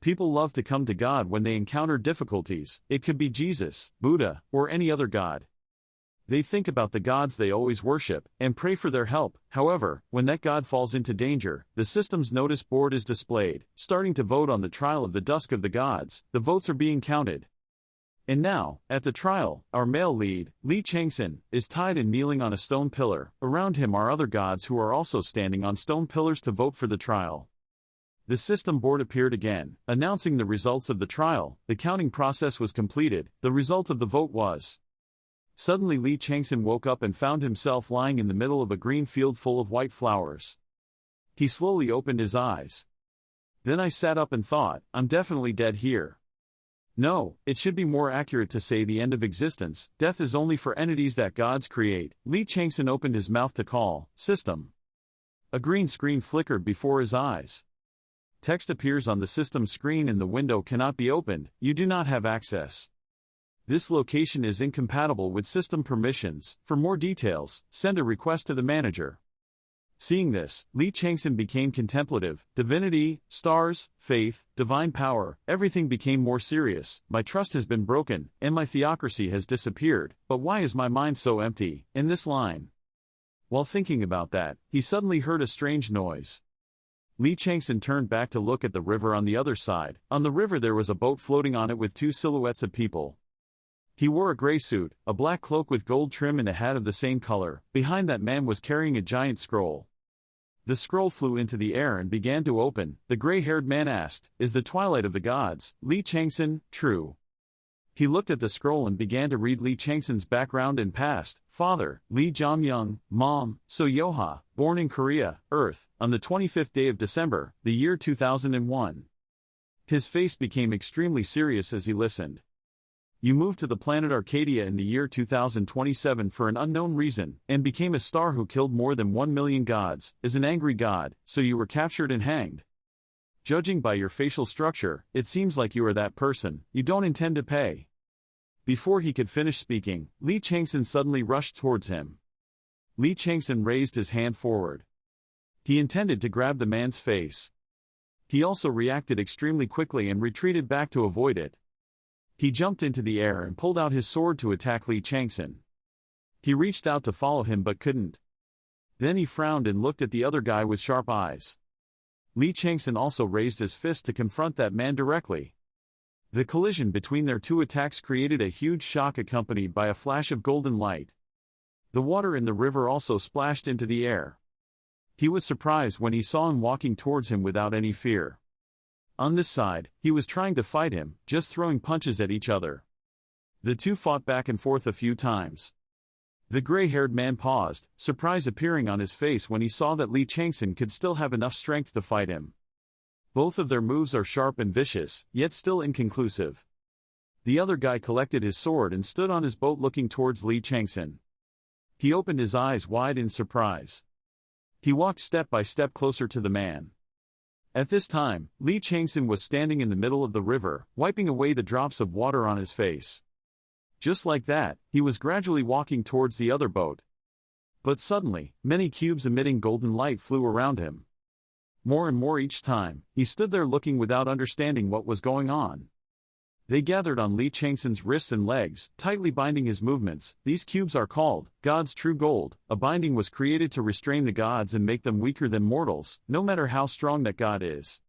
People love to come to God when they encounter difficulties. It could be Jesus, Buddha, or any other god. They think about the gods they always worship, and pray for their help. However, when that god falls into danger, the system's notice board is displayed, starting to vote on the trial of the Dusk of the Gods. The votes are being counted. And now, at the trial, our male lead, Lee Chang-Son, is tied and kneeling on a stone pillar. Around him are other gods who are also standing on stone pillars to vote for the trial. The system board appeared again, announcing the results of the trial. The counting process was completed. The result of the vote was... Suddenly Lee Chang-Son woke up and found himself lying in the middle of a green field full of white flowers. He slowly opened his eyes. Then I sat up and thought, I'm definitely dead here. No, it should be more accurate to say the end of existence. Death is only for entities that gods create. Lee Chang-Son opened his mouth to call, System. A green screen flickered before his eyes. Text appears on the system screen and the window cannot be opened. You do not have access. This location is incompatible with system permissions. For more details, send a request to the manager. Seeing this, Lee Chang-Son became contemplative. Divinity, stars, faith, divine power, everything became more serious. My trust has been broken, and my theocracy has disappeared. But why is my mind so empty? In this line. While thinking about that, he suddenly heard a strange noise. Lee Chang-Son turned back to look at the river on the other side. On the river there was a boat floating on it with two silhouettes of people. He wore a gray suit, a black cloak with gold trim and a hat of the same color. Behind that man was carrying a giant scroll. The scroll flew into the air and began to open. The gray-haired man asked, Is the Twilight of the Gods, Lee Chang-Son, true? He looked at the scroll and began to read Lee Chang-Son's background and past. Father, Lee Jong-young, Mom, So Yoha, born in Korea, Earth, on the 25th day of December, the year 2001. His face became extremely serious as he listened. You moved to the planet Arcadia in the year 2027 for an unknown reason, and became a star who killed more than 1 million gods, is an angry god, so you were captured and hanged. Judging by your facial structure, it seems like you are that person. You don't intend to pay. Before he could finish speaking, Lee Chang-Son suddenly rushed towards him. Lee Chang-Son raised his hand forward. He intended to grab the man's face. He also reacted extremely quickly and retreated back to avoid it. He jumped into the air and pulled out his sword to attack Lee Chang-Son. He reached out to follow him but couldn't. Then he frowned and looked at the other guy with sharp eyes. Lee Chang-Son also raised his fist to confront that man directly. The collision between their two attacks created a huge shock accompanied by a flash of golden light. The water in the river also splashed into the air. He was surprised when he saw him walking towards him without any fear. On this side, he was trying to fight him, just throwing punches at each other. The two fought back and forth a few times. The gray-haired man paused, surprise appearing on his face when he saw that Lee Chang-Son could still have enough strength to fight him. Both of their moves are sharp and vicious, yet still inconclusive. The other guy collected his sword and stood on his boat looking towards Lee Chang-Son. He opened his eyes wide in surprise. He walked step by step closer to the man. At this time, Lee Chang-Son was standing in the middle of the river, wiping away the drops of water on his face. Just like that, he was gradually walking towards the other boat. But suddenly, many cubes emitting golden light flew around him. More and more each time, he stood there looking without understanding what was going on. They gathered on Lee Chang-Son's wrists and legs, tightly binding his movements. These cubes are called God's True Gold. A binding was created to restrain the gods and make them weaker than mortals, no matter how strong that god is.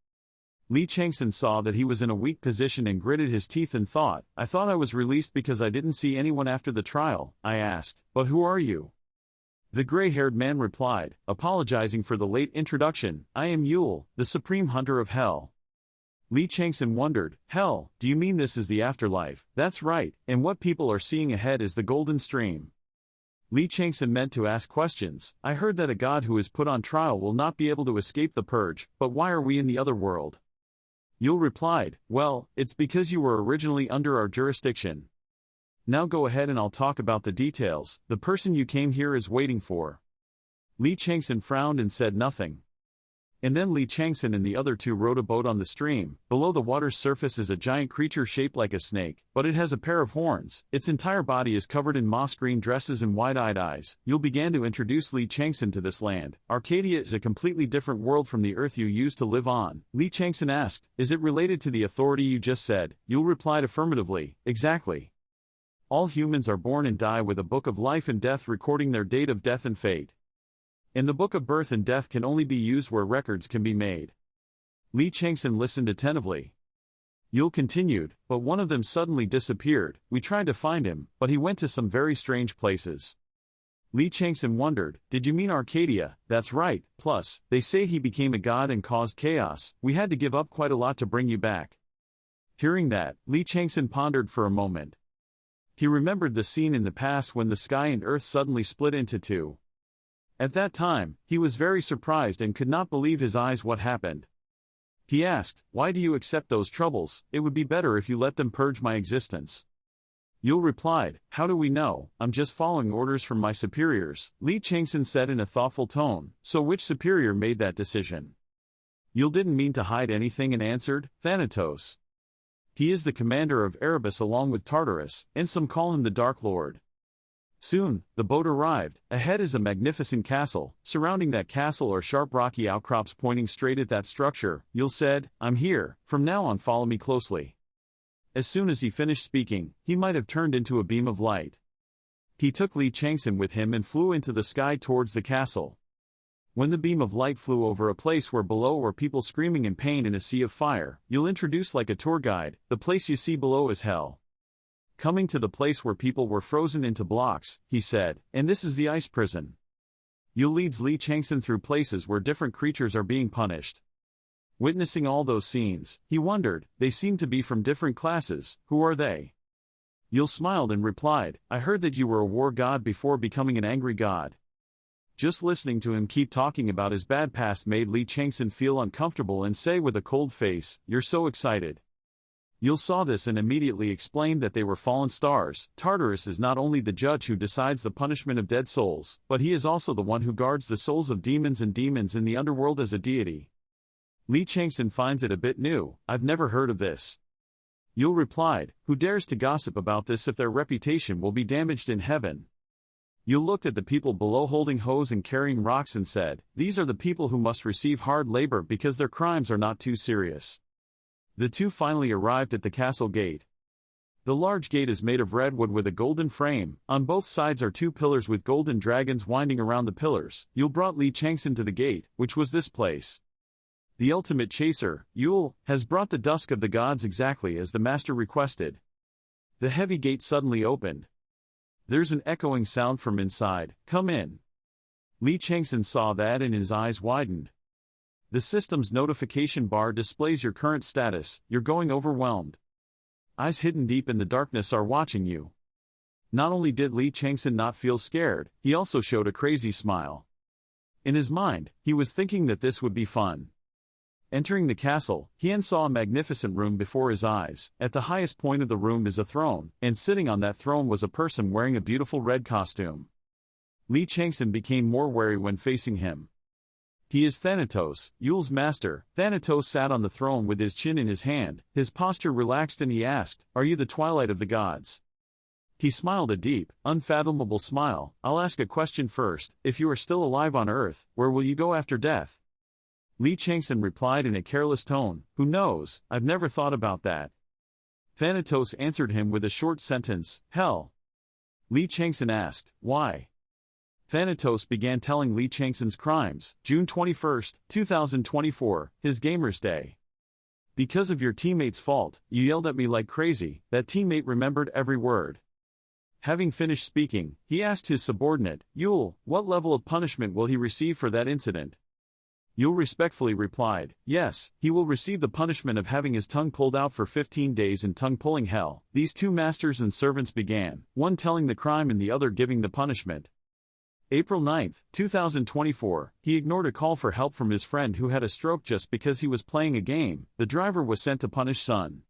Lee Chang-Son saw that he was in a weak position and gritted his teeth and thought, I thought I was released because I didn't see anyone after the trial. I asked, but who are you? The gray-haired man replied, apologizing for the late introduction, I am Yule, the supreme hunter of hell. Lee Chang-Son wondered, hell, do you mean this is the afterlife? That's right, and what people are seeing ahead is the golden stream. Lee Chang-Son meant to ask questions. I heard that a god who is put on trial will not be able to escape the purge, but why are we in the other world? Yule replied, well, it's because you were originally under our jurisdiction. Now go ahead and I'll talk about the details. The person you came here is waiting for. Lee Chang-Son frowned and said nothing. And then Lee Chang-Son and the other two rowed a boat on the stream. Below the water's surface is a giant creature shaped like a snake, but it has a pair of horns. Its entire body is covered in moss-green dresses and wide-eyed eyes. You'll begin to introduce Lee Chang-Son to this land. Arcadia is a completely different world from the Earth you used to live on. Lee Chang-Son asked, is it related to the authority you just said? You'll replied affirmatively, exactly. All humans are born and die with a book of life and death recording their date of death and fate. And the book of birth and death can only be used where records can be made. Lee Chang-Son listened attentively. Yule continued, but one of them suddenly disappeared. We tried to find him, but he went to some very strange places. Lee Chang-Son wondered, did you mean Arcadia? That's right, plus, they say he became a god and caused chaos. We had to give up quite a lot to bring you back. Hearing that, Lee Chang-Son pondered for a moment. He remembered the scene in the past when the sky and earth suddenly split into two. At that time, he was very surprised and could not believe his eyes what happened. He asked, why do you accept those troubles? It would be better if you let them purge my existence. Yule replied, how do we know? I'm just following orders from my superiors. Lee Chang-Son said in a thoughtful tone, so which superior made that decision? Yule didn't mean to hide anything and answered, Thanatos. He is the commander of Erebus along with Tartarus, and some call him the Dark Lord. Soon, the boat arrived. Ahead is a magnificent castle. Surrounding that castle are sharp rocky outcrops pointing straight at that structure. Yule said, I'm here. From now on follow me closely. As soon as he finished speaking, he might have turned into a beam of light. He took Lee Chang-Son with him and flew into the sky towards the castle. When the beam of light flew over a place where below were people screaming in pain in a sea of fire, Yule introduced like a tour guide, the place you see below is hell. Coming to the place where people were frozen into blocks, he said, and this is the ice prison. Yule leads Lee Chang-Son through places where different creatures are being punished. Witnessing all those scenes, he wondered, they seem to be from different classes, who are they? Yule smiled and replied, I heard that you were a war god before becoming an angry god. Just listening to him keep talking about his bad past made Lee Chang-Son feel uncomfortable and say with a cold face, you're so excited. Yule saw this and immediately explained that they were fallen stars. Tartarus is not only the judge who decides the punishment of dead souls, but he is also the one who guards the souls of demons and demons in the underworld as a deity. Lee Chang-Son finds it a bit new, I've never heard of this. Yule replied, who dares to gossip about this if their reputation will be damaged in heaven? Yule looked at the people below holding hoes and carrying rocks and said, these are the people who must receive hard labor because their crimes are not too serious. The two finally arrived at the castle gate. The large gate is made of redwood with a golden frame. On both sides are two pillars with golden dragons winding around the pillars. Yule brought Lee Chang-Son to the gate, which was this place. The ultimate chaser, Yule, has brought the dusk of the gods exactly as the master requested. The heavy gate suddenly opened. There's an echoing sound from inside, come in. Lee Chang-Son saw that and his eyes widened. The system's notification bar displays your current status, you're going overwhelmed. Eyes hidden deep in the darkness are watching you. Not only did Lee Chang-Son not feel scared, he also showed a crazy smile. In his mind, he was thinking that this would be fun. Entering the castle, he saw a magnificent room before his eyes. At the highest point of the room is a throne, and sitting on that throne was a person wearing a beautiful red costume. Lee Chang-Son became more wary when facing him. He is Thanatos, Yule's master. Thanatos sat on the throne with his chin in his hand, his posture relaxed and he asked, are you the Twilight of the Gods? He smiled a deep, unfathomable smile. I'll ask a question first, if you are still alive on Earth, where will you go after death? Lee Chang-Son replied in a careless tone, who knows, I've never thought about that. Thanatos answered him with a short sentence, hell. Lee Chang-Son asked, why? Thanatos began telling Lee Chang-Son's crimes. June 21, 2024, his gamer's day. Because of your teammate's fault, you yelled at me like crazy. That teammate remembered every word. Having finished speaking, he asked his subordinate, Yule, what level of punishment will he receive for that incident? Yule respectfully replied, yes, he will receive the punishment of having his tongue pulled out for 15 days in tongue-pulling hell. These two masters and servants began, one telling the crime and the other giving the punishment. April 9, 2024, he ignored a call for help from his friend who had a stroke just because he was playing a game. The driver was sent to punish Sun.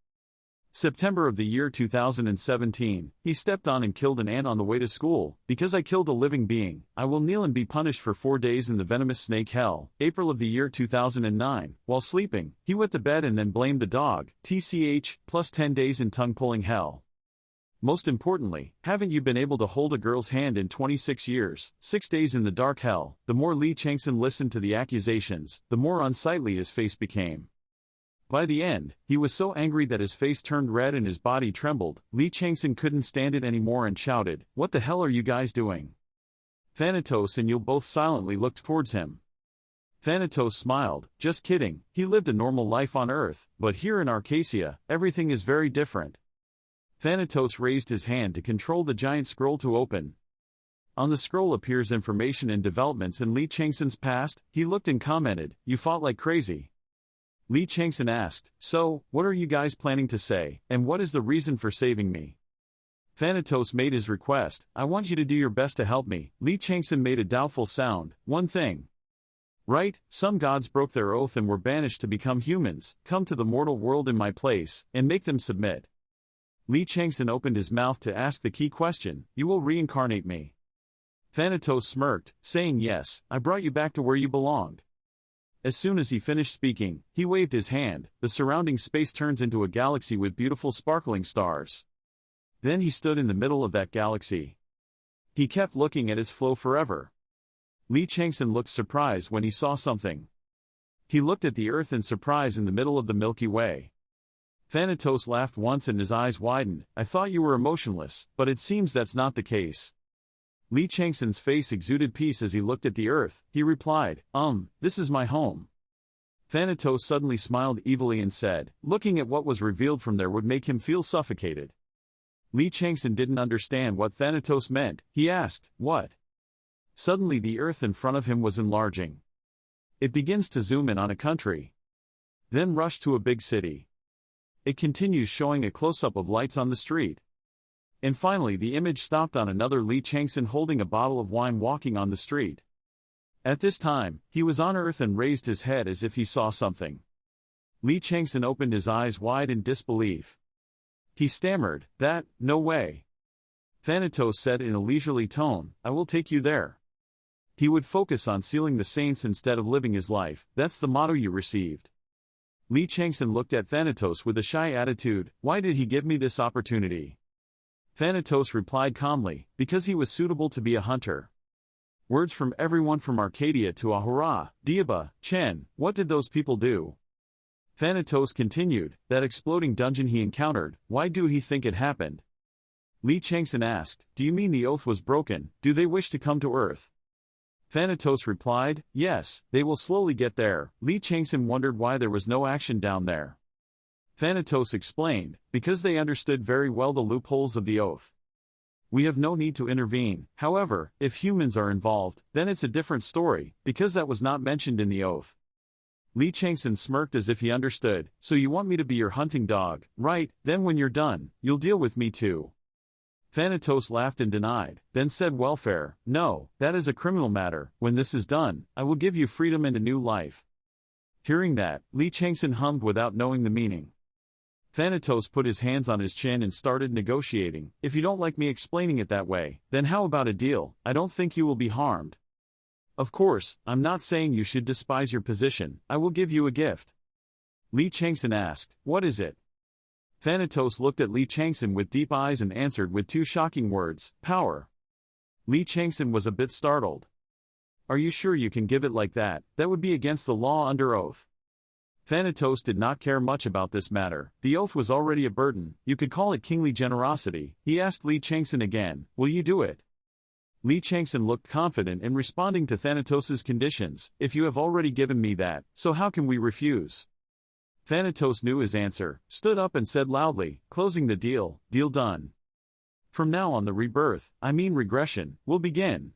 September of the year 2017, he stepped on and killed an ant on the way to school. Because I killed a living being, I will kneel and be punished for 4 days in the venomous snake hell. April of the year 2009, while sleeping, he wet the bed and then blamed the dog. TCH, plus 10 days in tongue-pulling hell. Most importantly, haven't you been able to hold a girl's hand in 26 years, 6 days in the dark hell? The more Lee Chang-Son listened to the accusations, the more unsightly his face became. By the end, he was so angry that his face turned red and his body trembled. Lee Chang-Son couldn't stand it anymore and shouted, "What the hell are you guys doing?" Thanatos and Yul both silently looked towards him. Thanatos smiled, "Just kidding, he lived a normal life on Earth, but here in Arcasia, everything is very different." Thanatos raised his hand to control the giant scroll to open. On the scroll appears information and developments in Lee Chang-Son's past. He looked and commented, "You fought like crazy." Lee Chang-Son asked, "So, what are you guys planning to say, and what is the reason for saving me?" Thanatos made his request, "I want you to do your best to help me." Lee Chang-Son made a doubtful sound, "One thing. Right, some gods broke their oath and were banished to become humans, come to the mortal world in my place, and make them submit." Lee Chang-Son opened his mouth to ask the key question, "You will reincarnate me?" Thanatos smirked, saying, "Yes, I brought you back to where you belonged." As soon as he finished speaking, he waved his hand. The surrounding space turns into a galaxy with beautiful sparkling stars. Then he stood in the middle of that galaxy. He kept looking at its flow forever. Lee Chang-Son looked surprised when he saw something. He looked at the Earth in surprise in the middle of the Milky Way. Thanatos laughed once and his eyes widened. "I thought you were emotionless, but it seems that's not the case." Lee Chang-Son's face exuded peace as he looked at the Earth. He replied, "This is my home." Thanatos suddenly smiled evilly and said, "Looking at what was revealed from there would make him feel suffocated." Lee Chang-Son didn't understand what Thanatos meant. He asked, "What?" Suddenly the Earth in front of him was enlarging. It begins to zoom in on a country. Then rush to a big city. It continues showing a close-up of lights on the street. And finally the image stopped on another Lee Chang-Son holding a bottle of wine walking on the street. At this time, he was on Earth and raised his head as if he saw something. Lee Chang-Son opened his eyes wide in disbelief. He stammered, No way." Thanatos said in a leisurely tone, "I will take you there." He would focus on sealing the saints instead of living his life. That's the motto you received. Lee Chang-Son looked at Thanatos with a shy attitude. "Why did he give me this opportunity?" Thanatos replied calmly, "Because he was suitable to be a hunter." Words from everyone from Arcadia to Ahura, Diaba, Chen, what did those people do? Thanatos continued, "That exploding dungeon he encountered, why do he think it happened?" Lee Chang-Son asked, "Do you mean the oath was broken? Do they wish to come to Earth?" Thanatos replied, "Yes, they will slowly get there." Lee Chang-Son wondered why there was no action down there. Thanatos explained, "Because they understood very well the loopholes of the oath. We have no need to intervene. However, if humans are involved, then it's a different story, because that was not mentioned in the oath." Lee Chang-Son smirked as if he understood. "So you want me to be your hunting dog, right? Then when you're done, you'll deal with me too." Thanatos laughed and denied, then said, "Welfare? No, that is a criminal matter. When this is done, I will give you freedom and a new life." Hearing that, Lee Chang-Son hummed without knowing the meaning. Thanatos put his hands on his chin and started negotiating. "If you don't like me explaining it that way, then how about a deal? I don't think you will be harmed. Of course, I'm not saying you should despise your position. I will give you a gift." Lee Chang-Son asked, "What is it?" Thanatos looked at Lee Chang-Son with deep eyes and answered with 2 shocking words, "Power." Lee Chang-Son was a bit startled. "Are you sure you can give it like that? That would be against the law under oath." Thanatos did not care much about this matter. The oath was already a burden. You could call it kingly generosity. He asked Lee Chang-Son again, "Will you do it?" Lee Chang-Son looked confident in responding to Thanatos's conditions. "If you have already given me that, so how can we refuse?" Thanatos knew his answer, stood up and said loudly, "Closing the deal, deal done. From now on the regression, will begin.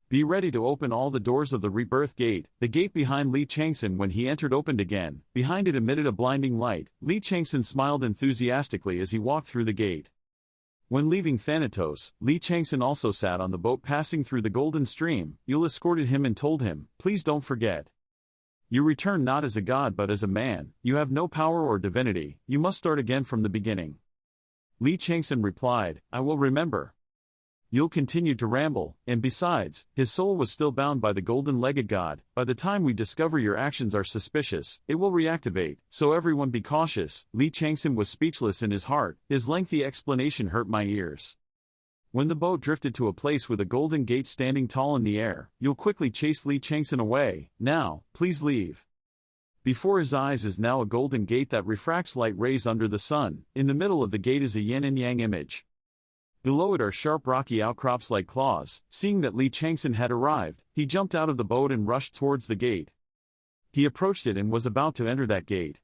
Be ready to open all the doors of the rebirth gate." The gate behind Lee Chang-Son when he entered opened again. Behind it emitted a blinding light. Lee Chang-Son smiled enthusiastically as he walked through the gate. When leaving Thanatos, Lee Chang-Son also sat on the boat passing through the golden stream. Yul escorted him and told him, "Please don't forget. You return not as a god but as a man, you have no power or divinity, you must start again from the beginning. Lee Chang-Son replied, I will remember. You'll continue to ramble, and besides, his soul was still bound by the golden-legged god. By the time we discover your actions are suspicious, it will reactivate, so everyone be cautious. Lee Chang-Son was speechless in his heart, his lengthy explanation hurt my ears. When the boat drifted to a place with a golden gate standing tall in the air, you'll quickly chase Lee Chang-Son away. Now, please leave. Before his eyes is now a golden gate that refracts light rays under the sun. In the middle of the gate is a yin and yang image. Below it are sharp rocky outcrops like claws. Seeing that Lee Chang-Son had arrived, he jumped out of the boat and rushed towards the gate. He approached it and was about to enter that gate.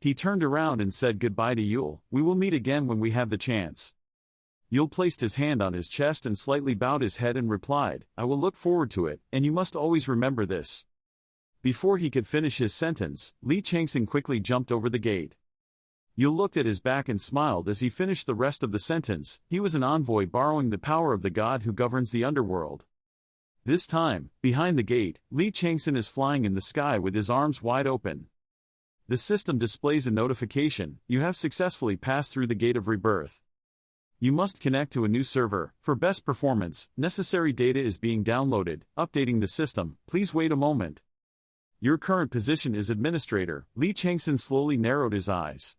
He turned around and said goodbye to Yule. We will meet again when we have the chance. Yule placed his hand on his chest and slightly bowed his head and replied, I will look forward to it, and you must always remember this. Before he could finish his sentence, Lee Chang-Son quickly jumped over the gate. Yule looked at his back and smiled as he finished the rest of the sentence. He was an envoy borrowing the power of the god who governs the underworld. This time, behind the gate, Lee Chang-Son is flying in the sky with his arms wide open. The system displays a notification, you have successfully passed through the gate of rebirth. You must connect to a new server. For best performance, necessary data is being downloaded. Updating the system, please wait a moment. Your current position is administrator. Lee Chang-Son slowly narrowed his eyes.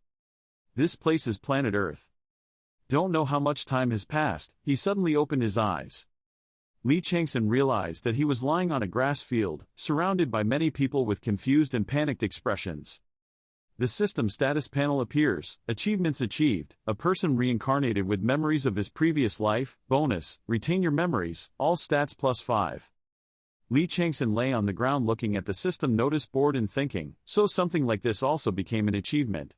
This place is planet Earth. Don't know how much time has passed, he suddenly opened his eyes. Lee Chang-Son realized that he was lying on a grass field, surrounded by many people with confused and panicked expressions. The system status panel appears. Achievements achieved. A person reincarnated with memories of his previous life. Bonus, retain your memories, all stats +5. Lee Chang-Son lay on the ground looking at the system notice board and thinking, so something like this also became an achievement.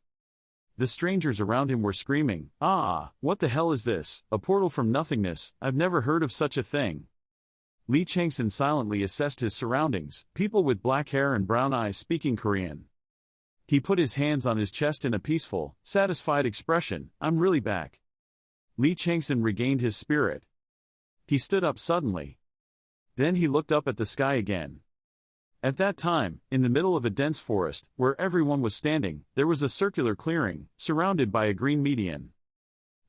The strangers around him were screaming, what the hell is this? A portal from nothingness, I've never heard of such a thing. Lee Chang-Son silently assessed his surroundings, people with black hair and brown eyes speaking Korean. He put his hands on his chest in a peaceful, satisfied expression, I'm really back. Lee Chang-Son regained his spirit. He stood up suddenly. Then he looked up at the sky again. At that time, in the middle of a dense forest, where everyone was standing, there was a circular clearing, surrounded by a green median.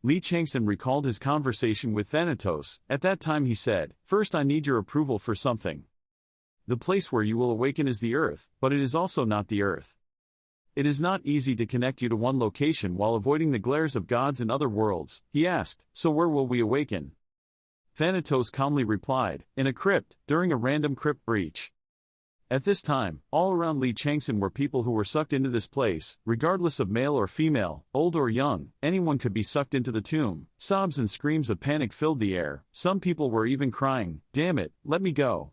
Lee Chang-Son recalled his conversation with Thanatos. At that time he said, first I need your approval for something. The place where you will awaken is the Earth, but it is also not the Earth. It is not easy to connect you to one location while avoiding the glares of gods and other worlds. He asked, so where will we awaken? Thanatos calmly replied, in a crypt, during a random crypt breach. At this time, all around Lee Chang-Son were people who were sucked into this place, regardless of male or female, old or young, anyone could be sucked into the tomb. Sobs and screams of panic filled the air, some people were even crying, damn it, let me go.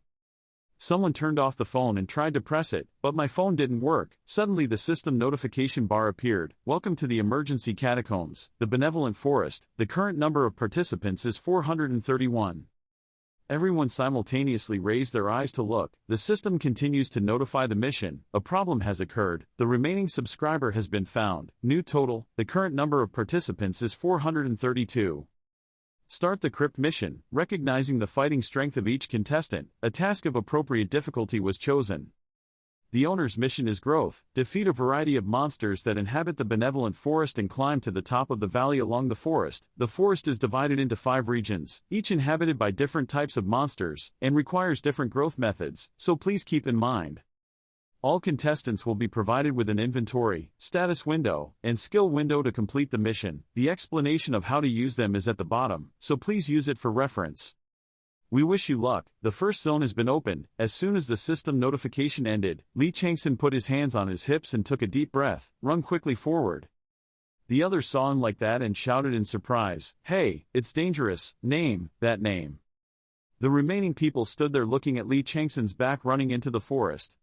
Someone turned off the phone and tried to press it, but my phone didn't work. Suddenly the system notification bar appeared, welcome to the emergency catacombs, the benevolent forest, the current number of participants is 431. Everyone simultaneously raised their eyes to look. The system continues to notify the mission. A problem has occurred. The remaining subscriber has been found. New total. The current number of participants is 432. Start the crypt mission. Recognizing the fighting strength of each contestant, a task of appropriate difficulty was chosen. The owner's mission is growth. Defeat a variety of monsters that inhabit the benevolent forest and climb to the top of the valley along the forest. The forest is divided into 5 regions, each inhabited by different types of monsters, and requires different growth methods, so please keep in mind. All contestants will be provided with an inventory, status window, and skill window to complete the mission. The explanation of how to use them is at the bottom, so please use it for reference. We wish you luck. The first zone has been opened. As soon as the system notification ended, Lee Chang-Son put his hands on his hips and took a deep breath, run quickly forward. The others saw him like that and shouted in surprise, hey, it's dangerous, name, that name. The remaining people stood there looking at Lee Chang-Son's back running into the forest.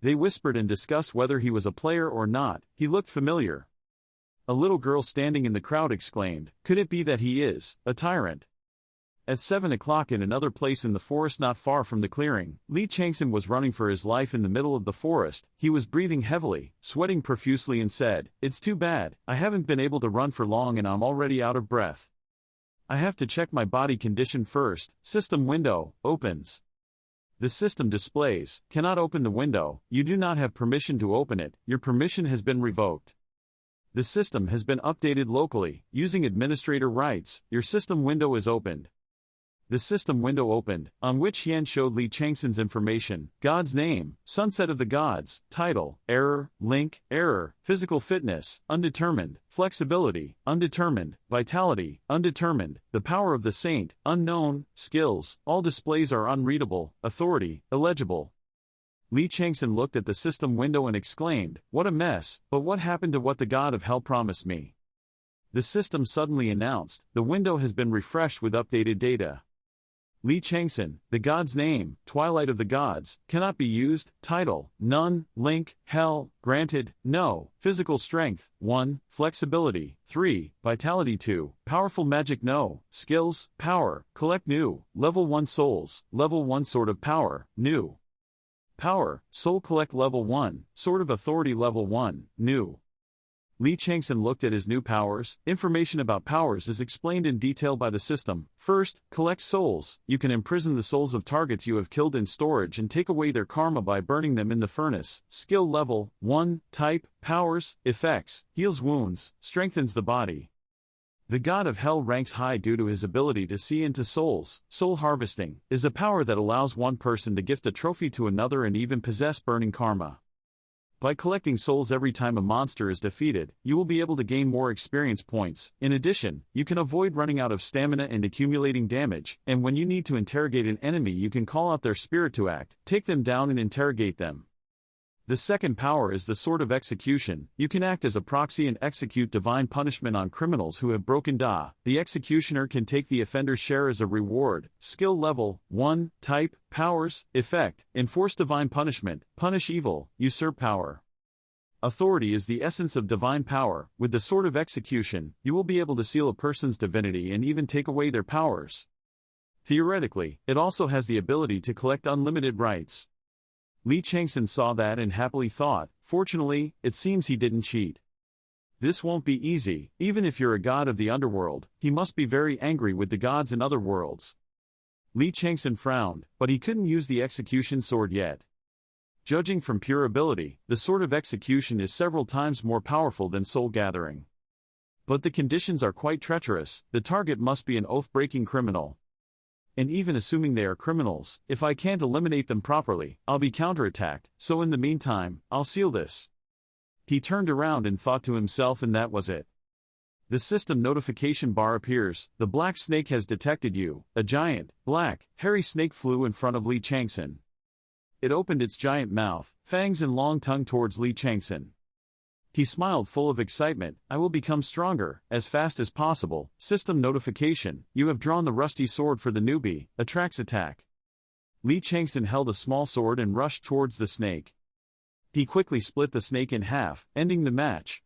They whispered and discussed whether he was a player or not. He looked familiar. A little girl standing in the crowd exclaimed, could it be that he is a tyrant? At 7 o'clock in another place in the forest not far from the clearing, Lee Chang-Son was running for his life in the middle of the forest. He was breathing heavily, sweating profusely and said, it's too bad, I haven't been able to run for long and I'm already out of breath. I have to check my body condition first. System window opens. The system displays, cannot open the window, you do not have permission to open it, your permission has been revoked. The system has been updated locally, using administrator rights, your system window is opened. The system window opened, on which Hien showed Lee Chang-Son's information, God's name, Sunset of the Gods, title, error, link, error, physical fitness, undetermined, flexibility, undetermined, vitality, undetermined, the power of the saint, unknown, skills, all displays are unreadable, authority, illegible. Lee Chang-Son looked at the system window and exclaimed, what a mess, but what happened to what the god of hell promised me? The system suddenly announced, the window has been refreshed with updated data. Lee Chang-Son, the god's name, Twilight of the Gods, cannot be used, title, none, link, hell, granted, no, physical strength, 1, flexibility, 3, vitality 2, powerful magic no, skills, power, collect new, level 1 souls, level 1 sword of power, new. Power, soul collect level 1, sword of authority level 1, new. Lee Chang-Son looked at his new powers. Information about powers is explained in detail by the system. First, collect souls. You can imprison the souls of targets you have killed in storage and take away their karma by burning them in the furnace. Skill level 1, type, powers, effects, heals wounds, strengthens the body. The god of hell ranks high due to his ability to see into souls. Soul harvesting is a power that allows one person to gift a trophy to another and even possess burning karma. By collecting souls every time a monster is defeated, you will be able to gain more experience points. In addition, you can avoid running out of stamina and accumulating damage, and when you need to interrogate an enemy you can call out their spirit to act, take them down and interrogate them. The second power is the Sword of Execution. You can act as a proxy and execute divine punishment on criminals who have broken Da. The executioner can take the offender's share as a reward. Skill level 1, type, powers, effect, enforce divine punishment, punish evil, usurp power. Authority is the essence of divine power. With the Sword of Execution, you will be able to seal a person's divinity and even take away their powers. Theoretically, it also has the ability to collect unlimited rights. Lee Chang-Son saw that and happily thought, fortunately, it seems he didn't cheat. This won't be easy, even if you're a god of the underworld, he must be very angry with the gods in other worlds. Lee Chang-Son frowned, but he couldn't use the execution sword yet. Judging from pure ability, the Sword of Execution is several times more powerful than Soul Gathering. But the conditions are quite treacherous, the target must be an oath-breaking criminal. And even assuming they are criminals, if I can't eliminate them properly, I'll be counterattacked, so in the meantime, I'll seal this. He turned around and thought to himself, and that was it. The system notification bar appears, the black snake has detected you. A giant, black, hairy snake flew in front of Lee Chang-Son. It opened its giant mouth, fangs and long tongue towards Lee Chang-Son. He smiled full of excitement. I will become stronger, as fast as possible. System notification, you have drawn the rusty sword for the newbie, attracts attack. Lee Chang-Son held a small sword and rushed towards the snake. He quickly split the snake in half, ending the match.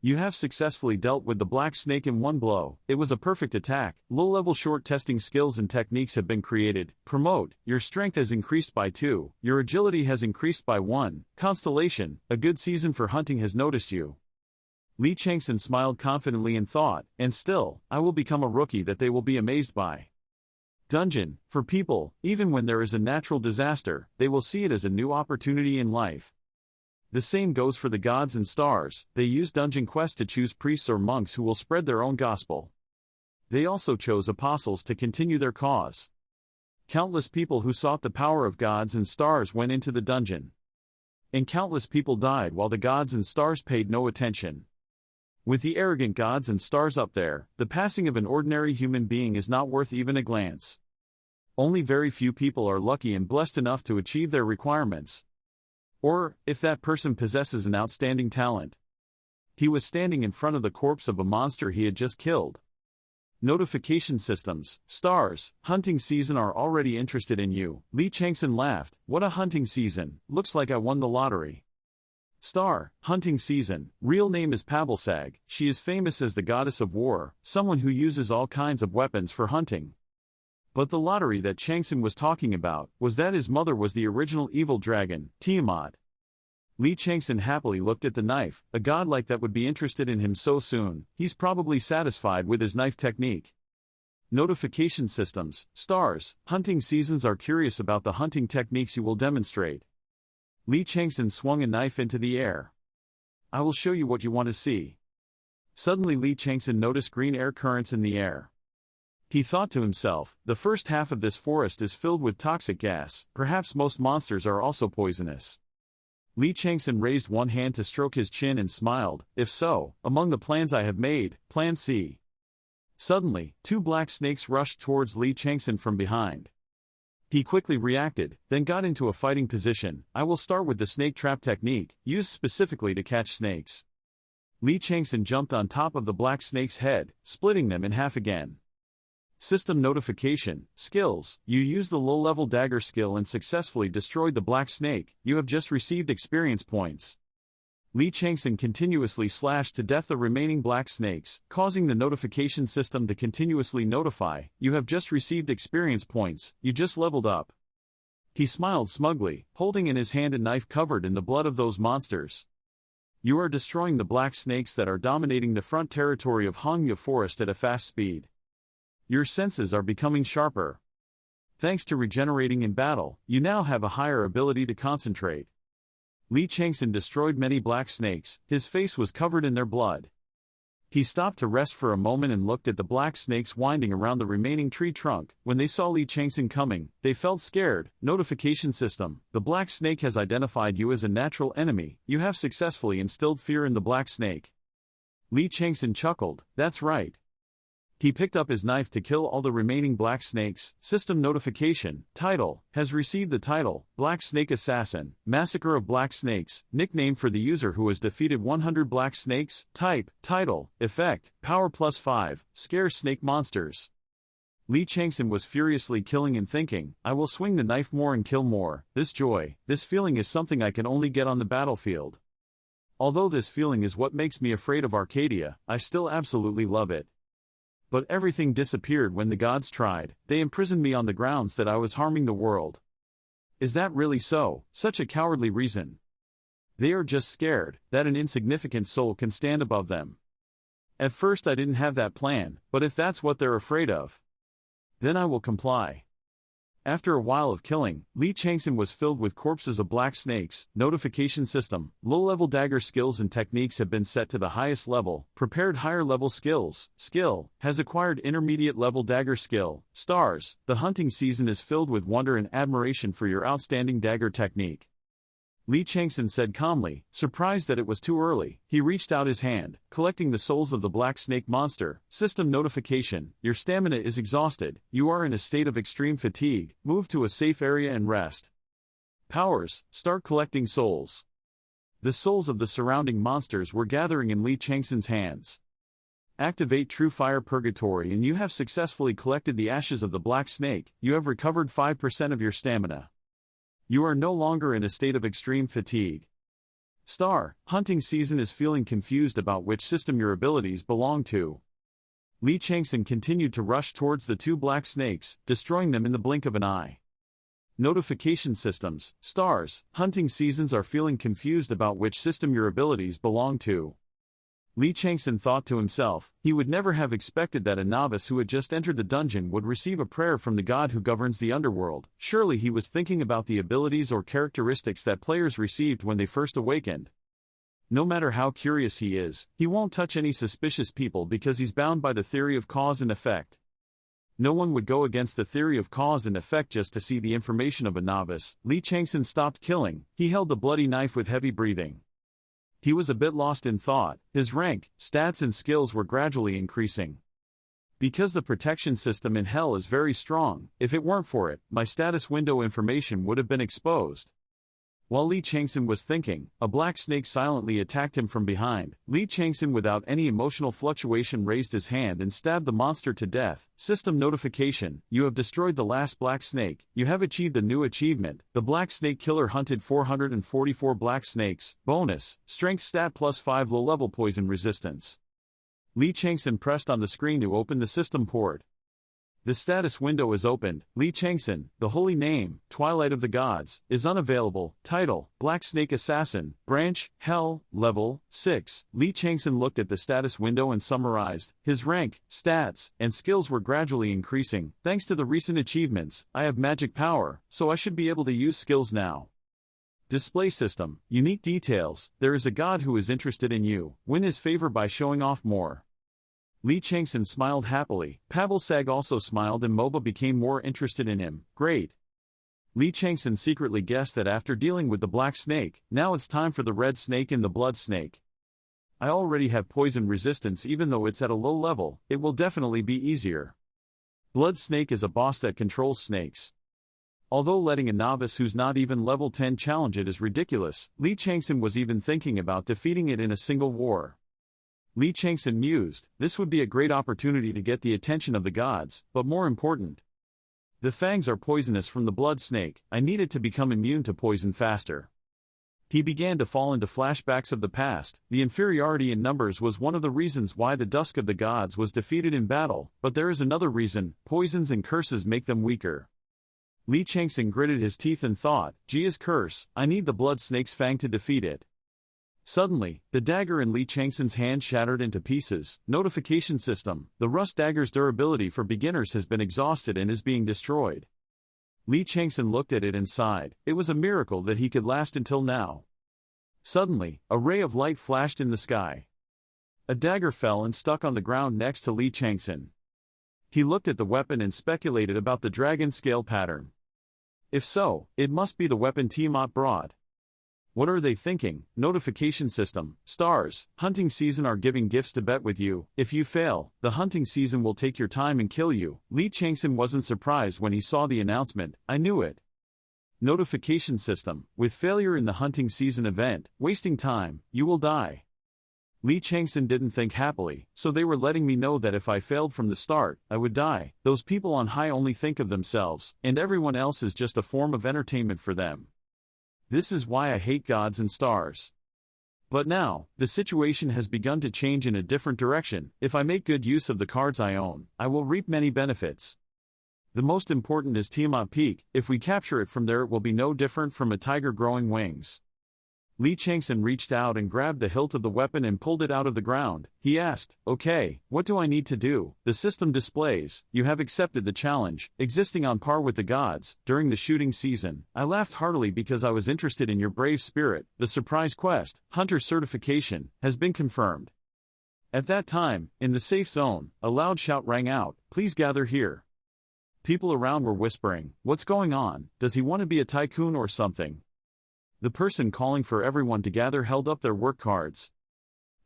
You have successfully dealt with the black snake in one blow. It was a perfect attack. Low-level short testing skills and techniques have been created. Promote, your strength has increased by 2, your agility has increased by 1. Constellation, a good season for hunting has noticed you. Lee Chang-Son smiled confidently and thought, and still, I will become a rookie that they will be amazed by. Dungeon, for people, even when there is a natural disaster, they will see it as a new opportunity in life. The same goes for the gods and stars. They use Dungeon Quest to choose priests or monks who will spread their own gospel. They also chose apostles to continue their cause. Countless people who sought the power of gods and stars went into the dungeon. And countless people died while the gods and stars paid no attention. With the arrogant gods and stars up there, the passing of an ordinary human being is not worth even a glance. Only very few people are lucky and blessed enough to achieve their requirements. Or, if that person possesses an outstanding talent. He was standing in front of the corpse of a monster he had just killed. Notification systems, stars, hunting season are already interested in you. Lee Chang-Son laughed, what a hunting season, looks like I won the lottery. Star, hunting season, real name is Pablesag, she is famous as the goddess of war, someone who uses all kinds of weapons for hunting. But the lottery that Chang-Son was talking about was that his mother was the original evil dragon, Tiamat. Lee Chang-Son happily looked at the knife, a god like that would be interested in him so soon, he's probably satisfied with his knife technique. Notification systems, stars, hunting seasons are curious about the hunting techniques you will demonstrate. Lee Chang-Son swung a knife into the air. I will show you what you want to see. Suddenly Lee Chang-Son noticed green air currents in the air. He thought to himself, the first half of this forest is filled with toxic gas, perhaps most monsters are also poisonous. Lee Chang-Son raised one hand to stroke his chin and smiled, if so, among the plans I have made, Plan C. Suddenly, two black snakes rushed towards Lee Chang-Son from behind. He quickly reacted, then got into a fighting position. I will start with the snake trap technique, used specifically to catch snakes. Lee Chang-Son jumped on top of the black snake's head, splitting them in half again. System notification, skills, you used the low-level dagger skill and successfully destroyed the black snake, you have just received experience points. Lee Chang-Son continuously slashed to death the remaining black snakes, causing the notification system to continuously notify, you have just received experience points, you just leveled up. He smiled smugly, holding in his hand a knife covered in the blood of those monsters. You are destroying the black snakes that are dominating the front territory of Hongya Forest at a fast speed. Your senses are becoming sharper. Thanks to regenerating in battle, you now have a higher ability to concentrate. Lee Chang-Son destroyed many black snakes, his face was covered in their blood. He stopped to rest for a moment and looked at the black snakes winding around the remaining tree trunk. When they saw Lee Chang-Son coming, they felt scared. Notification system, the black snake has identified you as a natural enemy, you have successfully instilled fear in the black snake. Lee Chang-Son chuckled, that's right. He picked up his knife to kill all the remaining black snakes. System notification, title, has received the title, Black Snake Assassin, Massacre of Black Snakes, nickname for the user who has defeated 100 black snakes. Type, title, effect, power +5, scare snake monsters. Lee Chang-Son was furiously killing and thinking, I will swing the knife more and kill more. This joy, this feeling is something I can only get on the battlefield. Although this feeling is what makes me afraid of Arcadia, I still absolutely love it. But everything disappeared when the gods tried, they imprisoned me on the grounds that I was harming the world. Is that really so? Such a cowardly reason. They are just scared that an insignificant soul can stand above them. At first I didn't have that plan, but if that's what they're afraid of, then I will comply. After a while of killing, Lee Chang-Son was filled with corpses of black snakes. Notification system, low-level dagger skills and techniques have been set to the highest level. Prepared higher-level skills. Skill, has acquired intermediate-level dagger skill. Stars, the hunting season is filled with wonder and admiration for your outstanding dagger technique. Lee Chang-Son said calmly, surprised that it was too early. He reached out his hand, collecting the souls of the black snake monster. System notification, your stamina is exhausted, you are in a state of extreme fatigue, move to a safe area and rest. Powers, start collecting souls. The souls of the surrounding monsters were gathering in Lee Chang-Son's hands. Activate True Fire Purgatory and you have successfully collected the ashes of the black snake, you have recovered 5% of your stamina. You are no longer in a state of extreme fatigue. Star, hunting season is feeling confused about which system your abilities belong to. Lee Chang-Son continued to rush towards the two black snakes, destroying them in the blink of an eye. Notification systems, stars, hunting seasons are feeling confused about which system your abilities belong to. Lee Chang-Son thought to himself, he would never have expected that a novice who had just entered the dungeon would receive a prayer from the god who governs the underworld. Surely he was thinking about the abilities or characteristics that players received when they first awakened. No matter how curious he is, he won't touch any suspicious people because he's bound by the theory of cause and effect. No one would go against the theory of cause and effect just to see the information of a novice. Lee Chang-Son stopped killing, he held the bloody knife with heavy breathing. He was a bit lost in thought, his rank, stats and skills were gradually increasing. Because the protection system in Hell is very strong, if it weren't for it, my status window information would have been exposed. While Lee Chang-Son was thinking, a black snake silently attacked him from behind. Lee Chang-Son without any emotional fluctuation raised his hand and stabbed the monster to death. System notification, you have destroyed the last black snake, you have achieved a new achievement. The black snake killer hunted 444 black snakes. Bonus, strength stat +5 low-level poison resistance. Lee Chang-Son pressed on the screen to open the system port. The status window is opened. Lee Chang-Son, the holy name, Twilight of the Gods, is unavailable. Title, Black Snake Assassin, Branch, Hell, Level, 6. Lee Chang-Son looked at the status window and summarized. His rank, stats, and skills were gradually increasing. Thanks to the recent achievements, I have magic power, so I should be able to use skills now. Display system, unique details. There is a god who is interested in you. Win his favor by showing off more. Lee Chang-Son smiled happily. Pablsag also smiled and MOBA became more interested in him. Great. Lee Chang-Son secretly guessed that after dealing with the black snake, now it's time for the red snake and the blood snake. I already have poison resistance even though it's at a low level, it will definitely be easier. Blood snake is a boss that controls snakes. Although letting a novice who's not even level 10 challenge it is ridiculous, Lee Chang-Son was even thinking about defeating it in a single war. Lee Chang-Son mused, this would be a great opportunity to get the attention of the gods, but more important. The fangs are poisonous from the blood snake, I needed to become immune to poison faster. He began to fall into flashbacks of the past. The inferiority in numbers was one of the reasons why the Dusk of the Gods was defeated in battle, but there is another reason, poisons and curses make them weaker. Lee Chang-Son gritted his teeth and thought, Jia's curse, I need the blood snake's fang to defeat it. Suddenly, the dagger in Lee Chang-Son's hand shattered into pieces. Notification system, the rust dagger's durability for beginners has been exhausted and is being destroyed. Lee Chang-Son looked at it and sighed. It was a miracle that he could last until now. Suddenly, a ray of light flashed in the sky. A dagger fell and stuck on the ground next to Lee Chang-Son. He looked at the weapon and speculated about the dragon scale pattern. If so, it must be the weapon Tiamat brought. What are they thinking? Notification system, stars, hunting season are giving gifts to bet with you. If you fail, the hunting season will take your time and kill you. Lee Chang-Son wasn't surprised when he saw the announcement, I knew it. Notification system, with failure in the hunting season event, wasting time, you will die. Lee Chang-Son didn't think happily, so they were letting me know that if I failed from the start, I would die. Those people on high only think of themselves, and everyone else is just a form of entertainment for them. This is why I hate gods and stars. But now, the situation has begun to change in a different direction. If I make good use of the cards I own, I will reap many benefits. The most important is Tiamat Peak. If we capture it from there it will be no different from a tiger growing wings. Lee Chang-Son reached out and grabbed the hilt of the weapon and pulled it out of the ground. He asked, okay, what do I need to do? The system displays, you have accepted the challenge, existing on par with the gods, during the shooting season. I laughed heartily because I was interested in your brave spirit. The surprise quest, Hunter certification, has been confirmed. At that time, in the safe zone, a loud shout rang out, please gather here. People around were whispering, what's going on? Does he want to be a tycoon or something? The person calling for everyone to gather held up their work cards.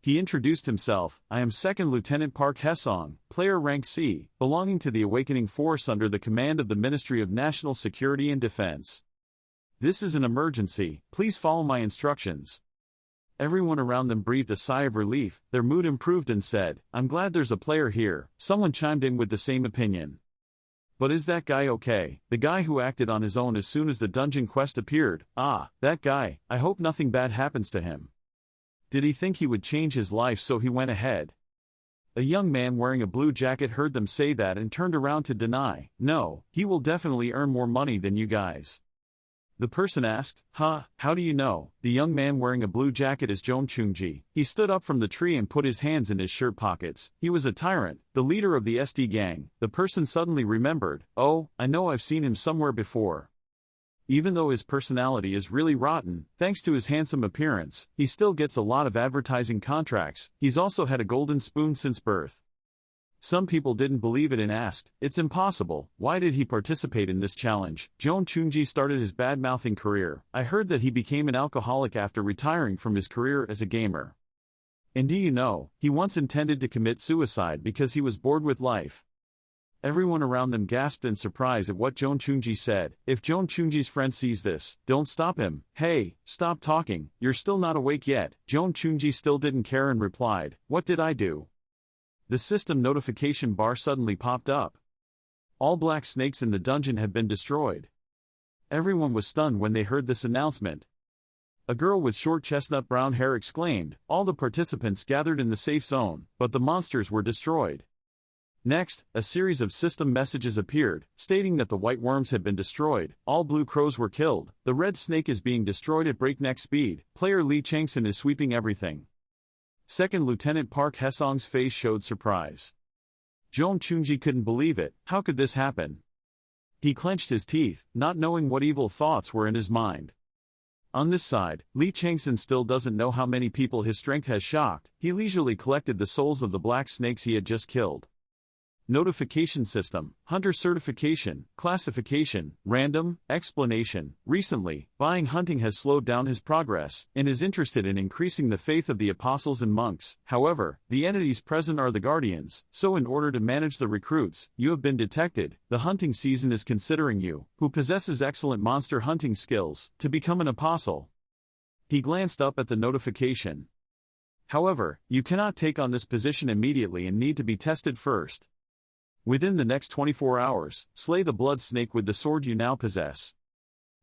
He introduced himself, I am 2nd Lieutenant Park Hesong, player rank C, belonging to the Awakening Force under the command of the Ministry of National Security and Defense. This is an emergency, please follow my instructions. Everyone around them breathed a sigh of relief, their mood improved and said, I'm glad there's a player here. Someone chimed in with the same opinion. But is that guy okay? The guy who acted on his own as soon as the dungeon quest appeared. Ah, that guy, I hope nothing bad happens to him. Did he think he would change his life so he went ahead? A young man wearing a blue jacket heard them say that and turned around to deny. No, he will definitely earn more money than you guys. The person asked, how do you know? The young man wearing a blue jacket is Joan Chungji. He stood up from the tree and put his hands in his shirt pockets. He was a tyrant, the leader of the SD gang. The person suddenly remembered, oh, I know I've seen him somewhere before. Even though his personality is really rotten, thanks to his handsome appearance, he still gets a lot of advertising contracts. He's also had a golden spoon since birth. Some people didn't believe it and asked, it's impossible, why did he participate in this challenge? Joan Chungji started his bad-mouthing career. I heard that he became an alcoholic after retiring from his career as a gamer. And do you know, he once intended to commit suicide because he was bored with life. Everyone around them gasped in surprise at what Joan Chungji said. If Joan Chungji's friend sees this, don't stop him. Hey, stop talking, you're still not awake yet. Joan Chungji still didn't care and replied, what did I do? The system notification bar suddenly popped up. All black snakes in the dungeon had been destroyed. Everyone was stunned when they heard this announcement. A girl with short chestnut brown hair exclaimed, all the participants gathered in the safe zone, but the monsters were destroyed. Next, a series of system messages appeared, stating that the white worms had been destroyed, all blue crows were killed, the red snake is being destroyed at breakneck speed, player Lee Chang-Son is sweeping everything. Second Lieutenant Park Haesong's face showed surprise. Jeong Chunji couldn't believe it. How could this happen? He clenched his teeth, not knowing what evil thoughts were in his mind. On this side, Lee Chang-Son still doesn't know how many people his strength has shocked. He leisurely collected the souls of the black snakes he had just killed. Notification system, hunter certification, classification, random, explanation. Recently, buying hunting has slowed down his progress, and is interested in increasing the faith of the apostles and monks. However, the entities present are the guardians, so in order to manage the recruits, you have been detected. The hunting season is considering you, who possesses excellent monster hunting skills, to become an apostle. He glanced up at the notification. However, you cannot take on this position immediately and need to be tested first. Within the next 24 hours, slay the blood snake with the sword you now possess.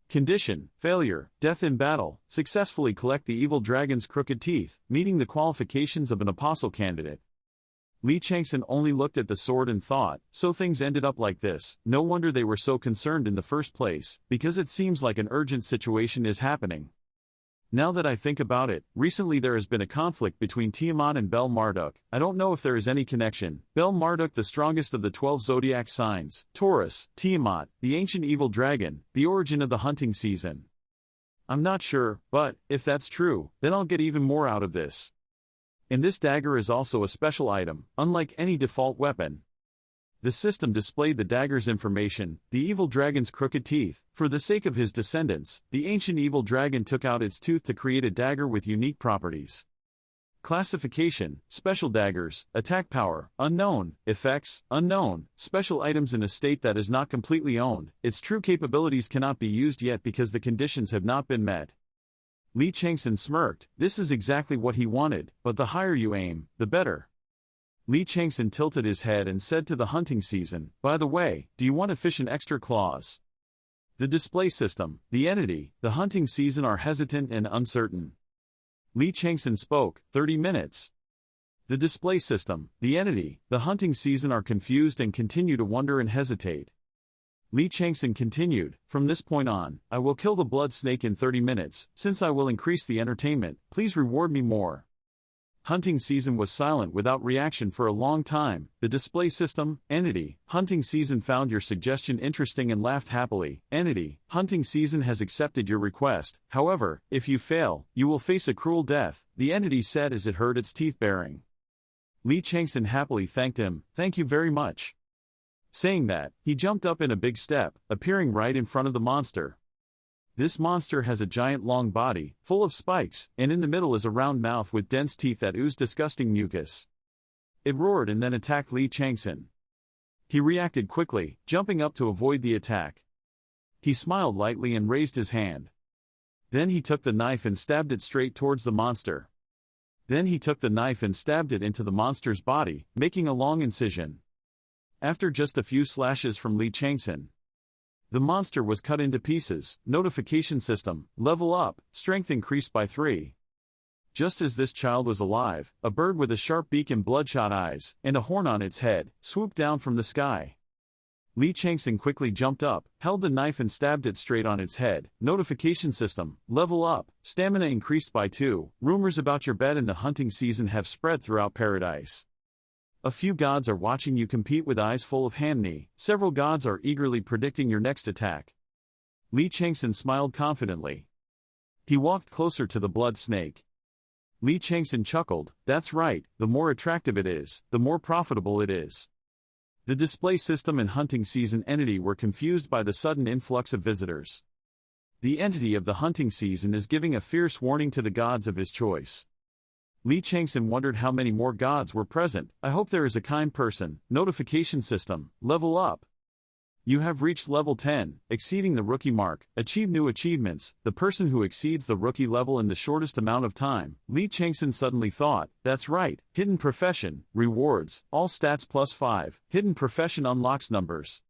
Condition: failure, death in battle. Successfully collect the evil dragon's crooked teeth, meeting the qualifications of an apostle candidate. Lee Chang-Son only looked at the sword and thought, so things ended up like this. No wonder they were so concerned in the first place, because it seems like an urgent situation is happening. Now that I think about it, recently there has been a conflict between Tiamat and Bel Marduk. I don't know if there is any connection. Bel Marduk, the strongest of the 12 zodiac signs, Taurus, Tiamat, the ancient evil dragon, the origin of the hunting season. I'm not sure, but, if that's true, then I'll get even more out of this. And this dagger is also a special item, unlike any default weapon. The system displayed the dagger's information, the evil dragon's crooked teeth. For the sake of his descendants, the ancient evil dragon took out its tooth to create a dagger with unique properties. Classification: special daggers, attack power, unknown, effects, unknown, special items in a state that is not completely owned. Its true capabilities cannot be used yet because the conditions have not been met. Lee Chang-Son smirked. This is exactly what he wanted, but the higher you aim, the better. Lee Chang-Son tilted his head and said to the hunting season, by the way, do you want efficient extra claws? The display system, the entity, the hunting season are hesitant and uncertain. Lee Chang-Son spoke, 30 minutes. The display system, the entity, the hunting season are confused and continue to wonder and hesitate. Lee Chang-Son continued, from this point on, I will kill the blood snake in 30 minutes, since I will increase the entertainment, please reward me more. Hunting season was silent without reaction for a long time. The display system, entity, hunting season found your suggestion interesting and laughed happily. Entity, hunting season has accepted your request. However, if you fail, you will face a cruel death, the entity said as it heard its teeth baring. Lee Chang-Son happily thanked him, thank you very much. Saying that, he jumped up in a big step, appearing right in front of the monster. This monster has a giant long body, full of spikes, and in the middle is a round mouth with dense teeth that ooze disgusting mucus. It roared and then attacked Lee Chang-Son. He reacted quickly, jumping up to avoid the attack. He smiled lightly and raised his hand. Then he took the knife and stabbed it straight towards the monster. Then he took the knife and stabbed it into the monster's body, making a long incision. After just a few slashes from Lee Chang-Son, the monster was cut into pieces. Notification system, level up, strength increased by 3. Just as this child was alive, a bird with a sharp beak and bloodshot eyes, and a horn on its head, swooped down from the sky. Lee Chang-Son quickly jumped up, held the knife and stabbed it straight on its head. Notification system, level up, stamina increased by 2. Rumors about your bed in the hunting season have spread throughout paradise. A few gods are watching you compete with eyes full of hamney. Several gods are eagerly predicting your next attack. Lee Chang-Son smiled confidently. He walked closer to the blood snake. Lee Chang-Son chuckled, that's right, the more attractive it is, the more profitable it is. The display system and hunting season entity were confused by the sudden influx of visitors. The entity of the hunting season is giving a fierce warning to the gods of his choice. Lee Chang-Son wondered how many more gods were present. I hope there is a kind person. Notification system, level up. You have reached level 10, exceeding the rookie mark. Achieve new achievements. The person who exceeds the rookie level in the shortest amount of time. Lee Chang-Son suddenly thought, that's right, hidden profession, rewards, all stats plus 5. Hidden profession unlocks numbers.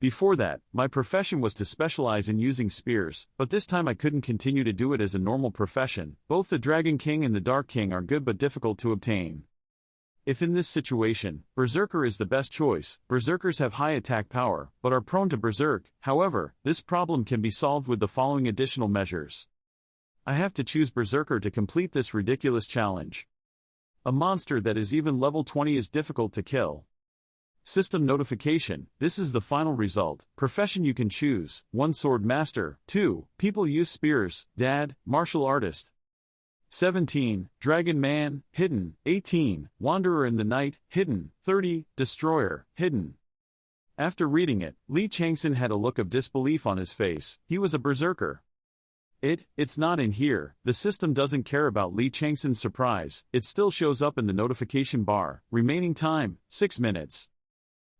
Before that, my profession was to specialize in using spears, but this time I couldn't continue to do it as a normal profession. Both the Dragon King and the Dark King are good but difficult to obtain. If in this situation, Berserker is the best choice. Berserkers have high attack power, but are prone to berserk. However, this problem can be solved with the following additional measures. I have to choose Berserker to complete this ridiculous challenge. A monster that is even level 20 is difficult to kill. System notification, this is the final result. Profession you can choose, 1 Sword Master, 2, People use spears, Dad, Martial Artist. 17, Dragon Man, hidden. 18, Wanderer in the Night, hidden. 30, Destroyer, hidden. After reading it, Lee Chang-Son had a look of disbelief on his face. He was a berserker. It's not in here. The system doesn't care about Lee Chang-Son's surprise. It still shows up in the notification bar. Remaining time, 6 minutes.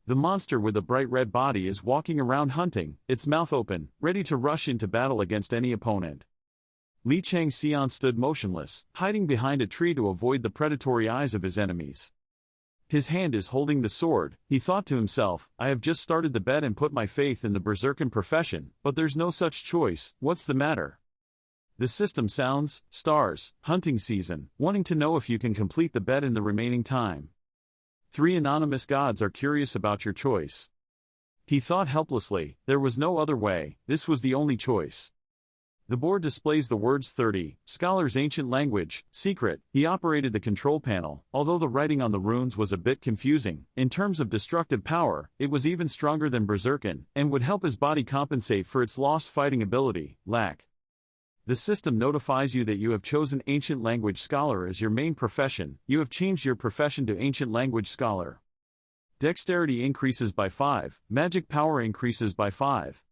The monster with a bright red body is walking around hunting, its mouth open, ready to rush into battle against any opponent. Lee Chang-Son stood motionless, hiding behind a tree to avoid the predatory eyes of his enemies. His hand is holding the sword. He thought to himself, I have just started the bet and put my faith in the berserker profession, but there's no such choice. What's the matter? The system sounds, stars, hunting season, wanting to know if you can complete the bet in the remaining time. 3 anonymous gods are curious about your choice. He thought helplessly, there was no other way, this was the only choice. The board displays the words 30, Scholar's Ancient Language, Secret. He operated the control panel, although the writing on the runes was a bit confusing. In terms of destructive power, it was even stronger than Berserkin, and would help his body compensate for its lost fighting ability, lack. The system notifies you that you have chosen Ancient Language Scholar as your main profession. You have changed your profession to Ancient Language Scholar. Dexterity increases by 5, magic power increases by 5.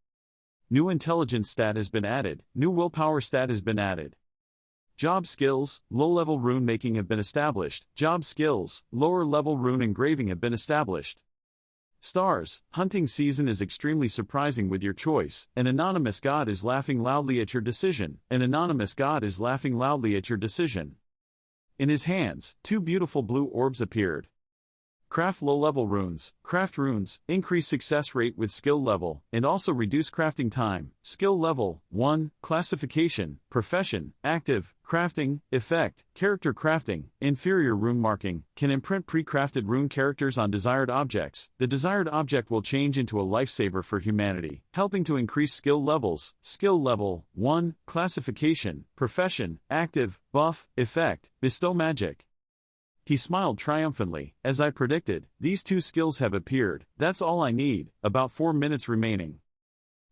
New intelligence stat has been added, new willpower stat has been added. Job skills, low-level rune making have been established. Job skills, lower-level rune engraving have been established. Stars, hunting season is extremely surprising with your choice. An anonymous god is laughing loudly at your decision. An anonymous god is laughing loudly at your decision. In his hands, 2 beautiful blue orbs appeared. Craft low-level runes. Craft runes, increase success rate with skill level, and also reduce crafting time. Skill level, 1, classification, profession, active, crafting, effect, character crafting, inferior rune marking, can imprint pre-crafted rune characters on desired objects. The desired object will change into a lifesaver for humanity, helping to increase skill levels. Skill level, 1, classification, profession, active, buff, effect, bestow magic. He smiled triumphantly. As I predicted, these 2 skills have appeared. That's all I need. About 4 minutes remaining.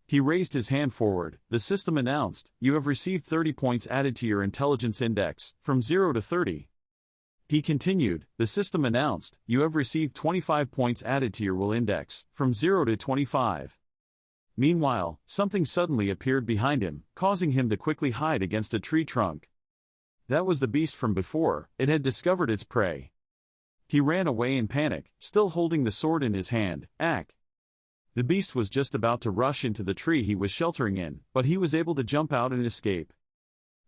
He raised his hand forward. The system announced, you have received 30 points added to your intelligence index, from 0 to 30. He continued, the system announced, you have received 25 points added to your will index, from 0 to 25. Meanwhile, something suddenly appeared behind him, causing him to quickly hide against a tree trunk. That was the beast from before. It had discovered its prey. He ran away in panic, still holding the sword in his hand. The beast was just about to rush into the tree he was sheltering in, but he was able to jump out and escape.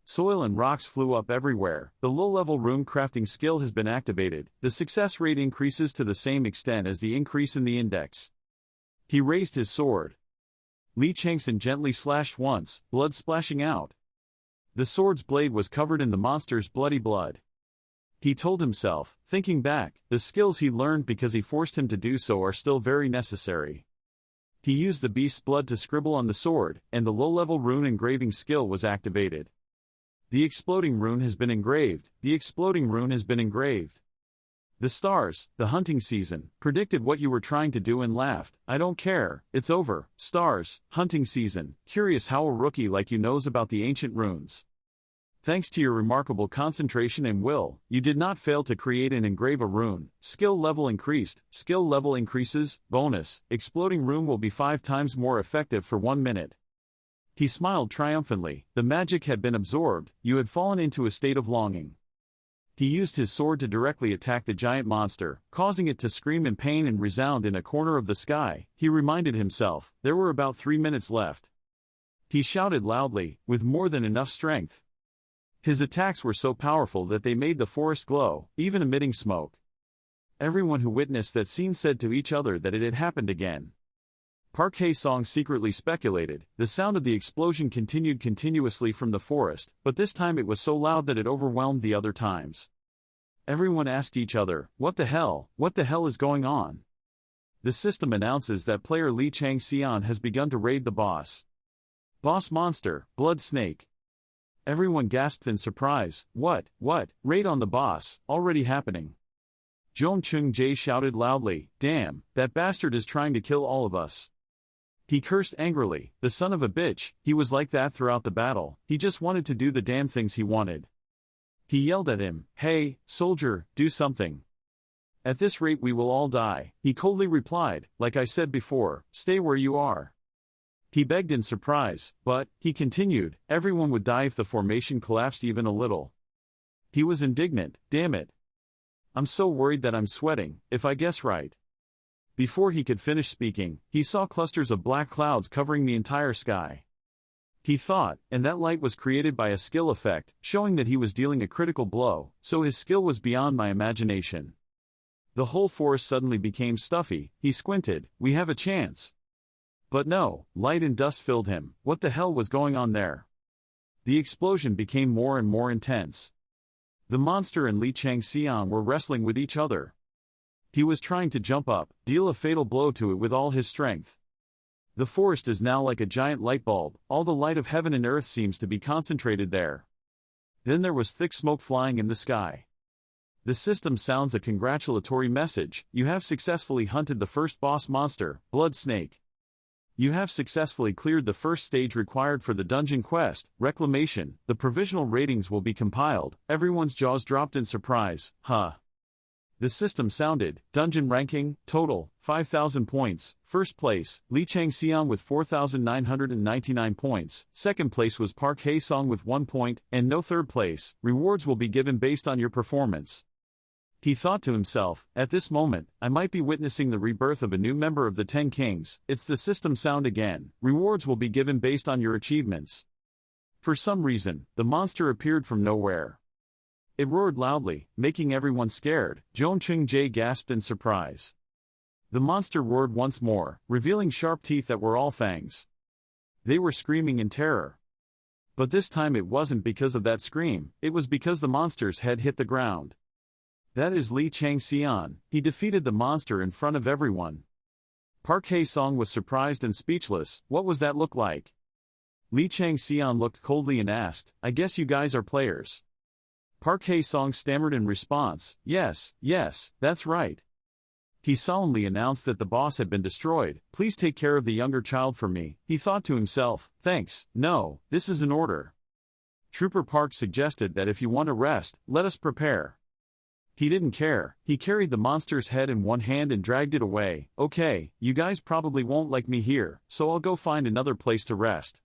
Soil and rocks flew up everywhere. The low-level rune crafting skill has been activated. The success rate increases to the same extent as the increase in the index. He raised his sword. Lee Chang-Son gently slashed once, blood splashing out. The sword's blade was covered in the monster's bloody blood. He told himself, thinking back, the skills he learned because he forced him to do so are still very necessary. He used the beast's blood to scribble on the sword, and the low-level rune engraving skill was activated. The exploding rune has been engraved. The exploding rune has been engraved. The stars, the hunting season, predicted what you were trying to do and laughed. I don't care, it's over. Stars, hunting season, curious how a rookie like you knows about the ancient runes. Thanks to your remarkable concentration and will, you did not fail to create and engrave a rune. Skill level increased. Skill level increases. Bonus, exploding rune will be 5 times more effective for 1 minute. He smiled triumphantly. The magic had been absorbed. You had fallen into a state of longing. He used his sword to directly attack the giant monster, causing it to scream in pain and resound in a corner of the sky. He reminded himself, there were about 3 minutes left. He shouted loudly, with more than enough strength. His attacks were so powerful that they made the forest glow, even emitting smoke. Everyone who witnessed that scene said to each other that it had happened again. Park Hae-song secretly speculated. The sound of the explosion continued continuously from the forest, but this time it was so loud that it overwhelmed the other times. Everyone asked each other, what the hell is going on? The system announces that player Lee Chang-Son has begun to raid the boss. Boss monster, Blood Snake. Everyone gasped in surprise. What? Raid on the boss, already happening. Zhong Chung-jae shouted loudly, damn, that bastard is trying to kill all of us. He cursed angrily, the son of a bitch. He was like that throughout the battle, he just wanted to do the damn things he wanted. He yelled at him, hey, soldier, do something. At this rate we will all die. He coldly replied, like I said before, stay where you are. He begged in surprise, but, he continued, everyone would die if the formation collapsed even a little. He was indignant, damn it. I'm so worried that I'm sweating, if I guess right. Before he could finish speaking, he saw clusters of black clouds covering the entire sky. He thought, and that light was created by a skill effect, showing that he was dealing a critical blow, so his skill was beyond my imagination. The whole forest suddenly became stuffy. He squinted, we have a chance. But no, light and dust filled him. What the hell was going on there? The explosion became more and more intense. The monster and Lee Chang-Son were wrestling with each other. He was trying to jump up, deal a fatal blow to it with all his strength. The forest is now like a giant light bulb, all the light of heaven and earth seems to be concentrated there. Then there was thick smoke flying in the sky. The system sounds a congratulatory message, you have successfully hunted the first boss monster, Blood Snake. You have successfully cleared the first stage required for the dungeon quest, Reclamation. The provisional ratings will be compiled. Everyone's jaws dropped in surprise. Huh. The system sounded, dungeon ranking, total, 5,000 points, first place, Lee Chang-Son with 4,999 points, second place was Park Hae-sung with 1 point, and no third place. Rewards will be given based on your performance. He thought to himself, at this moment, I might be witnessing the rebirth of a new member of the Ten Kings. It's the system sound again. Rewards will be given based on your achievements. For some reason, the monster appeared from nowhere. It roared loudly, making everyone scared. Zhong Chung-jae gasped in surprise. The monster roared once more, revealing sharp teeth that were all fangs. They were screaming in terror. But this time it wasn't because of that scream, it was because the monster's head hit the ground. That is Lee Chang-Son. He defeated the monster in front of everyone. Park Hae-sung was surprised and speechless. What was that look like? Lee Chang-Son looked coldly and asked, I guess you guys are players. Park Hae-sung stammered in response, yes, that's right. He solemnly announced that the boss had been destroyed. Please take care of the younger child for me. He thought to himself, thanks, no, this is an order. Trooper Park suggested that if you want to rest, let us prepare. He didn't care. He carried the monster's head in one hand and dragged it away. Okay, you guys probably won't like me here, so I'll go find another place to rest.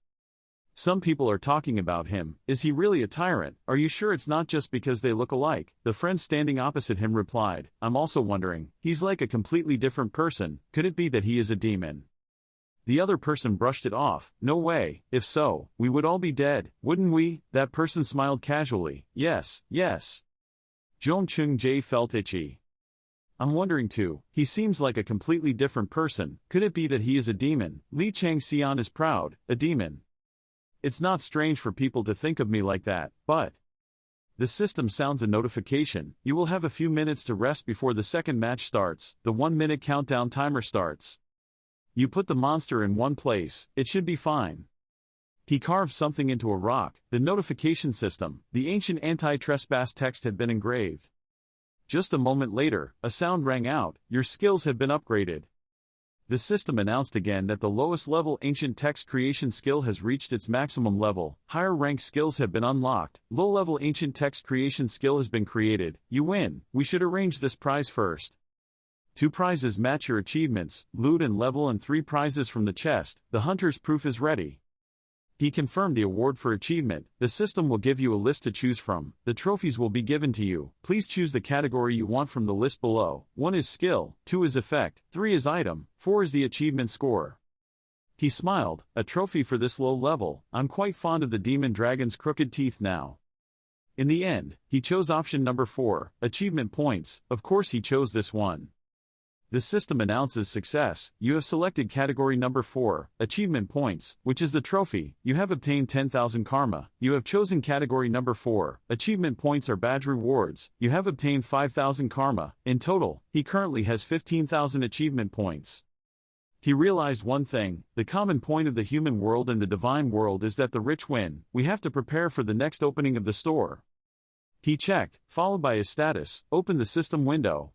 Some people are talking about him. Is he really a tyrant? Are you sure it's not just because they look alike? The friend standing opposite him replied, I'm also wondering, he's like a completely different person. Could it be that he is a demon? The other person brushed it off. No way. If so, we would all be dead, wouldn't we? That person smiled casually. Yes. Zhong Chung-jae felt itchy. I'm wondering too, he seems like a completely different person. Could it be that he is a demon? Lee Chang-Son is proud, a demon. It's not strange for people to think of me like that, but... The system sounds a notification. You will have a few minutes to rest before the second match starts. The 1-minute countdown timer starts. You put the monster in one place, it should be fine. He carved something into a rock. The notification system, the ancient anti-trespass text had been engraved. Just a moment later, a sound rang out, your skills have been upgraded. The system announced again that the lowest level ancient text creation skill has reached its maximum level, higher rank skills have been unlocked, low level ancient text creation skill has been created. You win. We should arrange this prize first. 2 prizes match your achievements, loot and level, and 3 prizes from the chest. The hunter's proof is ready. He confirmed the award for achievement. The system will give you a list to choose from. The trophies will be given to you. Please choose the category you want from the list below. 1 is skill, 2 is effect, 3 is item, 4 is the achievement score. He smiled, a trophy for this low level. I'm quite fond of the demon dragon's crooked teeth now. In the end, he chose option number 4, achievement points. Of course he chose this one. The system announces success. You have selected category number 4, achievement points, which is the trophy. You have obtained 10,000 karma. You have chosen category number 4, achievement points are badge rewards. You have obtained 5,000 karma. In total, he currently has 15,000 achievement points. He realized one thing: the common point of the human world and the divine world is that the rich win. We have to prepare for the next opening of the store. He checked, followed by his status, opened the system window.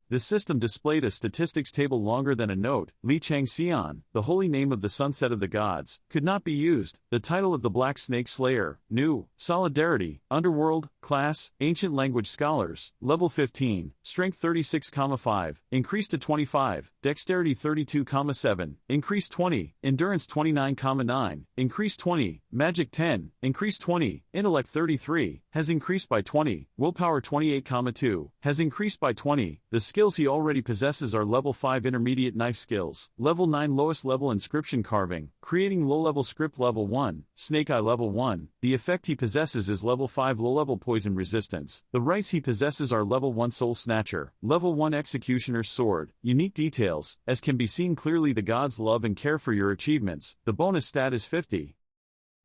The system displayed a statistics table longer than a note. Lee Chang-Son, the holy name of the sunset of the gods, could not be used. The title of the Black Snake Slayer, new, solidarity, underworld, class, ancient language scholars, level 15, strength 36,5, increased to 25, dexterity 32,7, increased 20, endurance 29,9, increased 20, magic 10, increased 20, intellect 33, has increased by 20, willpower 28,2, has increased by 20. The skills he already possesses are level 5 intermediate knife skills, level 9 lowest level inscription carving, creating low-level script level 1, snake eye level 1, the effect he possesses is level 5 low-level poison resistance, the rights he possesses are level 1 soul snatcher, level 1 executioner's sword, unique details, as can be seen clearly the gods love and care for your achievements, the bonus stat is 50.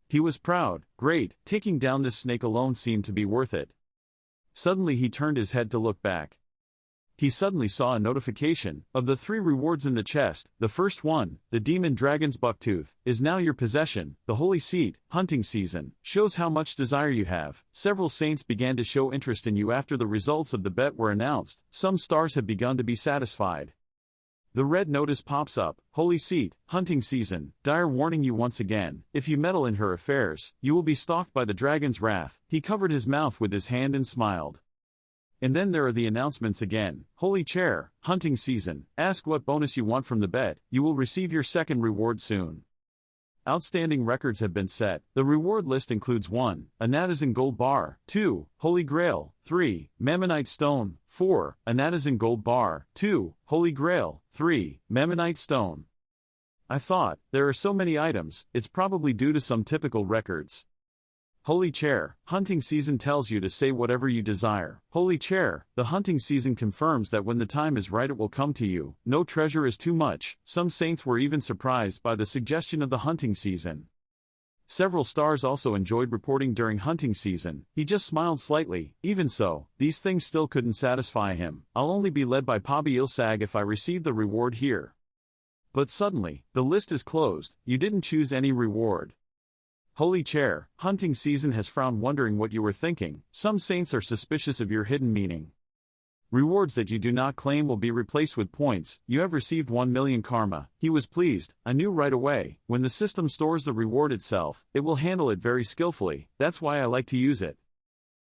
He was proud. Great, taking down this snake alone seemed to be worth it. Suddenly he turned his head to look back. He suddenly saw a notification. Of the 3 rewards in the chest, the first one, the Demon Dragon's Bucktooth, is now your possession. The Holy Seat, hunting season, shows how much desire you have. Several saints began to show interest in you after the results of the bet were announced. Some stars have begun to be satisfied. The red notice pops up: Holy Seat, hunting season, dire warning you once again. If you meddle in her affairs, you will be stalked by the dragon's wrath. He covered his mouth with his hand and smiled. And then there are the announcements again. Holy Chair, hunting season, ask what bonus you want from the bet. You will receive your second reward soon. Outstanding records have been set. The reward list includes 1. Anatazan Gold Bar, 2. Holy Grail, 3. Mammonite Stone, 4. Anatazan Gold Bar, 2. Holy Grail, 3. Mammonite Stone. I thought, there are so many items, it's probably due to some typical records. Holy Chair, hunting season tells you to say whatever you desire. Holy Chair, the hunting season confirms that when the time is right it will come to you. No treasure is too much. Some saints were even surprised by the suggestion of the hunting season. Several stars also enjoyed reporting during hunting season. He just smiled slightly. Even so, these things still couldn't satisfy him. I'll only be led by Pabi Ilsag if I receive the reward here. But suddenly, the list is closed. You didn't choose any reward. Holy Chair, hunting season has frowned, wondering what you were thinking. Some saints are suspicious of your hidden meaning. Rewards that you do not claim will be replaced with points. You have received 1 million karma. He was pleased. I knew right away. When the system stores the reward itself, it will handle it very skillfully. That's why I like to use it.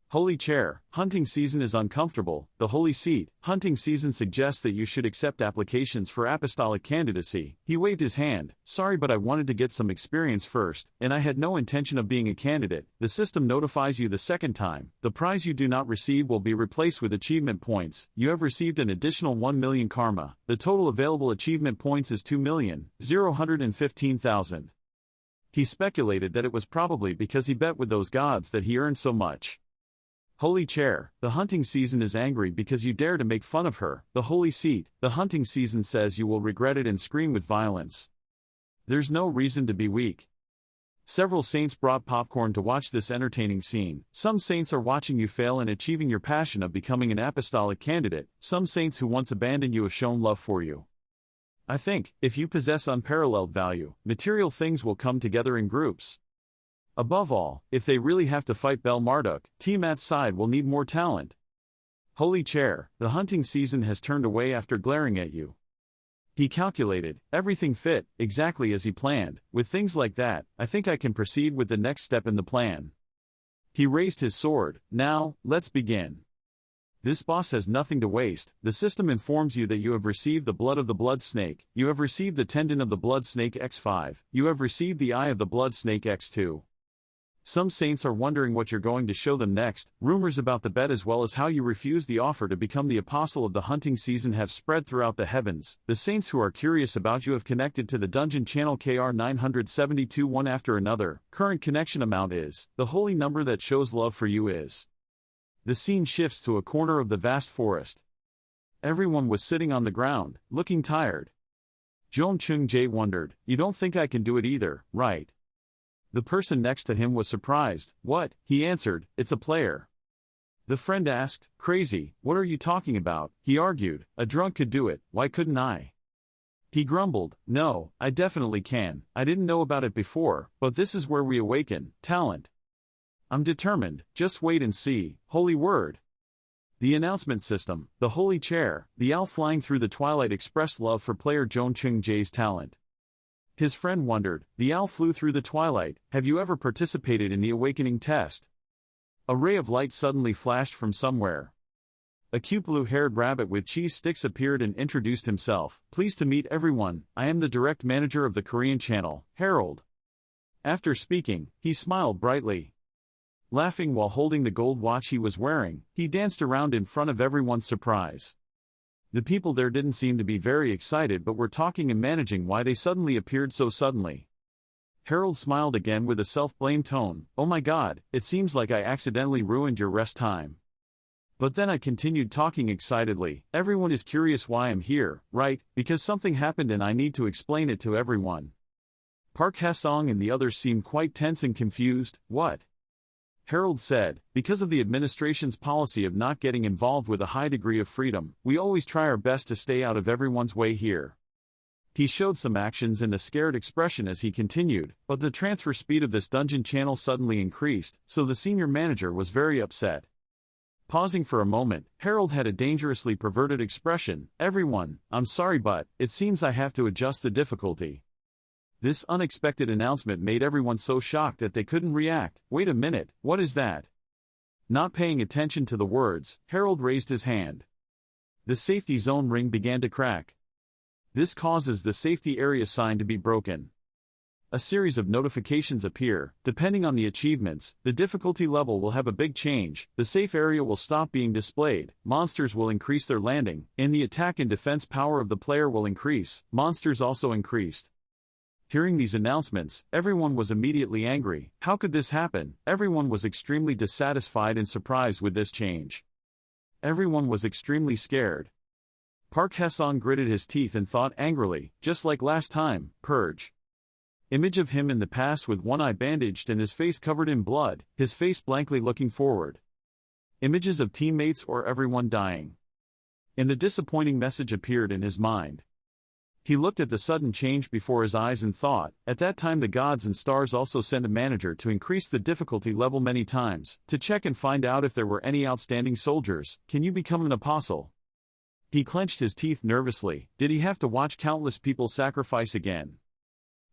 Holy Chair, hunting season is uncomfortable. The Holy Seat, hunting season suggests that you should accept applications for apostolic candidacy. He waved his hand. Sorry, but I wanted to get some experience first, and I had no intention of being a candidate. The system notifies you the second time. The prize you do not receive will be replaced with achievement points. You have received an additional 1 million karma. The total available achievement points is 2,015,000. He speculated that it was probably because he bet with those gods that he earned so much. Holy Chair, the hunting season is angry because you dare to make fun of her. The Holy Seat, the hunting season says you will regret it and scream with violence. There's no reason to be weak. Several saints brought popcorn to watch this entertaining scene. Some saints are watching you fail and achieving your passion of becoming an apostolic candidate. Some saints who once abandoned you have shown love for you. I think, if you possess unparalleled value, material things will come together in groups. Above all, if they really have to fight Bel Marduk, Team At's side will need more talent. Holy Chair, the hunting season has turned away after glaring at you. He calculated, everything fit, exactly as he planned. With things like that, I think I can proceed with the next step in the plan. He raised his sword. Now, let's begin. This boss has nothing to waste. The system informs you that you have received the blood of the blood snake, you have received the tendon of the blood snake X5, you have received the eye of the blood snake X2. Some saints are wondering what you're going to show them next. Rumors about the bet as well as how you refuse the offer to become the apostle of the hunting season have spread throughout the heavens. The saints who are curious about you have connected to the dungeon channel KR 972 one after another. Current connection amount is, the holy number that shows love for you is. The scene shifts to a corner of the vast forest. Everyone was sitting on the ground, looking tired. Zhong Cheng-jae wondered, "You don't think I can do it either, right?" The person next to him was surprised. "What?" he answered, "It's a player." The friend asked, "Crazy, what are you talking about?" He argued, "A drunk could do it, why couldn't I?" He grumbled, "No, I definitely can. I didn't know about it before, but this is where we awaken talent. I'm determined, just wait and see." Holy word. The announcement system, the holy chair, the owl flying through the twilight expressed love for player Zhong Cheng-jae's talent. His friend wondered, "The owl flew through the twilight, have you ever participated in the awakening test?" A ray of light suddenly flashed from somewhere. A cute blue-haired rabbit with cheese sticks appeared and introduced himself. "Pleased to meet everyone, I am the direct manager of the Korean channel, Harold." After speaking, he smiled brightly. Laughing while holding the gold watch he was wearing, he danced around in front of everyone's surprise. The people there didn't seem to be very excited but were talking and managing why they suddenly appeared so suddenly. Harold smiled again with a self-blame tone. "Oh my god, it seems like I accidentally ruined your rest time." But then I continued talking excitedly, "Everyone is curious why I'm here, right? Because something happened and I need to explain it to everyone." Park Hae-sung and the others seemed quite tense and confused. "What?" Harold said, "Because of the administration's policy of not getting involved with a high degree of freedom, we always try our best to stay out of everyone's way here." He showed some actions and a scared expression as he continued, but the transfer speed of this dungeon channel suddenly increased, so the senior manager was very upset. Pausing for a moment, Harold had a dangerously perverted expression. "Everyone, I'm sorry but, it seems I have to adjust the difficulty." This unexpected announcement made everyone so shocked that they couldn't react. "Wait a minute, what is that?" Not paying attention to the words, Harold raised his hand. The safety zone ring began to crack. This causes the safety area sign to be broken. A series of notifications appear. Depending on the achievements, the difficulty level will have a big change. The safe area will stop being displayed, monsters will increase their landing, and the attack and defense power of the player will increase. Monsters also increased. Hearing these announcements, everyone was immediately angry. How could this happen? Everyone was extremely dissatisfied and surprised with this change. Everyone was extremely scared. Park Hae-sung gritted his teeth and thought angrily, just like last time, purge. Image of him in the past with one eye bandaged and his face covered in blood, his face blankly looking forward. Images of teammates or everyone dying. And the disappointing message appeared in his mind. He looked at the sudden change before his eyes and thought, at that time the gods and stars also sent a manager to increase the difficulty level many times, to check and find out if there were any outstanding soldiers. Can you become an apostle? He clenched his teeth nervously. Did he have to watch countless people sacrifice again?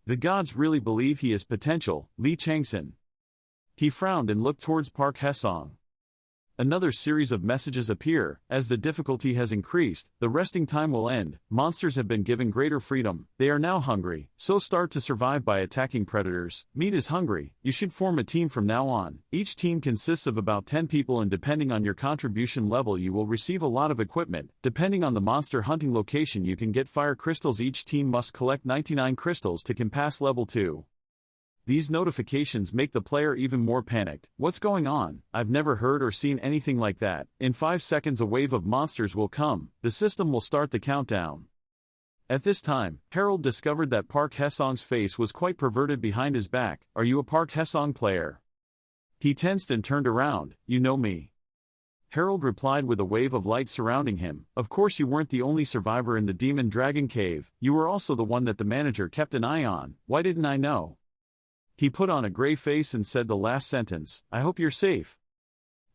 The gods really believe he has potential. Lee Chang-Son. He frowned and looked towards Park Hae-sung. Another series of messages appear. As the difficulty has increased, the resting time will end. Monsters have been given greater freedom. They are now hungry, so start to survive by attacking predators. Meat is hungry. You should form a team from now on. Each team consists of about 10 people and depending on your contribution level you will receive a lot of equipment. Depending on the monster hunting location you can get fire crystals. Each team must collect 99 crystals to can pass level 2. These notifications make the player even more panicked. What's going on? I've never heard or seen anything like that. In 5 seconds a wave of monsters will come. The system will start the countdown. At this time, Harold discovered that Park Hae-sung's face was quite perverted behind his back. Are you a Park Hae-sung player? He tensed and turned around. You know me. Harold replied with a wave of light surrounding him. Of course you weren't the only survivor in the Demon Dragon Cave. You were also the one that the manager kept an eye on. Why didn't I know? He put on a gray face and said the last sentence, I hope you're safe.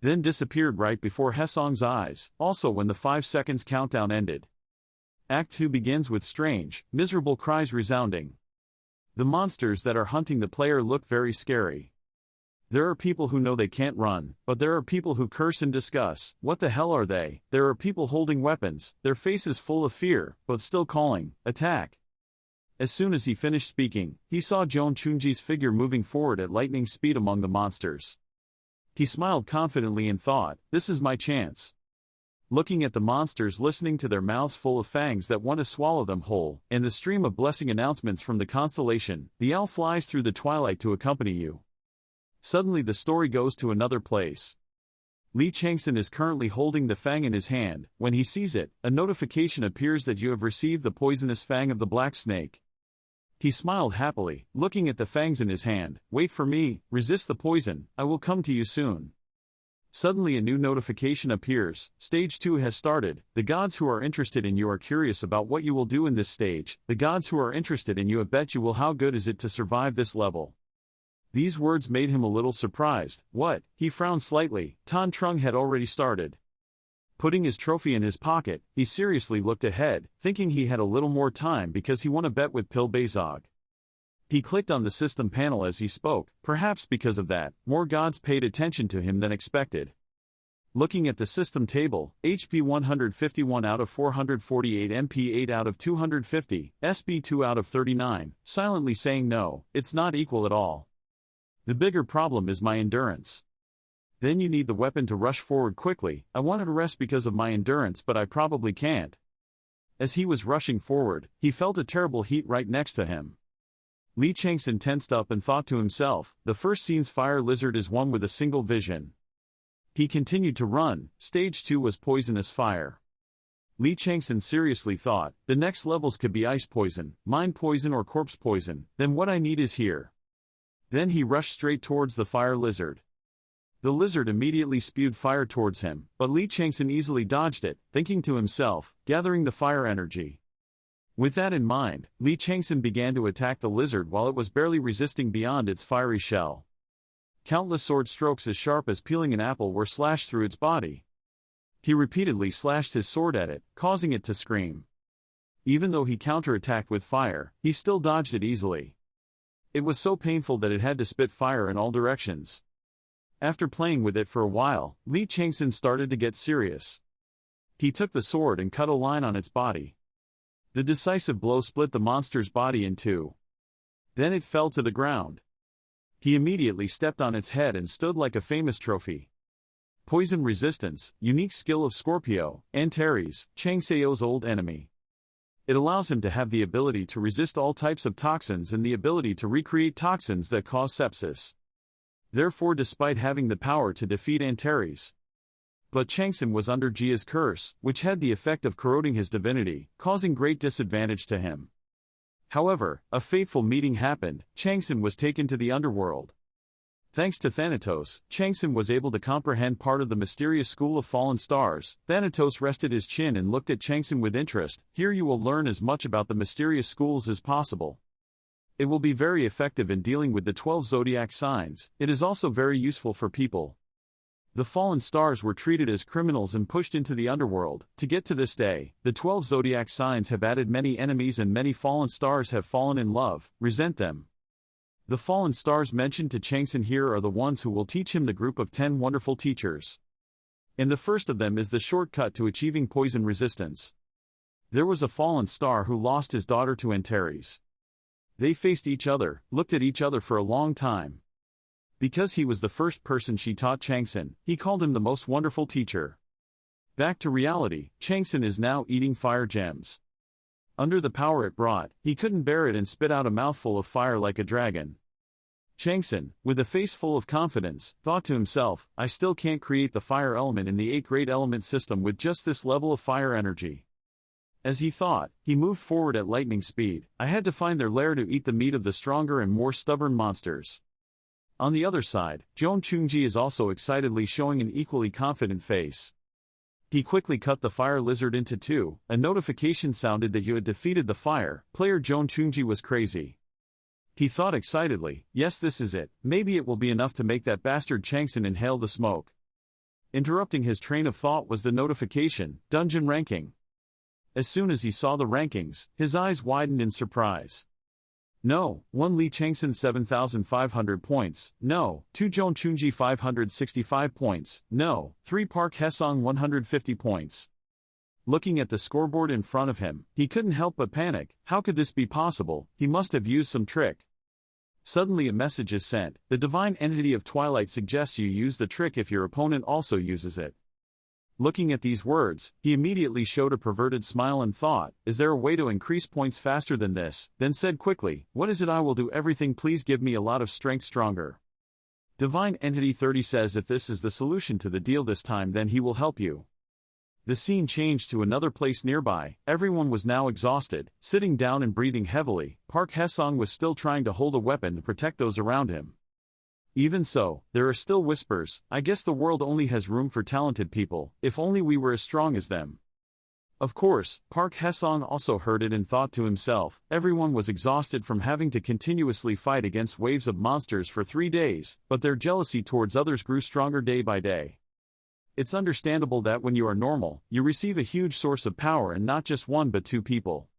Then disappeared right before Hae-sung's eyes, also when the 5 seconds countdown ended. Act 2 begins with strange, miserable cries resounding. The monsters that are hunting the player look very scary. There are people who know they can't run, but there are people who curse and discuss. What the hell are they? There are people holding weapons, their faces full of fear, but still calling, attack. As soon as he finished speaking, he saw Zhong Cheng-jae's figure moving forward at lightning speed among the monsters. He smiled confidently and thought, this is my chance. Looking at the monsters listening to their mouths full of fangs that want to swallow them whole, and the stream of blessing announcements from the Constellation, the owl flies through the twilight to accompany you. Suddenly the story goes to another place. Lee Chang-Son is currently holding the fang in his hand. When he sees it, a notification appears that you have received the poisonous fang of the black snake. He smiled happily, looking at the fangs in his hand. Wait for me, resist the poison, I will come to you soon. Suddenly a new notification appears. Stage 2 has started. The gods who are interested in you are curious about what you will do in this stage. The gods who are interested in you have bet you will. How good is it to survive this level? These words made him a little surprised. What? He frowned slightly. Tan Trung had already started. Putting his trophy in his pocket, he seriously looked ahead, thinking he had a little more time because he won a bet with Pil Bezog. He clicked on the system panel as he spoke. Perhaps because of that, more gods paid attention to him than expected. Looking at the system table, HP 151 out of 448, MP 8 out of 250, SB 2 out of 39, silently saying no, it's not equal at all. The bigger problem is my endurance. Then you need the weapon to rush forward quickly. I wanted to rest because of my endurance, but I probably can't. As he was rushing forward, he felt a terrible heat right next to him. Lee Chang-Son tensed up and thought to himself, the first scene's fire lizard is one with a single vision. He continued to run. Stage 2 was poisonous fire. Lee Chang-Son seriously thought, the next levels could be ice poison, mind poison or corpse poison, then what I need is here. Then he rushed straight towards the fire lizard. The lizard immediately spewed fire towards him, but Lee Chang-Son easily dodged it, thinking to himself, gathering the fire energy. With that in mind, Lee Chang-Son began to attack the lizard while it was barely resisting beyond its fiery shell. Countless sword strokes as sharp as peeling an apple were slashed through its body. He repeatedly slashed his sword at it, causing it to scream. Even though he counterattacked with fire, he still dodged it easily. It was so painful that it had to spit fire in all directions. After playing with it for a while, Lee Chang-Son started to get serious. He took the sword and cut a line on its body. The decisive blow split the monster's body in two. Then it fell to the ground. He immediately stepped on its head and stood like a famous trophy. Poison resistance, unique skill of Scorpio, Antares, Chang Seo's old enemy. It allows him to have the ability to resist all types of toxins and the ability to recreate toxins that cause sepsis. Therefore, despite having the power to defeat Antares, but Chang-Son was under Jia's curse, which had the effect of corroding his divinity, causing great disadvantage to him. However, a fateful meeting happened. Chang-Son was taken to the Underworld. Thanks to Thanatos, Chang-Son was able to comprehend part of the mysterious school of fallen stars. Thanatos rested his chin and looked at Chang-Son with interest. Here you will learn as much about the mysterious schools as possible. It will be very effective in dealing with the 12 zodiac signs. It is also very useful for people. The fallen stars were treated as criminals and pushed into the underworld. To get to this day, the 12 zodiac signs have added many enemies and many fallen stars have fallen in love, resent them. The fallen stars mentioned to Chang-Son here are the ones who will teach him the group of 10 wonderful teachers. And the first of them is the shortcut to achieving poison resistance. There was a fallen star who lost his daughter to Antares. They faced each other, looked at each other for a long time. Because he was the first person she taught Chang-Son, he called him the most wonderful teacher. Back to reality, Chang-Son is now eating fire gems. Under the power it brought, he couldn't bear it and spit out a mouthful of fire like a dragon. Chang-Son, with a face full of confidence, thought to himself, I still can't create the fire element in the 8 great element system with just this level of fire energy. As he thought, he moved forward at lightning speed. I had to find their lair to eat the meat of the stronger and more stubborn monsters. On the other side, Zhong Chungji is also excitedly showing an equally confident face. He quickly cut the fire lizard into 2. A notification sounded that you had defeated the fire. Player Zhong Chungji was crazy. He thought excitedly, yes, this is it. Maybe it will be enough to make that bastard Chang-Son inhale the smoke. Interrupting his train of thought was the notification, dungeon ranking. As soon as he saw the rankings, his eyes widened in surprise. No, 1 Lee Chang-Son 7,500 points, no, 2 Zhong Chungji 565 points, no, 3 Park Hesong 150 points. Looking at the scoreboard in front of him, he couldn't help but panic. How could this be possible? He must have used some trick. Suddenly a message is sent. The divine entity of Twilight suggests you use the trick if your opponent also uses it. Looking at these words, he immediately showed a perverted smile and thought, is there a way to increase points faster than this? Then said quickly, what is it? I will do everything, please give me a lot of strength stronger. Divine Entity 30 says if this is the solution to the deal this time, then he will help you. The scene changed to another place nearby. Everyone was now exhausted, sitting down and breathing heavily. Park Hae-sung was still trying to hold a weapon to protect those around him. Even so, there are still whispers, I guess the world only has room for talented people, if only we were as strong as them. Of course, Park Hae-sung also heard it and thought to himself, everyone was exhausted from having to continuously fight against waves of monsters for 3 days, but their jealousy towards others grew stronger day by day. It's understandable that when you are normal, you receive a huge source of power and not just one but 2 people.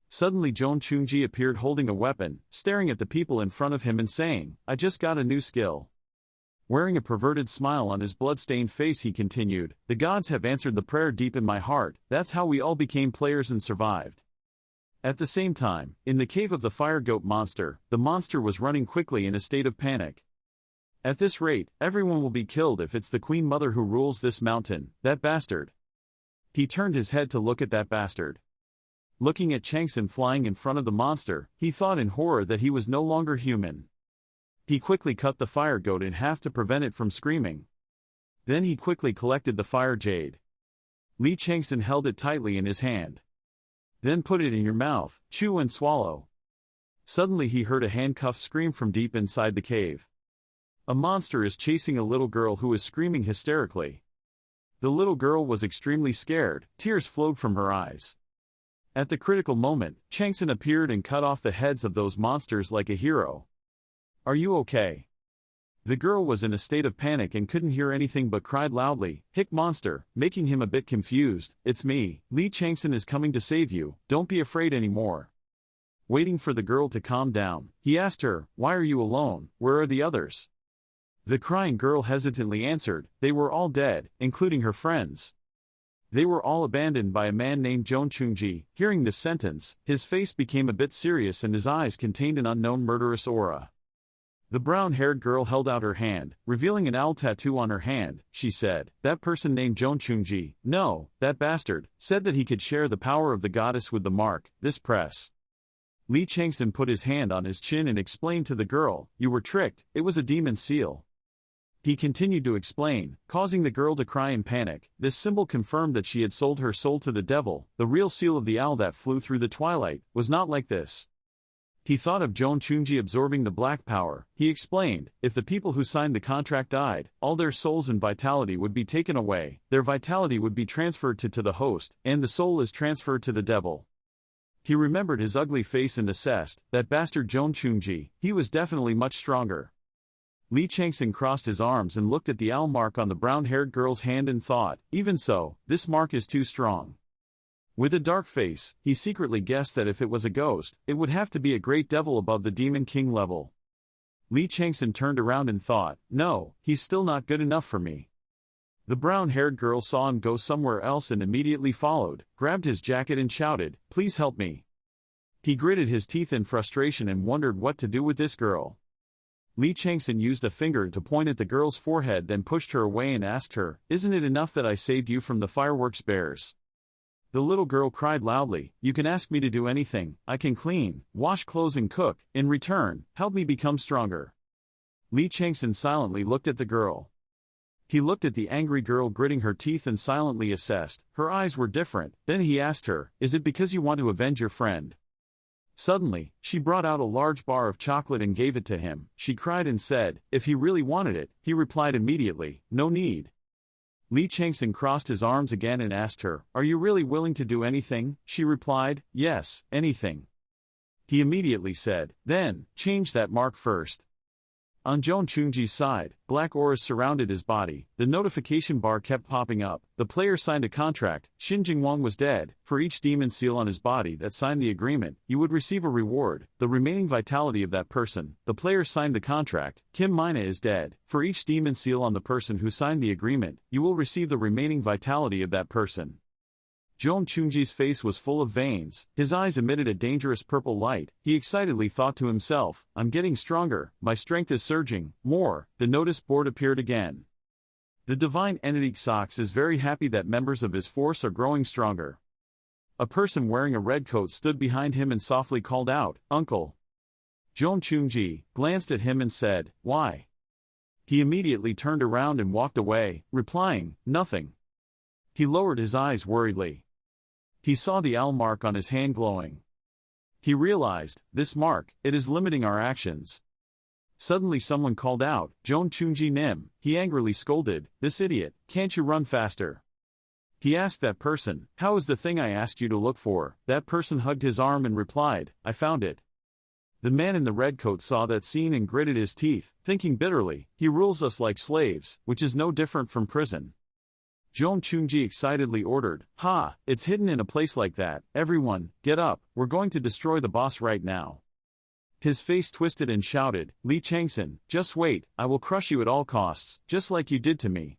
Suddenly Joan Chungji appeared holding a weapon, staring at the people in front of him and saying, I just got a new skill. Wearing a perverted smile on his blood-stained face he continued, the gods have answered the prayer deep in my heart, that's how we all became players and survived. At the same time, in the cave of the fire goat monster, the monster was running quickly in a state of panic. At this rate, everyone will be killed if it's the Queen Mother who rules this mountain, that bastard. He turned his head to look at that bastard. Looking at Chang-Son flying in front of the monster, he thought in horror that he was no longer human. He quickly cut the fire goat in half to prevent it from screaming. Then he quickly collected the fire jade. Lee Chang-Son held it tightly in his hand. Then put it in your mouth, chew and swallow. Suddenly he heard a handcuffed scream from deep inside the cave. A monster is chasing a little girl who is screaming hysterically. The little girl was extremely scared, tears flowed from her eyes. At the critical moment, Chang-Son appeared and cut off the heads of those monsters like a hero. Are you okay? The girl was in a state of panic and couldn't hear anything but cried loudly, Hick monster, making him a bit confused, it's me, Lee Chang-Son is coming to save you, don't be afraid anymore. Waiting for the girl to calm down, he asked her, why are you alone, where are the others? The crying girl hesitantly answered, they were all dead, including her friends. They were all abandoned by a man named Joan Chungji. Hearing this sentence, his face became a bit serious and his eyes contained an unknown murderous aura. The brown-haired girl held out her hand, revealing an owl tattoo on her hand. She said, that person named Joan Chungji, no, that bastard, said that he could share the power of the goddess with the mark, this press. Lee Chang-Son put his hand on his chin and explained to the girl, you were tricked, it was a demon seal. He continued to explain, causing the girl to cry in panic. This symbol confirmed that she had sold her soul to the devil. The real seal of the owl that flew through the twilight was not like this. He thought of Joan Chungji absorbing the black power. He explained, if the people who signed the contract died, all their souls and vitality would be taken away, their vitality would be transferred to the host, and the soul is transferred to the devil. He remembered his ugly face and assessed, that bastard Joan Chungji, he was definitely much stronger. Lee Chang-Son crossed his arms and looked at the owl mark on the brown-haired girl's hand and thought, even so, this mark is too strong. With a dark face, he secretly guessed that if it was a ghost, it would have to be a great devil above the Demon King level. Lee Chang-Son turned around and thought, no, he's still not good enough for me. The brown-haired girl saw him go somewhere else and immediately followed, grabbed his jacket and shouted, please help me. He gritted his teeth in frustration and wondered what to do with this girl. Lee Chang-Son used a finger to point at the girl's forehead, then pushed her away and asked her, isn't it enough that I saved you from the fireworks bears? The little girl cried loudly, you can ask me to do anything, I can clean, wash clothes and cook, in return, help me become stronger. Lee Chang-Son silently looked at the girl. He looked at the angry girl gritting her teeth and silently assessed, her eyes were different, then he asked her, is it because you want to avenge your friend? Suddenly, she brought out a large bar of chocolate and gave it to him. She cried and said, if he really wanted it, he replied immediately, no need. Lee Chang-Son crossed his arms again and asked her, are you really willing to do anything? She replied, yes, anything. He immediately said, then, change that mark first. On Joan Chungji's side, black auras surrounded his body. The notification bar kept popping up. The player signed a contract. Shin Jingwang was dead. For each demon seal on his body that signed the agreement, you would receive a reward, the remaining vitality of that person. The player signed the contract. Kim Mina is dead. For each demon seal on the person who signed the agreement, you will receive the remaining vitality of that person. Joan Chungji's face was full of veins, his eyes emitted a dangerous purple light. He excitedly thought to himself, I'm getting stronger, my strength is surging. More, the notice board appeared again. The divine entity Xox is very happy that members of his force are growing stronger. A person wearing a red coat stood behind him and softly called out, Uncle. Joan Chungji glanced at him and said, why? He immediately turned around and walked away, replying, "Nothing." He lowered his eyes worriedly. He saw the owl mark on his hand glowing. He realized, this mark, it is limiting our actions. Suddenly someone called out, "Joan Chunji Nim." He angrily scolded, "This idiot, can't you run faster?" He asked that person, "How is the thing I asked you to look for?" That person hugged his arm and replied, "I found it." The man in the red coat saw that scene and gritted his teeth, thinking bitterly, "He rules us like slaves, which is no different from prison." Joan Chunji excitedly ordered, "Ha, it's hidden in a place like that. Everyone, get up, we're going to destroy the boss right now." His face twisted and shouted, "Lee Chang-Son, just wait, I will crush you at all costs, just like you did to me."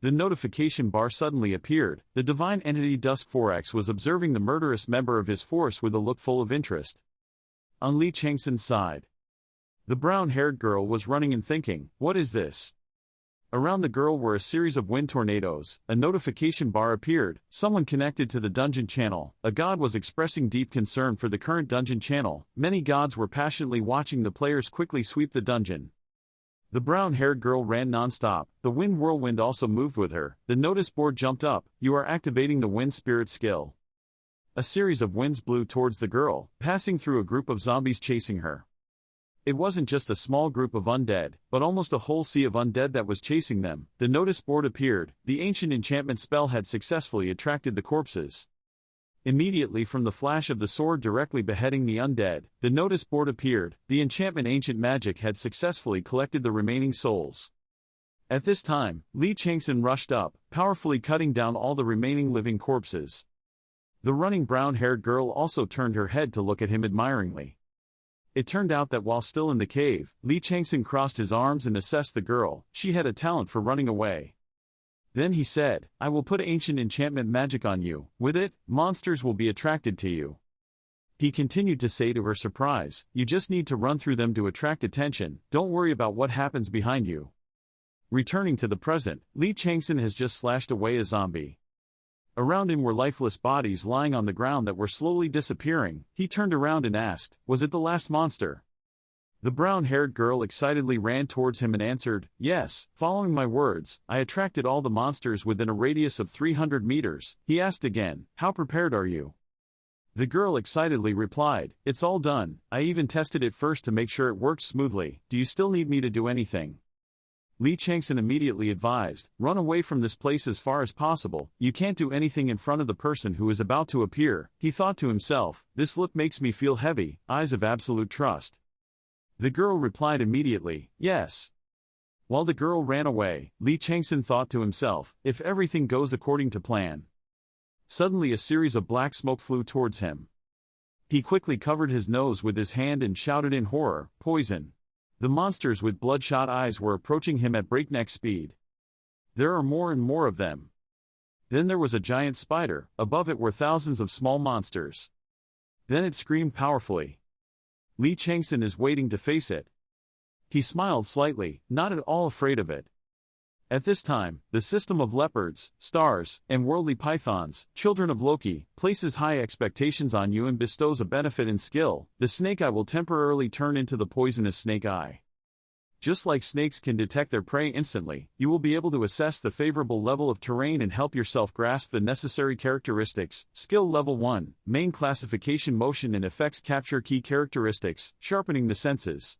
The notification bar suddenly appeared. The divine entity Dusk 4X was observing the murderous member of his force with a look full of interest. On Lee Chang-Son's side, the brown-haired girl was running and thinking, "What is this?" Around the girl were a series of wind tornadoes. A notification bar appeared. Someone connected to the dungeon channel. A god was expressing deep concern for the current dungeon channel. Many gods were passionately watching the players quickly sweep the dungeon. The brown-haired girl ran non-stop. The wind whirlwind also moved with her. The notice board jumped up. "You are activating the wind spirit skill." A series of winds blew towards the girl, passing through a group of zombies chasing her. It wasn't just a small group of undead, but almost a whole sea of undead that was chasing them. The notice board appeared. The ancient enchantment spell had successfully attracted the corpses. Immediately from the flash of the sword directly beheading the undead, the notice board appeared. The enchantment ancient magic had successfully collected the remaining souls. At this time, Lee Chang-Son rushed up, powerfully cutting down all the remaining living corpses. The running brown-haired girl also turned her head to look at him admiringly. It turned out that while still in the cave, Lee Chang-Son crossed his arms and assessed the girl. She had a talent for running away. Then he said, "I will put ancient enchantment magic on you. With it, monsters will be attracted to you." He continued to say to her surprise, "You just need to run through them to attract attention, don't worry about what happens behind you." Returning to the present, Lee Chang-Son has just slashed away a zombie. Around him were lifeless bodies lying on the ground that were slowly disappearing. He turned around and asked, "Was it the last monster?" The brown-haired girl excitedly ran towards him and answered, "Yes, following my words, I attracted all the monsters within a radius of 300 meters. He asked again, "How prepared are you?" The girl excitedly replied, "It's all done. I even tested it first to make sure it worked smoothly. Do you still need me to do anything?" Lee Chang-Son immediately advised, "Run away from this place as far as possible. You can't do anything in front of the person who is about to appear." He thought to himself, "This look makes me feel heavy, eyes of absolute trust." The girl replied immediately, "Yes." While the girl ran away, Lee Chang-Son thought to himself, "If everything goes according to plan." Suddenly a series of black smoke flew towards him. He quickly covered his nose with his hand and shouted in horror, "Poison!" The monsters with bloodshot eyes were approaching him at breakneck speed. There are more and more of them. Then there was a giant spider, above it were thousands of small monsters. Then it screamed powerfully. Lee Chang-Son is waiting to face it. He smiled slightly, not at all afraid of it. At this time, the system of leopards, stars, and worldly pythons, children of Loki, places high expectations on you and bestows a benefit and skill. The snake eye will temporarily turn into the poisonous snake eye. Just like snakes can detect their prey instantly, you will be able to assess the favorable level of terrain and help yourself grasp the necessary characteristics. Skill Level 1, Main Classification Motion and Effects Capture Key Characteristics, Sharpening the Senses.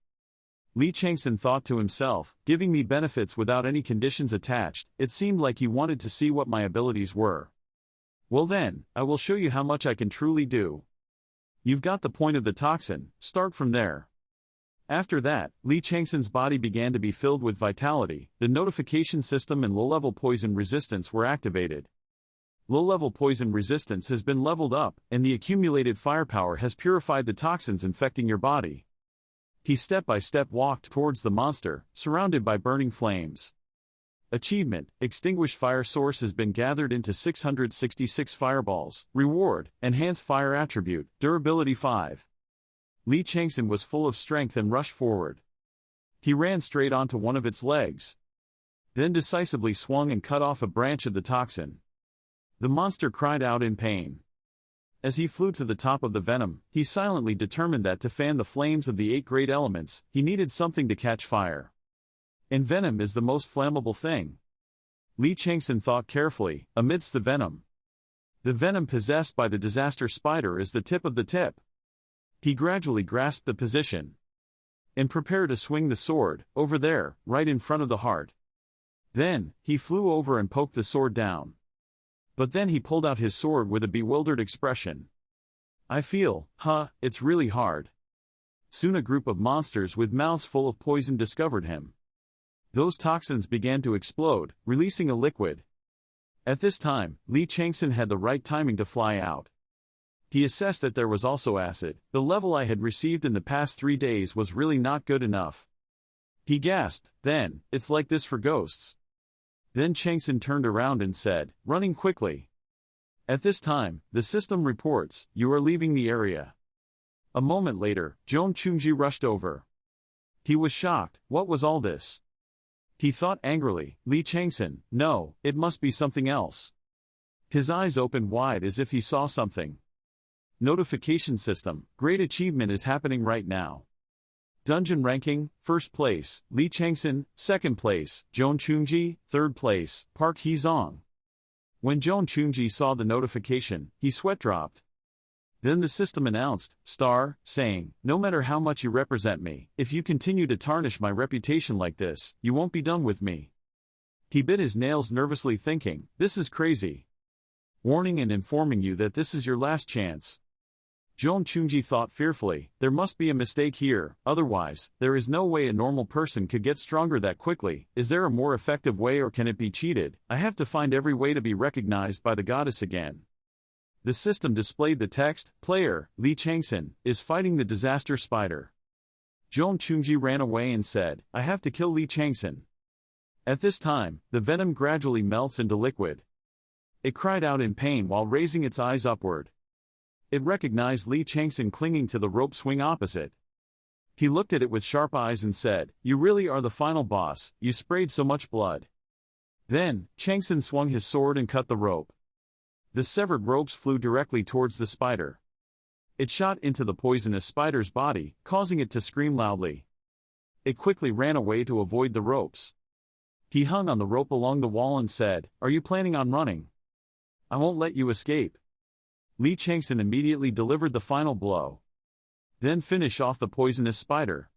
Lee Chang-Son thought to himself, "Giving me benefits without any conditions attached." It seemed like he wanted to see what my abilities were. "Well then, I will show you how much I can truly do. You've got the point of the toxin, start from there." After that, Lee Chang-Son's body began to be filled with vitality. The notification system and low-level poison resistance were activated. Low-level poison resistance has been leveled up, and the accumulated firepower has purified the toxins infecting your body. He step-by-step walked towards the monster, surrounded by burning flames. Achievement: Extinguished fire source has been gathered into 666 fireballs. Reward: Enhanced fire attribute, durability 5. Lee Chang-Son was full of strength and rushed forward. He ran straight onto one of its legs. Then decisively swung and cut off a branch of the toxin. The monster cried out in pain. As he flew to the top of the venom, he silently determined that to fan the flames of the 8 great elements, he needed something to catch fire. And venom is the most flammable thing. Lee Chang-Son thought carefully, amidst the venom. The venom possessed by the disaster spider is the tip of the tip. He gradually grasped the position and prepared to swing the sword, over there, right in front of the heart. Then, he flew over and poked the sword down. But then he pulled out his sword with a bewildered expression. I feel, it's really hard. Soon a group of monsters with mouths full of poison discovered him. Those toxins began to explode, releasing a liquid. At this time, Lee Chang-Son had the right timing to fly out. He assessed that there was also acid. The level I had received in the past 3 days was really not good enough. He gasped, then, it's like this for ghosts. Then Chang-Son turned around and said, running quickly. At this time, the system reports, you are leaving the area. A moment later, Joan Chungji rushed over. He was shocked. What was all this? He thought angrily, Lee Chang-Son, no, it must be something else. His eyes opened wide as if he saw something. Notification system, great achievement is happening right now. Dungeon ranking, 1st place, Lee Chang-Son, 2nd place, Joan Chungji, 3rd place, Park Hee-Zong. When Joan Chungji saw the notification, he sweat dropped. Then the system announced, star, saying, no matter how much you represent me, if you continue to tarnish my reputation like this, you won't be done with me. He bit his nails nervously thinking, this is crazy. Warning and informing you that this is your last chance. Joan Chungji thought fearfully, there must be a mistake here, otherwise, there is no way a normal person could get stronger that quickly. Is there a more effective way or can it be cheated? I have to find every way to be recognized by the goddess again. The system displayed the text, player, Lee Chang-Son, is fighting the disaster spider. Joan Chungji ran away and said, I have to kill Lee Chang-Son. At this time, the venom gradually melts into liquid. It cried out in pain while raising its eyes upward. It recognized Lee Chang-Son clinging to the rope swing opposite. He looked at it with sharp eyes and said, you really are the final boss, you sprayed so much blood. Then, Chang-Son swung his sword and cut the rope. The severed ropes flew directly towards the spider. It shot into the poisonous spider's body, causing it to scream loudly. It quickly ran away to avoid the ropes. He hung on the rope along the wall and said, are you planning on running? I won't let you escape. Lee Chang-Son immediately delivered the final blow. Then finish off the poisonous spider.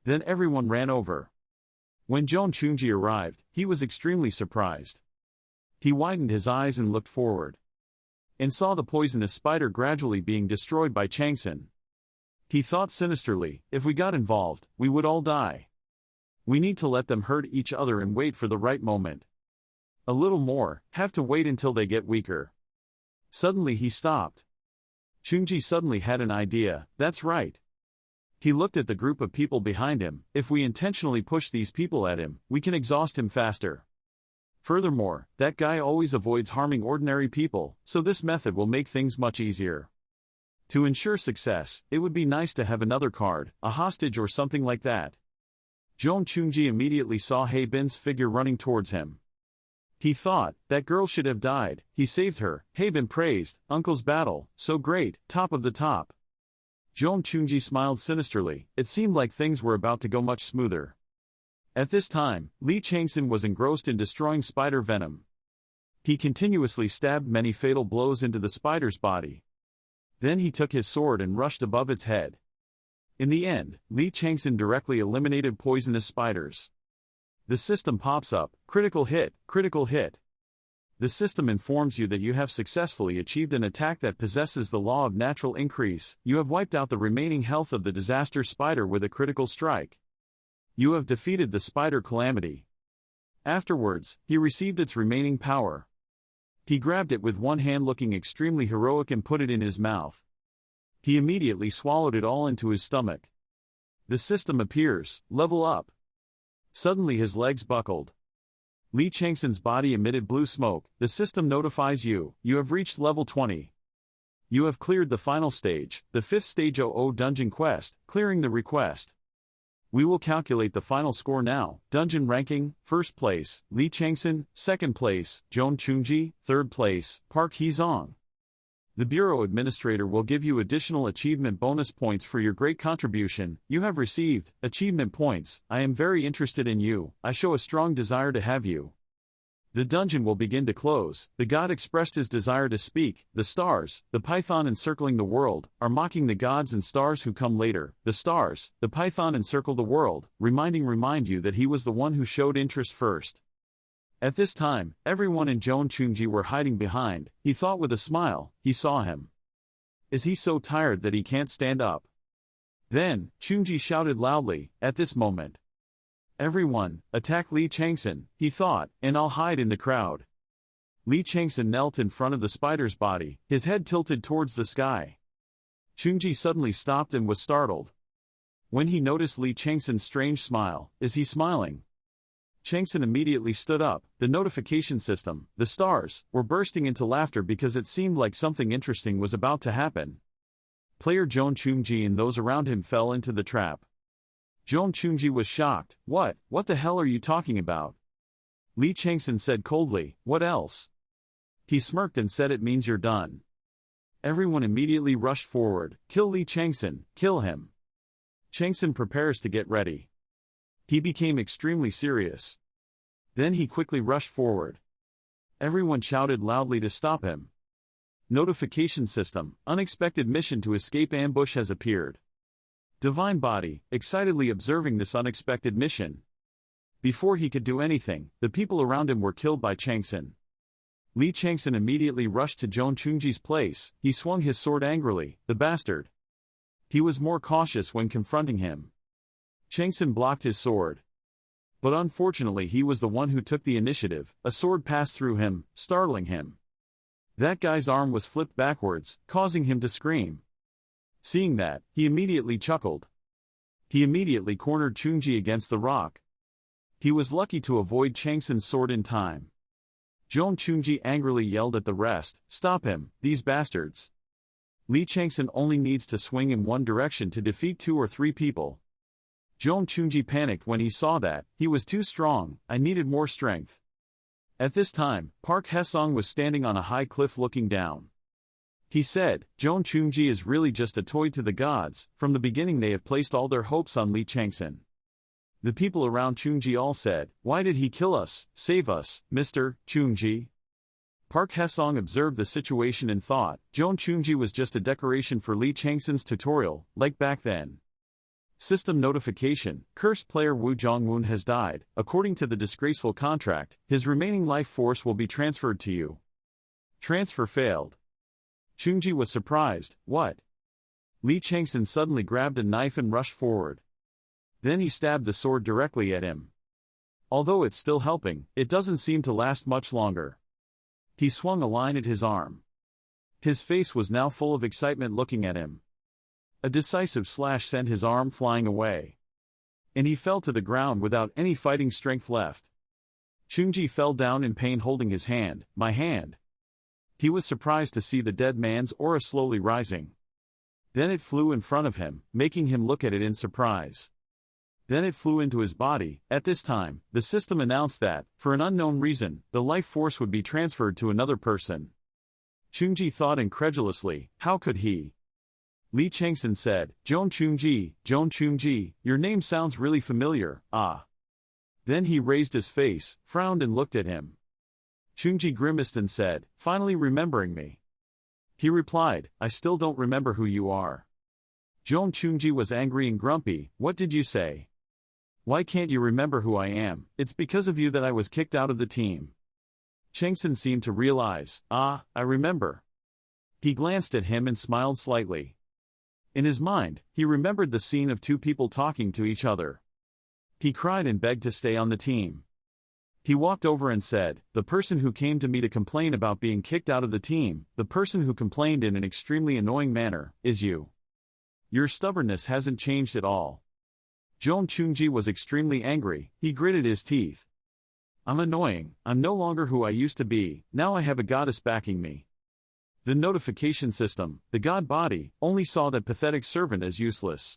Then everyone ran over. When Joan Chungji arrived, he was extremely surprised. He widened his eyes and looked forward. And saw the poisonous spider gradually being destroyed by Chang-Son. He thought sinisterly, if we got involved, we would all die. We need to let them hurt each other and wait for the right moment. A little more, have to wait until they get weaker. Suddenly he stopped. Chungji suddenly had an idea, that's right. He looked at the group of people behind him, if we intentionally push these people at him, we can exhaust him faster. Furthermore, that guy always avoids harming ordinary people, so this method will make things much easier. To ensure success, it would be nice to have another card, a hostage or something like that. Joan Chungji immediately saw Hei Bin's figure running towards him. He thought, that girl should have died, he saved her. Hei Bin praised, uncle's battle, so great, top of the top. Joan Chungji smiled sinisterly, it seemed like things were about to go much smoother. At this time, Lee Chang-Son was engrossed in destroying spider venom. He continuously stabbed many fatal blows into the spider's body. Then he took his sword and rushed above its head. In the end, Lee Chang-Son directly eliminated poisonous spiders. The system pops up, critical hit, critical hit. The system informs you that you have successfully achieved an attack that possesses the law of natural increase. You have wiped out the remaining health of the disaster spider with a critical strike. You have defeated the spider calamity. Afterwards, he received its remaining power. He grabbed it with one hand looking extremely heroic and put it in his mouth. He immediately swallowed it all into his stomach. The system appears, level up. Suddenly his legs buckled. Lee Chang-Son's body emitted blue smoke. The system notifies you, you have reached level 20. You have cleared the final stage, the 5th stage 00 dungeon quest, clearing the request. We will calculate the final score now. Dungeon ranking, 1st place, Lee Chang-Son, 2nd place, Joan Chungji, 3rd place, Park Hee-Zong. The Bureau Administrator will give you additional achievement bonus points for your great contribution. You have received achievement points. I am very interested in you. I show a strong desire to have you. The dungeon will begin to close. The god expressed his desire to speak. The stars, the python encircling the world, are mocking the gods and stars who come later. The stars, the python encircle the world, remind you that he was the one who showed interest first. At this time, everyone in Joan Chungji were hiding behind. He thought with a smile. He saw him. Is he so tired that he can't stand up? Then, Chungji shouted loudly, at this moment. Everyone, attack Lee Chang-Son, he thought, and I'll hide in the crowd. Lee Chang-Son knelt in front of the spider's body, his head tilted towards the sky. Chungji suddenly stopped and was startled. When he noticed Lee Chang-Son's strange smile, is he smiling? Chang-Son immediately stood up. The notification system, the stars, were bursting into laughter because it seemed like something interesting was about to happen. Player Joan Chungji and those around him fell into the trap. Joan Chungji was shocked. What the hell are you talking about? Lee Chang-Son said coldly, what else? He smirked and said it means you're done. Everyone immediately rushed forward. Kill Lee Chang-Son, kill him. Chang-Son prepares to get ready. He became extremely serious. Then he quickly rushed forward. Everyone shouted loudly to stop him. Notification system, unexpected mission to escape ambush has appeared. Divine Body, excitedly observing this unexpected mission. Before he could do anything, the people around him were killed by Chang-Son. Lee Chang-Son immediately rushed to Joan Chungji's place. He swung his sword angrily, the bastard. He was more cautious when confronting him. Chang-Son blocked his sword. But unfortunately he was the one who took the initiative. A sword passed through him, startling him. That guy's arm was flipped backwards, causing him to scream. Seeing that, he immediately chuckled. He immediately cornered Chungji against the rock. He was lucky to avoid Chang-Son's sword in time. Joan Chungji angrily yelled at the rest, stop him, these bastards. Lee Chang-Son only needs to swing in one direction to defeat 2 or 3 people. Joan Chungji panicked when he saw that. He was too strong. I needed more strength. At this time, Park Hesong was standing on a high cliff looking down. He said, Joan Chungji is really just a toy to the gods. From the beginning they have placed all their hopes on Lee Chang-Son. The people around Chungji all said, why did he kill us? Save us, Mr. Chungji. Park Hesong observed the situation and thought, Joan Chungji was just a decoration for Lee Chang-Son's tutorial, like back then. System notification, cursed player Wu Zhongwen has died. According to the disgraceful contract, his remaining life force will be transferred to you. Transfer failed. Chungji was surprised. What? Lee Chang-Son suddenly grabbed a knife and rushed forward. Then he stabbed the sword directly at him. Although it's still helping, it doesn't seem to last much longer. He swung a line at his arm. His face was now full of excitement looking at him. A decisive slash sent his arm flying away. And he fell to the ground without any fighting strength left. Chungji fell down in pain holding his hand. My hand. He was surprised to see the dead man's aura slowly rising. Then it flew in front of him, making him look at it in surprise. Then it flew into his body. At this time, the system announced that, for an unknown reason, the life force would be transferred to another person. Chungji thought incredulously, how could he? Lee Chang-Son said, Joan Chungji, your name sounds really familiar, ah. Then he raised his face, frowned and looked at him. Chungji grimaced and said, finally remembering me. He replied, I still don't remember who you are. Joan Chungji was angry and grumpy, what did you say? Why can't you remember who I am? It's because of you that I was kicked out of the team. Chang-Son seemed to realize, ah, I remember. He glanced at him and smiled slightly. In his mind, he remembered the scene of 2 people talking to each other. He cried and begged to stay on the team. He walked over and said, the person who came to me to complain about being kicked out of the team, the person who complained in an extremely annoying manner, is you. Your stubbornness hasn't changed at all. Joan Chungji was extremely angry. He gritted his teeth. I'm annoying. I'm no longer who I used to be. Now I have a goddess backing me. The notification system, the god body, only saw that pathetic servant as useless.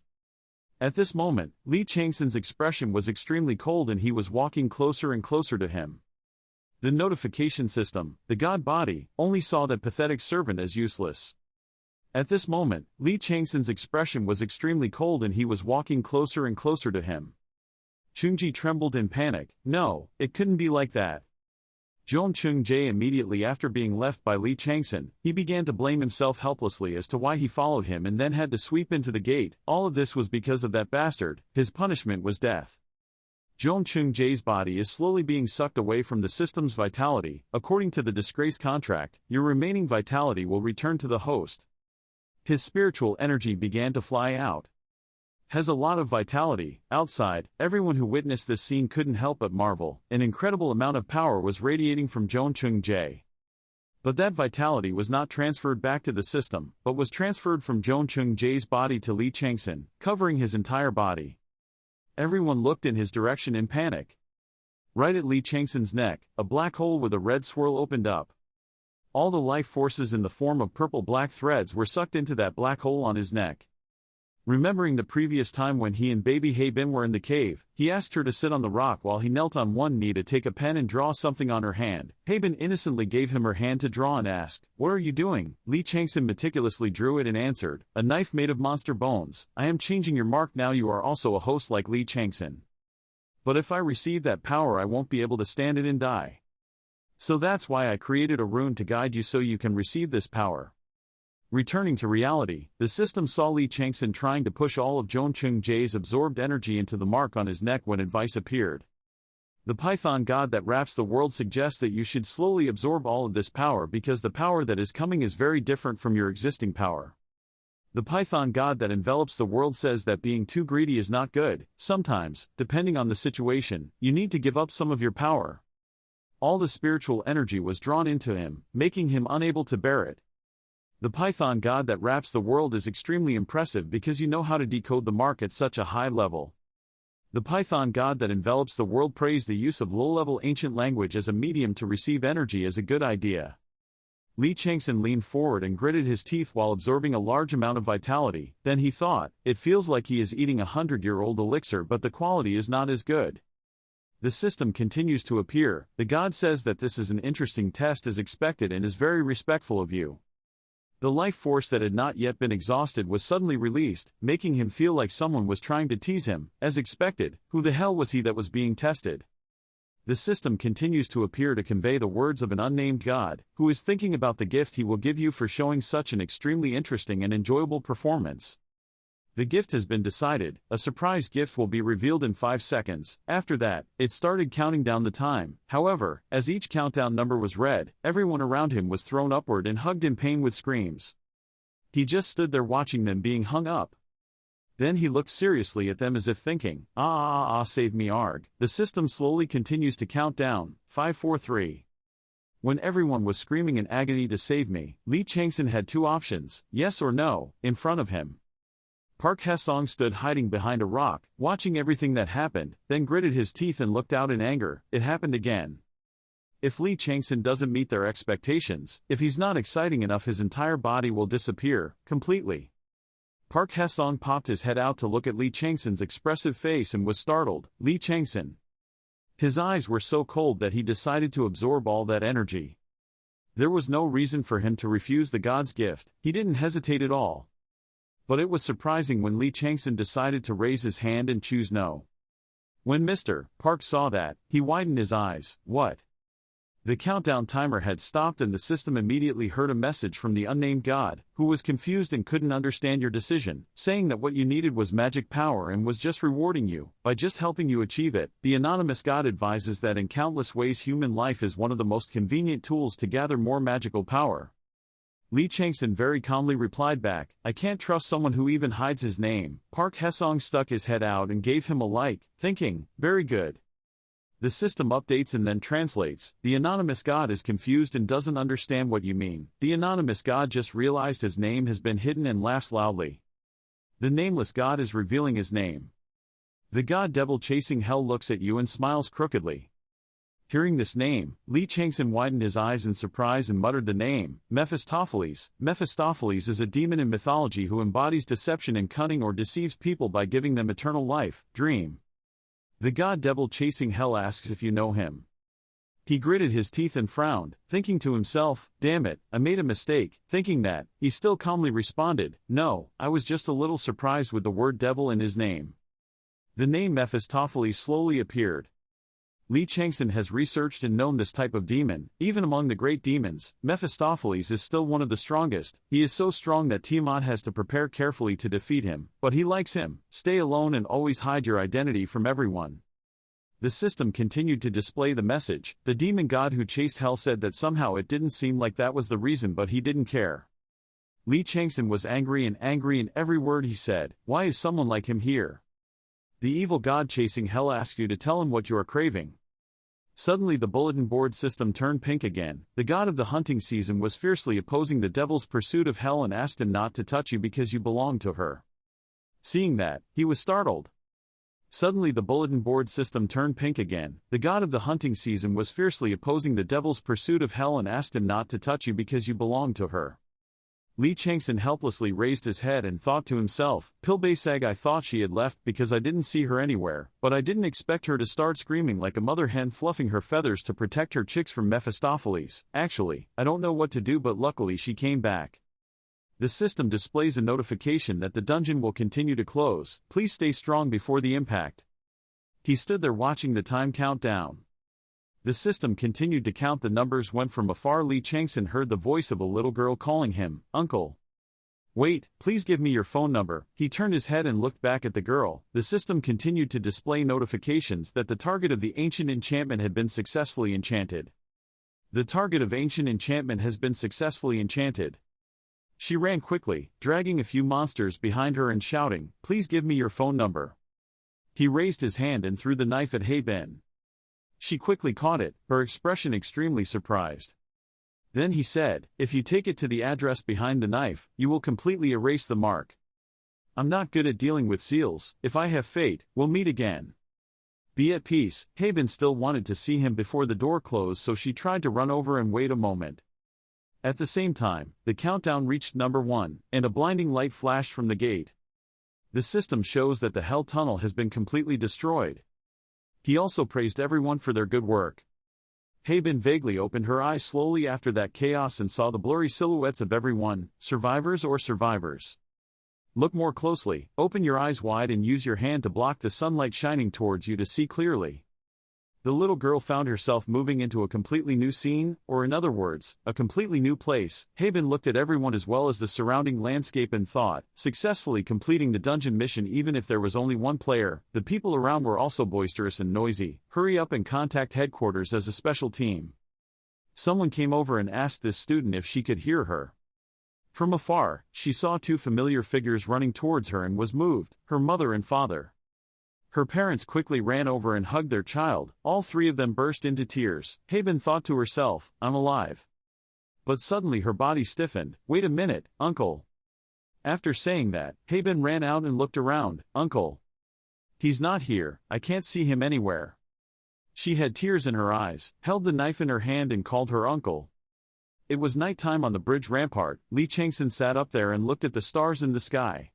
At this moment, Lee Chang-Son's expression was extremely cold and he was walking closer and closer to him. The notification system, the god body, only saw that pathetic servant as useless. At this moment, Lee Chang-Son's expression was extremely cold and he was walking closer and closer to him. Chungji trembled in panic. No, it couldn't be like that. Jeon Chung-jae immediately after being left by Lee Chang-Son, he began to blame himself helplessly as to why he followed him and then had to sweep into the gate. All of this was because of that bastard. His punishment was death. Jeon Chung-jae's body is slowly being sucked away from the system's vitality. According to the disgrace contract, your remaining vitality will return to the host. His spiritual energy began to fly out. Has a lot of vitality. Outside, everyone who witnessed this scene couldn't help but marvel. An incredible amount of power was radiating from Jeon Chung-jae. But that vitality was not transferred back to the system, but was transferred from Jeon Chung-jae's body to Lee Chang-Son, covering his entire body. Everyone looked in his direction in panic. Right at Lee Chang-Son's neck, a black hole with a red swirl opened up. All the life forces in the form of purple-black threads were sucked into that black hole on his neck. Remembering the previous time when he and baby Haebin were in the cave, he asked her to sit on the rock while he knelt on one knee to take a pen and draw something on her hand. Haebin innocently gave him her hand to draw and asked, "What are you doing?" Lee Chang-Son meticulously drew it and answered, "A knife made of monster bones. I am changing your mark now. You are also a host like Lee Chang-Son. But if I receive that power I won't be able to stand it and die. So that's why I created a rune to guide you so you can receive this power." Returning to reality, the system saw Lee Chang-Son trying to push all of Jeon Chung-jae's absorbed energy into the mark on his neck when advice appeared. The Python god that wraps the world suggests that you should slowly absorb all of this power because the power that is coming is very different from your existing power. The Python god that envelops the world says that being too greedy is not good. Sometimes, depending on the situation, you need to give up some of your power. All the spiritual energy was drawn into him, making him unable to bear it. The Python god that wraps the world is extremely impressive because you know how to decode the mark at such a high level. The Python god that envelops the world praised the use of low-level ancient language as a medium to receive energy as a good idea. Lee Chang-Son leaned forward and gritted his teeth while absorbing a large amount of vitality. Then he thought, it feels like he is eating a 100-year-old elixir, but the quality is not as good. The system continues to appear. The god says that this is an interesting test as expected and is very respectful of you. The life force that had not yet been exhausted was suddenly released, making him feel like someone was trying to tease him. As expected, who the hell was he that was being tested? The system continues to appear to convey the words of an unnamed god, who is thinking about the gift he will give you for showing such an extremely interesting and enjoyable performance. The gift has been decided. A surprise gift will be revealed in 5 seconds. After that, it started counting down the time. However, as each countdown number was read, everyone around him was thrown upward and hugged in pain with screams. He just stood there watching them being hung up. Then he looked seriously at them as if thinking, save me arg. The system slowly continues to count down. 5 4 3. When everyone was screaming in agony to save me, Lee Chang-Son had 2 options, yes or no, in front of him. Park Hae-sung stood hiding behind a rock, watching everything that happened, then gritted his teeth and looked out in anger. It happened again. If Lee Chang-Son doesn't meet their expectations, if he's not exciting enough, his entire body will disappear, completely. Park Hae-sung popped his head out to look at Lee Chang-Son's expressive face and was startled. Lee Chang-Son. His eyes were so cold that he decided to absorb all that energy. There was no reason for him to refuse the god's gift. He didn't hesitate at all. But it was surprising when Lee Chang-Son decided to raise his hand and choose no. When Mr. Park saw that, he widened his eyes. What? The countdown timer had stopped and the system immediately heard a message from the unnamed god, who was confused and couldn't understand your decision, saying that what you needed was magic power and was just rewarding you, by just helping you achieve it. The anonymous god advises that in countless ways human life is one of the most convenient tools to gather more magical power. Lee Chang-Son very calmly replied back, I can't trust someone who even hides his name. Park Hae-sung stuck his head out and gave him a like, thinking, very good. The system updates and then translates. The anonymous god is confused and doesn't understand what you mean. The anonymous god just realized his name has been hidden and laughs loudly. The nameless god is revealing his name. The god devil chasing hell looks at you and smiles crookedly. Hearing this name, Lee Chang-Son widened his eyes in surprise and muttered the name, Mephistopheles. Mephistopheles is a demon in mythology who embodies deception and cunning or deceives people by giving them eternal life, dream. The god devil chasing hell asks if you know him. He gritted his teeth and frowned, thinking to himself, damn it, I made a mistake. Thinking that, he still calmly responded, no, I was just a little surprised with the word devil in his name. The name Mephistopheles slowly appeared. Lee Chang-Son has researched and known this type of demon. Even among the great demons, Mephistopheles is still one of the strongest. He is so strong that Tiamat has to prepare carefully to defeat him, but he likes him. Stay alone and always hide your identity from everyone. The system continued to display the message. The demon god who chased Hell said that somehow it didn't seem like that was the reason, but he didn't care. Lee Chang-Son was angry in every word he said. Why is someone like him here? The evil god chasing Hell asked you to tell him what you are craving. Suddenly the bulletin board system turned pink again. The god of the hunting season was fiercely opposing the devil's pursuit of Hell and asked him not to touch you because you belong to her. Seeing that, he was startled. Suddenly the bulletin board system turned pink again. The god of the hunting season was fiercely opposing the devil's pursuit of Hell and asked him not to touch you because you belong to her. Lee Chang-Son helplessly raised his head and thought to himself, Pilbasag, I thought she had left because I didn't see her anywhere, but I didn't expect her to start screaming like a mother hen fluffing her feathers to protect her chicks from Mephistopheles. Actually, I don't know what to do, but luckily she came back. The system displays a notification that the dungeon will continue to close. Please stay strong before the impact. He stood there watching the time count down. The system continued to count the numbers when from afar Lee Chang-Son heard the voice of a little girl calling him, Uncle. Wait, please give me your phone number. He turned his head and looked back at the girl. The system continued to display notifications that the target of the ancient enchantment had been successfully enchanted. The target of ancient enchantment has been successfully enchanted. She ran quickly, dragging a few monsters behind her and shouting, please give me your phone number. He raised his hand and threw the knife at Haben. She quickly caught it, her expression extremely surprised. Then he said, if you take it to the address behind the knife, you will completely erase the mark. I'm not good at dealing with seals. If I have fate, we'll meet again. Be at peace. Haben still wanted to see him before the door closed, so she tried to run over and wait a moment. At the same time, the countdown reached number 1, and a blinding light flashed from the gate. The system shows that the Hell Tunnel has been completely destroyed. He also praised everyone for their good work. Haben vaguely opened her eyes slowly after that chaos and saw the blurry silhouettes of everyone, survivors or survivors. Look more closely, open your eyes wide and use your hand to block the sunlight shining towards you to see clearly. The little girl found herself moving into a completely new scene, or in other words, a completely new place. Haben looked at everyone as well as the surrounding landscape and thought, successfully completing the dungeon mission even if there was only one player. The people around were also boisterous and noisy. Hurry up and contact headquarters as a special team. Someone came over and asked this student if she could hear her. From afar, she saw 2 familiar figures running towards her and was moved, her mother and father. Her parents quickly ran over and hugged their child. All 3 of them burst into tears. Haben thought to herself, I'm alive. But suddenly her body stiffened. Wait a minute, Uncle. After saying that, Haben ran out and looked around. Uncle. He's not here, I can't see him anywhere. She had tears in her eyes, held the knife in her hand and called her uncle. It was nighttime on the bridge rampart. Lee Chang-Son sat up there and looked at the stars in the sky.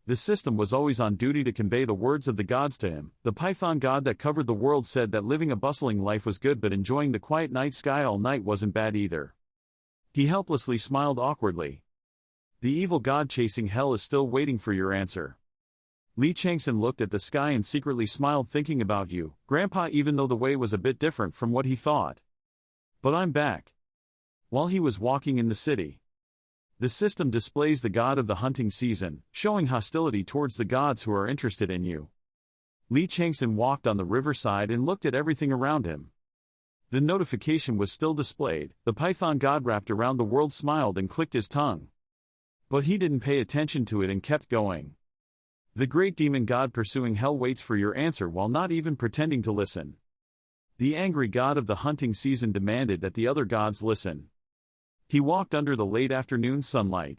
The system was always on duty to convey the words of the gods to him. The python god that covered the world said that living a bustling life was good, but enjoying the quiet night sky all night wasn't bad either. He helplessly smiled awkwardly. The evil god chasing Hell is still waiting for your answer. Lee Chang-Son looked at the sky and secretly smiled, thinking about you, Grandpa, even though the way was a bit different from what he thought. But I'm back. While he was walking in the city, the system displays the god of the hunting season, showing hostility towards the gods who are interested in you. Lee Chang-Son walked on the riverside and looked at everything around him. The notification was still displayed. The python god wrapped around the world smiled and clicked his tongue. But he didn't pay attention to it and kept going. The great demon god pursuing Hell waits for your answer while not even pretending to listen. The angry god of the hunting season demanded that the other gods listen. He walked under the late afternoon sunlight.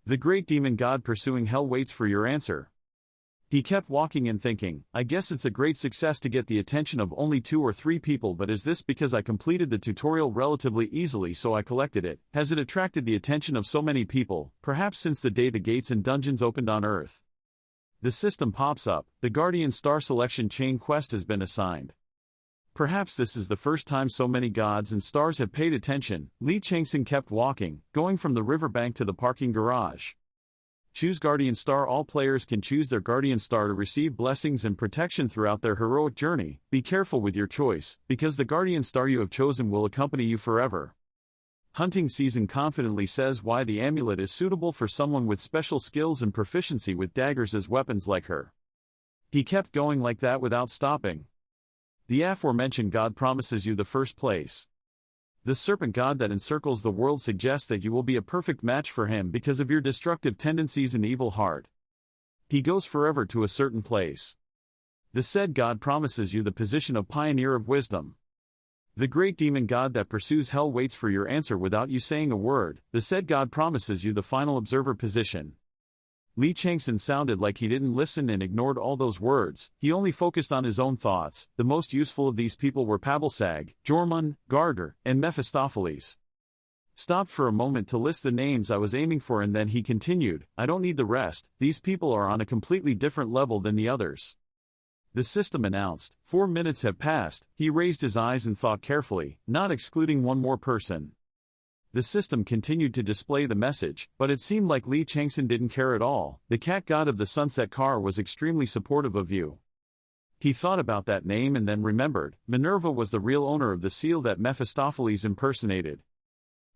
The great demon god pursuing Hell waits for your answer. He kept walking and thinking, I guess it's a great success to get the attention of only 2 or 3 people, but is this because I completed the tutorial relatively easily so I collected it? Has it attracted the attention of so many people, perhaps since the day the gates and dungeons opened on Earth? The system pops up, the Guardian Star Selection Chain quest has been assigned. Perhaps this is the first time so many gods and stars have paid attention. Lee Chang-Son kept walking, going from the riverbank to the parking garage. Choose Guardian Star. All players can choose their Guardian Star to receive blessings and protection throughout their heroic journey. Be careful with your choice, because the Guardian Star you have chosen will accompany you forever. Hunting Season confidently says why the amulet is suitable for someone with special skills and proficiency with daggers as weapons like her. He kept going like that without stopping. The aforementioned god promises you the first place. The serpent god that encircles the world suggests that you will be a perfect match for him because of your destructive tendencies and evil heart. He goes forever to a certain place. The said god promises you the position of pioneer of wisdom. The great demon god that pursues hell waits for your answer without you saying a word. The said god promises you the final observer position. Lee Chang-Son sounded like he didn't listen and ignored all those words. He only focused on his own thoughts. The most useful of these people were Pabelsag, Jormung, Gardner, and Mephistopheles. Stopped for a moment to list the names I was aiming for, and then he continued, I don't need the rest. These people are on a completely different level than the others. The system announced. 4 minutes have passed. He raised his eyes and thought carefully, not excluding one more person. The system continued to display the message, but it seemed like Lee Chang-Son didn't care at all. The cat god of the sunset car was extremely supportive of you. He thought about that name and then remembered, Minerva was the real owner of the seal that Mephistopheles impersonated.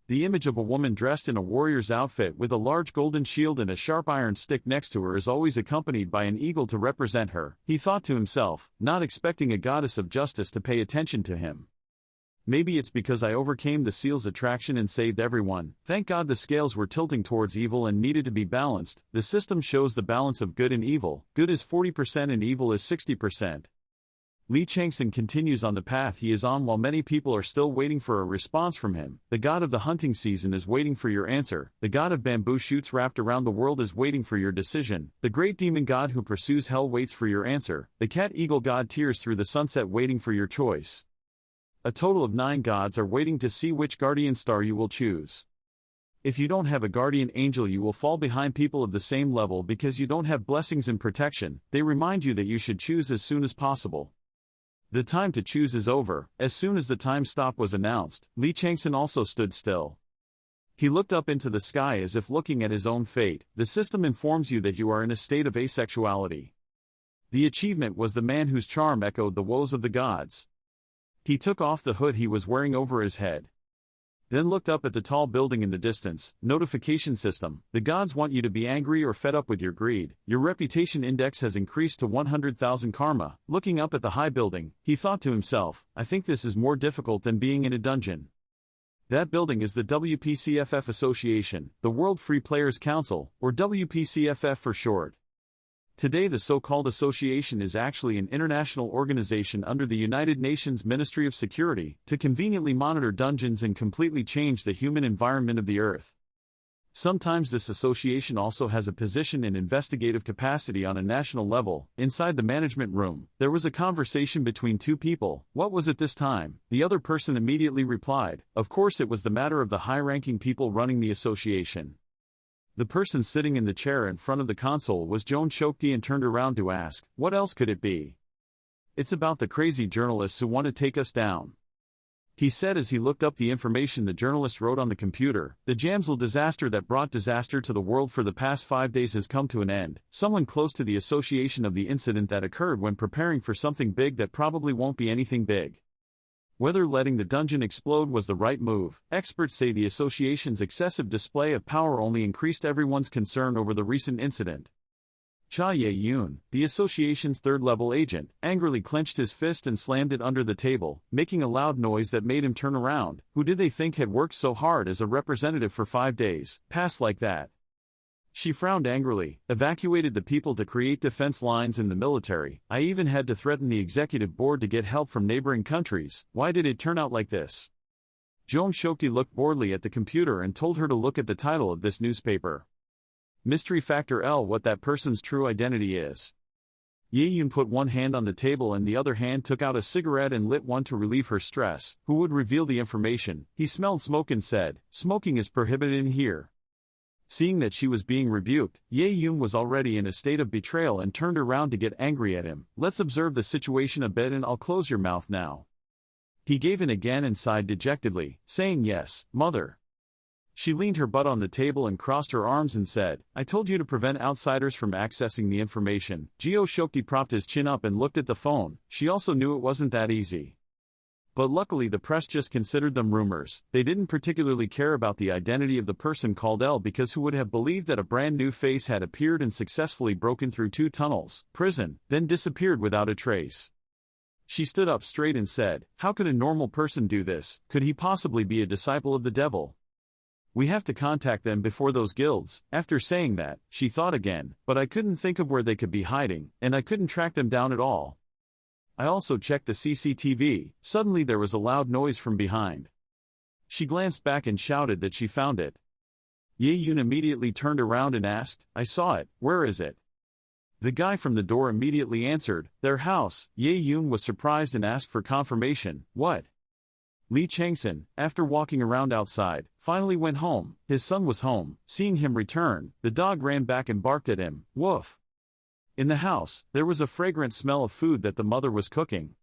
The image of a woman dressed in a warrior's outfit with a large golden shield and a sharp iron stick next to her is always accompanied by an eagle to represent her, he thought to himself, not expecting a goddess of justice to pay attention to him. Maybe it's because I overcame the seal's attraction and saved everyone. Thank God the scales were tilting towards evil and needed to be balanced. The system shows the balance of good and evil. Good is 40% and evil is 60%. Lee Chang-Son continues on the path he is on while many people are still waiting for a response from him. The god of the hunting season is waiting for your answer. The god of bamboo shoots wrapped around the world is waiting for your decision. The great demon god who pursues hell waits for your answer. The cat eagle god tears through the sunset waiting for your choice. A total of 9 gods are waiting to see which guardian star you will choose. If you don't have a guardian angel, you will fall behind people of the same level because you don't have blessings and protection. They remind you that you should choose as soon as possible. The time to choose is over. As soon as the time stop was announced, Lee Chang-Son also stood still. He looked up into the sky as if looking at his own fate. The system informs you that you are in a state of asexuality. The achievement was the man whose charm echoed the woes of the gods. He took off the hood he was wearing over his head. Then looked up at the tall building in the distance. Notification system. The gods want you to be angry or fed up with your greed. Your reputation index has increased to 100,000 karma. Looking up at the high building, he thought to himself, I think this is more difficult than being in a dungeon. That building is the WPCF Association, the World Free Players Council, or WPCFF for short. Today the so-called association is actually an international organization under the United Nations Ministry of Security, to conveniently monitor dungeons and completely change the human environment of the Earth. Sometimes this association also has a position in investigative capacity on a national level. Inside the management room, there was a conversation between 2 people. What was it this time? The other person immediately replied, of course it was the matter of the high-ranking people running the association. The person sitting in the chair in front of the console was Joan Shokti and turned around to ask, what else could it be? It's about the crazy journalists who want to take us down. He said as he looked up the information the journalist wrote on the computer. The Jamsel disaster that brought disaster to the world for the past 5 days has come to an end. Someone close to the association of the incident that occurred when preparing for something big that probably won't be anything big. Whether letting the dungeon explode was the right move. Experts say the association's excessive display of power only increased everyone's concern over the recent incident. Cha Ye-yoon, the association's third-level agent, angrily clenched his fist and slammed it under the table, making a loud noise that made him turn around. Who did they think had worked so hard as a representative for 5 days, pass like that? She frowned angrily, evacuated the people to create defense lines in the military. I even had to threaten the executive board to get help from neighboring countries. Why did it turn out like this? Joan Shokti looked boredly at the computer and told her to look at the title of this newspaper. Mystery Factor L, what that person's true identity is. Ye-yoon put one hand on the table and the other hand took out a cigarette and lit one to relieve her stress. Who would reveal the information? He smelled smoke and said, smoking is prohibited in here. Seeing that she was being rebuked, Ye-yoon was already in a state of betrayal and turned around to get angry at him. Let's observe the situation a bit and I'll close your mouth now. He gave in again and sighed dejectedly, saying yes, mother. She leaned her butt on the table and crossed her arms and said, I told you to prevent outsiders from accessing the information. Geo Shokti propped his chin up and looked at the phone. She also knew it wasn't that easy. But luckily the press just considered them rumors. They didn't particularly care about the identity of the person called L because who would have believed that a brand new face had appeared and successfully broken through 2 tunnels, prison, then disappeared without a trace. She stood up straight and said, how could a normal person do this? Could he possibly be a disciple of the devil? We have to contact them before those guilds. After saying that, she thought again, but I couldn't think of where they could be hiding, and I couldn't track them down at all. I also checked the CCTV. Suddenly there was a loud noise from behind. She glanced back and shouted that she found it. Ye Yun immediately turned around and asked, I saw it, where is it? The guy from the door immediately answered, their house. Ye Yun was surprised and asked for confirmation, what? Lee Chang-Son, after walking around outside, finally went home. His son was home. Seeing him return, the dog ran back and barked at him, woof. In the house, there was a fragrant smell of food that the mother was cooking.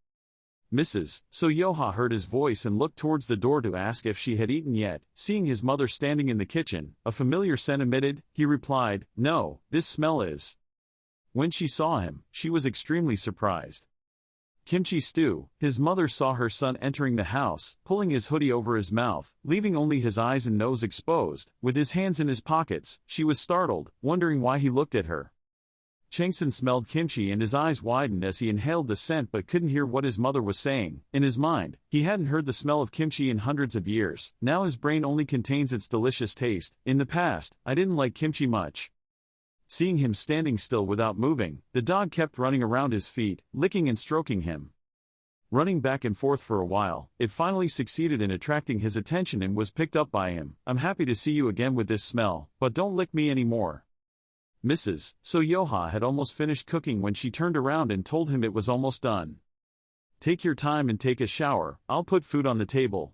Mrs. So Yoha heard his voice and looked towards the door to ask if she had eaten yet. Seeing his mother standing in the kitchen, a familiar scent emitted, he replied, no, this smell is. When she saw him, she was extremely surprised. Kimchi stew. His mother saw her son entering the house, pulling his hoodie over his mouth, leaving only his eyes and nose exposed, with his hands in his pockets. She was startled, wondering why he looked at her. Chang-Son smelled kimchi and his eyes widened as he inhaled the scent but couldn't hear what his mother was saying. In his mind, he hadn't heard the smell of kimchi in hundreds of years. Now his brain only contains its delicious taste. In the past, I didn't like kimchi much. Seeing him standing still without moving, the dog kept running around his feet, licking and stroking him. Running back and forth for a while, it finally succeeded in attracting his attention and was picked up by him. I'm happy to see you again with this smell, but don't lick me anymore. Mrs. So Yoha had almost finished cooking when she turned around and told him it was almost done. Take your time and take a shower, I'll put food on the table.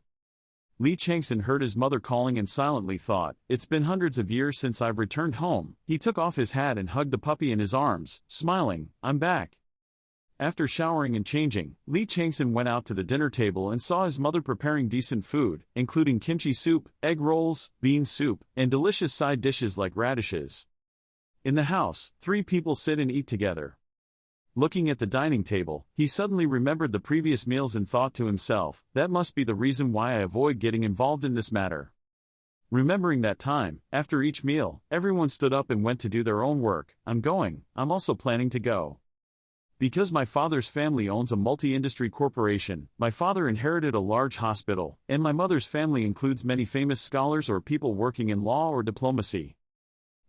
Lee Chang-Son heard his mother calling and silently thought, it's been hundreds of years since I've returned home. He took off his hat and hugged the puppy in his arms, smiling, I'm back. After showering and changing, Lee Chang-Son went out to the dinner table and saw his mother preparing decent food, including kimchi soup, egg rolls, bean soup, and delicious side dishes like radishes. In the house, 3 people sit and eat together. Looking at the dining table, he suddenly remembered the previous meals and thought to himself, that must be the reason why I avoid getting involved in this matter. Remembering that time, after each meal, everyone stood up and went to do their own work. I'm also planning to go. Because my father's family owns a multi-industry corporation, my father inherited a large hospital, and my mother's family includes many famous scholars or people working in law or diplomacy.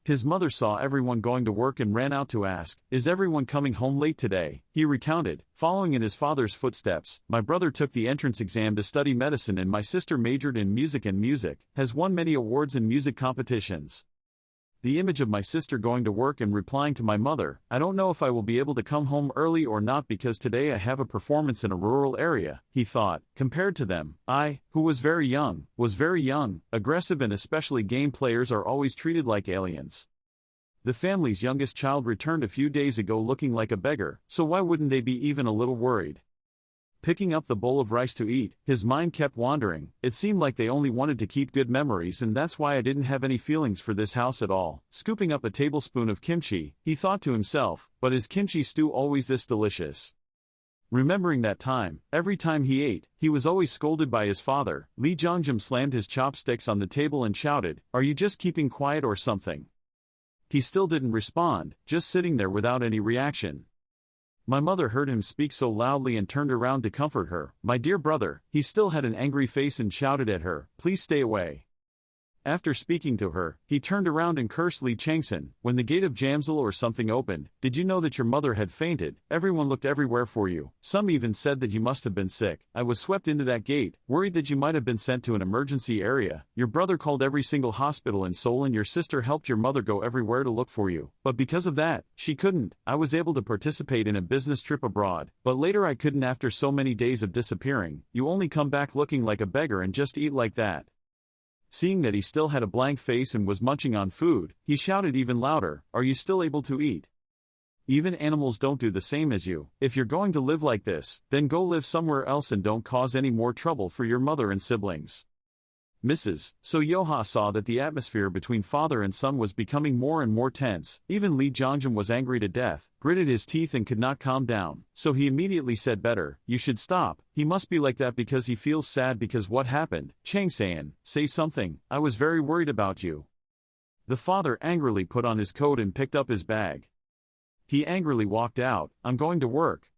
His mother saw everyone going to work and ran out to ask, is everyone coming home late today? He recounted, following in his father's footsteps, my brother took the entrance exam to study medicine and my sister majored in music and has won many awards in music competitions. The image of my sister going to work and replying to my mother, I don't know if I will be able to come home early or not because today I have a performance in a rural area, he thought. Compared to them, I, who was very young, aggressive and especially game players are always treated like aliens. The family's youngest child returned a few days ago looking like a beggar, so why wouldn't they be even a little worried? Picking up the bowl of rice to eat, his mind kept wandering. It seemed like they only wanted to keep good memories and that's why I didn't have any feelings for this house at all. Scooping up a tablespoon of kimchi, he thought to himself, but is kimchi stew always this delicious? Remembering that time, every time he ate, he was always scolded by his father. Lee Jongjam slammed his chopsticks on the table and shouted, are you just keeping quiet or something? He still didn't respond, just sitting there without any reaction. My mother heard him speak so loudly and turned around to comfort her. My dear brother, he still had an angry face and shouted at her, please stay away. After speaking to her, he turned around and cursed Lee Chang-Son. When the gate of Jamsil or something opened, did you know that your mother had fainted? Everyone looked everywhere for you. Some even said that you must have been sick. I was swept into that gate, worried that you might have been sent to an emergency area. Your brother called every single hospital in Seoul and your sister helped your mother go everywhere to look for you. But because of that, she couldn't. I was able to participate in a business trip abroad, but later I couldn't after so many days of disappearing. You only come back looking like a beggar and just eat like that. Seeing that he still had a blank face and was munching on food, he shouted even louder, are you still able to eat? Even animals don't do the same as you. If you're going to live like this, then go live somewhere else and don't cause any more trouble for your mother and siblings. Mrs. So Yoha saw that the atmosphere between father and son was becoming more and more tense. Even Lee Chang-Son was angry to death, gritted his teeth and could not calm down, so he immediately said, "Better, you should stop. He must be like that because he feels sad because what happened. Chang-san, say something, I was very worried about you." The father angrily put on his coat and picked up his bag. He angrily walked out. "I'm going to work."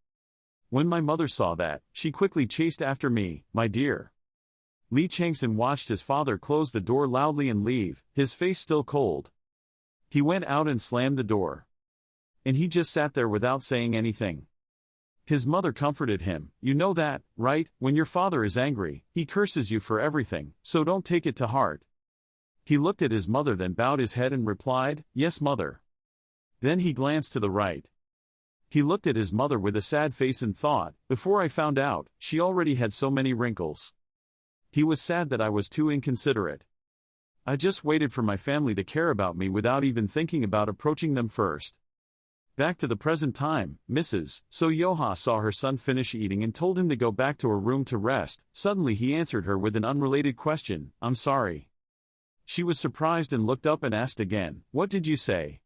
When my mother saw that, she quickly chased after me. "My dear." Lee Chang-Son watched his father close the door loudly and leave, his face still cold. He went out and slammed the door. And he just sat there without saying anything. His mother comforted him. "You know that, right? When your father is angry, he curses you for everything, so don't take it to heart." He looked at his mother, then bowed his head and replied, "Yes, mother." Then he glanced to the right. He looked at his mother with a sad face and thought, "Before I found out, she already had so many wrinkles." He was sad that I was too inconsiderate. I just waited for my family to care about me without even thinking about approaching them first. Back to the present time, Mrs. So Yoha saw her son finish eating and told him to go back to her room to rest. Suddenly he answered her with an unrelated question, "I'm sorry." She was surprised and looked up and asked again, "What did you say?"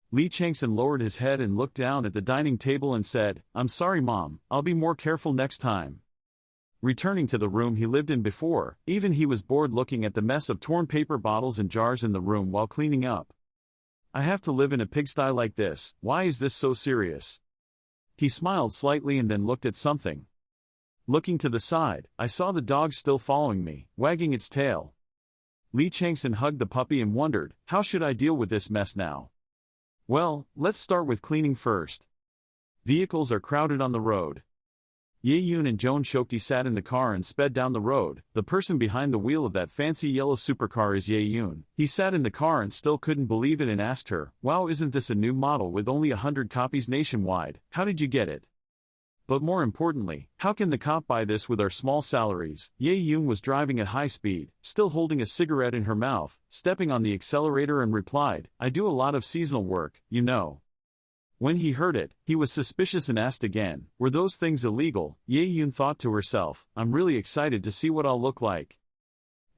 Lee Chang-Son lowered his head and looked down at the dining table and said, "I'm sorry, Mom, I'll be more careful next time." Returning to the room he lived in before, even he was bored looking at the mess of torn paper bottles and jars in the room while cleaning up. "I have to live in a pigsty like this, why is this so serious?" He smiled slightly and then looked at something. Looking to the side, I saw the dog still following me, wagging its tail. Lee Chang-Son hugged the puppy and wondered, how should I deal with this mess now? Well, let's start with cleaning first. Vehicles are crowded on the road. Ye-Yoon and Joan Shokti sat in the car and sped down the road. The person behind the wheel of that fancy yellow supercar is Ye-Yoon. He sat in the car and still couldn't believe it and asked her, "Wow, isn't this a new model with only 100 copies nationwide? How did you get it? But more importantly, how can the cop buy this with our small salaries?" Ye-Yoon was driving at high speed, still holding a cigarette in her mouth, stepping on the accelerator and replied, "I do a lot of seasonal work, you know." When he heard it, he was suspicious and asked again, "Were those things illegal?" Ye-Yoon thought to herself, "I'm really excited to see what I'll look like."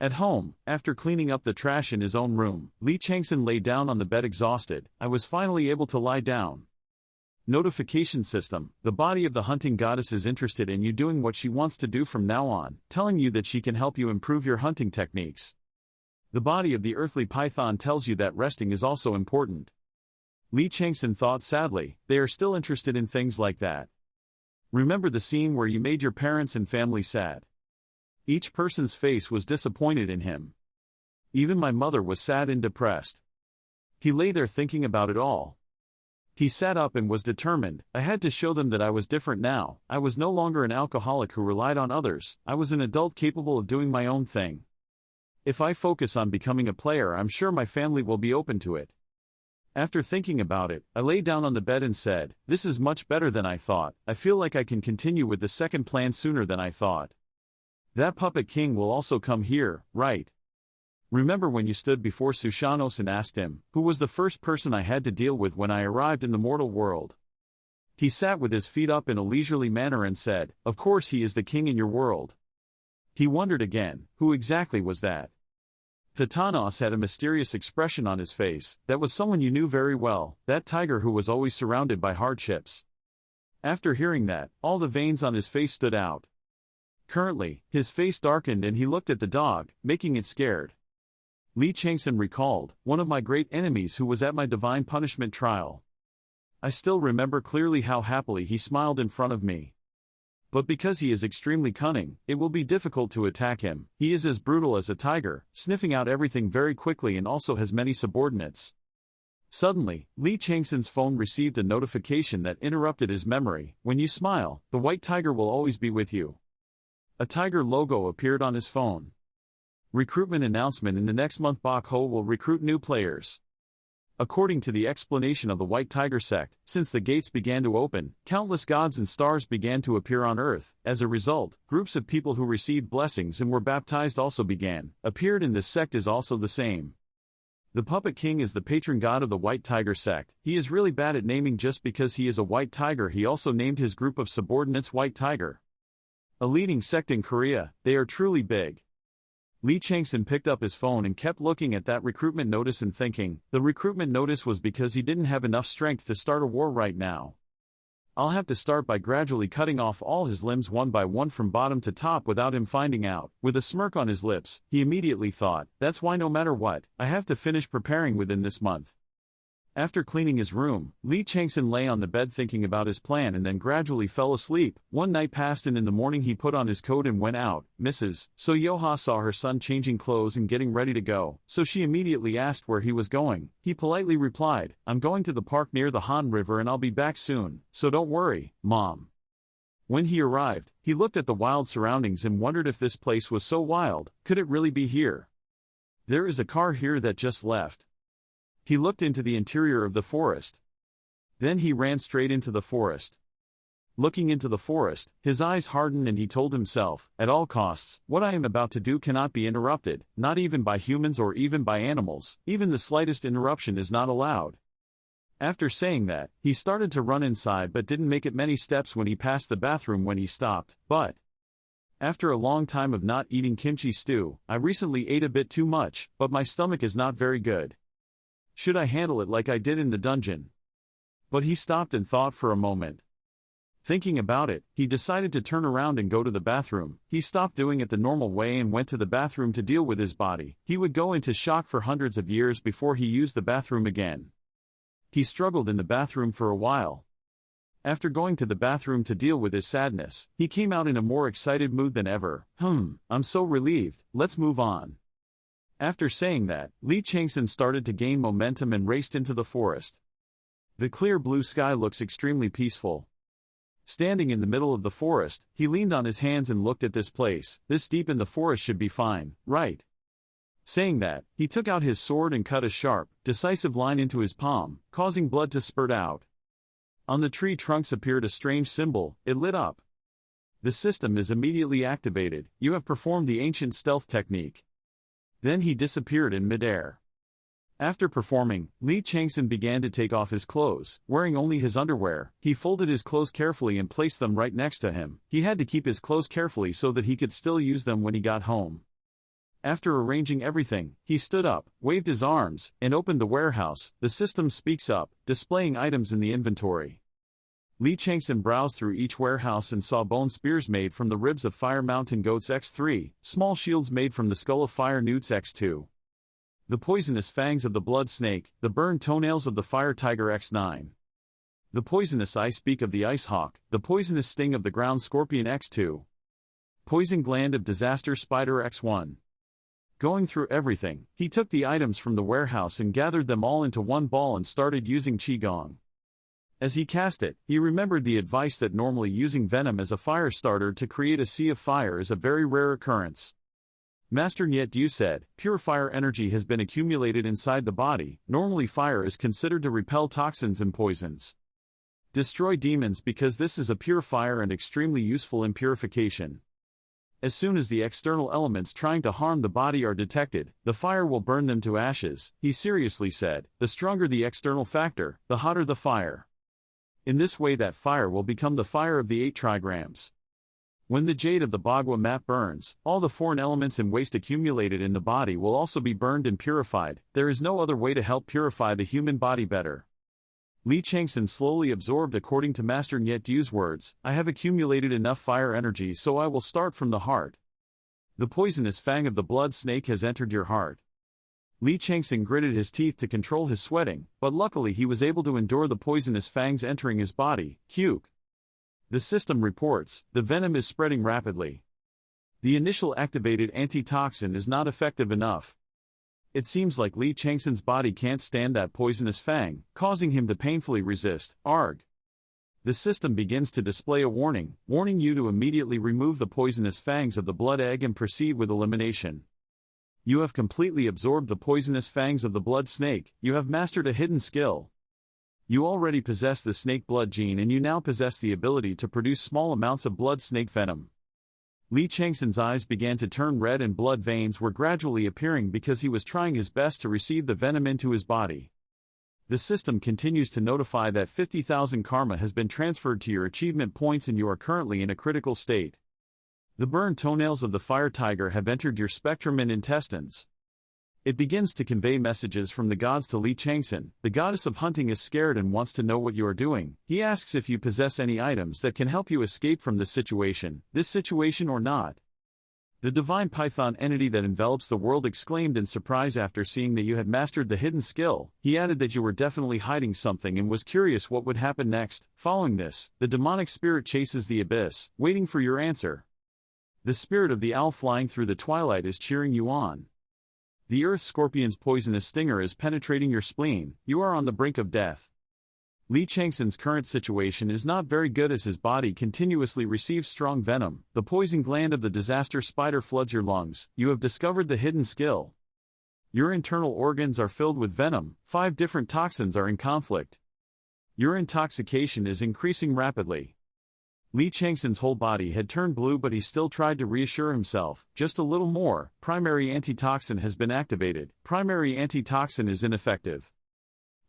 At home, after cleaning up the trash in his own room, Lee Chang-Son lay down on the bed exhausted. "I was finally able to lie down." Notification system. The body of the hunting goddess is interested in you doing what she wants to do from now on, telling you that she can help you improve your hunting techniques. The body of the earthly python tells you that resting is also important. Lee Chang-Son thought sadly, they are still interested in things like that. Remember the scene where you made your parents and family sad? Each person's face was disappointed in him. Even my mother was sad and depressed. He lay there thinking about it all. He sat up and was determined. I had to show them that I was different now. I was no longer an alcoholic who relied on others. I was an adult capable of doing my own thing. If I focus on becoming a player, I'm sure my family will be open to it. After thinking about it, I lay down on the bed and said, "This is much better than I thought. I feel like I can continue with the second plan sooner than I thought. That puppet king will also come here, right? Remember when you stood before Sushanos and asked him, who was the first person I had to deal with when I arrived in the mortal world? He sat with his feet up in a leisurely manner and said, of course he is the king in your world. He wondered again, who exactly was that? Thanos had a mysterious expression on his face. That was someone you knew very well, that tiger who was always surrounded by hardships. After hearing that, all the veins on his face stood out. Currently, his face darkened and he looked at the dog, making it scared. Lee Chang-Son recalled, one of my great enemies who was at my divine punishment trial. I still remember clearly how happily he smiled in front of me. But because he is extremely cunning, it will be difficult to attack him. He is as brutal as a tiger, sniffing out everything very quickly and also has many subordinates. Suddenly, Lee Chang-Son's phone received a notification that interrupted his memory. When you smile, the white tiger will always be with you. A tiger logo appeared on his phone. Recruitment announcement: in the next month Bok Ho will recruit new players. According to the explanation of the White Tiger sect, since the gates began to open, countless gods and stars began to appear on Earth. As a result, groups of people who received blessings and were baptized also appeared in this sect is also the same. The Puppet King is the patron god of the White Tiger sect. He is really bad at naming just because he is a white tiger. He also named his group of subordinates White Tiger. A leading sect in Korea, they are truly big. Lee Chang-Son picked up his phone and kept looking at that recruitment notice and thinking, the recruitment notice was because he didn't have enough strength to start a war right now. I'll have to start by gradually cutting off all his limbs one by one from bottom to top without him finding out. With a smirk on his lips, he immediately thought, that's why no matter what, I have to finish preparing within this month. After cleaning his room, Lee Chang-Son lay on the bed thinking about his plan and then gradually fell asleep. One night passed and in the morning he put on his coat and went out. Mrs. So Yoha saw her son changing clothes and getting ready to go, so she immediately asked where he was going. He politely replied, I'm going to the park near the Han River and I'll be back soon, so don't worry, Mom. When he arrived, he looked at the wild surroundings and wondered if this place was so wild, could it really be here? There is a car here that just left. He looked into the interior of the forest. Then he ran straight into the forest. Looking into the forest, his eyes hardened and he told himself, at all costs, what I am about to do cannot be interrupted, not even by humans or even by animals, even the slightest interruption is not allowed. After saying that, he started to run inside but didn't make it many steps when he passed the bathroom when he stopped, but after a long time of not eating kimchi stew, I recently ate a bit too much, but my stomach is not very good. Should I handle it like I did in the dungeon? But he stopped and thought for a moment. Thinking about it, he decided to turn around and go to the bathroom. He stopped doing it the normal way and went to the bathroom to deal with his body. He would go into shock for hundreds of years before he used the bathroom again. He struggled in the bathroom for a while. After going to the bathroom to deal with his sadness, he came out in a more excited mood than ever. I'm so relieved, let's move on. After saying that, Lee Chang-Son started to gain momentum and raced into the forest. The clear blue sky looks extremely peaceful. Standing in the middle of the forest, he leaned on his hands and looked at this place. This deep in the forest should be fine, right? Saying that, he took out his sword and cut a sharp, decisive line into his palm, causing blood to spurt out. On the tree trunks appeared a strange symbol. It lit up. The system is immediately activated. You have performed the ancient stealth technique. Then he disappeared in midair. After performing, Lee Chang-Son began to take off his clothes, wearing only his underwear. He folded his clothes carefully and placed them right next to him. He had to keep his clothes carefully so that he could still use them when he got home. After arranging everything, he stood up, waved his arms, and opened the warehouse. The system speaks up, displaying items in the inventory. Lee Chang-Son browsed through each warehouse and saw bone spears made from the ribs of Fire Mountain Goats X3, small shields made from the skull of Fire Newts X2. The poisonous fangs of the Blood Snake, the burned toenails of the Fire Tiger X9. The poisonous ice beak of the Ice Hawk, the poisonous sting of the Ground Scorpion X2. Poison gland of Disaster Spider X1. Going through everything, he took the items from the warehouse and gathered them all into one ball and started using Qigong. As he cast it, he remembered the advice that normally using venom as a fire starter to create a sea of fire is a very rare occurrence. Master Niet Du said, pure fire energy has been accumulated inside the body. Normally fire is considered to repel toxins and poisons. Destroy demons because this is a pure fire and extremely useful in purification. As soon as the external elements trying to harm the body are detected, the fire will burn them to ashes. He seriously said, the stronger the external factor, the hotter the fire. In this way that fire will become the fire of the 8 trigrams. When the jade of the Bagua map burns, all the foreign elements and waste accumulated in the body will also be burned and purified. There is no other way to help purify the human body better. Lee Chang-Son slowly absorbed according to Master Niet Du's words, I have accumulated enough fire energy so I will start from the heart. The poisonous fang of the blood snake has entered your heart. Lee Chang-Son gritted his teeth to control his sweating, but luckily he was able to endure the poisonous fangs entering his body. Puke. The system reports, the venom is spreading rapidly. The initial activated antitoxin is not effective enough. It seems like Lee Chang-Son's body can't stand that poisonous fang, causing him to painfully resist. Arg. The system begins to display a warning, warning you to immediately remove the poisonous fangs of the blood egg and proceed with elimination. You have completely absorbed the poisonous fangs of the blood snake. You have mastered a hidden skill. You already possess the snake blood gene and you now possess the ability to produce small amounts of blood snake venom. Lee Chang-Son's eyes began to turn red and blood veins were gradually appearing because he was trying his best to receive the venom into his body. The system continues to notify that 50,000 karma has been transferred to your achievement points and you are currently in a critical state. The burned toenails of the fire tiger have entered your spectrum and intestines. It begins to convey messages from the gods to Lee Chang-Son. The goddess of hunting is scared and wants to know what you are doing. He asks if you possess any items that can help you escape from this situation or not. The divine python entity that envelops the world exclaimed in surprise after seeing that you had mastered the hidden skill. He added that you were definitely hiding something and was curious what would happen next. Following this, the demonic spirit chases the abyss, waiting for your answer. The spirit of the owl flying through the twilight is cheering you on. The earth scorpion's poisonous stinger is penetrating your spleen. You are on the brink of death. Lee Chang-Son's current situation is not very good as his body continuously receives strong venom. The poison gland of the disaster spider floods your lungs. You have discovered the hidden skill. Your internal organs are filled with venom. 5 different toxins are in conflict. Your intoxication is increasing rapidly. Lee Chang-Son's whole body had turned blue, but he still tried to reassure himself. Just a little more. Primary antitoxin has been activated. Primary antitoxin is ineffective.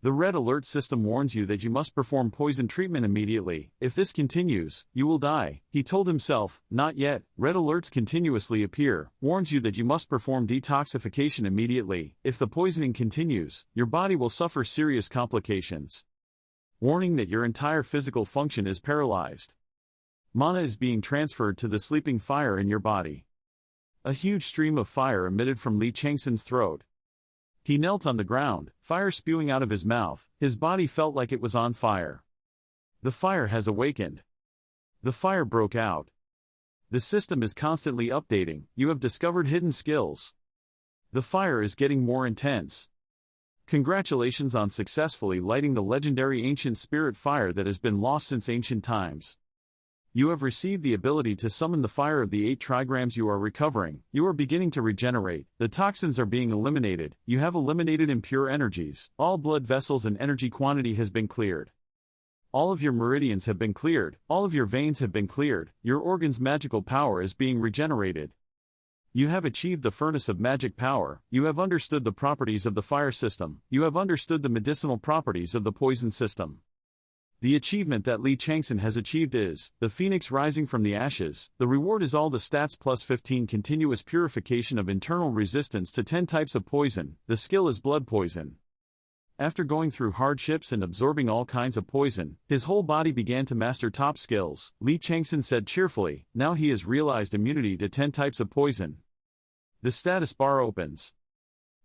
The red alert system warns you that you must perform poison treatment immediately. If this continues, you will die. He told himself, not yet. Red alerts continuously appear, warns you that you must perform detoxification immediately. If the poisoning continues, your body will suffer serious complications. Warning that your entire physical function is paralyzed. Mana is being transferred to the sleeping fire in your body. A huge stream of fire emitted from Lee Chang-Son's throat. He knelt on the ground, fire spewing out of his mouth. His body felt like it was on fire. The fire has awakened. The fire broke out. The system is constantly updating. You have discovered hidden skills. The fire is getting more intense. Congratulations on successfully lighting the legendary ancient spirit fire that has been lost since ancient times. You have received the ability to summon the fire of the 8 trigrams. You are recovering. You are beginning to regenerate. The toxins are being eliminated. You have eliminated impure energies. All blood vessels and energy quantity has been cleared. All of your meridians have been cleared. All of your veins have been cleared. Your organ's magical power is being regenerated. You have achieved the furnace of magic power. You have understood the properties of the fire system. You have understood the medicinal properties of the poison system. The achievement that Lee Chang-Son has achieved is the Phoenix rising from the ashes. The reward is all the stats plus 15 continuous purification of internal resistance to 10 types of poison. The skill is blood poison. After going through hardships and absorbing all kinds of poison, his whole body began to master top skills. Lee Chang-Son said cheerfully, now he has realized immunity to 10 types of poison. The status bar opens.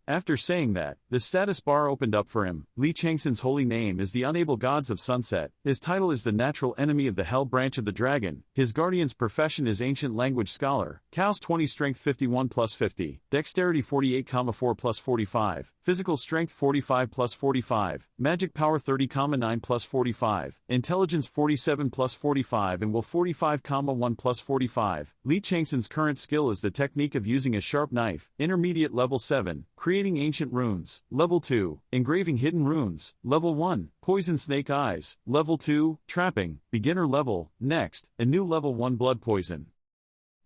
After saying that, the status bar opened up for him. Lee Chang-Son's holy name is the Unable Gods of Sunset. His title is the natural enemy of the Hell branch of the dragon. His guardian's profession is ancient language scholar. Cows 20, strength 51 plus 50, dexterity 48,4 plus 45, physical strength 45 plus 45, magic power 30,9 plus 45, intelligence 47 plus 45 and will 45,1 plus 45. Lee Chang-Son's current skill is the technique of using a sharp knife. Intermediate level 7. Creating ancient runes. Level 2. Engraving hidden runes. Level 1. Poison snake eyes. Level 2. Trapping. Beginner level. Next, a new level 1 blood poison.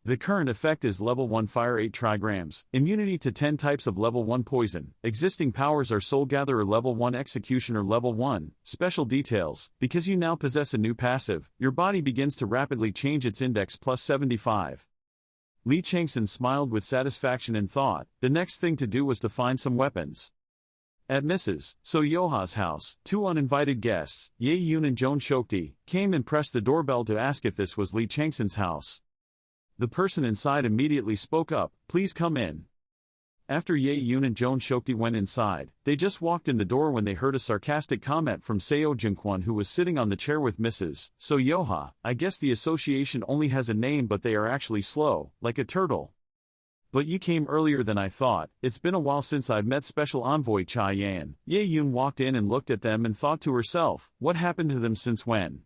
The current effect is level 1 fire 8 trigrams. Immunity to 10 types of level 1 poison. Existing powers are Soul Gatherer level 1 Executioner level 1. Special details. Because you now possess a new passive, your body begins to rapidly change its index plus 75. Lee Chang-Son smiled with satisfaction and thought, the next thing to do was to find some weapons. At Mrs. So Yoha's house, 2 uninvited guests, Ye Yun and Joan Shokti, came and pressed the doorbell to ask if this was Lee Chang-Son's house. The person inside immediately spoke up, please come in. After Ye Yun and Joan Shokti went inside, they just walked in the door when they heard a sarcastic comment from Seo Junkwon, who was sitting on the chair with Mrs. So Yoha. I guess the association only has a name, but they are actually slow, like a turtle. But you came earlier than I thought. It's been a while since I've met Special Envoy Cha Yan. Ye Yun walked in and looked at them and thought to herself, what happened to them since when?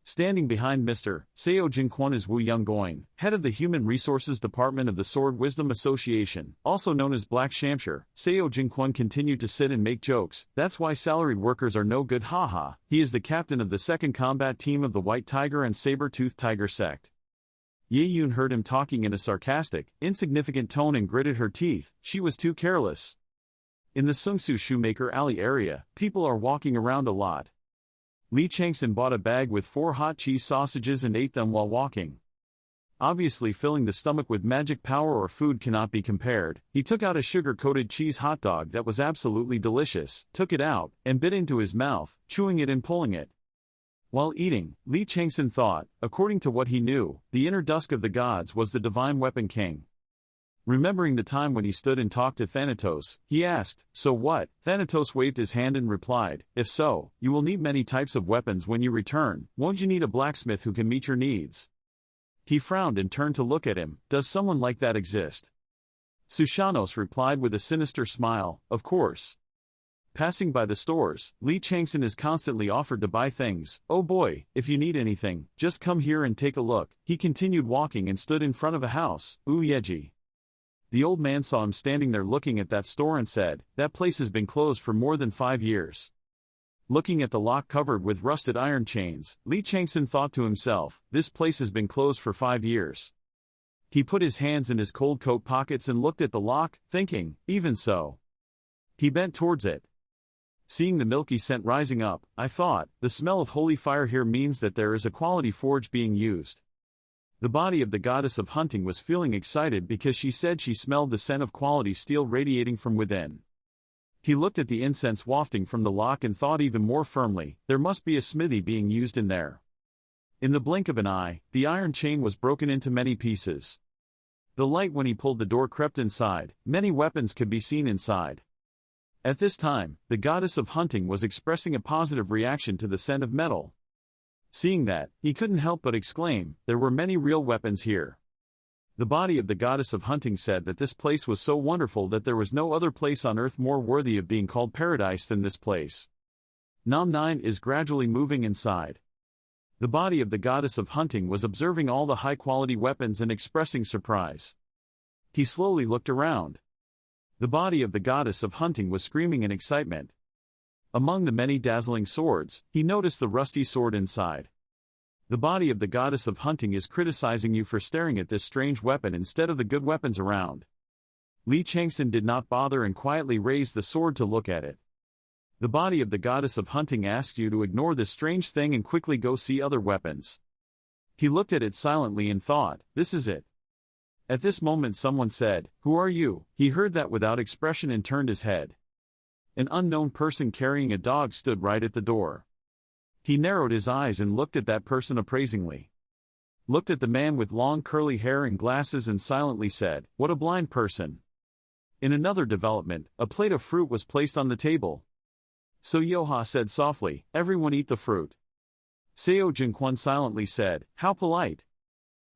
Standing behind Mr. Seo Jinkwon is Wu Younggoing, head of the Human Resources Department of the Sword Wisdom Association, also known as Black Shamshire. Seo Jinkwon continued to sit and make jokes. That's why salaried workers are no good, haha. He is the captain of the 2nd Combat Team of the White Tiger and Saber-Toothed Tiger sect. Ye Yun heard him talking in a sarcastic, insignificant tone and gritted her teeth. She was too careless. In the Sungsu Shoemaker Alley area, people are walking around a lot. Lee Chang-Son bought a bag with 4 hot cheese sausages and ate them while walking. Obviously filling the stomach with magic power or food cannot be compared. He took out a sugar-coated cheese hot dog that was absolutely delicious, took it out, and bit into his mouth, chewing it and pulling it. While eating, Lee Chang-Son thought, according to what he knew, the inner dusk of the gods was the divine weapon king. Remembering the time when he stood and talked to Thanatos, he asked, "So what?" Thanatos waved his hand and replied, "If so, you will need many types of weapons when you return. Won't you need a blacksmith who can meet your needs?" He frowned and turned to look at him. "Does someone like that exist?" Sushanos replied with a sinister smile, "Of course. Passing by the stores, Lee Chang-Son is constantly offered to buy things. Oh boy, if you need anything, just come here and take a look." He continued walking and stood in front of a house. Yeji. The old man saw him standing there looking at that store and said, "That place has been closed for more than 5 years." Looking at the lock covered with rusted iron chains, Lee Chang-Son thought to himself, "This place has been closed for 5 years. He put his hands in his cold coat pockets and looked at the lock, thinking, even so. He bent towards it. Seeing the milky scent rising up, I thought, the smell of holy fire here means that there is a quality forge being used. The body of the goddess of hunting was feeling excited because she said she smelled the scent of quality steel radiating from within. He looked at the incense wafting from the lock and thought even more firmly, there must be a smithy being used in there. In the blink of an eye, the iron chain was broken into many pieces. The light when he pulled the door crept inside, many weapons could be seen inside. At this time, the goddess of hunting was expressing a positive reaction to the scent of metal. Seeing that, he couldn't help but exclaim, there were many real weapons here. The body of the goddess of hunting said that this place was so wonderful that there was no other place on earth more worthy of being called paradise than this place. Nam 9 is gradually moving inside. The body of the goddess of hunting was observing all the high-quality weapons and expressing surprise. He slowly looked around. The body of the goddess of hunting was screaming in excitement. Among the many dazzling swords, he noticed the rusty sword inside. The body of the goddess of hunting is criticizing you for staring at this strange weapon instead of the good weapons around. Lee Chang-Son did not bother and quietly raised the sword to look at it. The body of the goddess of hunting asks you to ignore this strange thing and quickly go see other weapons. He looked at it silently and thought, this is it. At this moment someone said, "Who are you?" He heard that without expression and turned his head. An unknown person carrying a dog stood right at the door. He narrowed his eyes and looked at that person appraisingly. Looked at the man with long curly hair and glasses and silently said, "What a blind person." In another development, a plate of fruit was placed on the table. So Yoha said softly, "Everyone eat the fruit." Seo Jinquan silently said, "How polite."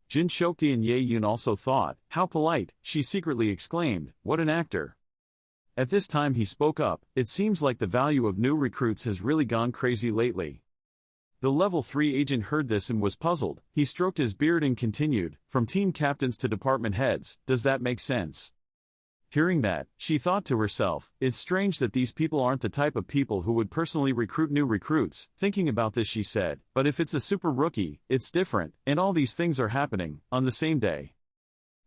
Jin Shokti and Ye Yun also thought, "How polite." She secretly exclaimed, "What an actor." At this time he spoke up, "It seems like the value of new recruits has really gone crazy lately." The level 3 agent heard this and was puzzled. He stroked his beard and continued, "From team captains to department heads, does that make sense?" Hearing that, she thought to herself, it's strange that these people aren't the type of people who would personally recruit new recruits. Thinking about this she said, "But if it's a super rookie, it's different, and all these things are happening on the same day."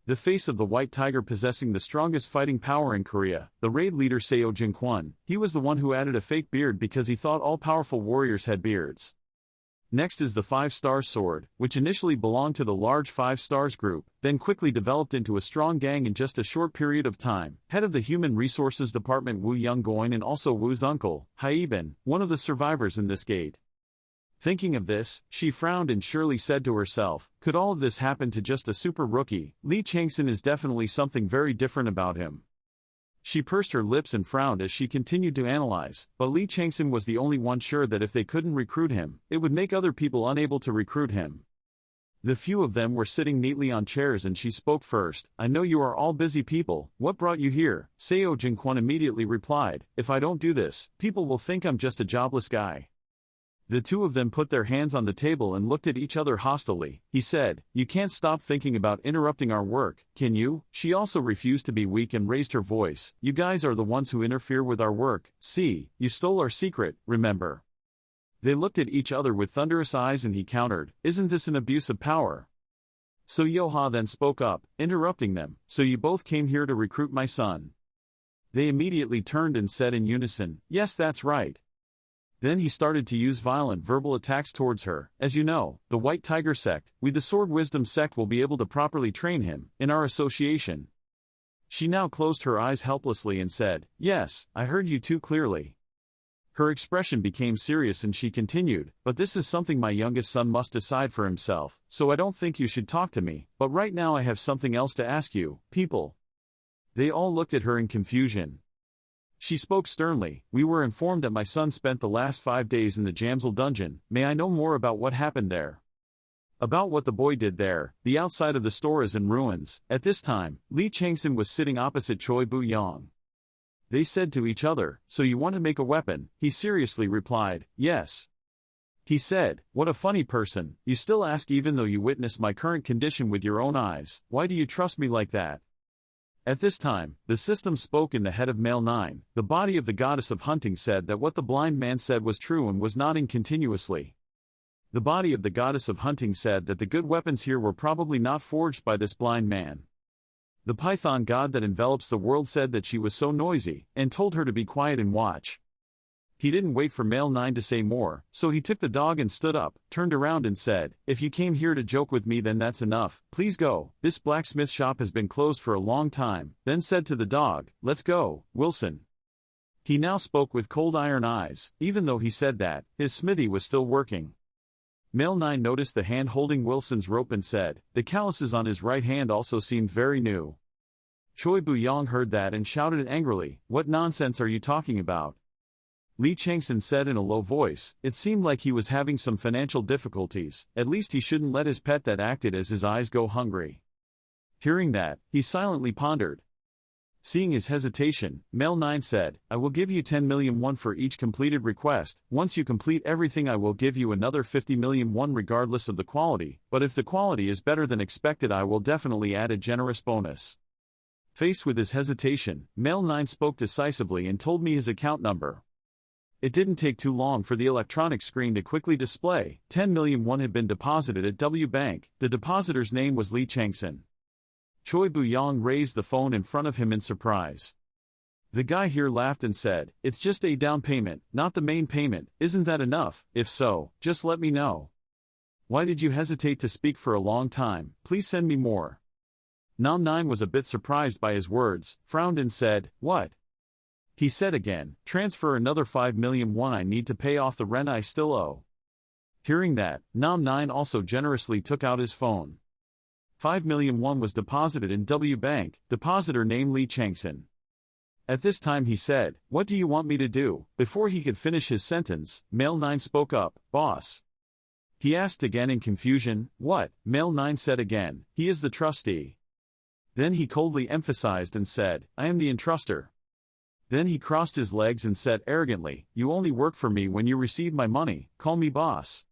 The face of the white tiger possessing the strongest fighting power in Korea, the raid leader Seo Jinquan, he was the one who added a fake beard because he thought all powerful warriors had beards. Next is the 5-star sword, which initially belonged to the large 5 stars group, then quickly developed into a strong gang in just a short period of time. Head of the Human Resources Department Wu Younggoin and also Wu's uncle, Haibin, one of the survivors in this gate. Thinking of this, she frowned and surely said to herself, could all of this happen to just a super rookie? Lee Chang-Son is definitely something very different about him. She pursed her lips and frowned as she continued to analyze, but Lee Chang-Son was the only one sure that if they couldn't recruit him, it would make other people unable to recruit him. The few of them were sitting neatly on chairs and she spoke first, "I know you are all busy people, what brought you here?" Seo Jinquan immediately replied, "If I don't do this, people will think I'm just a jobless guy." The two of them put their hands on the table and looked at each other hostilely. He said, "You can't stop thinking about interrupting our work, can you?" She also refused to be weak and raised her voice, "You guys are the ones who interfere with our work. See, you stole our secret, remember?" They looked at each other with thunderous eyes and he countered, "Isn't this an abuse of power?" So Yoha then spoke up, interrupting them, so you both came here to recruit my son. They immediately turned and said in unison, yes, that's right. Then he started to use violent verbal attacks towards her. As you know, the White Tiger sect, we the Sword Wisdom sect will be able to properly train him, in our association. She now closed her eyes helplessly and said, yes, I heard you too clearly. Her expression became serious and she continued, but this is something my youngest son must decide for himself, so I don't think you should talk to me, but right now I have something else to ask you, people. They all looked at her in confusion. She spoke sternly, we were informed that my son spent the last 5 days in the Jamsil dungeon, may I know more about what happened there? About what the boy did there. The outside of the store is in ruins. At this time, Lee Chang-Son was sitting opposite Choi Bu-Yang. They said to each other, so you want to make a weapon? He seriously replied, yes. He said, what a funny person, you still ask even though you witnessed my current condition with your own eyes, why do you trust me like that? At this time, the system spoke in the head of Male 9, the body of the goddess of hunting said that what the blind man said was true and was nodding continuously. The body of the goddess of hunting said that the good weapons here were probably not forged by this blind man. The python god that envelops the world said that she was so noisy, and told her to be quiet and watch. He didn't wait for Male 9 to say more, so he took the dog and stood up, turned around and said, if you came here to joke with me then that's enough, please go, this blacksmith shop has been closed for a long time, then said to the dog, let's go, Wilson. He now spoke with cold iron eyes, even though he said that, his smithy was still working. Male 9 noticed the hand holding Wilson's rope and said, the calluses on his right hand also seemed very new. Choi Bu-Yang heard that and shouted angrily, what nonsense are you talking about? Lee Chang-Son said in a low voice, it seemed like he was having some financial difficulties, at least he shouldn't let his pet that acted as his eyes go hungry. Hearing that, he silently pondered. Seeing his hesitation, Male 9 said, I will give you 10 million won for each completed request, once you complete everything I will give you another 50 million won regardless of the quality, but if the quality is better than expected I will definitely add a generous bonus. Faced with his hesitation, Male 9 spoke decisively and told me his account number. It didn't take too long for the electronic screen to quickly display, 10 million won had been deposited at W Bank, the depositor's name was Lee Chang-Son. Choi Bu-Yang raised the phone in front of him in surprise. The guy here laughed and said, it's just a down payment, not the main payment, isn't that enough? If so, just let me know. Why did you hesitate to speak for a long time? Please send me more. Nam 9 was a bit surprised by his words, frowned and said, what? He said again, transfer another 5 million won I need to pay off the rent I still owe. Hearing that, Nam 9 also generously took out his phone. 5 million won was deposited in W Bank, depositor named Lee Chang-Son. At this time he said, what do you want me to do? Before he could finish his sentence, Male 9 spoke up, boss. He asked again in confusion, what? Male 9 said again, he is the trustee. Then he coldly emphasized and said, I am the entruster. Then he crossed his legs and said arrogantly, you only work for me when you receive my money, call me boss.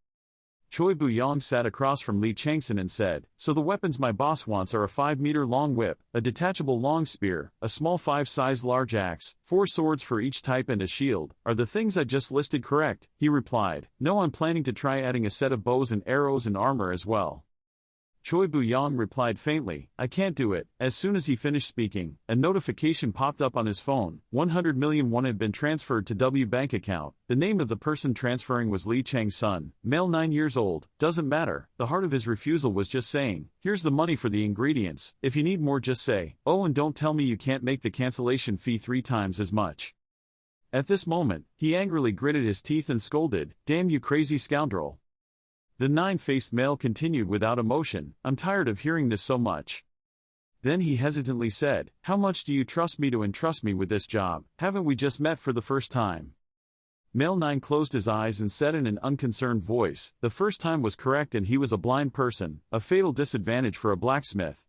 Choi Bu-Yang sat across from Lee Chang-Son and said, so the weapons my boss wants are a 5-meter-long whip, a detachable long spear, a small 5-size large axe, 4 swords for each type and a shield. Are the things I just listed correct? He replied, no, I'm planning to try adding a set of bows and arrows and armor as well. Choi Bu-Yang replied faintly, I can't do it. As soon as he finished speaking, a notification popped up on his phone. 100 million won had been transferred to W Bank account. The name of the person transferring was Lee Chang-Son, male 9 years old. Doesn't matter. The heart of his refusal was just saying, here's the money for the ingredients. If you need more just say, oh, and don't tell me you can't make the cancellation fee 3 times as much. At this moment, he angrily gritted his teeth and scolded, damn you crazy scoundrel. The 9-faced male continued without emotion, I'm tired of hearing this so much. Then he hesitantly said, how much do you trust me to entrust me with this job? Haven't we just met for the first time? Male 9 closed his eyes and said in an unconcerned voice, the first time was correct and he was a blind person, a fatal disadvantage for a blacksmith.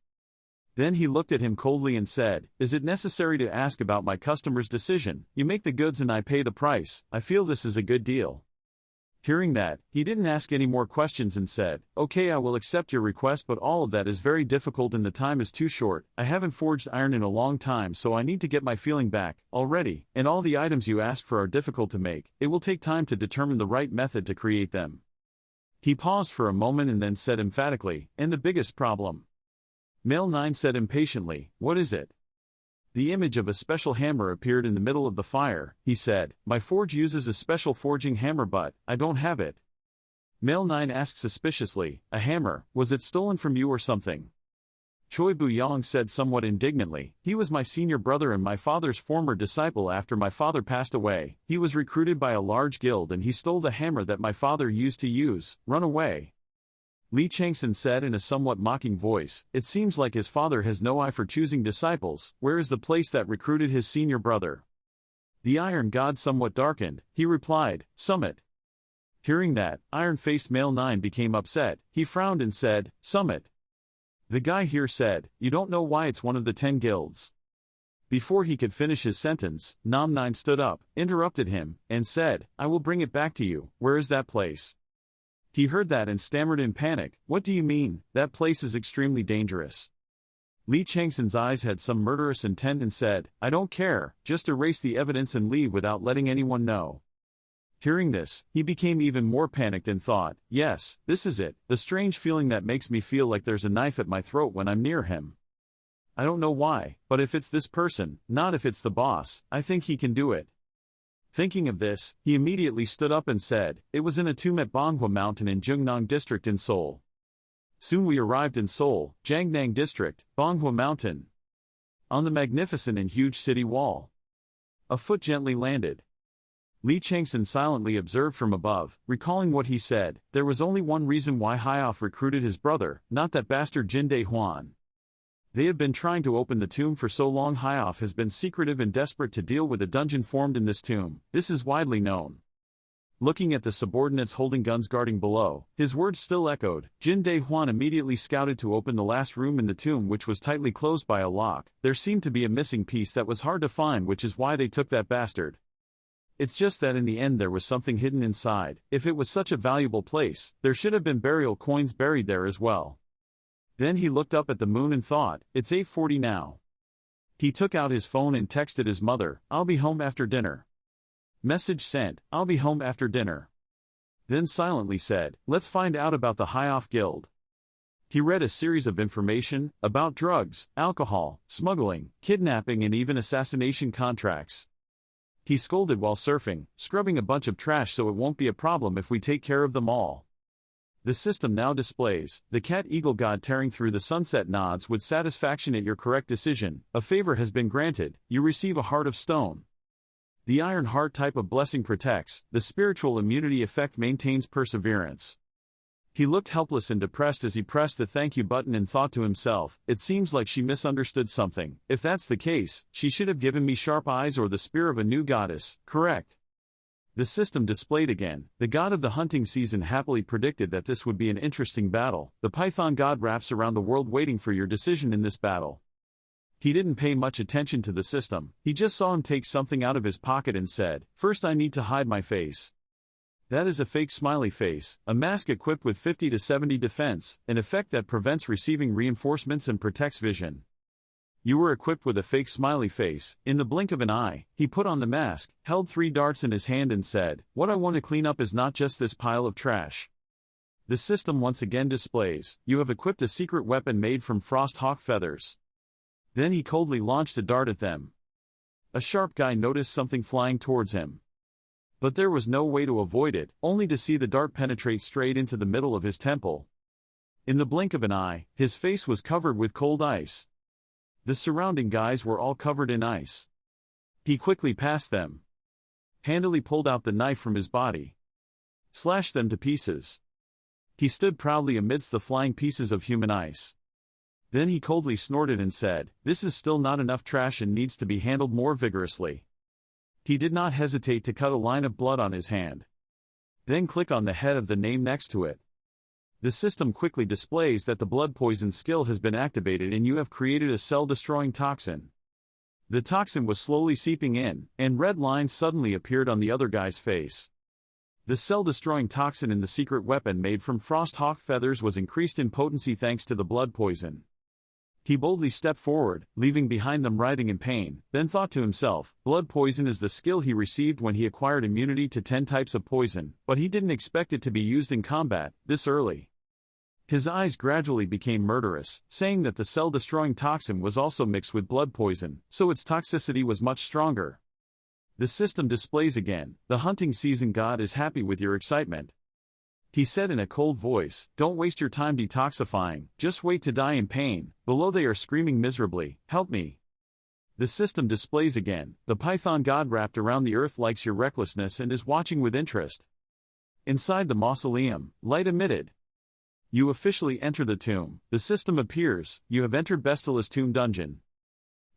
Then he looked at him coldly and said, is it necessary to ask about my customer's decision? You make the goods and I pay the price. I feel this is a good deal. Hearing that, he didn't ask any more questions and said, okay, I will accept your request, but all of that is very difficult and the time is too short. I haven't forged iron in a long time, so I need to get my feeling back already, and all the items you asked for are difficult to make. It will take time to determine the right method to create them. He paused for a moment and then said emphatically, "And the biggest problem?" Male 9 said impatiently, "What is it?" The image of a special hammer appeared in the middle of the fire. He said, "My forge uses a special forging hammer but I don't have it." Male 9 asked suspiciously, "A hammer, was it stolen from you or something?" Choi Bu-yong said somewhat indignantly, "He was my senior brother and my father's former disciple. After my father passed away, he was recruited by a large guild and he stole the hammer that my father used to use. Run away." Lee Chang-Son said in a somewhat mocking voice, "It seems like his father has no eye for choosing disciples. Where is the place that recruited his senior brother?" The Iron God somewhat darkened. He replied, "Summit." Hearing that, iron-faced male 9 became upset. He frowned and said, "Summit." The guy here said, "You don't know why it's one of the 10 guilds." Before he could finish his sentence, Nam 9 stood up, interrupted him, and said, "I will bring it back to you. Where is that place?" He heard that and stammered in panic, "What do you mean? That place is extremely dangerous." Lee Chang-Son's eyes had some murderous intent and said, "I don't care, just erase the evidence and leave without letting anyone know." Hearing this, he became even more panicked and thought, "Yes, this is it, the strange feeling that makes me feel like there's a knife at my throat when I'm near him. I don't know why, but if it's this person, not if it's the boss, I think he can do it." Thinking of this, he immediately stood up and said, "It was in a tomb at Bonghua Mountain in Jungnang District in Seoul." Soon we arrived in Seoul, Jangnang District, Bonghua Mountain. On the magnificent and huge city wall, a foot gently landed. Lee Chang-Son silently observed from above, recalling what he said, there was only one reason why Hyoff recruited his brother, not that bastard Jin Dae-hwan. They have been trying to open the tomb for so long. Hyoff has been secretive and desperate to deal with a dungeon formed in this tomb. This is widely known. Looking at the subordinates holding guns guarding below, his words still echoed. Jin Dae-hwan immediately scouted to open the last room in the tomb, which was tightly closed by a lock. There seemed to be a missing piece that was hard to find, which is why they took that bastard. It's just that in the end there was something hidden inside. If it was such a valuable place, there should have been burial coins buried there as well. Then he looked up at the moon and thought, it's 8:40 now. He took out his phone and texted his mother, "I'll be home after dinner." Message sent, "I'll be home after dinner." Then silently said, "Let's find out about the Hyoff Guild." He read a series of information about drugs, alcohol, smuggling, kidnapping and even assassination contracts. He scolded while surfing, "Scrubbing a bunch of trash so it won't be a problem if we take care of them all." The system now displays, the cat eagle god tearing through the sunset nods with satisfaction at your correct decision. A favor has been granted, you receive a heart of stone. The iron heart type of blessing protects, the spiritual immunity effect maintains perseverance. He looked helpless and depressed as he pressed the thank you button and thought to himself, it seems like she misunderstood something. If that's the case, she should have given me sharp eyes or the spear of a new goddess, correct? The system displayed again. The god of the hunting season happily predicted that this would be an interesting battle. The python god wraps around the world waiting for your decision in this battle. He didn't pay much attention to the system, he just saw him take something out of his pocket and said, "First I need to hide my face." That is a fake smiley face, a mask equipped with 50 to 70 defense, an effect that prevents receiving reinforcements and protects vision. You were equipped with a fake smiley face. In the blink of an eye, he put on the mask, held 3 darts in his hand and said, "What I want to clean up is not just this pile of trash." The system once again displays, you have equipped a secret weapon made from frost hawk feathers. Then he coldly launched a dart at them. A sharp guy noticed something flying towards him. But there was no way to avoid it, only to see the dart penetrate straight into the middle of his temple. In the blink of an eye, his face was covered with cold ice. The surrounding guys were all covered in ice. He quickly passed them. Handily pulled out the knife from his body. Slashed them to pieces. He stood proudly amidst the flying pieces of human ice. Then he coldly snorted and said, "This is still not enough trash and needs to be handled more vigorously." He did not hesitate to cut a line of blood on his hand. Then click on the head of the name next to it. The system quickly displays that the blood poison skill has been activated and you have created a cell-destroying toxin. The toxin was slowly seeping in, and red lines suddenly appeared on the other guy's face. The cell-destroying toxin in the secret weapon made from frost hawk feathers was increased in potency thanks to the blood poison. He boldly stepped forward, leaving behind them writhing in pain, then thought to himself, blood poison is the skill he received when he acquired immunity to 10 types of poison, but he didn't expect it to be used in combat, this early. His eyes gradually became murderous, saying that the cell-destroying toxin was also mixed with blood poison, so its toxicity was much stronger. The system displays again, the hunting season god is happy with your excitement. He said in a cold voice, don't waste your time detoxifying, just wait to die in pain. Below they are screaming miserably, help me. The system displays again, the python god wrapped around the earth likes your recklessness and is watching with interest. Inside the mausoleum, light emitted. You officially enter the tomb, the system appears, you have entered Bestila's tomb dungeon.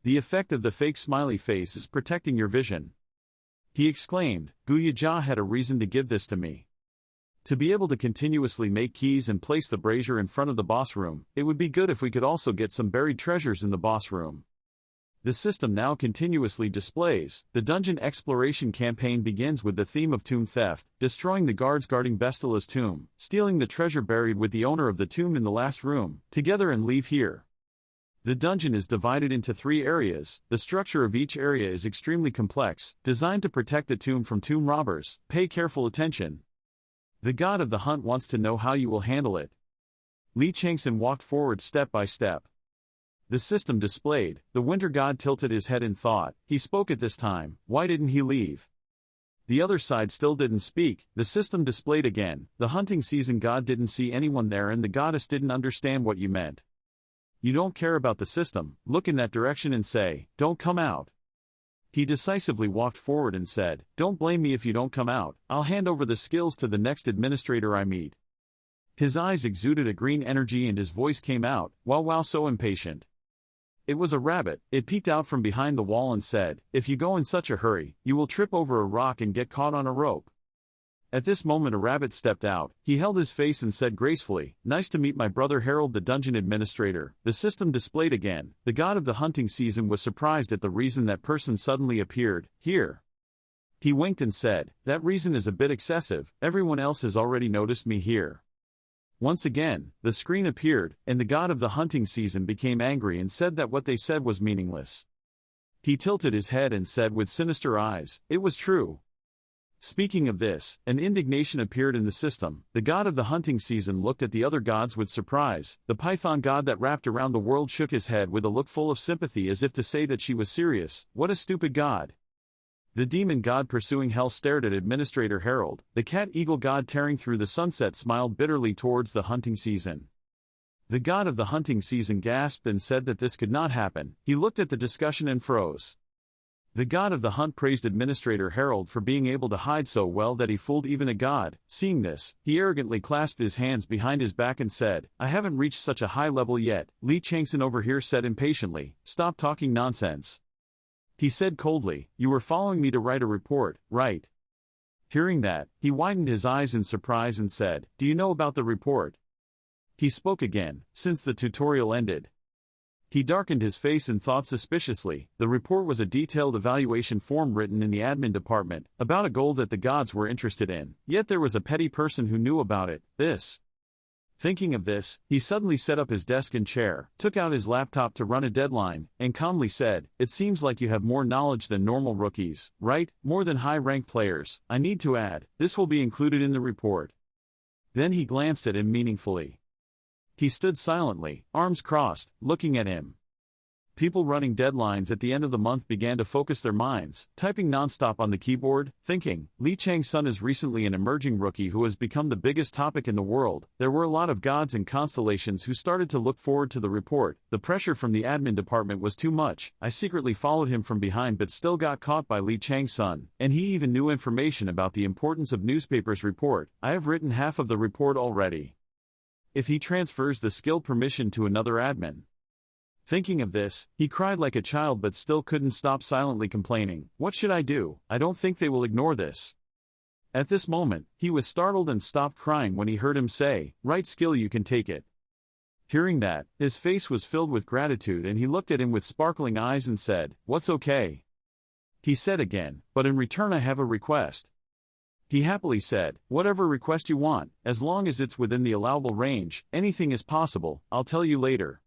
The effect of the fake smiley face is protecting your vision. He exclaimed, Guyaja had a reason to give this to me. To be able to continuously make keys and place the brazier in front of the boss room, it would be good if we could also get some buried treasures in the boss room. The system now continuously displays, the dungeon exploration campaign begins with the theme of tomb theft, destroying the guards guarding Bestila's tomb, stealing the treasure buried with the owner of the tomb in the last room, together and leave here. The dungeon is divided into 3 areas, the structure of each area is extremely complex, designed to protect the tomb from tomb robbers, pay careful attention. The god of the hunt wants to know how you will handle it. Lee Chang-Son walked forward step by step. The system displayed, the winter god tilted his head in thought, he spoke at this time, why didn't he leave? The other side still didn't speak, the system displayed again, the hunting season god didn't see anyone there and the goddess didn't understand what you meant. You don't care about the system, look in that direction and say, don't come out. He decisively walked forward and said, don't blame me if you don't come out, I'll hand over the skills to the next administrator I meet. His eyes exuded a green energy and his voice came out, wow so impatient. It was a rabbit, it peeked out from behind the wall and said, if you go in such a hurry, you will trip over a rock and get caught on a rope. At this moment a rabbit stepped out, he held his face and said gracefully, nice to meet my brother Harold the dungeon administrator. The system displayed again, the god of the hunting season was surprised at the reason that person suddenly appeared, here. He winked and said, that reason is a bit excessive, everyone else has already noticed me here. Once again, the screen appeared, and the god of the hunting season became angry and said that what they said was meaningless. He tilted his head and said with sinister eyes, it was true. Speaking of this, an indignation appeared in the system, the god of the hunting season looked at the other gods with surprise, the python god that wrapped around the world shook his head with a look full of sympathy as if to say that she was serious, what a stupid god. The demon god pursuing hell stared at Administrator Harold, the cat-eagle god tearing through the sunset smiled bitterly towards the hunting season. The god of the hunting season gasped and said that this could not happen, he looked at the discussion and froze. The god of the hunt praised Administrator Harold for being able to hide so well that he fooled even a god. Seeing this, he arrogantly clasped his hands behind his back and said, I haven't reached such a high level yet. Lee Chang-Son over here said impatiently, stop talking nonsense. He said coldly, you were following me to write a report, right? Hearing that, he widened his eyes in surprise and said, do you know about the report? He spoke again, since the tutorial ended. He darkened his face and thought suspiciously, the report was a detailed evaluation form written in the admin department, about a goal that the gods were interested in, yet there was a petty person who knew about it, this. Thinking of this, he suddenly set up his desk and chair, took out his laptop to run a deadline, and calmly said, it seems like you have more knowledge than normal rookies, right? More than high-ranked players. I need to add, this will be included in the report. Then he glanced at him meaningfully. He stood silently, arms crossed, looking at him. People running deadlines at the end of the month began to focus their minds, typing non-stop on the keyboard, thinking, Lee Chang-Son is recently an emerging rookie who has become the biggest topic in the world. There were a lot of gods and constellations who started to look forward to the report. The pressure from the admin department was too much. I secretly followed him from behind but still got caught by Lee Chang-Son, and he even knew information about the importance of newspaper's report. I have written half of the report already. If he transfers the skill permission to another admin. Thinking of this, he cried like a child but still couldn't stop silently complaining, what should I do? I don't think they will ignore this. At this moment, he was startled and stopped crying when he heard him say, right skill you can take it. Hearing that, his face was filled with gratitude and he looked at him with sparkling eyes and said, what's okay? He said again, but in return I have a request. He happily said, whatever request you want, as long as it's within the allowable range, anything is possible, I'll tell you later.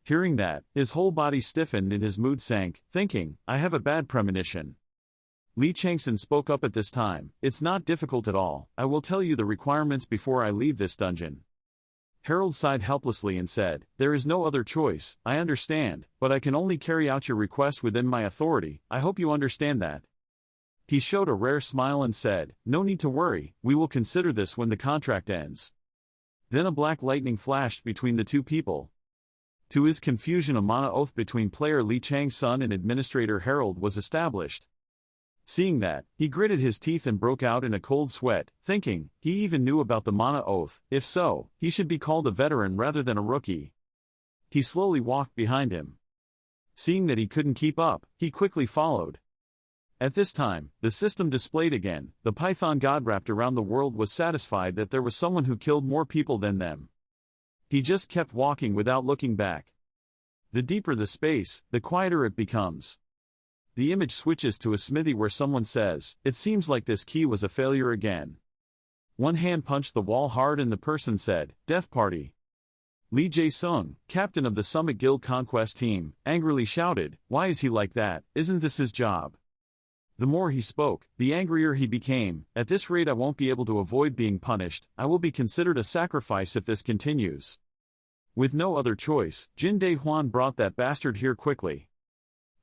Hearing that, his whole body stiffened and his mood sank, thinking, I have a bad premonition. Lee Chang-Son spoke up at this time, it's not difficult at all, I will tell you the requirements before I leave this dungeon. Harold sighed helplessly and said, there is no other choice, I understand, but I can only carry out your request within my authority, I hope you understand that. He showed a rare smile and said, no need to worry, we will consider this when the contract ends. Then a black lightning flashed between the two people. To his confusion, a mana oath between player Lee Chang-Son and administrator Harold was established. Seeing that, he gritted his teeth and broke out in a cold sweat, thinking, he even knew about the mana oath, if so, he should be called a veteran rather than a rookie. He slowly walked behind him. Seeing that he couldn't keep up, he quickly followed. At this time, the system displayed again, the Python god wrapped around the world was satisfied that there was someone who killed more people than them. He just kept walking without looking back. The deeper the space, the quieter it becomes. The image switches to a smithy where someone says, it seems like this key was a failure again. One hand punched the wall hard and the person said, Death Party. Lee Jae-sung, captain of the Summit Guild Conquest team, angrily shouted, why is he like that, isn't this his job? The more he spoke, the angrier he became, at this rate I won't be able to avoid being punished, I will be considered a sacrifice if this continues. With no other choice, Jin Dae-hwan brought that bastard here quickly.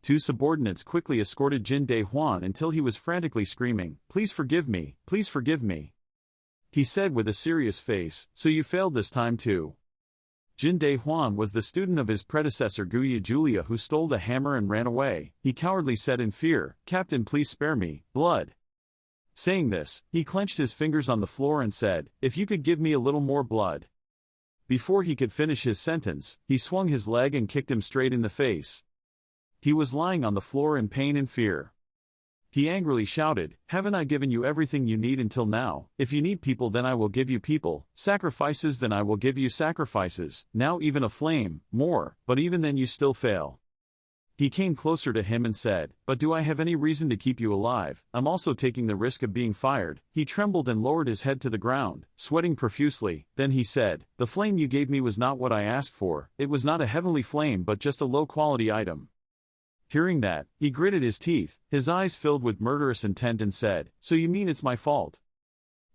Two subordinates quickly escorted Jin Dae-hwan until he was frantically screaming, please forgive me, please forgive me. He said with a serious face, so you failed this time too. Jin Dae-hwan was the student of his predecessor Guya Julia who stole the hammer and ran away. He cowardly said in fear, Captain, please spare me, blood. Saying this, he clenched his fingers on the floor and said, if you could give me a little more blood. Before he could finish his sentence, he swung his leg and kicked him straight in the face. He was lying on the floor in pain and fear. He angrily shouted, haven't I given you everything you need until now? If you need people then I will give you people, sacrifices then I will give you sacrifices, now even a flame, more, but even then you still fail. He came closer to him and said, but do I have any reason to keep you alive? I'm also taking the risk of being fired. He trembled and lowered his head to the ground, sweating profusely, then he said, the flame you gave me was not what I asked for, it was not a heavenly flame but just a low-quality item. Hearing that, he gritted his teeth, his eyes filled with murderous intent and said, so you mean it's my fault?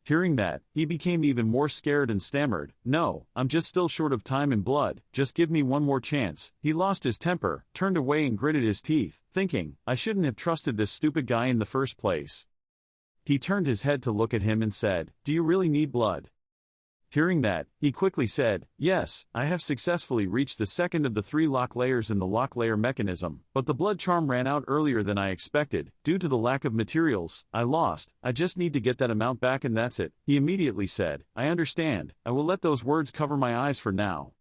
Hearing that, he became even more scared and stammered, no, I'm just still short of time and blood, just give me one more chance. He lost his temper, turned away and gritted his teeth, thinking, I shouldn't have trusted this stupid guy in the first place. He turned his head to look at him and said, do you really need blood? Hearing that, he quickly said, yes, I have successfully reached the second of the 3 lock layers in the lock layer mechanism, but the blood charm ran out earlier than I expected, due to the lack of materials, I just need to get that amount back and that's it. He immediately said, I understand, I will let those words cover my eyes for now.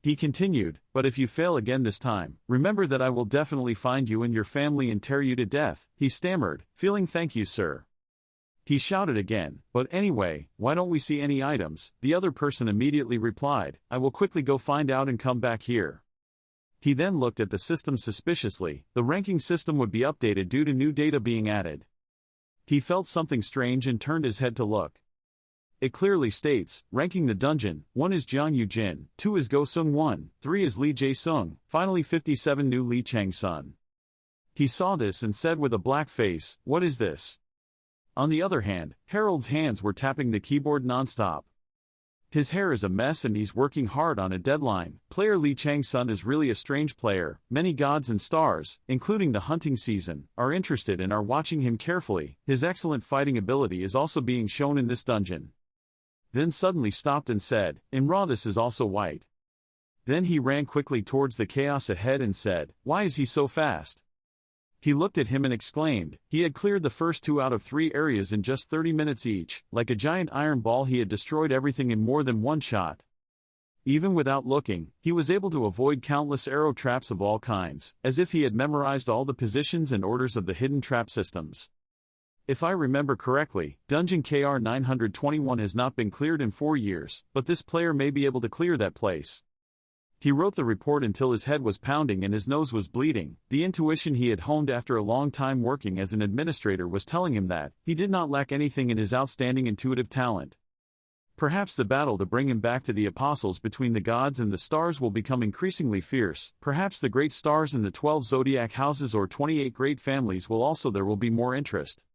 He continued, but if you fail again this time, remember that I will definitely find you and your family and tear you to death. He stammered, feeling thank you sir. He shouted again, but anyway, why don't we see any items? The other person immediately replied, I will quickly go find out and come back here. He then looked at the system suspiciously, the ranking system would be updated due to new data being added. He felt something strange and turned his head to look. It clearly states, ranking the dungeon, 1 is Jiang Yu-jin, 2 is Go-sung 1, 3 is Lee Jae-sung, finally 57 new Lee Chang-Son. He saw this and said with a black face, what is this? On the other hand, Harold's hands were tapping the keyboard non-stop. His hair is a mess and he's working hard on a deadline. Player Lee Chang-Son is really a strange player. Many gods and stars, including the hunting season, are interested and are watching him carefully. His excellent fighting ability is also being shown in this dungeon. Then suddenly stopped and said, in Raw this is also white. Then he ran quickly towards the chaos ahead and said, why is he so fast? He looked at him and exclaimed, he had cleared the first 2 out of 3 areas in just 30 minutes each, like a giant iron ball he had destroyed everything in more than one shot. Even without looking, he was able to avoid countless arrow traps of all kinds, as if he had memorized all the positions and orders of the hidden trap systems. If I remember correctly, Dungeon KR 921 has not been cleared in 4 years, but this player may be able to clear that place. He wrote the report until his head was pounding and his nose was bleeding. The intuition he had honed after a long time working as an administrator was telling him that he did not lack anything in his outstanding intuitive talent. Perhaps the battle to bring him back to the apostles between the gods and the stars will become increasingly fierce. Perhaps the great stars in the 12 zodiac houses or 28 great families will also there will be more interest.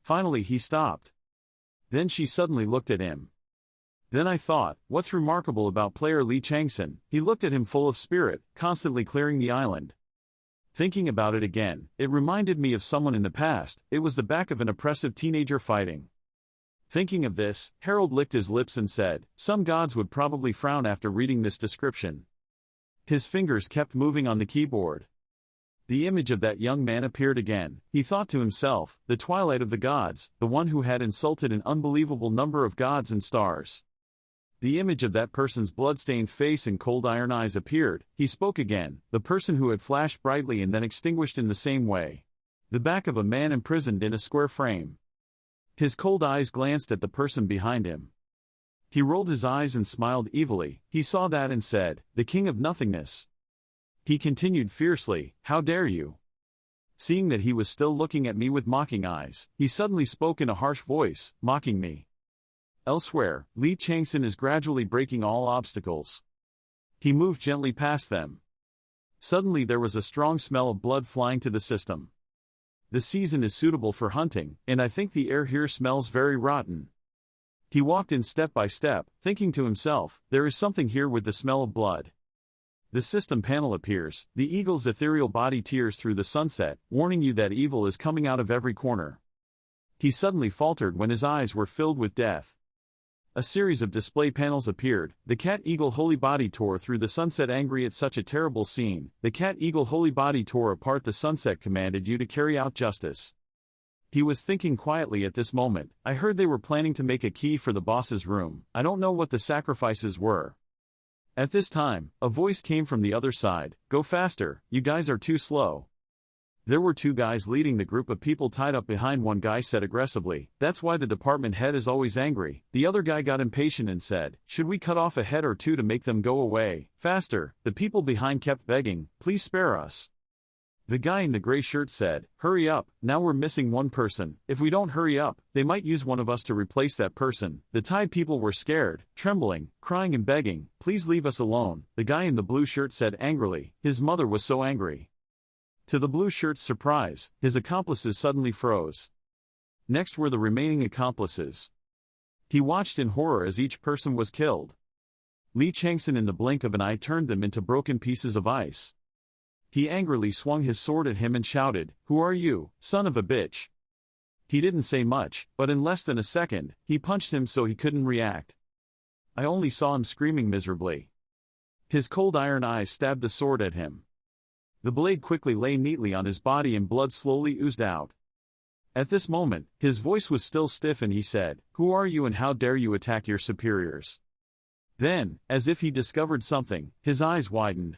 Finally he stopped. Then she suddenly looked at him. Then I thought, what's remarkable about player Lee Chang-Son? He looked at him full of spirit, constantly clearing the island. Thinking about it again, it reminded me of someone in the past. It was the back of an oppressive teenager fighting. Thinking of this, Harold licked his lips and said, some gods would probably frown after reading this description. His fingers kept moving on the keyboard. The image of that young man appeared again. He thought to himself, the Twilight of the Gods, the one who had insulted an unbelievable number of gods and stars. The image of that person's blood-stained face and cold iron eyes appeared. He spoke again, the person who had flashed brightly and then extinguished in the same way. The back of a man imprisoned in a square frame. His cold eyes glanced at the person behind him. He rolled his eyes and smiled evilly. He saw that and said, the king of nothingness. He continued fiercely, how dare you? Seeing that he was still looking at me with mocking eyes, he suddenly spoke in a harsh voice, mocking me. Elsewhere, Lee Chang-Son is gradually breaking all obstacles. He moved gently past them. Suddenly there was a strong smell of blood flying to the system. The season is suitable for hunting, and I think the air here smells very rotten. He walked in step by step, thinking to himself, there is something here with the smell of blood. The system panel appears, the eagle's ethereal body tears through the sunset, warning you that evil is coming out of every corner. He suddenly faltered when his eyes were filled with death. A series of display panels appeared. The cat-eagle holy body tore through the sunset angry at such a terrible scene. The cat-eagle holy body tore apart the sunset commanded you to carry out justice. He was thinking quietly at this moment. I heard they were planning to make a key for the boss's room. I don't know what the sacrifices were. At this time, a voice came from the other side. Go faster, you guys are too slow. There were two guys leading the group of people tied up behind. One guy said aggressively, that's why the department head is always angry. The other guy got impatient and said, should we cut off a head or two to make them go away? Faster. The people behind kept begging, please spare us. The guy in the gray shirt said, hurry up, now we're missing one person. If we don't hurry up, they might use one of us to replace that person. The tied people were scared, trembling, crying and begging, please leave us alone. The guy in the blue shirt said angrily, his mother was so angry. To the blue shirt's surprise, his accomplices suddenly froze. Next were the remaining accomplices. He watched in horror as each person was killed. Lee Chang-Son in the blink of an eye turned them into broken pieces of ice. He angrily swung his sword at him and shouted, who are you, son of a bitch? He didn't say much, but in less than a second, he punched him so he couldn't react. I only saw him screaming miserably. His cold iron eyes stabbed the sword at him. The blade quickly lay neatly on his body and blood slowly oozed out. At this moment, his voice was still stiff and he said, who are you and how dare you attack your superiors? Then, as if he discovered something, his eyes widened.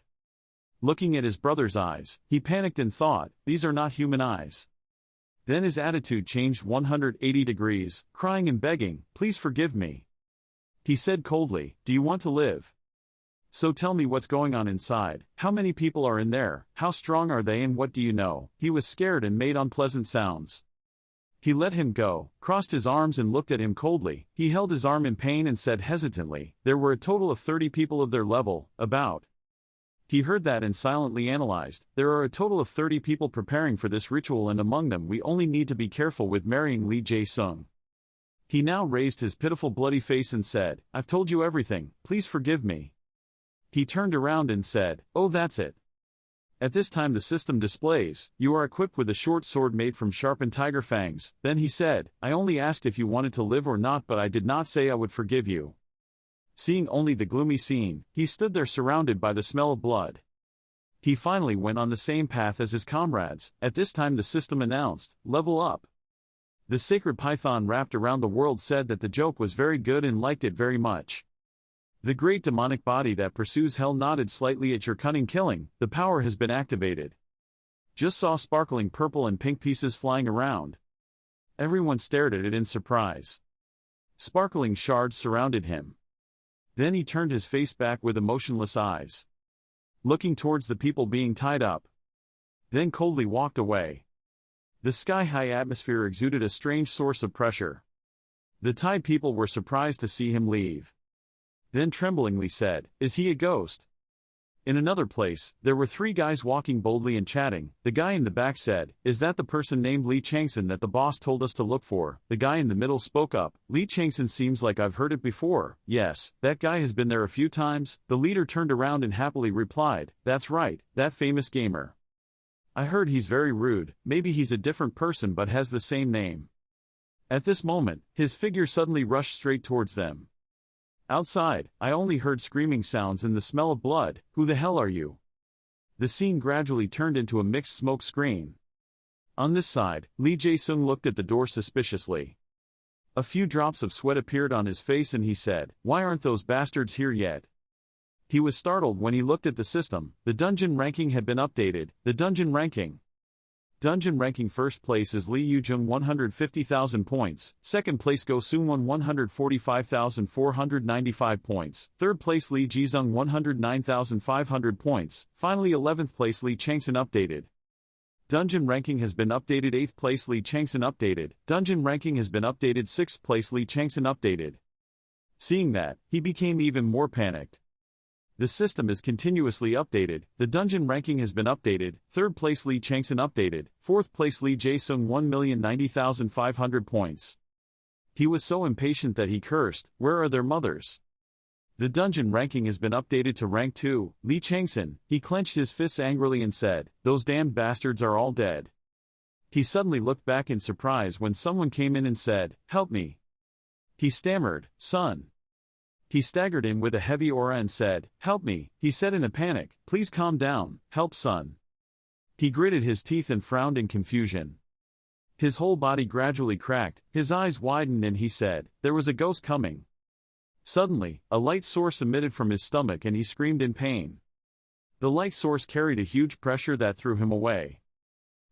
Looking at his brother's eyes, he panicked and thought, these are not human eyes. Then his attitude changed 180 degrees, crying and begging, please forgive me. He said coldly, do you want to live? So tell me what's going on inside. How many people are in there? How strong are they and what do you know? He was scared and made unpleasant sounds. He let him go, crossed his arms and looked at him coldly. He held his arm in pain and said hesitantly, there were a total of 30 people of their level, about. He heard that and silently analyzed, there are a total of 30 people preparing for this ritual and among them we only need to be careful with marrying Lee Jae-sung. He now raised his pitiful bloody face and said, I've told you everything, please forgive me. He turned around and said, oh that's it. At this time the system displays, you are equipped with a short sword made from sharpened tiger fangs. Then he said, I only asked if you wanted to live or not but I did not say I would forgive you. Seeing only the gloomy scene, he stood there surrounded by the smell of blood. He finally went on the same path as his comrades. At this time the system announced, level up. The sacred python wrapped around the world said that the joke was very good and liked it very much. The great demonic body that pursues hell nodded slightly at your cunning killing. The power has been activated. Just saw sparkling purple and pink pieces flying around. Everyone stared at it in surprise. Sparkling shards surrounded him. Then he turned his face back with emotionless eyes, looking towards the people being tied up. Then coldly walked away. The sky-high atmosphere exuded a strange source of pressure. The Thai people were surprised to see him leave. Then tremblingly said, "Is he a ghost?" In another place, there were 3 guys walking boldly and chatting. The guy in the back said, "Is that the person named Lee Chang-Son that the boss told us to look for?" The guy in the middle spoke up, "Lee Chang-Son seems like I've heard it before." "Yes, that guy has been there a few times." The leader turned around and happily replied, "That's right, that famous gamer. I heard he's very rude, maybe he's a different person but has the same name." At this moment, his figure suddenly rushed straight towards them. Outside, I only heard screaming sounds and the smell of blood. "Who the hell are you?" The scene gradually turned into a mixed smoke screen. On this side, Lee Jae-sung looked at the door suspiciously. A few drops of sweat appeared on his face and he said, "Why aren't those bastards here yet?" He was startled when he looked at the system. The dungeon ranking had been updated. The dungeon ranking. Dungeon ranking: first place is Lee Yu-jung 150,000 points, second place Go Seung-won 145,495 points, third place Lee Ji-sung 109,500 points, finally 11th place Lee Chang-Son updated. Dungeon ranking has been updated. 8th place Lee Chang-Son updated. Dungeon ranking has been updated. 6th place Lee Chang-Son updated. Seeing that, he became even more panicked. The system is continuously updated. The dungeon ranking has been updated. 3rd place Lee Chang-Son updated. 4th place Lee Jae-sung 1,090,500 points. He was so impatient that he cursed, "Where are their mothers?" The dungeon ranking has been updated to rank 2. Lee Chang-Son, he clenched his fists angrily and said, "Those damned bastards are all dead." He suddenly looked back in surprise when someone came in and said, "Help me." He stammered, "Son." He staggered in with a heavy aura and said, "Help me," he said in a panic, "Please calm down, help son." He gritted his teeth and frowned in confusion. His whole body gradually cracked, his eyes widened and he said, "There was a ghost coming." Suddenly, a light source emitted from his stomach and he screamed in pain. The light source carried a huge pressure that threw him away.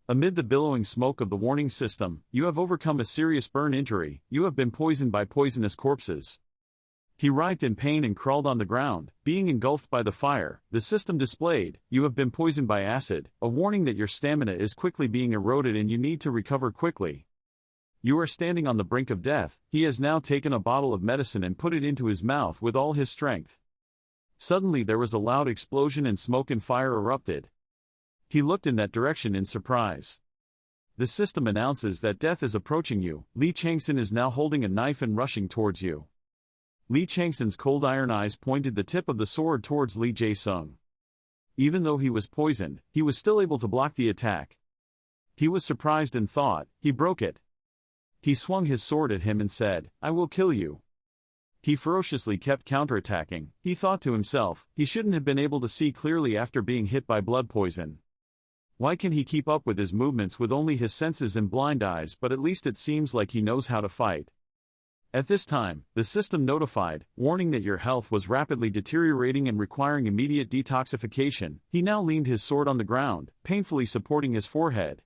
Amid the billowing smoke of the warning system, "You have overcome a serious burn injury, you have been poisoned by poisonous corpses." He writhed in pain and crawled on the ground, being engulfed by the fire. The system displayed, "You have been poisoned by acid," a warning that your stamina is quickly being eroded and you need to recover quickly. You are standing on the brink of death. He has now taken a bottle of medicine and put it into his mouth with all his strength. Suddenly there was a loud explosion and smoke and fire erupted. He looked in that direction in surprise. The system announces that death is approaching you. Lee Chang-Son is now holding a knife and rushing towards you. Lee Chang-Son's cold iron eyes pointed the tip of the sword towards Lee Jae-sung. Even though he was poisoned, he was still able to block the attack. He was surprised and thought, he broke it. He swung his sword at him and said, "I will kill you." He ferociously kept counterattacking. He thought to himself, he shouldn't have been able to see clearly after being hit by blood poison. Why can he keep up with his movements with only his senses and blind eyes? But at least it seems like he knows how to fight. At this time, the system notified, warning that your health was rapidly deteriorating and requiring immediate detoxification. He now leaned his sword on the ground, painfully supporting his forehead.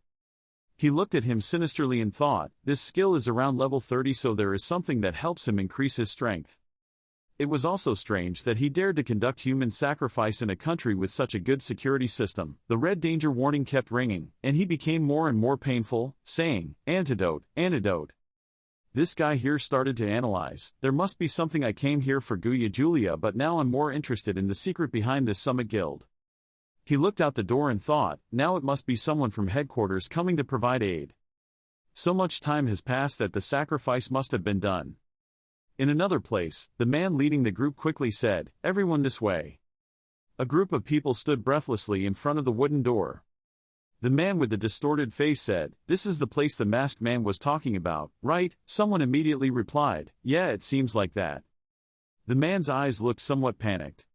He looked at him sinisterly and thought, this skill is around level 30, so there is something that helps him increase his strength. It was also strange that he dared to conduct human sacrifice in a country with such a good security system. The red danger warning kept ringing, and he became more and more painful, saying, "Antidote, antidote." This guy here started to analyze. There must be something. I came here for Guya Julia, but now I'm more interested in the secret behind this Summit Guild. He looked out the door and thought, now it must be someone from headquarters coming to provide aid. So much time has passed that the sacrifice must have been done. In another place, the man leading the group quickly said, "Everyone this way." A group of people stood breathlessly in front of the wooden door. The man with the distorted face said, "This is the place the masked man was talking about, right?" Someone immediately replied, "Yeah, it seems like that." The man's eyes looked somewhat panicked.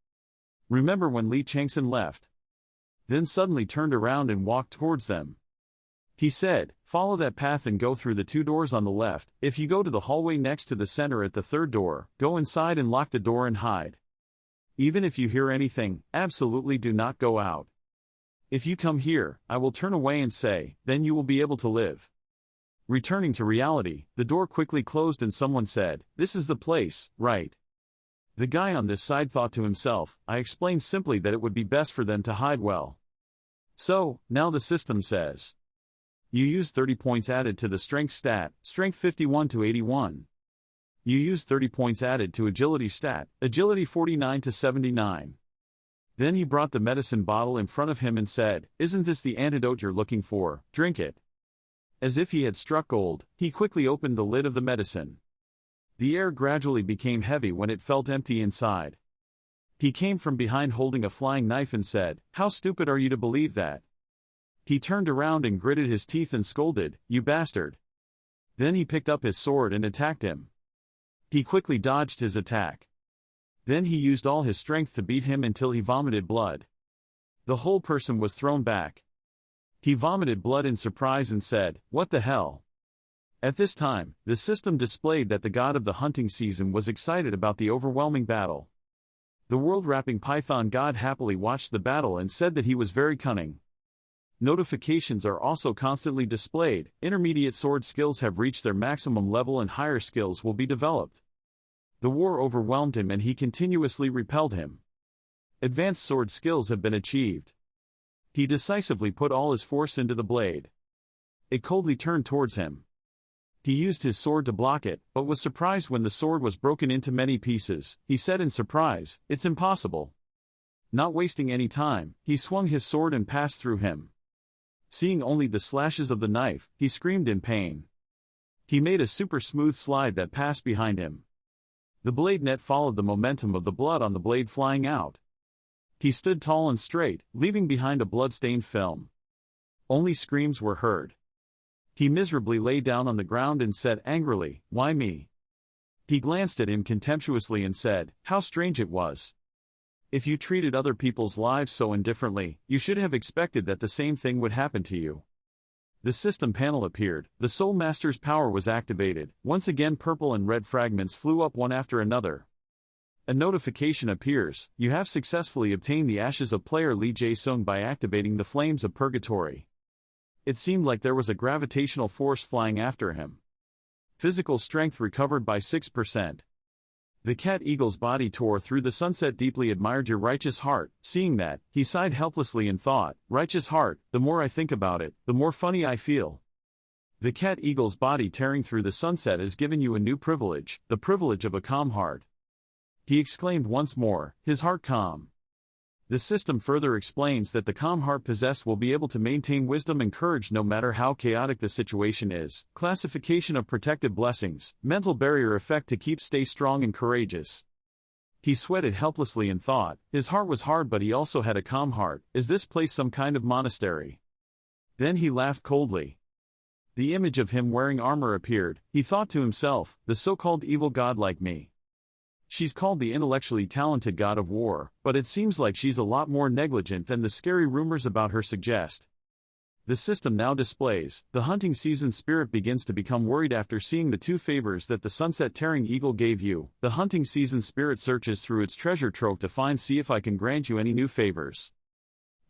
"Remember when Lee Chang-Son left?" Then suddenly turned around and walked towards them. He said, "Follow that path and go through the 2 doors on the left. If you go to the hallway next to the center at the 3rd door, go inside and lock the door and hide. Even if you hear anything, absolutely do not go out. If you come here, I will turn away and say, then you will be able to live." Returning to reality, the door quickly closed and someone said, "This is the place, right?" The guy on this side thought to himself, I explained simply that it would be best for them to hide well. So, now the system says. You use 30 points added to the strength stat, strength 51 to 81. You use 30 points added to agility stat, agility 49 to 79. Then he brought the medicine bottle in front of him and said, "Isn't this the antidote you're looking for? Drink it." As if he had struck gold, he quickly opened the lid of the medicine. The air gradually became heavy when it felt empty inside. He came from behind holding a flying knife and said, "How stupid are you to believe that?" He turned around and gritted his teeth and scolded, "You bastard." Then he picked up his sword and attacked him. He quickly dodged his attack. Then he used all his strength to beat him until he vomited blood. The whole person was thrown back. He vomited blood in surprise and said, "What the hell?" At this time, the system displayed that the god of the hunting season was excited about the overwhelming battle. The world-wrapping python god happily watched the battle and said that he was very cunning. Notifications are also constantly displayed. Intermediate sword skills have reached their maximum level and higher skills will be developed. The war overwhelmed him and he continuously repelled him. Advanced sword skills have been achieved. He decisively put all his force into the blade. It coldly turned towards him. He used his sword to block it, but was surprised when the sword was broken into many pieces. He said in surprise, "It's impossible." Not wasting any time, he swung his sword and passed through him. Seeing only the slashes of the knife, he screamed in pain. He made a super smooth slide that passed behind him. The blade net followed the momentum of the blood on the blade flying out. He stood tall and straight, leaving behind a blood-stained film. Only screams were heard. He miserably lay down on the ground and said angrily, "Why me?" He glanced at him contemptuously and said, "How strange it was. If you treated other people's lives so indifferently, you should have expected that the same thing would happen to you." The system panel appeared, the Soul Master's power was activated, once again purple and red fragments flew up one after another. A notification appears, "You have successfully obtained the ashes of player Lee Chang-Son by activating the flames of purgatory." It seemed like there was a gravitational force flying after him. Physical strength recovered by 6%. The cat eagle's body tore through the sunset. Deeply admired your righteous heart. Seeing that, he sighed helplessly and thought, "Righteous heart, the more I think about it, the more funny I feel." The cat eagle's body tearing through the sunset has given you a new privilege, the privilege of a calm heart. He exclaimed once more, his heart calm. The system further explains that the calm heart possessed will be able to maintain wisdom and courage no matter how chaotic the situation is. Classification of protected blessings, mental barrier effect to keep stay strong and courageous. He sweated helplessly and thought, his heart was hard but he also had a calm heart. Is this place some kind of monastery? Then he laughed coldly. The image of him wearing armor appeared. He thought to himself, the so-called evil god like me. She's called the intellectually talented god of war, but it seems like she's a lot more negligent than the scary rumors about her suggest. The system now displays, the hunting season spirit begins to become worried after seeing the 2 favors that the sunset-tearing eagle gave you. The hunting season spirit searches through its treasure trove to see if I can grant you any new favors.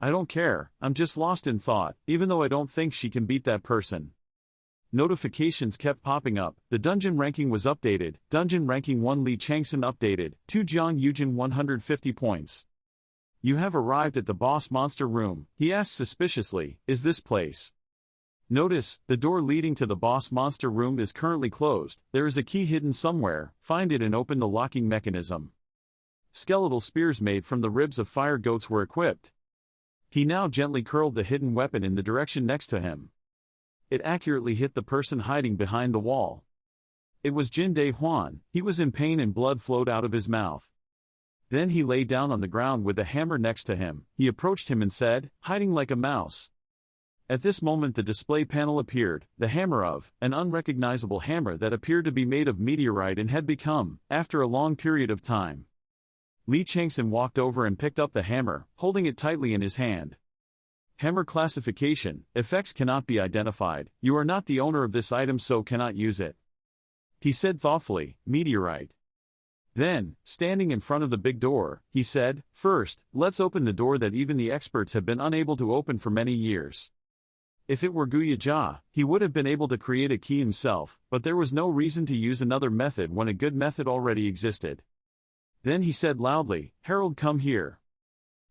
I don't care, I'm just lost in thought, even though I don't think she can beat that person. Notifications kept popping up. The dungeon ranking was updated. Dungeon ranking 1 Lee Chang-Son updated. 2 Jiang Yujin 150 points. You have arrived at the boss monster room. He asked suspiciously, is this place? Notice, the door leading to the boss monster room is currently closed. There is a key hidden somewhere. Find it and open the locking mechanism. Skeletal spears made from the ribs of fire goats were equipped. He now gently curled the hidden weapon in the direction next to him. It accurately hit the person hiding behind the wall. It was Jin Dae Hwan. He was in pain and blood flowed out of his mouth. Then he lay down on the ground with the hammer next to him. He approached him and said, hiding like a mouse. At this moment the display panel appeared, the hammer of, an unrecognizable hammer that appeared to be made of meteorite and had become, after a long period of time. Lee Chang-Son walked over and picked up the hammer, holding it tightly in his hand. Hammer classification, effects cannot be identified. You are not the owner of this item so cannot use it. He said thoughtfully, meteorite. Then, standing in front of the big door, he said, first, let's open the door that even the experts have been unable to open for many years. If it were Guya Jia, he would have been able to create a key himself, but there was no reason to use another method when a good method already existed. Then he said loudly, Harold, come here.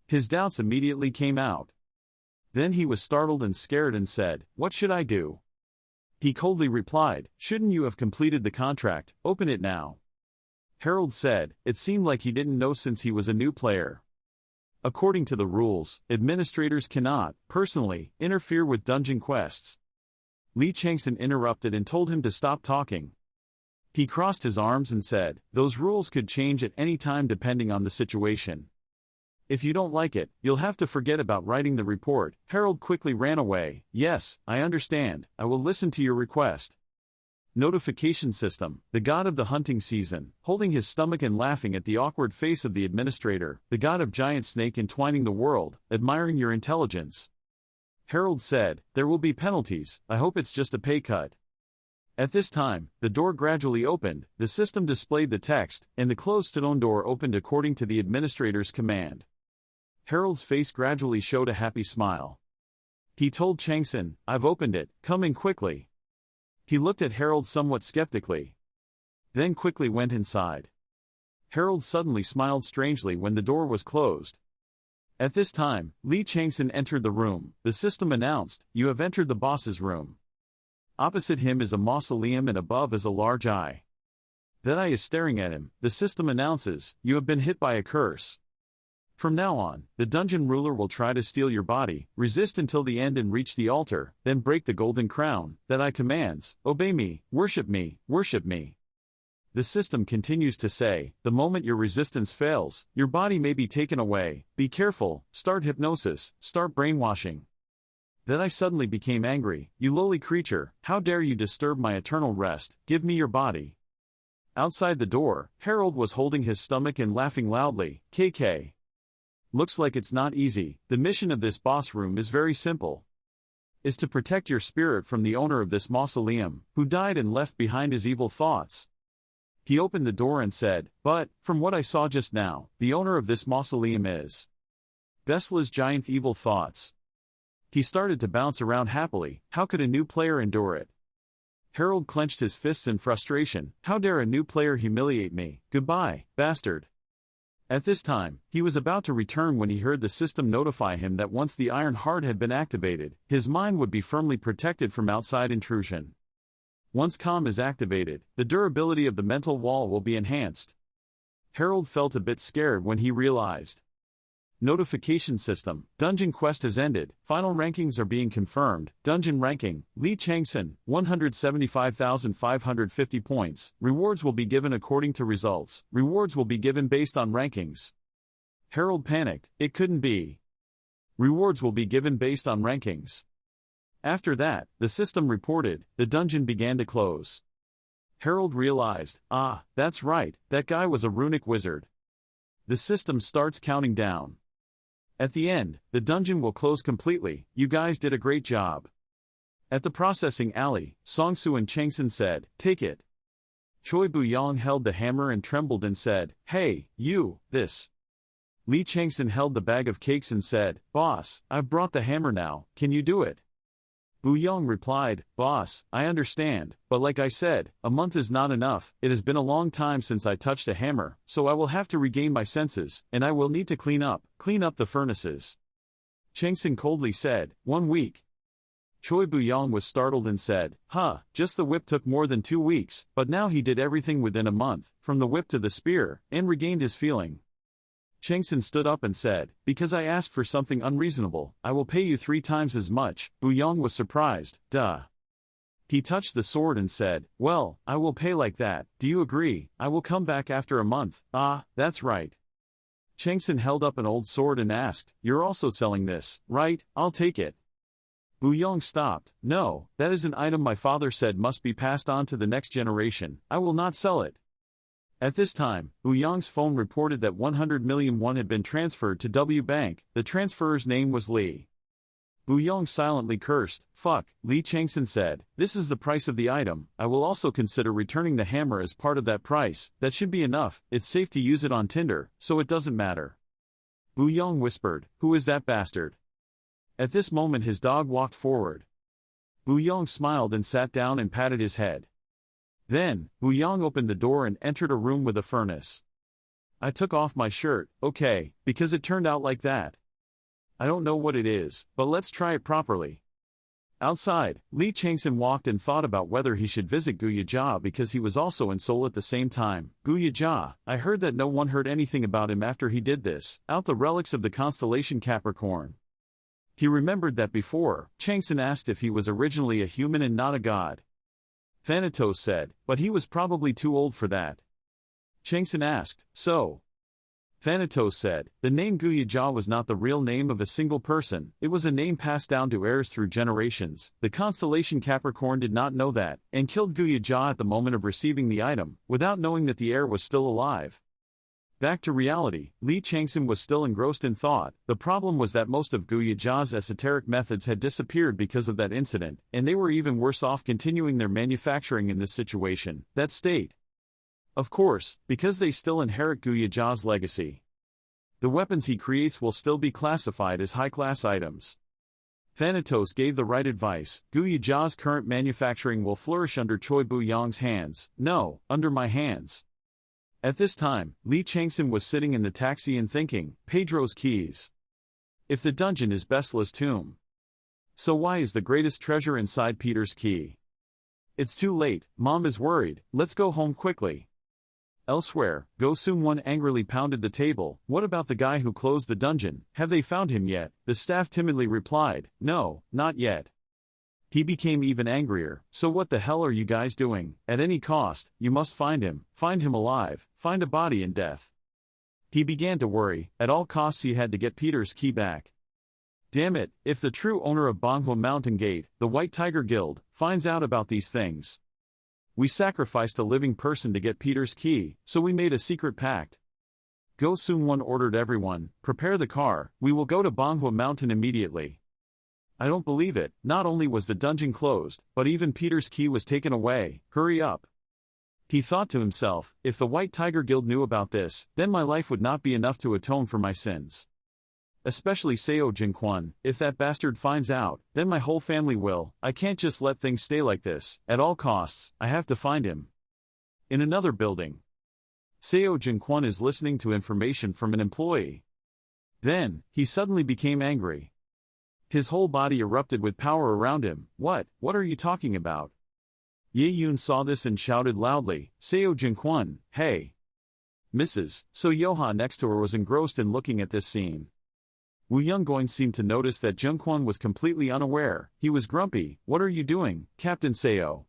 His doubts immediately came out. Then he was startled and scared and said, what should I do? He coldly replied, "Shouldn't you have completed the contract? Open it now." Harold said, it seemed like he didn't know since he was a new player. According to the rules, administrators cannot, personally, interfere with dungeon quests. Lee Chang-Son interrupted and told him to stop talking. He crossed his arms and said, "Those rules could change at any time depending on the situation. If you don't like it, you'll have to forget about writing the report." Harold quickly ran away. "Yes, I understand, I will listen to your request." Notification system, the god of the hunting season, holding his stomach and laughing at the awkward face of the administrator, the god of giant snake entwining the world, admiring your intelligence. Harold said, "There will be penalties, I hope it's just a pay cut." At this time, the door gradually opened, the system displayed the text, and the closed stone door opened according to the administrator's command. Harold's face gradually showed a happy smile. He told Chang-Son, "I've opened it, come in quickly." He looked at Harold somewhat skeptically. Then quickly went inside. Harold suddenly smiled strangely when the door was closed. At this time, Lee Chang-Son entered the room. The system announced, "You have entered the boss's room." Opposite him is a mausoleum and above is a large eye. That eye is staring at him. The system announces, "You have been hit by a curse. From now on, the dungeon ruler will try to steal your body, resist until the end and reach the altar, then break the golden crown. That eye commands, obey me, worship me, worship me." The system continues to say, "The moment your resistance fails, your body may be taken away. Be careful, start hypnosis, start brainwashing." Then I suddenly became angry. "You lowly creature, how dare you disturb my eternal rest, give me your body." Outside the door, Harold was holding his stomach and laughing loudly. "KK. Looks like it's not easy. The mission of this boss room is very simple. Is to protect your spirit from the owner of this mausoleum, who died and left behind his evil thoughts." He opened the door and said, "But, from what I saw just now, the owner of this mausoleum is Besla's giant evil thoughts." He started to bounce around happily. How could a new player endure it? Harold clenched his fists in frustration. "How dare a new player humiliate me? Goodbye, bastard." At this time, he was about to return when he heard the system notify him that once the Iron Heart had been activated, his mind would be firmly protected from outside intrusion. Once Calm is activated, the durability of the mental wall will be enhanced. Harold felt a bit scared when he realized. Notification system, Dungeon Quest has ended, final rankings are being confirmed. Dungeon ranking, Lee Chang-Son, 175,550 points, rewards will be given according to results, rewards will be given based on rankings. Harold panicked, it couldn't be. Rewards will be given based on rankings. After that, the system reported, the dungeon began to close. Harold realized, that's right, that guy was a runic wizard. The system starts counting down. At the end, the dungeon will close completely. You guys did a great job. At the processing alley, Song-Su and Chang-Son said, "Take it." Choi Bu-Yong held the hammer and trembled and said, "Hey, you, this." Lee Chang-Son held the bag of cakes and said, "Boss, I've brought the hammer now, can you do it?" Bu-Yong replied, "Boss, I understand, but like I said, a month is not enough. It has been a long time since I touched a hammer, so I will have to regain my senses, and I will need to clean up the furnaces." Chang-Son coldly said, 1 week. Choi Bu-Yong was startled and said, just the whip took more than 2 weeks, but now he did everything within a month, from the whip to the spear, and regained his feeling. Chang-Son stood up and said, "Because I asked for something unreasonable, I will pay you 3 times as much." Bu-Yong was surprised, duh. He touched the sword and said, "Well, I will pay like that, do you agree? I will come back after a month." That's right. Chang-Son held up an old sword and asked, "You're also selling this, right? I'll take it." Bu-Yong stopped, "No, that is an item my father said must be passed on to the next generation, I will not sell it." At this time, Bu-Yong's phone reported that 100 million won had been transferred to W Bank. The transferer's name was Lee. Bu-Yong silently cursed. "Fuck," Lee Chang-Son said, "this is the price of the item. I will also consider returning the hammer as part of that price. That should be enough. It's safe to use it on Tinder, so it doesn't matter." Bu-Yong whispered, "Who is that bastard?" At this moment his dog walked forward. Bu-Yong smiled and sat down and patted his head. Then, Bu-Yong opened the door and entered a room with a furnace. "I took off my shirt, okay, because it turned out like that. I don't know what it is, but let's try it properly." Outside, Lee Chang-Son walked and thought about whether he should visit Guya because he was also in Seoul at the same time. Guya, I heard that no one heard anything about him after he did this, out the relics of the Constellation Capricorn. He remembered that before, Chang-Son asked if he was originally a human and not a god. Thanatos said, but he was probably too old for that. Chang-Son asked, so? Thanatos said, the name Guya was not the real name of a single person, it was a name passed down to heirs through generations. The Constellation Capricorn did not know that, and killed Guya at the moment of receiving the item, without knowing that the heir was still alive. Back to reality, Lee Chang-Son was still engrossed in thought. The problem was that most of Guya's esoteric methods had disappeared because of that incident, and they were even worse off continuing their manufacturing in this situation, that state. Of course, because they still inherit Guya's legacy. The weapons he creates will still be classified as high-class items. Thanatos gave the right advice. Guya's current manufacturing will flourish under Choi Bu-yong's hands. No, under my hands. At this time, Lee Chang-Son was sitting in the taxi and thinking, Pedro's keys. If the dungeon is Bestla's tomb, so why is the greatest treasure inside Peter's key? It's too late, Mom is worried, let's go home quickly. Elsewhere, Go Soon-won angrily pounded the table. What about the guy who closed the dungeon? Have they found him yet? The staff timidly replied, no, not yet. He became even angrier. So what the hell are you guys doing? At any cost, you must find him alive, find a body in death. He began to worry. At all costs he had to get Peter's key back. Damn it, if the true owner of Bonghwa Mountain Gate, the White Tiger Guild, finds out about these things. We sacrificed a living person to get Peter's key, so we made a secret pact. Go Soon-won ordered everyone, prepare the car, we will go to Bonghwa Mountain immediately. I don't believe it, not only was the dungeon closed, but even Peter's key was taken away, hurry up. He thought to himself, if the White Tiger Guild knew about this, then my life would not be enough to atone for my sins. Especially Seo Jin-kwon, if that bastard finds out, then my whole family will. I can't just let things stay like this. At all costs, I have to find him. In another building, Seo Jin-kwon is listening to information from an employee. Then, he suddenly became angry. His whole body erupted with power around him. What are you talking about? Ye Yoon saw this and shouted loudly, Seo Jin-kwon, hey. Mrs. So Yoha next to her was engrossed in looking at this scene. Woo Young-goin seemed to notice that Jung-kwon was completely unaware. He was grumpy. What are you doing, Captain Seo?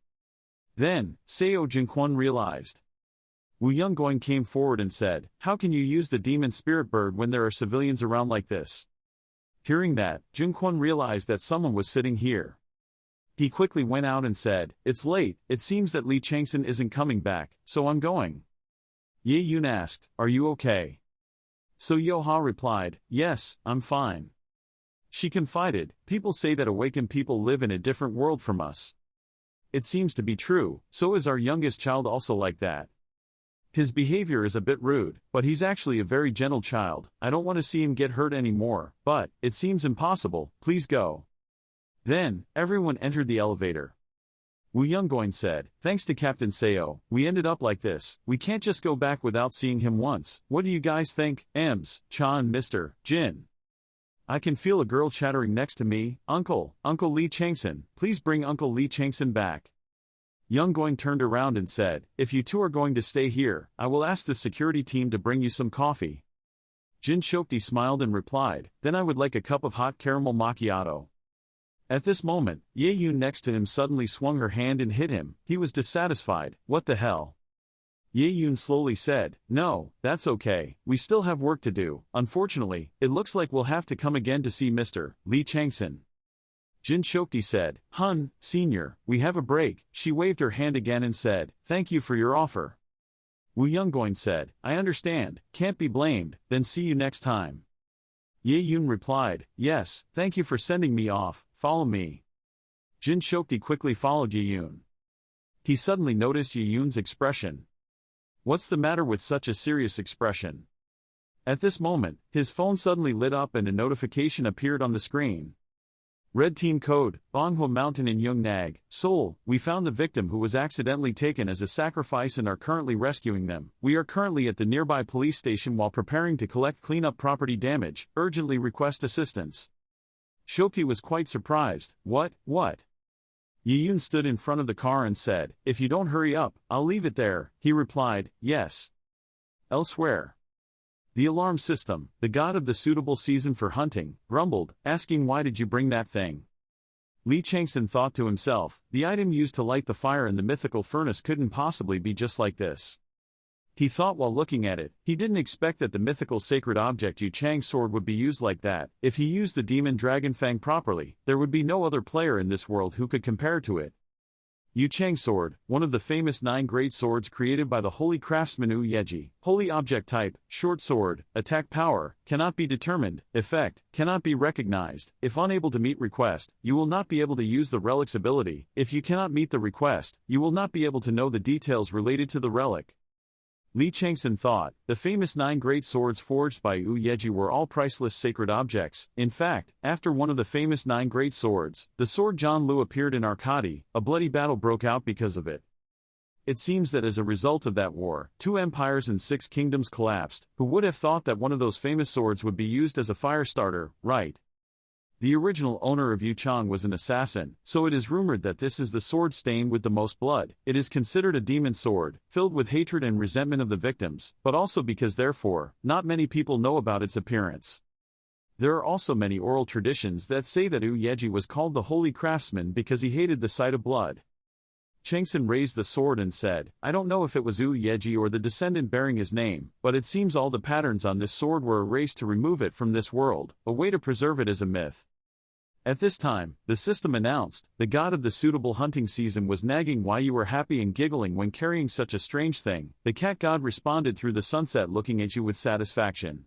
Then, Seo Jin-kwon realized. Woo Young-goin came forward and said, how can you use the demon spirit bird when there are civilians around like this? Hearing that, Jung-kwon realized that someone was sitting here. He quickly went out and said, it's late, it seems that Lee Chang-Son isn't coming back, so I'm going. Ye Yoon asked, are you okay? So Yoha replied, yes, I'm fine. She confided, people say that awakened people live in a different world from us. It seems to be true, so is our youngest child also like that. His behavior is a bit rude, but he's actually a very gentle child. I don't want to see him get hurt anymore, but, it seems impossible, please go. Then, everyone entered the elevator. Woo Young-goin said, thanks to Captain Seo, we ended up like this, we can't just go back without seeing him once. What do you guys think, Ems, Cha and Mr. Jin? I can feel a girl chattering next to me, Uncle Lee Chang-Son, please bring Uncle Lee Chang-Son back. Young-goin turned around and said, if you two are going to stay here, I will ask the security team to bring you some coffee. Jin Shokti smiled and replied, then I would like a cup of hot caramel macchiato. At this moment, Ye Yoon next to him suddenly swung her hand and hit him. He was dissatisfied. What the hell? Ye Yoon slowly said, no, that's okay, we still have work to do. Unfortunately, it looks like we'll have to come again to see Mr. Lee Chang-Son. Jin Shokti said, Hun, Senior, we have a break. She waved her hand again and said, thank you for your offer. Woo Young-goin said, I understand, can't be blamed, then see you next time. Ye Yoon replied, yes, thank you for sending me off, follow me. Jin Shokti quickly followed Ye Yoon. He suddenly noticed Ye Yoon's expression. What's the matter with such a serious expression? At this moment, his phone suddenly lit up and a notification appeared on the screen. Red Team Code, Bonghwa Mountain in Yeongnag, Seoul, we found the victim who was accidentally taken as a sacrifice and are currently rescuing them. We are currently at the nearby police station while preparing to collect cleanup property damage, urgently request assistance. Shoki was quite surprised. What? Yi Yun stood in front of the car and said, "If you don't hurry up, I'll leave it there." He replied, "Yes." Elsewhere. The alarm system, the god of the suitable season for hunting, grumbled, asking, "Why did you bring that thing?" Lee Chang-Son thought to himself, the item used to light the fire in the mythical furnace couldn't possibly be just like this. He thought while looking at it, he didn't expect that the mythical sacred object Yu Chang's sword would be used like that. If he used the demon dragon fang properly, there would be no other player in this world who could compare to it. Yu Chang's sword, one of the famous 9 great swords created by the holy craftsman Wu Yeji. Holy object type, short sword, attack power, cannot be determined, effect, cannot be recognized. If unable to meet request, you will not be able to use the relic's ability. If you cannot meet the request, you will not be able to know the details related to the relic. Lee Chang-Son thought, the famous 9 great swords forged by Wu Yeji were all priceless sacred objects. In fact, after one of the famous 9 great swords, the sword John Lu appeared in Arcady, a bloody battle broke out because of it. It seems that as a result of that war, 2 empires and 6 kingdoms collapsed. Who would have thought that one of those famous swords would be used as a fire starter, right? The original owner of Yu Chang was an assassin, so it is rumored that this is the sword stained with the most blood. It is considered a demon sword, filled with hatred and resentment of the victims, but also because therefore, not many people know about its appearance. There are also many oral traditions that say that Wu Yeji was called the Holy Craftsman because he hated the sight of blood. Chang-Son raised the sword and said, "I don't know if it was Wu Yeji or the descendant bearing his name, but it seems all the patterns on this sword were erased to remove it from this world, a way to preserve it as a myth." At this time, the system announced, the god of the suitable hunting season was nagging why you were happy and giggling when carrying such a strange thing. The cat god responded through the sunset looking at you with satisfaction.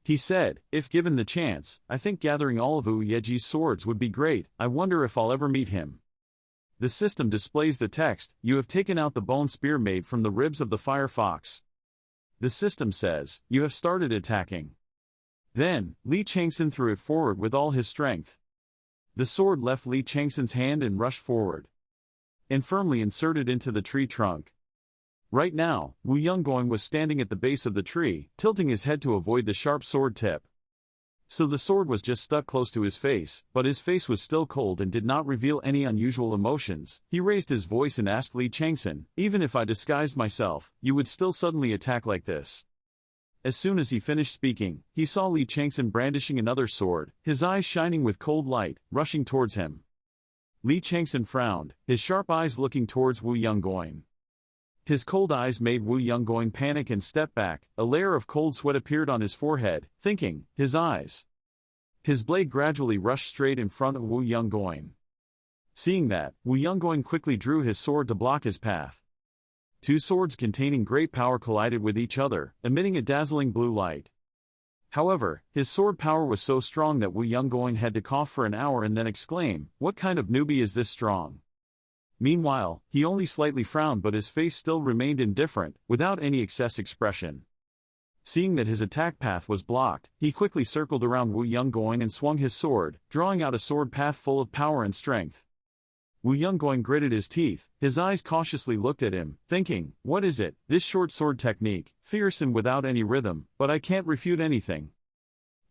He said, "If given the chance, I think gathering all of Wu Yeji's swords would be great. I wonder if I'll ever meet him." The system displays the text, "You have taken out the bone spear made from the ribs of the fire fox." The system says, "You have started attacking." Then, Lee Chang-Son threw it forward with all his strength. The sword left Lee Chang-Son's hand and rushed forward, and firmly inserted into the tree trunk. Right now, Wu Yongguang was standing at the base of the tree, tilting his head to avoid the sharp sword tip. So the sword was just stuck close to his face, but his face was still cold and did not reveal any unusual emotions. He raised his voice and asked Lee Chang-Son, "Even if I disguised myself, you would still suddenly attack like this?" As soon as he finished speaking, he saw Lee Chang-Son brandishing another sword, his eyes shining with cold light, rushing towards him. Lee Chang-Son frowned, his sharp eyes looking towards Wu Yongguang. His cold eyes made Wu Yongguang panic and step back. A layer of cold sweat appeared on his forehead, thinking, his eyes. His blade gradually rushed straight in front of Wu Yongguang. Seeing that, Wu Yongguang quickly drew his sword to block his path. 2 swords containing great power collided with each other, emitting a dazzling blue light. However, his sword power was so strong that Wu Yongguang had to cough for an hour and then exclaim, "What kind of newbie is this strong?" Meanwhile, he only slightly frowned, but his face still remained indifferent, without any excess expression. Seeing that his attack path was blocked, he quickly circled around Wu Yongguang and swung his sword, drawing out a sword path full of power and strength. Wu Yongguang gritted his teeth, his eyes cautiously looked at him, thinking, "What is it, this short sword technique, fierce and without any rhythm, but I can't refute anything."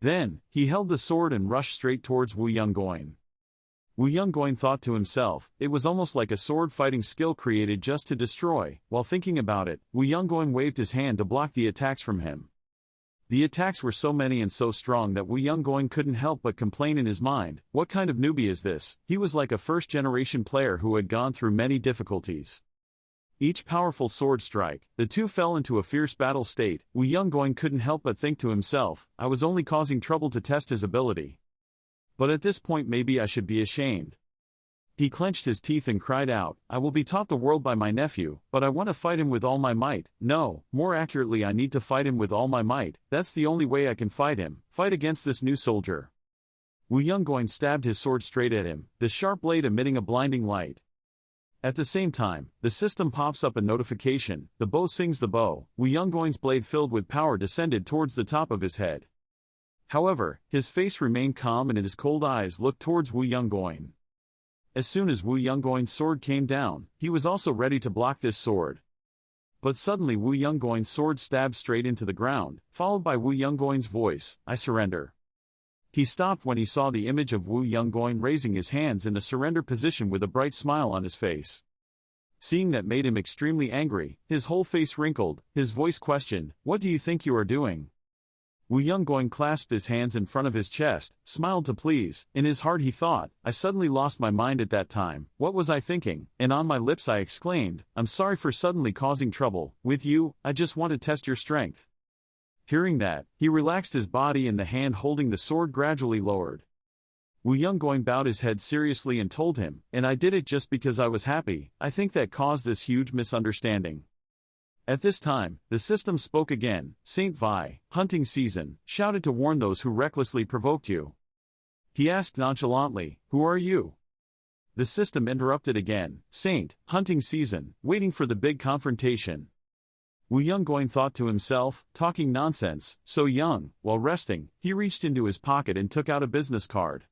Then, he held the sword and rushed straight towards Wu Yongguang. Wu Yongguang thought to himself, it was almost like a sword fighting skill created just to destroy. While thinking about it, Wu Yongguang waved his hand to block the attacks from him. The attacks were so many and so strong that Wu Yongguang couldn't help but complain in his mind, "What kind of newbie is this?" He was like a first-generation player who had gone through many difficulties. Each powerful sword strike, the 2 fell into a fierce battle state. Wu Yongguang couldn't help but think to himself, I was only causing trouble to test his ability. But at this point maybe I should be ashamed. He clenched his teeth and cried out, "I will be taught the world by my nephew, but I want to fight him with all my might. No, more accurately I need to fight him with all my might. That's the only way I can fight him, fight against this new soldier." Wu Yongguang stabbed his sword straight at him, the sharp blade emitting a blinding light. At the same time, the system pops up a notification, the bow sings the bow. Wu Yongguang's blade filled with power descended towards the top of his head. However, his face remained calm and his cold eyes looked towards Wu Yongguang. As soon as Wu Yongguang's sword came down, he was also ready to block this sword. But suddenly Wu Yongguang's sword stabbed straight into the ground, followed by Wu Yongguang's voice, "I surrender." He stopped when he saw the image of Wu Yongguang raising his hands in a surrender position with a bright smile on his face. Seeing that made him extremely angry, his whole face wrinkled, his voice questioned, "What do you think you are doing?" Wu Yongguang clasped his hands in front of his chest, smiled to please. In his heart he thought, I suddenly lost my mind at that time. What was I thinking? And on my lips I exclaimed, I'm sorry for suddenly causing trouble. With you, I just want to test your strength. Hearing that, he relaxed his body and the hand holding the sword gradually lowered. Wu Yongguang bowed his head seriously and told him, and I did it just because I was happy. I think that caused this huge misunderstanding. At this time, the system spoke again. Saint Vi, hunting season, shouted to warn those who recklessly provoked you. He asked nonchalantly, who are you? The system interrupted again. Saint, hunting season, waiting for the big confrontation. Wu Yongguang thought to himself, talking nonsense, so young. While resting, he reached into his pocket and took out a business card.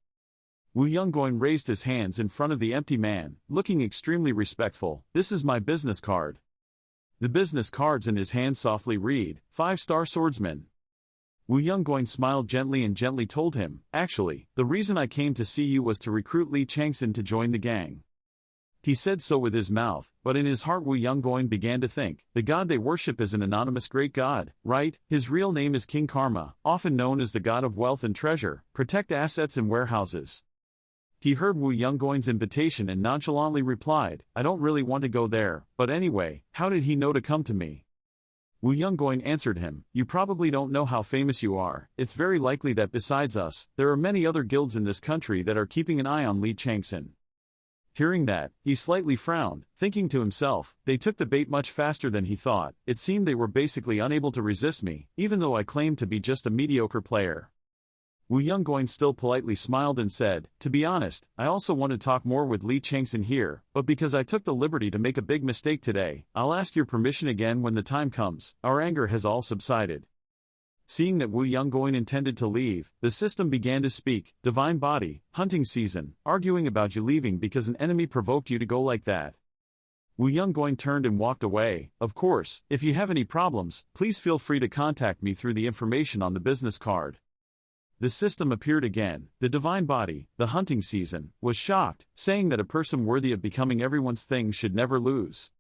Wu Yongguang raised his hands in front of the empty man, looking extremely respectful. This is my business card. The business cards in his hand softly read, 5-star swordsman. Wu Yongguang smiled gently and gently told him, actually, the reason I came to see you was to recruit Lee Chang-Son to join the gang. He said so with his mouth, but in his heart Wu Yongguang began to think, the god they worship is an anonymous great god, right? His real name is King Karma, often known as the god of wealth and treasure, protect assets and warehouses. He heard Wu Yongguang's invitation and nonchalantly replied, I don't really want to go there, but anyway, how did he know to come to me? Wu Yongguang answered him, you probably don't know how famous you are. It's very likely that besides us, there are many other guilds in this country that are keeping an eye on Lee Chang-Son. Hearing that, he slightly frowned, thinking to himself, they took the bait much faster than he thought. It seemed they were basically unable to resist me, even though I claimed to be just a mediocre player. Wu Yongguang still politely smiled and said, to be honest, I also want to talk more with Lee Chang-Son here, but because I took the liberty to make a big mistake today, I'll ask your permission again when the time comes. Our anger has all subsided. Seeing that Wu Yongguang intended to leave, the system began to speak, divine body, hunting season, arguing about you leaving because an enemy provoked you to go like that. Wu Yongguang turned and walked away. Of course, if you have any problems, please feel free to contact me through the information on the business card. The system appeared again. The divine body, the hunting season, was shocked, saying that a person worthy of becoming everyone's thing should never lose.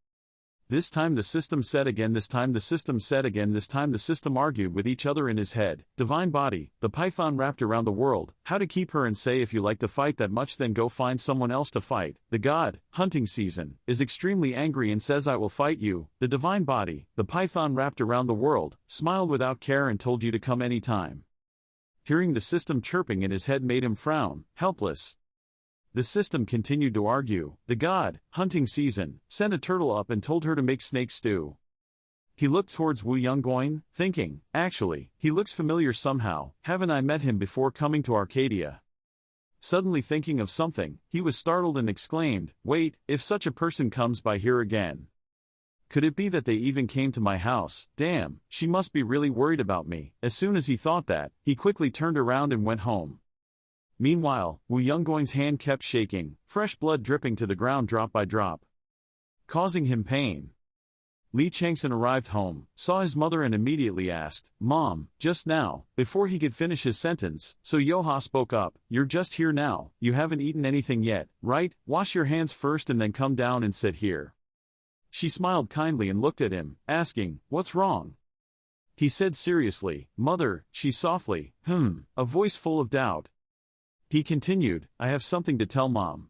This time the system said again, this time the system said again, this time the system argued with each other in his head. Divine body, the python wrapped around the world, how to keep her and say if you like to fight that much then go find someone else to fight. The god, hunting season, is extremely angry and says I will fight you. The divine body, the python wrapped around the world, smiled without care and told you to come any time. Hearing the system chirping in his head made him frown, helpless. The system continued to argue. The god, hunting season, sent a turtle up and told her to make snake stew. He looked towards Wu Yongguang, thinking, actually, he looks familiar somehow, haven't I met him before coming to Arcadia? Suddenly thinking of something, he was startled and exclaimed, wait, if such a person comes by here again. Could it be that they even came to my house? Damn, she must be really worried about me. As soon as he thought that, he quickly turned around and went home. Meanwhile, Wu Yongguang's hand kept shaking, fresh blood dripping to the ground drop by drop, causing him pain. Lee Chang-Son arrived home, saw his mother and immediately asked, Mom, just now. Before he could finish his sentence, So Yoha spoke up, you're just here now, you haven't eaten anything yet, right? Wash your hands first and then come down and sit here. She smiled kindly and looked at him, asking, what's wrong? He said seriously, Mother, she softly, a voice full of doubt. He continued, I have something to tell Mom.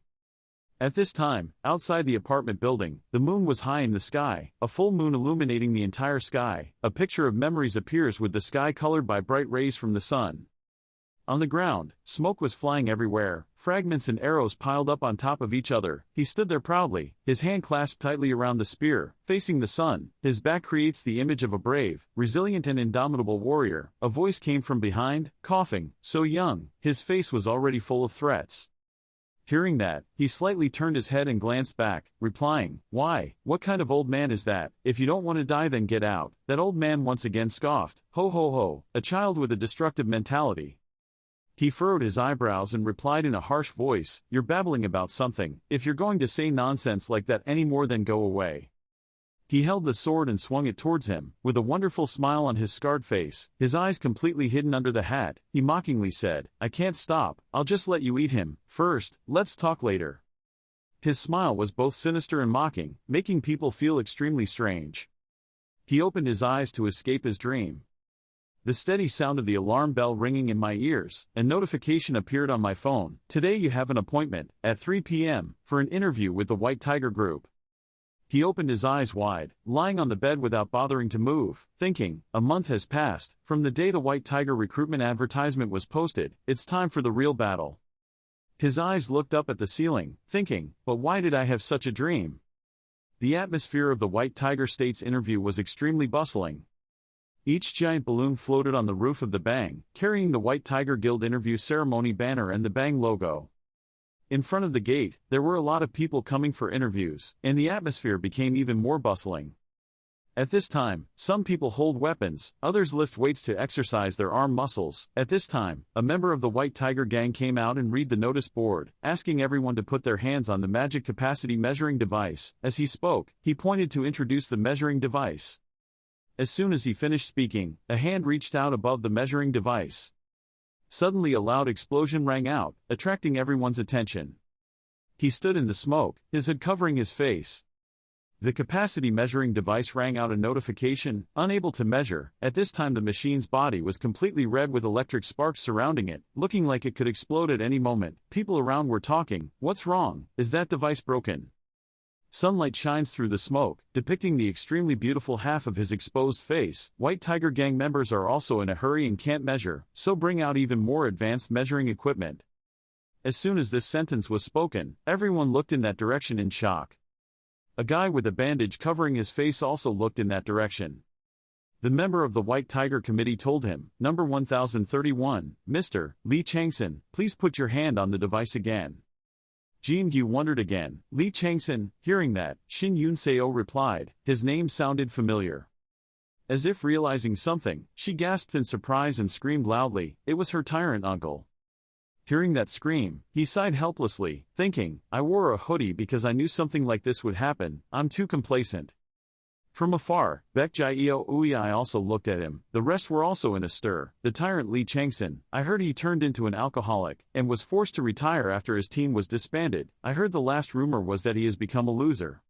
At this time, outside the apartment building, the moon was high in the sky, a full moon illuminating the entire sky. A picture of memories appears with the sky colored by bright rays from the sun. On the ground, smoke was flying everywhere, fragments and arrows piled up on top of each other. He stood there proudly, his hand clasped tightly around the spear, facing the sun. His back creates the image of a brave, resilient and indomitable warrior. A voice came from behind, coughing, so young, his face was already full of threats. Hearing that, he slightly turned his head and glanced back, replying, why, what kind of old man is that? If you don't want to die then get out. That old man once again scoffed, ho ho ho, a child with a destructive mentality. He furrowed his eyebrows and replied in a harsh voice, you're babbling about something. If you're going to say nonsense like that anymore then go away. He held the sword and swung it towards him, with a wonderful smile on his scarred face, his eyes completely hidden under the hat. He mockingly said, "I can't stop, I'll just let you eat him, first, let's talk later." His smile was both sinister and mocking, making people feel extremely strange. He opened his eyes to escape his dream. The steady sound of the alarm bell ringing in my ears, a notification appeared on my phone. "Today you have an appointment, at 3 p.m., for an interview with the White Tiger Group." He opened his eyes wide, lying on the bed without bothering to move, thinking, a month has passed, from the day the White Tiger recruitment advertisement was posted, it's time for the real battle. His eyes looked up at the ceiling, thinking, but why did I have such a dream? The atmosphere of the White Tiger State's interview was extremely bustling. Each giant balloon floated on the roof of the Bang, carrying the White Tiger Guild interview ceremony banner and the Bang logo. In front of the gate, there were a lot of people coming for interviews, and the atmosphere became even more bustling. At this time, some people hold weapons, others lift weights to exercise their arm muscles. At this time, a member of the White Tiger gang came out and read the notice board, asking everyone to put their hands on the magic capacity measuring device. As he spoke, he pointed to introduce the measuring device. As soon as he finished speaking, a hand reached out above the measuring device. Suddenly a loud explosion rang out, attracting everyone's attention. He stood in the smoke, his hood covering his face. The capacity measuring device rang out a notification, unable to measure. At this time the machine's body was completely red with electric sparks surrounding it, looking like it could explode at any moment. People around were talking, "What's wrong? Is that device broken?" Sunlight shines through the smoke, depicting the extremely beautiful half of his exposed face. White Tiger gang members are also in a hurry and can't measure, so bring out even more advanced measuring equipment. As soon as this sentence was spoken, everyone looked in that direction in shock. A guy with a bandage covering his face also looked in that direction. The member of the White Tiger Committee told him, "Number 1031, Mr. Lee Chang-Son, please put your hand on the device again." Jin-gyu wondered again. Lee Chang-Son, hearing that, Shin Yun-seo replied, his name sounded familiar. As if realizing something, she gasped in surprise and screamed loudly. It was her tyrant uncle. Hearing that scream, he sighed helplessly, thinking, I wore a hoodie because I knew something like this would happen, I'm too complacent. From afar, Baekjae Uei also looked at him. The rest were also in a stir. The tyrant Lee Chang-Son, I heard he turned into an alcoholic, and was forced to retire after his team was disbanded. I heard the last rumor was that he has become a loser.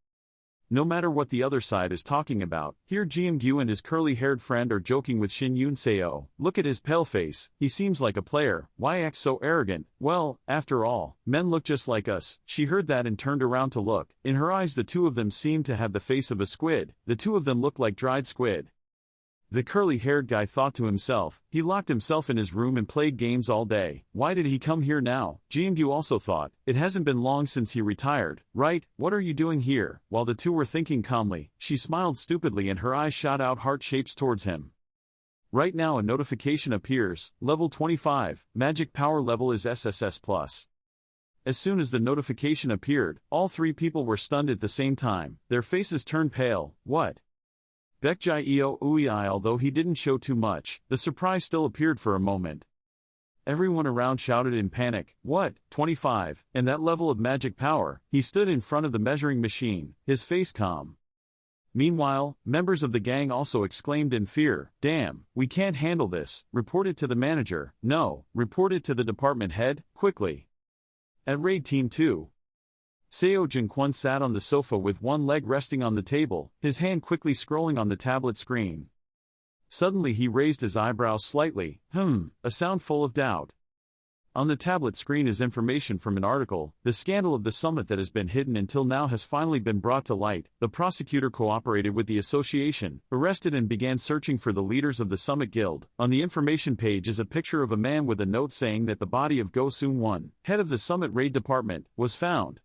No matter what the other side is talking about, here Jin-gyu and his curly-haired friend are joking with Shin Yun-seo. Look at his pale face, he seems like a player, why act so arrogant? Well, after all, men look just like us. She heard that and turned around to look. In her eyes the two of them seemed to have the face of a squid. The two of them looked like dried squid. The curly-haired guy thought to himself, he locked himself in his room and played games all day. Why did he come here now? Jin-gyu also thought, it hasn't been long since he retired, right? What are you doing here? While the two were thinking calmly, she smiled stupidly and her eyes shot out heart shapes towards him. Right now a notification appears, level 25, magic power level is SSS+. As soon as the notification appeared, all three people were stunned at the same time, their faces turned pale. What? Baekjae Uei, although he didn't show too much, the surprise still appeared for a moment. Everyone around shouted in panic, what, 25, and that level of magic power? He stood in front of the measuring machine, his face calm. Meanwhile, members of the gang also exclaimed in fear, damn, we can't handle this, report it to the manager, no, report it to the department head, quickly. At Raid Team 2. Seo Jin-kwon sat on the sofa with one leg resting on the table, his hand quickly scrolling on the tablet screen. Suddenly he raised his eyebrows slightly, a sound full of doubt. On the tablet screen is information from an article. The scandal of the summit that has been hidden until now has finally been brought to light. The prosecutor cooperated with the association, arrested and began searching for the leaders of the Summit Guild. On the information page is a picture of a man with a note saying that the body of Go Soon-won, head of the Summit Raid Department, was found.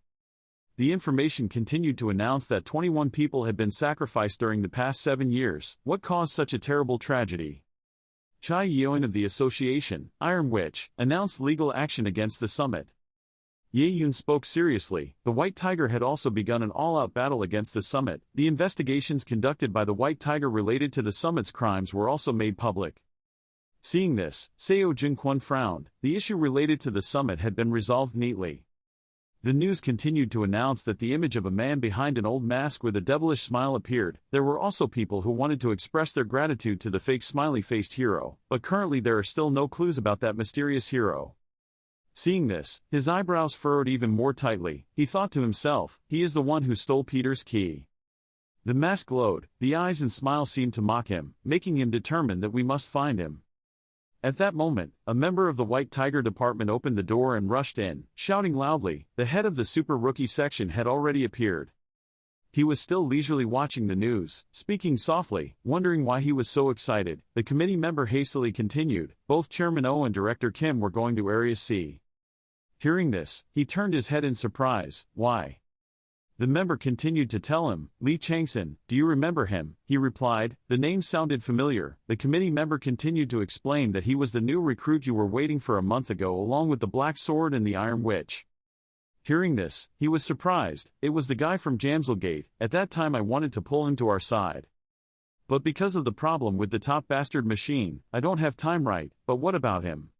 The information continued to announce that 21 people had been sacrificed during the past 7 years. What caused such a terrible tragedy? Chai Yeoin of the association, Iron Witch, announced legal action against the summit. Ye Yun spoke seriously. The White Tiger had also begun an all-out battle against the summit. The investigations conducted by the White Tiger related to the summit's crimes were also made public. Seeing this, Seo Jin-kwon frowned. The issue related to the summit had been resolved neatly. The news continued to announce that the image of a man behind an old mask with a devilish smile appeared. There were also people who wanted to express their gratitude to the fake smiley-faced hero, but currently there are still no clues about that mysterious hero. Seeing this, his eyebrows furrowed even more tightly. He thought to himself, he is the one who stole Peter's key. The mask glowed, the eyes and smile seemed to mock him, making him determined that we must find him. At that moment, a member of the White Tiger department opened the door and rushed in, shouting loudly. The head of the Super Rookie section had already appeared. He was still leisurely watching the news, speaking softly, wondering why he was so excited. The committee member hastily continued, both Chairman O and Director Kim were going to Area C. Hearing this, he turned his head in surprise. Why? The member continued to tell him, Lee Chang-Son, do you remember him? He replied, the name sounded familiar. The committee member continued to explain that he was the new recruit you were waiting for a month ago along with the Black Sword and the Iron Witch. Hearing this, he was surprised. It was the guy from Jamselgate. At that time I wanted to pull him to our side. But because of the problem with the top bastard machine, I don't have time right, but what about him?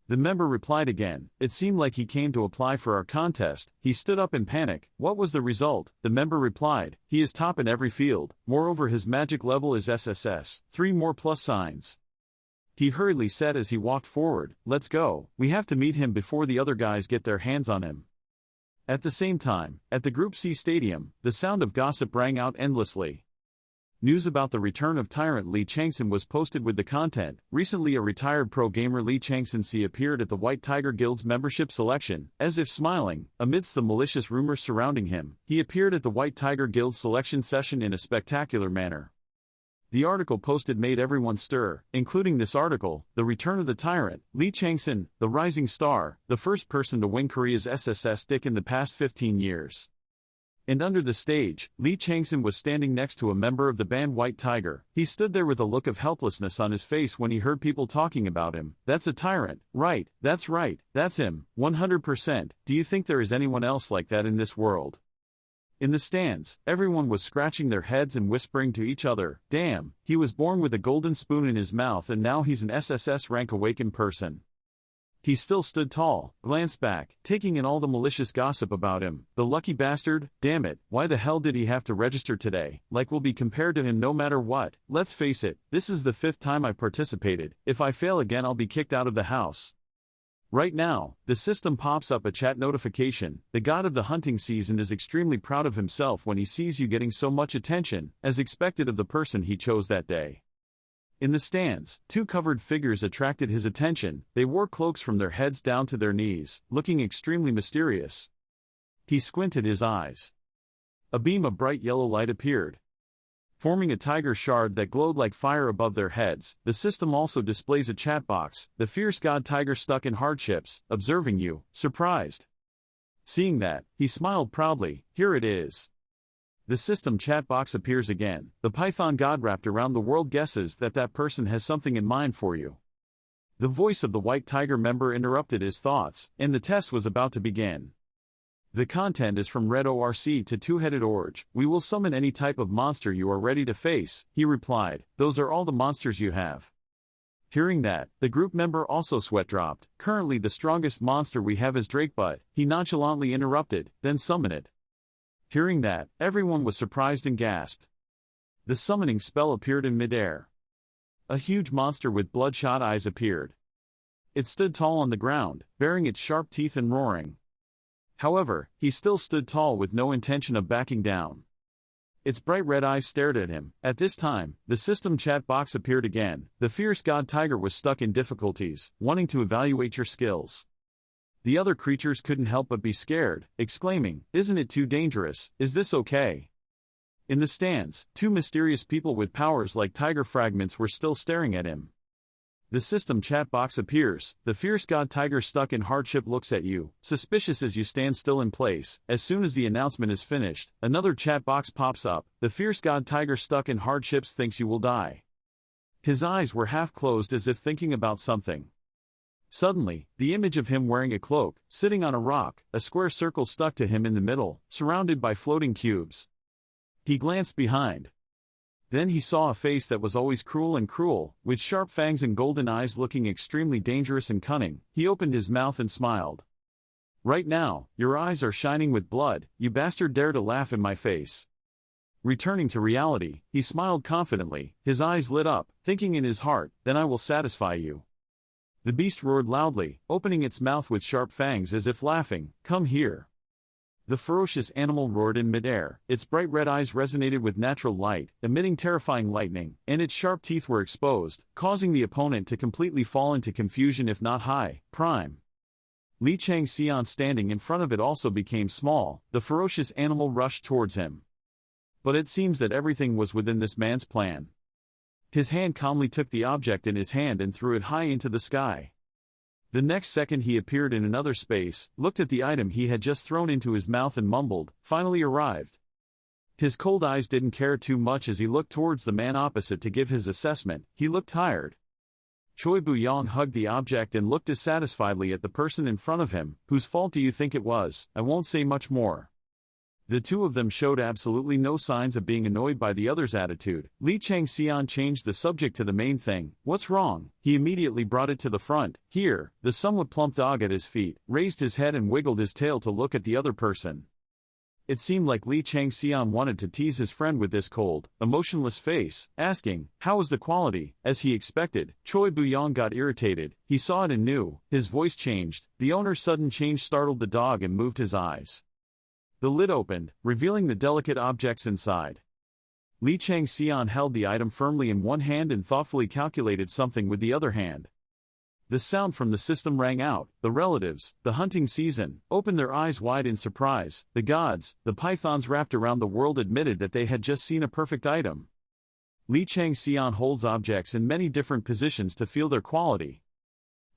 The member replied again, it seemed like he came to apply for our contest. He stood up in panic. What was the result? The member replied, he is top in every field, moreover his magic level is SSS, 3 more plus signs. He hurriedly said as he walked forward, let's go, we have to meet him before the other guys get their hands on him. At the same time, at the Group C stadium, the sound of gossip rang out endlessly. News about the return of Tyrant Lee Chang-Son was posted with the content. Recently a retired pro gamer Lee Chang-Son appeared at the White Tiger Guild's membership selection, as if smiling, amidst the malicious rumors surrounding him. He appeared at the White Tiger Guild selection session in a spectacular manner. The article posted made everyone stir, including this article, The Return of the Tyrant, Lee Chang-Son, the rising star, the first person to win Korea's SSS stick in the past 15 years. And under the stage, Lee Chang-Son was standing next to a member of the band White Tiger. He stood there with a look of helplessness on his face when he heard people talking about him. That's a tyrant, right, that's him, 100%. Do you think there is anyone else like that in this world? In the stands, everyone was scratching their heads and whispering to each other, damn, he was born with a golden spoon in his mouth and now he's an SSS rank awakened person. He still stood tall, glanced back, taking in all the malicious gossip about him. The lucky bastard, damn it, why the hell did he have to register today? Like we'll be compared to him no matter what. Let's face it, this is the 5th time I've participated. If I fail again I'll be kicked out of the house. Right now, the system pops up a chat notification. The god of the hunting season is extremely proud of himself when he sees you getting so much attention, as expected of the person he chose that day. In the stands, 2 covered figures attracted his attention. They wore cloaks from their heads down to their knees, looking extremely mysterious. He squinted his eyes. A beam of bright yellow light appeared, forming a tiger shard that glowed like fire above their heads. The system also displays a chat box, the fierce god tiger stuck in hardships, observing you, surprised. Seeing that, he smiled proudly, here it is. The system chat box appears again. The Python god wrapped around the world guesses that that person has something in mind for you. The voice of the White Tiger member interrupted his thoughts, and the test was about to begin. The content is from Red ORC to Two-Headed Orge. We will summon any type of monster you are ready to face, he replied. Those are all the monsters you have. Hearing that, the group member also sweat dropped. Currently the strongest monster we have is Drakebutt, he nonchalantly interrupted, then summon it. Hearing that, everyone was surprised and gasped. The summoning spell appeared in midair. A huge monster with bloodshot eyes appeared. It stood tall on the ground, baring its sharp teeth and roaring. However, he still stood tall with no intention of backing down. Its bright red eyes stared at him. At this time, the system chat box appeared again. The fierce god tiger was stuck in difficulties, wanting to evaluate your skills. The other creatures couldn't help but be scared, exclaiming, isn't it too dangerous, is this okay? In the stands, 2 mysterious people with powers like tiger fragments were still staring at him. The system chat box appears. The fierce god tiger stuck in hardship looks at you, suspicious as you stand still in place. As soon as the announcement is finished, another chat box pops up. The fierce god tiger stuck in hardships thinks you will die. His eyes were half closed as if thinking about something. Suddenly, the image of him wearing a cloak, sitting on a rock, a square circle stuck to him in the middle, surrounded by floating cubes. He glanced behind. Then he saw a face that was always cruel, with sharp fangs and golden eyes looking extremely dangerous and cunning. He opened his mouth and smiled. Right now, your eyes are shining with blood, you bastard dare to laugh in my face. Returning to reality, he smiled confidently, his eyes lit up, thinking in his heart, then I will satisfy you. The beast roared loudly, opening its mouth with sharp fangs as if laughing, come here. The ferocious animal roared in midair, its bright red eyes resonated with natural light, emitting terrifying lightning, and its sharp teeth were exposed, causing the opponent to completely fall into confusion if not high, prime. Lee Chang-Son standing in front of it also became small, the ferocious animal rushed towards him. But it seems that everything was within this man's plan. His hand calmly took the object in his hand and threw it high into the sky. The next second he appeared in another space, looked at the item he had just thrown into his mouth and mumbled, finally arrived. His cold eyes didn't care too much as he looked towards the man opposite to give his assessment, he looked tired. Choi Bu-yong hugged the object and looked dissatisfiedly at the person in front of him, whose fault do you think it was? I won't say much more. The two of them showed absolutely no signs of being annoyed by the other's attitude. Lee Chang-Son changed the subject to the main thing. What's wrong? He immediately brought it to the front. Here, the somewhat plump dog at his feet, raised his head and wiggled his tail to look at the other person. It seemed like Lee Chang-Son wanted to tease his friend with this cold, emotionless face, asking, how was the quality? As he expected, Choi Bu-yong got irritated. He saw it and knew. His voice changed. The owner's sudden change startled the dog and moved his eyes. The lid opened, revealing the delicate objects inside. Lee Chang-Son held the item firmly in one hand and thoughtfully calculated something with the other hand. The sound from the system rang out. The relatives, the hunting season, opened their eyes wide in surprise. The gods, the pythons wrapped around the world admitted that they had just seen a perfect item. Lee Chang-Son holds objects in many different positions to feel their quality.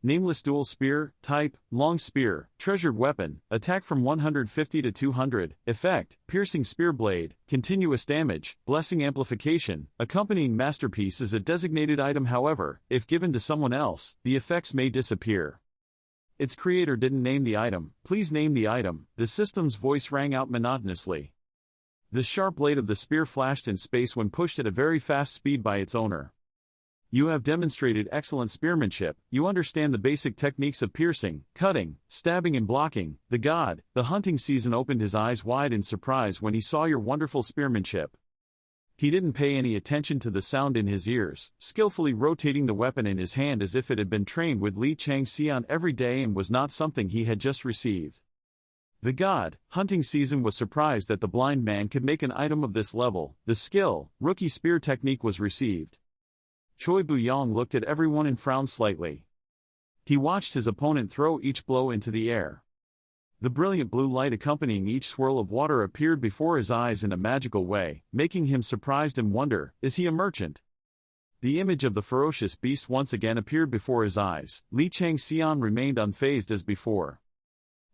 Nameless dual spear, type, long spear, treasured weapon, attack from 150 to 200, effect, piercing spear blade, continuous damage, blessing amplification. Accompanying masterpiece is a designated item. However, if given to someone else, the effects may disappear. Its creator didn't name the item. Please name the item. The system's voice rang out monotonously. The sharp blade of the spear flashed in space when pushed at a very fast speed by its owner. You have demonstrated excellent spearmanship, you understand the basic techniques of piercing, cutting, stabbing and blocking. The god, the hunting season opened his eyes wide in surprise when he saw your wonderful spearmanship. He didn't pay any attention to the sound in his ears, skillfully rotating the weapon in his hand as if it had been trained with Lee Chang-Son every day and was not something he had just received. The god, hunting season was surprised that the blind man could make an item of this level. The skill, rookie spear technique was received. Choi Bu-yong looked at everyone and frowned slightly. He watched his opponent throw each blow into the air. The brilliant blue light accompanying each swirl of water appeared before his eyes in a magical way, making him surprised and wonder, is he a merchant? The image of the ferocious beast once again appeared before his eyes. Lee Chang-Son remained unfazed as before.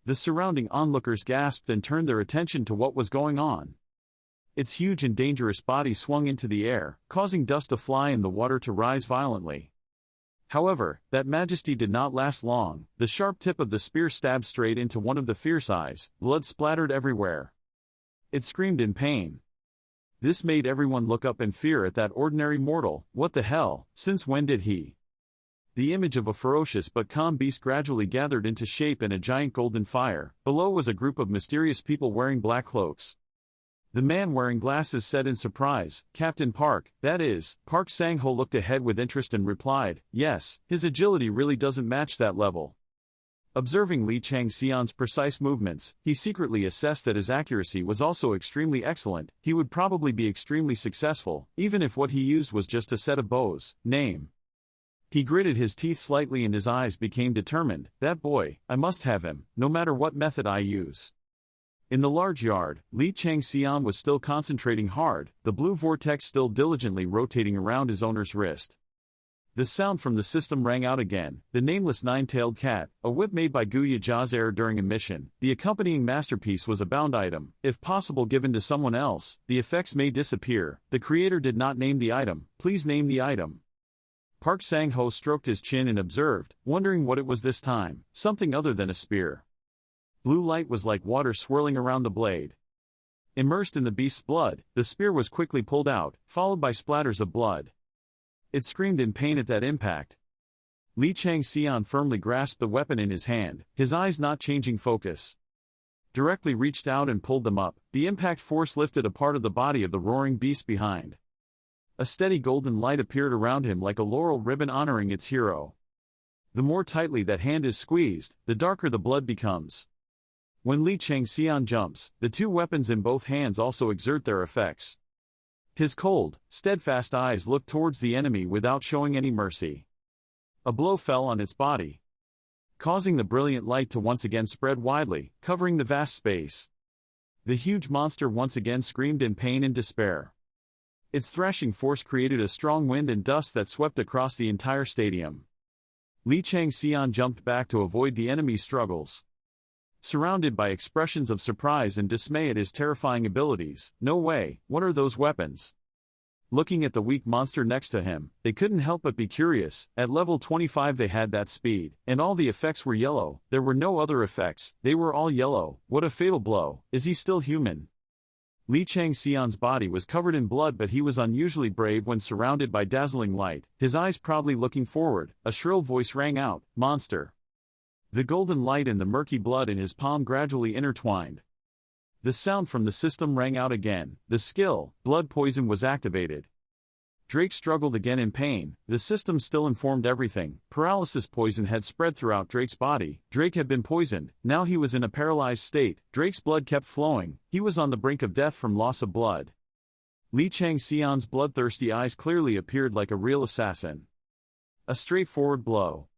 The surrounding onlookers gasped and turned their attention to what was going on. Its huge and dangerous body swung into the air, causing dust to fly and the water to rise violently. However, that majesty did not last long. The sharp tip of the spear stabbed straight into one of the fierce eyes, blood splattered everywhere. It screamed in pain. This made everyone look up in fear at that ordinary mortal. What the hell, since when did he? The image of a ferocious but calm beast gradually gathered into shape in a giant golden fire. Below was a group of mysterious people wearing black cloaks. The man wearing glasses said in surprise, Captain Park, that is. Park Sang-ho looked ahead with interest and replied, yes, his agility really doesn't match that level. Observing Lee Chang-Son's precise movements, he secretly assessed that his accuracy was also extremely excellent. He would probably be extremely successful, even if what he used was just a set of bows. Name. He gritted his teeth slightly and his eyes became determined. That boy, I must have him, no matter what method I use. In the large yard, Lee Chang-Son was still concentrating hard, the blue vortex still diligently rotating around his owner's wrist. The sound from the system rang out again, the nameless nine-tailed cat, a whip made by Guya Jazair during a mission. The accompanying masterpiece was a bound item, if possible given to someone else, the effects may disappear. The creator did not name the item, please name the item. Park Sang-ho stroked his chin and observed, wondering what it was this time, something other than a spear. Blue light was like water swirling around the blade. Immersed in the beast's blood, the spear was quickly pulled out, followed by splatters of blood. It screamed in pain at that impact. Lee Chang-Son firmly grasped the weapon in his hand, his eyes not changing focus. Directly reached out and pulled them up, the impact force lifted a part of the body of the roaring beast behind. A steady golden light appeared around him like a laurel ribbon honoring its hero. The more tightly that hand is squeezed, the darker the blood becomes. When Lee Chang-Son jumps, the two weapons in both hands also exert their effects. His cold, steadfast eyes look towards the enemy without showing any mercy. A blow fell on its body, causing the brilliant light to once again spread widely, covering the vast space. The huge monster once again screamed in pain and despair. Its thrashing force created a strong wind and dust that swept across the entire stadium. Lee Chang-Son jumped back to avoid the enemy's struggles. Surrounded by expressions of surprise and dismay at his terrifying abilities, no way, what are those weapons? Looking at the weak monster next to him, they couldn't help but be curious. At level 25 they had that speed, and all the effects were yellow. There were no other effects, they were all yellow. What a fatal blow. Is he still human? Lee Chang-Son's body was covered in blood, but he was unusually brave when surrounded by dazzling light, his eyes proudly looking forward. A shrill voice rang out, "Monster!" The golden light and the murky blood in his palm gradually intertwined. The sound from the system rang out again. The skill, blood poison, was activated. Drake struggled again in pain. The system still informed everything. Paralysis poison had spread throughout Drake's body. Drake had been poisoned. Now he was in a paralyzed state. Drake's blood kept flowing. He was on the brink of death from loss of blood. Lee Chang-Son's bloodthirsty eyes clearly appeared like a real assassin. A straightforward blow.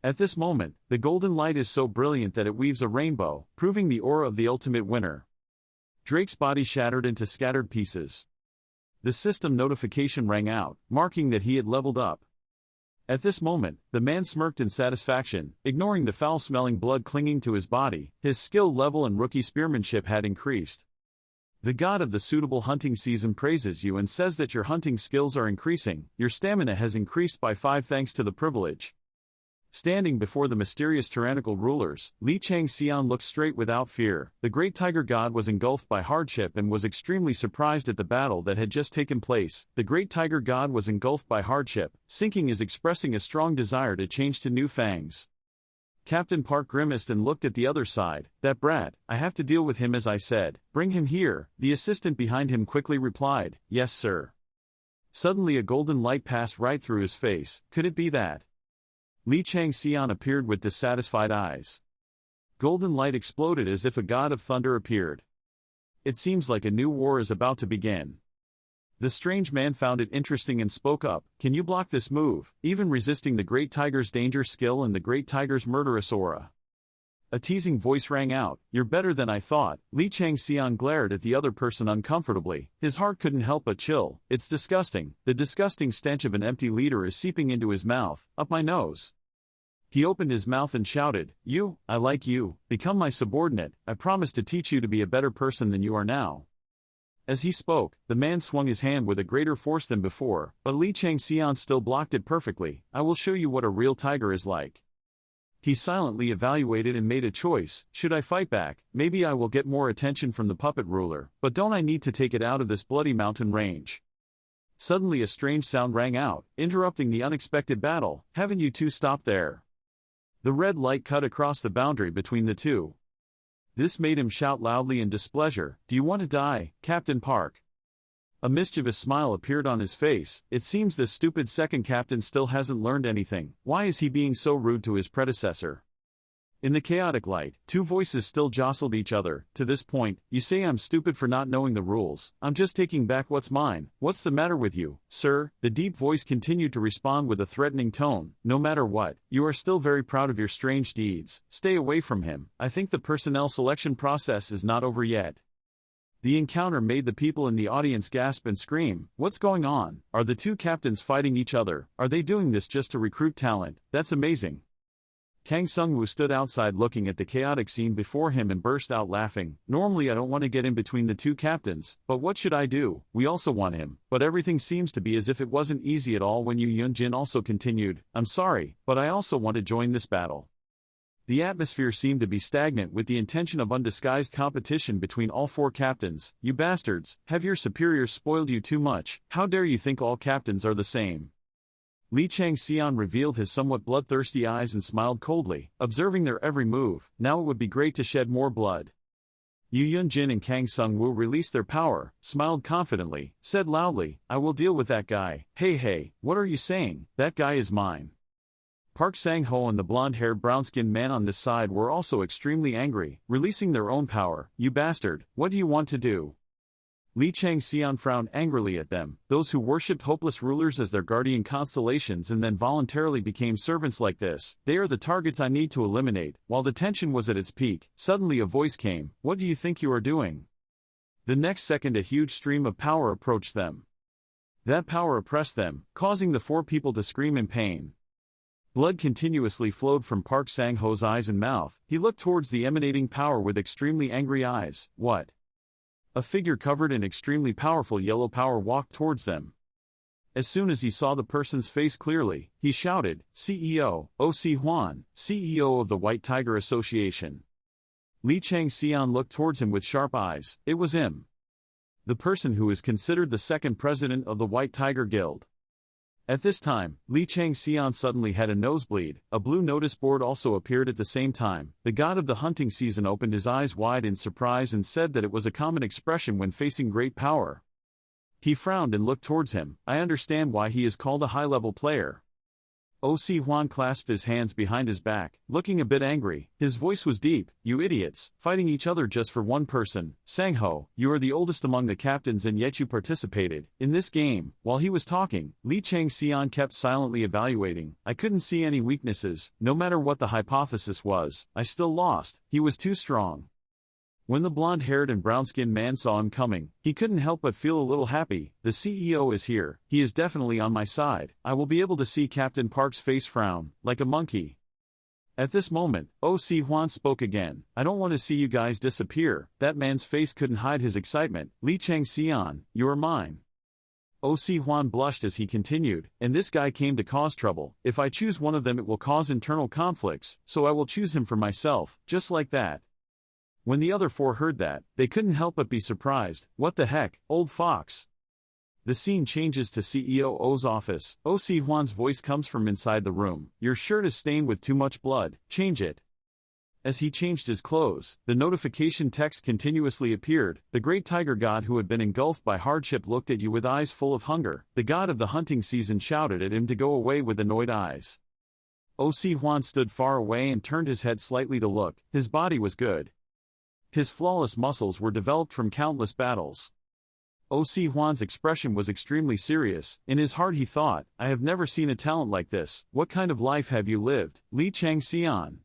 At this moment, the golden light is so brilliant that it weaves a rainbow, proving the aura of the ultimate winner. Drake's body shattered into scattered pieces. The system notification rang out, marking that he had leveled up. At this moment, the man smirked in satisfaction, ignoring the foul-smelling blood clinging to his body. His skill level and rookie spearmanship had increased. The god of the suitable hunting season praises you and says that your hunting skills are increasing. Your stamina has increased by 5 thanks to the privilege. Standing before the mysterious tyrannical rulers, Lee Chang-Son looked straight without fear. The great tiger god was engulfed by hardship and was extremely surprised at the battle that had just taken place. The great tiger god was engulfed by hardship, sinking is expressing a strong desire to change to new fangs. Captain Park grimaced and looked at the other side. That brat, I have to deal with him as I said. Bring him here. The assistant behind him quickly replied, Yes sir. Suddenly a golden light passed right through his face. Could it be that? Lee Chang-Son appeared with dissatisfied eyes. Golden light exploded as if a god of thunder appeared. It seems like a new war is about to begin. The strange man found it interesting and spoke up, Can you block this move, even resisting the great tiger's danger skill and the great tiger's murderous aura? A teasing voice rang out, You're better than I thought. Lee Chang-Son glared at the other person uncomfortably. His heart couldn't help but chill. It's disgusting. The disgusting stench of an empty leader is seeping into his mouth, up my nose. He opened his mouth and shouted, You, I like you, become my subordinate, I promise to teach you to be a better person than you are now. As he spoke, the man swung his hand with a greater force than before, but Lee Chang-Son still blocked it perfectly. I will show you what a real tiger is like. He silently evaluated and made a choice. Should I fight back? Maybe I will get more attention from the puppet ruler, but don't I need to take it out of this bloody mountain range? Suddenly a strange sound rang out, interrupting the unexpected battle. Haven't you two stopped there? The red light cut across the boundary between the two. This made him shout loudly in displeasure, Do you want to die, Captain Park? A mischievous smile appeared on his face. It seems this stupid second captain still hasn't learned anything. Why is he being so rude to his predecessor? In the chaotic light, two voices still jostled each other. To this point, you say I'm stupid for not knowing the rules. I'm just taking back what's mine. What's the matter with you, sir? The deep voice continued to respond with a threatening tone. No matter what, you are still very proud of your strange deeds. Stay away from him. I think the personnel selection process is not over yet. The encounter made the people in the audience gasp and scream. What's going on? Are the two captains fighting each other? Are they doing this just to recruit talent? That's amazing. Kang Sung-woo stood outside looking at the chaotic scene before him and burst out laughing. Normally I don't want to get in between the two captains, but what should I do? We also want him. But everything seems to be as if it wasn't easy at all when Yu Yun-jin also continued. I'm sorry, but I also want to join this battle. The atmosphere seemed to be stagnant with the intention of undisguised competition between all four captains. You bastards, have your superiors spoiled you too much? How dare you think all captains are the same? Lee Chang-Son revealed his somewhat bloodthirsty eyes and smiled coldly, observing their every move. Now it would be great to shed more blood. Yu Yunjin and Kang Sung-woo released their power, smiled confidently, said loudly, I will deal with that guy. Hey, what are you saying? That guy is mine. Park Sang-ho and the blonde-haired brown-skinned man on this side were also extremely angry, releasing their own power. You bastard, what do you want to do? Lee Chang-Son frowned angrily at them, those who worshipped hopeless rulers as their guardian constellations and then voluntarily became servants like this. They are the targets I need to eliminate. While the tension was at its peak, suddenly a voice came, what do you think you are doing? The next second a huge stream of power approached them. That power oppressed them, causing the four people to scream in pain. Blood continuously flowed from Park Sang-ho's eyes and mouth. He looked towards the emanating power with extremely angry eyes. What? A figure covered in extremely powerful yellow power walked towards them. As soon as he saw the person's face clearly, he shouted, CEO, O.C. Hwan, CEO of the White Tiger Association. Lee Chang-Son looked towards him with sharp eyes. It was him. The person who is considered the second president of the White Tiger Guild. At this time, Lee Chang-Son suddenly had a nosebleed. A blue notice board also appeared at the same time. The god of the hunting season opened his eyes wide in surprise and said that it was a common expression when facing great power. He frowned and looked towards him. I understand why he is called a high-level player. O.C. Hwan clasped his hands behind his back, looking a bit angry. His voice was deep. You idiots, fighting each other just for one person. Sang-ho, you are the oldest among the captains and yet you participated in this game. While he was talking, Lee Chang-Son kept silently evaluating. I couldn't see any weaknesses. No matter what the hypothesis was, I still lost. He was too strong. When the blonde-haired and brown-skinned man saw him coming, he couldn't help but feel a little happy. The CEO is here. He is definitely on my side. I will be able to see Captain Park's face frown, like a monkey. At this moment, O.C. Hwan spoke again. I don't want to see you guys disappear. That man's face couldn't hide his excitement. Lee Chang-Son, you are mine. O.C. Hwan blushed as he continued, and this guy came to cause trouble. If I choose one of them it will cause internal conflicts, so I will choose him for myself, just like that. When the other four heard that, they couldn't help but be surprised. What the heck, old fox? The scene changes to CEO's office. O.C. Hwan's voice comes from inside the room. Your shirt is stained with too much blood. Change it. As he changed his clothes, the notification text continuously appeared. The great tiger god who had been engulfed by hardship looked at you with eyes full of hunger. The god of the hunting season shouted at him to go away with annoyed eyes. O.C. Hwan stood far away and turned his head slightly to look. His body was good. His flawless muscles were developed from countless battles. O.C. Hwan's expression was extremely serious. In his heart he thought, I have never seen a talent like this. What kind of life have you lived, Lee Chang-Son?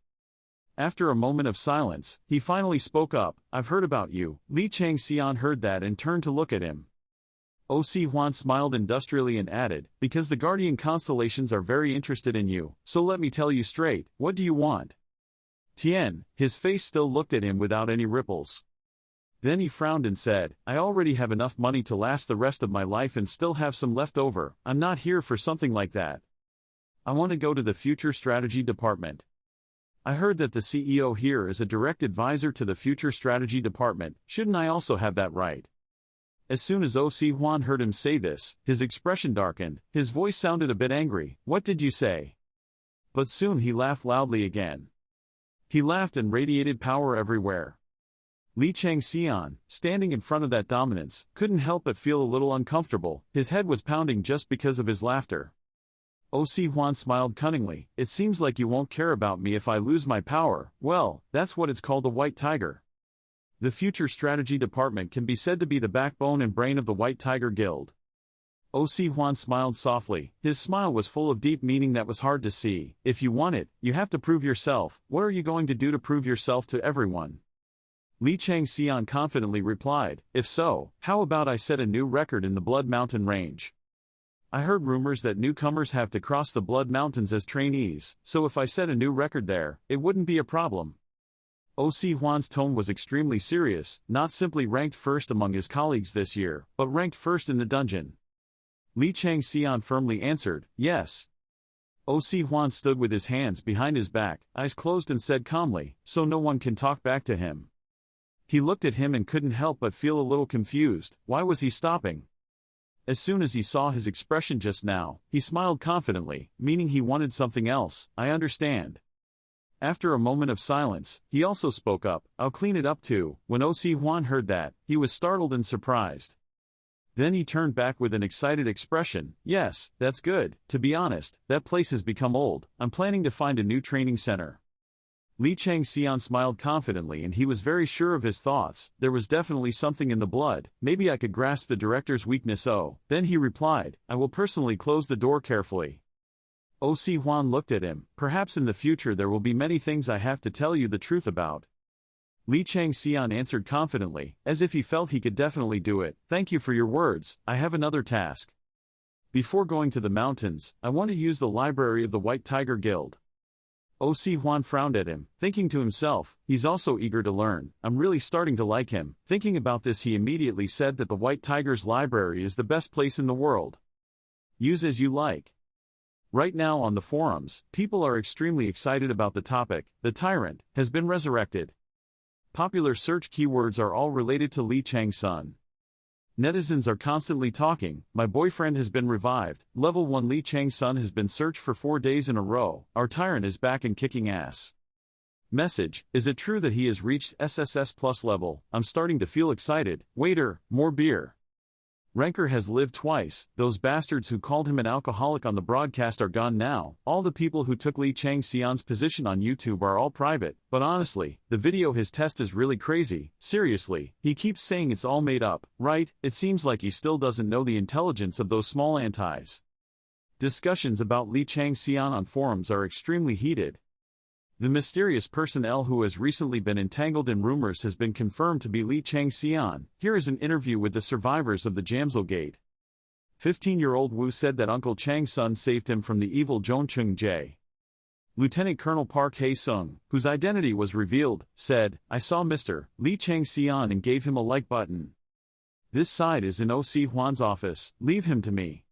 After a moment of silence, he finally spoke up. I've heard about you. Lee Chang-Son heard that and turned to look at him. O.C. Hwan smiled industrially and added, because the guardian constellations are very interested in you, so let me tell you straight, what do you want? Tien, his face still looked at him without any ripples. Then he frowned and said, I already have enough money to last the rest of my life and still have some left over. I'm not here for something like that. I want to go to the Future Strategy Department. I heard that the CEO here is a direct advisor to the Future Strategy Department. Shouldn't I also have that right? As soon as O.C. Hwan heard him say this, his expression darkened. His voice sounded a bit angry. What did you say? But soon he laughed loudly again. He laughed and radiated power everywhere. Lee Chang-Son, standing in front of that dominance, couldn't help but feel a little uncomfortable. His head was pounding just because of his laughter. O.C. Hwan smiled cunningly. It seems like you won't care about me if I lose my power. Well, that's what it's called, a white tiger. The Future Strategy Department can be said to be the backbone and brain of the White Tiger Guild. O.C. Hwan smiled softly. His smile was full of deep meaning that was hard to see. If you want it, you have to prove yourself. What are you going to do to prove yourself to everyone? Lee Chang-Son confidently replied, if so, how about I set a new record in the Blood Mountain range? I heard rumors that newcomers have to cross the Blood Mountains as trainees, so if I set a new record there, it wouldn't be a problem. O.C. Hwan's tone was extremely serious, not simply ranked first among his colleagues this year, but ranked first in the dungeon. Lee Chang-Son firmly answered, yes. O.C. Hwan stood with his hands behind his back, eyes closed and said calmly, so no one can talk back to him. He looked at him and couldn't help but feel a little confused. Why was he stopping? As soon as he saw his expression just now, he smiled confidently, meaning he wanted something else. I understand. After a moment of silence, he also spoke up, I'll clean it up too. When O.C. Juan heard that, he was startled and surprised. Then he turned back with an excited expression, yes, that's good. To be honest, that place has become old. I'm planning to find a new training center. Lee Chang-Son smiled confidently and he was very sure of his thoughts. There was definitely something in the blood. Maybe I could grasp the director's weakness. Oh, then he replied, I will personally close the door carefully. O.C. Juan looked at him. Perhaps in the future there will be many things I have to tell you the truth about. Lee Chang-Son answered confidently, as if he felt he could definitely do it. Thank you for your words. I have another task. Before going to the mountains, I want to use the library of the White Tiger Guild. O.C. Juan frowned at him, thinking to himself, he's also eager to learn. I'm really starting to like him. Thinking about this, he immediately said that the White Tiger's library is the best place in the world. Use as you like. Right now on the forums, people are extremely excited about the topic. The tyrant has been resurrected. Popular search keywords are all related to Lee Chang-Son. Netizens are constantly talking, my boyfriend has been revived. Level 1 Lee Chang-Son has been searched for 4 days in a row. Our tyrant is back and kicking ass. Message, is it true that he has reached SSS plus level? I'm starting to feel excited. Waiter, more beer. Ranker has lived twice. Those bastards who called him an alcoholic on the broadcast are gone now. All the people who took Lee Chang-Son's position on YouTube are all private. But honestly, the video his test is really crazy. Seriously, he keeps saying it's all made up, right? It seems like he still doesn't know the intelligence of those small antis. Discussions about Lee Chang-Son on forums are extremely heated. The mysterious personnel who has recently been entangled in rumors has been confirmed to be Lee Chang-Son. Here is an interview with the survivors of the Jamsil Gate. 15-year-old Wu said that Uncle Chang-Son saved him from the evil Zhong Chung-jae. Lieutenant Colonel Park Hae-sung, whose identity was revealed, said, I saw Mr. Lee Chang-Son and gave him a like button. This side is in O.C. Juan's office, leave him to me.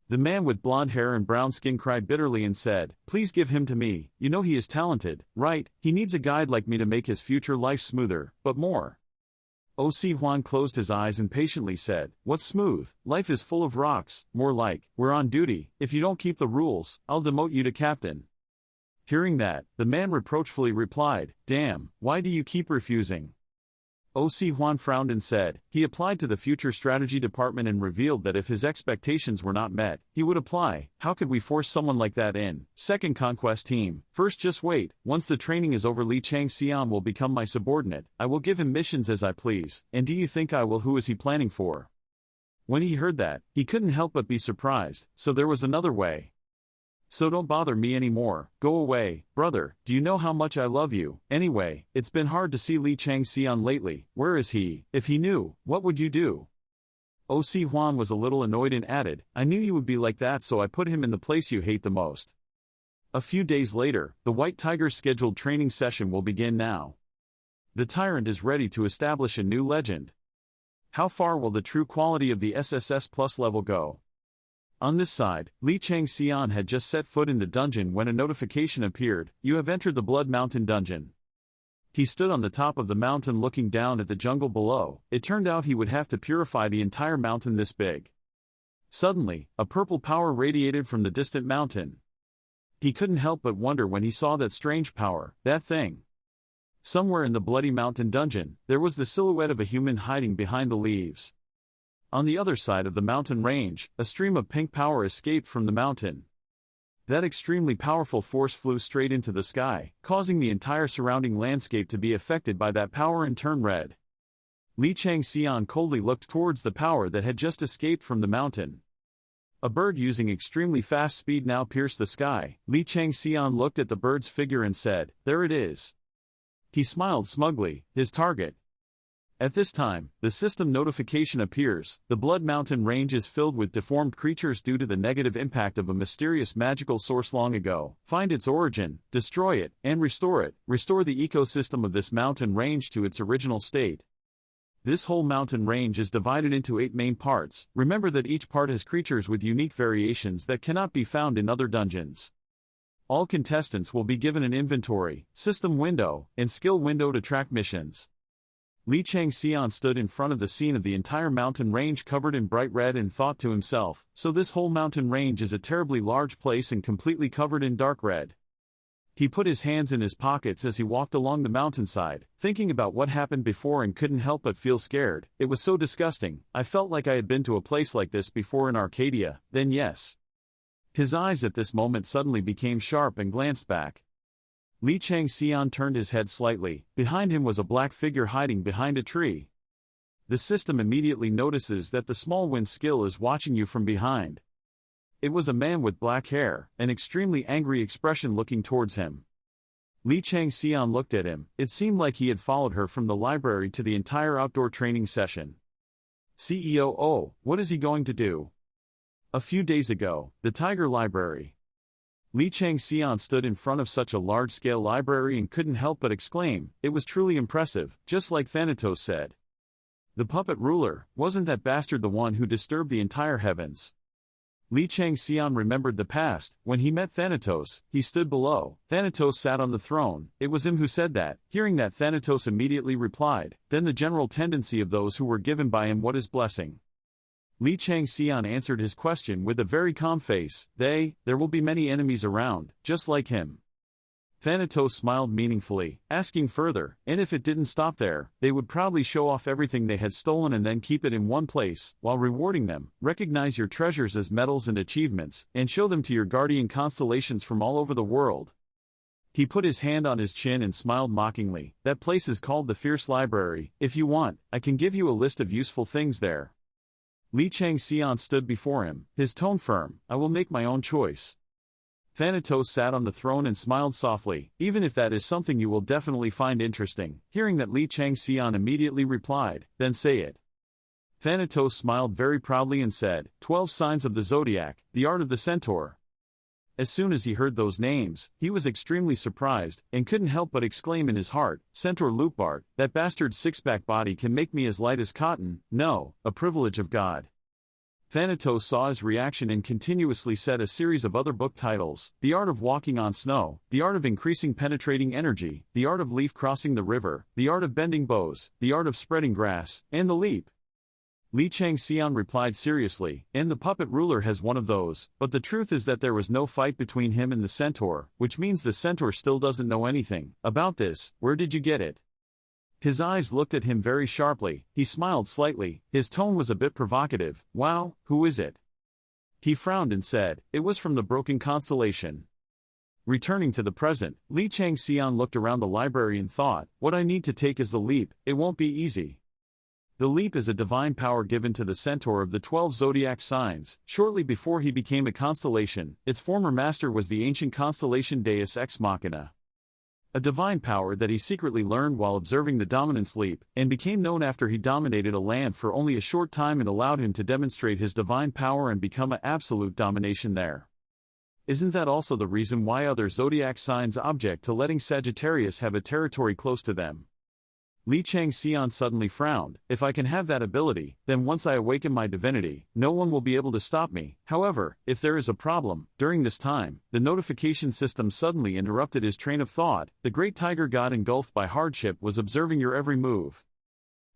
The man with blonde hair and brown skin cried bitterly and said, please give him to me, you know he is talented, right? He needs a guide like me to make his future life smoother, but more. O.C. Juan closed his eyes and patiently said, what's smooth? Life is full of rocks, more like, we're on duty, if you don't keep the rules, I'll demote you to captain. Hearing that, the man reproachfully replied, damn, why do you keep refusing? O.C. Juan frowned and said, he applied to the Future Strategy Department and revealed that if his expectations were not met, he would apply. How could we force someone like that in? Second Conquest team. First just wait, once the training is over Lee Chang-Son will become my subordinate. I will give him missions as I please. And do you think I will? Who is he planning for? When he heard that, he couldn't help but be surprised, so there was another way. So don't bother me anymore, go away, brother, do you know how much I love you? Anyway, it's been hard to see Lee Chang-Son lately, where is he? If he knew, what would you do? O.C. Juan was a little annoyed and added, I knew you would be like that so I put him in the place you hate the most. A few days later, the White Tiger's scheduled training session will begin now. The tyrant is ready to establish a new legend. How far will the true quality of the SSS plus level go? On this side, Lee Chang-Son had just set foot in the dungeon when a notification appeared, you have entered the Blood Mountain dungeon. He stood on the top of the mountain looking down at the jungle below. It turned out he would have to purify the entire mountain this big. Suddenly, a purple power radiated from the distant mountain. He couldn't help but wonder when he saw that strange power, that thing. Somewhere in the Bloody Mountain dungeon, there was the silhouette of a human hiding behind the leaves. On the other side of the mountain range, a stream of pink power escaped from the mountain. That extremely powerful force flew straight into the sky, causing the entire surrounding landscape to be affected by that power and turn red. Lee Chang-Son coldly looked towards the power that had just escaped from the mountain. A bird using extremely fast speed now pierced the sky. Lee Chang-Son looked at the bird's figure and said, there it is. He smiled smugly, his target. At this time, the system notification appears, the Blood Mountain range is filled with deformed creatures due to the negative impact of a mysterious magical source long ago. Find its origin, destroy it, and restore it. Restore the ecosystem of this mountain range to its original state. This whole mountain range is divided into 8 main parts. Remember that each part has creatures with unique variations that cannot be found in other dungeons. All contestants will be given an inventory, system window, and skill window to track missions. Lee Chang-Son stood in front of the scene of the entire mountain range covered in bright red and thought to himself, so this whole mountain range is a terribly large place and completely covered in dark red. He put his hands in his pockets as he walked along the mountainside, thinking about what happened before and couldn't help but feel scared. It was so disgusting. I felt like I had been to a place like this before in Arcadia, then yes. His eyes at this moment suddenly became sharp and glanced back. Lee Chang-Son turned his head slightly. Behind him was a black figure hiding behind a tree. The system immediately notices that the small wind skill is watching you from behind. It was a man with black hair, an extremely angry expression looking towards him. Lee Chang-Son looked at him. It seemed like he had followed her from the library to the entire outdoor training session. CEO, oh, what is he going to do? A few days ago, the Tiger Library. Lee Chang-Son stood in front of such a large-scale library and couldn't help but exclaim, it was truly impressive, just like Thanatos said. The puppet ruler, wasn't that bastard the one who disturbed the entire heavens? Lee Chang-Son remembered the past. When he met Thanatos, he stood below. Thanatos sat on the throne. It was him who said that. Hearing that, Thanatos immediately replied, then the general tendency of those who were given by him what is blessing. Lee Chang-Son answered his question with a very calm face, there will be many enemies around, just like him. Thanatos smiled meaningfully, asking further, and if it didn't stop there, they would proudly show off everything they had stolen and then keep it in one place, while rewarding them. Recognize your treasures as medals and achievements, and show them to your guardian constellations from all over the world. He put his hand on his chin and smiled mockingly. That place is called the Fierce Library. If you want, I can give you a list of useful things there. Lee Chang-Son stood before him, his tone firm. I will make my own choice. Thanatos sat on the throne and smiled softly, even if that is something you will definitely find interesting. Hearing that, Lee Chang-Son immediately replied, then say it. Thanatos smiled very proudly and said, 12 Signs of the Zodiac, the Art of the Centaur. As soon as he heard those names, he was extremely surprised, and couldn't help but exclaim in his heart, Centaur Loopbart, that bastard's six-pack body can make me as light as cotton, no, a privilege of God. Thanatos saw his reaction and continuously said a series of other book titles, The Art of Walking on Snow, The Art of Increasing Penetrating Energy, The Art of Leaf Crossing the River, The Art of Bending Bows, The Art of Spreading Grass, and The Leap. Lee Chang-Son replied seriously, and the puppet ruler has one of those, but the truth is that there was no fight between him and the centaur, which means the centaur still doesn't know anything about this. Where did you get it? His eyes looked at him very sharply. He smiled slightly. His tone was a bit provocative. Wow, who is it? He frowned and said, it was from the Broken Constellation. Returning to the present, Lee Chang-Son looked around the library and thought, what I need to take is the leap. It won't be easy. The leap is a divine power given to the centaur of the 12 zodiac signs. Shortly before he became a constellation, its former master was the ancient constellation Deus Ex Machina. A divine power that he secretly learned while observing the dominance leap, and became known after he dominated a land for only a short time and allowed him to demonstrate his divine power and become an absolute domination there. Isn't that also the reason why other zodiac signs object to letting Sagittarius have a territory close to them? Lee Chang-Son suddenly frowned. If I can have that ability, then once I awaken my divinity, no one will be able to stop me. However, if there is a problem, during this time, the notification system suddenly interrupted his train of thought. The great tiger god engulfed by hardship was observing your every move.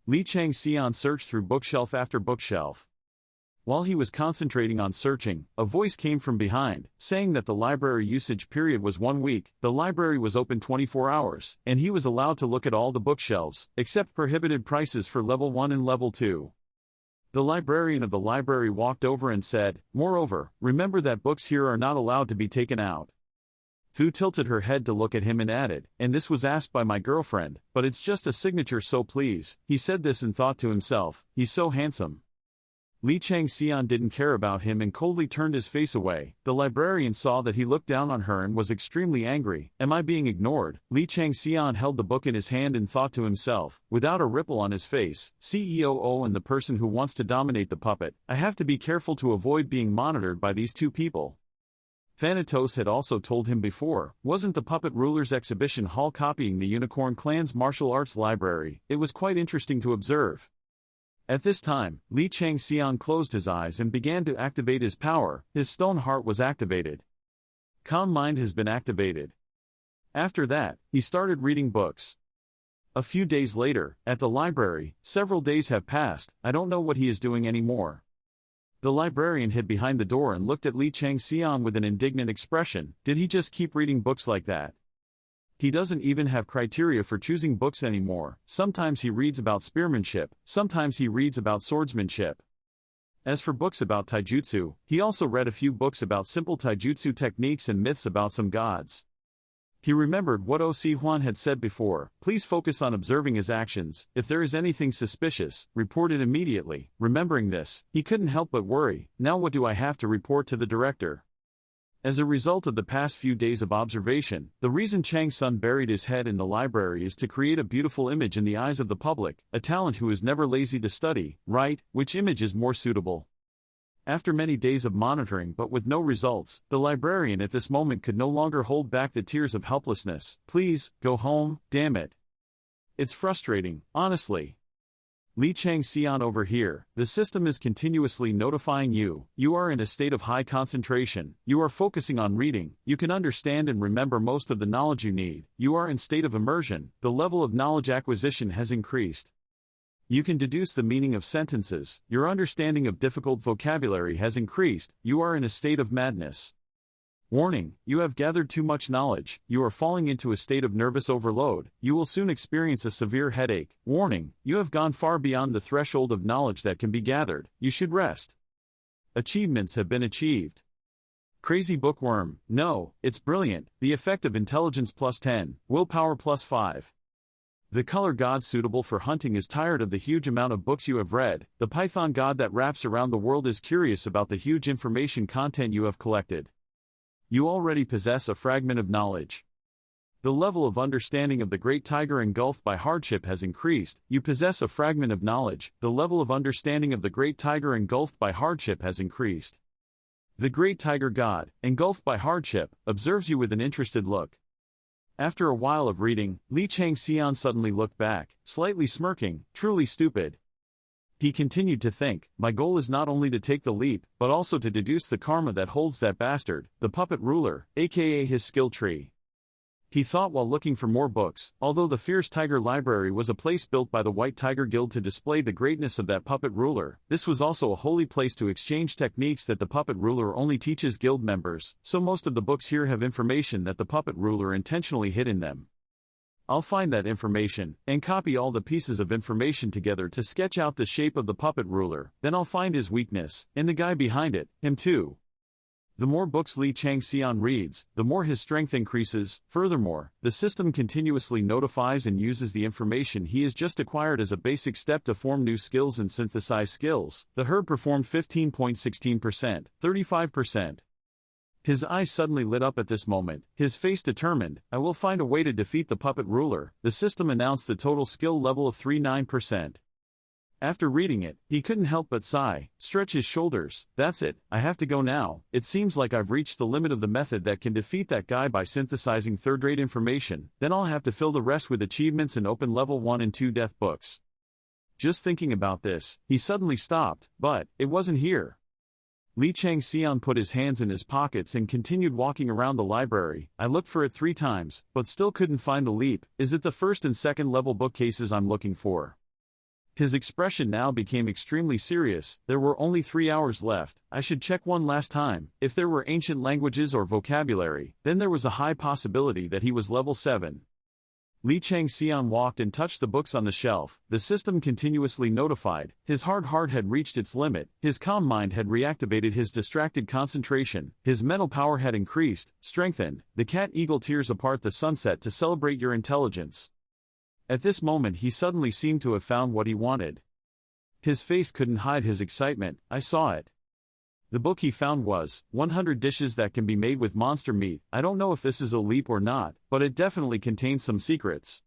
Lee Chang-Son searched through bookshelf after bookshelf. While he was concentrating on searching, a voice came from behind, saying that the library usage period was 1 week. The library was open 24 hours, and he was allowed to look at all the bookshelves, except prohibited prices for level 1 and level 2. The librarian of the library walked over and said, moreover, remember that books here are not allowed to be taken out. Thu tilted her head to look at him and added, and this was asked by my girlfriend, but it's just a signature, so please. He said this and thought to himself, he's so handsome. Lee Chang-Son didn't care about him and coldly turned his face away. The librarian saw that he looked down on her and was extremely angry. Am I being ignored? Lee Chang-Son held the book in his hand and thought to himself, without a ripple on his face, CEO and the person who wants to dominate the puppet, I have to be careful to avoid being monitored by these two people. Thanatos had also told him before, wasn't the puppet ruler's exhibition hall copying the Unicorn Clan's martial arts library? It was quite interesting to observe. At this time, Lee Chang-Son closed his eyes and began to activate his power. His stone heart was activated. Calm mind has been activated. After that, he started reading books. A few days later, at the library, several days have passed, I don't know what he is doing anymore. The librarian hid behind the door and looked at Lee Chang-Son with an indignant expression. Did he just keep reading books like that? He doesn't even have criteria for choosing books anymore. Sometimes he reads about spearmanship, sometimes he reads about swordsmanship. As for books about taijutsu, he also read a few books about simple taijutsu techniques and myths about some gods. He remembered what O.C. Huan had said before, please focus on observing his actions, if there is anything suspicious, report it immediately. Remembering this, he couldn't help but worry, now what do I have to report to the director? As a result of the past few days of observation, the reason Chang-Son buried his head in the library is to create a beautiful image in the eyes of the public, a talent who is never lazy to study, right? Which image is more suitable? After many days of monitoring but with no results, the librarian at this moment could no longer hold back the tears of helplessness. Please, go home, damn it. It's frustrating, honestly. Lee Chang-Son over here, the system is continuously notifying you, you are in a state of high concentration, you are focusing on reading, you can understand and remember most of the knowledge you need, you are in state of immersion, the level of knowledge acquisition has increased. You can deduce the meaning of sentences, your understanding of difficult vocabulary has increased, you are in a state of madness. Warning, you have gathered too much knowledge, you are falling into a state of nervous overload, you will soon experience a severe headache. Warning, you have gone far beyond the threshold of knowledge that can be gathered, you should rest. Achievements have been achieved. Crazy bookworm, no, it's brilliant, the effect of intelligence plus 10, willpower plus 5. The color god suitable for hunting is tired of the huge amount of books you have read, the python god that wraps around the world is curious about the huge information content you have collected. You already possess a fragment of knowledge. The level of understanding of the great tiger engulfed by hardship has increased, you possess a fragment of knowledge, the level of understanding of the great tiger engulfed by hardship has increased. The great tiger god, engulfed by hardship, observes you with an interested look. After a while of reading, Lee Chang-Son suddenly looked back, slightly smirking, truly stupid. He continued to think, my goal is not only to take the leap, but also to deduce the karma that holds that bastard, the puppet ruler, aka his skill tree. He thought while looking for more books, although the Fierce Tiger Library was a place built by the White Tiger Guild to display the greatness of that puppet ruler, this was also a holy place to exchange techniques that the puppet ruler only teaches guild members, so most of the books here have information that the puppet ruler intentionally hid in them. I'll find that information, and copy all the pieces of information together to sketch out the shape of the puppet ruler, then I'll find his weakness, and the guy behind it, him too. The more books Lee Chang-Son reads, the more his strength increases. Furthermore, the system continuously notifies and uses the information he has just acquired as a basic step to form new skills and synthesize skills. The herd performed 15.16%, 35%. His eyes suddenly lit up at this moment, his face determined, I will find a way to defeat the puppet ruler. The system announced the total skill level of 39%. After reading it, he couldn't help but sigh, stretch his shoulders. That's it, I have to go now. It seems like I've reached the limit of the method that can defeat that guy by synthesizing third-rate information, then I'll have to fill the rest with achievements and open level 1 and 2 death books. Just thinking about this, he suddenly stopped, but it wasn't here. Lee Chang-Son put his hands in his pockets and continued walking around the library. I looked for it 3 times, but still couldn't find the leap. Is it the first and second level bookcases I'm looking for? His expression now became extremely serious. There were only 3 hours left. I should check one last time. If there were ancient languages or vocabulary, then there was a high possibility that he was level 7. Lee Chang-Son walked and touched the books on the shelf. The system continuously notified. His hard heart had reached its limit. His calm mind had reactivated his distracted concentration. His mental power had increased, strengthened. The cat eagle tears apart the sunset to celebrate your intelligence. At this moment he suddenly seemed to have found what he wanted. His face couldn't hide his excitement. I saw it. The book he found was 100 Dishes That Can Be Made with Monster Meat. I don't know if this is a leap or not, but it definitely contains some secrets.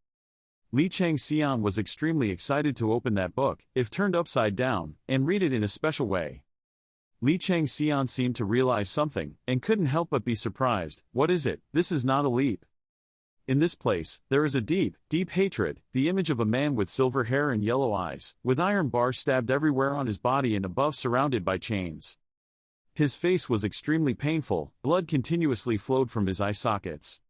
Lee Chang-Son was extremely excited to open that book, if turned upside down, and read it in a special way. Lee Chang-Son seemed to realize something, and couldn't help but be surprised. What is it? This is not a leap. In this place, there is a deep, deep hatred, the image of a man with silver hair and yellow eyes, with iron bars stabbed everywhere on his body and above surrounded by chains. His face was extremely painful, blood continuously flowed from his eye sockets.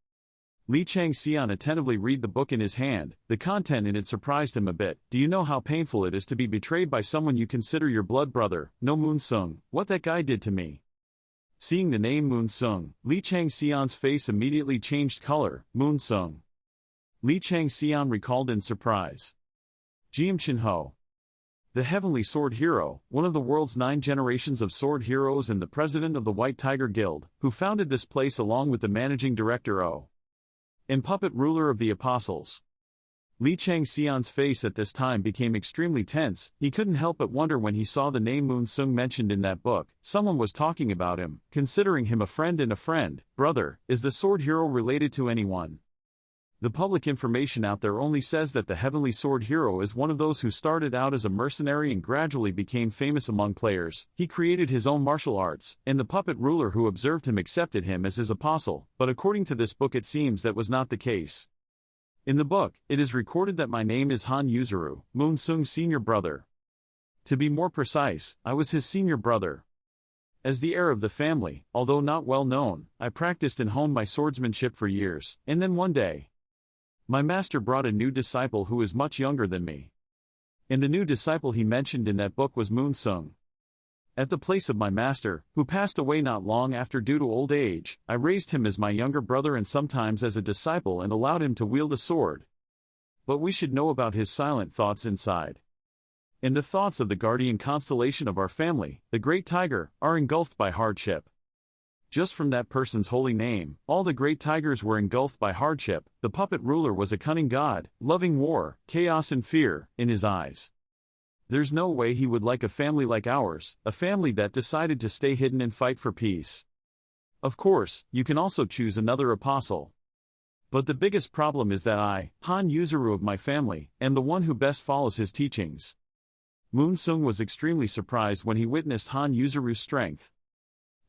Lee Chang-Son attentively read the book in his hand. The content in it surprised him a bit. Do you know how painful it is to be betrayed by someone you consider your blood brother? No, Moon-sung, what that guy did to me. Seeing the name Moon-sung, Lee Chang-Son's face immediately changed color. Moon-sung. Lee Chang-Son recalled in surprise. Jiam Chin-ho. The Heavenly Sword Hero, one of the world's 9 generations of sword heroes and the president of the White Tiger Guild, who founded this place along with the managing director O. and puppet ruler of the Apostles. Lee Chang-Son's face at this time became extremely tense. He couldn't help but wonder when he saw the name Moon-sung mentioned in that book. Someone was talking about him, considering him a friend and a friend. Brother, is the sword hero related to anyone? The public information out there only says that the Heavenly Sword Hero is one of those who started out as a mercenary and gradually became famous among players. He created his own martial arts, and the puppet ruler who observed him accepted him as his apostle, but according to this book it seems that was not the case. In the book, it is recorded that my name is Han Yuzuru, Moon-sung's senior brother. To be more precise, I was his senior brother. As the heir of the family, although not well known, I practiced and honed my swordsmanship for years, and then one day, my master brought a new disciple who is much younger than me. And the new disciple he mentioned in that book was Moon-sung. At the place of my master, who passed away not long after due to old age, I raised him as my younger brother and sometimes as a disciple and allowed him to wield a sword. But we should know about his silent thoughts inside. And the thoughts of the guardian constellation of our family, the Great Tiger, are engulfed by hardship. Just from that person's holy name, all the great tigers were engulfed by hardship. The puppet ruler was a cunning god, loving war, chaos and fear, in his eyes. There's no way he would like a family like ours, a family that decided to stay hidden and fight for peace. Of course, you can also choose another apostle. But the biggest problem is that I, Han Yuzuru of my family, am the one who best follows his teachings. Moon-sung was extremely surprised when he witnessed Han Yuzuru's strength.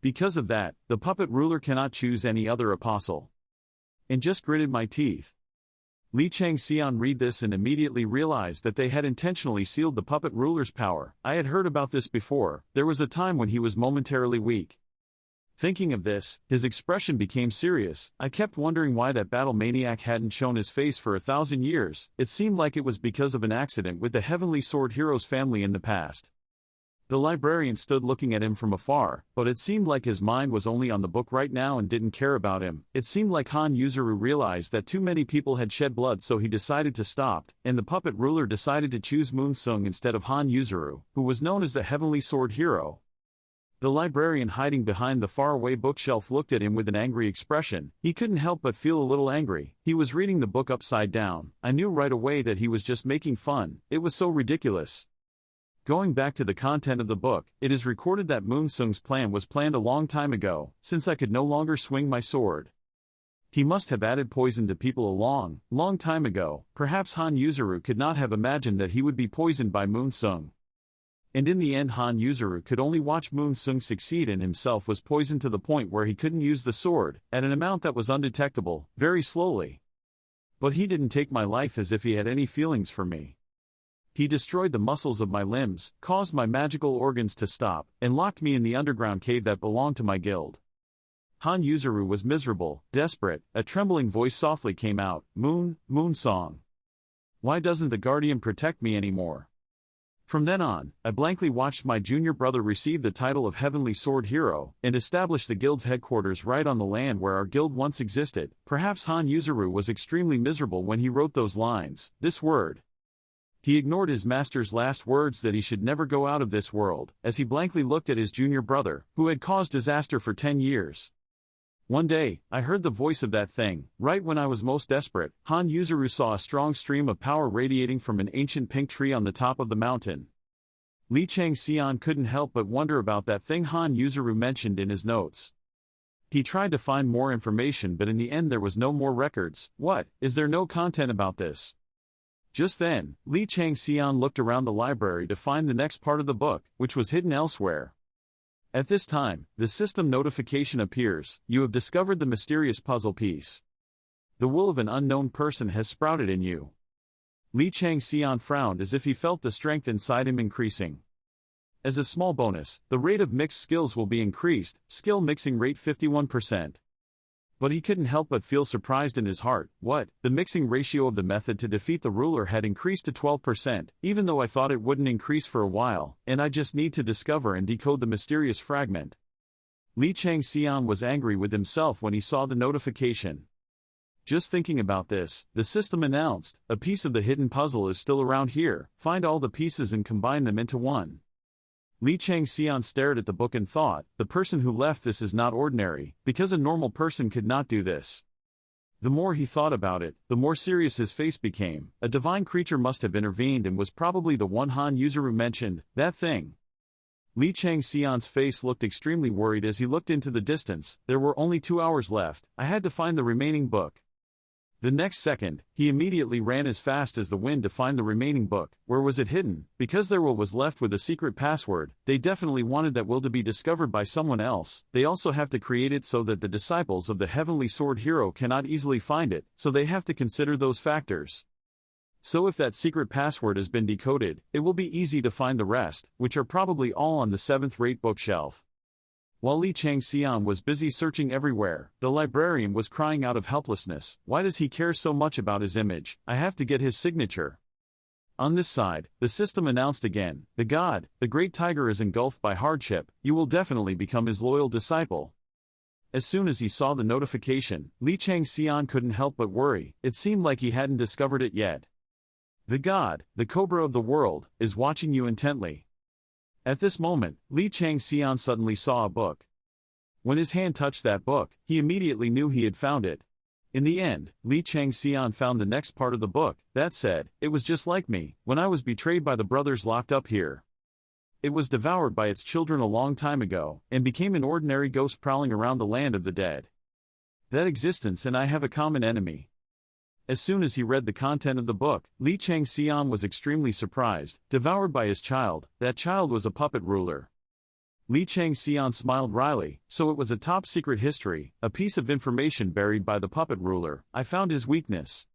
Because of that, the puppet ruler cannot choose any other apostle. And just gritted my teeth. Lee Chang-Son read this and immediately realized that they had intentionally sealed the puppet ruler's power. I had heard about this before. There was a time when he was momentarily weak. Thinking of this, his expression became serious. I kept wondering why that battle maniac hadn't shown his face for 1,000 years. It seemed like it was because of an accident with the Heavenly Sword Hero's family in the past. The librarian stood looking at him from afar, but it seemed like his mind was only on the book right now and didn't care about him. It seemed like Han Yuzuru realized that too many people had shed blood, so he decided to stop, and the puppet ruler decided to choose Moon-sung instead of Han Yuzuru, who was known as the Heavenly Sword Hero. The librarian hiding behind the faraway bookshelf looked at him with an angry expression. He couldn't help but feel a little angry. He was reading the book upside down. I knew right away that he was just making fun. It was so ridiculous. Going back to the content of the book, it is recorded that Moon-sung's plan was planned a long time ago, since I could no longer swing my sword. He must have added poison to people a long time ago. Perhaps Han Yuzuru could not have imagined that he would be poisoned by Moon-sung. And in the end Han Yuzuru could only watch Moon-sung succeed and himself was poisoned to the point where he couldn't use the sword, at an amount that was undetectable, very slowly. But he didn't take my life as if he had any feelings for me. He destroyed the muscles of my limbs, caused my magical organs to stop, and locked me in the underground cave that belonged to my guild. Han Yuzuru was miserable, desperate. A trembling voice softly came out. Moon-sung. Why doesn't the guardian protect me anymore? From then on, I blankly watched my junior brother receive the title of Heavenly Sword Hero, and establish the guild's headquarters right on the land where our guild once existed. Perhaps Han Yuzuru was extremely miserable when he wrote those lines, this word. He ignored his master's last words that he should never go out of this world, as he blankly looked at his junior brother, who had caused disaster for 10 years. One day, I heard the voice of that thing. Right when I was most desperate, Han Yuzuru saw a strong stream of power radiating from an ancient pink tree on the top of the mountain. Lee Chang-Son couldn't help but wonder about that thing Han Yuzuru mentioned in his notes. He tried to find more information, but in the end there was no more records. What? Is there no content about this? Just then, Lee Chang-Son looked around the library to find the next part of the book, which was hidden elsewhere. At this time, the system notification appears. You have discovered the mysterious puzzle piece. The will of an unknown person has sprouted in you. Lee Chang-Son frowned as if he felt the strength inside him increasing. As a small bonus, the rate of mixed skills will be increased, skill mixing rate 51%. But he couldn't help but feel surprised in his heart. What? The mixing ratio of the method to defeat the ruler had increased to 12%, even though I thought it wouldn't increase for a while, and I just need to discover and decode the mysterious fragment. Lee Chang-Son was angry with himself when he saw the notification. Just thinking about this, the system announced, a piece of the hidden puzzle is still around here, find all the pieces and combine them into one. Lee Chang-Son stared at the book and thought, the person who left this is not ordinary, because a normal person could not do this. The more he thought about it, the more serious his face became. A divine creature must have intervened and was probably the one Han Yuzuru mentioned, that thing. Lee Chang-Son's face looked extremely worried as he looked into the distance. There were only 2 hours left, I had to find the remaining book. The next second, he immediately ran as fast as the wind to find the remaining book. Where was it hidden? Because their will was left with a secret password, they definitely wanted that will to be discovered by someone else. They also have to create it so that the disciples of the Heavenly Sword Hero cannot easily find it, so they have to consider those factors. So if that secret password has been decoded, it will be easy to find the rest, which are probably all on the 7th-rate bookshelf. While Lee Chang-Son was busy searching everywhere, the librarian was crying out of helplessness. Why does he care so much about his image? I have to get his signature. On this side, the system announced again, the god, the great tiger is engulfed by hardship, you will definitely become his loyal disciple. As soon as he saw the notification, Lee Chang-Son couldn't help but worry, it seemed like he hadn't discovered it yet. The god, the cobra of the world, is watching you intently. At this moment, Lee Chang-Son suddenly saw a book. When his hand touched that book, he immediately knew he had found it. In the end, Lee Chang-Son found the next part of the book. That said, it was just like me, when I was betrayed by the brothers locked up here. It was devoured by its children a long time ago, and became an ordinary ghost prowling around the land of the dead. That existence and I have a common enemy. As soon as he read the content of the book, Lee Chang-Son was extremely surprised. Devoured by his child, that child was a puppet ruler. Lee Chang-Son smiled wryly, so it was a top-secret history, a piece of information buried by the puppet ruler. I found his weakness.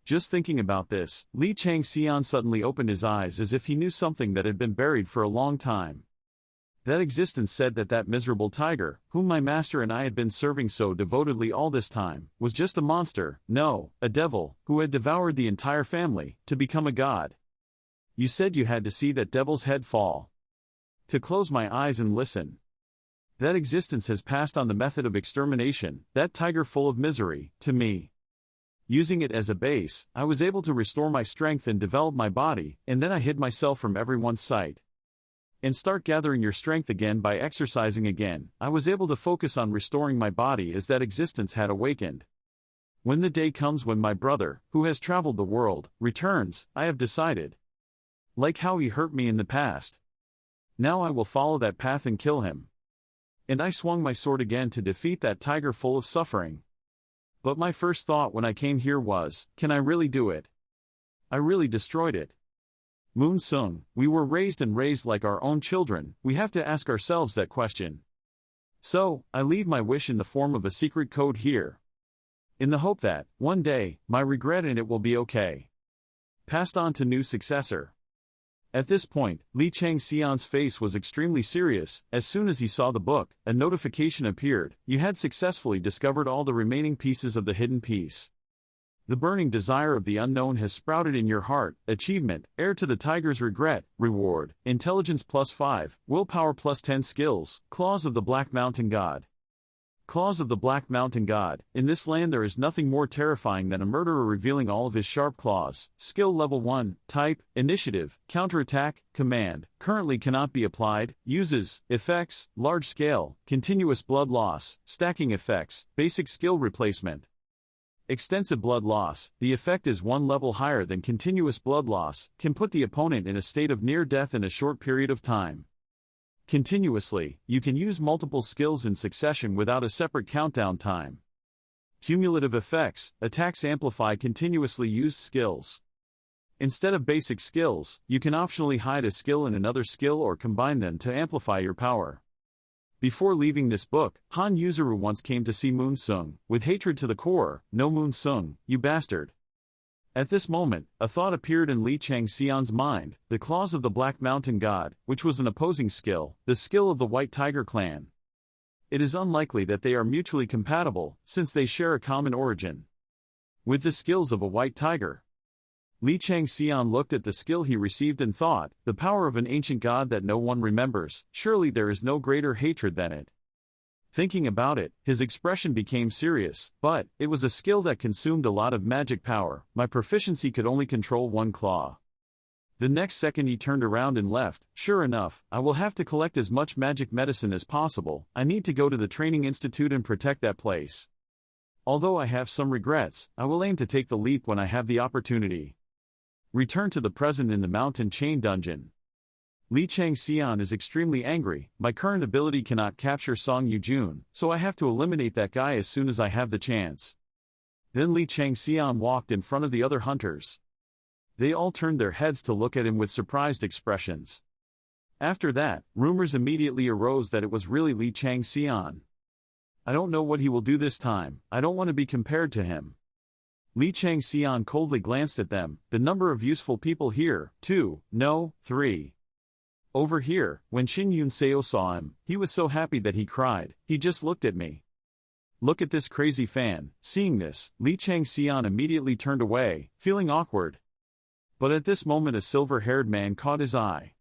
Just thinking about this, Lee Chang-Son suddenly opened his eyes as if he knew something that had been buried for a long time. That existence said that that miserable tiger, whom my master and I had been serving so devotedly all this time, was just a monster, no, a devil, who had devoured the entire family, to become a god. You said you had to see that devil's head fall. To close my eyes and listen. That existence has passed on the method of extermination, that tiger full of misery, to me. Using it as a base, I was able to restore my strength and develop my body, and then I hid myself from everyone's sight. And start gathering your strength again by exercising again. I was able to focus on restoring my body as that existence had awakened. When the day comes when my brother, who has traveled the world, returns, I have decided. Like how he hurt me in the past. Now I will follow that path and kill him. And I swung my sword again to defeat that tiger full of suffering. But my first thought when I came here was, can I really do it? I really destroyed it. Moon Sung, we were raised like our own children, we have to ask ourselves that question. So, I leave my wish in the form of a secret code here. In the hope that, one day, my regret and it will be okay. Passed on to new successor. At this point, Lee Chang-Son's face was extremely serious. As soon as he saw the book, a notification appeared, you had successfully discovered all the remaining pieces of the hidden piece. The burning desire of the unknown has sprouted in your heart. Achievement, heir to the tiger's regret. Reward, intelligence +5, willpower +10 skills. Claws of the Black Mountain God. Claws of the Black Mountain God. In this land there is nothing more terrifying than a murderer revealing all of his sharp claws. Skill level 1, type, initiative, counterattack, command, currently cannot be applied. Uses, effects, large scale, continuous blood loss, stacking effects, basic skill replacement. Extensive blood loss, the effect is one level higher than continuous blood loss, can put the opponent in a state of near death in a short period of time. Continuously, you can use multiple skills in succession without a separate countdown time. Cumulative effects, attacks amplify continuously used skills. Instead of basic skills, you can optionally hide a skill in another skill or combine them to amplify your power. Before leaving this book, Han Yuzuru once came to see Moon Sung, with hatred to the core. No Moon Sung, you bastard. At this moment, a thought appeared in Lee Chang-Son's mind, the Claws of the Black Mountain God, which was an opposing skill, the skill of the White Tiger clan. It is unlikely that they are mutually compatible, since they share a common origin. With the skills of a white tiger. Lee Chang-Son looked at the skill he received and thought, the power of an ancient god that no one remembers, surely there is no greater hatred than it. Thinking about it, his expression became serious, but it was a skill that consumed a lot of magic power. My proficiency could only control one claw. The next second he turned around and left. Sure enough, I will have to collect as much magic medicine as possible. I need to go to the training institute and protect that place. Although I have some regrets, I will aim to take the leap when I have the opportunity. Return to the present in the mountain chain dungeon. Lee Chang-Son is extremely angry. My current ability cannot capture Song Yujun, so I have to eliminate that guy as soon as I have the chance. Then Lee Chang-Son walked in front of the other hunters. They all turned their heads to look at him with surprised expressions. After that, rumors immediately arose that it was really Lee Chang-Son. I don't know what he will do this time. I don't want to be compared to him. Lee Chang-Son coldly glanced at them. The number of useful people here, 2, no, 3. Over here, when Shin Yun-seo saw him, he was so happy that he cried. He just looked at me. Look at this crazy fan. Seeing this, Lee Chang-Son immediately turned away, feeling awkward. But at this moment a silver-haired man caught his eye.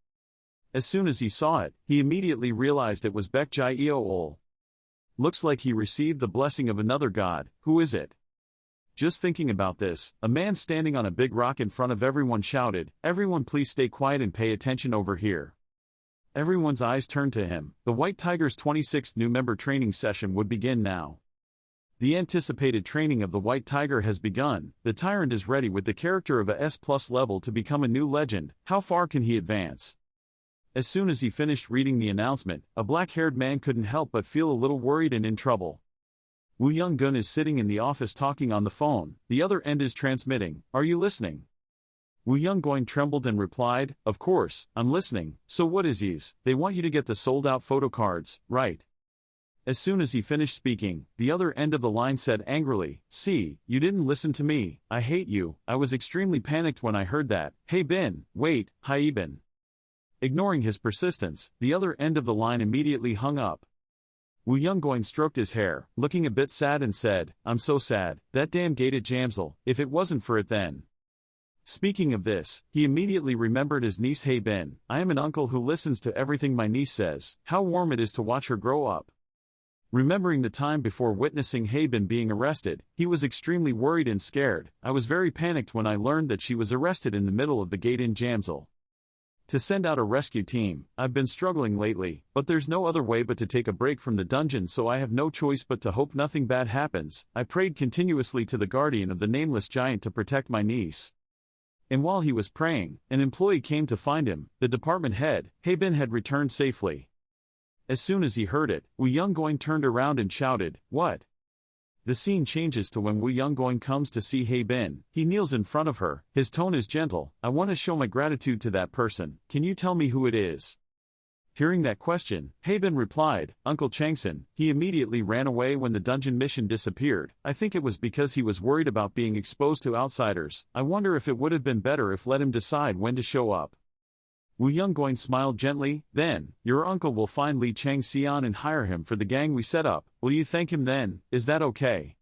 As soon as he saw it, he immediately realized it was Baek Jae-ol. Looks like he received the blessing of another god. Who is it? Just thinking about this, a man standing on a big rock in front of everyone shouted, "Everyone please stay quiet and pay attention over here." Everyone's eyes turned to him. The White Tiger's 26th new member training session would begin now. The anticipated training of the White Tiger has begun. The tyrant is ready with the character of a S+ level to become a new legend. How far can he advance? As soon as he finished reading the announcement, a black-haired man couldn't help but feel a little worried and in trouble. Wu Young-gun is sitting in the office talking on the phone. The other end is transmitting. Are you listening? Wu Young-gun trembled and replied, "Of course, I'm listening. So what is these? They want you to get the sold-out photo cards, right?" As soon as he finished speaking, the other end of the line said angrily, "See, you didn't listen to me. I hate you." I was extremely panicked when I heard that. "Hey Ben, wait, hi Ben." Ignoring his persistence, the other end of the line immediately hung up. Wu Young-gun stroked his hair, looking a bit sad and said, "I'm so sad, that damn gated jamsel, if it wasn't for it then." Speaking of this, he immediately remembered his niece. "Hey Ben, I am an uncle who listens to everything my niece says. How warm it is to watch her grow up." Remembering the time before witnessing Haben being arrested, he was extremely worried and scared. I was very panicked when I learned that she was arrested in the middle of the gate-in Jamsel. To send out a rescue team, I've been struggling lately, but there's no other way but to take a break from the dungeon, so I have no choice but to hope nothing bad happens. I prayed continuously to the guardian of the nameless giant to protect my niece. And while he was praying, an employee came to find him. The department head, Haben, had returned safely. As soon as he heard it, Wu Young-gun turned around and shouted, "What?" The scene changes to when Wu Young-gun comes to see Haben. He kneels in front of her. His tone is gentle. "I want to show my gratitude to that person. Can you tell me who it is?" Hearing that question, Haben replied, "Uncle Chang-Son." He immediately ran away when the dungeon mission disappeared. I think it was because he was worried about being exposed to outsiders. I wonder if it would have been better if let him decide when to show up. Wu Young-gun smiled gently. "Then, your uncle will find Lee Chang-Son and hire him for the gang we set up. Will you thank him then? Is that okay?"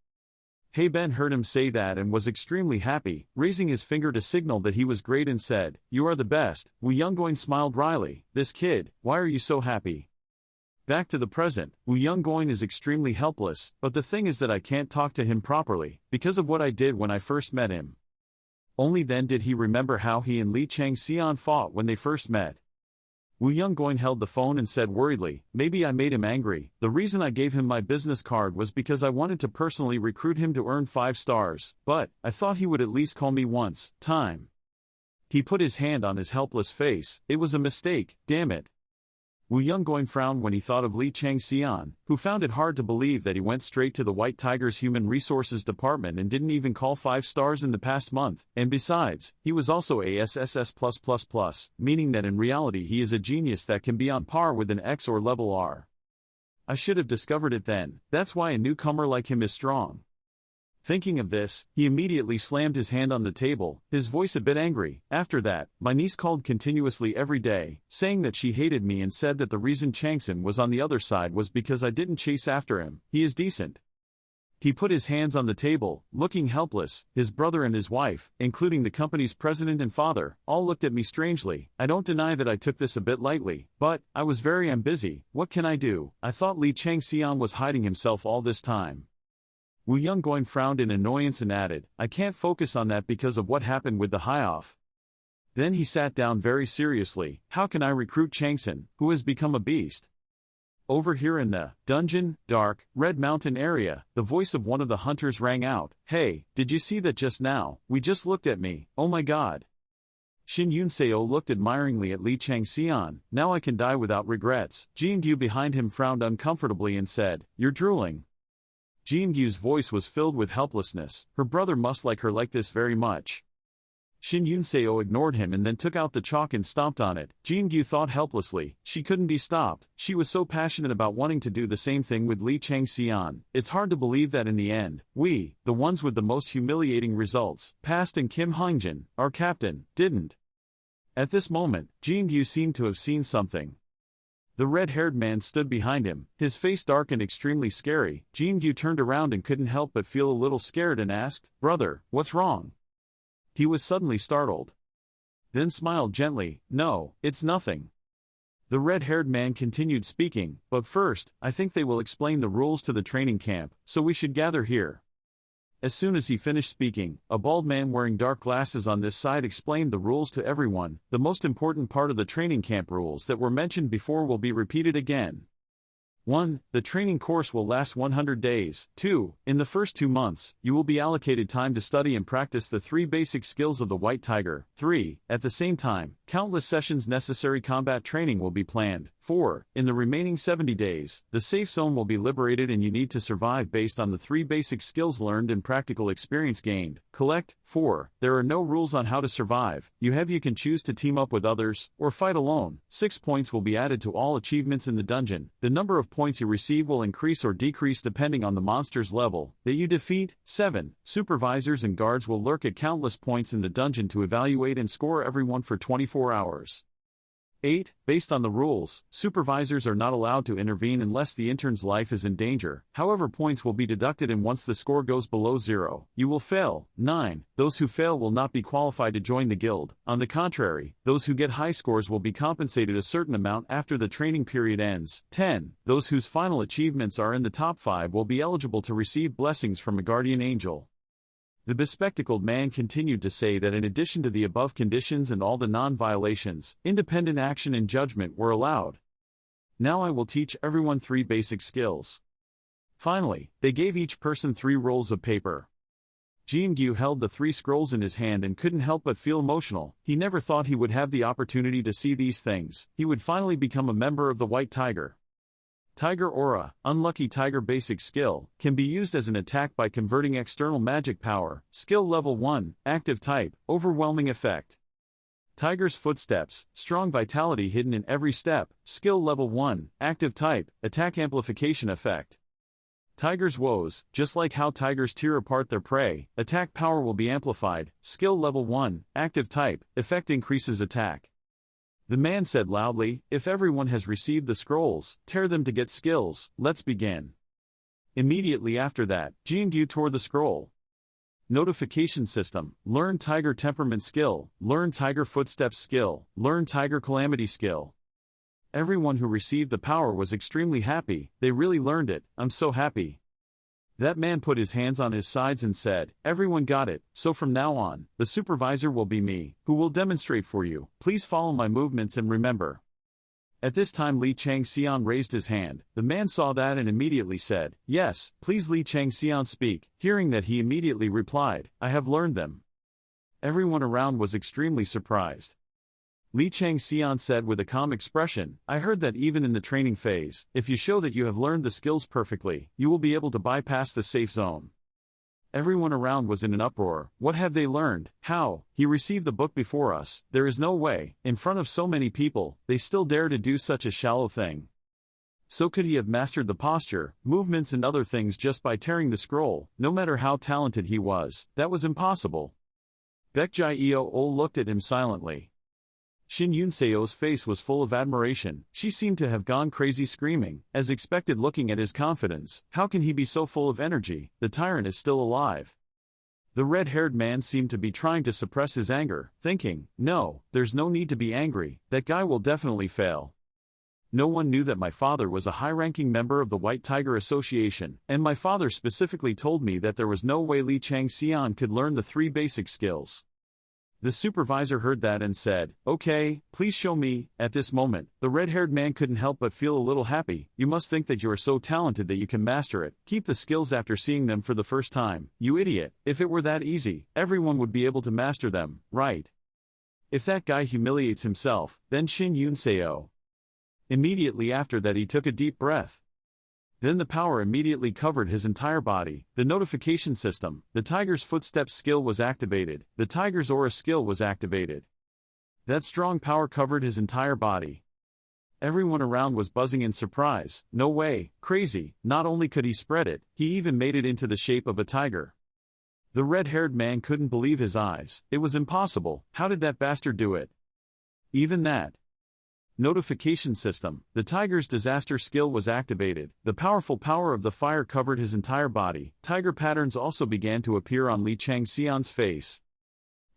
Haben heard him say that and was extremely happy, raising his finger to signal that he was great and said, "You are the best." Wu Young-gun smiled wryly. "This kid, why are you so happy?" Back to the present, Wu Young-gun is extremely helpless, but the thing is that I can't talk to him properly, because of what I did when I first met him. Only then did he remember how he and Lee Chang-Son fought when they first met. Wu Young-gun held the phone and said worriedly, "Maybe I made him angry. The reason I gave him my business card was because I wanted to personally recruit him to earn 5 stars, but I thought he would at least call me once. Time." He put his hand on his helpless face. "It was a mistake, damn it." Wu Young-gun frowned when he thought of Lee Chang-Son, who found it hard to believe that he went straight to the White Tiger's Human Resources Department and didn't even call 5 stars in the past month, and besides, he was also a SSS+++, meaning that in reality he is a genius that can be on par with an X or level R. I should have discovered it then. That's why a newcomer like him is strong. Thinking of this, he immediately slammed his hand on the table, his voice a bit angry. After that, my niece called continuously every day, saying that she hated me and said that the reason Chang-Son was on the other side was because I didn't chase after him. He is decent. He put his hands on the table, looking helpless. His brother and his wife, including the company's president and father, all looked at me strangely. I don't deny that I took this a bit lightly, but I was very busy. What can I do? I thought Lee Chang-Son was hiding himself all this time. Wu Yongguan frowned in annoyance and added, I can't focus on that because of what happened with the high-off. Then he sat down very seriously. How can I recruit Chang-Son, who has become a beast? Over here in the dungeon, dark, Red Mountain area, the voice of one of the hunters rang out. Hey, did you see that just now? We just looked at me. Oh my god. Shin Yunseo looked admiringly at Lee Chang-Son. Now I can die without regrets. Jingyu behind him frowned uncomfortably and said, You're drooling. Jingyu's voice was filled with helplessness. Her brother must like her like this very much. Shin Yunseo ignored him and then took out the chalk and stomped on it. Jingyu thought helplessly. She couldn't be stopped. She was so passionate about wanting to do the same thing with Lee Chang-Son. It's hard to believe that in the end, we, the ones with the most humiliating results, passed and Kim Hangjin, our captain, didn't. At this moment, Jingyu seemed to have seen something. The red-haired man stood behind him, his face dark and extremely scary. Jingyu turned around and couldn't help but feel a little scared and asked, Brother, what's wrong? He was suddenly startled. Then smiled gently, No, it's nothing. The red-haired man continued speaking, But first, I think they will explain the rules to the training camp, so we should gather here. As soon as he finished speaking, a bald man wearing dark glasses on this side explained the rules to everyone. The most important part of the training camp rules that were mentioned before will be repeated again. 1. The training course will last 100 days. 2. In the first 2 months, you will be allocated time to study and practice the 3 basic skills of the White Tiger. 3. At the same time, countless sessions necessary combat training will be planned. 4. In the remaining 70 days, the safe zone will be liberated and you need to survive based on the 3 basic skills learned and practical experience gained. Collect. 4. There are no rules on how to survive. You can choose to team up with others, or fight alone. 6 points will be added to all achievements in the dungeon. The number of points you receive will increase or decrease depending on the monster's level that you defeat. 7. Supervisors and guards will lurk at countless points in the dungeon to evaluate and score everyone for 24 hours. 8. Based on the rules, supervisors are not allowed to intervene unless the intern's life is in danger. However, points will be deducted and once the score goes below 0, you will fail. 9. Those who fail will not be qualified to join the guild. On the contrary, those who get high scores will be compensated a certain amount after the training period ends. 10. Those whose final achievements are in the top 5 will be eligible to receive blessings from a guardian angel. The bespectacled man continued to say that in addition to the above conditions and all the non-violations, independent action and judgment were allowed. Now I will teach everyone 3 basic skills. Finally, they gave each person 3 rolls of paper. Jingyu held the 3 scrolls in his hand and couldn't help but feel emotional. He never thought he would have the opportunity to see these things. He would finally become a member of the White Tiger. Tiger Aura, Unlucky Tiger Basic Skill, can be used as an attack by converting external magic power. Skill Level 1, Active Type, Overwhelming Effect. Tiger's Footsteps, Strong Vitality hidden in every step. Skill Level 1, Active Type, Attack Amplification Effect. Tiger's Woes, just like how tigers tear apart their prey, attack power will be amplified. Skill Level 1, Active Type, Effect increases attack. The man said loudly, If everyone has received the scrolls, tear them to get skills. Let's begin. Immediately after that, Jingyu tore the scroll. Notification System, Learn Tiger Temperament Skill, Learn Tiger Footsteps Skill, Learn Tiger Calamity Skill. Everyone who received the power was extremely happy. They really learned it. I'm so happy. That man put his hands on his sides and said, Everyone got it, so from now on, the supervisor will be me, who will demonstrate for you. Please follow my movements and remember. At this time Lee Chang-Son raised his hand. The man saw that and immediately said, Yes, please Lee Chang-Son speak. Hearing that he immediately replied, I have learned them. Everyone around was extremely surprised. Lee Chang-Son said with a calm expression, I heard that even in the training phase, if you show that you have learned the skills perfectly, you will be able to bypass the safe zone. Everyone around was in an uproar. What have they learned? How? He received the book before us. There is no way, in front of so many people, they still dare to do such a shallow thing. So could he have mastered the posture, movements and other things just by tearing the scroll? No matter how talented he was, that was impossible. Baekjae-ol looked at him silently. Shin Yunseo's face was full of admiration. She seemed to have gone crazy screaming, as expected looking at his confidence. How can he be so full of energy? The tyrant is still alive. The red-haired man seemed to be trying to suppress his anger, thinking, no, there's no need to be angry, that guy will definitely fail. No one knew that my father was a high-ranking member of the White Tiger Association, and my father specifically told me that there was no way Lee Chang-Son could learn the 3 basic skills. The supervisor heard that and said, okay, please show me. At this moment, the red-haired man couldn't help but feel a little happy. You must think that you are so talented that you can master it. Keep the skills after seeing them for the first time. You idiot. If it were that easy, everyone would be able to master them, right? If that guy humiliates himself, then Shin Yunseo. Immediately after that he took a deep breath. Then the power immediately covered his entire body. The notification system, the tiger's footsteps skill was activated. The tiger's aura skill was activated. That strong power covered his entire body. Everyone around was buzzing in surprise. No way, crazy. Not only could he spread it, he even made it into the shape of a tiger. The red-haired man couldn't believe his eyes. It was impossible. How did that bastard do it? Even that. Notification system, the tiger's disaster skill was activated. The powerful power of the fire covered his entire body. Tiger patterns also began to appear on Lee Chang-Son's face.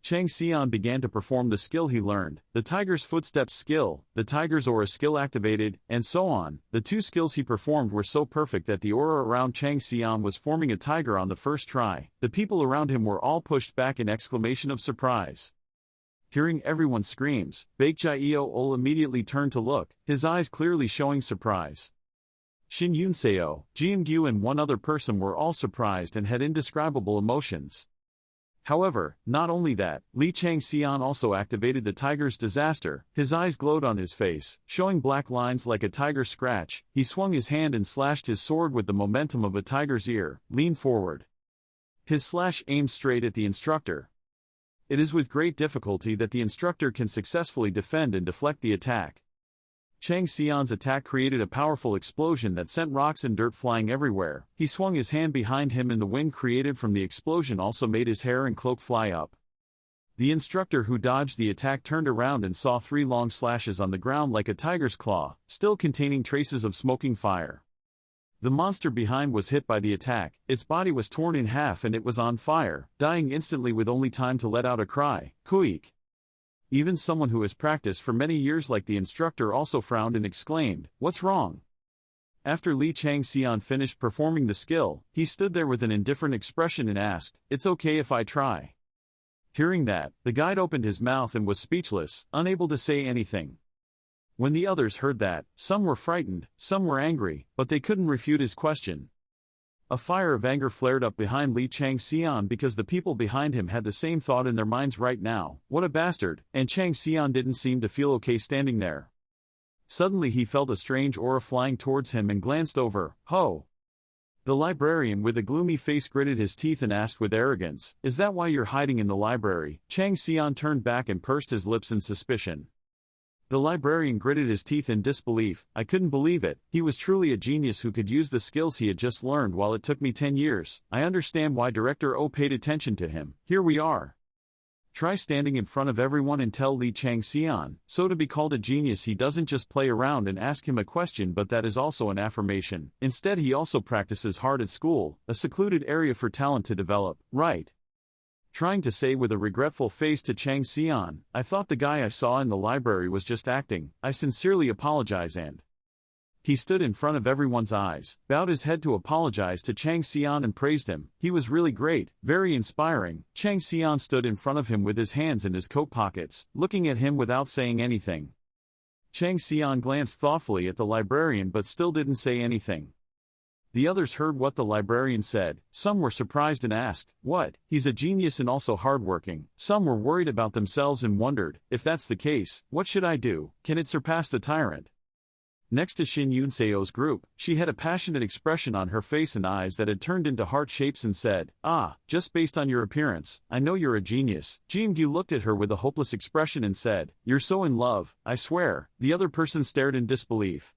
Chang-Son began to perform the skill he learned, the tiger's footsteps skill, the tiger's aura skill activated, and so on. The 2 skills he performed were so perfect that the aura around Chang-Son was forming a tiger on the first try. The people around him were all pushed back in exclamation of surprise. Hearing everyone's screams, Baekjae-ol immediately turned to look, his eyes clearly showing surprise. Shin Yunseo, Jeongyu and one other person were all surprised and had indescribable emotions. However, not only that, Lee Chang-Son also activated the tiger's disaster. His eyes glowed on his face, showing black lines like a tiger scratch. He swung his hand and slashed his sword with the momentum of a tiger's ear, leaned forward. His slash aimed straight at the instructor. It is with great difficulty that the instructor can successfully defend and deflect the attack. Chang-Son's attack created a powerful explosion that sent rocks and dirt flying everywhere. He swung his hand behind him and the wind created from the explosion also made his hair and cloak fly up. The instructor who dodged the attack turned around and saw 3 long slashes on the ground like a tiger's claw, still containing traces of smoking fire. The monster behind was hit by the attack, its body was torn in half and it was on fire, dying instantly with only time to let out a cry, "Kuik!" Even someone who has practiced for many years like the instructor also frowned and exclaimed, "What's wrong?" After Lee Chang-Son finished performing the skill, he stood there with an indifferent expression and asked, "It's okay if I try?" Hearing that, the guide opened his mouth and was speechless, unable to say anything. When the others heard that, some were frightened, some were angry, but they couldn't refute his question. A fire of anger flared up behind Lee Chang-Son because the people behind him had the same thought in their minds right now, what a bastard, and Chang-Son didn't seem to feel okay standing there. Suddenly he felt a strange aura flying towards him and glanced over, "Ho!" The librarian with a gloomy face gritted his teeth and asked with arrogance, "Is that why you're hiding in the library?" Chang-Son turned back and pursed his lips in suspicion. The librarian gritted his teeth in disbelief. I couldn't believe it. He was truly a genius who could use the skills he had just learned while it took me 10 years. I understand why Director O paid attention to him. Here we are. Try standing in front of everyone and tell Lee Chang-Son, so to be called a genius he doesn't just play around and ask him a question but that is also an affirmation. Instead he also practices hard at school, a secluded area for talent to develop, right? Trying to say with a regretful face to Chang-Son, I thought the guy I saw in the library was just acting. I sincerely apologize and... He stood in front of everyone's eyes, bowed his head to apologize to Chang-Son and praised him. He was really great, very inspiring. Chang-Son stood in front of him with his hands in his coat pockets, looking at him without saying anything. Chang-Son glanced thoughtfully at the librarian but still didn't say anything. The others heard what the librarian said. Some were surprised and asked, "What? He's a genius and also hardworking." Some were worried about themselves and wondered, if that's the case, what should I do? Can it surpass the tyrant? Next to Shin Yunseo's group, she had a passionate expression on her face and eyes that had turned into heart shapes and said, just based on your appearance, I know you're a genius." Jeongyu looked at her with a hopeless expression and said, "You're so in love, I swear." The other person stared in disbelief.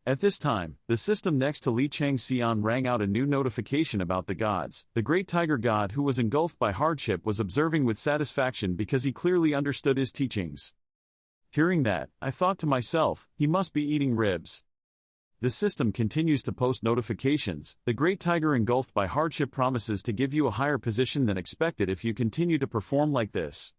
At this time, the system next to Lee Chang-Son rang out a new notification about the gods. The great tiger god who was engulfed by hardship was observing with satisfaction because he clearly understood his teachings. Hearing that, I thought to myself, he must be eating ribs. The system continues to post notifications. The great tiger engulfed by hardship promises to give you a higher position than expected if you continue to perform like this.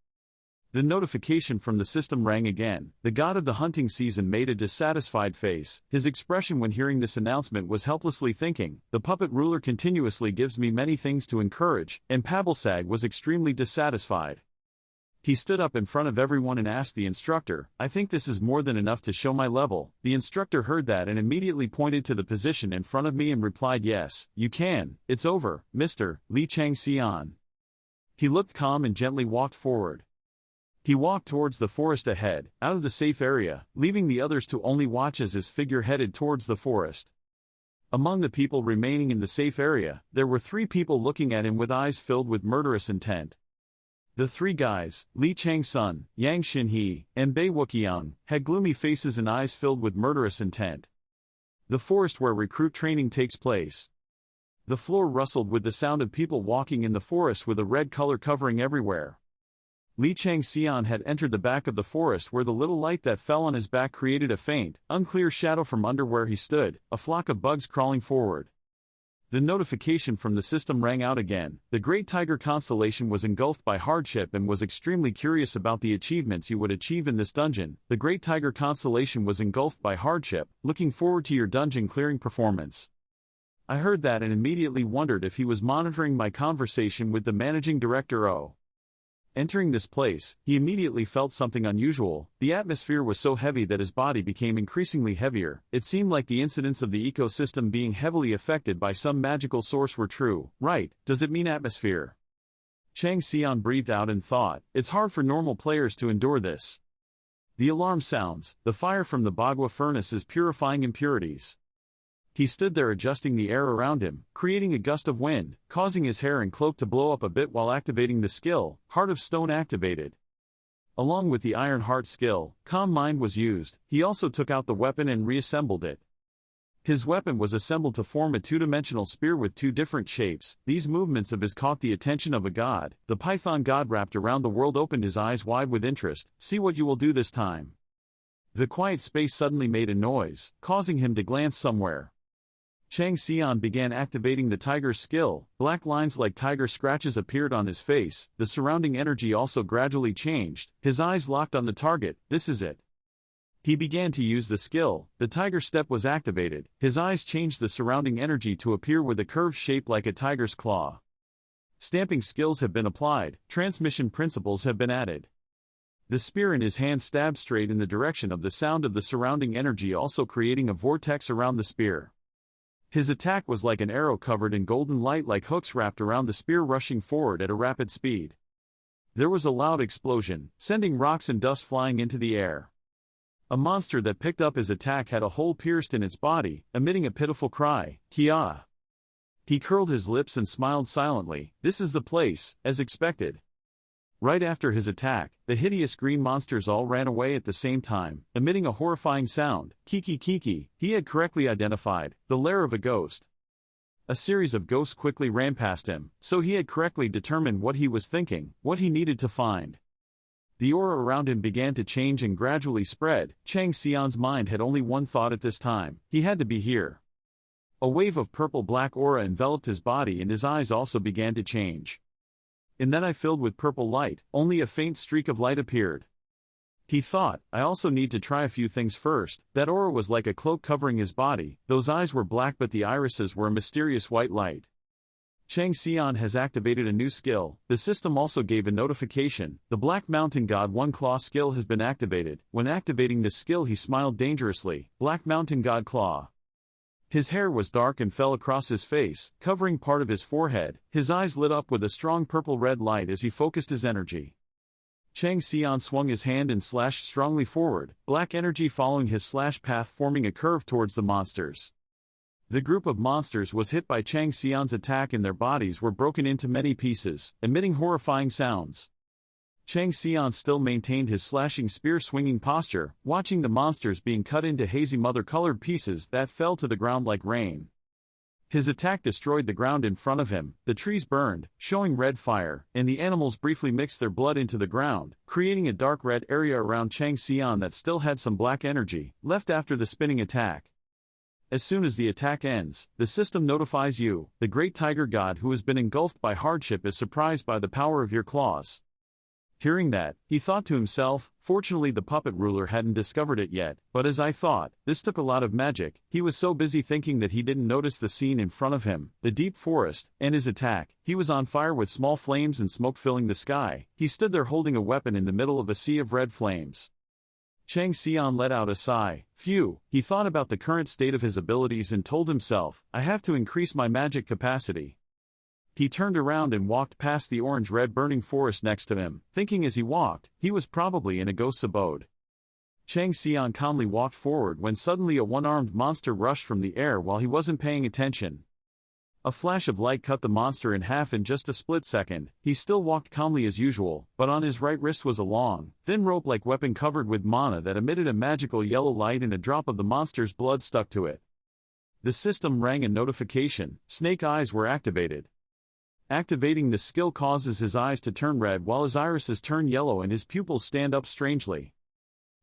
The notification from the system rang again. The god of the hunting season made a dissatisfied face. His expression when hearing this announcement was helplessly thinking, the puppet ruler continuously gives me many things to encourage, and Pablesag was extremely dissatisfied. He stood up in front of everyone and asked the instructor, I think this is more than enough to show my level. The instructor heard that and immediately pointed to the position in front of me and replied, yes, you can, it's over, Mr. Lee Chang-Son. He looked calm and gently walked forward. He walked towards the forest ahead, out of the safe area, leaving the others to only watch as his figure headed towards the forest. Among the people remaining in the safe area, there were 3 people looking at him with eyes filled with murderous intent. The 3 guys, Lee Chang-Son, Yang Xin-He, and Bai Wuqiang, had gloomy faces and eyes filled with murderous intent. The forest where recruit training takes place. The floor rustled with the sound of people walking in the forest with a red color covering everywhere. Lee Chang-Son had entered the back of the forest where the little light that fell on his back created a faint, unclear shadow from under where he stood, a flock of bugs crawling forward. The notification from the system rang out again. The great tiger Constellation was engulfed by hardship and was extremely curious about the achievements you would achieve in this dungeon. The great tiger Constellation was engulfed by hardship, looking forward to your dungeon clearing performance. I heard that and immediately wondered if he was monitoring my conversation with the managing director O. Entering this place, he immediately felt something unusual. The atmosphere was so heavy that his body became increasingly heavier. It seemed like the incidents of the ecosystem being heavily affected by some magical source were true. Right, does it mean atmosphere? Chang-Son breathed out and thought, it's hard for normal players to endure this. The alarm sounds. The fire from the Bagua furnace is purifying impurities. He stood there adjusting the air around him, creating a gust of wind, causing his hair and cloak to blow up a bit while activating the skill, Heart of Stone activated. Along with the Iron Heart skill, Calm Mind was used. He also took out the weapon and reassembled it. His weapon was assembled to form a 2-dimensional spear with 2 different shapes. These movements of his caught the attention of a god. The python god wrapped around the world opened his eyes wide with interest. See what you will do this time. The quiet space suddenly made a noise, causing him to glance somewhere. Chang-Son began activating the tiger's skill. Black lines like tiger scratches appeared on his face. The surrounding energy also gradually changed. His eyes locked on the target. This is it. He began to use the skill. The tiger step was activated. His eyes changed the surrounding energy to appear with a curved shape like a tiger's claw. Stamping skills have been applied. Transmission principles have been added. The spear in his hand stabbed straight in the direction of the sound of the surrounding energy, also creating a vortex around the spear. His attack was like an arrow covered in golden light like hooks wrapped around the spear, rushing forward at a rapid speed. There was a loud explosion, sending rocks and dust flying into the air. A monster that picked up his attack had a hole pierced in its body, emitting a pitiful cry, Kia. He curled his lips and smiled silently. This is the place, as expected. Right after his attack, the hideous green monsters all ran away at the same time, emitting a horrifying sound. Kiki Kiki, he had correctly identified, the lair of a ghost. A series of ghosts quickly ran past him, so he had correctly determined what he was thinking, what he needed to find. The aura around him began to change and gradually spread. Chang-Son's mind had only one thought at this time, he had to be here. A wave of purple-black aura enveloped his body and his eyes also began to change. In that eye filled with purple light, only a faint streak of light appeared. He thought, I also need to try a few things first. That aura was like a cloak covering his body. Those eyes were black but the irises were a mysterious white light. Chang-Son has activated a new skill. The system also gave a notification. The Black Mountain God 1 Claw skill has been activated. When activating this skill he smiled dangerously. Black Mountain God Claw. His hair was dark and fell across his face, covering part of his forehead. His eyes lit up with a strong purple-red light as he focused his energy. Chang-Son swung his hand and slashed strongly forward, black energy following his slash path forming a curve towards the monsters. The group of monsters was hit by Chang-Son's attack and their bodies were broken into many pieces, emitting horrifying sounds. Chang-Son still maintained his slashing spear-swinging posture, watching the monsters being cut into hazy mother-colored pieces that fell to the ground like rain. His attack destroyed the ground in front of him, the trees burned, showing red fire, and the animals briefly mixed their blood into the ground, creating a dark red area around Chang-Son that still had some black energy left after the spinning attack. As soon as the attack ends, the system notifies you, the great tiger god who has been engulfed by hardship is surprised by the power of your claws. Hearing that, he thought to himself, fortunately the puppet ruler hadn't discovered it yet, but as I thought, this took a lot of magic. He was so busy thinking that he didn't notice the scene in front of him, the deep forest, and his attack. He was on fire with small flames and smoke filling the sky. He stood there holding a weapon in the middle of a sea of red flames. Chang-Son let out a sigh. Phew, he thought about the current state of his abilities and told himself, I have to increase my magic capacity. He turned around and walked past the orange-red burning forest next to him, thinking as he walked, he was probably in a ghost's abode. Chang-Son calmly walked forward when suddenly a one-armed monster rushed from the air while he wasn't paying attention. A flash of light cut the monster in half in just a split second. He still walked calmly as usual, but on his right wrist was a long, thin rope-like weapon covered with mana that emitted a magical yellow light and a drop of the monster's blood stuck to it. The system rang a notification. Snake eyes were activated. Activating the skill causes his eyes to turn red while his irises turn yellow and his pupils stand up strangely.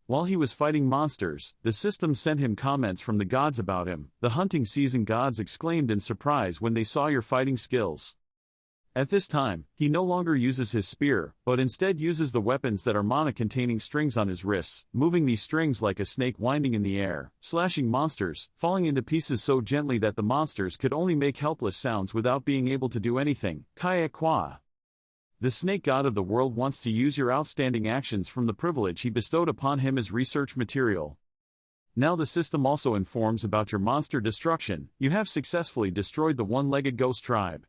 While he was fighting monsters, the system sent him comments from the gods about him. The hunting season gods exclaimed in surprise when they saw your fighting skills. At this time, he no longer uses his spear, but instead uses the weapons that are mana-containing strings on his wrists, moving these strings like a snake winding in the air, slashing monsters, falling into pieces so gently that the monsters could only make helpless sounds without being able to do anything. Kaya Kwa. The snake god of the world wants to use your outstanding actions from the privilege he bestowed upon him as research material. Now the system also informs about your monster destruction. You have successfully destroyed the one-legged ghost tribe.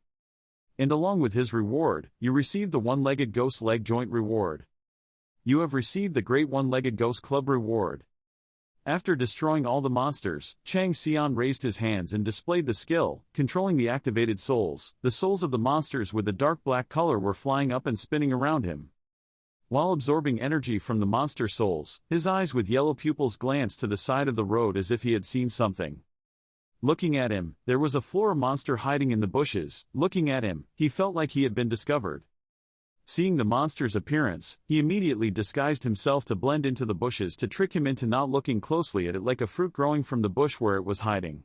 And along with his reward, you receive the one-legged ghost leg joint reward. You have received the great one-legged ghost club reward. After destroying all the monsters, Chang-Son raised his hands and displayed the skill, controlling the activated souls. The souls of the monsters with the dark black color were flying up and spinning around him. While absorbing energy from the monster souls, his eyes with yellow pupils glanced to the side of the road as if he had seen something. Looking at him, there was a flora monster hiding in the bushes. Looking at him, he felt like he had been discovered. Seeing the monster's appearance, he immediately disguised himself to blend into the bushes to trick him into not looking closely at it like a fruit growing from the bush where it was hiding.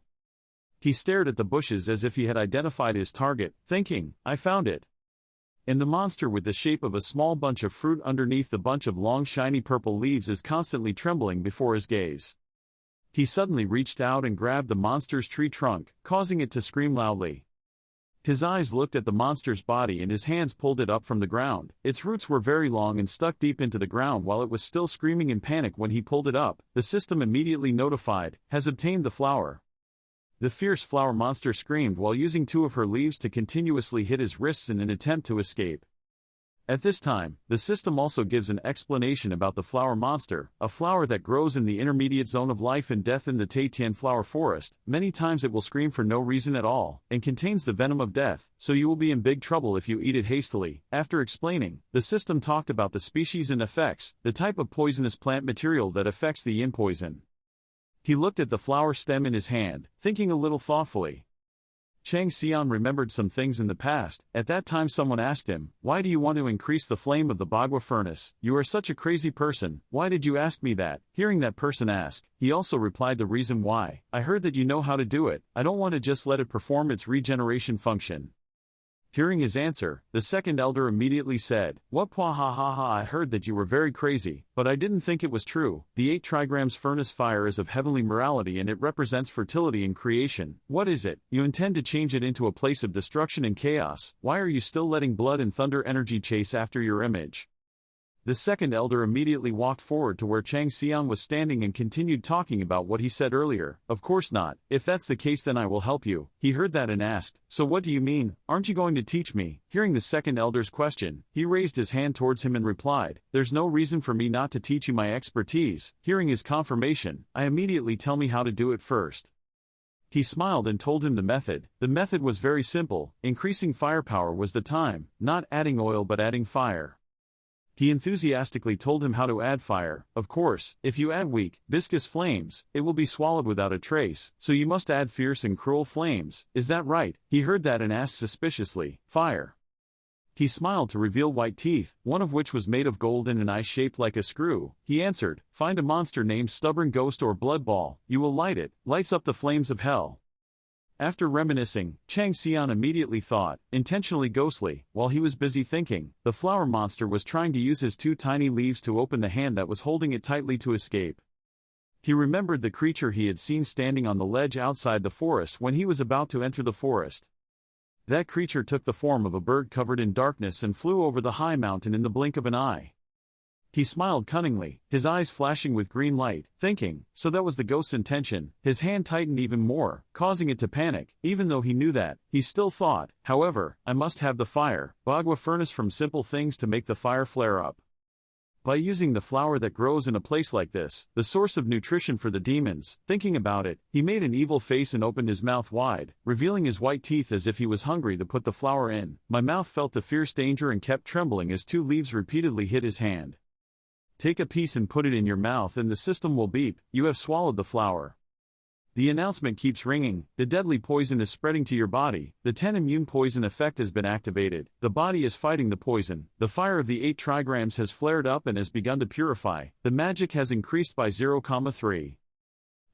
He stared at the bushes as if he had identified his target, thinking, I found it. And the monster with the shape of a small bunch of fruit underneath the bunch of long shiny purple leaves is constantly trembling before his gaze. He suddenly reached out and grabbed the monster's tree trunk, causing it to scream loudly. His eyes looked at the monster's body and his hands pulled it up from the ground. Its roots were very long and stuck deep into the ground while it was still screaming in panic when he pulled it up. The system immediately notified, has obtained the flower. The fierce flower monster screamed while using two of her leaves to continuously hit his wrists in an attempt to escape. At this time, the system also gives an explanation about the flower monster, a flower that grows in the intermediate zone of life and death in the Taitian flower forest. Many times it will scream for no reason at all, and contains the venom of death, so you will be in big trouble if you eat it hastily. After explaining, the system talked about the species and effects, the type of poisonous plant material that affects the yin poison. He looked at the flower stem in his hand, thinking a little thoughtfully. Chang-Son remembered some things in the past. At that time someone asked him, why do you want to increase the flame of the Bagua furnace? You are such a crazy person, why did you ask me that? Hearing that person ask, he also replied the reason why. I heard that you know how to do it, I don't want to just let it perform its regeneration function. Hearing his answer, the second elder immediately said, what pwa ha ha ha, I heard that you were very crazy, but I didn't think it was true. The 8 trigrams furnace fire is of heavenly morality and it represents fertility and creation. What is it? You intend to change it into a place of destruction and chaos. Why are you still letting blood and thunder energy chase after your image? The second elder immediately walked forward to where Chang-Son was standing and continued talking about what he said earlier. Of course not. If that's the case then I will help you. He heard that and asked, so what do you mean? Aren't you going to teach me? Hearing the second elder's question, he raised his hand towards him and replied, there's no reason for me not to teach you my expertise. Hearing his confirmation, I immediately tell me how to do it first. He smiled and told him the method. The method was very simple. Increasing firepower was the time, not adding oil but adding fire. He enthusiastically told him how to add fire. Of course, if you add weak, viscous flames, it will be swallowed without a trace, so you must add fierce and cruel flames. Is that right? He heard that and asked suspiciously, fire. He smiled to reveal white teeth, one of which was made of gold and an eye shaped like a screw. He answered, find a monster named Stubborn Ghost or Blood Ball, you will light it, lights up the flames of hell. After reminiscing, Chang-Son immediately thought, intentionally ghostly, while he was busy thinking, the flower monster was trying to use his 2 tiny leaves to open the hand that was holding it tightly to escape. He remembered the creature he had seen standing on the ledge outside the forest when he was about to enter the forest. That creature took the form of a bird covered in darkness and flew over the high mountain in the blink of an eye. He smiled cunningly, his eyes flashing with green light, thinking, so that was the ghost's intention. His hand tightened even more, causing it to panic. Even though he knew that, he still thought, however, I must have the fire, Bagua furnace from simple things to make the fire flare up. By using the flower that grows in a place like this, the source of nutrition for the demons, thinking about it, he made an evil face and opened his mouth wide, revealing his white teeth as if he was hungry to put the flower in. My mouth felt the fierce danger and kept trembling as 2 leaves repeatedly hit his hand. Take a piece and put it in your mouth and the system will beep, you have swallowed the flower. The announcement keeps ringing, the deadly poison is spreading to your body, the 10 immune poison effect has been activated, the body is fighting the poison, the fire of the 8 trigrams has flared up and has begun to purify, the magic has increased by 0,3.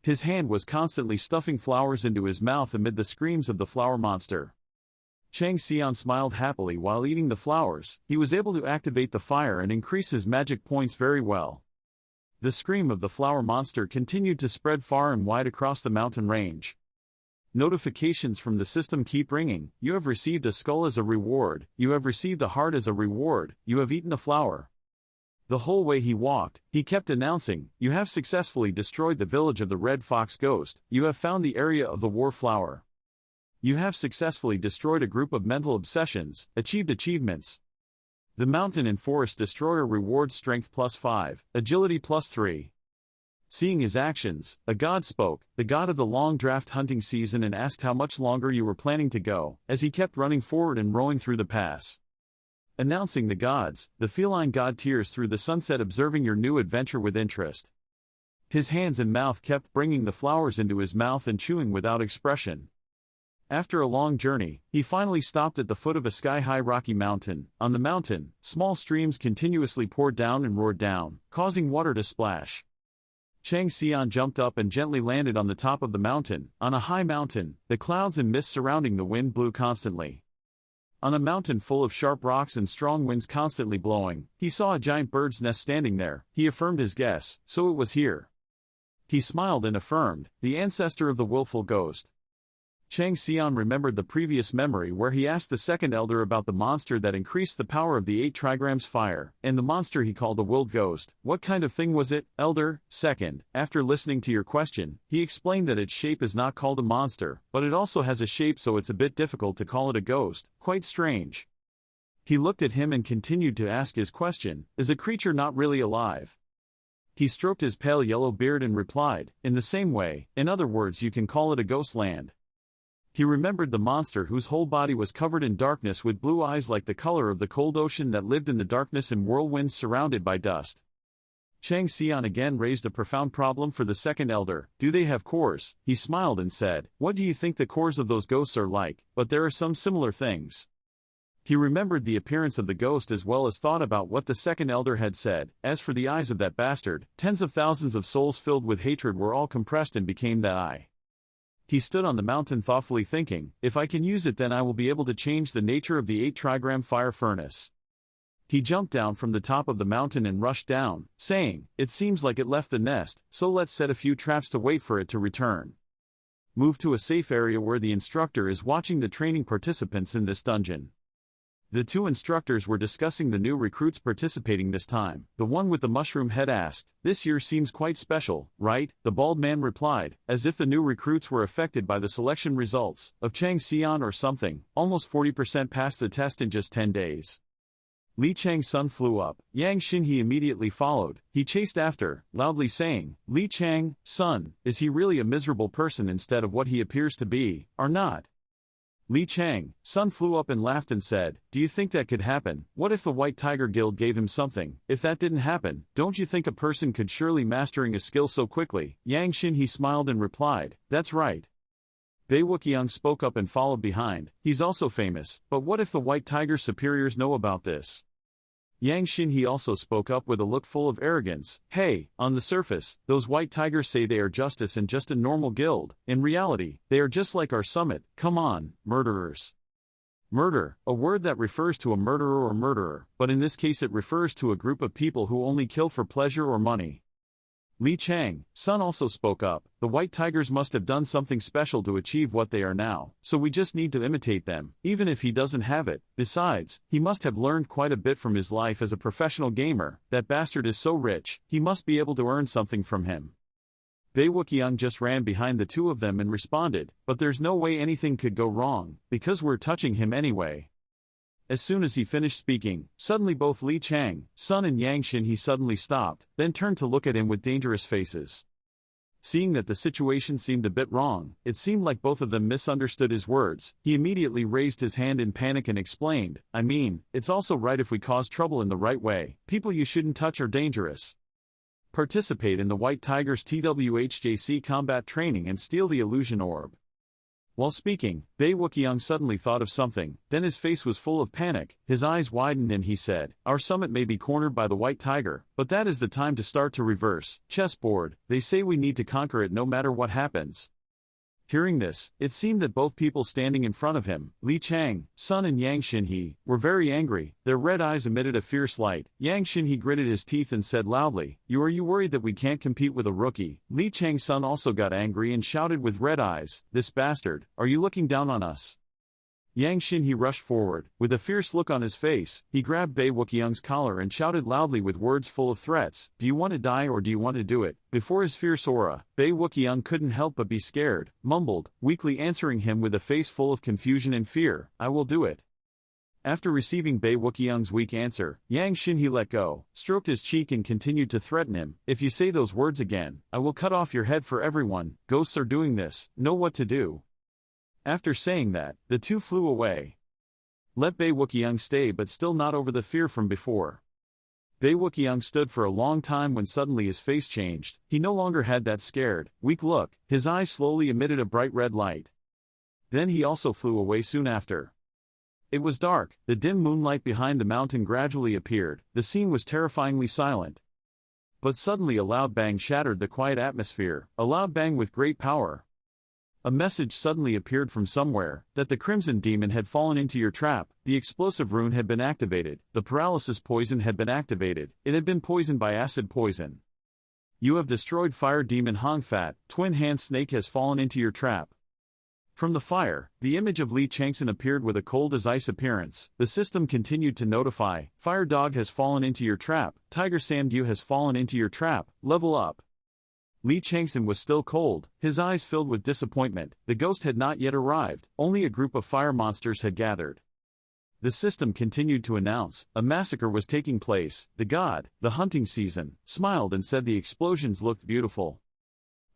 His hand was constantly stuffing flowers into his mouth amid the screams of the flower monster. Chang-Son smiled happily while eating the flowers. He was able to activate the fire and increase his magic points very well. The scream of the flower monster continued to spread far and wide across the mountain range. Notifications from the system keep ringing. You have received a skull as a reward, you have received a heart as a reward, you have eaten a flower. The whole way he walked, he kept announcing, you have successfully destroyed the village of the Red Fox Ghost, you have found the area of the War Flower. You have successfully destroyed a group of mental obsessions, achieved achievements. The Mountain and Forest Destroyer rewards Strength +5, Agility +3. Seeing his actions, a god spoke, the god of the long draft hunting season, and asked how much longer you were planning to go, as he kept running forward and rowing through the pass. Announcing the gods, the feline god tears through the sunset, observing your new adventure with interest. His hands and mouth kept bringing the flowers into his mouth and chewing without expression. After a long journey, he finally stopped at the foot of a sky-high rocky mountain. On the mountain, small streams continuously poured down and roared down, causing water to splash. Chang-Son jumped up and gently landed on the top of the mountain. On a high mountain, the clouds and mist surrounding the wind blew constantly. On a mountain full of sharp rocks and strong winds constantly blowing, he saw a giant bird's nest standing there. He affirmed his guess, so it was here. He smiled and affirmed, the ancestor of the willful ghost. Chang-Son remembered the previous memory where he asked the second elder about the monster that increased the power of the 8 trigrams fire, and the monster he called a willed ghost. What kind of thing was it, elder? Second, after listening to your question, he explained that its shape is not called a monster, but it also has a shape, so it's a bit difficult to call it a ghost. Quite strange. He looked at him and continued to ask his question, is a creature not really alive? He stroked his pale yellow beard and replied, in the same way, in other words you can call it a ghost land. He remembered the monster whose whole body was covered in darkness with blue eyes like the color of the cold ocean that lived in the darkness and whirlwinds surrounded by dust. Chang-Son again raised a profound problem for the second elder. Do they have cores? He smiled and said, what do you think the cores of those ghosts are like? But there are some similar things. He remembered the appearance of the ghost as well as thought about what the second elder had said. As for the eyes of that bastard, tens of thousands of souls filled with hatred were all compressed and became that eye. He stood on the mountain thoughtfully thinking, if I can use it then I will be able to change the nature of the 8 trigram fire furnace. He jumped down from the top of the mountain and rushed down, saying, it seems like it left the nest, so let's set a few traps to wait for it to return. Move to a safe area where the instructor is watching the training participants in this dungeon. The 2 instructors were discussing the new recruits participating this time. The one with the mushroom head asked, this year seems quite special, right? The bald man replied, as if the new recruits were affected by the selection results of Chang-Son or something. Almost 40% passed the test in just 10 days. Lee Chang-Son flew up. Yang Xinhe immediately followed. He chased after, loudly saying, Lee Chang-Son, is he really a miserable person instead of what he appears to be, or not? Lee Chang-Son flew up and laughed and said, "Do you think that could happen? What if the White Tiger Guild gave him something? If that didn't happen, don't you think a person could surely mastering a skill so quickly?" Yang Shinhe smiled and replied, "That's right." Bei Wuqiang spoke up and followed behind. "He's also famous, but what if the White Tiger's superiors know about this?" Yang Shinhe also spoke up with a look full of arrogance. "Hey, on the surface, those White Tigers say they are justice and just a normal guild. In reality, they are just like our summit. Come on, murderers." Murder, a word that refers to a murderer or murderer, but in this case it refers to a group of people who only kill for pleasure or money. Lee Chang-Son also spoke up. "The White Tigers must have done something special to achieve what they are now, so we just need to imitate them, even if he doesn't have it. Besides, he must have learned quite a bit from his life as a professional gamer. That bastard is so rich, he must be able to earn something from him." Bei Wuqiang just ran behind the two of them and responded, "But there's no way anything could go wrong, because we're touching him anyway." As soon as he finished speaking, suddenly both Lee Chang-Son and Yang Shinhe suddenly stopped, then turned to look at him with dangerous faces. Seeing that the situation seemed a bit wrong, it seemed like both of them misunderstood his words. He immediately raised his hand in panic and explained, "I mean, it's also right if we cause trouble in the right way. People you shouldn't touch are dangerous. Participate in the White Tiger's TWHJC combat training and steal the illusion orb." While speaking, Bei Wuqiang suddenly thought of something, then his face was full of panic, his eyes widened and he said, "Our summit may be cornered by the White Tiger, but that is the time to start to reverse chessboard. They say we need to conquer it no matter what happens." Hearing this, it seemed that both people standing in front of him, Lee Chang-Son and Yang Shinhe, were very angry. Their red eyes emitted a fierce light. Yang Shinhe gritted his teeth and said loudly, Are you worried that we can't compete with a rookie?" Lee Chang-Son also got angry and shouted with red eyes, "This bastard, are you looking down on us?" Yang Shinhe rushed forward. With a fierce look on his face, he grabbed Bei Wuqiang's collar and shouted loudly with words full of threats, "Do you want to die or do you want to do it?" Before his fierce aura, Bei Wuqiang couldn't help but be scared, mumbled, weakly answering him with a face full of confusion and fear, "I will do it." After receiving Bei Wuqiang's weak answer, Yang Shinhe let go, stroked his cheek and continued to threaten him, "If you say those words again, I will cut off your head for everyone. Ghosts are doing this, know what to do." After saying that, the two flew away. Let Bei Wuqiang stay but still not over the fear from before. Bei Wuqiang stood for a long time when suddenly his face changed. He no longer had that scared, weak look, his eyes slowly emitted a bright red light. Then he also flew away soon after. It was dark, the dim moonlight behind the mountain gradually appeared, the scene was terrifyingly silent. But suddenly a loud bang shattered the quiet atmosphere, a loud bang with great power. A message suddenly appeared from somewhere, that the Crimson Demon had fallen into your trap, the explosive rune had been activated, the paralysis poison had been activated, it had been poisoned by acid poison. You have destroyed Fire Demon Hongfat, Twin Hand Snake has fallen into your trap. From the fire, the image of Lee Chang-Son appeared with a cold as ice appearance. The system continued to notify, Fire Dog has fallen into your trap, Tiger Samdew has fallen into your trap, level up. Lee Chang-Son was still cold, his eyes filled with disappointment. The ghost had not yet arrived, only a group of fire monsters had gathered. The system continued to announce, a massacre was taking place. The god, the hunting season, smiled and said the explosions looked beautiful.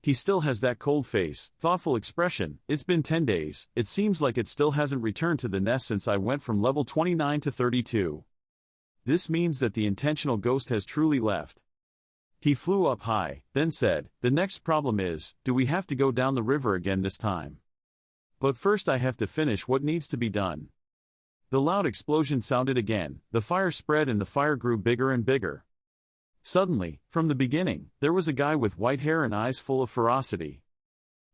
He still has that cold face, thoughtful expression. It's been 10 days, it seems like it still hasn't returned to the nest since I went from level 29 to 32. This means that the intentional ghost has truly left. He flew up high, then said, the next problem is, do we have to go down the river again this time? But first I have to finish what needs to be done. The loud explosion sounded again, the fire spread and the fire grew bigger and bigger. Suddenly, from the beginning, there was a guy with white hair and eyes full of ferocity.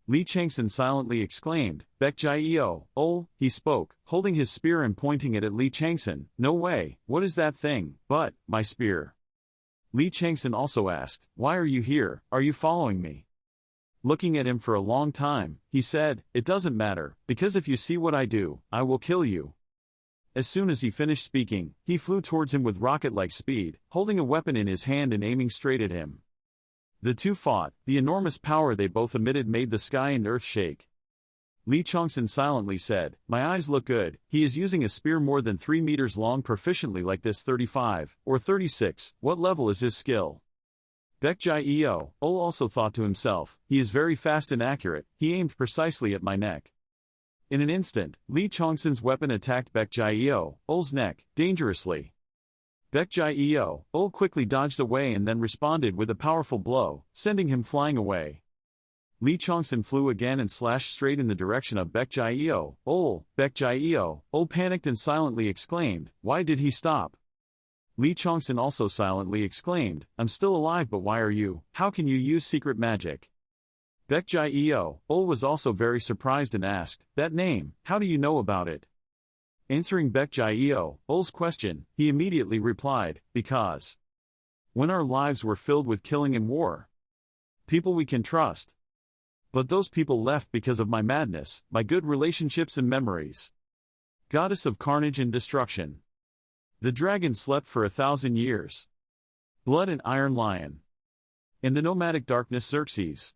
Lee Chang-Son silently exclaimed, Baekjai-eo, oh, he spoke, holding his spear and pointing it at Lee Chang-Son. No way, what is that thing? But, my spear. Lee Chang-Son also asked, why are you here, are you following me? Looking at him for a long time, he said, it doesn't matter, because if you see what I do, I will kill you. As soon as he finished speaking, he flew towards him with rocket-like speed, holding a weapon in his hand and aiming straight at him. The two fought, the enormous power they both emitted made the sky and earth shake. Lee Chang-Son silently said, my eyes look good, he is using a spear more than 3 meters long proficiently like this 35, or 36, what level is his skill? Baekjai-eo, also thought to himself, he is very fast and accurate, he aimed precisely at my neck. In an instant, Lee Chang-Son's weapon attacked Baek Jae-Ol's neck, dangerously. Baek Jae-Ol quickly dodged away and then responded with a powerful blow, sending him flying away. Lee Chang-Son flew again and slashed straight in the direction of Baek Jae-Ol. Baek Jae-Ol panicked and silently exclaimed, "Why did he stop?" Lee Chang-Son also silently exclaimed, "I'm still alive, but why are you? How can you use secret magic?" Baek Jae-Ol was also very surprised and asked, "That name, how do you know about it?" Answering Baek Jae-Ol's question, he immediately replied, "Because when our lives were filled with killing and war, people we can trust. But those people left because of my madness, my good relationships and memories. Goddess of carnage and destruction. The dragon slept for 1,000 years. Blood and iron lion. In the nomadic darkness Xerxes.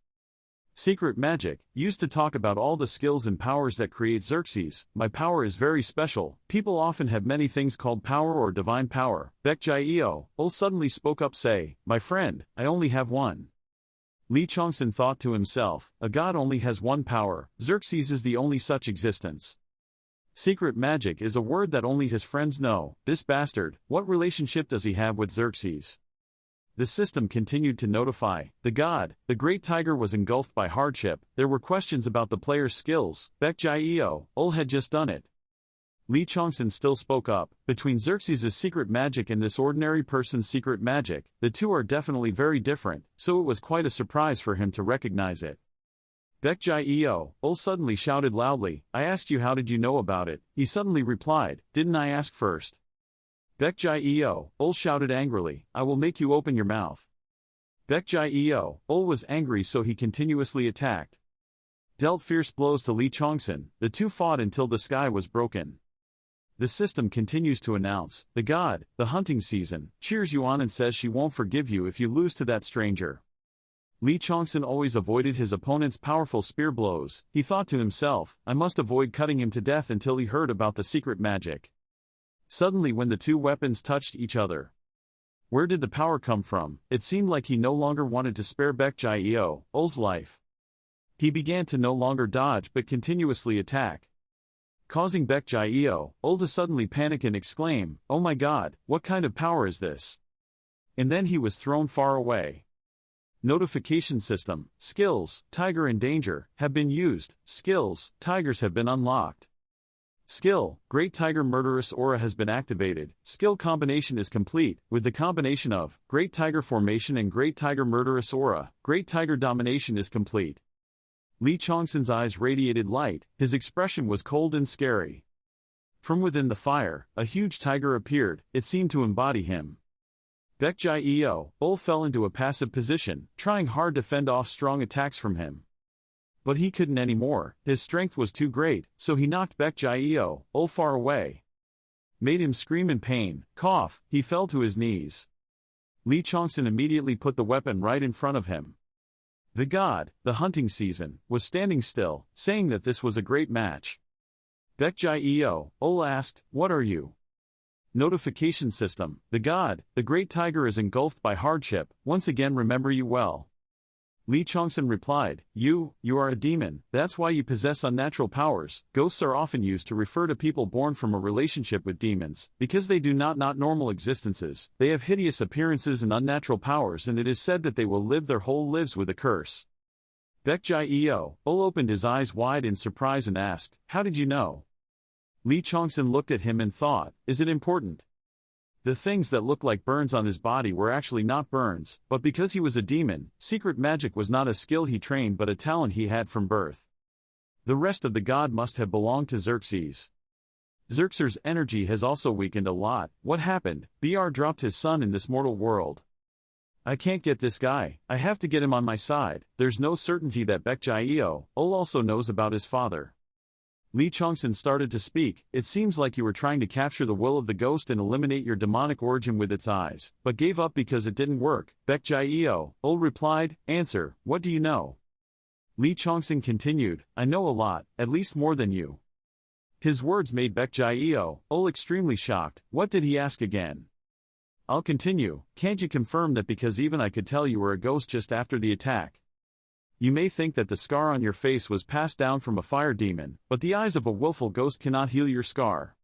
Secret magic, used to talk about all the skills and powers that create Xerxes. My power is very special. People often have many things called power or divine power." Baek Jae-Ol suddenly spoke up, say, "My friend, I only have one." Lee Chang-Son thought to himself, a god only has one power, Xerxes is the only such existence. Secret magic is a word that only his friends know. This bastard, what relationship does he have with Xerxes? The system continued to notify, the god, the great tiger was engulfed by hardship. There were questions about the player's skills. Baek Jae-Ol had just done it. Lee Chang-Son still spoke up, between Xerxes' secret magic and this ordinary person's secret magic, the two are definitely very different, so it was quite a surprise for him to recognize it. Baek Jae-Ol suddenly shouted loudly, "I asked you how did you know about it?" He suddenly replied, "Didn't I ask first?" Baek Jae-Ol shouted angrily, "I will make you open your mouth." Baek Jae-Ol was angry, so he continuously attacked. Dealt fierce blows to Lee Chang-Son. The two fought until the sky was broken. The system continues to announce, the god, the hunting season, cheers you on and says she won't forgive you if you lose to that stranger. Lee Chang-Son always avoided his opponent's powerful spear blows. He thought to himself, I must avoid cutting him to death until he heard about the secret magic. Suddenly when the two weapons touched each other, where did the power come from? It seemed like he no longer wanted to spare Baek Jae-Ol's life. He began to no longer dodge but continuously attack, causing Baek Jae-Ol to suddenly panic and exclaim, "Oh my god, what kind of power is this?" And then he was thrown far away. Notification system, skills, tiger in danger, have been used, skills, tigers have been unlocked. Skill, Great Tiger Murderous Aura has been activated. Skill combination is complete. With the combination of Great Tiger Formation and Great Tiger Murderous Aura, Great Tiger Domination is complete. Lee Chang-Son's eyes radiated light, his expression was cold and scary. From within the fire, a huge tiger appeared, it seemed to embody him. Baek Jae-Ol fell into a passive position, trying hard to fend off strong attacks from him. But he couldn't anymore, his strength was too great, so he knocked Baek Jae-Ol far away. Made him scream in pain, cough, he fell to his knees. Lee Chang-Son immediately put the weapon right in front of him. The god, the hunting season, was standing still, saying that this was a great match. Baek Jae-Ol asked, "What are you?" Notification system, the god, the great tiger is engulfed by hardship, once again remember you well. Lee Chang-Son replied, you are a demon, that's why you possess unnatural powers. Ghosts are often used to refer to people born from a relationship with demons, because they do not normal existences, they have hideous appearances and unnatural powers and it is said that they will live their whole lives with a curse. Baek Jae-Ol opened his eyes wide in surprise and asked, "How did you know?" Lee Chang-Son looked at him and thought, is it important? The things that looked like burns on his body were actually not burns, but because he was a demon, secret magic was not a skill he trained but a talent he had from birth. The rest of the god must have belonged to Xerxes. Xerxes' energy has also weakened a lot. What happened? BR dropped his son in this mortal world. I can't get this guy, I have to get him on my side. There's no certainty that Baek Jae-Ol also knows about his father. Lee Chang-Son started to speak, it seems like you were trying to capture the will of the ghost and eliminate your demonic origin with its eyes, but gave up because it didn't work. Baek Jae-Ol replied, answer, what do you know? Lee Chang-Son continued, I know a lot, at least more than you. His words made Baek Jae-Ol extremely shocked. What did he ask again? I'll continue, can't you confirm that because even I could tell you were a ghost just after the attack? You may think that the scar on your face was passed down from a fire demon, but the eyes of a willful ghost cannot heal your scar.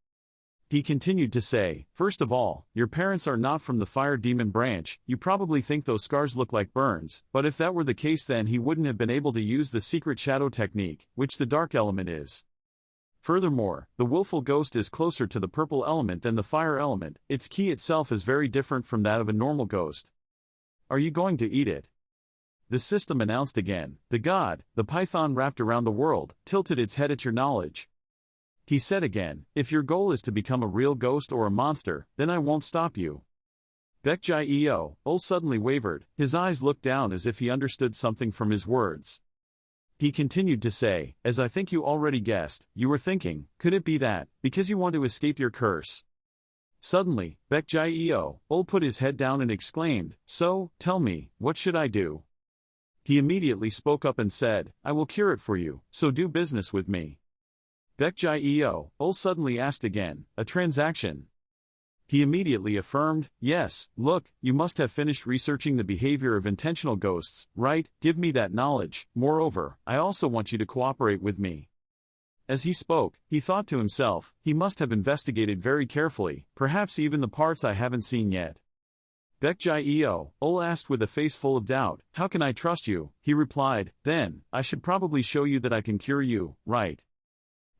He continued to say, first of all, your parents are not from the fire demon branch. You probably think those scars look like burns, but if that were the case then he wouldn't have been able to use the secret shadow technique, which the dark element is. Furthermore, the willful ghost is closer to the purple element than the fire element. Its ki itself is very different from that of a normal ghost. Are you going to eat it? The system announced again. The god, the python wrapped around the world, tilted its head at your knowledge. He said again, if your goal is to become a real ghost or a monster, then I won't stop you. Baekjai suddenly wavered, his eyes looked down as if he understood something from his words. He continued to say, as I think you already guessed, you were thinking, could it be that, because you want to escape your curse? Suddenly, Baekjai put his head down and exclaimed, so, tell me, what should I do? He immediately spoke up and said, I will cure it for you, so do business with me. Baekjai suddenly asked again, a transaction? He immediately affirmed, yes, look, you must have finished researching the behavior of intentional ghosts, right? Give me that knowledge. Moreover, I also want you to cooperate with me. As he spoke, he thought to himself, he must have investigated very carefully, perhaps even the parts I haven't seen yet. Baekjai asked with a face full of doubt, how can I trust you? He replied, then, I should probably show you that I can cure you, right?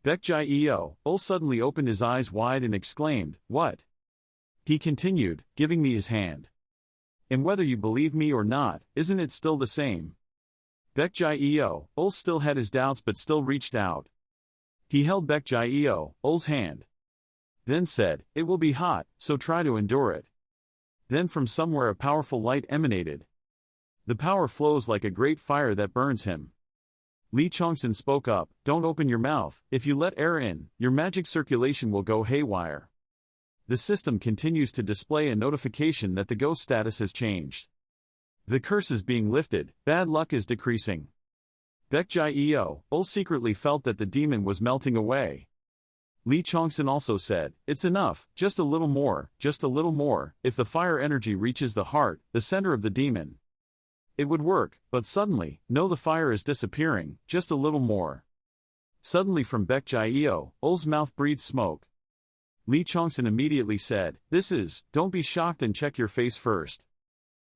Baekjai suddenly opened his eyes wide and exclaimed, what? He continued, giving me his hand. And whether you believe me or not, isn't it still the same? Baekjai still had his doubts but still reached out. He held Baekjai hand. Then said, it will be hot, so try to endure it. Then from somewhere a powerful light emanated. The power flows like a great fire that burns him. Lee Chang-Son spoke up, don't open your mouth, if you let air in, your magic circulation will go haywire. The system continues to display a notification that the ghost status has changed. The curse is being lifted, bad luck is decreasing. Baekjai secretly felt that the demon was melting away. Lee Chang-Son also said, it's enough, just a little more, if the fire energy reaches the heart, the center of the demon. It would work, but suddenly, no, the fire is disappearing, just a little more. Suddenly from Baekjai mouth breathed smoke. Lee Chang-Son immediately said, don't be shocked and check your face first.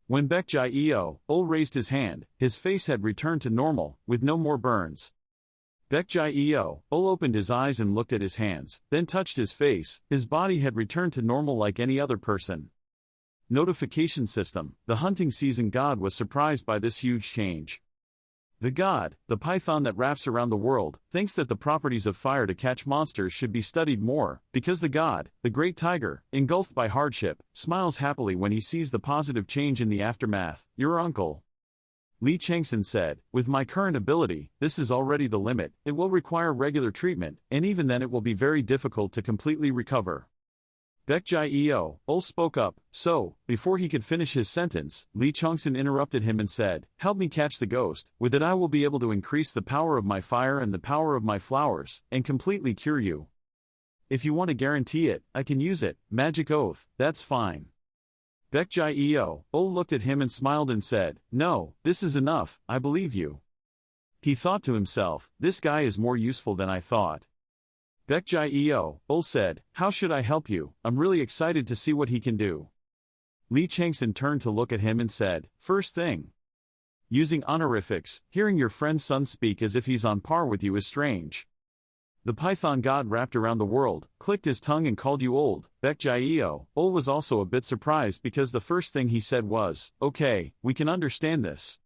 When Baekjai raised his hand, his face had returned to normal, with no more burns. Baekjai opened his eyes and looked at his hands, then touched his face, his body had returned to normal like any other person. Notification system, the hunting season god was surprised by this huge change. The god, the python that wraps around the world, thinks that the properties of fire to catch monsters should be studied more, because the god, the great tiger, engulfed by hardship, smiles happily when he sees the positive change in the aftermath. Your uncle. Lee Chang-Son said, with my current ability, this is already the limit, it will require regular treatment, and even then it will be very difficult to completely recover. Baekjai spoke up, so, before he could finish his sentence, Lee Chang-Son interrupted him and said, help me catch the ghost, with it I will be able to increase the power of my fire and the power of my flowers, and completely cure you. If you want to guarantee it, I can use it, magic oath, that's fine. Baekjai looked at him and smiled and said, no, this is enough, I believe you. He thought to himself, this guy is more useful than I thought. Baekjai said, how should I help you? I'm really excited to see what he can do. Lee Chang-Son turned to look at him and said, first thing. Using honorifics, hearing your friend's son speak as if he's on par with you is strange. The python god wrapped around the world, clicked his tongue and called you old. Baekjai was also a bit surprised because the first thing he said was, okay, we can understand this.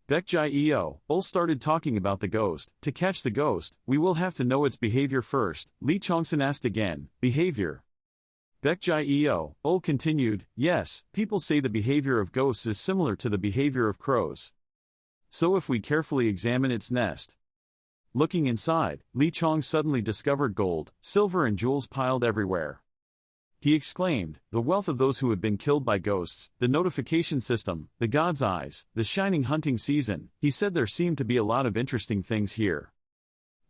Baekjai started talking about the ghost. To catch the ghost, we will have to know its behavior first. Lee Chang-Son asked again, behavior. Baekjai continued, yes, people say the behavior of ghosts is similar to the behavior of crows. So if we carefully examine its nest. Looking inside, Lee Chang suddenly discovered gold, silver and jewels piled everywhere. He exclaimed, the wealth of those who had been killed by ghosts, the notification system, the god's eyes, the shining hunting season. He said there seemed to be a lot of interesting things here.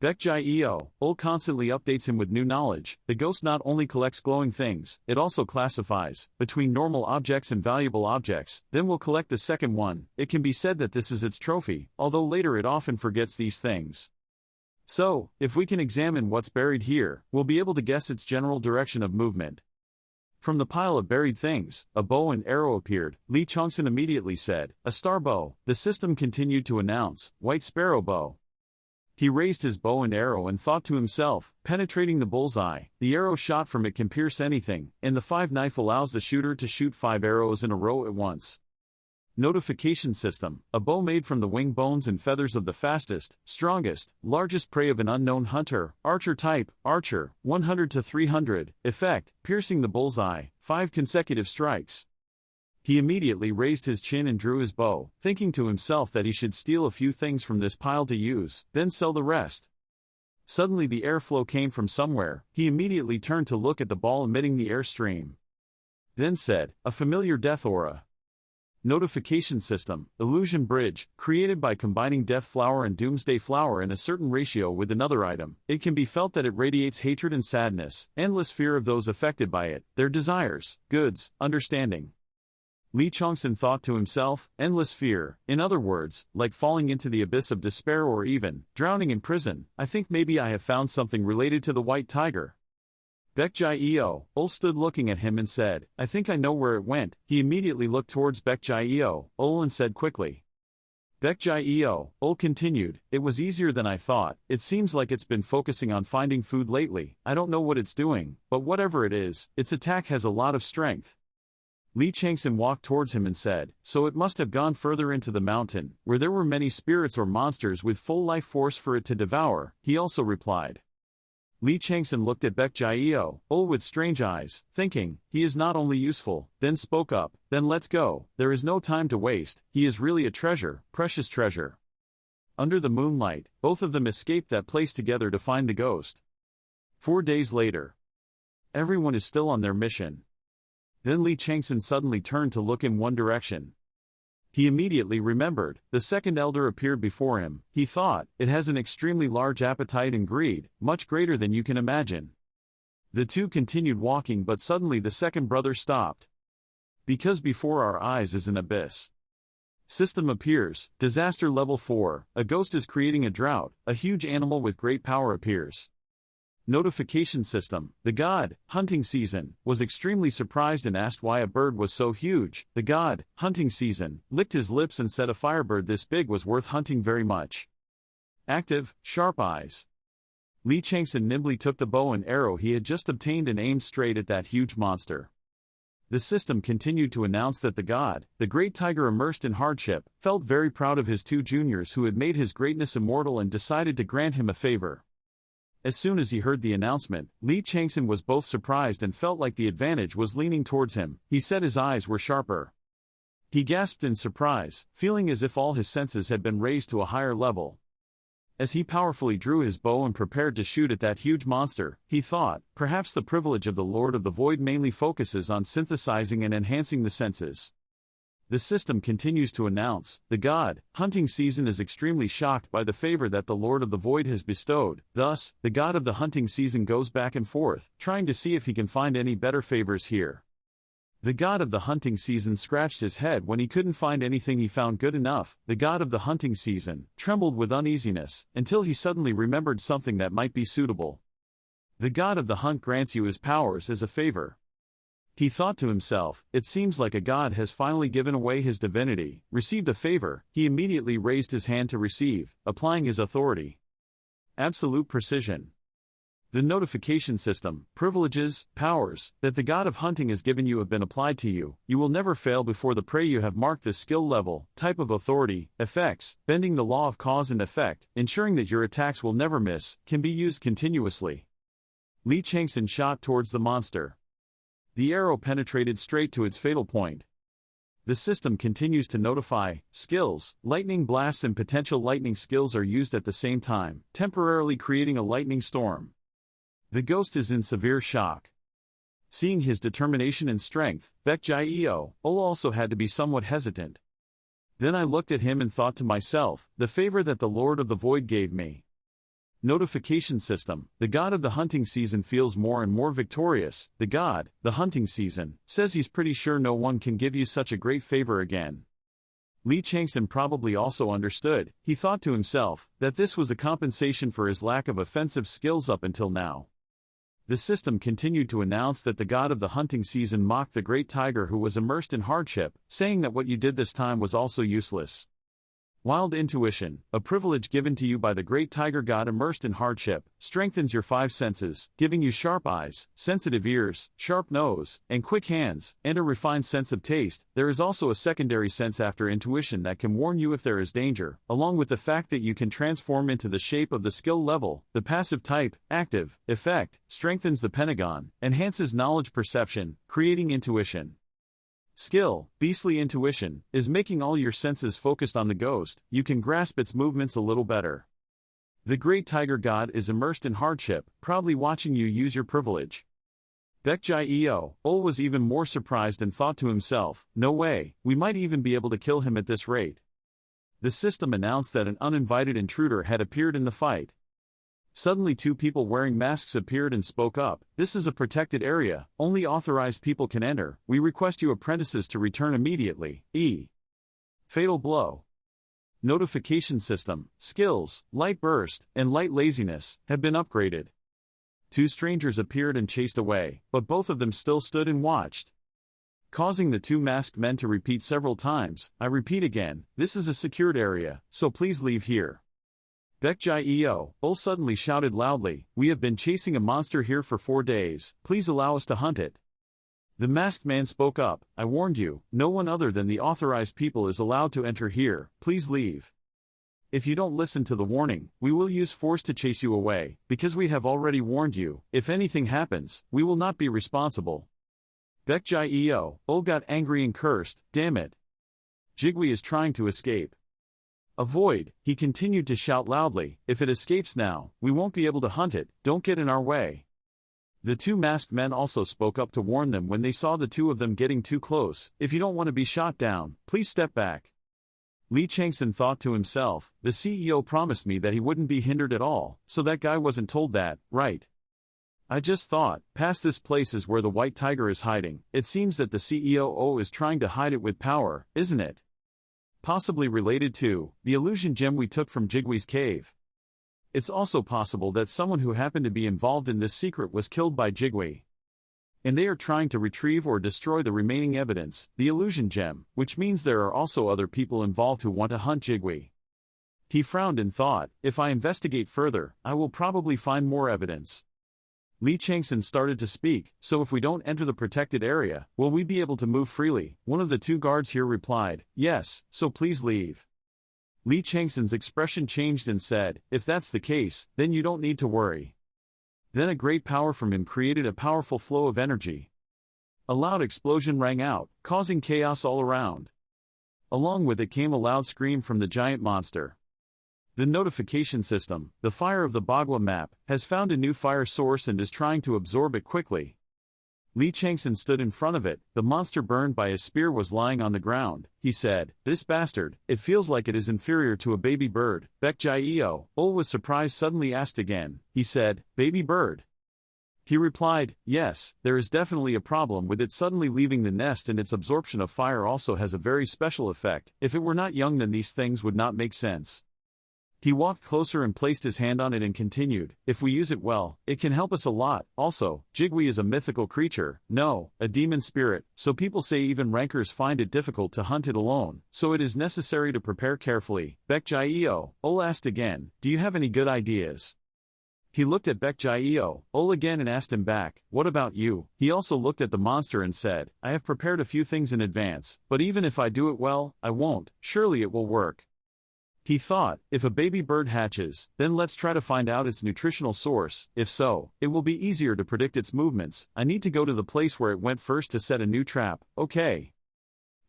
Baekjae-eo, Ul constantly updates him with new knowledge. The ghost not only collects glowing things, it also classifies between normal objects and valuable objects, then will collect the second one. It can be said that this is its trophy, although later it often forgets these things. So, if we can examine what's buried here, we'll be able to guess its general direction of movement. From the pile of buried things, a bow and arrow appeared. Lee Chang-Son immediately said, "A star bow." The system continued to announce, "White sparrow bow." He raised his bow and arrow and thought to himself, penetrating the bullseye, the arrow shot from it can pierce anything, and the 5 knife allows the shooter to shoot 5 arrows in a row at once. Notification system, a bow made from the wing bones and feathers of the fastest, strongest, largest prey of an unknown hunter, archer type, archer, 100 to 300, effect, piercing the bullseye, 5 consecutive strikes. He immediately raised his chin and drew his bow, thinking to himself that he should steal a few things from this pile to use, then sell the rest. Suddenly the airflow came from somewhere. He immediately turned to look at the ball emitting the airstream. Then said, "A familiar death aura." Notification system, illusion bridge, created by combining Death Flower and Doomsday Flower in a certain ratio with another item. It can be felt that it radiates hatred and sadness, endless fear of those affected by it, their desires, goods, understanding. Lee Chang-Son thought to himself, endless fear, in other words, like falling into the abyss of despair or even drowning in prison. I think maybe I have found something related to the white tiger. Baekjae-eo, Ul stood looking at him and said, "I think I know where it went." He immediately looked towards Baekjae-eo, Ul and said quickly. Baekjae-eo, Ul continued, "It was easier than I thought. It seems like it's been focusing on finding food lately. I don't know what it's doing, but whatever it is, its attack has a lot of strength." Lee Chang-Son walked towards him and said, "So it must have gone further into the mountain, where there were many spirits or monsters with full life force for it to devour." He also replied. Lee Chang-Son looked at Baekjae-eo, Ul with strange eyes, thinking, he is not only useful, then spoke up, "Then let's go. There is no time to waste. He is really a treasure, precious treasure." Under the moonlight, both of them escaped that place together to find the ghost. 4 days later. Everyone is still on their mission. Then Lee Chang-Son suddenly turned to look in one direction. He immediately remembered, the second elder appeared before him. He thought, it has an extremely large appetite and greed, much greater than you can imagine. The two continued walking, but suddenly the second brother stopped. "Because before our eyes is an abyss." System appears, disaster level 4, a ghost is creating a drought, a huge animal with great power appears. Notification system, the god, hunting season, was extremely surprised and asked why a bird was so huge. The god, hunting season, licked his lips and said a firebird this big was worth hunting very much. Active, sharp eyes. Lee Chang-Son nimbly took the bow and arrow he had just obtained and aimed straight at that huge monster. The system continued to announce that the god, the great tiger immersed in hardship, felt very proud of his 2 juniors who had made his greatness immortal and decided to grant him a favor. As soon as he heard the announcement, Lee Chang-Son was both surprised and felt like the advantage was leaning towards him. He said his eyes were sharper. He gasped in surprise, feeling as if all his senses had been raised to a higher level. As he powerfully drew his bow and prepared to shoot at that huge monster, he thought, perhaps the privilege of the Lord of the Void mainly focuses on synthesizing and enhancing the senses. The system continues to announce, the god, hunting season is extremely shocked by the favor that the Lord of the Void has bestowed. Thus, the god of the hunting season goes back and forth, trying to see if he can find any better favors here. The god of the hunting season scratched his head when he couldn't find anything he found good enough. The god of the hunting season trembled with uneasiness, until he suddenly remembered something that might be suitable. The god of the hunt grants you his powers as a favor. He thought to himself, it seems like a god has finally given away his divinity, received a favor. He immediately raised his hand to receive, applying his authority. Absolute precision. The notification system, privileges, powers, that the god of hunting has given you have been applied to you. You will never fail before the prey. You have marked the skill level, type of authority, effects, bending the law of cause and effect, ensuring that your attacks will never miss, can be used continuously. Lee Chang-Son shot towards the monster. The arrow penetrated straight to its fatal point. The system continues to notify, skills, lightning blasts and potential lightning skills are used at the same time, temporarily creating a lightning storm. The ghost is in severe shock. Seeing his determination and strength, Baekjae-eo, Ul also had to be somewhat hesitant. Then I looked at him and thought to myself, the favor that the Lord of the Void gave me. Notification system. The god of the hunting season feels more and more victorious. The god, the hunting season, says he's pretty sure no one can give you such a great favor again. Lee Chang-Son probably also understood, he thought to himself, that this was a compensation for his lack of offensive skills up until now. The system continued to announce that the god of the hunting season mocked the great tiger who was immersed in hardship, saying that what you did this time was also useless. Wild intuition, a privilege given to you by the great tiger god immersed in hardship, strengthens your five senses, giving you sharp eyes, sensitive ears, sharp nose, and quick hands, and a refined sense of taste. There is also a secondary sense after intuition that can warn you if there is danger, along with the fact that you can transform into the shape of the skill level. The passive type, active, effect, strengthens the pentagon, enhances knowledge perception, creating intuition. Skill, beastly intuition, is making all your senses focused on the ghost. You can grasp its movements a little better. The great tiger god is immersed in hardship, proudly watching you use your privilege. Baekjae-eo, Ol was even more surprised and thought to himself, no way, we might even be able to kill him at this rate. The system announced that an uninvited intruder had appeared in the fight. Suddenly two people wearing masks appeared and spoke up. This is a protected area, only authorized people can enter. We request you apprentices to return immediately. Fatal blow. Notification system, skills, light burst, and light laziness, have been upgraded. Two strangers appeared and chased away, but both of them still stood and watched, causing the two masked men to repeat several times. I repeat again, this is a secured area, so please leave here. Baekjae-eo, Ol suddenly shouted loudly, we have been chasing a monster here for 4 days, please allow us to hunt it. The masked man spoke up, I warned you, no one other than the authorized people is allowed to enter here, please leave. If you don't listen to the warning, we will use force to chase you away, because we have already warned you, if anything happens, we will not be responsible. Baekjae-eo, Ol got angry and cursed, damn it. Jigui is trying to escape. Avoid, he continued to shout loudly, if it escapes now, we won't be able to hunt it, don't get in our way. The two masked men also spoke up to warn them when they saw the two of them getting too close, if you don't want to be shot down, please step back. Lee Chang-Son thought to himself, the CEO promised me that he wouldn't be hindered at all, so that guy wasn't told that, right? I just thought, past this place is where the white tiger is hiding. It seems that the CEO is trying to hide it with power, isn't it? Possibly related to the illusion gem we took from Jigui's cave. It's also possible that someone who happened to be involved in this secret was killed by Jigui, and they are trying to retrieve or destroy the remaining evidence, the illusion gem, which means there are also other people involved who want to hunt Jigui. He frowned and thought, if I investigate further, I will probably find more evidence. Lee Chang-Son started to speak, so if we don't enter the protected area, will we be able to move freely? One of the two guards here replied, yes, so please leave. Lee Chang-Son's expression changed and said, if that's the case, then you don't need to worry. Then a great power from him created a powerful flow of energy. A loud explosion rang out, causing chaos all around. Along with it came a loud scream from the giant monster. The notification system, the fire of the Bagua map, has found a new fire source and is trying to absorb it quickly. Lee Chang-Son stood in front of it. The monster burned by his spear was lying on the ground. He said, this bastard, it feels like it is inferior to a baby bird. Baekjae-eo, Ol was surprised suddenly asked again. He said, baby bird? He replied, yes, there is definitely a problem with it suddenly leaving the nest, and its absorption of fire also has a very special effect. If it were not young, then these things would not make sense. He walked closer and placed his hand on it and continued, if we use it well, it can help us a lot. Also, Jigui is a mythical creature, no, a demon spirit, so people say even rankers find it difficult to hunt it alone, so it is necessary to prepare carefully. Baekjae-eo, Ol asked again, do you have any good ideas? He looked at Baekjae-eo, Ol again and asked him back, what about you? He also looked at the monster and said, I have prepared a few things in advance, but even if I do it well, I won't, surely it will work. He thought, if a baby bird hatches, then let's try to find out its nutritional source. If so, it will be easier to predict its movements. I need to go to the place where it went first to set a new trap, okay?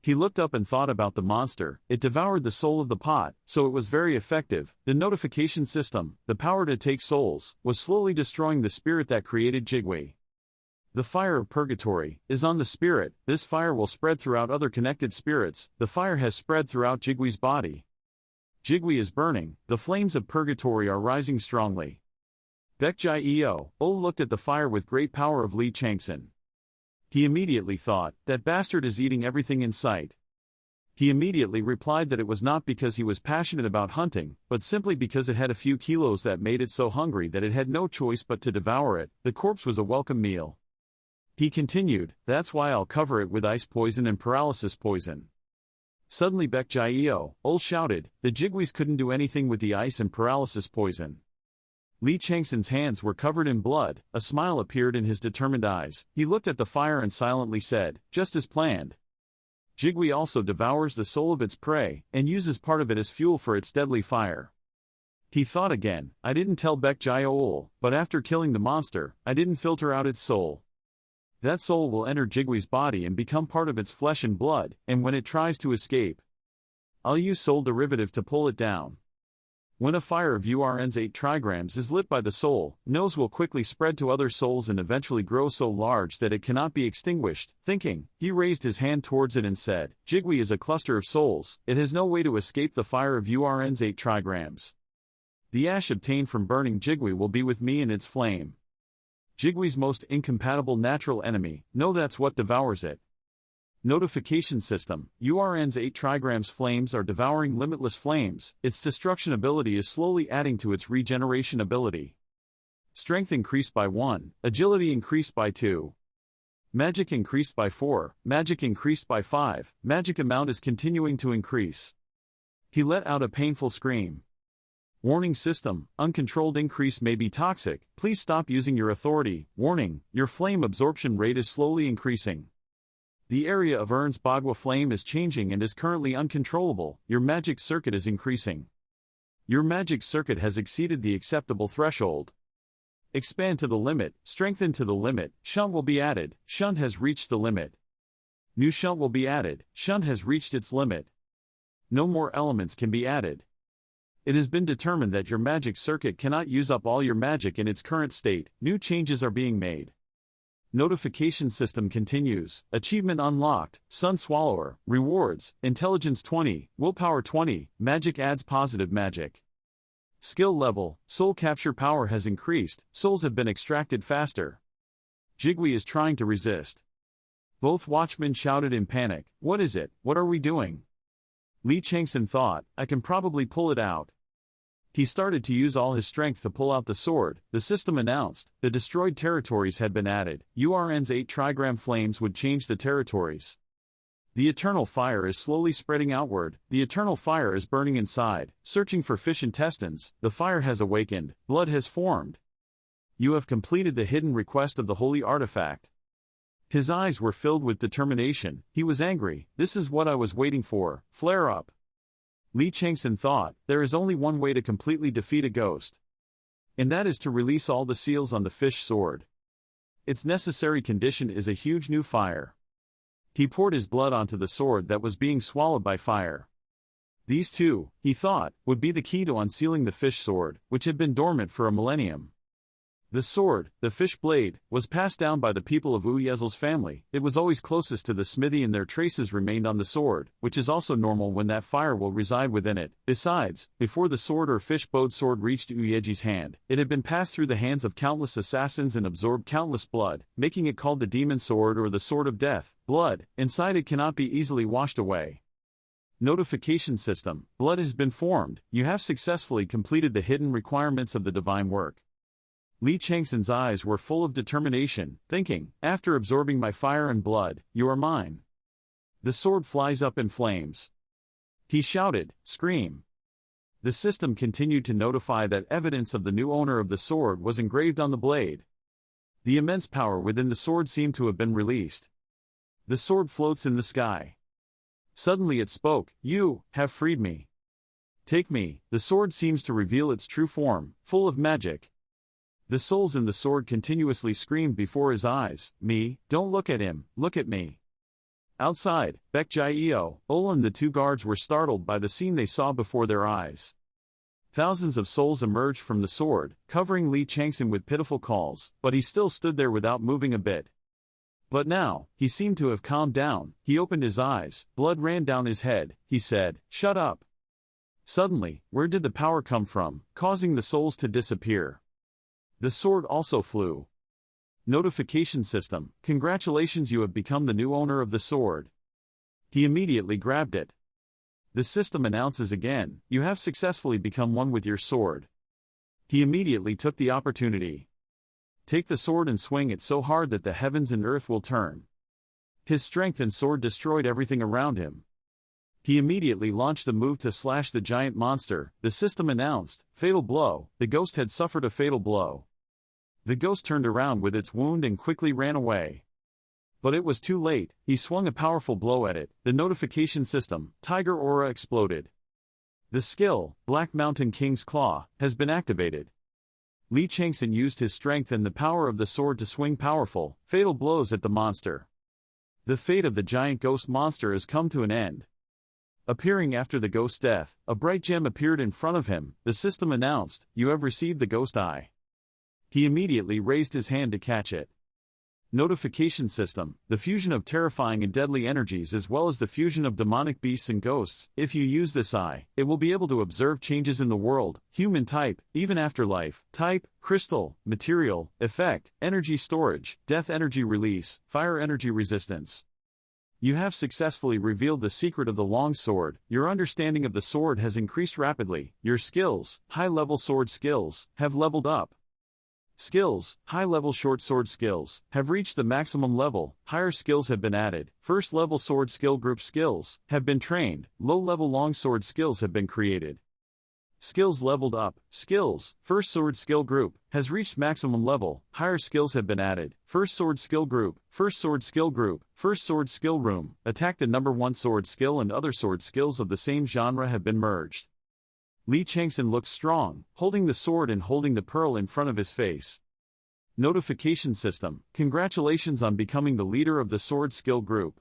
He looked up and thought about the monster. It devoured the soul of the pot, so it was very effective. The notification system, the power to take souls, was slowly destroying the spirit that created Jigui. The fire of purgatory is on the spirit. This fire will spread throughout other connected spirits. The fire has spread throughout Jigui's body. Jigui is burning, the flames of purgatory are rising strongly. Baek Jai-eo looked at the fire with great power of Lee Chang-Son. He immediately thought, that bastard is eating everything in sight. He immediately replied that it was not because he was passionate about hunting, but simply because it had a few kilos that made it so hungry that it had no choice but to devour it. The corpse was a welcome meal. He continued, that's why I'll cover it with ice poison and paralysis poison. Suddenly Baek Jai-eo shouted, the Jigwees couldn't do anything with the ice and paralysis poison. Lee Chang-Son's hands were covered in blood, a smile appeared in his determined eyes. He looked at the fire and silently said, just as planned. Jigwee also devours the soul of its prey, and uses part of it as fuel for its deadly fire. He thought again, I didn't tell Baek Jai-eo, but after killing the monster, I didn't filter out its soul. That soul will enter Jigwee's body and become part of its flesh and blood, and when it tries to escape, I'll use soul derivative to pull it down. When a fire of URN's 8 trigrams is lit by the soul, nose will quickly spread to other souls and eventually grow so large that it cannot be extinguished. Thinking, he raised his hand towards it and said, Jigwee is a cluster of souls, it has no way to escape the fire of URN's 8 trigrams. The ash obtained from burning Jigwee will be with me in its flame. Jigwee's most incompatible natural enemy, no that's what devours it. Notification system, URN's 8 trigrams flames are devouring limitless flames, its destruction ability is slowly adding to its regeneration ability. Strength increased by 1, agility increased by 2. Magic increased by 4, magic increased by 5, magic amount is continuing to increase. He let out a painful scream. Warning system, uncontrolled increase may be toxic, please stop using your authority. Warning, your flame absorption rate is slowly increasing. The area of Ern's Bagua flame is changing and is currently uncontrollable, your magic circuit is increasing. Your magic circuit has exceeded the acceptable threshold. Expand to the limit, strengthen to the limit, shunt will be added, shunt has reached the limit. New shunt will be added, shunt has reached its limit. No more elements can be added. It has been determined that your magic circuit cannot use up all your magic in its current state, new changes are being made. Notification system continues, achievement unlocked, Sun Swallower, rewards, intelligence 20, willpower 20, magic adds positive magic. Skill level, soul capture power has increased, souls have been extracted faster. Jigwee is trying to resist. Both watchmen shouted in panic, what is it, what are we doing? Lee Chang-Son thought, I can probably pull it out. He started to use all his strength to pull out the sword. The system announced, the destroyed territories had been added. URN's 8 trigram flames would change the territories. The eternal fire is slowly spreading outward, the eternal fire is burning inside, searching for fish intestines, the fire has awakened, blood has formed. You have completed the hidden request of the holy artifact. His eyes were filled with determination, he was angry, this is what I was waiting for, flare up. Lee Chang-Son thought, there is only one way to completely defeat a ghost. And that is to release all the seals on the fish sword. Its necessary condition is a huge new fire. He poured his blood onto the sword that was being swallowed by fire. These two, he thought, would be the key to unsealing the fish sword, which had been dormant for a millennium. The sword, the fish blade, was passed down by the people of Uyezel's family. It was always closest to the smithy and their traces remained on the sword, which is also normal when that fire will reside within it. Besides, before the sword or fish bowed sword reached Uyeji's hand, it had been passed through the hands of countless assassins and absorbed countless blood, making it called the demon sword or the sword of death. Blood, inside it cannot be easily washed away. Notification system, blood has been formed, you have successfully completed the hidden requirements of the divine work. Lee Chang-Son's eyes were full of determination, thinking, after absorbing my fire and blood, you are mine. The sword flies up in flames. He shouted, scream. The system continued to notify that evidence of the new owner of the sword was engraved on the blade. The immense power within the sword seemed to have been released. The sword floats in the sky. Suddenly it spoke, you have freed me. Take me. The sword seems to reveal its true form, full of magic. The souls in the sword continuously screamed before his eyes, me, don't look at him, look at me. Outside, Baek Jai-eo, and the two guards were startled by the scene they saw before their eyes. Thousands of souls emerged from the sword, covering Lee Chang-Son with pitiful calls, but he still stood there without moving a bit. But now, he seemed to have calmed down, he opened his eyes, blood ran down his head, he said, shut up. Suddenly, where did the power come from, causing the souls to disappear? The sword also flew. Notification system, congratulations, you have become the new owner of the sword. He immediately grabbed it. The system announces again, you have successfully become one with your sword. He immediately took the opportunity. Take the sword and swing it so hard that the heavens and earth will turn. His strength and sword destroyed everything around him. He immediately launched a move to slash the giant monster. The system announced, fatal blow. The ghost had suffered a fatal blow. The ghost turned around with its wound and quickly ran away. But it was too late, he swung a powerful blow at it. The notification system, Tiger Aura, exploded. The skill, Black Mountain King's Claw, has been activated. Lee Chang-Son used his strength and the power of the sword to swing powerful, fatal blows at the monster. The fate of the giant ghost monster has come to an end. Appearing after the ghost's death, a bright gem appeared in front of him. The system announced, you have received the ghost eye. He immediately raised his hand to catch it. Notification system, the fusion of terrifying and deadly energies as well as the fusion of demonic beasts and ghosts. If you use this eye, it will be able to observe changes in the world, human type, even afterlife, type, crystal, material, effect, energy storage, death energy release, fire energy resistance. You have successfully revealed the secret of the long sword. Your understanding of the sword has increased rapidly. Your skills, high-level sword skills, have leveled up. Skills, high-level short sword skills, have reached the maximum level. Higher skills have been added. First-level sword skill group skills have been trained. Low-level long sword skills have been created. Skills leveled up. Skills, first sword skill group, has reached maximum level. Higher skills have been added. First sword skill group, first sword skill group, first sword skill room. Attack the number 1 sword skill and other sword skills of the same genre have been merged. Lee Chang-Son looked strong, holding the sword and holding the pearl in front of his face. Notification system, congratulations on becoming the leader of the sword skill group.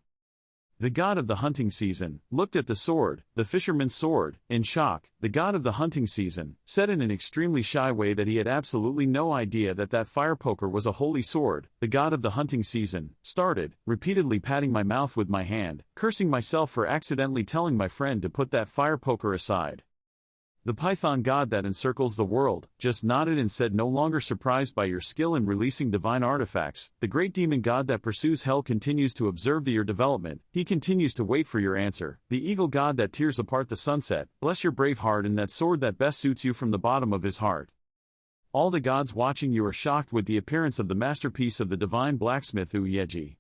The god of the hunting season looked at the sword, the fisherman's sword, in shock. The god of the hunting season said in an extremely shy way that he had absolutely no idea that that fire poker was a holy sword. The god of the hunting season started, repeatedly patting my mouth with my hand, cursing myself for accidentally telling my friend to put that fire poker aside. The python god that encircles the world just nodded and said, no longer surprised by your skill in releasing divine artifacts. The great demon god that pursues hell continues to observe your development. He continues to wait for your answer. The eagle god that tears apart the sunset, bless your brave heart and that sword that best suits you from the bottom of his heart. All the gods watching you are shocked with the appearance of the masterpiece of the divine blacksmith Uyeji.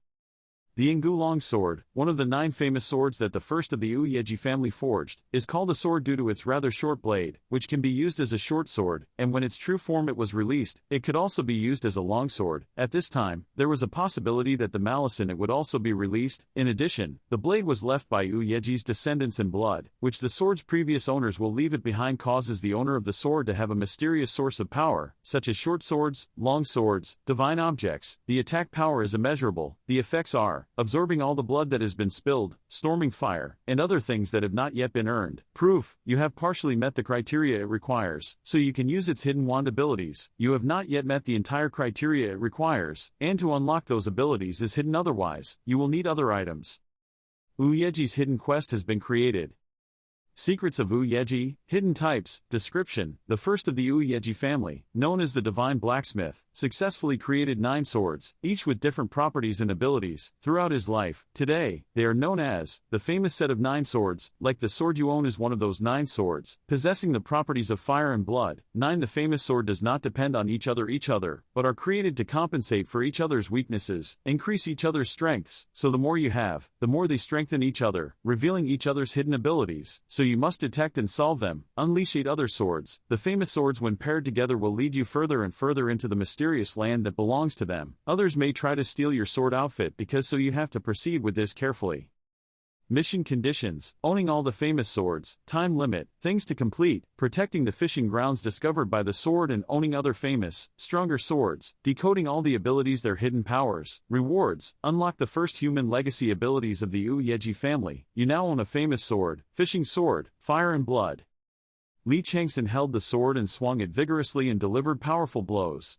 The Ingulong sword, one of the 9 famous swords that the first of the Uyeji family forged, is called a sword due to its rather short blade, which can be used as a short sword, and when its true form it was released, it could also be used as a long sword. At this time, there was a possibility that the malice in it would also be released. In addition, the blade was left by Uyeji's descendants in blood, which the sword's previous owners will leave it behind, causes the owner of the sword to have a mysterious source of power, such as short swords, long swords, divine objects. The attack power is immeasurable. The effects are absorbing all the blood that has been spilled, storming fire, and other things that have not yet been earned. Proof, you have partially met the criteria it requires, so you can use its hidden wand abilities. You have not yet met the entire criteria it requires, and to unlock those abilities is hidden otherwise, you will need other items. Uyeji's hidden quest has been created. Secrets of Uyeji, hidden types, description. The first of the Uyeji family, known as the Divine Blacksmith, successfully created 9 swords, each with different properties and abilities, throughout his life. Today, they are known as the famous set of 9 swords. Like the sword you own is one of those 9 swords, possessing the properties of fire and blood. 9. The famous sword does not depend on each other, but are created to compensate for each other's weaknesses, increase each other's strengths, so the more you have, the more they strengthen each other, revealing each other's hidden abilities, so you must detect and solve them. Unleash 8 other swords. The famous swords when paired together will lead you further and further into the mysterious land that belongs to them. Others may try to steal your sword outfit because so you have to proceed with this carefully. Mission conditions, owning all the famous swords, time limit, things to complete, protecting the fishing grounds discovered by the sword and owning other famous, stronger swords, decoding all the abilities their hidden powers, rewards, unlock the first human legacy abilities of the Uyeji family. You now own a famous sword, fishing sword, fire and blood. Lee Chang-Son held the sword and swung it vigorously and delivered powerful blows.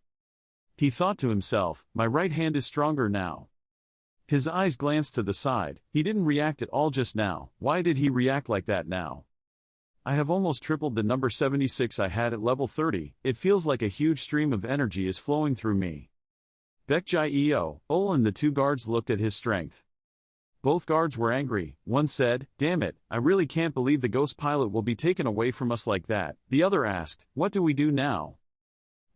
He thought to himself, my right hand is stronger now. His eyes glanced to the side. He didn't react at all just now. Why did he react like that now? I have almost tripled the number 76 I had at level 30, it feels like a huge stream of energy is flowing through me. Baekjai-eo, and the two guards looked at his strength. Both guards were angry. One said, "Damn it, I really can't believe the ghost pilot will be taken away from us like that." The other asked, "What do we do now?"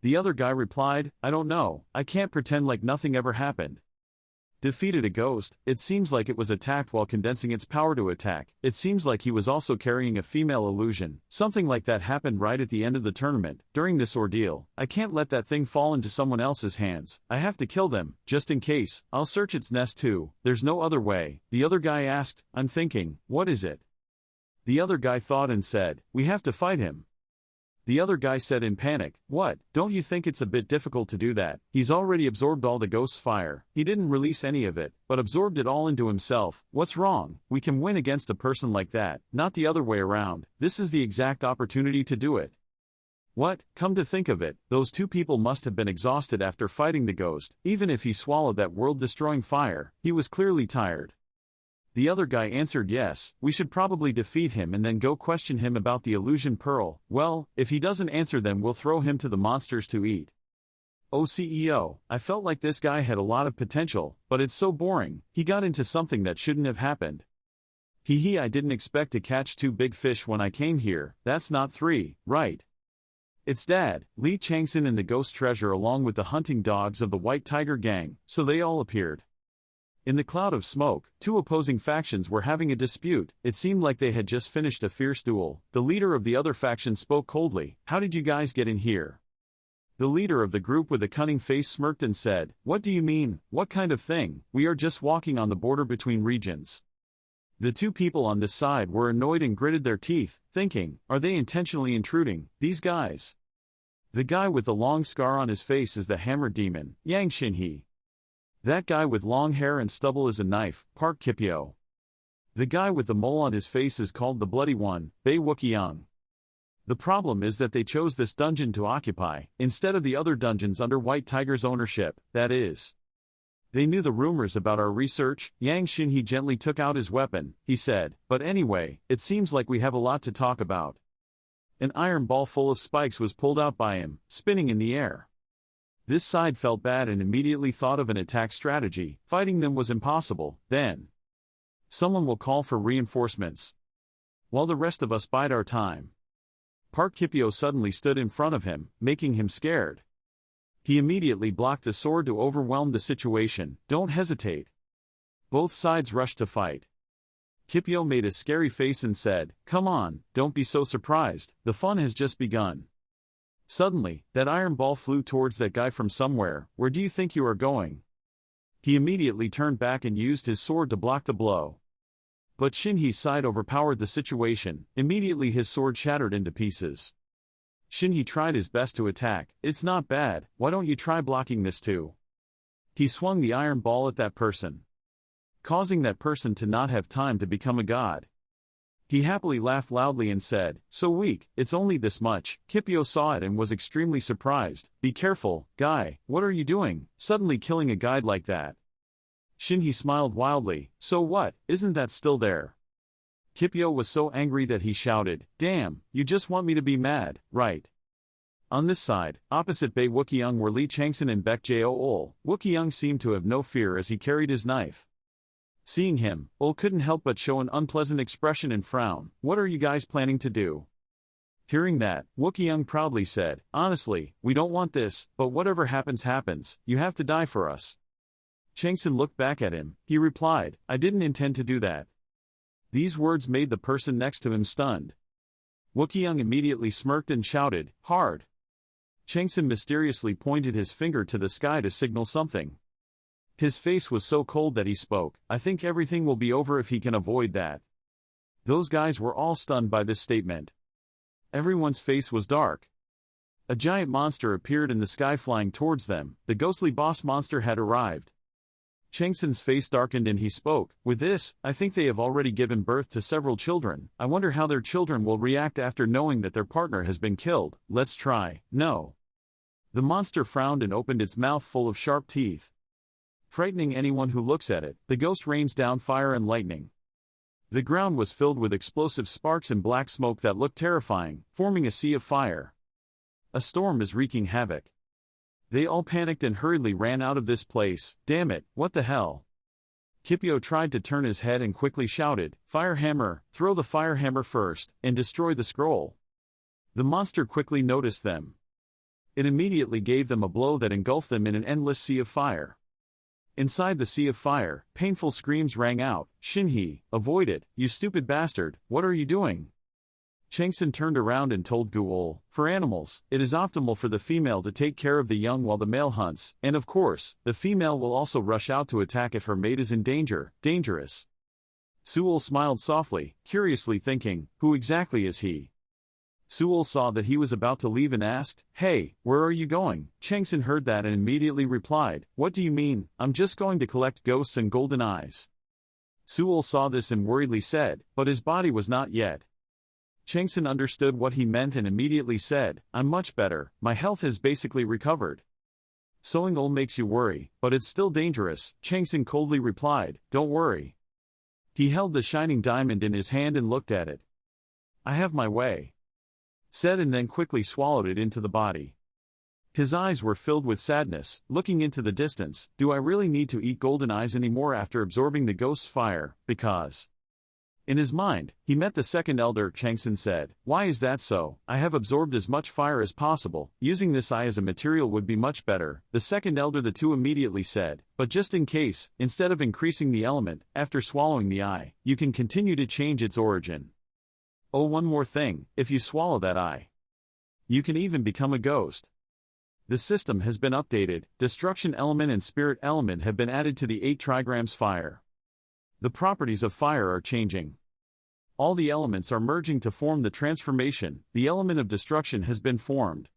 The other guy replied, "I don't know, I can't pretend like nothing ever happened." Defeated a ghost, it seems like it was attacked while condensing its power to attack. It seems like he was also carrying a female illusion. Something like that happened right at the end of the tournament. During this ordeal, I can't let that thing fall into someone else's hands. I have to kill them, just in case. I'll search its nest too. There's no other way. The other guy asked, "I'm thinking, what is it?" The other guy thought and said, "We have to fight him." The other guy said in panic, "What, don't you think it's a bit difficult to do that? He's already absorbed all the ghost's fire. He didn't release any of it, but absorbed it all into himself. What's wrong? We can win against a person like that, not the other way around. This is the exact opportunity to do it." What, come to think of it, those two people must have been exhausted after fighting the ghost. Even if he swallowed that world-destroying fire, he was clearly tired. The other guy answered, "Yes, we should probably defeat him and then go question him about the illusion pearl. Well, if he doesn't answer then we'll throw him to the monsters to eat." "Oh CEO, I felt like this guy had a lot of potential, but it's so boring. He got into something that shouldn't have happened. I didn't expect to catch two big fish when I came here. That's not three, right?" "It's Dad, Lee Chang-Son and the ghost treasure along with the hunting dogs of the White Tiger gang." So they all appeared. In the cloud of smoke, two opposing factions were having a dispute. It seemed like they had just finished a fierce duel. The leader of the other faction spoke coldly, "How did you guys get in here?" The leader of the group with a cunning face smirked and said, "What do you mean, what kind of thing? We are just walking on the border between regions." The two people on this side were annoyed and gritted their teeth, thinking, "Are they intentionally intruding, these guys?" The guy with the long scar on his face is the hammer demon, Yang Shinhee. That guy with long hair and stubble is a knife, Park Kipyo. The guy with the mole on his face is called the Bloody One, Bae Wookiyoung. The problem is that they chose this dungeon to occupy, instead of the other dungeons under White Tiger's ownership, that is. They knew the rumors about our research. Yang Shinhee gently took out his weapon, he said, "But anyway, it seems like we have a lot to talk about." An iron ball full of spikes was pulled out by him, spinning in the air. This side felt bad and immediately thought of an attack strategy. Fighting them was impossible. Then someone will call for reinforcements, while the rest of us bide our time. Park Kipyo suddenly stood in front of him, making him scared. He immediately blocked the sword to overwhelm the situation. "Don't hesitate." Both sides rushed to fight. Kipyo made a scary face and said, "Come on, don't be so surprised, the fun has just begun." Suddenly, that iron ball flew towards that guy from somewhere. "Where do you think you are going?" He immediately turned back and used his sword to block the blow. But Shinhee's side overpowered the situation. Immediately his sword shattered into pieces. Shinhee tried his best to attack. "It's not bad, why don't you try blocking this too?" He swung the iron ball at that person, causing that person to not have time to become a god. He happily laughed loudly and said, "So weak, it's only this much." Kipyo saw it and was extremely surprised. "Be careful, guy, what are you doing, suddenly killing a guide like that?" Shinhee smiled wildly, "So what, isn't that still there?" Kipyo was so angry that he shouted, "Damn, you just want me to be mad, right?" On this side, opposite Bae Wookiyoung were Lee Chang-Son and Baekjai-ol. Wookiyoung seemed to have no fear as he carried his knife. Seeing him, Ol couldn't help but show an unpleasant expression and frown. "What are you guys planning to do?" Hearing that, Wookiyoung proudly said, "Honestly, we don't want this, but whatever happens happens, you have to die for us." Chang-Son looked back at him. He replied, "I didn't intend to do that." These words made the person next to him stunned. Wookiyoung immediately smirked and shouted, "Hard." Chang-Son mysteriously pointed his finger to the sky to signal something. His face was so cold that he spoke, "I think everything will be over if he can avoid that." Those guys were all stunned by this statement. Everyone's face was dark. A giant monster appeared in the sky flying towards them. The ghostly boss monster had arrived. Chang-Son's face darkened and he spoke, "With this, I think they have already given birth to several children. I wonder how their children will react after knowing that their partner has been killed. Let's try." "No." The monster frowned and opened its mouth full of sharp teeth, frightening anyone who looks at it. The ghost rains down fire and lightning. The ground was filled with explosive sparks and black smoke that looked terrifying, forming a sea of fire. A storm is wreaking havoc. They all panicked and hurriedly ran out of this place. Damn it, what the hell? Kipio tried to turn his head and quickly shouted, "Fire hammer, throw the fire hammer first, and destroy the scroll." The monster quickly noticed them. It immediately gave them a blow that engulfed them in an endless sea of fire. Inside the sea of fire, painful screams rang out. "Shinhee, avoid it, you stupid bastard, what are you doing?" Chang-Son turned around and told Guol, "For animals, it is optimal for the female to take care of the young while the male hunts, and of course, the female will also rush out to attack if her mate is in danger, dangerous." Suol smiled softly, curiously thinking, who exactly is he? Suol saw that he was about to leave and asked, "Hey, where are you going?" Chang-Son heard that and immediately replied, "What do you mean? I'm just going to collect ghosts and golden eyes." Suol saw this and worriedly said, "But his body was not yet." Chang-Son understood what he meant and immediately said, "I'm much better, my health has basically recovered." "Sowing oil makes you worry, but it's still dangerous," Chang-Son coldly replied, "Don't worry." He held the shining diamond in his hand and looked at it. "I have my way," said, and then quickly swallowed it into the body. His eyes were filled with sadness, looking into the distance. "Do I really need to eat golden eyes anymore after absorbing the ghost's fire, because..." In his mind, he met the second elder. Chang-Son said, "Why is that so? I have absorbed as much fire as possible, using this eye as a material would be much better." The second elder, the two, immediately said, "But just in case, instead of increasing the element, after swallowing the eye, you can continue to change its origin. Oh, one more thing, if you swallow that eye, you can even become a ghost." The system has been updated. Destruction element and spirit element have been added to the 8 trigrams fire. The properties of fire are changing. All the elements are merging to form the transformation. The element of destruction has been formed.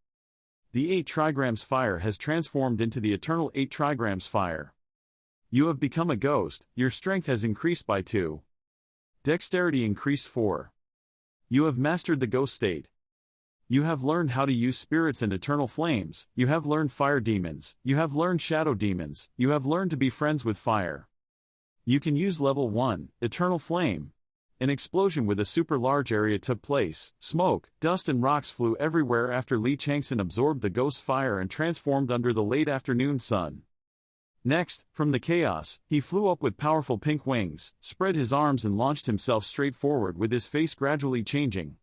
The 8 trigrams fire has transformed into the eternal 8 trigrams fire. You have become a ghost. Your strength has increased by 2. Dexterity increased 4. You have mastered the ghost state. You have learned how to use spirits and eternal flames. You have learned fire demons. You have learned shadow demons. You have learned to be friends with fire. You can use level 1, Eternal Flame. An explosion with a super large area took place. Smoke, dust and rocks flew everywhere after Lee Chang-Son absorbed the ghost fire and transformed under the late afternoon sun. Next, from the chaos, he flew up with powerful pink wings, spread his arms and launched himself straight forward with his face gradually changing.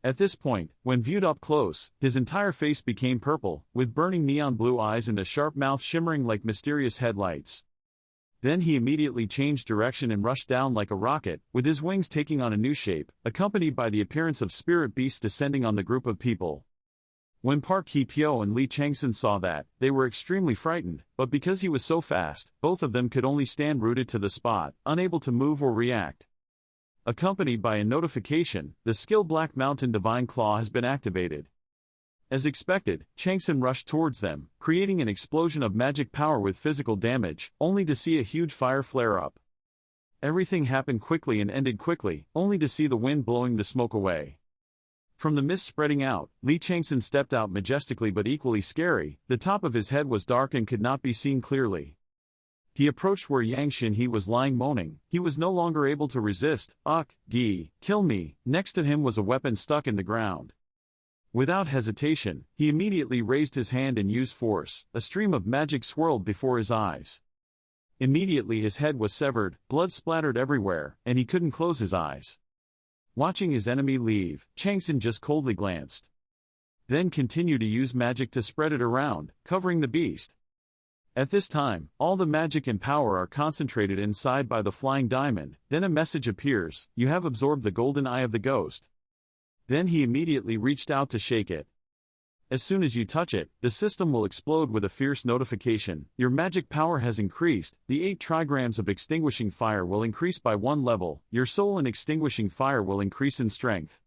At this point, when viewed up close, his entire face became purple, with burning neon blue eyes and a sharp mouth shimmering like mysterious headlights. Then he immediately changed direction and rushed down like a rocket, with his wings taking on a new shape, accompanied by the appearance of spirit beasts descending on the group of people. When Park Hee-pyo and Lee Chang-Son saw that, they were extremely frightened, but because he was so fast, both of them could only stand rooted to the spot, unable to move or react. Accompanied by a notification, the skill Black Mountain Divine Claw has been activated. As expected, Chang-Son rushed towards them, creating an explosion of magic power with physical damage, only to see a huge fire flare up. Everything happened quickly and ended quickly, only to see the wind blowing the smoke away. From the mist spreading out, Lee Chang-Son stepped out majestically but equally scary. The top of his head was dark and could not be seen clearly. He approached where Yang Shin-hee was lying moaning. He was no longer able to resist. "Ugh, Gi, kill me." Next to him was a weapon stuck in the ground. Without hesitation, he immediately raised his hand and used force. A stream of magic swirled before his eyes. Immediately his head was severed, blood splattered everywhere, and he couldn't close his eyes. Watching his enemy leave, Chang-Son just coldly glanced. Then continued to use magic to spread it around, covering the beast. At this time, all the magic and power are concentrated inside by the flying diamond. Then a message appears: "You have absorbed the golden eye of the ghost." Then he immediately reached out to shake it. As soon as you touch it, the system will explode with a fierce notification. Your magic power has increased. The 8 trigrams of extinguishing fire will increase by 1 level. Your soul in extinguishing fire will increase in strength.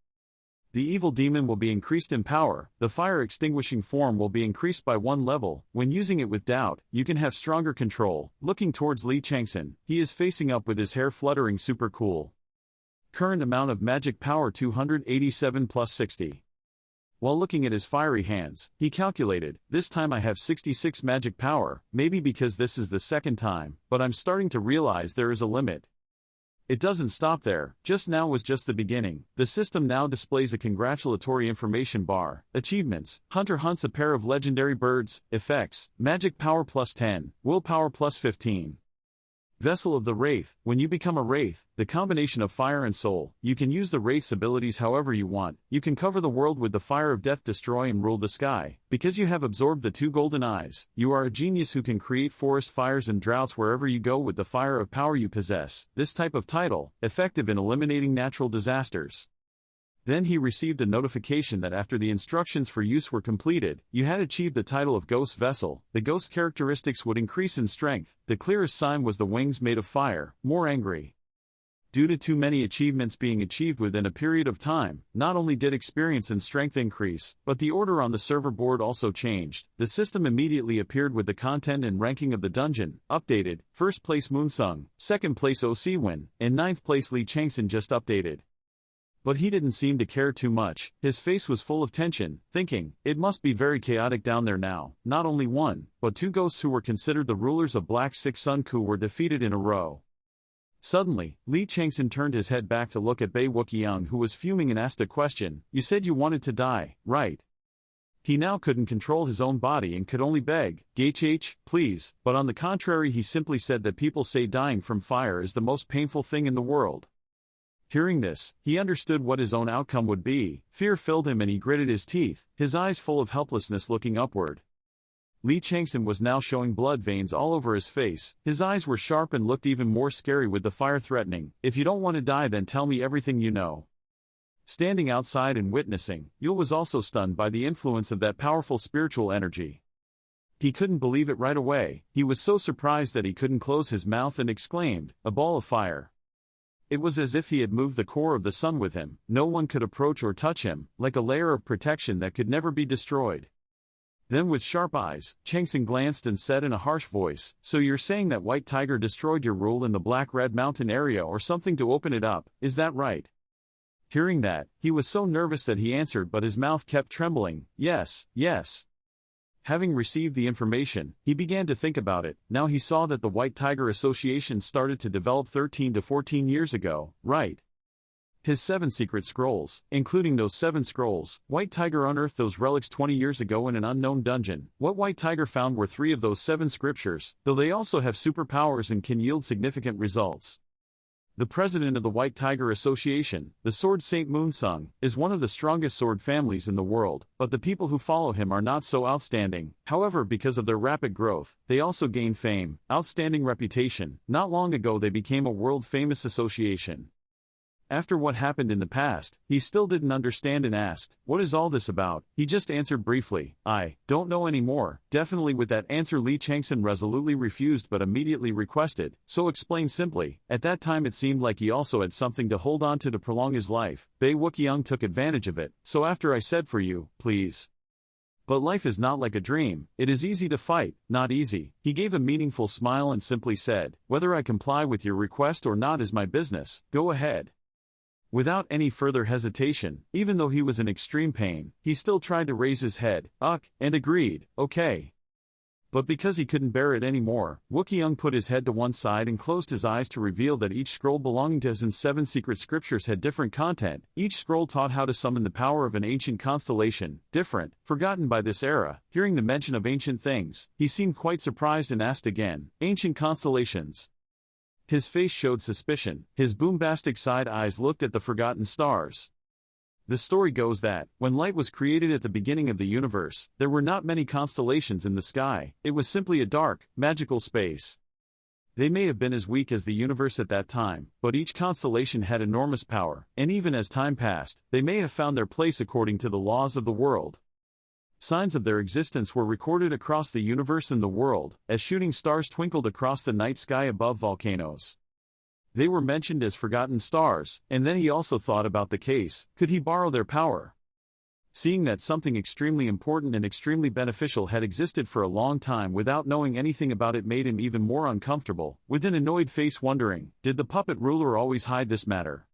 The evil demon will be increased in power. The fire extinguishing form will be increased by 1 level. When using it with doubt, you can have stronger control. Looking towards Lee Chang-Son, he is facing up with his hair fluttering super cool. Current amount of magic power 287 plus 60. While looking at his fiery hands, he calculated, "This time I have 66 magic power, maybe because this is the second time, but I'm starting to realize there is a limit." it doesn't stop there. Just now was just the beginning. The system now displays a congratulatory information bar, achievements, Hunter hunts a pair of legendary birds, effects, magic power plus 10, willpower plus 15. Vessel of the Wraith. When you become a Wraith, the combination of fire and soul, you can use the Wraith's abilities however you want. You can cover the world with the fire of death, destroy and rule the sky. Because you have absorbed the 2 golden eyes, you are a genius who can create forest fires and droughts wherever you go with the fire of power you possess. This type of title, effective in eliminating natural disasters. Then he received a notification that after the instructions for use were completed, you had achieved the title of Ghost Vessel. The ghost characteristics would increase in strength. The clearest sign was the wings made of fire, more angry. Due to too many achievements being achieved within a period of time, not only did experience and strength increase, but the order on the server board also changed. The system immediately appeared with the content and ranking of the dungeon, updated. First place Moonsung, second place OC and ninth place Lee Chang-Son just updated. But he didn't seem to care too much. His face was full of tension, thinking, it must be very chaotic down there now. Not only 1, but 2 ghosts who were considered the rulers of Black Six Sun Ku were defeated in a row. Suddenly, Lee Chang-Son turned his head back to look at Bei Wuqiang, who was fuming, and asked a question. You said you wanted to die, right? He now couldn't control his own body and could only beg, "Gh, please," but on the contrary he simply said that people say dying from fire is the most painful thing in the world. Hearing this, he understood what his own outcome would be. Fear filled him and he gritted his teeth, his eyes full of helplessness looking upward. Lee Chang-Son was now showing blood veins all over his face. His eyes were sharp and looked even more scary with the fire threatening. If you don't want to die, then tell me everything you know. Standing outside and witnessing, Yul was also stunned by the influence of that powerful spiritual energy. He couldn't believe it right away. He was so surprised that he couldn't close his mouth and exclaimed, "A ball of fire." It was as if he had moved the core of the sun with him. No one could approach or touch him, like a layer of protection that could never be destroyed. Then with sharp eyes, Chang-Son glanced and said in a harsh voice, "So you're saying that White Tiger destroyed your rule in the Black Red Mountain area or something to open it up, is that right?" Hearing that, he was so nervous that he answered, but his mouth kept trembling, "Yes, yes." Having received the information, he began to think about it. Now he saw that the White Tiger Association started to develop 13 to 14 years ago, right? His 7 secret scrolls, including those 7 scrolls, White Tiger unearthed those relics 20 years ago in an unknown dungeon. What White Tiger found were 3 of those 7 scriptures, though they also have superpowers and can yield significant results. The president of the White Tiger Association, the Sword Saint Moonsung, is one of the strongest sword families in the world, but the people who follow him are not so outstanding. However, because of their rapid growth, they also gain fame, outstanding reputation. Not long ago they became a world-famous association. After what happened in the past, he still didn't understand and asked, "What is all this about?" He just answered briefly, "I don't know anymore." Definitely with that answer Lee Chang-Son resolutely refused but immediately requested, so explained simply. At that time it seemed like he also had something to hold on to prolong his life. Bei Wuqiang took advantage of it, so after I said for you, please. But life is not like a dream, it is easy to fight, not easy. He gave a meaningful smile and simply said, "Whether I comply with your request or not is my business, go ahead." Without any further hesitation, even though he was in extreme pain, he still tried to raise his head, and agreed, "Okay." But because he couldn't bear it anymore, Wuqiang put his head to one side and closed his eyes to reveal that each scroll belonging to his 7 secret scriptures had different content. Each scroll taught how to summon the power of an ancient constellation, different, forgotten by this era. Hearing the mention of ancient things, he seemed quite surprised and asked again, "Ancient constellations?" His face showed suspicion, his bombastic side eyes looked at the forgotten stars. The story goes that, when light was created at the beginning of the universe, there were not many constellations in the sky. It was simply a dark, magical space. They may have been as weak as the universe at that time, but each constellation had enormous power, and even as time passed, they may have found their place according to the laws of the world. Signs of their existence were recorded across the universe and the world, as shooting stars twinkled across the night sky above volcanoes. They were mentioned as forgotten stars, and then he also thought about the case, could he borrow their power? Seeing that something extremely important and extremely beneficial had existed for a long time without knowing anything about it made him even more uncomfortable, with an annoyed face wondering, did the puppet ruler always hide this matter?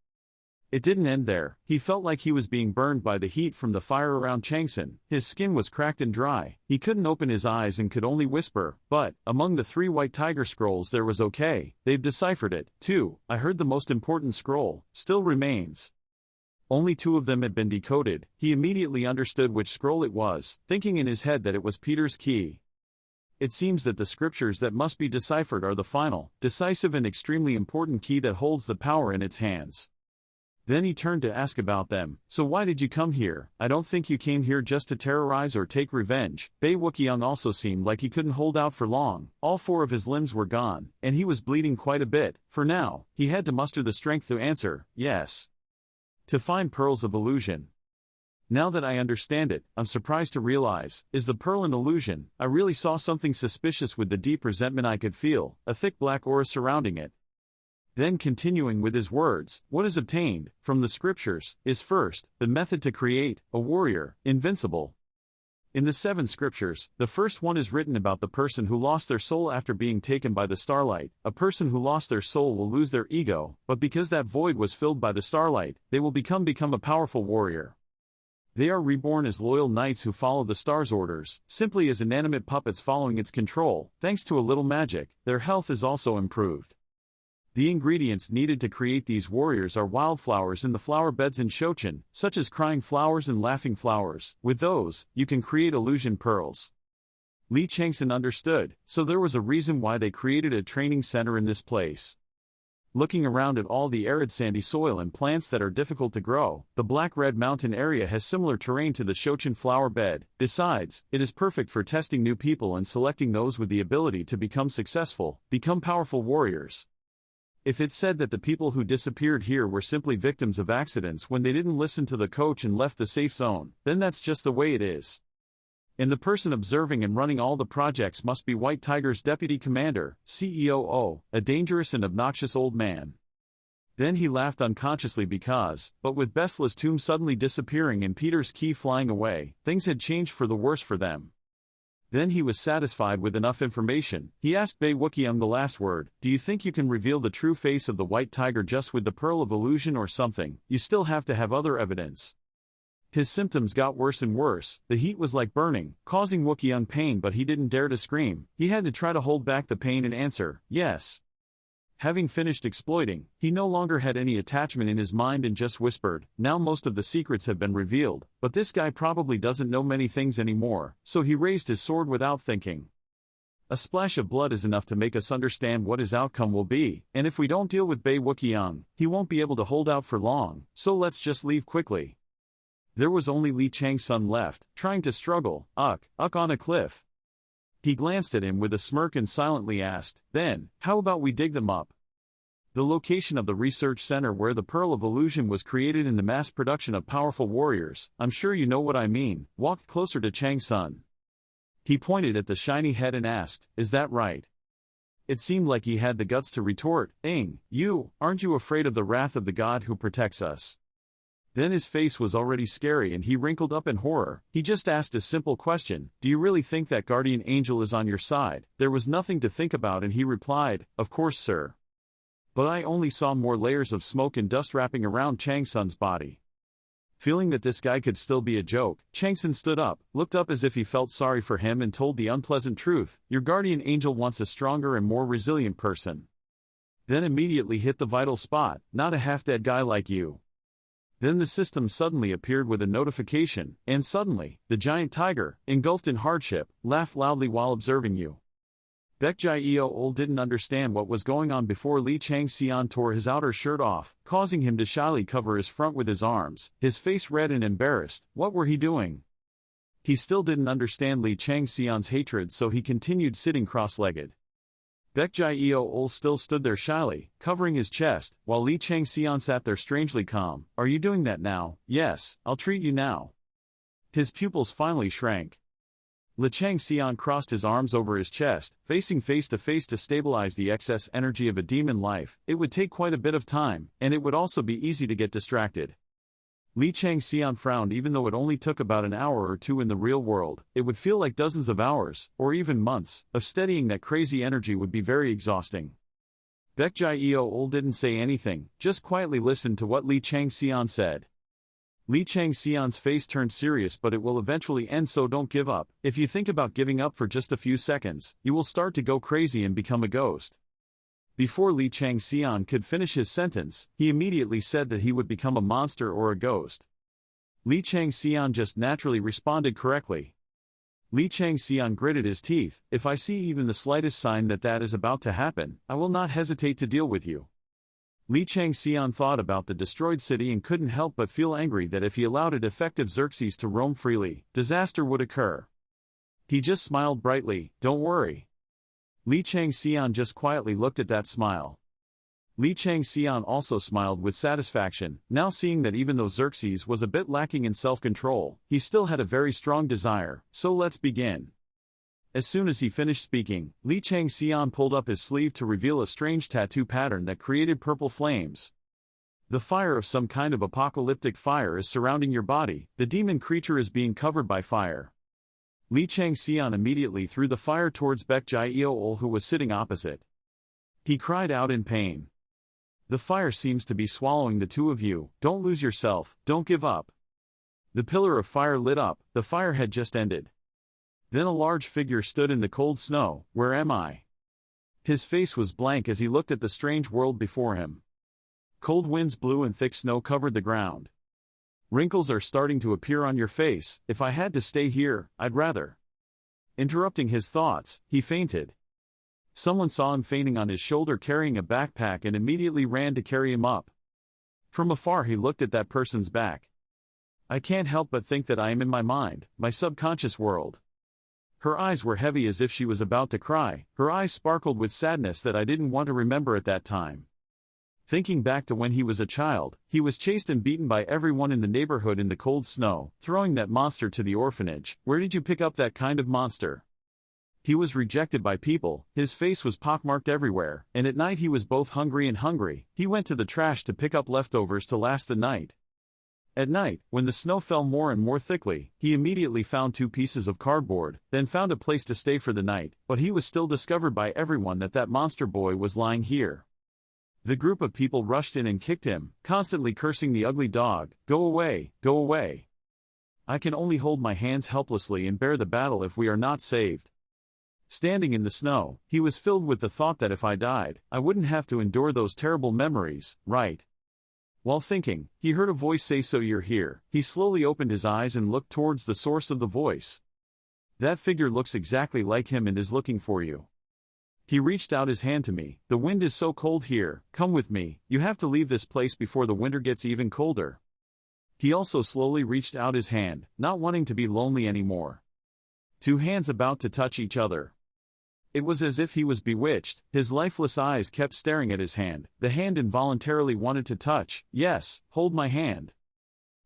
It didn't end there. He felt like he was being burned by the heat from the fire around Chang-Son. His skin was cracked and dry. He couldn't open his eyes and could only whisper, but, among the 3 white tiger scrolls there was okay. They've deciphered it, too. I heard the most important scroll still remains. Only 2 of them had been decoded. He immediately understood which scroll it was, thinking in his head that it was Peter's key. It seems that the scriptures that must be deciphered are the final, decisive and extremely important key that holds the power in its hands. Then he turned to ask about them. So why did you come here? I don't think you came here just to terrorize or take revenge. Bae Wookiyoung also seemed like he couldn't hold out for long. All 4 of his limbs were gone, and he was bleeding quite a bit. For now, he had to muster the strength to answer, yes. To find pearls of illusion. Now that I understand it, I'm surprised to realize, is the pearl an illusion? I really saw something suspicious with the deep resentment I could feel, a thick black aura surrounding it. Then continuing with his words, what is obtained, from the scriptures, is first, the method to create, a warrior, invincible. In the 7 scriptures, the first one is written about the person who lost their soul after being taken by the starlight. A person who lost their soul will lose their ego, but because that void was filled by the starlight, they will become a powerful warrior. They are reborn as loyal knights who follow the star's orders, simply as inanimate puppets following its control. Thanks to a little magic, their health is also improved. The ingredients needed to create these warriors are wildflowers in the flower beds in Shochin, such as crying flowers and laughing flowers. With those, you can create illusion pearls. Lee Chang-Son understood, so there was a reason why they created a training center in this place. Looking around at all the arid sandy soil and plants that are difficult to grow, the Black-Red Mountain area has similar terrain to the Shochin flower bed. Besides, it is perfect for testing new people and selecting those with the ability to become successful, become powerful warriors. If it's said that the people who disappeared here were simply victims of accidents when they didn't listen to the coach and left the safe zone, then that's just the way it is. And the person observing and running all the projects must be White Tiger's deputy commander, CEOO, a dangerous and obnoxious old man. Then he laughed unconsciously because, but with Besla's tomb suddenly disappearing and Peter's key flying away, things had changed for the worse for them. Then he was satisfied with enough information. He asked Bae Wookiyoung the last word, do you think you can reveal the true face of the White Tiger just with the Pearl of Illusion or something? You still have to have other evidence. His symptoms got worse and worse. The heat was like burning, causing Wookiyoung pain, but he didn't dare to scream. He had to try to hold back the pain and answer, yes. Having finished exploiting, he no longer had any attachment in his mind and just whispered, now most of the secrets have been revealed, but this guy probably doesn't know many things anymore, so he raised his sword without thinking. A splash of blood is enough to make us understand what his outcome will be, and if we don't deal with Bae Wookiyoung, he won't be able to hold out for long, so let's just leave quickly. There was only Lee Chang-Son left, trying to struggle, on a cliff. He glanced at him with a smirk and silently asked, then, how about we dig them up? The location of the research center where the Pearl of Illusion was created in the mass production of powerful warriors, I'm sure you know what I mean, walked closer to Chang-Son. He pointed at the shiny head and asked, is that right? It seemed like he had the guts to retort, aren't you afraid of the wrath of the god who protects us? Then his face was already scary and he wrinkled up in horror. He just asked a simple question, do you really think that guardian angel is on your side? There was nothing to think about and he replied, of course sir. But I only saw more layers of smoke and dust wrapping around Chang-Son's body. Feeling that this guy could still be a joke, Chang-Son stood up, looked up as if he felt sorry for him and told the unpleasant truth, your guardian angel wants a stronger and more resilient person. Then immediately hit the vital spot, not a half-dead guy like you. Then the system suddenly appeared with a notification, and suddenly, the giant tiger, engulfed in hardship, laughed loudly while observing you. Baekjai-ol didn't understand what was going on before Lee Chang-Son tore his outer shirt off, causing him to shyly cover his front with his arms, his face red and embarrassed. What were he doing? He still didn't understand Lee Chang-Son's hatred, so he continued sitting cross-legged. Baekjai-ol still stood there shyly, covering his chest, while Lee Chang-Son sat there strangely calm. Are you doing that now? Yes, I'll treat you now. His pupils finally shrank. Lee Chang-Son crossed his arms over his chest, facing face to face to stabilize the excess energy of a demon life. It would take quite a bit of time, and it would also be easy to get distracted. Lee Chang-Son frowned. Even though it only took about an hour or two in the real world, it would feel like dozens of hours, or even months, of steadying that crazy energy would be very exhausting. Baekjae-ol didn't say anything, just quietly listened to what Lee Chang-Son said. Lee Chang-Son's face turned serious, but it will eventually end, so don't give up. If you think about giving up for just a few seconds, you will start to go crazy and become a ghost. Before Lee Chang-Son could finish his sentence, he immediately said that he would become a monster or a ghost. Lee Chang-Son just naturally responded correctly. Lee Chang-Son gritted his teeth. If I see even the slightest sign that that is about to happen, I will not hesitate to deal with you. Lee Chang-Son thought about the destroyed city and couldn't help but feel angry that if he allowed a defective Xerxes to roam freely, disaster would occur. He just smiled brightly. Don't worry. Lee Chang-Son just quietly looked at that smile. Lee Chang-Son also smiled with satisfaction, now seeing that even though Xerxes was a bit lacking in self-control, he still had a very strong desire, so let's begin. As soon as he finished speaking, Lee Chang-Son pulled up his sleeve to reveal a strange tattoo pattern that created purple flames. The fire of some kind of apocalyptic fire is surrounding your body, the demon creature is being covered by fire. Lee Chang-Son immediately threw the fire towards Baekjae-ol, who was sitting opposite. He cried out in pain. The fire seems to be swallowing the two of you. Don't lose yourself, don't give up. The pillar of fire lit up, the fire had just ended. Then a large figure stood in the cold snow. Where am I? His face was blank as he looked at the strange world before him. Cold winds blew and thick snow covered the ground. Wrinkles are starting to appear on your face. If I had to stay here, I'd rather. Interrupting his thoughts, he fainted. Someone saw him fainting on his shoulder carrying a backpack and immediately ran to carry him up. From afar he looked at that person's back. I can't help but think that I am in my mind, my subconscious world. Her eyes were heavy as if she was about to cry, her eyes sparkled with sadness that I didn't want to remember at that time. Thinking back to when he was a child, he was chased and beaten by everyone in the neighborhood in the cold snow, throwing that monster to the orphanage. Where did you pick up that kind of monster? He was rejected by people, his face was pockmarked everywhere, and at night he was both hungry and hungry. He went to the trash to pick up leftovers to last the night. At night, when the snow fell more and more thickly, he immediately found 2 pieces of cardboard, then found a place to stay for the night, but he was still discovered by everyone that that monster boy was lying here. The group of people rushed in and kicked him, constantly cursing the ugly dog. Go away, go away. I can only hold my hands helplessly and bear the battle if we are not saved. Standing in the snow, he was filled with the thought that if I died, I wouldn't have to endure those terrible memories, right? While thinking, he heard a voice say, so you're here. He slowly opened his eyes and looked towards the source of the voice. That figure looks exactly like him and is looking for you. He reached out his hand to me. The wind is so cold here, come with me, you have to leave this place before the winter gets even colder. He also slowly reached out his hand, not wanting to be lonely anymore. 2 hands about to touch each other. It was as if he was bewitched, his lifeless eyes kept staring at his hand, the hand involuntarily wanted to touch. Yes, hold my hand.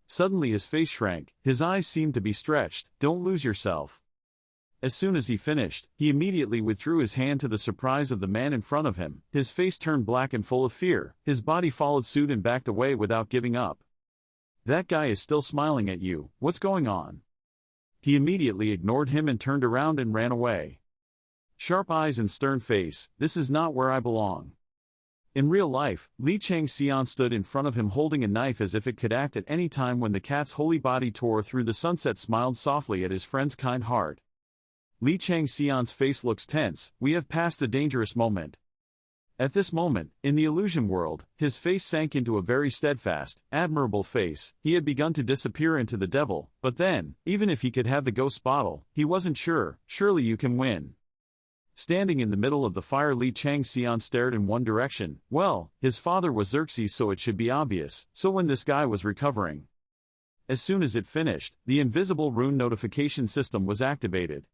Suddenly his face shrank, his eyes seemed to be stretched. Don't lose yourself. As soon as he finished, he immediately withdrew his hand to the surprise of the man in front of him. His face turned black and full of fear, his body followed suit and backed away without giving up. That guy is still smiling at you, what's going on? He immediately ignored him and turned around and ran away. Sharp eyes and stern face, this is not where I belong. In real life, Lee Chang-Son stood in front of him holding a knife as if it could act at any time. When the cat's holy body tore through the sunset, smiled softly at his friend's kind heart. Lee Chang-Son's face looks tense. We have passed the dangerous moment. At this moment, in the illusion world, his face sank into a very steadfast, admirable face. He had begun to disappear into the devil, but then, even if he could have the ghost bottle, he wasn't sure. Surely you can win. Standing in the middle of the fire, Lee Chang-Son stared in one direction. Well, his father was Xerxes, so it should be obvious. So when this guy was recovering. As soon as it finished, the invisible rune notification system was activated.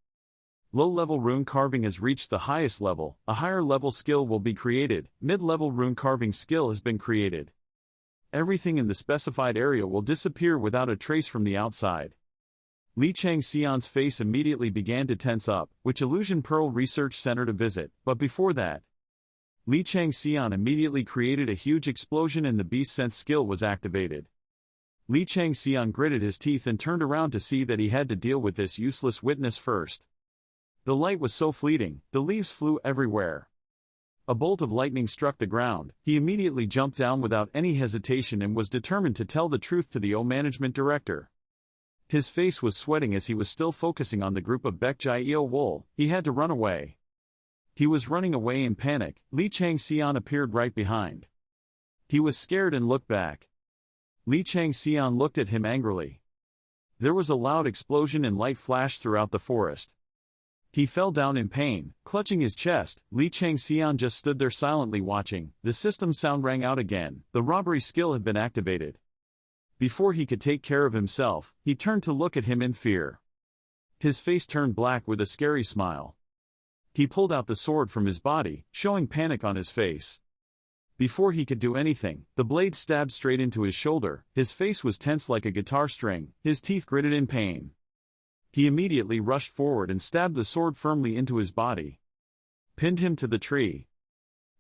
Low-level rune carving has reached the highest level, a higher-level skill will be created. Mid-level rune carving skill has been created. Everything in the specified area will disappear without a trace from the outside. Lee Chang-Son's face immediately began to tense up, which Illusion Pearl Research Center to visit, but before that, Lee Chang-Son immediately created a huge explosion and the Beast Sense skill was activated. Lee Chang-Son gritted his teeth and turned around to see that he had to deal with this useless witness first. The light was so fleeting, the leaves flew everywhere. A bolt of lightning struck the ground. He immediately jumped down without any hesitation and was determined to tell the truth to the management director. His face was sweating as he was still focusing on the group of Baekjae Wool. He had to run away. He was running away in panic. Lee Chang-Son appeared right behind. He was scared and looked back. Lee Chang-Son looked at him angrily. There was a loud explosion and light flashed throughout the forest. He fell down in pain, clutching his chest. Lee Chang-Son just stood there silently watching. The system sound rang out again. The robbery skill had been activated. Before he could take care of himself, he turned to look at him in fear. His face turned black with a scary smile. He pulled out the sword from his body, showing panic on his face. Before he could do anything, the blade stabbed straight into his shoulder. His face was tense like a guitar string, his teeth gritted in pain. He immediately rushed forward and stabbed the sword firmly into his body. Pinned him to the tree.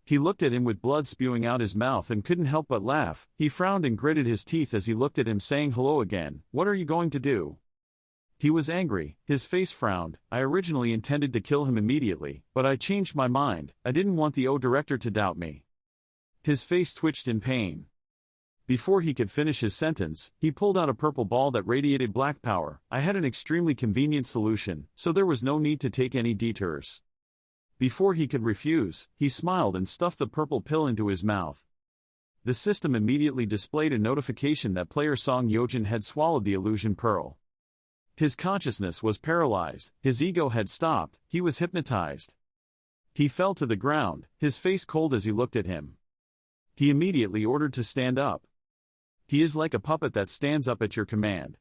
He looked at him with blood spewing out his mouth and couldn't help but laugh. He frowned and gritted his teeth as he looked at him, saying hello again. What are you going to do? He was angry, his face frowned. I originally intended to kill him immediately, but I changed my mind. I didn't want the director to doubt me. His face twitched in pain. Before he could finish his sentence, he pulled out a purple ball that radiated black power. I had an extremely convenient solution, so there was no need to take any detours. Before he could refuse, he smiled and stuffed the purple pill into his mouth. The system immediately displayed a notification that player Song Yojin had swallowed the illusion pearl. His consciousness was paralyzed, his ego had stopped, he was hypnotized. He fell to the ground, his face cold as he looked at him. He immediately ordered to stand up. He is like a puppet that stands up at your command.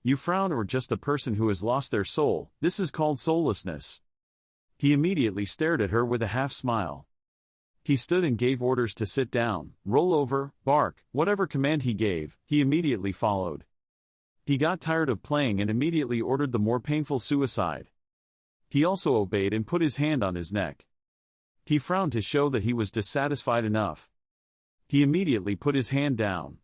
You frown or just a person who has lost their soul, this is called soullessness. He immediately stared at her with a half smile. He stood and gave orders to sit down, roll over, bark, whatever command he gave, he immediately followed. He got tired of playing and immediately ordered the more painful suicide. He also obeyed and put his hand on his neck. He frowned to show that he was dissatisfied enough. He immediately put his hand down.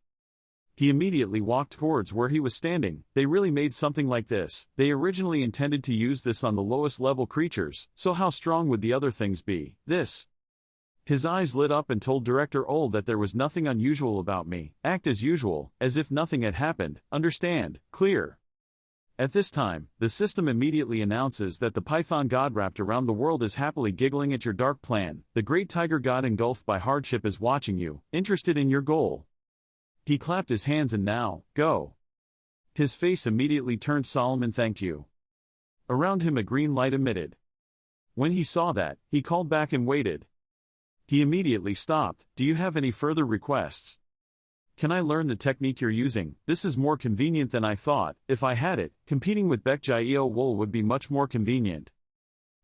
He immediately walked towards where he was standing. They really made something like this. They originally intended to use this on the lowest level creatures, so how strong would the other things be? This. His eyes lit up and told Director Old that there was nothing unusual about me. Act as usual, as if nothing had happened. Understand? Clear. At this time, the system immediately announces that the Python god wrapped around the world is happily giggling at your dark plan. The great tiger god engulfed by hardship is watching you, interested in your goal. He clapped his hands and now, go. His face immediately turned solemn and thanked you. Around him a green light emitted. When he saw that, he called back and waited. He immediately stopped. Do you have any further requests? Can I learn the technique you're using? This is more convenient than I thought. If I had it, competing with Baekjae Wool would be much more convenient.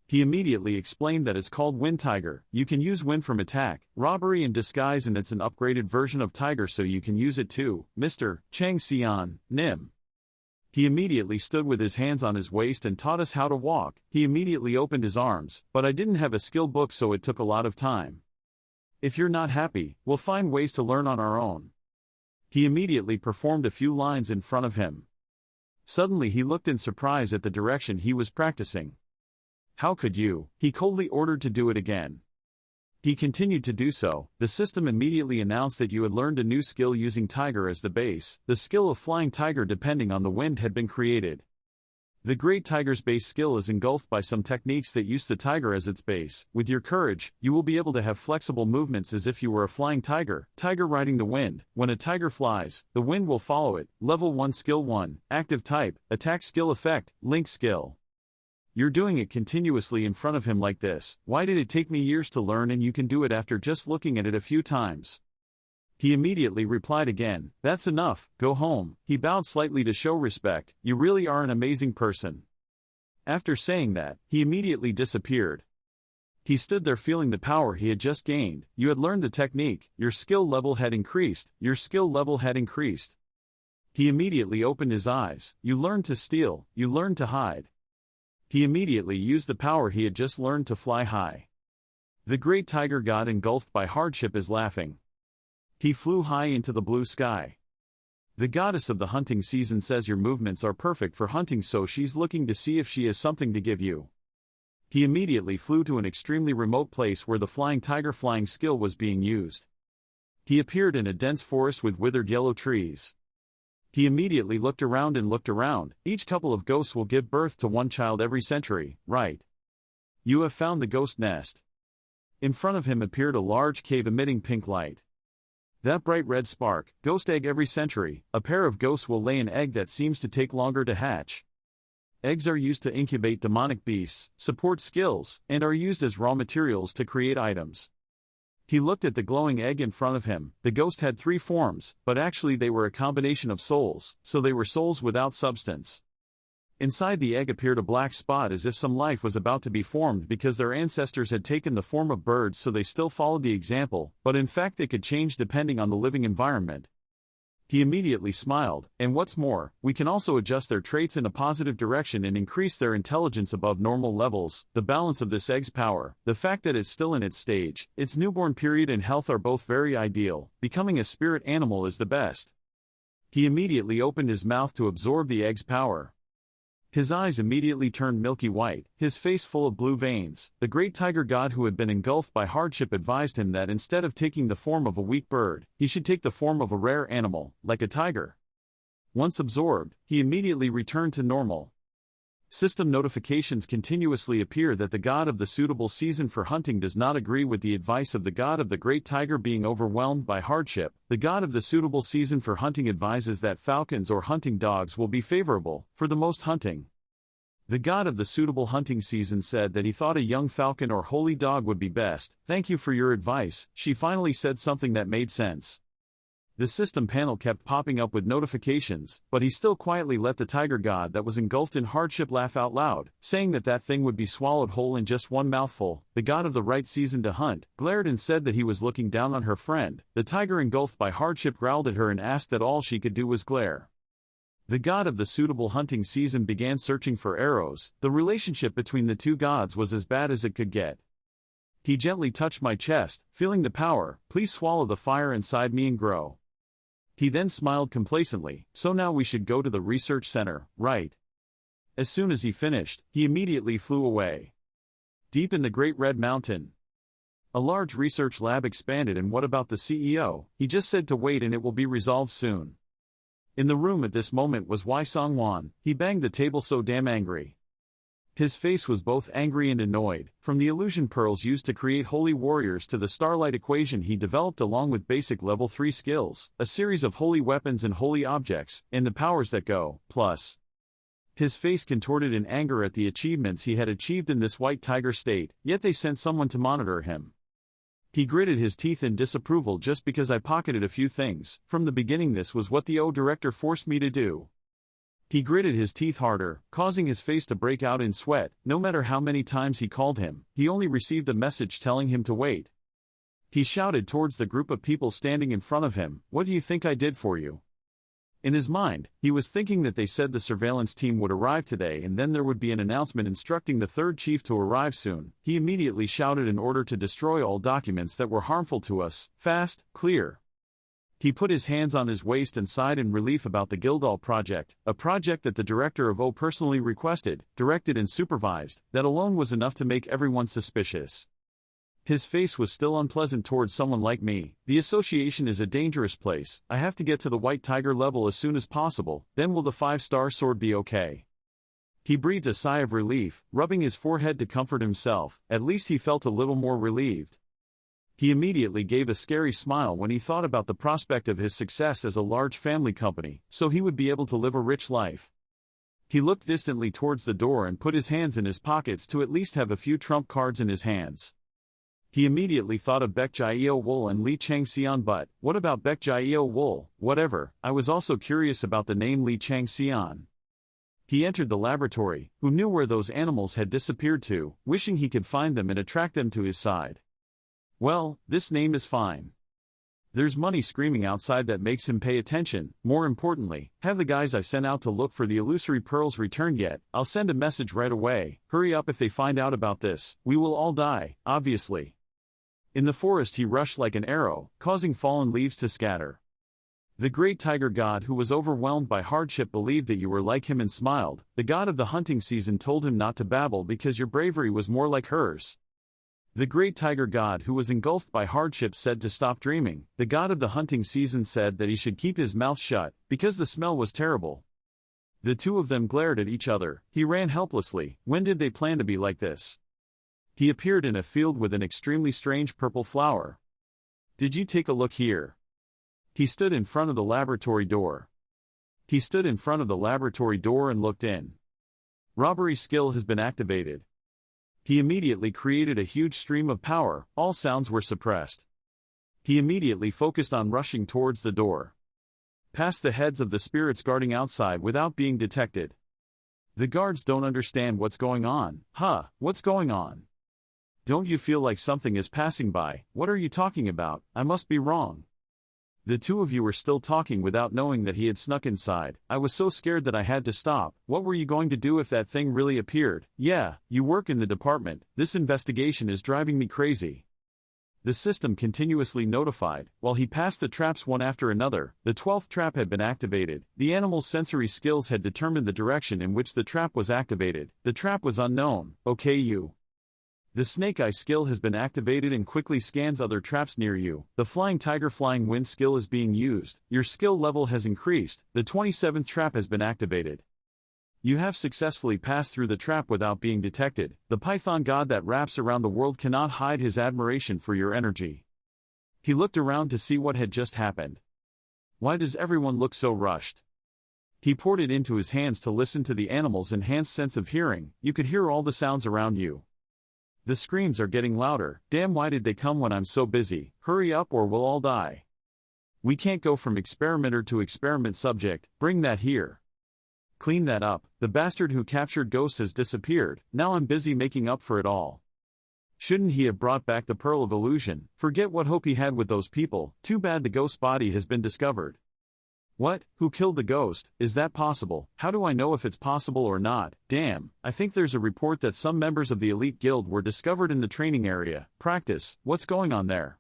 He immediately explained that it's called Wind Tiger. You can use wind from attack, robbery and disguise, and it's an upgraded version of Tiger, so you can use it too. Mr. Chang-Son, Nim. He immediately stood with his hands on his waist and taught us how to walk. He immediately opened his arms, but I didn't have a skill book, so it took a lot of time. If you're not happy, we'll find ways to learn on our own. He immediately performed a few lines in front of him. Suddenly he looked in surprise at the direction he was practicing. How could you? He coldly ordered to do it again. He continued to do so. The system immediately announced that you had learned a new skill using Tiger as the base. The skill of Flying Tiger depending on the wind had been created. The Great Tiger's base skill is engulfed by some techniques that use the tiger as its base. With your courage, you will be able to have flexible movements as if you were a flying tiger. Tiger riding the wind. When a tiger flies, the wind will follow it. Level 1 Skill 1. Active type. Attack skill effect. Link skill. You're doing it continuously in front of him like this. Why did it take me years to learn and you can do it after just looking at it a few times? He immediately replied again, that's enough, go home. He bowed slightly to show respect. You really are an amazing person. After saying that, he immediately disappeared. He stood there feeling the power he had just gained. You had learned the technique, your skill level had increased, your skill level had increased. He immediately opened his eyes. You learned to steal, you learned to hide. He immediately used the power he had just learned to fly high. The great tiger god engulfed by hardship is laughing. He flew high into the blue sky. The goddess of the hunting season says your movements are perfect for hunting, so she's looking to see if she has something to give you. He immediately flew to an extremely remote place where the flying tiger flying skill was being used. He appeared in a dense forest with withered yellow trees. He immediately looked around and looked around. Each couple of ghosts will give birth to one child every century, right? You have found the ghost nest. In front of him appeared a large cave emitting pink light. That bright red spark, ghost egg every century, a pair of ghosts will lay an egg that seems to take longer to hatch. Eggs are used to incubate demonic beasts, support skills, and are used as raw materials to create items. He looked at the glowing egg in front of him. The ghost had 3 forms, but actually they were a combination of souls, so they were souls without substance. Inside the egg appeared a black spot as if some life was about to be formed because their ancestors had taken the form of birds, so they still followed the example, but in fact they could change depending on the living environment. He immediately smiled, and what's more, we can also adjust their traits in a positive direction and increase their intelligence above normal levels. The balance of this egg's power, the fact that it's still in its stage, its newborn period and health are both very ideal. Becoming a spirit animal is the best. He immediately opened his mouth to absorb the egg's power. His eyes immediately turned milky white, his face full of blue veins. The great tiger god who had been engulfed by hardship advised him that instead of taking the form of a weak bird, he should take the form of a rare animal, like a tiger. Once absorbed, he immediately returned to normal. System notifications continuously appear that the god of the suitable season for hunting does not agree with the advice of the god of the great tiger being overwhelmed by hardship. The god of the suitable season for hunting advises that falcons or hunting dogs will be favorable for the most hunting. The god of the suitable hunting season said that he thought a young falcon or holy dog would be best. Thank you for your advice. She finally said something that made sense. The system panel kept popping up with notifications, but he still quietly let the tiger god that was engulfed in hardship laugh out loud, saying that that thing would be swallowed whole in just one mouthful. The god of the right season to hunt glared and said that he was looking down on her friend. The tiger engulfed by hardship growled at her and asked that all she could do was glare. The god of the suitable hunting season began searching for arrows. The relationship between the two gods was as bad as it could get. He gently touched my chest, feeling the power. Please swallow the fire inside me and grow. He then smiled complacently. So now we should go to the research center, right? As soon as he finished, he immediately flew away. Deep in the Great Red Mountain, a large research lab expanded. And what about the CEO? He just said to wait and it will be resolved soon. In the room at this moment was Wai Song-wan. He banged the table so damn angry. His face was both angry and annoyed. From the illusion pearls used to create holy warriors to the starlight equation he developed along with basic level 3 skills, a series of holy weapons and holy objects, and the powers that go, plus. His face contorted in anger at the achievements he had achieved in this white tiger state, yet they sent someone to monitor him. He gritted his teeth in disapproval. Just because I pocketed a few things, from the beginning this was what the director forced me to do. He gritted his teeth harder, causing his face to break out in sweat. No matter how many times he called him, he only received a message telling him to wait. He shouted towards the group of people standing in front of him, "What do you think I did for you?" In his mind, he was thinking that they said the surveillance team would arrive today and then there would be an announcement instructing the third chief to arrive soon. He immediately shouted an order to destroy all documents that were harmful to us, fast, clear. He put his hands on his waist and sighed in relief about the Guildhall project, a project that the director of O personally requested, directed and supervised. That alone was enough to make everyone suspicious. His face was still unpleasant towards someone like me. The association is a dangerous place. I have to get to the white tiger level as soon as possible, then will the 5-star sword be okay? He breathed a sigh of relief, rubbing his forehead to comfort himself. At least he felt a little more relieved. He immediately gave a scary smile when he thought about the prospect of his success as a large family company, so he would be able to live a rich life. He looked distantly towards the door and put his hands in his pockets to at least have a few trump cards in his hands. He immediately thought of Baek Jae-il Wool and Lee Chang-Son, but what about Baek Jae-il Wool? Whatever. I was also curious about the name Lee Chang-Son. He entered the laboratory. Who knew where those animals had disappeared to, wishing he could find them and attract them to his side. Well, this name is fine. There's money screaming outside that makes him pay attention. More importantly, have the guys I've sent out to look for the illusory pearls returned yet? I'll send a message right away. Hurry up if they find out about this. We will all die, obviously. In the forest he rushed like an arrow, causing fallen leaves to scatter. The great tiger god, who was overwhelmed by hardship, believed that you were like him and smiled. The god of the hunting season told him not to babble because your bravery was more like hers. The great tiger god, who was engulfed by hardship, said to stop dreaming. The god of the hunting season said that he should keep his mouth shut, because the smell was terrible. The two of them glared at each other. He ran helplessly. When did they plan to be like this? He appeared in a field with an extremely strange purple flower. Did you take a look here? He stood in front of the laboratory door. He stood in front of the laboratory door and looked in. Robbery skill has been activated. He immediately created a huge stream of power. All sounds were suppressed. He immediately focused on rushing towards the door, past the heads of the spirits guarding outside without being detected. The guards don't understand what's going on. What's going on? Don't you feel like something is passing by? What are you talking about? I must be wrong. The two of you were still talking without knowing that he had snuck inside. I was so scared that I had to stop. What were you going to do if that thing really appeared? Yeah, you work in the department. This investigation is driving me crazy. The system continuously notified. While he passed the traps one after another, the 12th trap had been activated. The animal's sensory skills had determined the direction in which the trap was activated. The trap was unknown. Okay, you. The Snake Eye skill has been activated and quickly scans other traps near you. The Flying Tiger Flying Wind skill is being used. Your skill level has increased. The 27th trap has been activated. You have successfully passed through the trap without being detected. The Python god that wraps around the world cannot hide his admiration for your energy. He looked around to see what had just happened. Why does everyone look so rushed? He poured it into his hands to listen to the animal's enhanced sense of hearing. You could hear all the sounds around you. The screams are getting louder. Damn, why did they come when I'm so busy? Hurry up or we'll all die. We can't go from experimenter to experiment subject. Bring that here. Clean that up. The bastard who captured ghosts has disappeared. Now I'm busy making up for it all. Shouldn't he have brought back the Pearl of Illusion? Forget what hope he had with those people. Too bad the ghost body has been discovered. What? Who killed the ghost? Is that possible? How do I know if it's possible or not? Damn, I think there's a report that some members of the elite guild were discovered in the training area. Practice, what's going on there?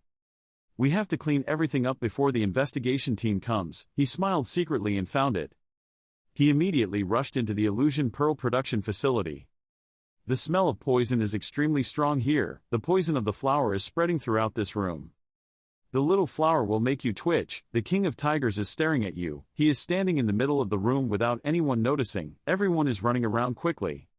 We have to clean everything up before the investigation team comes. He smiled secretly and found it. He immediately rushed into the Illusion Pearl production facility. The smell of poison is extremely strong here. The poison of the flower is spreading throughout this room. The little flower will make you twitch. The king of tigers is staring at you. He is standing in the middle of the room without anyone noticing. Everyone is running around quickly.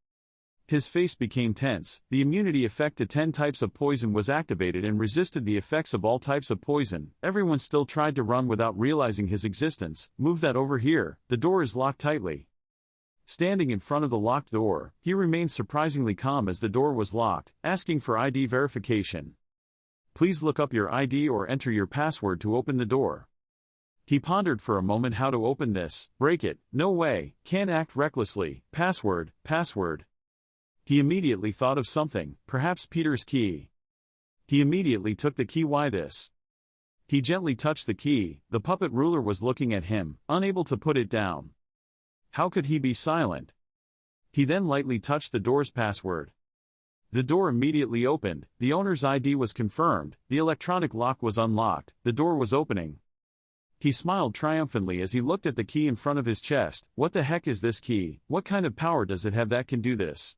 His face became tense. The immunity effect to 10 types of poison was activated and resisted the effects of all types of poison. Everyone still tried to run without realizing his existence. Move that over here. The door is locked tightly. Standing in front of the locked door, he remained surprisingly calm as the door was locked, asking for ID verification. Please look up your ID or enter your password to open the door. He pondered for a moment how to open this. Break it. No way. Can't act recklessly. Password. He immediately thought of something, perhaps Peter's key. He immediately took the key. Why this? He gently touched the key. The puppet ruler was looking at him, unable to put it down. How could he be silent? He then lightly touched the door's password. The door immediately opened. The owner's ID was confirmed. The electronic lock was unlocked. The door was opening. He smiled triumphantly as he looked at the key in front of his chest. What the heck is this key? What kind of power does it have that can do this?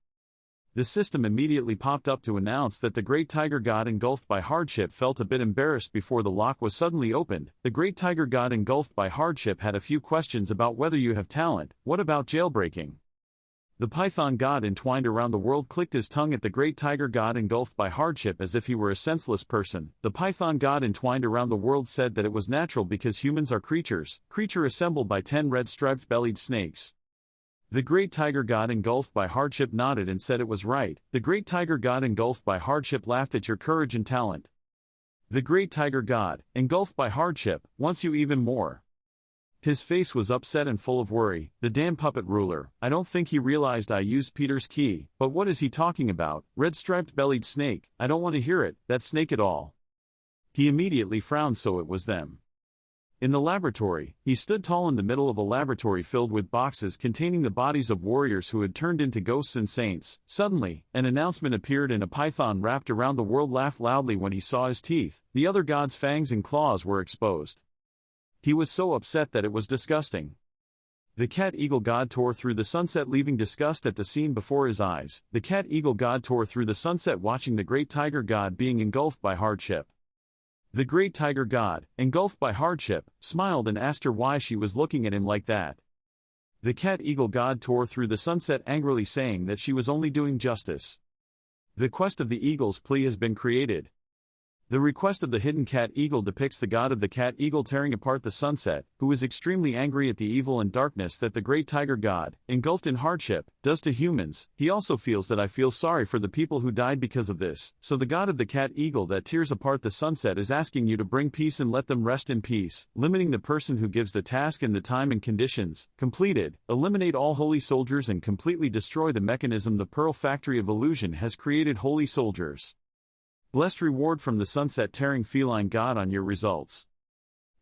The system immediately popped up to announce that the great tiger god engulfed by hardship felt a bit embarrassed before the lock was suddenly opened. The great tiger god engulfed by hardship had a few questions about whether you have talent. What about jailbreaking? The python god entwined around the world clicked his tongue at the great tiger god engulfed by hardship as if he were a senseless person. The python god entwined around the world said that it was natural because humans are creatures. Creature assembled by 10 red striped-bellied snakes. The great tiger god engulfed by hardship nodded and said it was right. The great tiger god engulfed by hardship laughed at your courage and talent. The great tiger god, engulfed by hardship, wants you even more. His face was upset and full of worry. The damn puppet ruler. I don't think he realized I used Peter's key. But what is he talking about? Red striped-bellied snake. I don't want to hear it. That snake at all. He immediately frowned, so it was them. In the laboratory, he stood tall in the middle of a laboratory filled with boxes containing the bodies of warriors who had turned into ghosts and saints. Suddenly, an announcement appeared and a python wrapped around the world laughed loudly when he saw his teeth. The other god's fangs and claws were exposed. He was so upset that it was disgusting. The cat-eagle god tore through the sunset, leaving disgust at the scene before his eyes. The cat-eagle god tore through the sunset, watching the great tiger god being engulfed by hardship. The great tiger god, engulfed by hardship, smiled and asked her why she was looking at him like that. The cat-eagle god tore through the sunset, angrily saying that she was only doing justice. The quest of the eagle's plea has been created. The request of the hidden cat-eagle depicts the god of the cat-eagle tearing apart the sunset, who is extremely angry at the evil and darkness that the great tiger god, engulfed in hardship, does to humans. He also feels that I feel sorry for the people who died because of this, so the god of the cat-eagle that tears apart the sunset is asking you to bring peace and let them rest in peace, limiting the person who gives the task and the time and conditions. Completed. Eliminate all holy soldiers and completely destroy the mechanism the Pearl Factory of Illusion has created. Holy soldiers. Blessed reward from the sunset-tearing feline god on your results.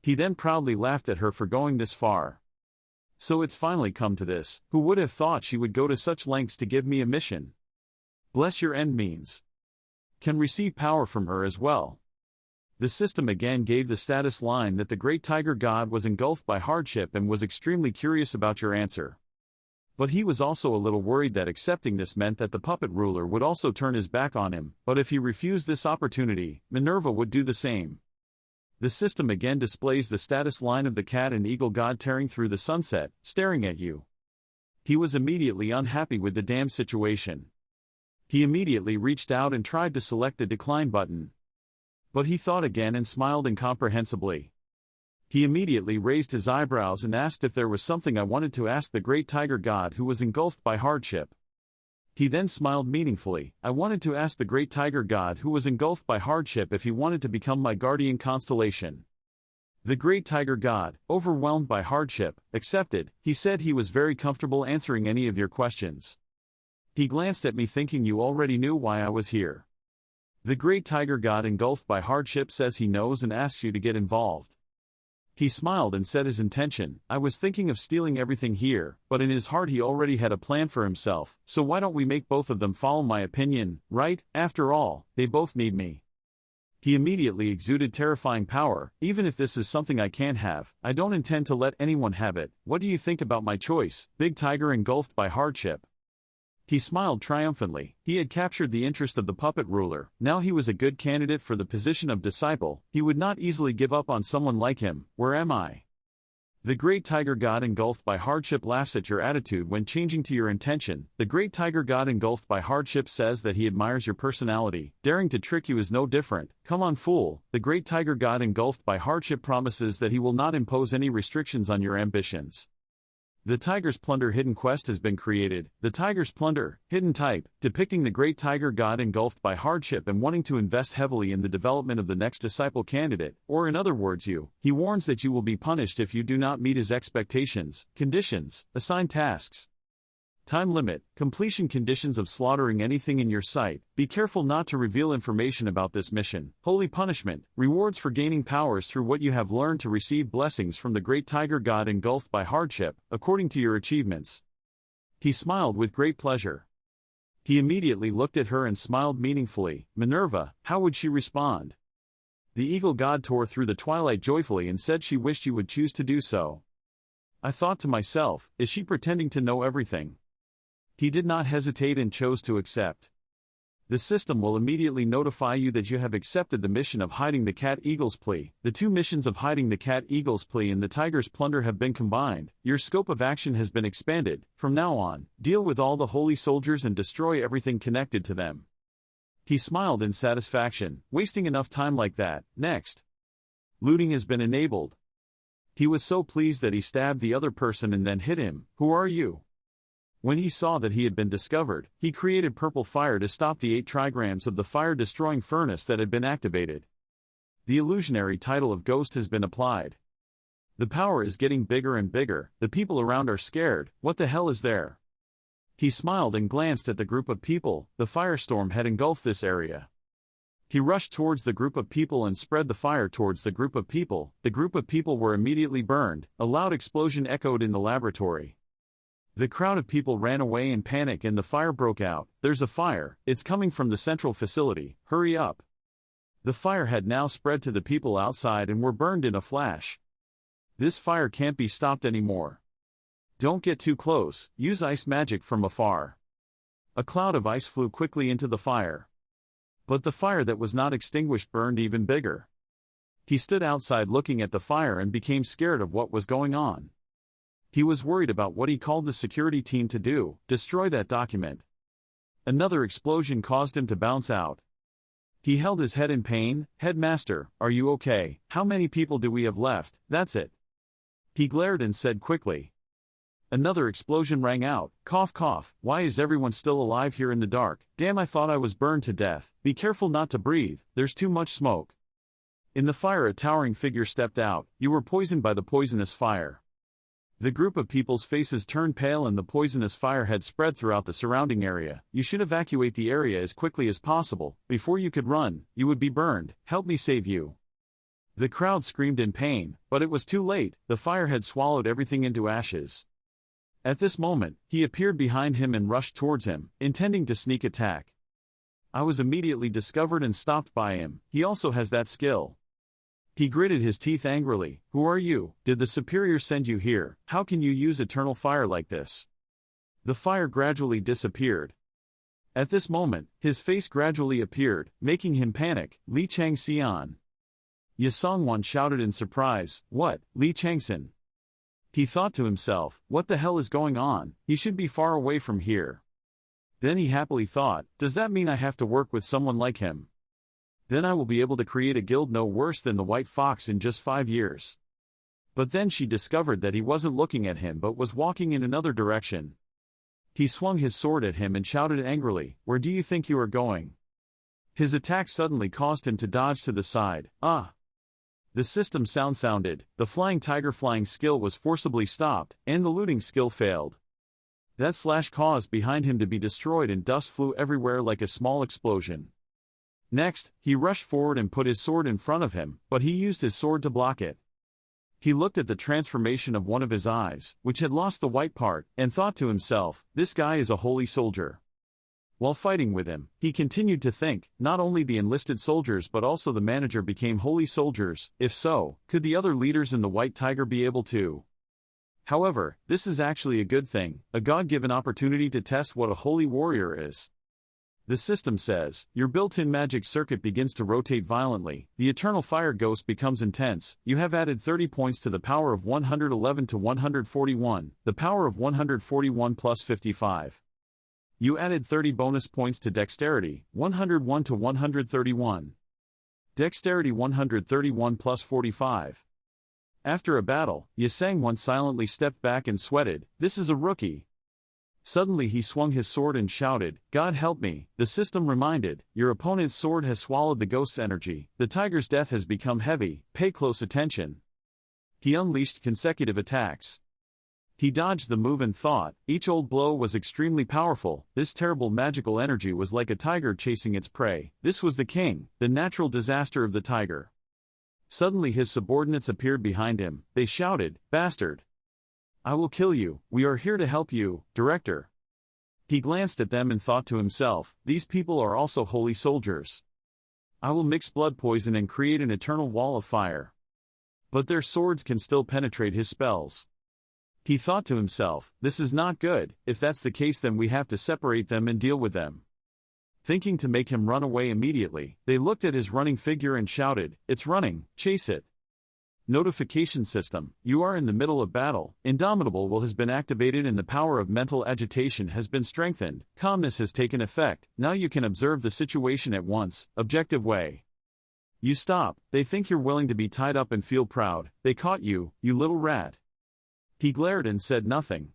He then proudly laughed at her for going this far. So it's finally come to this. Who would have thought she would go to such lengths to give me a mission? Bless your end means. Can receive power from her as well. The system again gave the status line that the great tiger god was engulfed by hardship and was extremely curious about your answer. But he was also a little worried that accepting this meant that the puppet ruler would also turn his back on him, but if he refused this opportunity, Minerva would do the same. The system again displays the status line of the cat and eagle god tearing through the sunset, staring at you. He was immediately unhappy with the damn situation. He immediately reached out and tried to select the decline button. But he thought again and smiled incomprehensibly. He immediately raised his eyebrows and asked if there was something I wanted to ask the great tiger god who was engulfed by hardship. He then smiled meaningfully. I wanted to ask the great tiger god who was engulfed by hardship if he wanted to become my guardian constellation. The great tiger god, overwhelmed by hardship, accepted. He said he was very comfortable answering any of your questions. He glanced at me thinking you already knew why I was here. The great tiger god engulfed by hardship says he knows and asks you to get involved. He smiled and said his intention. I was thinking of stealing everything here, but in his heart he already had a plan for himself, so why don't we make both of them follow my opinion, right? After all, they both need me. He immediately exuded terrifying power. Even if this is something I can't have, I don't intend to let anyone have it. What do you think about my choice, big tiger engulfed by hardship? He smiled triumphantly. He had captured the interest of the puppet ruler. Now he was a good candidate for the position of disciple. He would not easily give up on someone like him. Where am I? The great tiger god engulfed by hardship laughs at your attitude when changing to your intention. The great tiger god engulfed by hardship says that he admires your personality. Daring to trick you is no different. Come on, fool. The great tiger god engulfed by hardship promises that he will not impose any restrictions on your ambitions. The Tiger's Plunder Hidden Quest has been created. The Tiger's Plunder, Hidden Type, depicting the great tiger god engulfed by hardship and wanting to invest heavily in the development of the next disciple candidate, or in other words he warns that you will be punished if you do not meet his expectations, conditions, assigned tasks. Time limit, completion conditions of slaughtering anything in your sight. Be careful not to reveal information about this mission. Holy punishment, rewards for gaining powers through what you have learned to receive blessings from the great tiger god engulfed by hardship, according to your achievements. He smiled with great pleasure. He immediately looked at her and smiled meaningfully. Minerva, how would she respond? The eagle god tore through the twilight joyfully and said she wished you would choose to do so. I thought to myself, is she pretending to know everything? He did not hesitate and chose to accept. The system will immediately notify you that you have accepted the mission of hiding the cat eagle's plea. The two missions of hiding the cat eagle's plea and the tiger's plunder have been combined. Your scope of action has been expanded. From now on, deal with all the holy soldiers and destroy everything connected to them. He smiled in satisfaction, wasting enough time like that. Next. Looting has been enabled. He was so pleased that he stabbed the other person and then hit him. Who are you? When he saw that he had been discovered, he created purple fire to stop the 8 trigrams of the fire-destroying furnace that had been activated. The illusionary title of Ghost has been applied. The power is getting bigger and bigger. The people around are scared. What the hell is there? He smiled and glanced at the group of people. The firestorm had engulfed this area. He rushed towards the group of people and spread the fire towards the group of people. The group of people were immediately burned. A loud explosion echoed in the laboratory. The crowd of people ran away in panic and the fire broke out. There's a fire. It's coming from the central facility. Hurry up. The fire had now spread to the people outside and were burned in a flash. This fire can't be stopped anymore. Don't get too close, use ice magic from afar. A cloud of ice flew quickly into the fire. But the fire that was not extinguished burned even bigger. He stood outside looking at the fire and became scared of what was going on. He was worried about what he called the security team to do, destroy that document. Another explosion caused him to bounce out. He held his head in pain. Headmaster, are you okay? How many people do we have left? That's it. He glared and said quickly. Another explosion rang out. Cough cough, why is everyone still alive here in the dark? Damn, I thought I was burned to death. Be careful not to breathe, there's too much smoke. In the fire a towering figure stepped out. You were poisoned by the poisonous fire. The group of people's faces turned pale and the poisonous fire had spread throughout the surrounding area. You should evacuate the area as quickly as possible. Before you could run, you would be burned. Help me save you. The crowd screamed in pain, but it was too late. The fire had swallowed everything into ashes. At this moment, he appeared behind him and rushed towards him, intending to sneak attack. I was immediately discovered and stopped by him. He also has that skill. He gritted his teeth angrily. Who are you? Did the superior send you here? How can you use eternal fire like this? The fire gradually disappeared. At this moment, his face gradually appeared, making him panic. Lee Chang-Son. Ye Songwon shouted in surprise. What, Lee Chang-Son? He thought to himself, what the hell is going on? He should be far away from here. Then he happily thought, does that mean I have to work with someone like him? Then I will be able to create a guild no worse than the White Fox in just 5 years. But then she discovered that he wasn't looking at him but was walking in another direction. He swung his sword at him and shouted angrily, where do you think you are going? His attack suddenly caused him to dodge to the side. Ah! The system sounded, the flying tiger flying skill was forcibly stopped, and the looting skill failed. That slash caused behind him to be destroyed and dust flew everywhere like a small explosion. Next, he rushed forward and put his sword in front of him, but he used his sword to block it. He looked at the transformation of one of his eyes, which had lost the white part, and thought to himself, this guy is a holy soldier. While fighting with him, he continued to think, not only the enlisted soldiers but also the manager became holy soldiers. If so, could the other leaders in the White Tiger be able to? However, this is actually a good thing, a God-given opportunity to test what a holy warrior is. The system says, your built-in magic circuit begins to rotate violently, the eternal fire ghost becomes intense, you have added 30 points to the power of 111 to 141, the power of 141 plus 55. You added 30 bonus points to dexterity, 101 to 131. Dexterity 131 plus 45. After a battle, Ye Sangwon silently stepped back and sweated, this is a rookie. Suddenly he swung his sword and shouted, God help me. The system reminded, your opponent's sword has swallowed the ghost's energy, the tiger's death has become heavy, pay close attention. He unleashed consecutive attacks. He dodged the move and thought, each old blow was extremely powerful, this terrible magical energy was like a tiger chasing its prey, this was the king, the natural disaster of the tiger. Suddenly his subordinates appeared behind him, they shouted, bastard! I will kill you, we are here to help you, Director. He glanced at them and thought to himself, these people are also holy soldiers. I will mix blood poison and create an eternal wall of fire. But their swords can still penetrate his spells. He thought to himself, this is not good, if that's the case then we have to separate them and deal with them. Thinking to make him run away immediately, they looked at his running figure and shouted, it's running, chase it. Notification system, you are in the middle of battle, Indomitable will has been activated and the power of mental agitation has been strengthened, calmness has taken effect, now you can observe the situation at once, objective way. You stop, they think you're willing to be tied up and feel proud, they caught you, you little rat. He glared and said nothing.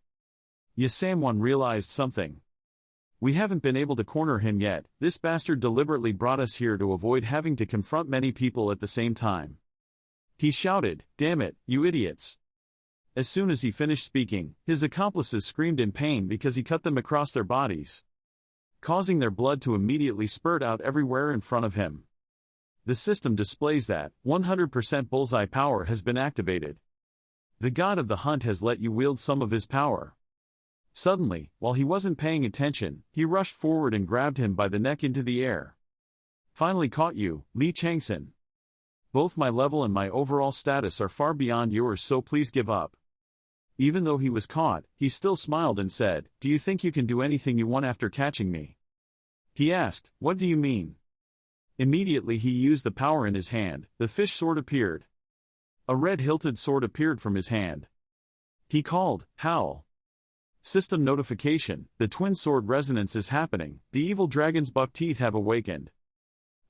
Ye Sangwon realized something. We haven't been able to corner him yet, this bastard deliberately brought us here to avoid having to confront many people at the same time. He shouted, damn it, you idiots. As soon as he finished speaking, his accomplices screamed in pain because he cut them across their bodies, causing their blood to immediately spurt out everywhere in front of him. The system displays that 100% bullseye power has been activated. The god of the hunt has let you wield some of his power. Suddenly, while he wasn't paying attention, he rushed forward and grabbed him by the neck into the air. Finally caught you, Lee Chang-Son. Both my level and my overall status are far beyond yours, so please give up. Even though he was caught, he still smiled and said, "Do you think you can do anything you want after catching me?" He asked, "What do you mean?" Immediately he used the power in his hand, the fish sword appeared. A red-hilted sword appeared from his hand. He called, "Howl." System notification, the twin sword resonance is happening, the evil dragon's buck teeth have awakened.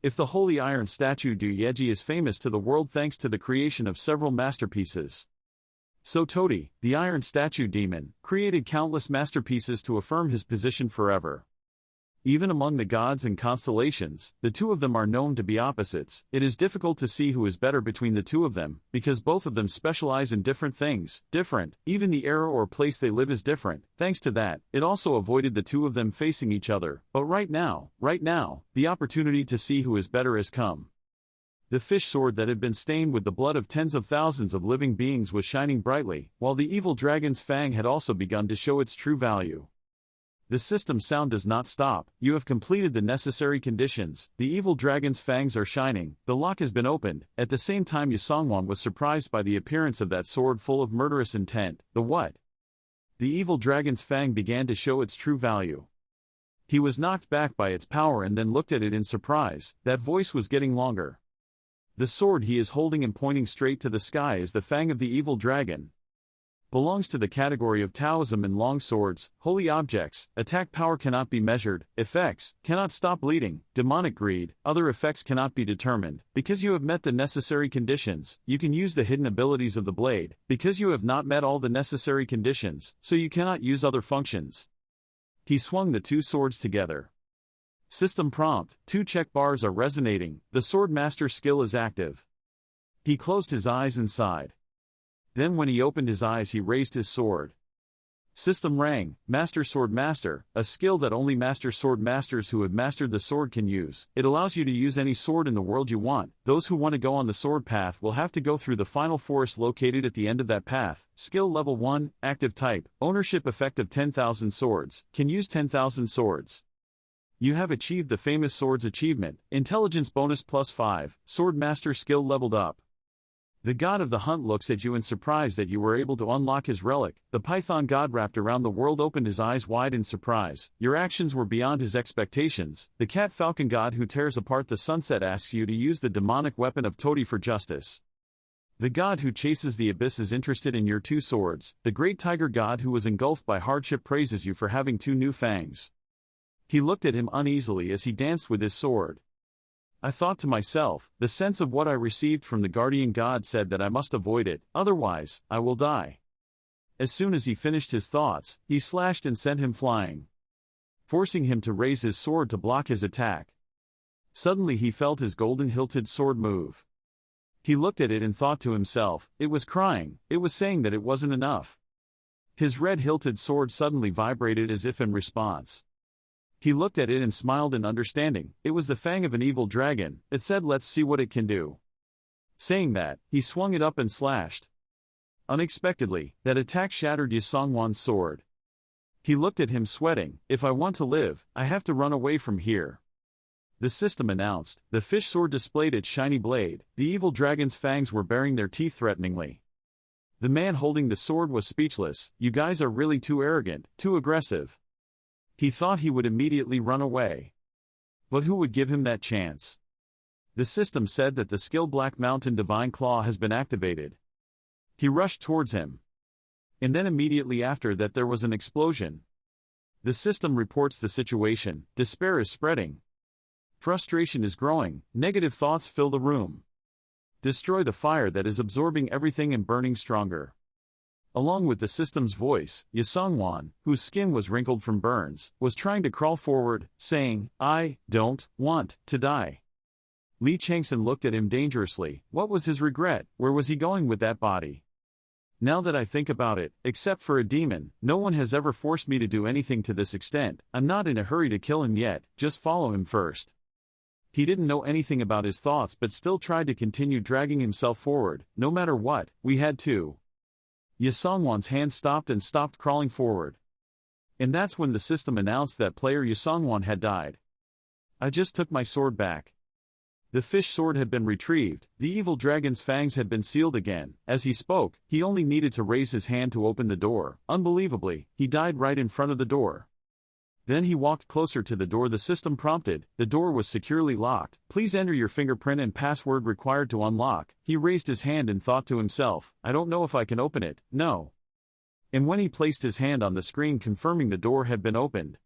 If the holy iron statue Du Yeji is famous to the world thanks to the creation of several masterpieces. So Todi, the iron statue demon, created countless masterpieces to affirm his position forever. Even among the gods and constellations, the two of them are known to be opposites. It is difficult to see who is better between the two of them, because both of them specialize in different things, even the era or place they live is different. Thanks to that, it also avoided the two of them facing each other, but right now, the opportunity to see who is better has come. The fish sword that had been stained with the blood of tens of thousands of living beings was shining brightly, while the evil dragon's fang had also begun to show its true value. The system sound does not stop. You have completed the necessary conditions. The evil dragon's fangs are shining. The lock has been opened. At the same time, Yasongwan was surprised by the appearance of that sword full of murderous intent. The what? The evil dragon's fang began to show its true value. He was knocked back by its power and then looked at it in surprise. That voice was getting longer. The sword he is holding and pointing straight to the sky is the fang of the evil dragon. Belongs to the category of Taoism and long swords, holy objects. Attack power cannot be measured, effects cannot stop bleeding, demonic greed, other effects cannot be determined. Because you have met the necessary conditions, you can use the hidden abilities of the blade. Because you have not met all the necessary conditions, so you cannot use other functions. He swung the two swords together. System prompt, 2 check bars are resonating, the sword master skill is active. He closed his eyes and sighed. Then when he opened his eyes he raised his sword. System rang, Master Sword Master, a skill that only Master Sword Masters who have mastered the sword can use. It allows you to use any sword in the world you want. Those who want to go on the sword path will have to go through the final forest located at the end of that path. Skill level 1, active type, ownership effect of 10,000 swords, can use 10,000 swords. You have achieved the famous swords achievement, intelligence bonus +5, sword master skill leveled up. The god of the hunt looks at you in surprise that you were able to unlock his relic. The python god wrapped around the world opened his eyes wide in surprise. Your actions were beyond his expectations. The cat falcon god who tears apart the sunset asks you to use the demonic weapon of Todi for justice. The god who chases the abyss is interested in your 2 swords. The great tiger god who was engulfed by hardship praises you for having 2 new fangs. He looked at him uneasily as he danced with his sword. I thought to myself, the sense of what I received from the guardian god said that I must avoid it, otherwise, I will die. As soon as he finished his thoughts, he slashed and sent him flying, forcing him to raise his sword to block his attack. Suddenly he felt his golden-hilted sword move. He looked at it and thought to himself, it was crying, it was saying that it wasn't enough. His red-hilted sword suddenly vibrated as if in response. He looked at it and smiled in understanding. It was the fang of an evil dragon. It said, let's see what it can do. Saying that, he swung it up and slashed. Unexpectedly, that attack shattered Yasongwan's sword. He looked at him sweating. If I want to live, I have to run away from here. The system announced. The fish sword displayed its shiny blade. The evil dragon's fangs were baring their teeth threateningly. The man holding the sword was speechless. You guys are really too arrogant, too aggressive. He thought he would immediately run away. But who would give him that chance? The system said that the skill Black Mountain Divine Claw has been activated. He rushed towards him. And then immediately after that there was an explosion. The system reports the situation. Despair is spreading. Frustration is growing. Negative thoughts fill the room. Destroy the fire that is absorbing everything and burning stronger. Along with the system's voice, Yasongwan, whose skin was wrinkled from burns, was trying to crawl forward, saying, I don't want to die. Lee Chang-Son looked at him dangerously. What was his regret? Where was he going with that body? Now that I think about it, except for a demon, no one has ever forced me to do anything to this extent. I'm not in a hurry to kill him yet, just follow him first. He didn't know anything about his thoughts but still tried to continue dragging himself forward. No matter what, we had to. Yasongwan's hand stopped and stopped crawling forward. And that's when the system announced that player Yasongwan had died. I just took my sword back. The fish sword had been retrieved, the evil dragon's fangs had been sealed again. As he spoke, he only needed to raise his hand to open the door. Unbelievably, he died right in front of the door. Then he walked closer to the door. The system prompted. The door was securely locked. Please enter your fingerprint and password required to unlock. He raised his hand and thought to himself, I don't know if I can open it, no. And when he placed his hand on the screen confirming the door had been opened.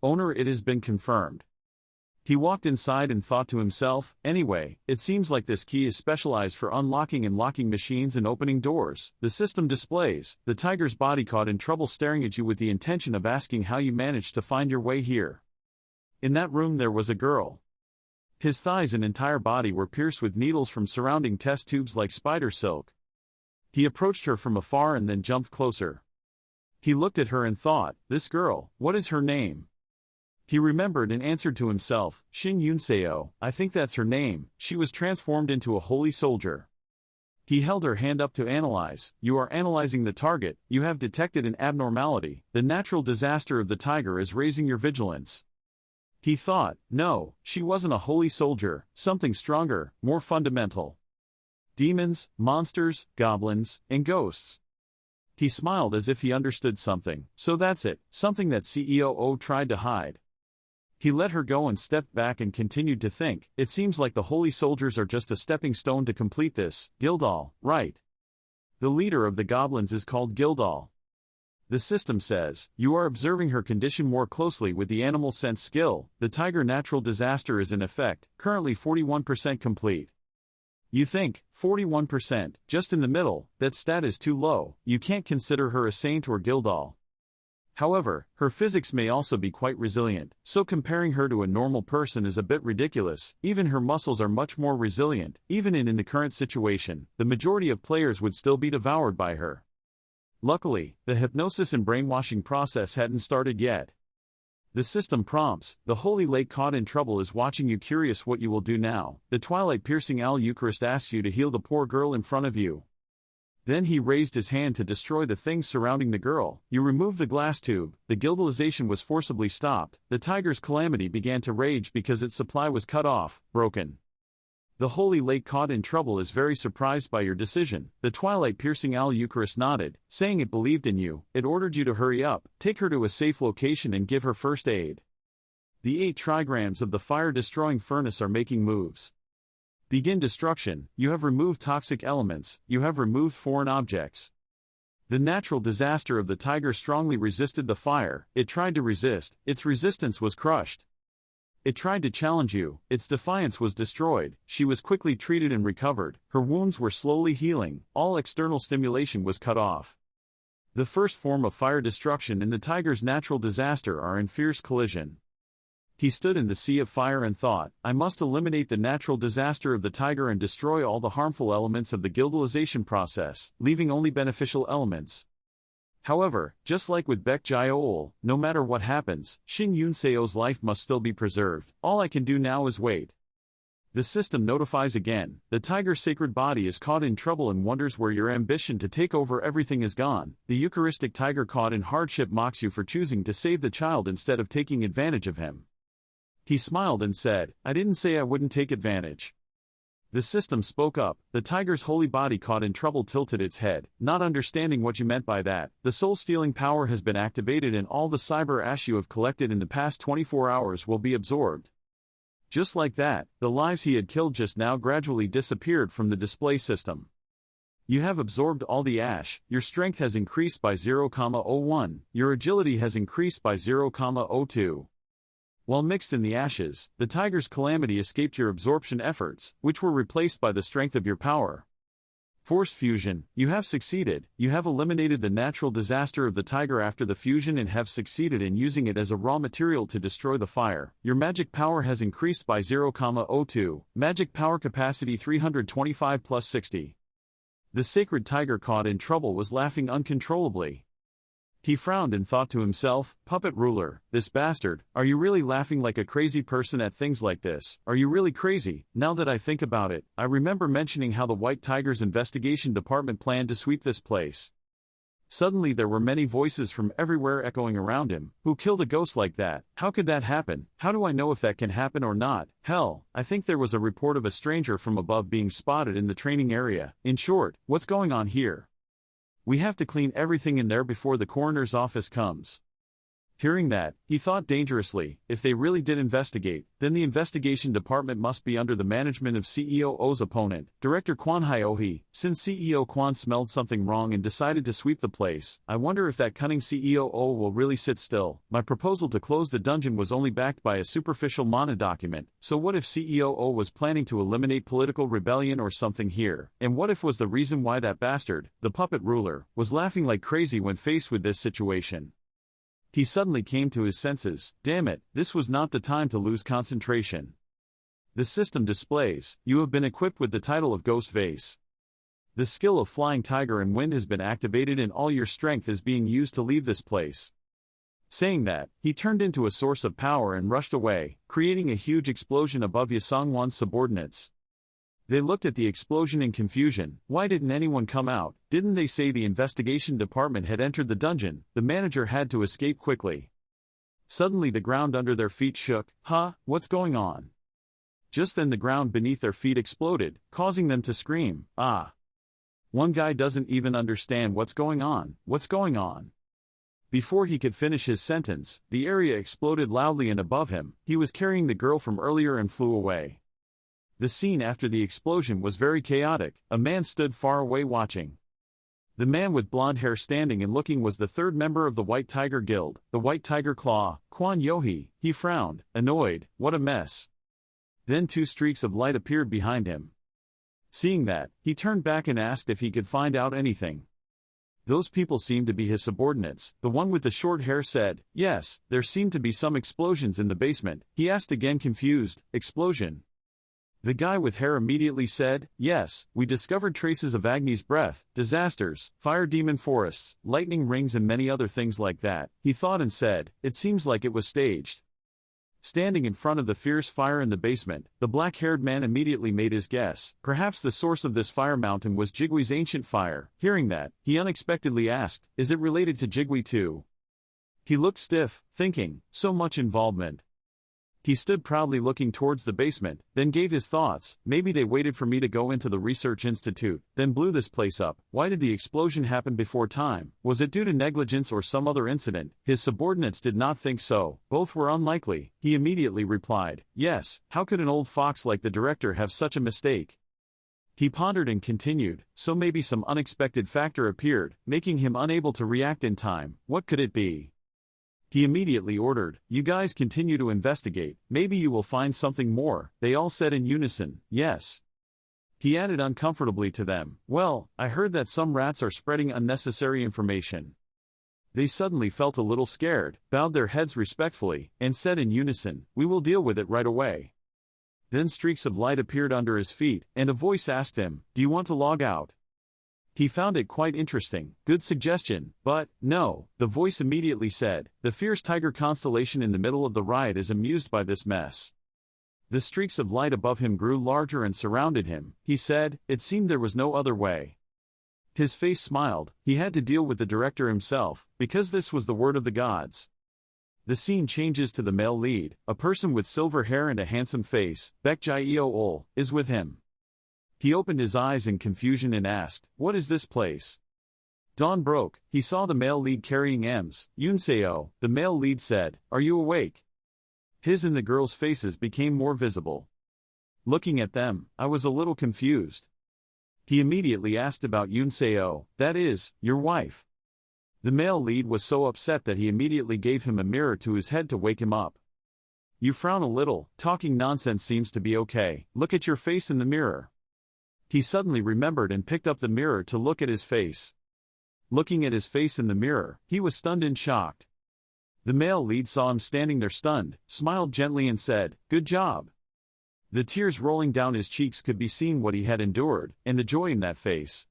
Owner, it has been confirmed. He walked inside and thought to himself, anyway, it seems like this key is specialized for unlocking and locking machines and opening doors. The system displays, the tiger's body caught in trouble staring at you with the intention of asking how you managed to find your way here. In that room there was a girl. His thighs and entire body were pierced with needles from surrounding test tubes like spider silk. He approached her from afar and then jumped closer. He looked at her and thought, this girl, what is her name? He remembered and answered to himself, Shin Yunseo, I think that's her name. She was transformed into a holy soldier. He held her hand up to analyze. You are analyzing the target, you have detected an abnormality. The natural disaster of the tiger is raising your vigilance. He thought, no, she wasn't a holy soldier, something stronger, more fundamental. Demons, monsters, goblins, and ghosts. He smiled as if he understood something. So that's it, something that CEO tried to hide. He let her go and stepped back and continued to think, it seems like the holy soldiers are just a stepping stone to complete this. Gildal, right. The leader of the goblins is called Gildal. The system says, you are observing her condition more closely with the animal sense skill. The tiger natural disaster is in effect, currently 41% complete. You think, 41%, just in the middle, that stat is too low, you can't consider her a saint or Gildal. However, her physics may also be quite resilient, so comparing her to a normal person is a bit ridiculous. Even her muscles are much more resilient. Even in the current situation, the majority of players would still be devoured by her. Luckily, the hypnosis and brainwashing process hadn't started yet. The system prompts, the holy lake caught in trouble is watching you, curious what you will do now. The twilight-piercing Al Eucharist asks you to heal the poor girl in front of you. Then he raised his hand to destroy the things surrounding the girl. You remove the glass tube, the gildalization was forcibly stopped. The tiger's calamity began to rage because its supply was cut off, broken. The holy lake caught in trouble is very surprised by your decision. The twilight-piercing Al Eucharist nodded, saying it believed in you. It ordered you to hurry up, take her to a safe location and give her first aid. The 8 trigrams of the fire-destroying furnace are making moves. Begin destruction. You have removed toxic elements, you have removed foreign objects. The natural disaster of the tiger strongly resisted the fire. It tried to resist, its resistance was crushed. It tried to challenge you, its defiance was destroyed. She was quickly treated and recovered, her wounds were slowly healing, all external stimulation was cut off. The first form of fire destruction and the tiger's natural disaster are in fierce collision. He stood in the sea of fire and thought, I must eliminate the natural disaster of the tiger and destroy all the harmful elements of the gildalization process, leaving only beneficial elements. However, just like with Baek Jae-ol, no matter what happens, Shin Yun-seo's life must still be preserved. All I can do now is wait. The system notifies again, the tiger's sacred body is caught in trouble and wonders where your ambition to take over everything is gone. The Eucharistic tiger caught in hardship mocks you for choosing to save the child instead of taking advantage of him. He smiled and said, I didn't say I wouldn't take advantage. The system spoke up. The tiger's holy body caught in trouble tilted its head, not understanding what you meant by that. The soul-stealing power has been activated and all the cyber ash you have collected in the past 24 hours will be absorbed. Just like that, the lives he had killed just now gradually disappeared from the display system. You have absorbed all the ash, your strength has increased by 0,01, your agility has increased by 0,02. While mixed in the ashes, the tiger's calamity escaped your absorption efforts, which were replaced by the strength of your power. Force fusion, you have succeeded, you have eliminated the natural disaster of the tiger after the fusion and have succeeded in using it as a raw material to destroy the fire. Your magic power has increased by 0,02, magic power capacity 325 plus 60. The sacred tiger caught in trouble was laughing uncontrollably. He frowned and thought to himself, puppet ruler, this bastard, are you really laughing like a crazy person at things like this? Are you really crazy? Now that I think about it, I remember mentioning how the White Tiger's investigation department planned to sweep this place. Suddenly there were many voices from everywhere echoing around him. Who killed a ghost like that? How could that happen? How do I know if that can happen or not? Hell, I think there was a report of a stranger from above being spotted in the training area. In short, what's going on here? We have to clean everything in there before the coroner's office comes. Hearing that, he thought dangerously, if they really did investigate, then the investigation department must be under the management of CEO O's opponent, Director Kwon Hyohee. Since CEO Kwon smelled something wrong and decided to sweep the place, I wonder if that cunning CEO O will really sit still. My proposal to close the dungeon was only backed by a superficial mana document, so what if CEO O was planning to eliminate political rebellion or something here? And what if was the reason why that bastard, the puppet ruler, was laughing like crazy when faced with this situation? He suddenly came to his senses. Damn it, this was not the time to lose concentration. The system displays, you have been equipped with the title of Ghost Vase. The skill of Flying Tiger and Wind has been activated and all your strength is being used to leave this place. Saying that, he turned into a source of power and rushed away, creating a huge explosion above Yasongwon's subordinates. They looked at the explosion in confusion. Why didn't anyone come out? Didn't they say the investigation department had entered the dungeon? The manager had to escape quickly. Suddenly the ground under their feet shook. Huh? What's going on? Just then the ground beneath their feet exploded, causing them to scream. Ah! One guy doesn't even understand what's going on. What's going on? Before he could finish his sentence, the area exploded loudly and above him, he was carrying the girl from earlier and flew away. The scene after the explosion was very chaotic. A man stood far away watching. The man with blonde hair standing and looking was the third member of the White Tiger Guild, the White Tiger Claw, Kwon Yohee. He frowned, annoyed. What a mess. Then two streaks of light appeared behind him. Seeing that, he turned back and asked if he could find out anything. Those people seemed to be his subordinates. The one with the short hair said, yes, there seemed to be some explosions in the basement. He asked again confused, explosion? The guy with hair immediately said, yes, we discovered traces of Agni's breath, disasters, fire demon forests, lightning rings and many other things like that. He thought and said, it seems like it was staged. Standing in front of the fierce fire in the basement, the black-haired man immediately made his guess. Perhaps the source of this fire mountain was Jigwee's ancient fire. Hearing that, he unexpectedly asked, is it related to Jigwee too? He looked stiff, thinking, so much involvement. He stood proudly looking towards the basement, then gave his thoughts. Maybe they waited for me to go into the research institute, then blew this place up. Why did the explosion happen before time? Was it due to negligence or some other incident? His subordinates did not think so. Both were unlikely. He immediately replied, yes, how could an old fox like the director have such a mistake? He pondered and continued, so maybe some unexpected factor appeared, making him unable to react in time. What could it be? He immediately ordered, you guys continue to investigate, maybe you will find something more. They all said in unison, yes. He added uncomfortably to them, well, I heard that some rats are spreading unnecessary information. They suddenly felt a little scared, bowed their heads respectfully, and said in unison, we will deal with it right away. Then streaks of light appeared under his feet, and a voice asked him, do you want to log out? He found it quite interesting. Good suggestion, but, no, the voice immediately said. The fierce tiger constellation in the middle of the riot is amused by this mess. The streaks of light above him grew larger and surrounded him. He said, it seemed there was no other way. His face smiled. He had to deal with the director himself, because this was the word of the gods. The scene changes to the male lead. A person with silver hair and a handsome face, Baek Jae-ol, is with him. He opened his eyes in confusion and asked, what is this place? Dawn broke. He saw the male lead carrying M's. Yunseo, the male lead said, are you awake? His and the girl's faces became more visible. Looking at them, I was a little confused. He immediately asked about Yunseo, that is, your wife. The male lead was so upset that he immediately gave him a mirror to his head to wake him up. You frown a little, talking nonsense seems to be okay. Look at your face in the mirror. He suddenly remembered and picked up the mirror to look at his face. Looking at his face in the mirror, he was stunned and shocked. The male lead saw him standing there stunned, smiled gently and said, good job. The tears rolling down his cheeks could be seen what he had endured, and the joy in that face.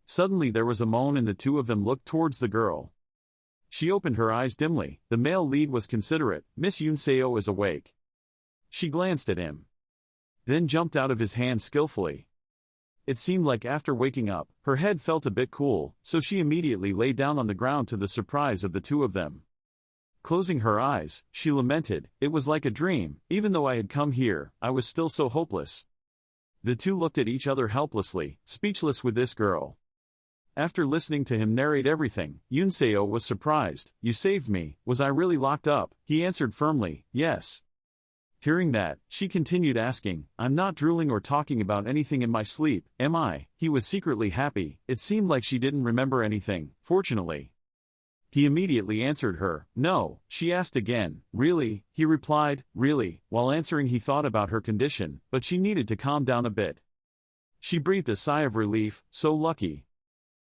Suddenly there was a moan and the two of them looked towards the girl. She opened her eyes dimly. The male lead was considerate. Miss Yunseo is awake. She glanced at him. Then jumped out of his hand skillfully. It seemed like after waking up, her head felt a bit cool, so she immediately lay down on the ground to the surprise of the two of them. Closing her eyes, she lamented, "It was like a dream, even though I had come here, I was still so hopeless." The two looked at each other helplessly, speechless with this girl. After listening to him narrate everything, Yunseo was surprised. "You saved me, was I really locked up?" He answered firmly, "Yes." Hearing that, she continued asking, "I'm not drooling or talking about anything in my sleep, am I?" He was secretly happy. It seemed like she didn't remember anything, fortunately. He immediately answered her, "No." She asked again, "Really?" He replied, "Really." While answering he thought about her condition, but she needed to calm down a bit. She breathed a sigh of relief, so lucky.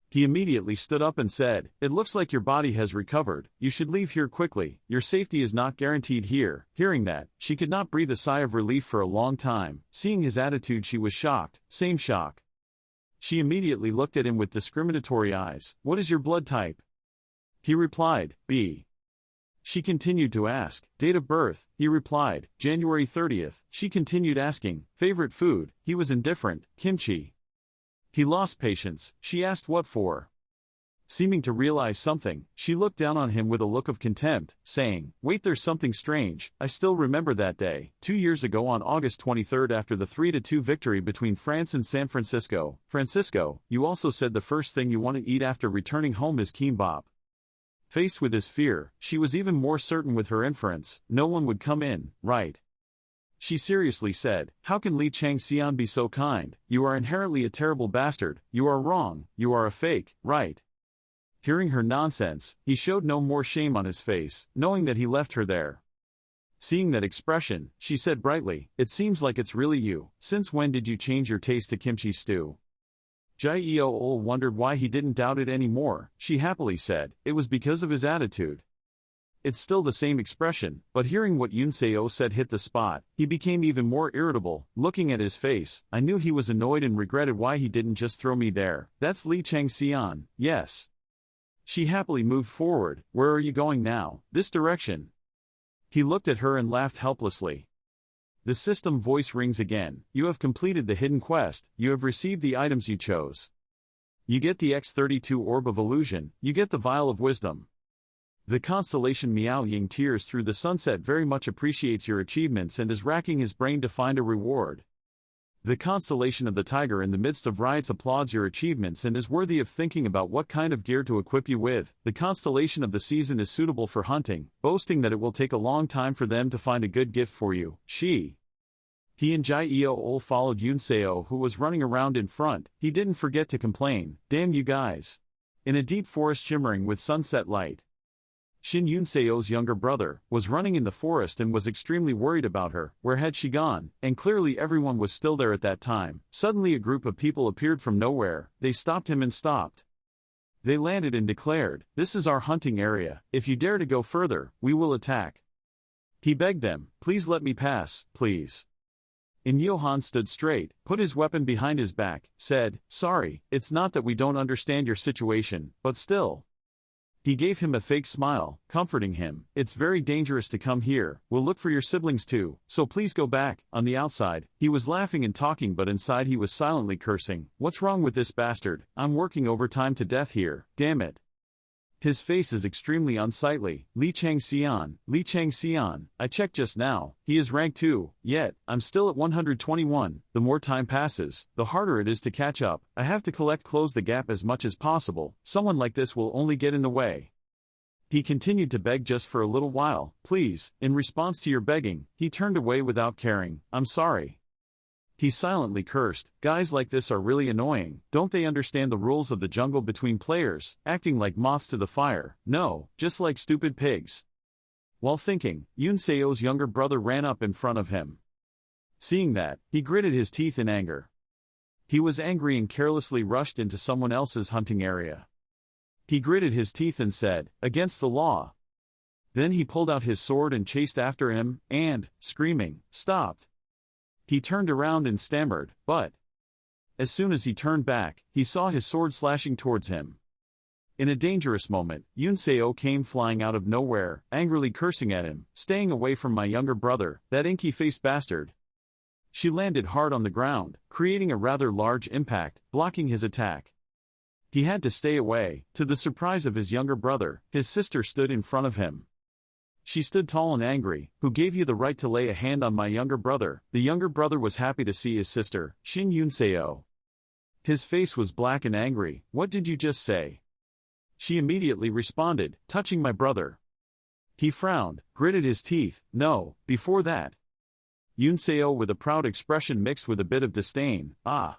He immediately stood up and said, "It looks like your body has recovered, you should leave here quickly, your safety is not guaranteed here." Hearing that, she could not breathe a sigh of relief for a long time. Seeing his attitude she was shocked, same shock. She immediately looked at him with discriminatory eyes. "What is your blood type?" He replied, "B." She continued to ask, "Date of birth?" He replied, "January 30th. She continued asking, "Favorite food?" He was indifferent, "Kimchi." He lost patience. She asked what for. Seeming to realize something, she looked down on him with a look of contempt, saying, "Wait, there's something strange. I still remember that day, 2 years ago on August 23rd after the 3-2 victory between France and San Francisco. Francisco, you also said the first thing you want to eat after returning home is kimbap." Faced with his fear, she was even more certain with her inference, no one would come in, right? She seriously said, "How can Lee Chang-Son be so kind? You are inherently a terrible bastard, you are wrong, you are a fake, right?" Hearing her nonsense, he showed no more shame on his face, knowing that he left her there. Seeing that expression, she said brightly, "It seems like it's really you. Since when did you change your taste to kimchi stew?" Jae-ol wondered why he didn't doubt it anymore. She happily said, "It was because of his attitude." It's still the same expression, but hearing what Yunseo said hit the spot, he became even more irritable. Looking at his face, I knew he was annoyed and regretted why he didn't just throw me there. "That's Lee Chang-Son, yes." She happily moved forward. "Where are you going now?" "This direction." He looked at her and laughed helplessly. The system voice rings again. "You have completed the hidden quest, you have received the items you chose. You get the X32 Orb of Illusion, you get the Vial of Wisdom. The constellation Miao Ying tears through the sunset very much appreciates your achievements and is racking his brain to find a reward. The constellation of the tiger in the midst of riots applauds your achievements and is worthy of thinking about what kind of gear to equip you with. The constellation of the season is suitable for hunting, boasting that it will take a long time for them to find a good gift for you." He and Jae-ol followed Yunseo, who was running around in front. He didn't forget to complain, "Damn you guys." In a deep forest shimmering with sunset light, Shin Yunseo's younger brother was running in the forest and was extremely worried about her. Where had she gone? And clearly everyone was still there at that time. Suddenly a group of people appeared from nowhere. They stopped him and stopped. They landed and declared, "This is our hunting area. If you dare to go further, we will attack." He begged them, "Please let me pass, please." And Johan stood straight, put his weapon behind his back, said, "Sorry, it's not that we don't understand your situation, but still." He gave him a fake smile, comforting him, "It's very dangerous to come here, we'll look for your siblings too, so please go back." On the outside, he was laughing and talking, but inside he was silently cursing, "What's wrong with this bastard? I'm working overtime to death here, damn it." His face is extremely unsightly. Lee Chang-Son, I checked just now, he is rank 2, yet, I'm still at 121, the more time passes, the harder it is to catch up, I have to close the gap as much as possible, someone like this will only get in the way. He continued to beg just for a little while, "Please." In response to your begging, he turned away without caring, "I'm sorry." He silently cursed, "Guys like this are really annoying, don't they understand the rules of the jungle between players, acting like moths to the fire, no, just like stupid pigs." While thinking, Yunseo's younger brother ran up in front of him. Seeing that, he gritted his teeth in anger. He was angry and carelessly rushed into someone else's hunting area. He gritted his teeth and said, "Against the law." Then he pulled out his sword and chased after him, and, screaming, stopped. He turned around and stammered, but as soon as he turned back, he saw his sword slashing towards him. In a dangerous moment, Yunseo came flying out of nowhere, angrily cursing at him, "Staying away from my younger brother, that inky-faced bastard." She landed hard on the ground, creating a rather large impact, blocking his attack. He had to stay away. To the surprise of his younger brother, his sister stood in front of him. She stood tall and angry. Who gave you the right to lay a hand on my younger brother? The younger brother was happy to see his sister, Shin Yunseo. His face was black and angry. What did you just say? She immediately responded, touching my brother. He frowned, gritted his teeth. No, before that. Yunseo with a proud expression mixed with a bit of disdain. Ah.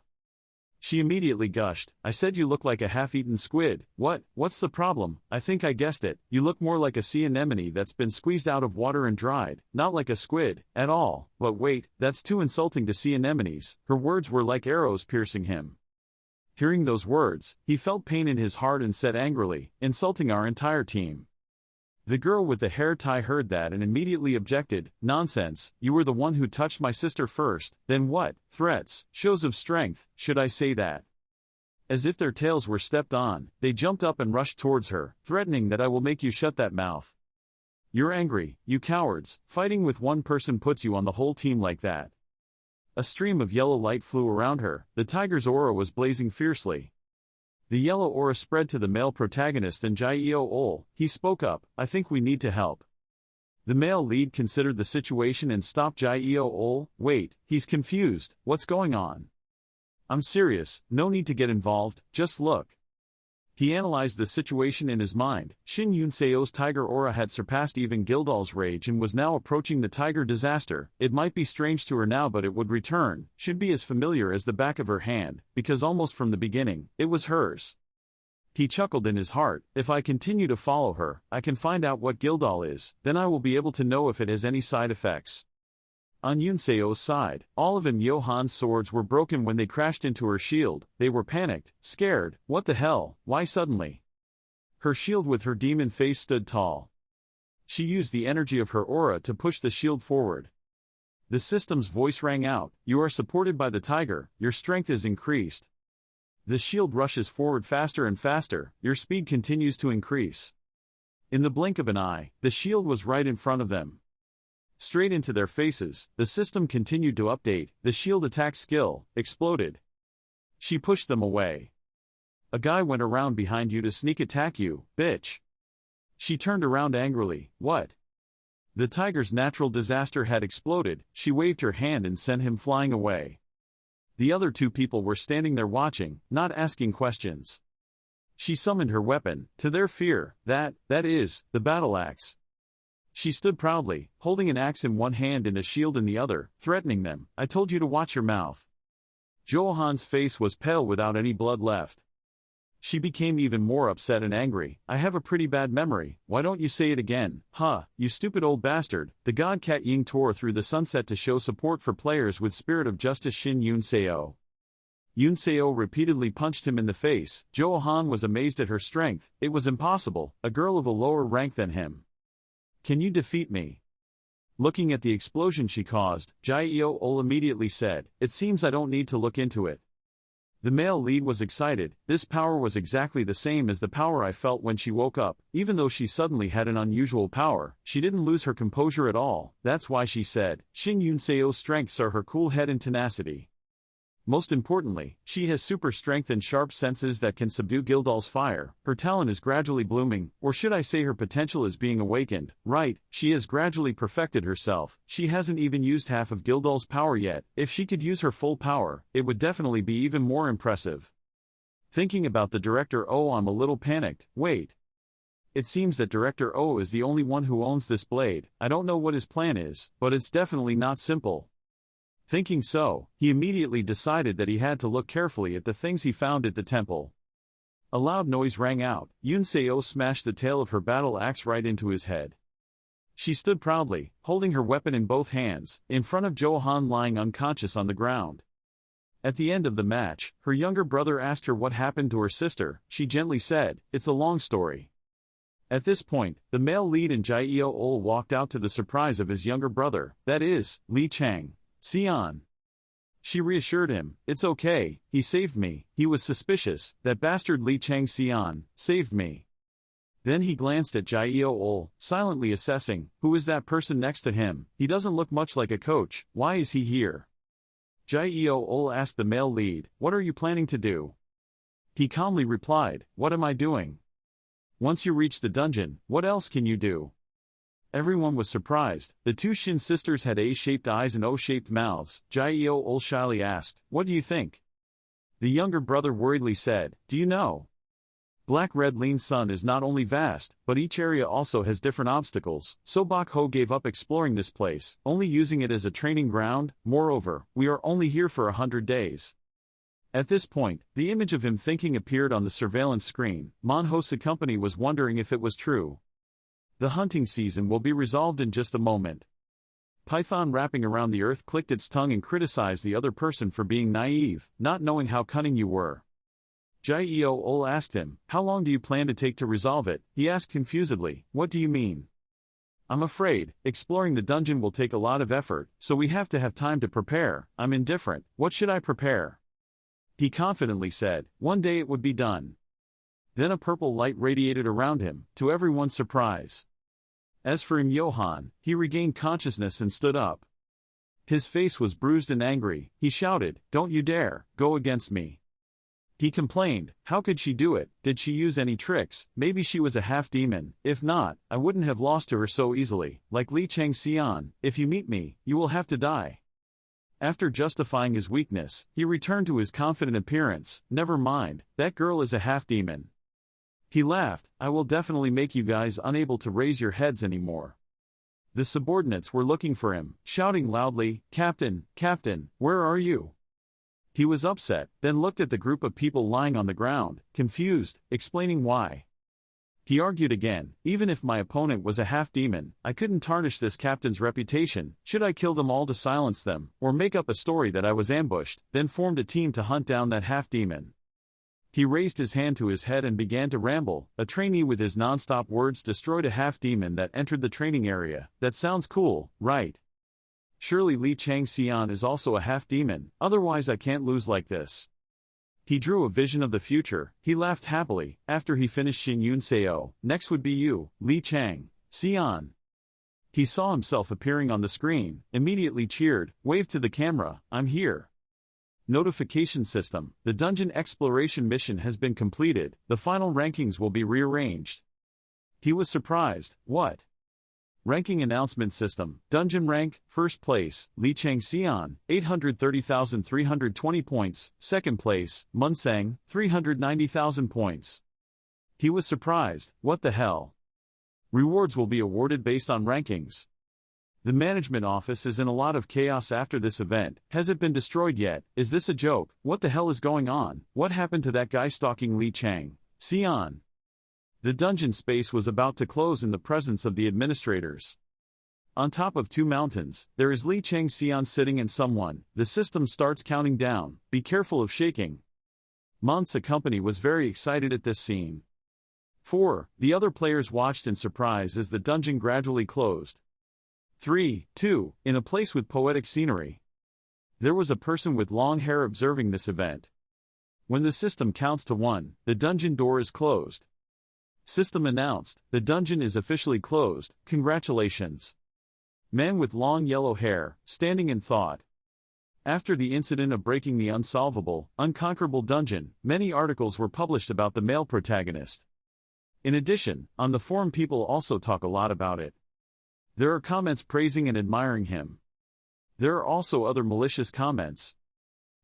She immediately gushed. I said you look like a half-eaten squid. What's the problem? I think I guessed it. You look more like a sea anemone that's been squeezed out of water and dried, not like a squid, at all. But wait, that's too insulting to sea anemones. Her words were like arrows piercing him. Hearing those words, he felt pain in his heart and said angrily, insulting our entire team. The girl with the hair tie heard that and immediately objected. Nonsense, you were the one who touched my sister first. Then what? Threats, shows of strength, should I say that? As if their tails were stepped on, they jumped up and rushed towards her, threatening that I will make you shut that mouth. You're angry, you cowards. Fighting with one person puts you on the whole team like that. A stream of yellow light flew around her. The tiger's aura was blazing fiercely. The yellow aura spread to the male protagonist and Jae-eo Ol. He spoke up, I think we need to help. The male lead considered the situation and stopped Jae-eo Ol. Wait, he's confused, what's going on? I'm serious, no need to get involved, just look. He analyzed the situation in his mind. Shin Yunseo's tiger aura had surpassed even Gildal's rage and was now approaching the tiger disaster. It might be strange to her now, but it would return, should be as familiar as the back of her hand, because almost from the beginning, it was hers. He chuckled in his heart, if I continue to follow her, I can find out what Gildal is, then I will be able to know if it has any side effects. On Yunseo's side, all of Johan's swords were broken when they crashed into her shield. They were panicked, scared. What the hell, why suddenly? Her shield with her demon face stood tall. She used the energy of her aura to push the shield forward. The system's voice rang out, you are supported by the tiger, your strength is increased. The shield rushes forward faster and faster, your speed continues to increase. In the blink of an eye, the shield was right in front of them. Straight into their faces, the system continued to update. The shield attack skill exploded. She pushed them away. A guy went around behind you to sneak attack you, bitch. She turned around angrily. What? The tiger's natural disaster had exploded. She waved her hand and sent him flying away. The other two people were standing there watching, not asking questions. She summoned her weapon, to their fear, that is, the battle axe. She stood proudly, holding an axe in one hand and a shield in the other, threatening them. I told you to watch your mouth. Johan's face was pale without any blood left. She became even more upset and angry. I have a pretty bad memory, why don't you say it again? Huh, you stupid old bastard. The god cat Ying tore through the sunset to show support for players with spirit of justice Shin Yunseo. Yunseo repeatedly punched him in the face. Johan was amazed at her strength. It was impossible, a girl of a lower rank than him. Can you defeat me? Looking at the explosion she caused, Jae-eo Ol immediately said, it seems I don't need to look into it. The male lead was excited. This power was exactly the same as the power I felt when she woke up. Even though she suddenly had an unusual power, she didn't lose her composure at all. That's why she said, Shin Yunseo's strengths are her cool head and tenacity. Most importantly, she has super strength and sharp senses that can subdue Gildal's fire. Her talent is gradually blooming, or should I say her potential is being awakened. Right, she has gradually perfected herself. She hasn't even used half of Gildal's power yet. If she could use her full power, it would definitely be even more impressive. Thinking about the Director O, I'm a little panicked. Wait. It seems that Director O is the only one who owns this blade. I don't know what his plan is, but it's definitely not simple. Thinking so, he immediately decided that he had to look carefully at the things he found at the temple. A loud noise rang out. Yunseo smashed the tail of her battle axe right into his head. She stood proudly, holding her weapon in both hands, in front of Johan lying unconscious on the ground. At the end of the match, her younger brother asked her what happened to her sister. She gently said, it's a long story. At this point, the male lead and Jae-eo Ol walked out to the surprise of his younger brother, that is, Lee Chang-Son. She reassured him, it's okay, he saved me. He was suspicious, that bastard Lee Chang-Son saved me. Then he glanced at Jae-eo Ol, silently assessing, who is that person next to him? He doesn't look much like a coach, why is he here? Jio asked the male lead, "What are you planning to do?" He calmly replied, "What am I doing? Once you reach the dungeon, what else can you do?" Everyone was surprised. The two Shin sisters had A-shaped eyes and O-shaped mouths. Jio shyly asked, "What do you think?" The younger brother worriedly said, "Do you know? Black Red Lean Sun is not only vast, but each area also has different obstacles, so Bak Ho gave up exploring this place, only using it as a training ground. Moreover, we are only here for 100 days. At this point, the image of him thinking appeared on the surveillance screen. Manho's company was wondering if it was true. The hunting season will be resolved in just a moment. Python wrapping around the earth clicked its tongue and criticized the other person for being naive, not knowing how cunning you were. Jio asked him, "How long do you plan to take to resolve it?" He asked confusedly, "What do you mean?" "I'm afraid, exploring the dungeon will take a lot of effort, so we have to have time to prepare. I'm indifferent. What should I prepare?" He confidently said, "One day it would be done." Then a purple light radiated around him, to everyone's surprise. As for Johan, he regained consciousness and stood up. His face was bruised and angry. He shouted, "Don't you dare, go against me." He complained, "How could she do it? Did she use any tricks? Maybe she was a half-demon. If not, I wouldn't have lost to her so easily. Like Lee Chang-Son, if you meet me, you will have to die." After justifying his weakness, he returned to his confident appearance. "Never mind, that girl is a half-demon." He laughed, "I will definitely make you guys unable to raise your heads anymore." The subordinates were looking for him, shouting loudly, "Captain, Captain, where are you?" He was upset, then looked at the group of people lying on the ground, confused, explaining why. He argued again, "Even if my opponent was a half-demon, I couldn't tarnish this captain's reputation. Should I kill them all to silence them, or make up a story that I was ambushed, then formed a team to hunt down that half-demon?" He raised his hand to his head and began to ramble. "A trainee with his non-stop words destroyed a half-demon that entered the training area. That sounds cool, right? Surely Lee Chang-Son is also a half-demon, otherwise I can't lose like this." He drew a vision of the future. He laughed happily. After he finished Shin Yun Seo, next would be you, Lee Chang-Son. He saw himself appearing on the screen, immediately cheered, waved to the camera, "I'm here." Notification system, the dungeon exploration mission has been completed, the final rankings will be rearranged. He was surprised, "What?" Ranking announcement system, dungeon rank, first place, Lee Chang-Son, 830,320 points, second place, Munsang, 390,000 points. He was surprised, "What the hell?" Rewards will be awarded based on rankings. The management office is in a lot of chaos after this event. Has it been destroyed yet? Is this a joke? What the hell is going on? What happened to that guy stalking Lee Chang-Son? The dungeon space was about to close in the presence of the administrators. On top of two mountains, there is Lee Chang-Son sitting and someone. The system starts counting down. Be careful of shaking. Mon's company was very excited at this scene. 4. The other players watched in surprise as the dungeon gradually closed. 3, 2, in a place with poetic scenery. There was a person with long hair observing this event. When the system counts to 1, the dungeon door is closed. System announced, "The dungeon is officially closed, congratulations." Man with long yellow hair, standing in thought. After the incident of breaking the unsolvable, unconquerable dungeon, many articles were published about the male protagonist. In addition, on the forum people also talk a lot about it. There are comments praising and admiring him. There are also other malicious comments.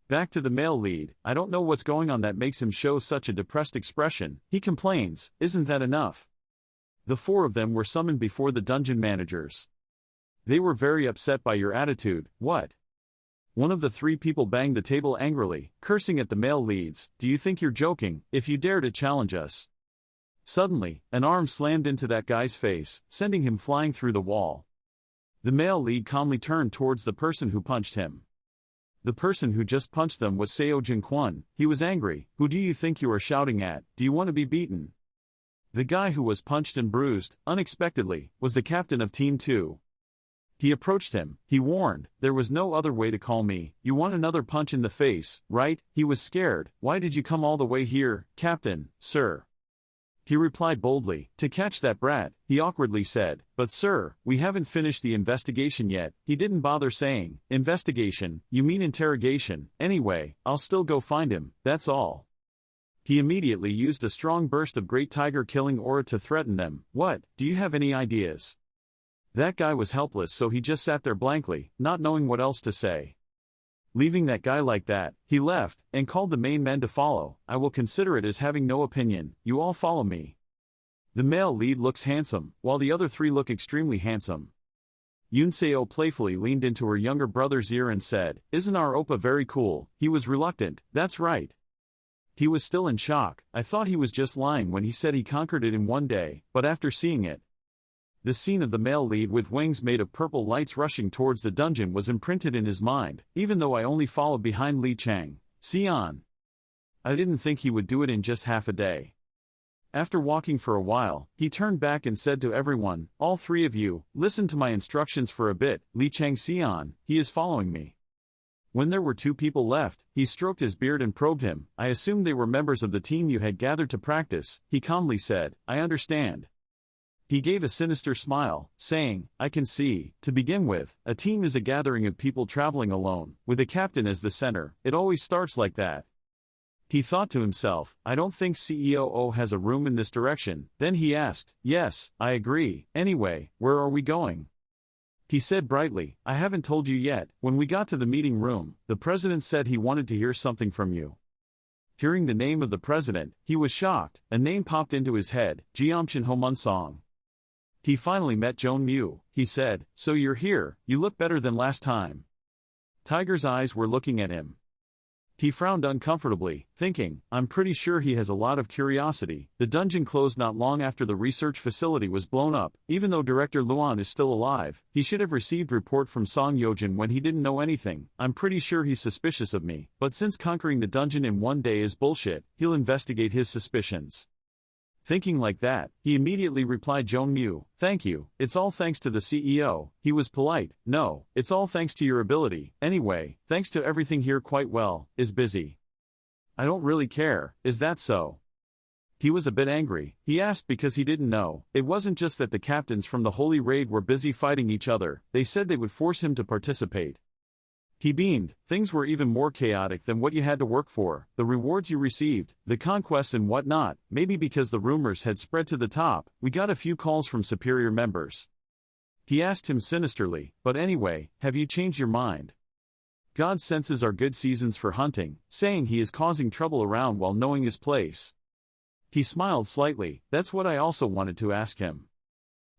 Back to the male lead, "I don't know what's going on that makes him show such a depressed expression," he complains, "Isn't that enough?" The 4 of them were summoned before the dungeon managers. "They were very upset by your attitude." "What?" One of the 3 people banged the table angrily, cursing at the male leads, "Do you think you're joking, if you dare to challenge us?" Suddenly, an arm slammed into that guy's face, sending him flying through the wall. The male lead calmly turned towards the person who punched him. The person who just punched them was Seo Jin-kwon. He was angry. "Who do you think you are shouting at? Do you want to be beaten?" The guy who was punched and bruised, unexpectedly, was the captain of Team 2. He approached him. He warned, "There was no other way to call me. You want another punch in the face, right?" He was scared. "Why did you come all the way here, Captain, sir?" He replied boldly. To catch that brat, he awkwardly said, "But sir, we haven't finished the investigation yet." He didn't bother saying, "Investigation, you mean interrogation. Anyway, I'll still go find him, that's all." He immediately used a strong burst of great tiger-killing aura to threaten them. "What, do you have any ideas?" That guy was helpless, so he just sat there blankly, not knowing what else to say. Leaving that guy like that, he left, and called the main men to follow. "I will consider it as having no opinion, you all follow me." The male lead looks handsome, while the other three look extremely handsome. Yunseo playfully leaned into her younger brother's ear and said, "Isn't our Oppa very cool?" He was reluctant. "That's right." He was still in shock. "I thought he was just lying when he said he conquered it in one day, but after seeing it." The scene of the male lead with wings made of purple lights rushing towards the dungeon was imprinted in his mind. "Even though I only followed behind Lee Chang-Son, I didn't think he would do it in just half a day." After walking for a while, he turned back and said to everyone, "All three of you, listen to my instructions for a bit. Lee Chang-Son, he is following me." When there were 2 people left, he stroked his beard and probed him. "I assumed they were members of the team you had gathered to practice," he calmly said. "I understand." He gave a sinister smile, saying, "I can see. To begin with, a team is a gathering of people traveling alone, with a captain as the center. It always starts like that." He thought to himself, "I don't think CEOO has a room in this direction." Then he asked, "Yes, I agree. Anyway, where are we going?" He said brightly, "I haven't told you yet. When we got to the meeting room, the president said he wanted to hear something from you." Hearing the name of the president, he was shocked. A name popped into his head, Jeomchin Homunsong. He finally met Joan Mu. He said, "So you're here, you look better than last time." Tiger's eyes were looking at him. He frowned uncomfortably, thinking, "I'm pretty sure he has a lot of curiosity." The dungeon closed not long after the research facility was blown up. Even though Director Luan is still alive, he should have received report from Song Yojin when he didn't know anything. "I'm pretty sure he's suspicious of me, but since conquering the dungeon in one day is bullshit, he'll investigate his suspicions." Thinking like that, he immediately replied Joan Mu, "Thank you, it's all thanks to the CEO." He was polite. "No, it's all thanks to your ability. Anyway, thanks to everything here quite well, is busy." "I don't really care, is that so?" He was a bit angry. He asked because he didn't know. It wasn't just that the captains from the Holy Raid were busy fighting each other, they said they would force him to participate. He beamed. "Things were even more chaotic than what you had to work for. The rewards you received, the conquests and whatnot, maybe because the rumors had spread to the top, we got a few calls from superior members." He asked him sinisterly, "But anyway, have you changed your mind?" God senses are good seasons for hunting, saying he is causing trouble around while knowing his place. He smiled slightly. "That's what I also wanted to ask him."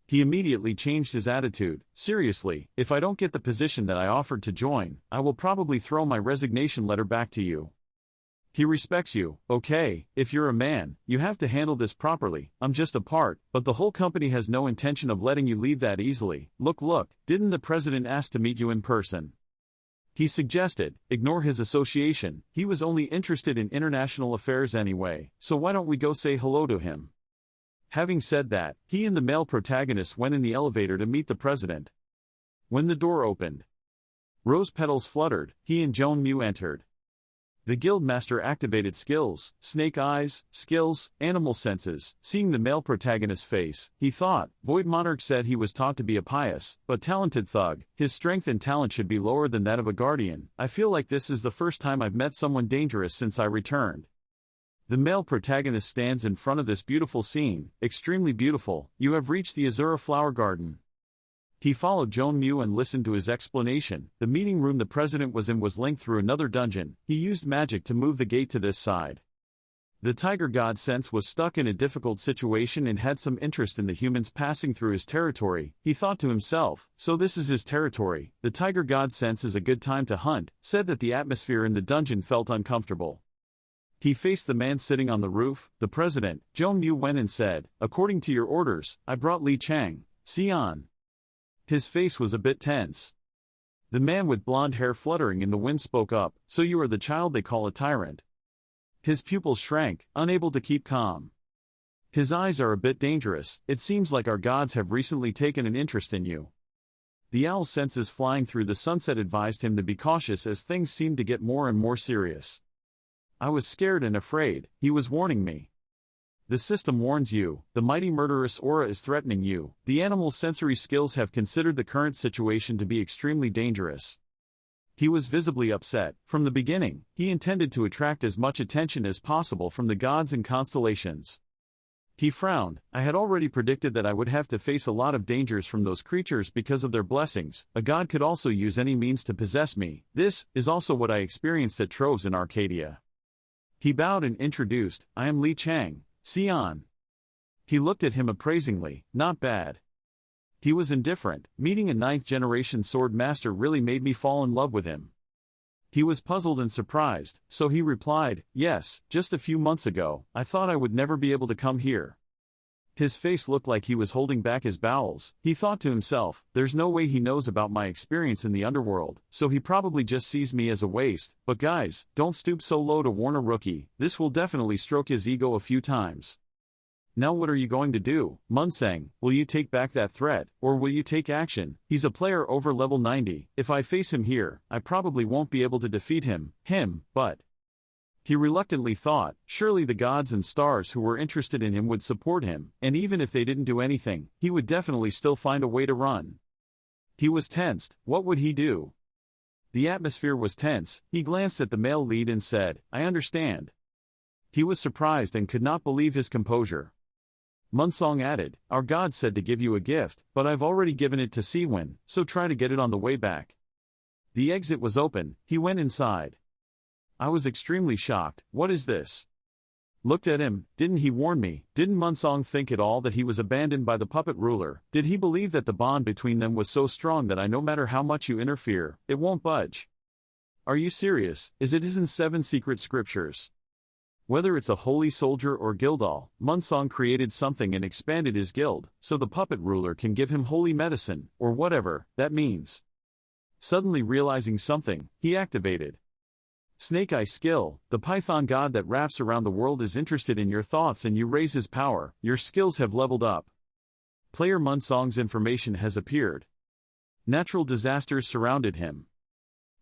He immediately changed his attitude. "Seriously, if I don't get the position that I offered to join, I will probably throw my resignation letter back to you. He respects you, okay? If you're a man, you have to handle this properly. I'm just a part, but the whole company has no intention of letting you leave that easily. Look, didn't the president ask to meet you in person?" He suggested, "Ignore his association, he was only interested in international affairs anyway, so why don't we go say hello to him?" Having said that, he and the male protagonist went in the elevator to meet the president. When the door opened, rose petals fluttered, he and Joan Mu entered. The guildmaster activated skills, snake eyes, skills, animal senses. Seeing the male protagonist's face, he thought, Void Monarch said he was taught to be a pious, but talented thug. His strength and talent should be lower than that of a guardian. I feel like this is the first time I've met someone dangerous since I returned. The male protagonist stands in front of this beautiful scene, extremely beautiful. You have reached the Azura Flower Garden. He followed Joan Mu and listened to his explanation. The meeting room the president was in was linked through another dungeon. He used magic to move the gate to this side. The tiger god sense was stuck in a difficult situation and had some interest in the humans passing through his territory. He thought to himself, so this is his territory. The tiger god sense is a good time to hunt. Said that the atmosphere in the dungeon felt uncomfortable. He faced the man sitting on the roof, the president. Joan Mu went and said, according to your orders, I brought Lee Chang-Son. His face was a bit tense. The man with blonde hair fluttering in the wind spoke up, so you are the child they call a tyrant. His pupils shrank, unable to keep calm. His eyes are a bit dangerous. It seems like our gods have recently taken an interest in you. The owl's senses flying through the sunset advised him to be cautious as things seemed to get more and more serious. I was scared and afraid, he was warning me. The system warns you, the mighty murderous aura is threatening you. The animal's sensory skills have considered the current situation to be extremely dangerous. He was visibly upset. From the beginning, he intended to attract as much attention as possible from the gods and constellations. He frowned. I had already predicted that I would have to face a lot of dangers from those creatures because of their blessings. A god could also use any means to possess me. This is also what I experienced at Troves in Arcadia. He bowed and introduced, I am Lee Chang-Son. He looked at him appraisingly. Not bad. He was indifferent. Meeting a 9th-generation sword master really made me fall in love with him. He was puzzled and surprised, so he replied, yes, just a few months ago, I thought I would never be able to come here. His face looked like he was holding back his bowels. He thought to himself, there's no way he knows about my experience in the underworld, so he probably just sees me as a waste. But guys, don't stoop so low to warn a rookie, this will definitely stroke his ego a few times. Now what are you going to do, Munsang? Will you take back that threat, or will you take action? He's a player over level 90, if I face him here, I probably won't be able to defeat him, but... He reluctantly thought, surely the gods and stars who were interested in him would support him, and even if they didn't do anything, he would definitely still find a way to run. He was tensed. What would he do? The atmosphere was tense. He glanced at the male lead and said, I understand. He was surprised and could not believe his composure. Munsong added, our god said to give you a gift, but I've already given it to Siwin, so try to get it on the way back. The exit was open. He went inside. I was extremely shocked. What is this? Looked at him. Didn't he warn me? Didn't Munsong think at all that he was abandoned by the puppet ruler? Did he believe that the bond between them was so strong that no matter how much you interfere, it won't budge? Are you serious? Is it in 7 secret scriptures? Whether it's a holy soldier or Gildal, Munsong created something and expanded his guild, so the puppet ruler can give him holy medicine, or whatever that means. Suddenly realizing something, he activated Snake Eye skill. The Python god that wraps around the world is interested in your thoughts and you raise his power. Your skills have leveled up. Player Munsong's information has appeared. Natural disasters surrounded him.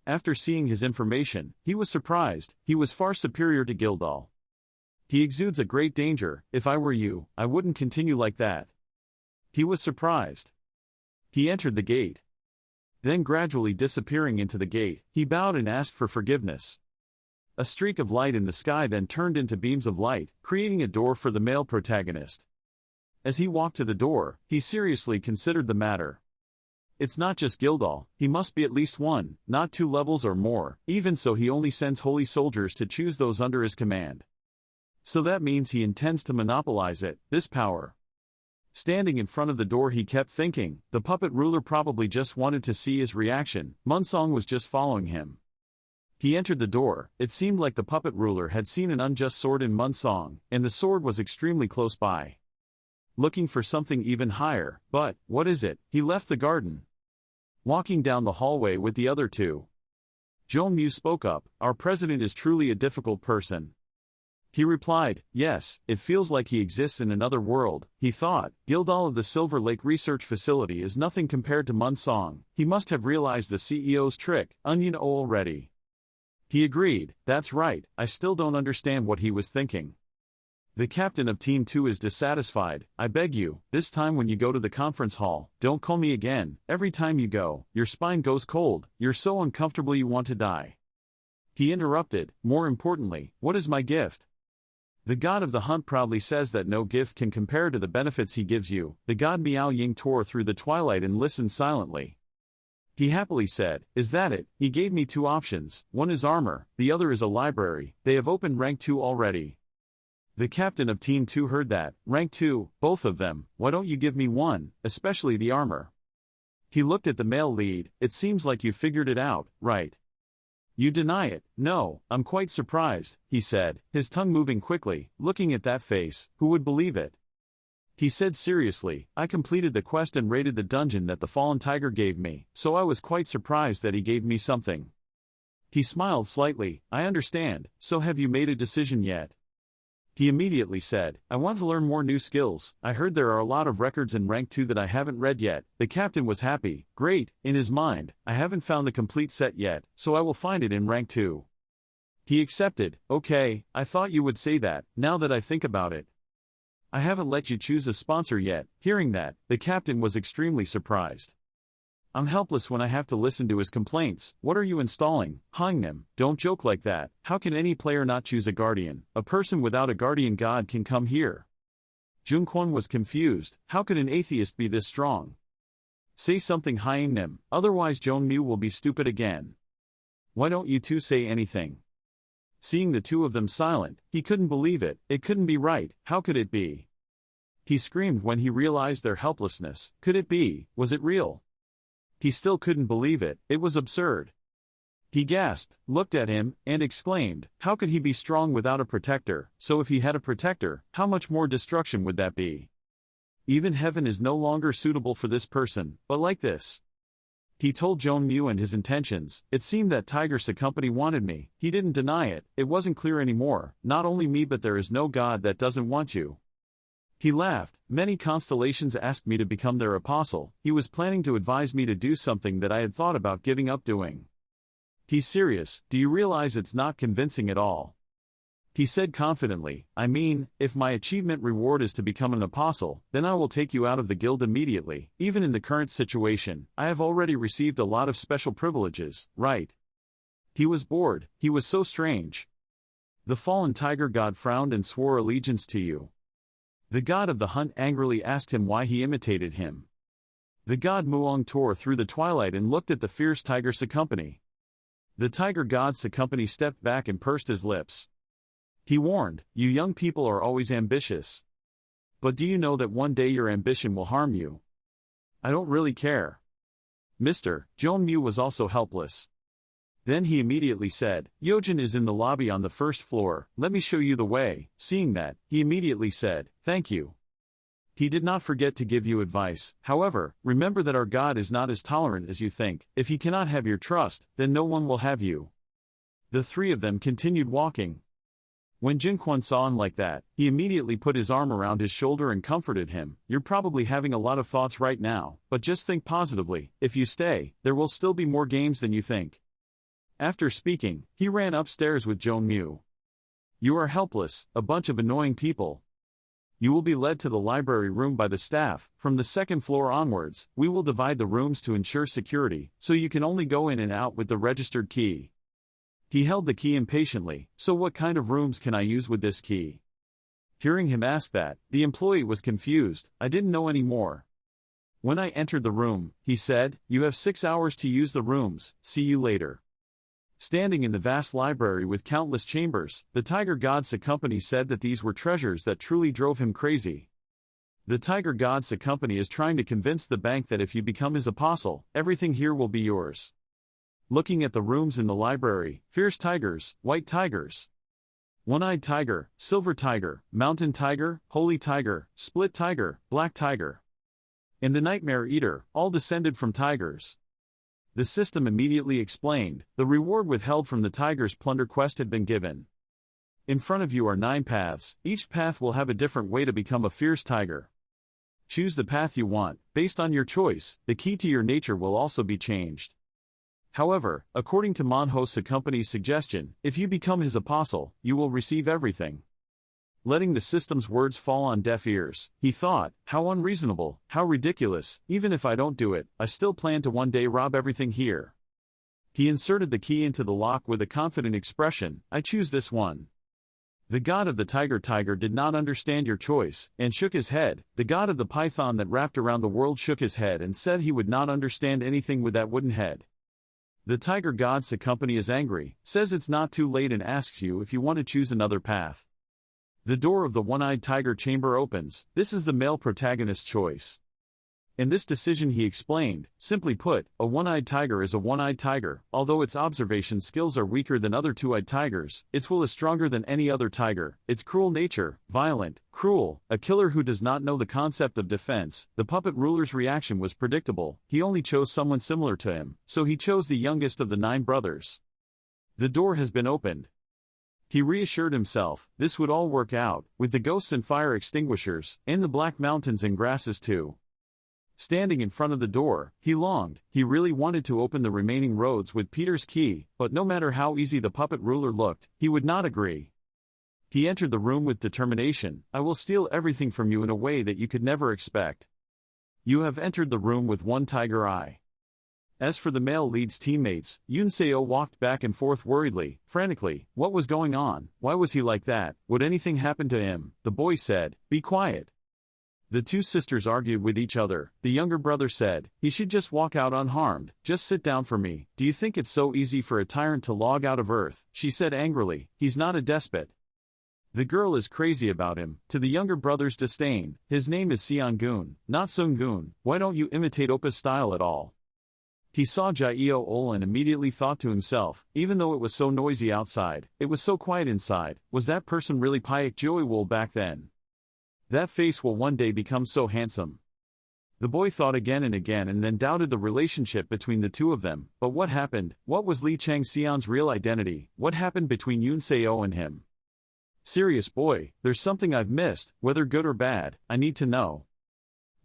After seeing his information, he was surprised. He was far superior to Gildal. He exudes a great danger. If I were you, I wouldn't continue like that. He was surprised. He entered the gate. Then gradually disappearing into the gate, he bowed and asked for forgiveness. A streak of light in the sky then turned into beams of light, creating a door for the male protagonist. As he walked to the door, he seriously considered the matter. It's not just Gildal, he must be at least 1, not 2 levels or more. Even so, he only sends holy soldiers to choose those under his command. So that means he intends to monopolize it, this power. Standing in front of the door, he kept thinking, the puppet ruler probably just wanted to see his reaction. Munsong was just following him. He entered the door. It seemed like the puppet ruler had seen an unjust sword in Munsong, and the sword was extremely close by. Looking for something even higher, but, what is it? He left the garden. Walking down the hallway with the other 2. Zhou Mu spoke up, our president is truly a difficult person. He replied, yes, it feels like he exists in another world. He thought, Gildal of the Silver Lake Research Facility is nothing compared to Munsong. He must have realized the CEO's trick, onion already. He agreed, that's right, I still don't understand what he was thinking. The captain of Team 2 is dissatisfied. I beg you, this time when you go to the conference hall, don't call me again. Every time you go, your spine goes cold, you're so uncomfortable you want to die. He interrupted, more importantly, what is my gift? The god of the hunt proudly says that no gift can compare to the benefits he gives you. The god Miao Ying tore through the twilight and listened silently. He happily said, is that it? He gave me 2 options, one is armor, the other is a library. They have opened rank 2 already. The captain of Team 2 heard that, rank 2, both of them, why don't you give me one, especially the armor? He looked at the male lead, it seems like you figured it out, right? You deny it. No, I'm quite surprised, he said, his tongue moving quickly, looking at that face, who would believe it? He said seriously, I completed the quest and raided the dungeon that the fallen tiger gave me, so I was quite surprised that he gave me something. He smiled slightly, I understand, so have you made a decision yet? He immediately said, I want to learn more new skills. I heard there are a lot of records in rank 2 that I haven't read yet. The captain was happy. Great, in his mind, I haven't found the complete set yet, so I will find it in rank 2. He accepted. Okay, I thought you would say that, now that I think about it. I haven't let you choose a sponsor yet." Hearing that, the captain was extremely surprised. "I'm helpless when I have to listen to his complaints. What are you installing?" "Hang them. Don't joke like that. How can any player not choose a guardian? A person without a guardian god can come here." Jungkwon was confused. How could an atheist be this strong? "Say something, Hang them, otherwise Jongmu will be stupid again." "Why don't you two say anything?" Seeing the two of them silent, he couldn't believe it. It couldn't be right. How could it be? He screamed when he realized their helplessness. Could it be? Was it real? He still couldn't believe it. It was absurd. He gasped, looked at him, and exclaimed, how could he be strong without a protector? So if he had a protector, how much more destruction would that be? Even heaven is no longer suitable for this person, but like this. He told Jongmu and his intentions. It seemed that Tiger's company wanted me. He didn't deny it. It wasn't clear anymore. Not only me, but there is no god that doesn't want you. He laughed. Many constellations asked me to become their apostle. He was planning to advise me to do something that I had thought about giving up doing. He's serious. Do you realize it's not convincing at all? He said confidently, I mean, if my achievement reward is to become an apostle, then I will take you out of the guild immediately. Even in the current situation, I have already received a lot of special privileges, right? He was bored. He was so strange. The fallen tiger god frowned and swore allegiance to you. The god of the hunt angrily asked him why he imitated him. The god Muong tore through the twilight and looked at the fierce tiger company. The tiger god company stepped back and pursed his lips. He warned, you young people are always ambitious. But do you know that one day your ambition will harm you? I don't really care. Mr. Jongmu was also helpless. Then he immediately said, Yojin is in the lobby on the first floor, let me show you the way. Seeing that, he immediately said, thank you. He did not forget to give you advice. However, remember that our God is not as tolerant as you think. If he cannot have your trust, then no one will have you. The three of them continued walking. When Jinquan saw him like that, he immediately put his arm around his shoulder and comforted him. You're probably having a lot of thoughts right now, but just think positively. If you stay, there will still be more games than you think. After speaking, he ran upstairs with Jongmu. You are helpless, a bunch of annoying people. You will be led to the library room by the staff. From the second floor onwards, we will divide the rooms to ensure security, so you can only go in and out with the registered key. He held the key impatiently. So what kind of rooms can I use with this key? Hearing him ask that, the employee was confused. I didn't know any more. When I entered the room, he said, you have 6 hours to use the rooms, see you later. Standing in the vast library with countless chambers, the Tiger God's company said that these were treasures that truly drove him crazy. The Tiger God's company is trying to convince the bank that if you become his apostle, everything here will be yours. Looking at the rooms in the library, fierce tigers, white tigers, one-eyed tiger, silver tiger, mountain tiger, holy tiger, split tiger, black tiger, and the nightmare eater, all descended from tigers. The system immediately explained, the reward withheld from the tiger's plunder quest had been given. In front of you are 9 paths, each path will have a different way to become a fierce tiger. Choose the path you want, based on your choice, the key to your nature will also be changed. However, according to Manhwa Company's suggestion, if you become his apostle, you will receive everything. Letting the system's words fall on deaf ears, he thought, how unreasonable, how ridiculous, even if I don't do it, I still plan to one day rob everything here. He inserted the key into the lock with a confident expression, I choose this one. The god of the tiger did not understand your choice, and shook his head. The god of the python that wrapped around the world shook his head and said he would not understand anything with that wooden head. The Tiger God's company is angry, says it's not too late and asks you if you want to choose another path. The door of the one-eyed tiger chamber opens. This is the male protagonist's choice. In this decision he explained, simply put, a one-eyed tiger is a one-eyed tiger. Although its observation skills are weaker than other two-eyed tigers, its will is stronger than any other tiger. Its cruel nature, violent, cruel, a killer who does not know the concept of defense. The puppet ruler's reaction was predictable. He only chose someone similar to him, so he chose the youngest of the 9 brothers. The door has been opened. He reassured himself, this would all work out, with the ghosts and fire extinguishers, and the black mountains and grasses too. Standing in front of the door, he longed. He really wanted to open the remaining roads with Peter's key, but no matter how easy the puppet ruler looked, he would not agree. He entered the room with determination. I will steal everything from you in a way that you could never expect. You have entered the room with one tiger eye. As for the male lead's teammates, Yunseo walked back and forth worriedly, frantically. What was going on? Why was he like that? Would anything happen to him? The boy said, "Be quiet." The two sisters argued with each other. The younger brother said, "He should just walk out unharmed. Just sit down for me. Do you think it's so easy for a tyrant to log out of Earth?" She said angrily. "He's not a despot. The girl is crazy about him." To the younger brother's disdain, "His name is Seon-gun, not Sung-gun. Why don't you imitate Oppa's style at all?" He saw Jaeo-ol and immediately thought to himself, even though it was so noisy outside, it was so quiet inside, was that person really Paik Joey-wol back then? That face will one day become so handsome. The boy thought again and then doubted the relationship between the two of them. But what happened? What was Lee Chang-Seon's real identity? What happened between Yunseo and him? Serious boy, there's something I've missed, whether good or bad, I need to know.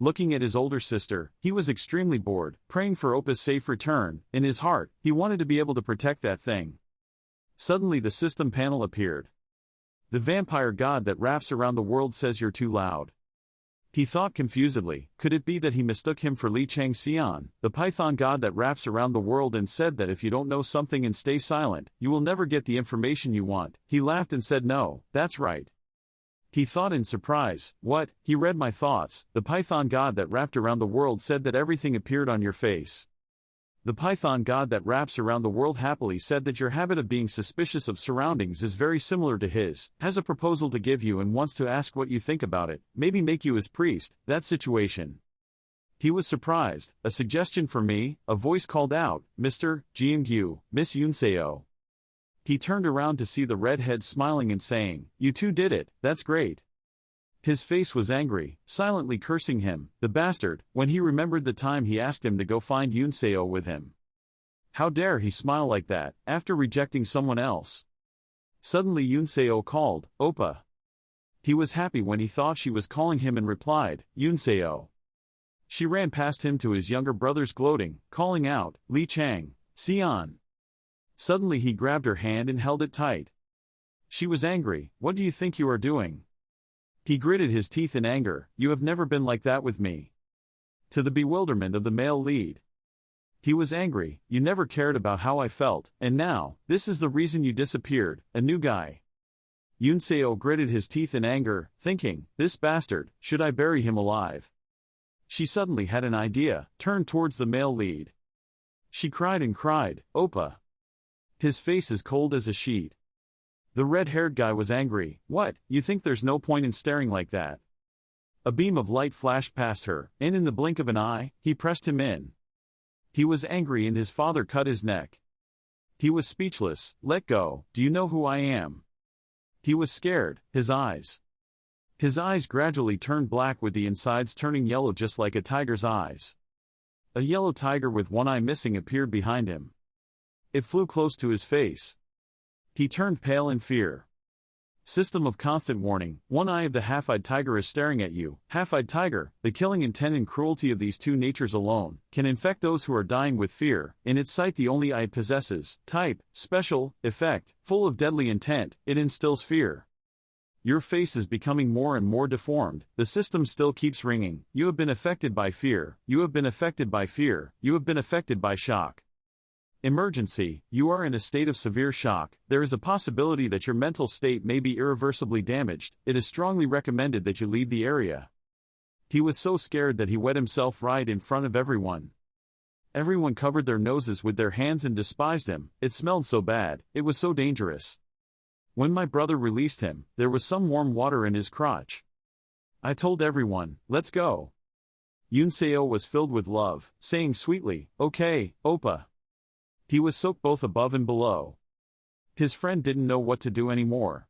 Looking at his older sister, he was extremely bored, praying for Oppa's safe return. In his heart, he wanted to be able to protect that thing. Suddenly the system panel appeared. The vampire god that wraps around the world says you're too loud. He thought confusedly, could it be that he mistook him for Lee Chang-Seon, the python god that wraps around the world and said that if you don't know something and stay silent, you will never get the information you want? He laughed and said no, that's right. He thought in surprise, what? He read my thoughts. The python god that wrapped around the world said that everything appeared on your face. The python god that wraps around the world happily said that your habit of being suspicious of surroundings is very similar to his, has a proposal to give you and wants to ask what you think about it, maybe make you his priest, that situation. He was surprised. A suggestion for me? A voice called out, Mr. Jeong-gyu, Miss Yunseo. He turned around to see the redhead smiling and saying, "You two did it, that's great." His face was angry, silently cursing him, the bastard, when he remembered the time he asked him to go find Yunseo with him. How dare he smile like that, after rejecting someone else? Suddenly Yunseo called, "Oppa." He was happy when he thought she was calling him and replied, "Yunseo." She ran past him to his younger brother's gloating, calling out, "Lee Chang-Seon." Suddenly he grabbed her hand and held it tight. She was angry. "What do you think you are doing?" He gritted his teeth in anger. "You have never been like that with me." To the bewilderment of the male lead. He was angry. "You never cared about how I felt, and now, this is the reason you disappeared, a new guy." Yunseo gritted his teeth in anger, thinking, "This bastard, should I bury him alive?" She suddenly had an idea, turned towards the male lead. She cried and cried, "Oppa." His face as cold as a sheet. The red-haired guy was angry. "What, you think there's no point in staring like that?" A beam of light flashed past her, and in the blink of an eye, he pressed him in. He was angry and his father cut his neck. He was speechless. "Let go, do you know who I am?" He was scared, his eyes gradually turned black with the insides turning yellow just like a tiger's eyes. A yellow tiger with one eye missing appeared behind him. It flew close to his face. He turned pale in fear. System of constant warning, one eye of the half-eyed tiger is staring at you. Half-eyed tiger, the killing intent and cruelty of these two natures alone, can infect those who are dying with fear. In its sight the only eye it possesses, type, special, effect, full of deadly intent, it instills fear. Your face is becoming more and more deformed, the system still keeps ringing. You have been affected by fear, you have been affected by fear, you have been affected by shock. Emergency, you are in a state of severe shock. There is a possibility that your mental state may be irreversibly damaged. It is strongly recommended that you leave the area. He was so scared that he wet himself right in front of everyone. Everyone covered their noses with their hands and despised him. It smelled so bad, it was so dangerous. When my brother released him, there was some warm water in his crotch. I told everyone, "Let's go." Yunseo was filled with love, saying sweetly, "Okay, Oppa." He was soaked both above and below. His friend didn't know what to do anymore.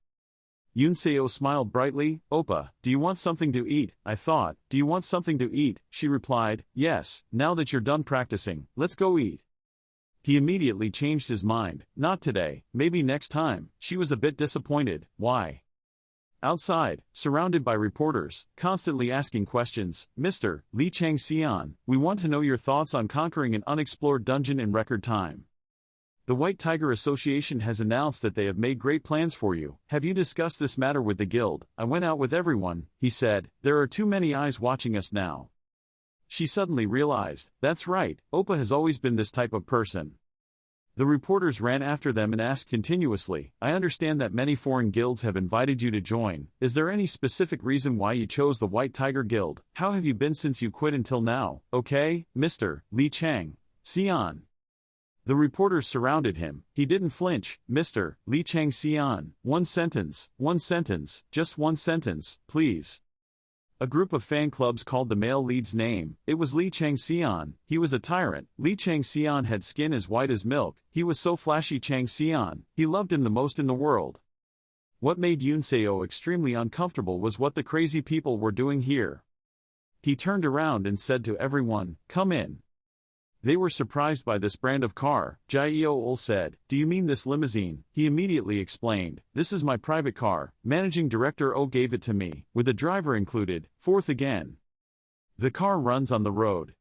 Yunseo smiled brightly. "Oppa, do you want something to eat?" I thought, "Do you want something to eat?" She replied, "Yes, now that you're done practicing, let's go eat." He immediately changed his mind. "Not today, maybe next time." She was a bit disappointed. Why? Outside, surrounded by reporters, constantly asking questions, "Mr. Lee Chang-Seon, we want to know your thoughts on conquering an unexplored dungeon in record time." The White Tiger Association has announced that they have made great plans for you. Have you discussed this matter with the guild? I went out with everyone, he said. There are too many eyes watching us now. She suddenly realized, that's right, Oppa has always been this type of person. The reporters ran after them and asked continuously, I understand that many foreign guilds have invited you to join. Is there any specific reason why you chose the White Tiger Guild? How have you been since you quit until now? Okay, Mr. Lee Chang-Son. The reporters surrounded him. He didn't flinch. Mr. Lee Chang-Son, one sentence, just one sentence, please. A group of fan clubs called the male lead's name. It was Lee Chang-Son. He was a tyrant. Lee Chang-Son had skin as white as milk. He was so flashy. Chang-Son. He loved him the most in the world. What made Yunseo extremely uncomfortable was what the crazy people were doing here. He turned around and said to everyone, come in. They were surprised by this brand of car. Jae-ol said, do you mean this limousine? He immediately explained, this is my private car. Managing Director O gave it to me, with a driver included. Fourth again. The car runs on the road.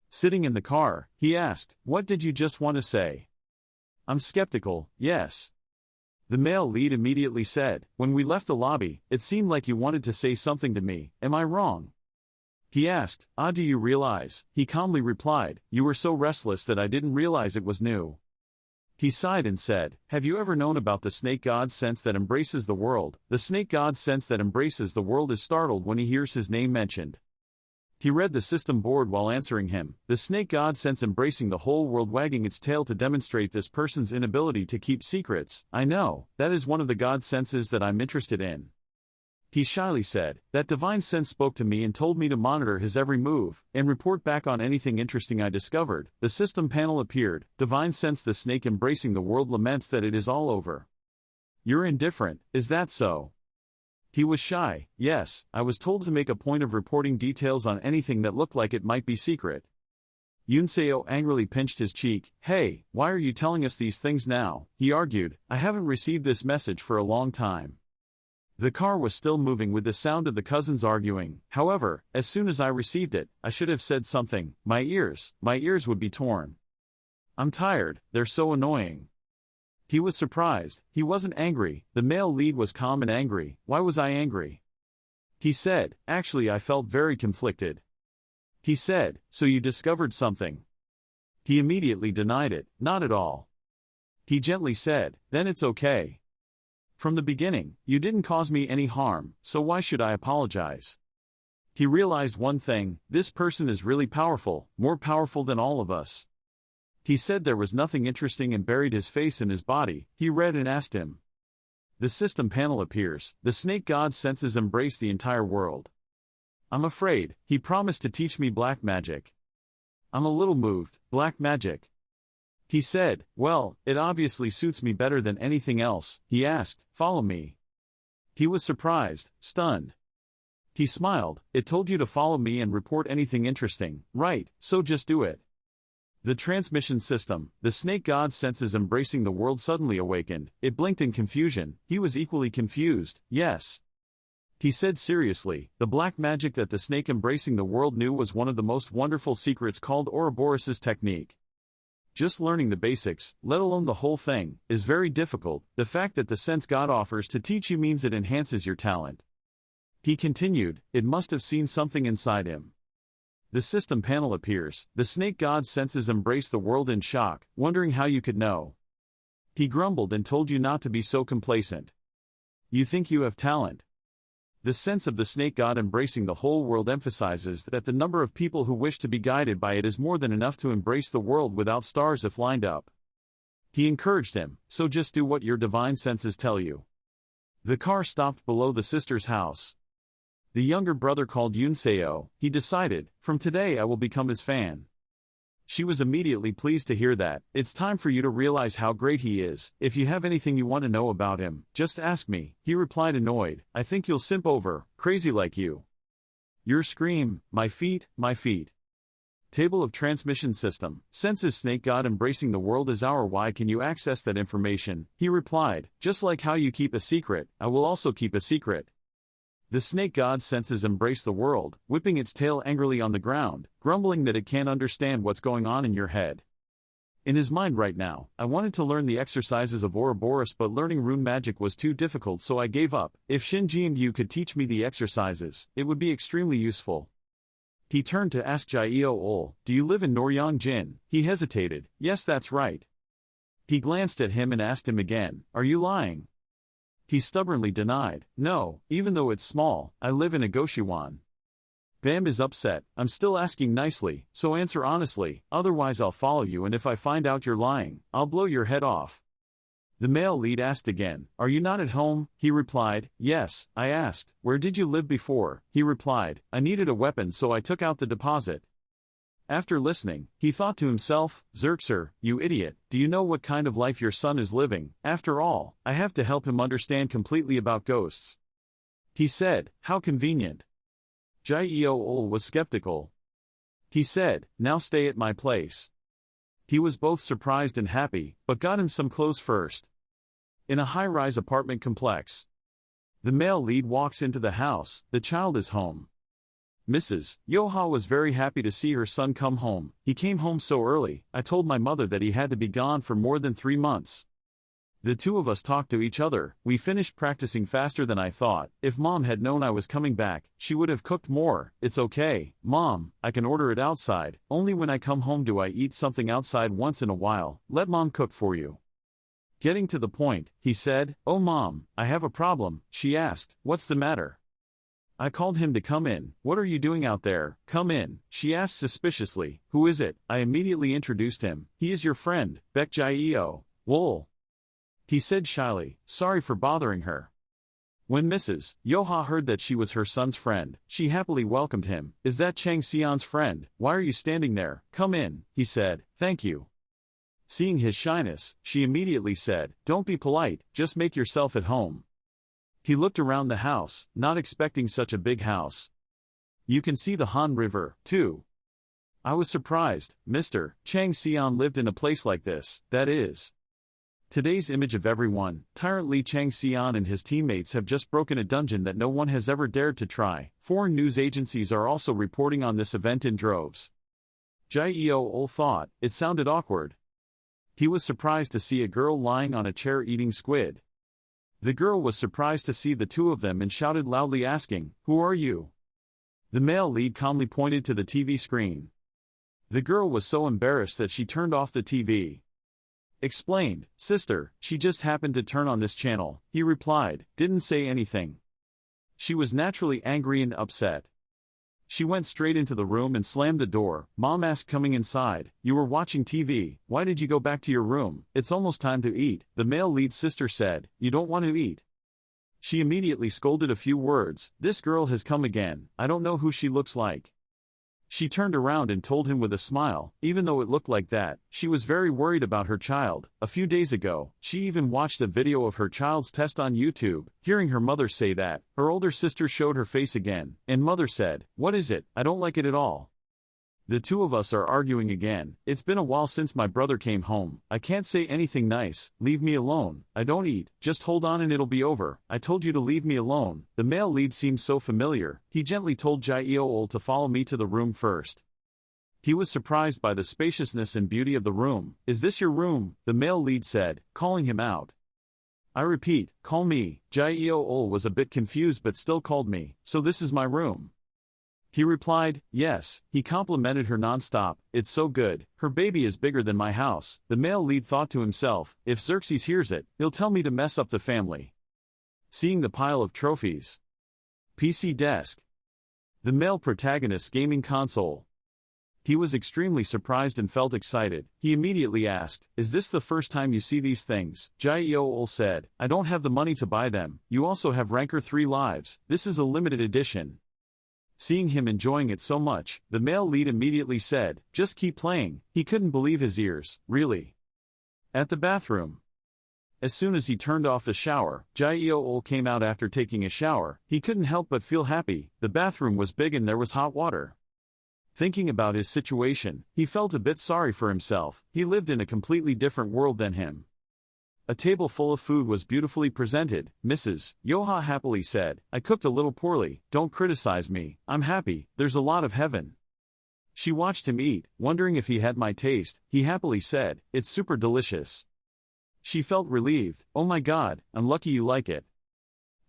Sitting in the car, he asked, what did you just want to say? I'm skeptical, yes. The male lead immediately said, when we left the lobby, it seemed like you wanted to say something to me. Am I wrong? He asked, do you realize? He calmly replied, you were so restless that I didn't realize it was new. He sighed and said, have you ever known about the snake god sense that embraces the world? The snake god sense that embraces the world is startled when he hears his name mentioned. He read the system board while answering him. The snake god sense embracing the whole world, wagging its tail to demonstrate this person's inability to keep secrets. I know, that is one of the god senses that I'm interested in. He shyly said, that divine sense spoke to me and told me to monitor his every move, and report back on anything interesting I discovered. The system panel appeared. Divine sense, the snake embracing the world laments that it is all over. You're indifferent, is that so? He was shy. Yes, I was told to make a point of reporting details on anything that looked like it might be secret. Yunseo angrily pinched his cheek. Hey, why are you telling us these things now? He argued, I haven't received this message for a long time. The car was still moving with the sound of the cousins arguing. However, as soon as I received it, I should have said something. My ears would be torn. I'm tired, they're so annoying. He was surprised. He wasn't angry. The male lead was calm and angry. Why was I angry? He said, actually I felt very conflicted. He said, so you discovered something? He immediately denied it. Not at all. He gently said, then it's okay. From the beginning, you didn't cause me any harm, so why should I apologize? He realized one thing, this person is really powerful, more powerful than all of us. He said there was nothing interesting and buried his face in his body. He read and asked him. The system panel appears. The snake god's senses embrace the entire world. I'm afraid, he promised to teach me black magic. I'm a little moved. Black magic. He said, well, it obviously suits me better than anything else. He asked, follow me. He was surprised, stunned. He smiled, it told you to follow me and report anything interesting, right, so just do it. The transmission system, the snake god's senses embracing the world suddenly awakened. It blinked in confusion. He was equally confused. Yes. He said seriously, the black magic that the snake embracing the world knew was one of the most wonderful secrets called Ouroboros' technique. Just learning the basics, let alone the whole thing, is very difficult. The fact that the sense God offers to teach you means it enhances your talent. He continued, it must have seen something inside him. The system panel appears. The snake god's senses embrace the world in shock, wondering how you could know. He grumbled and told you not to be so complacent. You think you have talent. The sense of the snake god embracing the whole world emphasizes that the number of people who wish to be guided by it is more than enough to embrace the world without stars if lined up. He encouraged him, so just do what your divine senses tell you. The car stopped below the sister's house. The younger brother called Yunseo. He decided, from today I will become his fan. She was immediately pleased to hear that. It's time for you to realize how great he is. If you have anything you want to know about him, just ask me. He replied annoyed. I think you'll simp over, crazy like you. Your scream, my feet, my feet. Table of transmission system. Senses snake god embracing the world is our. Why can you access that information? He replied, just like how you keep a secret, I will also keep a secret. The snake god's senses embrace the world, whipping its tail angrily on the ground, grumbling that it can't understand what's going on in your head. In his mind right now, I wanted to learn the exercises of Ouroboros, but learning rune magic was too difficult, so I gave up. If Shinji and you could teach me the exercises, it would be extremely useful. He turned to ask Jio-ol, do you live in Noryang-jin? He hesitated. Yes, that's right. He glanced at him and asked him again, are you lying? He stubbornly denied, no, even though it's small, I live in a Goshiwan. Bam is upset, I'm still asking nicely, so answer honestly, otherwise I'll follow you, and if I find out you're lying, I'll blow your head off. The male lead asked again, are you not at home? He replied, yes. I asked, where did you live before? He replied, I needed a weapon, so I took out the deposit. After listening, he thought to himself, Xerxer, you idiot, do you know what kind of life your son is living? After all, I have to help him understand completely about ghosts. He said, how convenient. Jio-ol was skeptical. He said, now stay at my place. He was both surprised and happy, but got him some clothes first. In a high-rise apartment complex. The male lead walks into the house, the child is home. Mrs. Yoha was very happy to see her son come home. He came home so early, I told my mother that he had to be gone for more than 3 months. The two of us talked to each other. We finished practicing faster than I thought. If Mom had known I was coming back, she would have cooked more. It's okay, Mom, I can order it outside. Only when I come home do I eat something outside once in a while. Let Mom cook for you. Getting to the point, he said, oh Mom, I have a problem. She asked, what's the matter? I called him to come in. What are you doing out there? Come in, she asked suspiciously. Who is it? I immediately introduced him. He is your friend, Baek Jio-ol. He said shyly, sorry for bothering her. When Mrs. Yoha heard that she was her son's friend, she happily welcomed him. Is that Chang-Sion's friend? Why are you standing there? Come in, he said, thank you. Seeing his shyness, she immediately said, don't be polite, just make yourself at home. He looked around the house, not expecting such a big house. You can see the Han River, too. I was surprised, Mr. Chang-Sion lived in a place like this, that is. Today's image of everyone, Tyrant Lee Chang-Sion and his teammates have just broken a dungeon that no one has ever dared to try. Foreign news agencies are also reporting on this event in droves. Jio-ol thought, it sounded awkward. He was surprised to see a girl lying on a chair eating squid. The girl was surprised to see the two of them and shouted loudly asking, who are you? The male lead calmly pointed to the TV screen. The girl was so embarrassed that she turned off the TV. Explained, sister, she just happened to turn on this channel. He replied, didn't say anything. She was naturally angry and upset. She went straight into the room and slammed the door. Mom asked coming inside, you were watching TV, why did you go back to your room? It's almost time to eat. The male lead sister said, you don't want to eat. She immediately scolded a few words, this girl has come again, I don't know who she looks like. She turned around and told him with a smile, even though it looked like that, she was very worried about her child. A few days ago, she even watched a video of her child's test on YouTube. Hearing her mother say that, her older sister showed her face again, and mother said, what is it? I don't like it at all. The two of us are arguing again. It's been a while since my brother came home. I can't say anything nice. Leave me alone. I don't eat. Just hold on and it'll be over. I told you to leave me alone. The male lead seemed so familiar. He gently told Jio-ol to follow me to the room first. He was surprised by the spaciousness and beauty of the room. Is this your room? The male lead said, calling him out. I repeat, call me. Jio-ol was a bit confused but still called me. So this is my room. He replied, yes. He complimented her non-stop. It's so good. Her baby is bigger than my house. The male lead thought to himself, if Xerxes hears it, he'll tell me to mess up the family. Seeing the pile of trophies. PC desk. The male protagonist's gaming console. He was extremely surprised and felt excited. He immediately asked, is this the first time you see these things? Jio-ol said, I don't have the money to buy them. You also have Ranker 3 lives. This is a limited edition. Seeing him enjoying it so much, the male lead immediately said, just keep playing. He couldn't believe his ears, really. At the bathroom. As soon as he turned off the shower, Jio-ol came out after taking a shower. He couldn't help but feel happy. The bathroom was big and there was hot water. Thinking about his situation, he felt a bit sorry for himself. He lived in a completely different world than him. A table full of food was beautifully presented. Mrs. Yoha happily said, I cooked a little poorly, don't criticize me, I'm happy, there's a lot of heaven. She watched him eat, wondering if he had my taste. He happily said, "It's super delicious." She felt relieved. "Oh my god, I'm lucky you like it."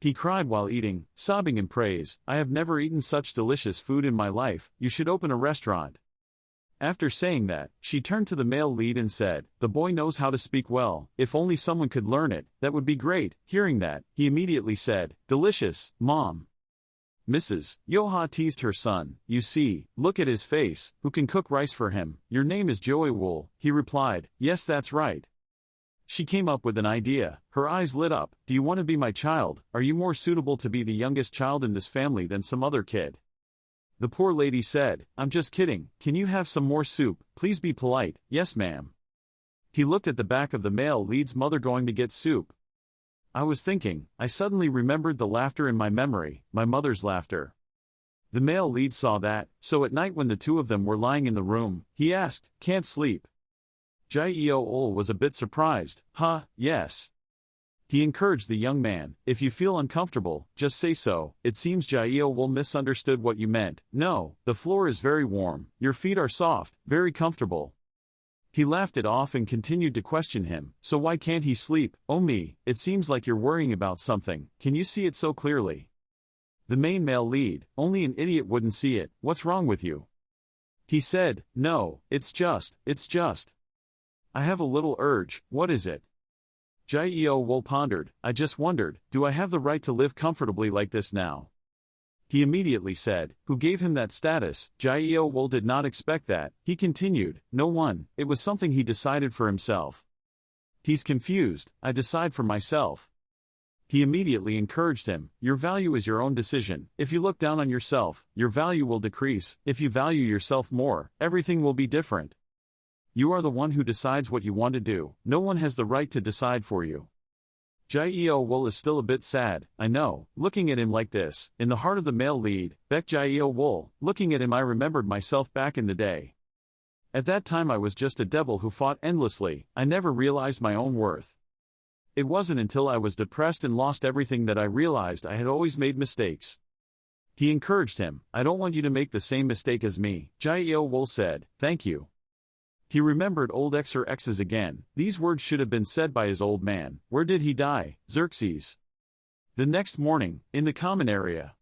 He cried while eating, sobbing in praise, "I have never eaten such delicious food in my life, you should open a restaurant." After saying that, she turned to the male lead and said, "The boy knows how to speak well, if only someone could learn it, that would be great." Hearing that, he immediately said, "Delicious, Mom." Mrs. Yoha teased her son, "You see, look at his face, who can cook rice for him?" "Your name is Joey Wool," he replied. "Yes, that's right." She came up with an idea. Her eyes lit up. "Do you want to be my child? Are you more suitable to be the youngest child in this family than some other kid?" The poor lady said, "I'm just kidding, can you have some more soup? Please be polite." "Yes, ma'am." He looked at the back of the male lead's mother going to get soup. I was thinking, I suddenly remembered the laughter in my memory, my mother's laughter. The male lead saw that, so at night when the two of them were lying in the room, he asked, "Can't sleep?" Jae-ol was a bit surprised. "Huh, yes." He encouraged the young man, "If you feel uncomfortable, just say so." It seems Jae-ol misunderstood what you meant. "No, the floor is very warm, your feet are soft, very comfortable." He laughed it off and continued to question him, "So why can't he sleep?" "Oh me, it seems like you're worrying about something, can you see it so clearly?" The main male lead, "Only an idiot wouldn't see it, what's wrong with you?" He said, "No, it's just. I have a little urge." "What is it?" Jae-ol pondered, "I just wondered, do I have the right to live comfortably like this now?" He immediately said, "Who gave him that status?" Jae-ol did not expect that. He continued, "No one, it was something he decided for himself." He's confused. "I decide for myself." He immediately encouraged him, "Your value is your own decision. If you look down on yourself, your value will decrease. If you value yourself more, everything will be different. You are the one who decides what you want to do, no one has the right to decide for you." Jae-ol is still a bit sad, I know, looking at him like this. In the heart of the male lead, Beck Jae-ol, looking at him I remembered myself back in the day. At that time I was just a devil who fought endlessly, I never realized my own worth. It wasn't until I was depressed and lost everything that I realized I had always made mistakes. He encouraged him, "I don't want you to make the same mistake as me." Jae-ol said, "Thank you." He remembered old X's again. These words should have been said by his old man. Where did he die? Xerxes. The next morning, in the common area,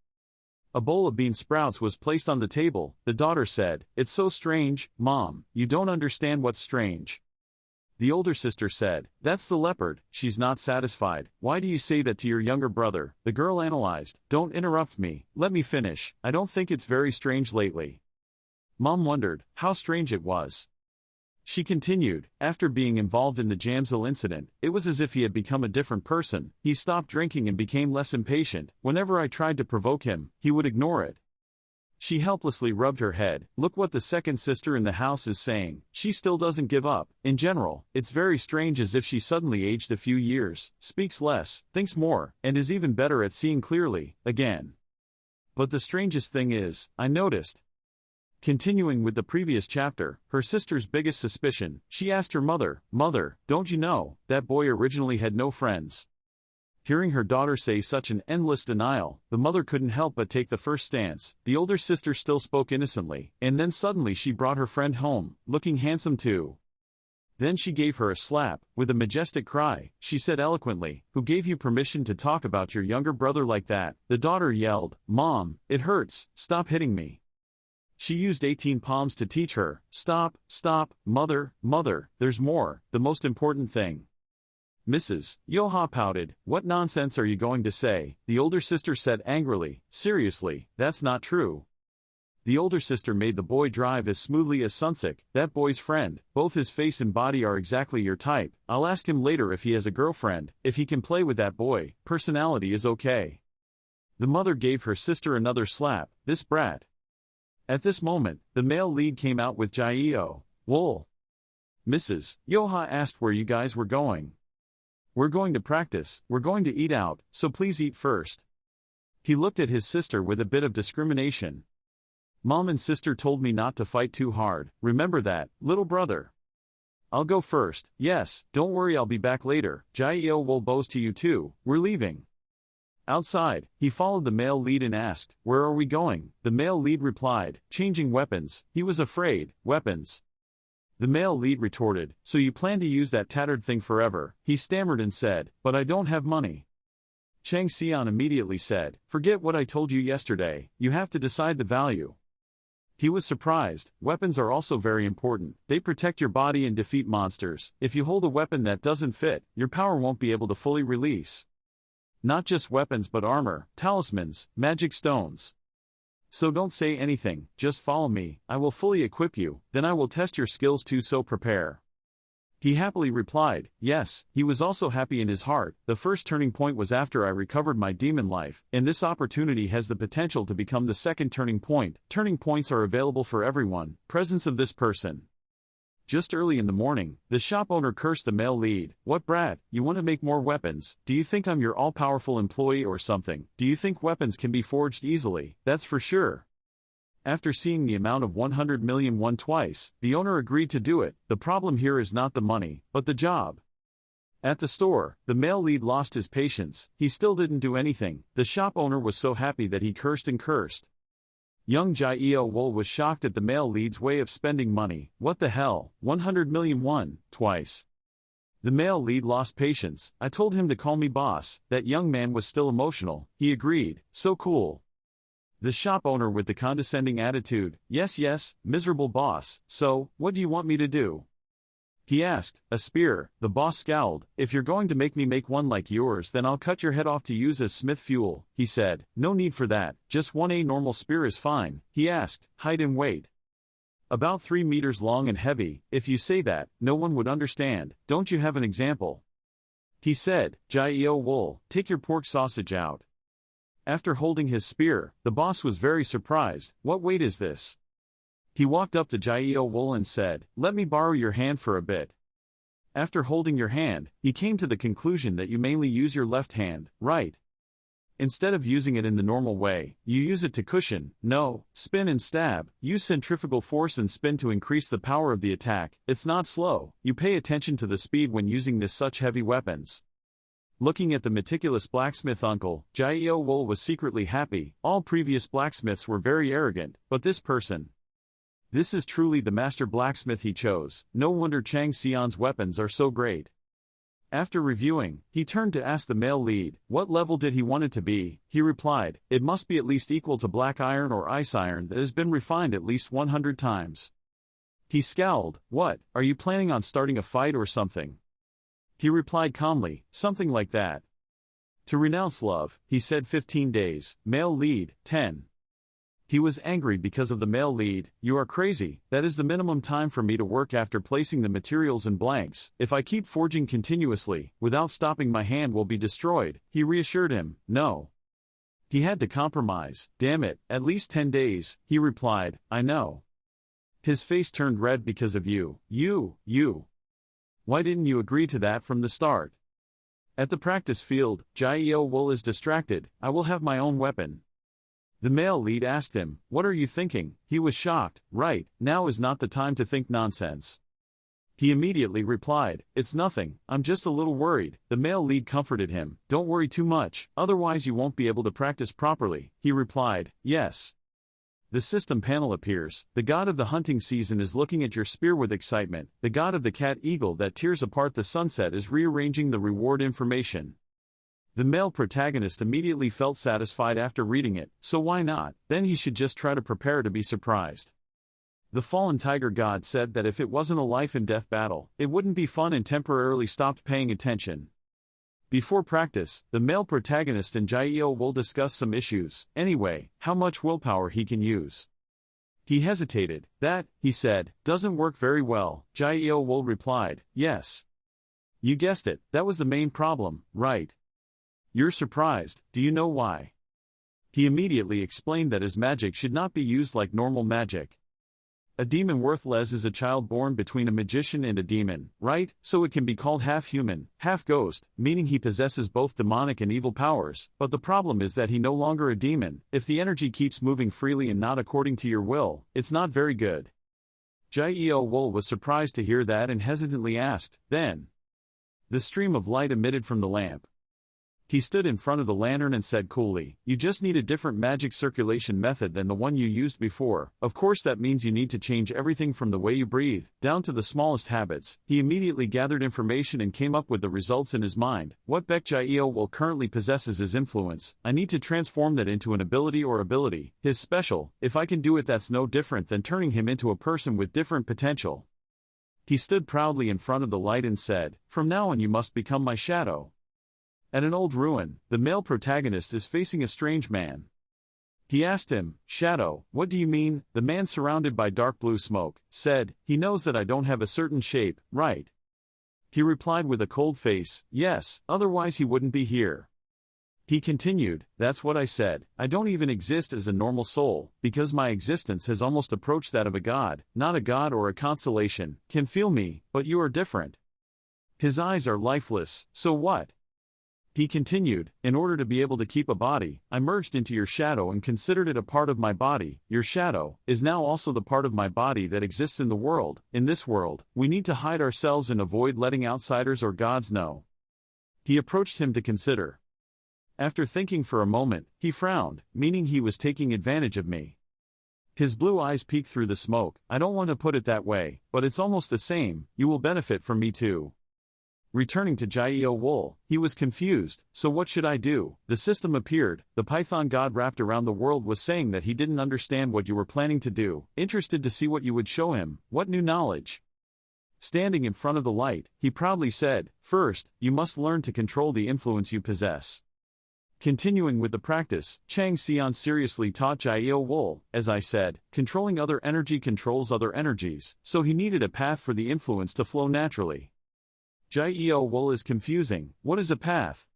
a bowl of bean sprouts was placed on the table. The daughter said, "It's so strange, Mom, you don't understand what's strange." The older sister said, "That's the leopard." She's not satisfied. "Why do you say that to your younger brother?" The girl analyzed. "Don't interrupt me, let me finish. I don't think it's very strange lately." Mom wondered how strange it was. She continued, "After being involved in the Jamsil incident, it was as if he had become a different person. He stopped drinking and became less impatient. Whenever I tried to provoke him, he would ignore it." She helplessly rubbed her head. "Look what the second sister in the house is saying. She still doesn't give up. In general, it's very strange, as if she suddenly aged a few years, speaks less, thinks more, and is even better at seeing clearly, again. But the strangest thing is, I noticed." Continuing with the previous chapter, her sister's biggest suspicion, she asked her mother, "Mother, don't you know, that boy originally had no friends?" Hearing her daughter say such an endless denial, the mother couldn't help but take the first stance. The older sister still spoke innocently, and then suddenly she brought her friend home, looking handsome too. Then she gave her a slap. With a majestic cry, she said eloquently, "Who gave you permission to talk about your younger brother like that?" The daughter yelled, "Mom, it hurts, stop hitting me." She used 18 palms to teach her, "Stop, mother, there's more, the most important thing." Mrs. Yoha pouted, "What nonsense are you going to say?" The older sister said angrily, "Seriously, that's not true." The older sister made the boy drive as smoothly as Sunsik, that boy's friend. "Both his face and body are exactly your type. I'll ask him later if he has a girlfriend, if he can play with that boy, personality is okay." The mother gave her sister another slap, "This brat." At this moment, the male lead came out with Jae-ol. Mrs. Yoha asked where you guys were going. "We're going to practice, we're going to eat out, so please eat first." He looked at his sister with a bit of discrimination. "Mom and sister told me not to fight too hard, remember that, little brother?" "I'll go first." "Yes, don't worry, I'll be back later." Jae-ol bows to you too, we're leaving. Outside, he followed the male lead and asked, "Where are we going?" The male lead replied, "Changing weapons." He was afraid. Weapons? The male lead retorted, "So you plan to use that tattered thing forever?" He stammered and said, "But I don't have money." Chang-Son immediately said, "Forget what I told you yesterday, you have to decide the value." He was surprised. Weapons are also very important. They protect your body and defeat monsters. If you hold a weapon that doesn't fit, your power won't be able to fully release. Not just weapons but armor, talismans, magic stones. So don't say anything, just follow me, I will fully equip you, then I will test your skills too, so prepare. He happily replied, yes. He was also happy in his heart. The first turning point was after I recovered my demon life, and this opportunity has the potential to become the second turning point. Turning points are available for everyone. Presence of this person. Just early in the morning, the shop owner cursed the male lead. "What brat, you want to make more weapons? Do you think I'm your all-powerful employee or something? Do you think weapons can be forged easily? That's for sure." After seeing the amount of 100 million won twice, the owner agreed to do it. The problem here is not the money, but the job. At the store, the male lead lost his patience. He still didn't do anything. The shop owner was so happy that he cursed and cursed. Young Jai-Eo-Wol was shocked at the male lead's way of spending money. What the hell, 100 million won, twice. The male lead lost patience. I told him to call me boss. That young man was still emotional. He agreed, so cool. The shop owner with the condescending attitude, yes, miserable boss, so, what do you want me to do? He asked. A spear. The boss scowled. If you're going to make me make one like yours, then I'll cut your head off to use as smith fuel. He said, no need for that, just one a normal spear is fine. He asked, height and weight. About 3 meters long and heavy. If you say that, no one would understand. Don't you have an example? He said, Jai-Eo-Wol, take your pork sausage out. After holding his spear, the boss was very surprised. What weight is this? He walked up to Jai-Eo-Wol and said, let me borrow your hand for a bit. After holding your hand, he came to the conclusion that you mainly use your left hand, right? Instead of using it in the normal way, you use it to cushion, spin and stab, use centrifugal force and spin to increase the power of the attack. It's not slow. You pay attention to the speed when using such heavy weapons. Looking at the meticulous blacksmith uncle, Jai-Eo-Wol was secretly happy. All previous blacksmiths were very arrogant, but this person. This is truly the master blacksmith he chose. No wonder Chang-Son's weapons are so great. After reviewing, he turned to ask the male lead, what level did he want it to be? He replied, it must be at least equal to black iron or ice iron that has been refined at least 100 times. He scowled. What, are you planning on starting a fight or something? He replied calmly, something like that. To renounce love, he said 15 days, male lead, 10. He was angry because of the male lead. You are crazy, that is the minimum time for me to work after placing the materials in blanks. If I keep forging continuously, without stopping my hand will be destroyed. He reassured him, no. He had to compromise. Damn it, at least 10 days, he replied, I know. His face turned red because of you. Why didn't you agree to that from the start? At the practice field, Jai-Eo-Wol is distracted. I will have my own weapon. The male lead asked him, what are you thinking? He was shocked. Right, now is not the time to think nonsense. He immediately replied, it's nothing, I'm just a little worried. The male lead comforted him, don't worry too much, otherwise you won't be able to practice properly. He replied, yes. The system panel appears. The god of the hunting season is looking at your spear with excitement. The god of the cat eagle that tears apart the sunset is rearranging the reward information. The male protagonist immediately felt satisfied after reading it, so why not? Then he should just try to prepare to be surprised. The fallen tiger god said that if it wasn't a life-and-death battle, it wouldn't be fun and temporarily stopped paying attention. Before practice, the male protagonist and Jai-Eo-Wol discuss some issues. Anyway, how much willpower he can use. He hesitated. That, he said, doesn't work very well. Jai-Eo-Wol replied, yes. You guessed it, that was the main problem, right? You're surprised, do you know why? He immediately explained that his magic should not be used like normal magic. A demon worthless is a child born between a magician and a demon, right? So it can be called half human, half ghost, meaning he possesses both demonic and evil powers, but the problem is that he no longer a demon. If the energy keeps moving freely and not according to your will, it's not very good. Jai-Eo-Wol was surprised to hear that and hesitantly asked, then? The stream of light emitted from the lamp. He stood in front of the lantern and said coolly, "You just need a different magic circulation method than the one you used before. Of course that means you need to change everything from the way you breathe, down to the smallest habits." He immediately gathered information and came up with the results in his mind. What Baek Jae-il currently possesses is influence. I need to transform that into an ability or ability, his special. If I can do it, that's no different than turning him into a person with different potential. He stood proudly in front of the light and said, "From now on you must become my shadow." At an old ruin, the male protagonist is facing a strange man. He asked him, "Shadow, what do you mean?" The man, surrounded by dark blue smoke, said, "He knows that I don't have a certain shape, right?" He replied with a cold face, "Yes, otherwise he wouldn't be here." He continued, "That's what I said. I don't even exist as a normal soul, because my existence has almost approached that of a god. Not a god or a constellation can feel me, but you are different. His eyes are lifeless, so what?" He continued, "In order to be able to keep a body, I merged into your shadow and considered it a part of my body. Your shadow is now also the part of my body that exists in the world. In this world, we need to hide ourselves and avoid letting outsiders or gods know." He approached him to consider. After thinking for a moment, he frowned, meaning he was taking advantage of me. His blue eyes peeked through the smoke. "I don't want to put it that way, but it's almost the same. You will benefit from me too." Returning to Jae-il, he was confused. "So what should I do?" The system appeared. The python god wrapped around the world was saying that he didn't understand what you were planning to do, interested to see what you would show him. What new knowledge? Standing in front of the light, he proudly said, "First, you must learn to control the influence you possess." Continuing with the practice, Chang-Sion seriously taught Jae-il, "As I said, controlling other energy controls other energies, so he needed a path for the influence to flow naturally." Jae-il is confusing. What is a path?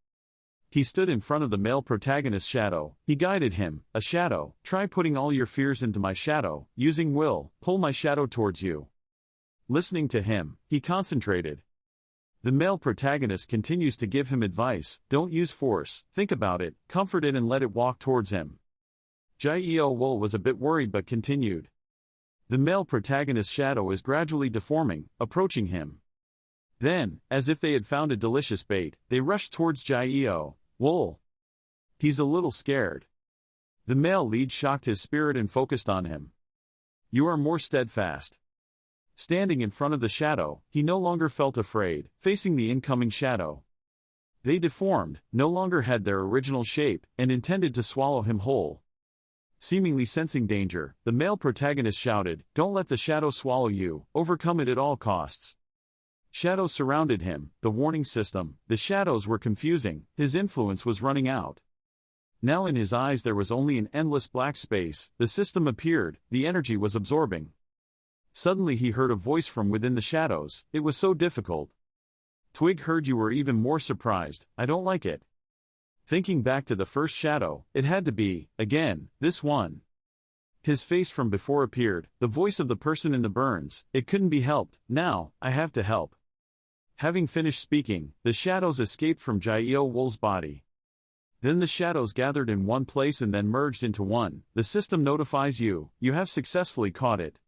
He stood in front of the male protagonist's shadow. He guided him, "A shadow, try putting all your fears into my shadow. Using will, pull my shadow towards you." Listening to him, he concentrated. The male protagonist continues to give him advice, "Don't use force, think about it, comfort it and let it walk towards him." Jae-il was a bit worried but continued. The male protagonist's shadow is gradually deforming, approaching him. Then, as if they had found a delicious bait, they rushed towards Jae-il. He's a little scared. The male lead shocked his spirit and focused on him. "You are more steadfast." Standing in front of the shadow, he no longer felt afraid, facing the incoming shadow. They deformed, no longer had their original shape, and intended to swallow him whole. Seemingly sensing danger, the male protagonist shouted, "Don't let the shadow swallow you, overcome it at all costs." Shadows surrounded him, the warning system. The shadows were confusing, his influence was running out. Now in his eyes there was only an endless black space. The system appeared, the energy was absorbing. Suddenly he heard a voice from within the shadows. It was so difficult. "Twig heard you were even more surprised. I don't like it." Thinking back to the first shadow, it had to be, again, this one. His face from before appeared, the voice of the person in the burns. "It couldn't be helped, now, I have to help." Having finished speaking, the shadows escaped from Jae-il's body. Then the shadows gathered in one place and then merged into one. The system notifies you, you have successfully caught it.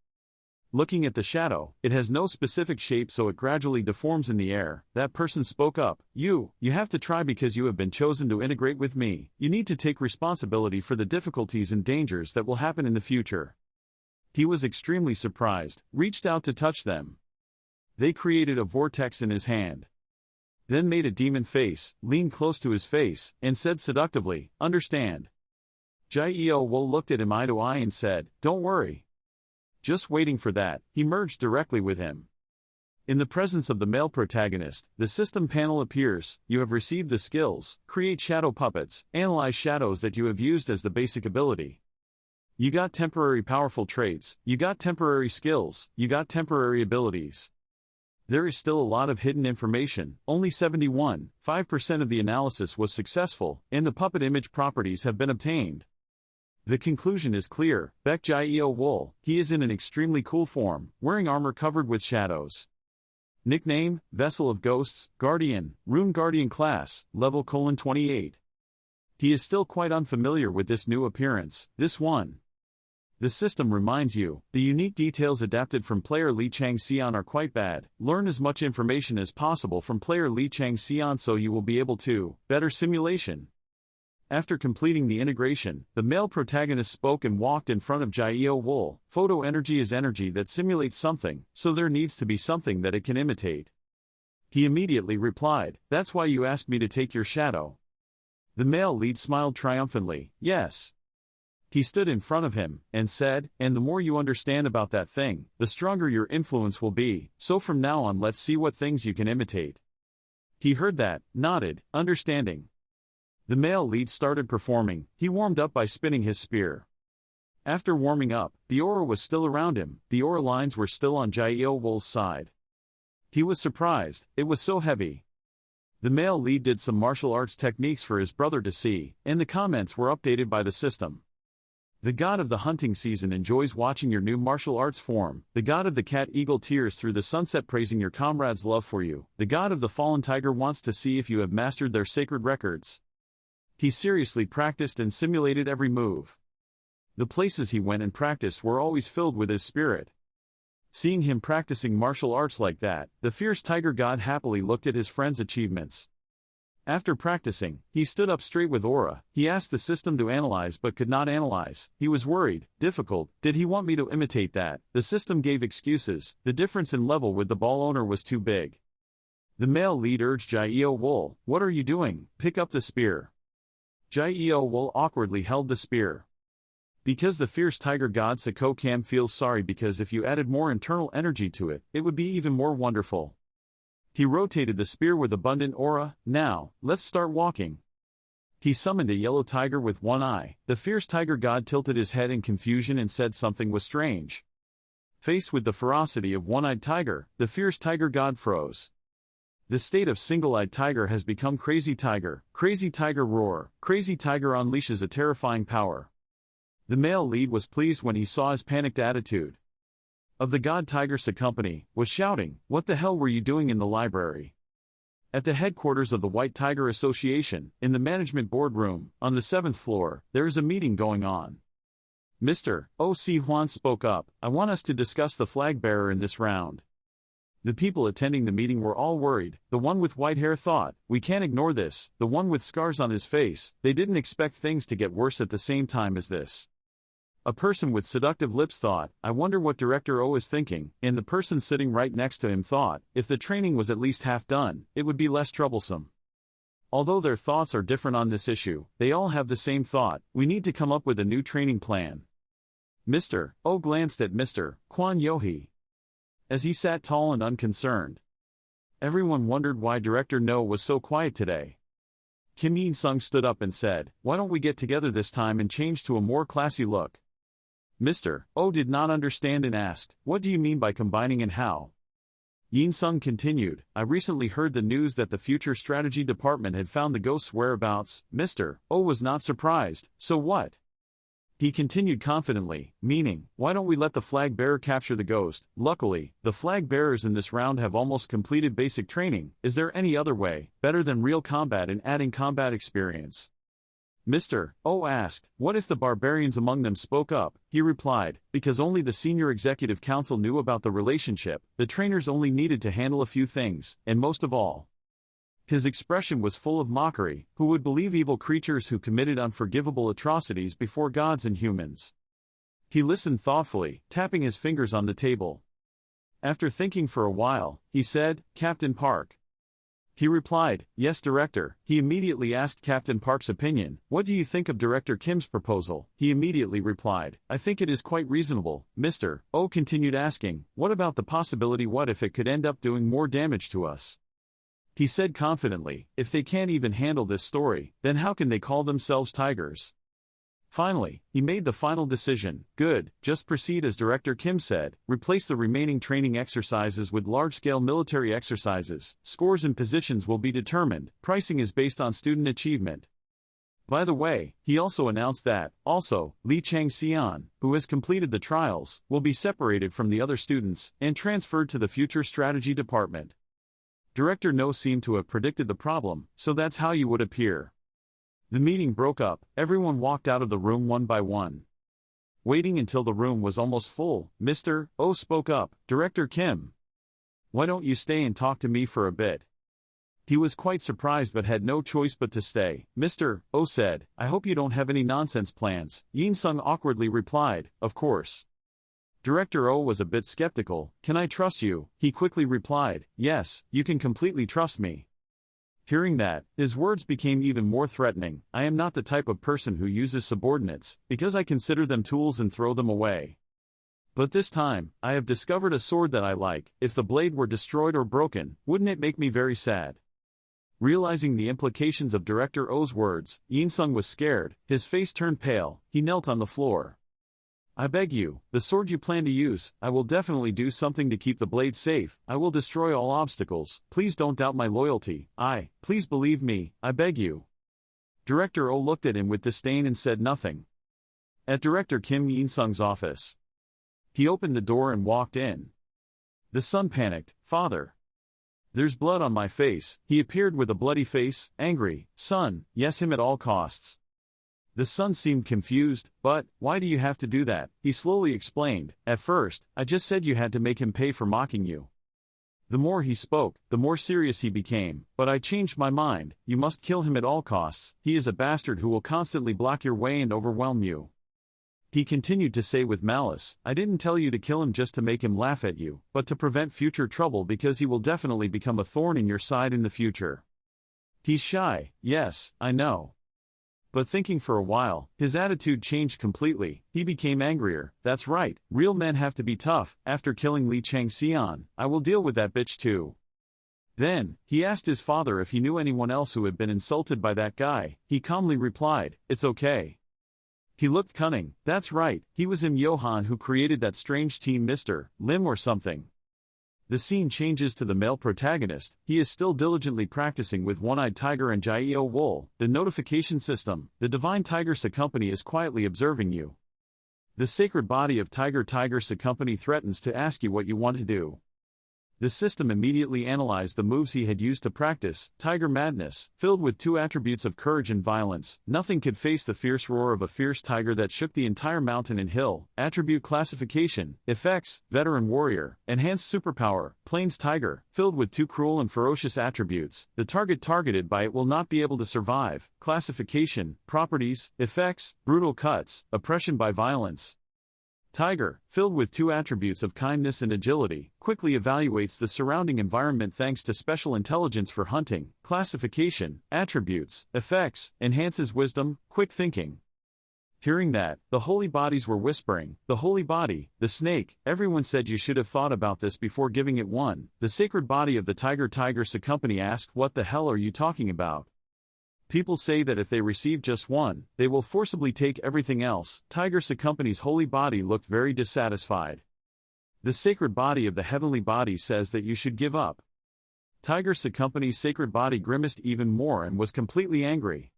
Looking at the shadow, it has no specific shape so it gradually deforms in the air. That person spoke up, You have to try because you have been chosen to integrate with me. You need to take responsibility for the difficulties and dangers that will happen in the future." He was extremely surprised, reached out to touch them. They created a vortex in his hand. Then made a demon face, leaned close to his face, and said seductively, "Understand." Jae-il looked at him eye to eye and said, "Don't worry." Just waiting for that, he merged directly with him. In the presence of the male protagonist, the system panel appears. You have received the skills, create shadow puppets, analyze shadows that you have used as the basic ability. You got temporary powerful traits, you got temporary skills, you got temporary abilities. There is still a lot of hidden information. Only 71.5% of the analysis was successful, and the puppet image properties have been obtained. The conclusion is clear. Baek Jae-il, he is in an extremely cool form, wearing armor covered with shadows. Nickname, Vessel of Ghosts, Guardian, Rune Guardian class, level 28. He is still quite unfamiliar with this new appearance, this one. The system reminds you, the unique details adapted from player Lee Chang-Son are quite bad. Learn as much information as possible from player Lee Chang-Son so you will be able to better simulation. After completing the integration, the male protagonist spoke and walked in front of Jae Wool. Photo energy is energy that simulates something, so there needs to be something that it can imitate. He immediately replied, "That's why you asked me to take your shadow." The male lead smiled triumphantly, "Yes." He stood in front of him, and said, "And the more you understand about that thing, the stronger your influence will be, so from now on let's see what things you can imitate." He heard that, nodded, understanding. The male lead started performing. He warmed up by spinning his spear. After warming up, the aura was still around him, the aura lines were still on Jae Wool's side. He was surprised, it was so heavy. The male lead did some martial arts techniques for his brother to see, and the comments were updated by the system. The god of the hunting season enjoys watching your new martial arts form. The god of the cat eagle tears through the sunset praising your comrade's love for you. The god of the fallen tiger wants to see if you have mastered their sacred records. He seriously practiced and simulated every move. The places he went and practiced were always filled with his spirit. Seeing him practicing martial arts like that, the fierce tiger god happily looked at his friend's achievements. After practicing, he stood up straight with aura. He asked the system to analyze but could not analyze. He was worried, difficult. Did he want me to imitate that? The system gave excuses. The difference in level with the ball owner was too big. The male lead urged Jae Wool, "What are you doing? Pick up the spear." Jae Wool awkwardly held the spear. Because the fierce tiger god Sako Cam feels sorry because if you added more internal energy to it, it would be even more wonderful. He rotated the spear with abundant aura. "Now, let's start walking." He summoned a yellow tiger with one eye. The fierce tiger god tilted his head in confusion and said something was strange. Faced with the ferocity of one-eyed tiger, the fierce tiger god froze. The state of single-eyed tiger has become crazy tiger roar. Crazy tiger unleashes a terrifying power. The male lead was pleased when he saw his panicked attitude. Of the god Tiger's company, was shouting, "What the hell were you doing in the library?" At the headquarters of the White Tiger Association, in the management boardroom, on the 7th floor, there is a meeting going on. Mr. O.C. Huan spoke up, "I want us to discuss the flag bearer in this round." The people attending the meeting were all worried. The one with white hair thought, "We can't ignore this." The one with scars on his face, they didn't expect things to get worse at the same time as this. A person with seductive lips thought, "I wonder what Director O is thinking," and the person sitting right next to him thought, "If the training was at least half done, it would be less troublesome." Although their thoughts are different on this issue, they all have the same thought: we need to come up with a new training plan. Mr. O glanced at Mr. Kwan Yohee as he sat tall and unconcerned. Everyone wondered why Director No was so quiet today. Kim Yin-sung stood up and said, "Why don't we get together this time and change to a more classy look?" Mr. O did not understand and asked, "What do you mean by combining and how?" Yin-sung continued, "I recently heard the news that the Future Strategy Department had found the ghost's whereabouts." Mr. O was not surprised, "So what?" He continued confidently, meaning, "Why don't we let the flag bearer capture the ghost?" Luckily, the flag bearers in this round have almost completed basic training. Is there any other way, better than real combat and adding combat experience? Mr. O asked, "What if the barbarians among them spoke up?" He replied, "Because only the senior executive council knew about the relationship, the trainers only needed to handle a few things, and most of all." His expression was full of mockery. Who would believe evil creatures who committed unforgivable atrocities before gods and humans? He listened thoughtfully, tapping his fingers on the table. After thinking for a while, he said, "Captain Park." He replied, "Yes, Director." He immediately asked Captain Park's opinion. "What do you think of Director Kim's proposal?" He immediately replied, "I think it is quite reasonable." Mr. O continued asking, "What about the possibility what if it could end up doing more damage to us?" He said confidently, "If they can't even handle this story, then how can they call themselves tigers?" Finally, he made the final decision. "Good, just proceed as Director Kim said. Replace the remaining training exercises with large-scale military exercises. Scores and positions will be determined. Pricing is based on student achievement." By the way, he also announced that, Lee Chang-Son, who has completed the trials, will be separated from the other students and transferred to the Future Strategy Department. Director No seemed to have predicted the problem, so that's how you would appear. The meeting broke up, everyone walked out of the room one by one. waiting until the room was almost full. Mr. O spoke up, Director Kim. Why don't you stay and talk to me for a bit? He was quite surprised but had no choice but to stay. Mr. O said, I hope you don't have any nonsense plans. Yin-sung awkwardly replied, of course. Director O was a bit skeptical. Can I trust you? He quickly replied, yes, you can completely trust me. Hearing that, his words became even more threatening. I am not the type of person who uses subordinates, because I consider them tools and throw them away. But this time, I have discovered a sword that I like. If the blade were destroyed or broken, wouldn't it make me very sad? Realizing the implications of Director O's words, Yin-sung was scared, his face turned pale, he knelt on the floor. I beg you, the sword you plan to use, I will definitely do something to keep the blade safe, I will destroy all obstacles, please don't doubt my loyalty, please believe me, I beg you. Director O looked at him with disdain and said nothing. At Director Kim Yin-sung's office. He opened the door and walked in. The son panicked, Father. There's blood on my face. He appeared with a bloody face, angry. Son, yes, him at all costs. The son seemed confused, but, why do you have to do that? He slowly explained, at first, I just said you had to make him pay for mocking you. The more he spoke, the more serious he became, but I changed my mind, you must kill him at all costs, he is a bastard who will constantly block your way and overwhelm you. He continued to say with malice, I didn't tell you to kill him just to make him laugh at you, but to prevent future trouble because he will definitely become a thorn in your side in the future. He's shy, yes, I know. But thinking for a while, his attitude changed completely, he became angrier, that's right, real men have to be tough, after killing Lee Chang-Son, I will deal with that bitch too. Then, he asked his father if he knew anyone else who had been insulted by that guy, he calmly replied, it's okay. He looked cunning, that's right, he was Im Johan who created that strange team Mr. Lim or something. The scene changes to the male protagonist, he is still diligently practicing with One-Eyed Tiger and Jaeo Wool, the notification system, the Divine Tiger Company is quietly observing you. The sacred body of Tiger Company threatens to ask you what you want to do. The system immediately analyzed the moves he had used to practice, Tiger Madness, filled with two attributes of courage and violence, nothing could face the fierce roar of a fierce tiger that shook the entire mountain and hill, attribute classification, effects, Veteran Warrior, enhanced superpower, Plains Tiger, filled with two cruel and ferocious attributes, the target targeted by it will not be able to survive, classification, properties, effects, brutal cuts, oppression by violence. Tiger, filled with two attributes of kindness and agility, quickly evaluates the surrounding environment thanks to special intelligence for hunting, classification, attributes, effects, enhances wisdom, quick thinking. Hearing that, the holy bodies were whispering, the holy body, the snake, everyone said you should have thought about this before giving it one. The sacred body of the Tiger Company asked, what the hell are you talking about? People say that if they receive just one, they will forcibly take everything else. Tiger Company's holy body looked very dissatisfied. The sacred body of the heavenly body says that you should give up. Tiger Company's sacred body grimaced even more and was completely angry.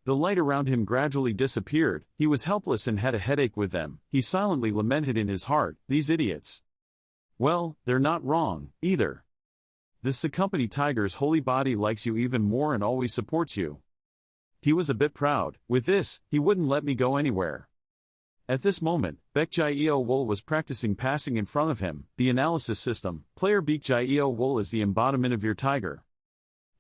The light around him gradually disappeared, he was helpless and had a headache with them, he silently lamented in his heart, these idiots. Well, they're not wrong, either. This Company Tiger's holy body likes you even more and always supports you. He was a bit proud, with this, he wouldn't let me go anywhere. At this moment, Baek Jaeo Wool was practicing passing in front of him, the analysis system, player Baek Jaeo Wool is the embodiment of your tiger.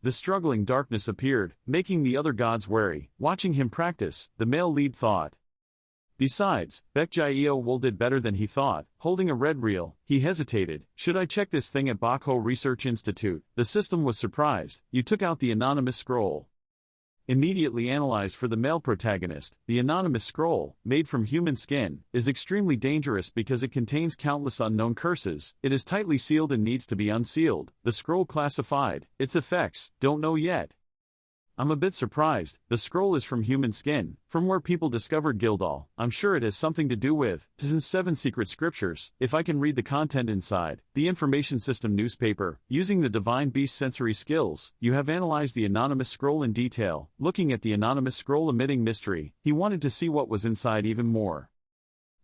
The struggling darkness appeared, making the other gods wary, watching him practice, the male lead thought. Besides, Baek Jaeo Wool did better than he thought, holding a red reel, he hesitated, should I check this thing at Bakho Research Institute? The system was surprised, you took out the anonymous scroll. Immediately analyzed for the male protagonist, the anonymous scroll, made from human skin, is extremely dangerous because it contains countless unknown curses, it is tightly sealed and needs to be unsealed, the scroll classified, its effects, don't know yet. I'm a bit surprised, the scroll is from human skin, from where people discovered Gildal, I'm sure it has something to do with, in 7 secret scriptures, if I can read the content inside, the information system newspaper, using the divine beast sensory skills, you have analyzed the anonymous scroll in detail, looking at the anonymous scroll emitting mystery, he wanted to see what was inside even more.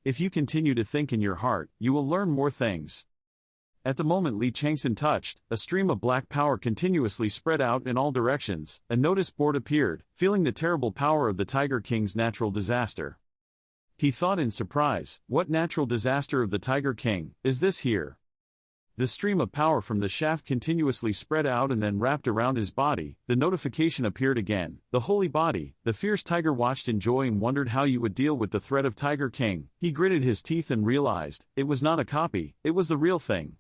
If you continue to think in your heart, you will learn more things. At the moment Lee Chang-Son touched, a stream of black power continuously spread out in all directions, a notice board appeared, feeling the terrible power of the Tiger King's natural disaster. He thought in surprise, what natural disaster of the Tiger King is this here? The stream of power from the shaft continuously spread out and then wrapped around his body. The notification appeared again. The holy body. The fierce tiger watched in joy and wondered how you would deal with the threat of Tiger King. He gritted his teeth and realized, it was not a copy, it was the real thing.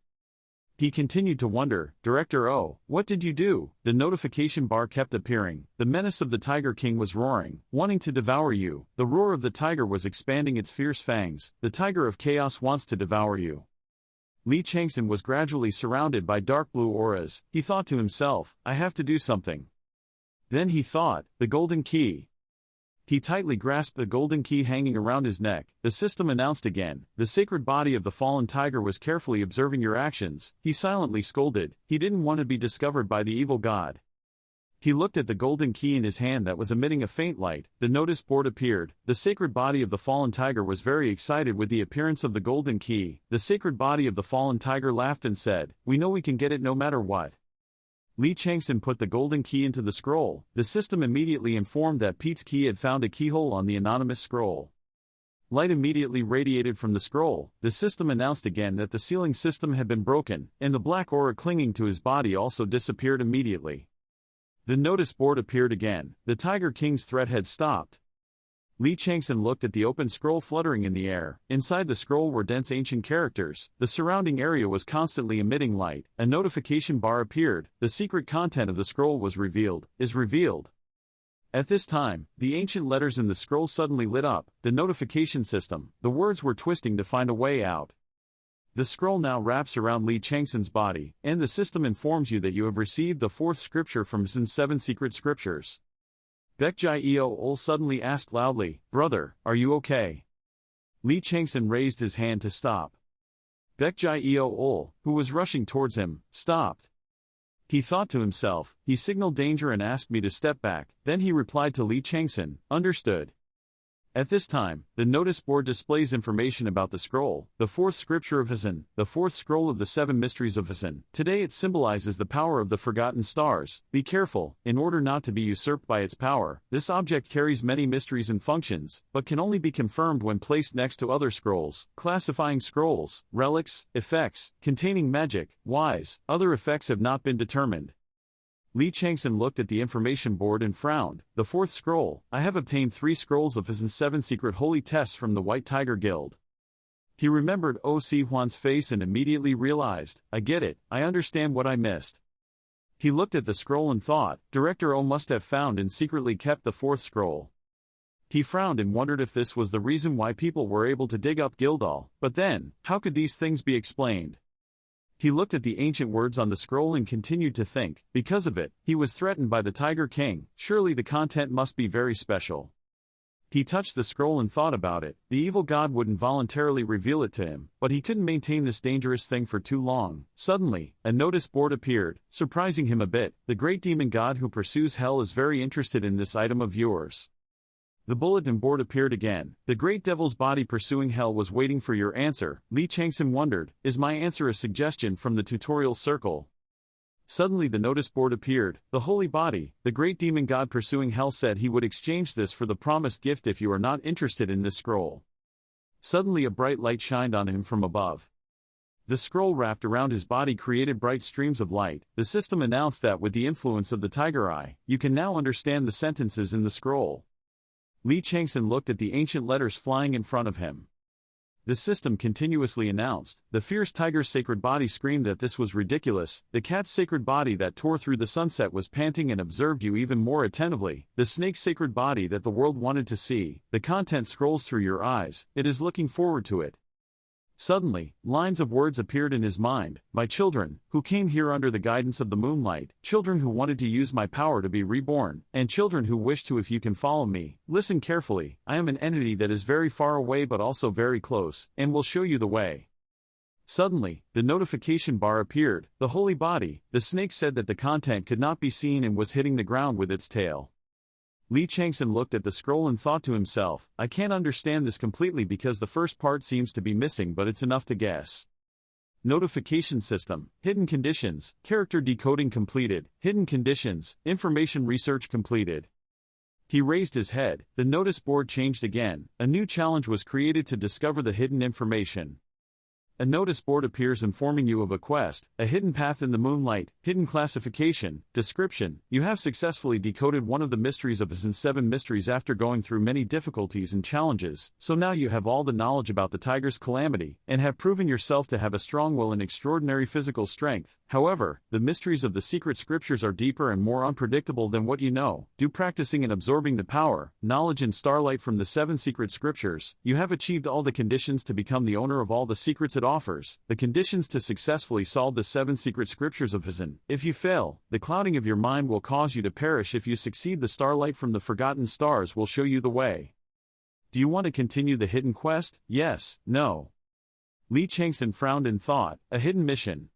He continued to wonder, Director O, what did you do? The notification bar kept appearing. The menace of the Tiger King was roaring, wanting to devour you. The roar of the tiger was expanding its fierce fangs. The tiger of chaos wants to devour you. Lee Chang-Son was gradually surrounded by dark blue auras. He thought to himself, I have to do something. Then he thought, the golden key. He tightly grasped the golden key hanging around his neck. The system announced again. The sacred body of the fallen tiger was carefully observing your actions. He silently scolded. He didn't want to be discovered by the evil god. He looked at the golden key in his hand that was emitting a faint light. The notice board appeared. The sacred body of the fallen tiger was very excited with the appearance of the golden key. The sacred body of the fallen tiger laughed and said, we know we can get it no matter what. Lee Chang-Son put the golden key into the scroll. The system immediately informed that Pete's key had found a keyhole on the anonymous scroll. Light immediately radiated from the scroll. The system announced again that the sealing system had been broken, and the black aura clinging to his body also disappeared immediately. The notice board appeared again. The Tiger King's threat had stopped. Lee Chang-Son looked at the open scroll fluttering in the air. Inside the scroll were dense ancient characters. The surrounding area was constantly emitting light. A notification bar appeared. The secret content of the scroll was revealed. Is revealed. At this time, the ancient letters in the scroll suddenly lit up. The notification system. The words were twisting to find a way out. The scroll now wraps around Lee Chang-Son's body, and the system informs you that you have received the fourth scripture from Zin's 7 secret scriptures. Baekjai-eo-ol suddenly asked loudly, Brother, are you okay? Lee Chang-Son raised his hand to stop. Baekjai-eo-ol, who was rushing towards him, stopped. He thought to himself, he signaled danger and asked me to step back. Then he replied to Lee Chang-Son, understood. At this time, the notice board displays information about the scroll, the fourth scripture of Zin, the fourth scroll of the 7 mysteries of Zin. Today it symbolizes the power of the forgotten stars. Be careful, in order not to be usurped by its power. This object carries many mysteries and functions, but can only be confirmed when placed next to other scrolls. Classifying scrolls, relics, effects, containing magic, wise, other effects have not been determined. Lee Chang-Son looked at the information board and frowned. The fourth scroll. I have obtained 3 scrolls of Zin's 7 secret holy tests from the White Tiger Guild. He remembered O Si Hwan's face and immediately realized, I get it, I understand what I missed. He looked at the scroll and thought, Director O must have found and secretly kept the fourth scroll. He frowned and wondered if this was the reason why people were able to dig up Gildal, but then, how could these things be explained? He looked at the ancient words on the scroll and continued to think, because of it, he was threatened by the Tiger King, surely the content must be very special. He touched the scroll and thought about it. The evil god wouldn't voluntarily reveal it to him, but he couldn't maintain this dangerous thing for too long. Suddenly, a notice board appeared, surprising him a bit. The great demon god who pursues hell is very interested in this item of yours. The bulletin board appeared again. The great devil's body pursuing hell was waiting for your answer. Lee Chang-Son wondered, is my answer a suggestion from the tutorial circle? Suddenly the notice board appeared. The holy body, the great demon god pursuing hell said he would exchange this for the promised gift if you are not interested in this scroll. Suddenly a bright light shined on him from above. The scroll wrapped around his body created bright streams of light. The system announced that with the influence of the tiger eye, you can now understand the sentences in the scroll. Lee Chang-Son looked at the ancient letters flying in front of him. The system continuously announced. The fierce tiger's sacred body screamed that this was ridiculous. The cat's sacred body that tore through the sunset was panting and observed you even more attentively. The snake's sacred body that the world wanted to see. The content scrolls through your eyes. It is looking forward to it. Suddenly, lines of words appeared in his mind. My children, who came here under the guidance of the moonlight, children who wanted to use my power to be reborn, and children who wish to if you can follow me. Listen carefully, I am an entity that is very far away but also very close, and will show you the way. Suddenly, the notification bar appeared. The holy body, the snake said that the content could not be seen and was hitting the ground with its tail. Lee Chang-Son looked at the scroll and thought to himself, I can't understand this completely because the first part seems to be missing but it's enough to guess. Notification system, hidden conditions, character decoding completed, hidden conditions, information research completed. He raised his head, the notice board changed again, a new challenge was created to discover the hidden information. A notice board appears informing you of a quest, a hidden path in the moonlight, hidden classification, description. You have successfully decoded one of the mysteries of his 7 mysteries after going through many difficulties and challenges, so now you have all the knowledge about the tiger's calamity, and have proven yourself to have a strong will and extraordinary physical strength. However, the mysteries of the secret scriptures are deeper and more unpredictable than what you know. Due practicing and absorbing the power, knowledge and starlight from the 7 secret scriptures, you have achieved all the conditions to become the owner of all the secrets it offers, the conditions to successfully solve the 7 secret scriptures of Hizan. If you fail, the clouding of your mind will cause you to perish. If you succeed, the starlight from the forgotten stars will show you the way. Do you want to continue the hidden quest? Yes, no. Lee Chang-Son frowned in thought, a hidden mission.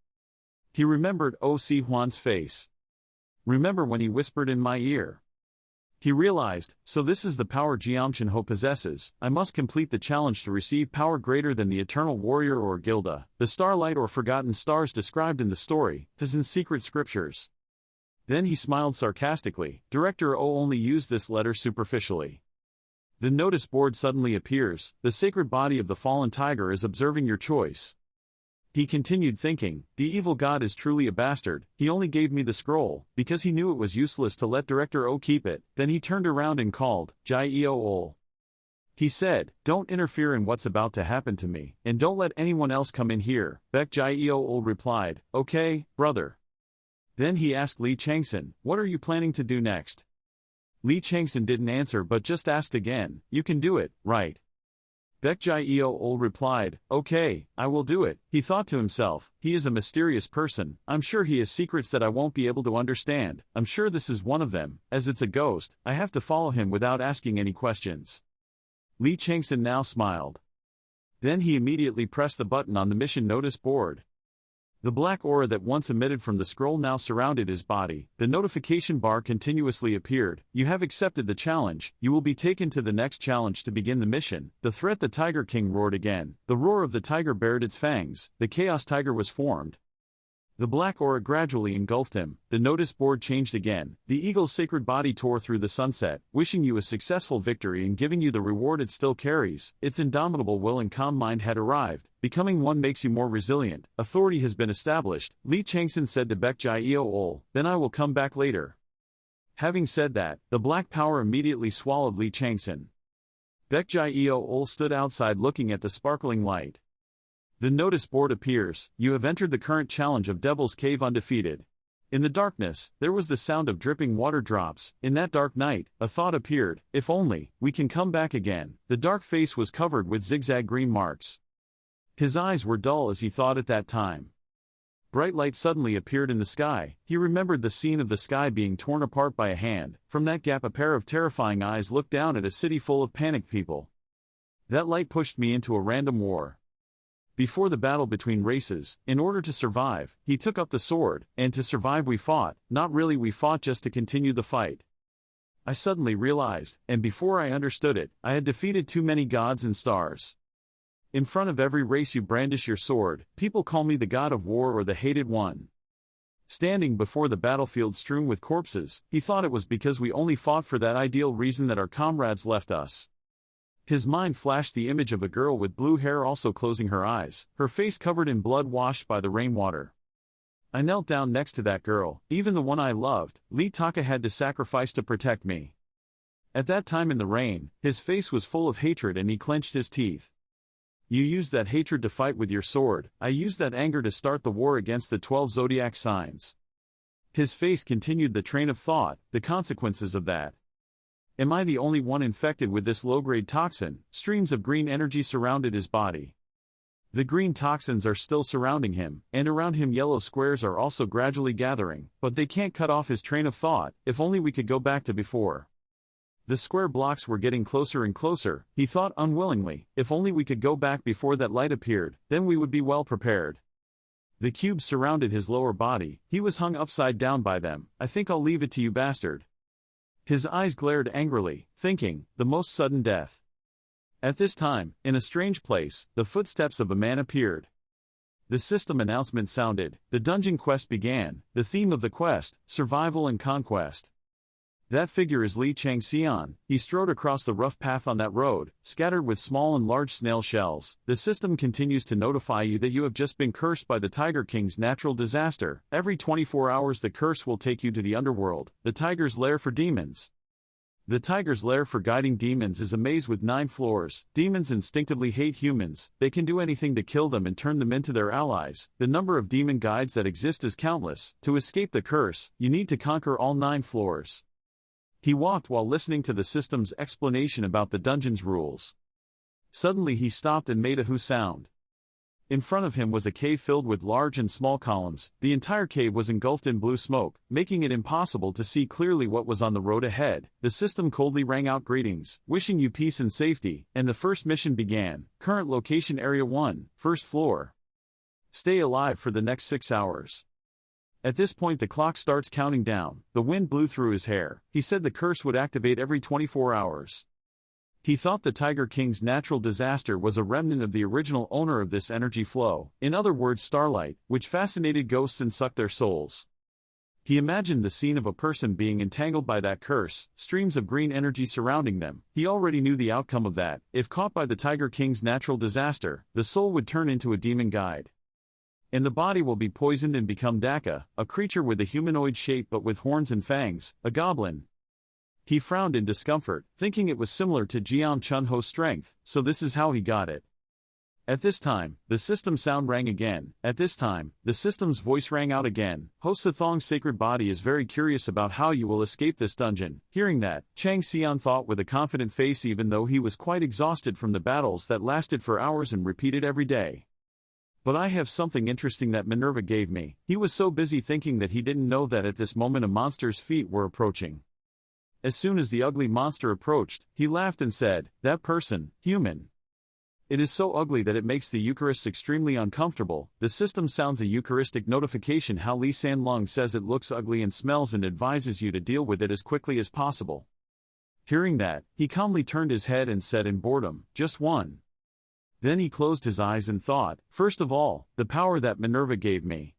He remembered O.C. Huan's face. Remember when he whispered in my ear? He realized, so this is the power Jiam Ho possesses. I must complete the challenge to receive power greater than the Eternal Warrior or Gilda, the starlight or forgotten stars described in the story, Hizan's secret scriptures. Then he smiled sarcastically. Director O only used this letter superficially. The notice board suddenly appears. The sacred body of the fallen tiger is observing your choice. He continued thinking, the evil god is truly a bastard. He only gave me the scroll, because he knew it was useless to let Director O keep it. Then he turned around and called, Jai-Eo Ol. He said, don't interfere in what's about to happen to me, and don't let anyone else come in here. Baek Jai-Eo Ol replied, okay, brother. Then he asked Lee Chang-Son, what are you planning to do next? Lee Chang-Son didn't answer but just asked again, you can do it, right? Baek Jai-Eo Ol replied, okay, I will do it. He thought to himself, he is a mysterious person, I'm sure he has secrets that I won't be able to understand. I'm sure this is one of them. As it's a ghost, I have to follow him without asking any questions. Lee Chang-Son now smiled. Then he immediately pressed the button on the mission notice board. The black aura that once emitted from the scroll now surrounded his body. The notification bar continuously appeared. You have accepted the challenge. You will be taken to the next challenge to begin the mission. The threat. The Tiger King roared again. The roar of the tiger bared its fangs. The Chaos Tiger was formed. The black aura gradually engulfed him. The notice board changed again. The eagle's sacred body tore through the sunset, wishing you a successful victory and giving you the reward it still carries. Its indomitable will and calm mind had arrived. Becoming one makes you more resilient. Authority has been established. Lee Chang-Son said to Baek Jai-Eo Ol, then I will come back later. Having said that, the black power immediately swallowed Lee Chang-Son. Baek Jai-Eo Ol stood outside looking at the sparkling light. The notice board appears. You have entered the current challenge of Devil's Cave undefeated. In the darkness, there was the sound of dripping water drops. In that dark night, a thought appeared, if only, we can come back again. The dark face was covered with zigzag green marks. His eyes were dull as he thought at that time. Bright light suddenly appeared in the sky. He remembered the scene of the sky being torn apart by a hand. From that gap a pair of terrifying eyes looked down at a city full of panicked people. That light pushed me into a random war. Before the battle between races, in order to survive, he took up the sword, and to survive we fought. Not really, we fought just to continue the fight. I suddenly realized, and before I understood it, I had defeated too many gods and stars. In front of every race you brandish your sword. People call me the god of war or the hated one. Standing before the battlefield strewn with corpses, he thought it was because we only fought for that ideal reason that our comrades left us. His mind flashed the image of a girl with blue hair also closing her eyes, her face covered in blood washed by the rainwater. I knelt down next to that girl, even the one I loved. Lee Taka had to sacrifice to protect me. At that time in the rain, his face was full of hatred and he clenched his teeth. You used that hatred to fight with your sword. I used that anger to start the war against the 12 zodiac signs. His face continued the train of thought, the consequences of that. Am I the only one infected with this low-grade toxin? Streams of green energy surrounded his body. The green toxins are still surrounding him, and around him yellow squares are also gradually gathering, but they can't cut off his train of thought. If only we could go back to before. The square blocks were getting closer and closer, he thought unwillingly. If only we could go back before that light appeared, then we would be well prepared. The cubes surrounded his lower body. He was hung upside down by them. I think I'll leave it to you, bastard. His eyes glared angrily, thinking, the most sudden death. At this time, in a strange place, the footsteps of a man appeared. The system announcement sounded. The dungeon quest began. The theme of the quest, survival and conquest. That figure is Lee Chang-Son. He strode across the rough path on that road, scattered with small and large snail shells. The system continues to notify you that you have just been cursed by the Tiger King's natural disaster. Every 24 hours the curse will take you to the Underworld, the Tiger's lair for demons. The Tiger's lair for guiding demons is a maze with 9 floors. Demons instinctively hate humans. They can do anything to kill them and turn them into their allies. The number of demon guides that exist is countless. To escape the curse, you need to conquer all 9 floors. He walked while listening to the system's explanation about the dungeon's rules. Suddenly he stopped and made a hoo sound. In front of him was a cave filled with large and small columns. The entire cave was engulfed in blue smoke, making it impossible to see clearly what was on the road ahead. The system coldly rang out greetings, wishing you peace and safety, and the first mission began. Current location Area 1, first floor. Stay alive for the next 6 hours. At this point the clock starts counting down. The wind blew through his hair. He said the curse would activate every 24 hours. He thought the Tiger King's natural disaster was a remnant of the original owner of this energy flow, in other words starlight, which fascinated ghosts and sucked their souls. He imagined the scene of a person being entangled by that curse, streams of green energy surrounding them. He already knew the outcome of that. If caught by the Tiger King's natural disaster, the soul would turn into a demon guide. And the body will be poisoned and become Daka, a creature with a humanoid shape but with horns and fangs, a goblin. He frowned in discomfort, thinking it was similar to Jiam Chunho's strength, so this is how he got it. At this time, the system sound rang again. At this time, the system's voice rang out again. Host Sathong's sacred body is very curious about how you will escape this dungeon. Hearing that, Chang-Son thought with a confident face even though he was quite exhausted from the battles that lasted for hours and repeated every day. But I have something interesting that Minerva gave me. He was so busy thinking that he didn't know that at this moment a monster's feet were approaching. As soon as the ugly monster approached, he laughed and said, "That person, human. It is so ugly that it makes the Eucharists extremely uncomfortable." The system sounds a Eucharistic notification how Lee San-Lung says it looks ugly and smells and advises you to deal with it as quickly as possible. Hearing that, he calmly turned his head and said in boredom, "Just one." Then he closed his eyes and thought, "First of all, the power that Minerva gave me."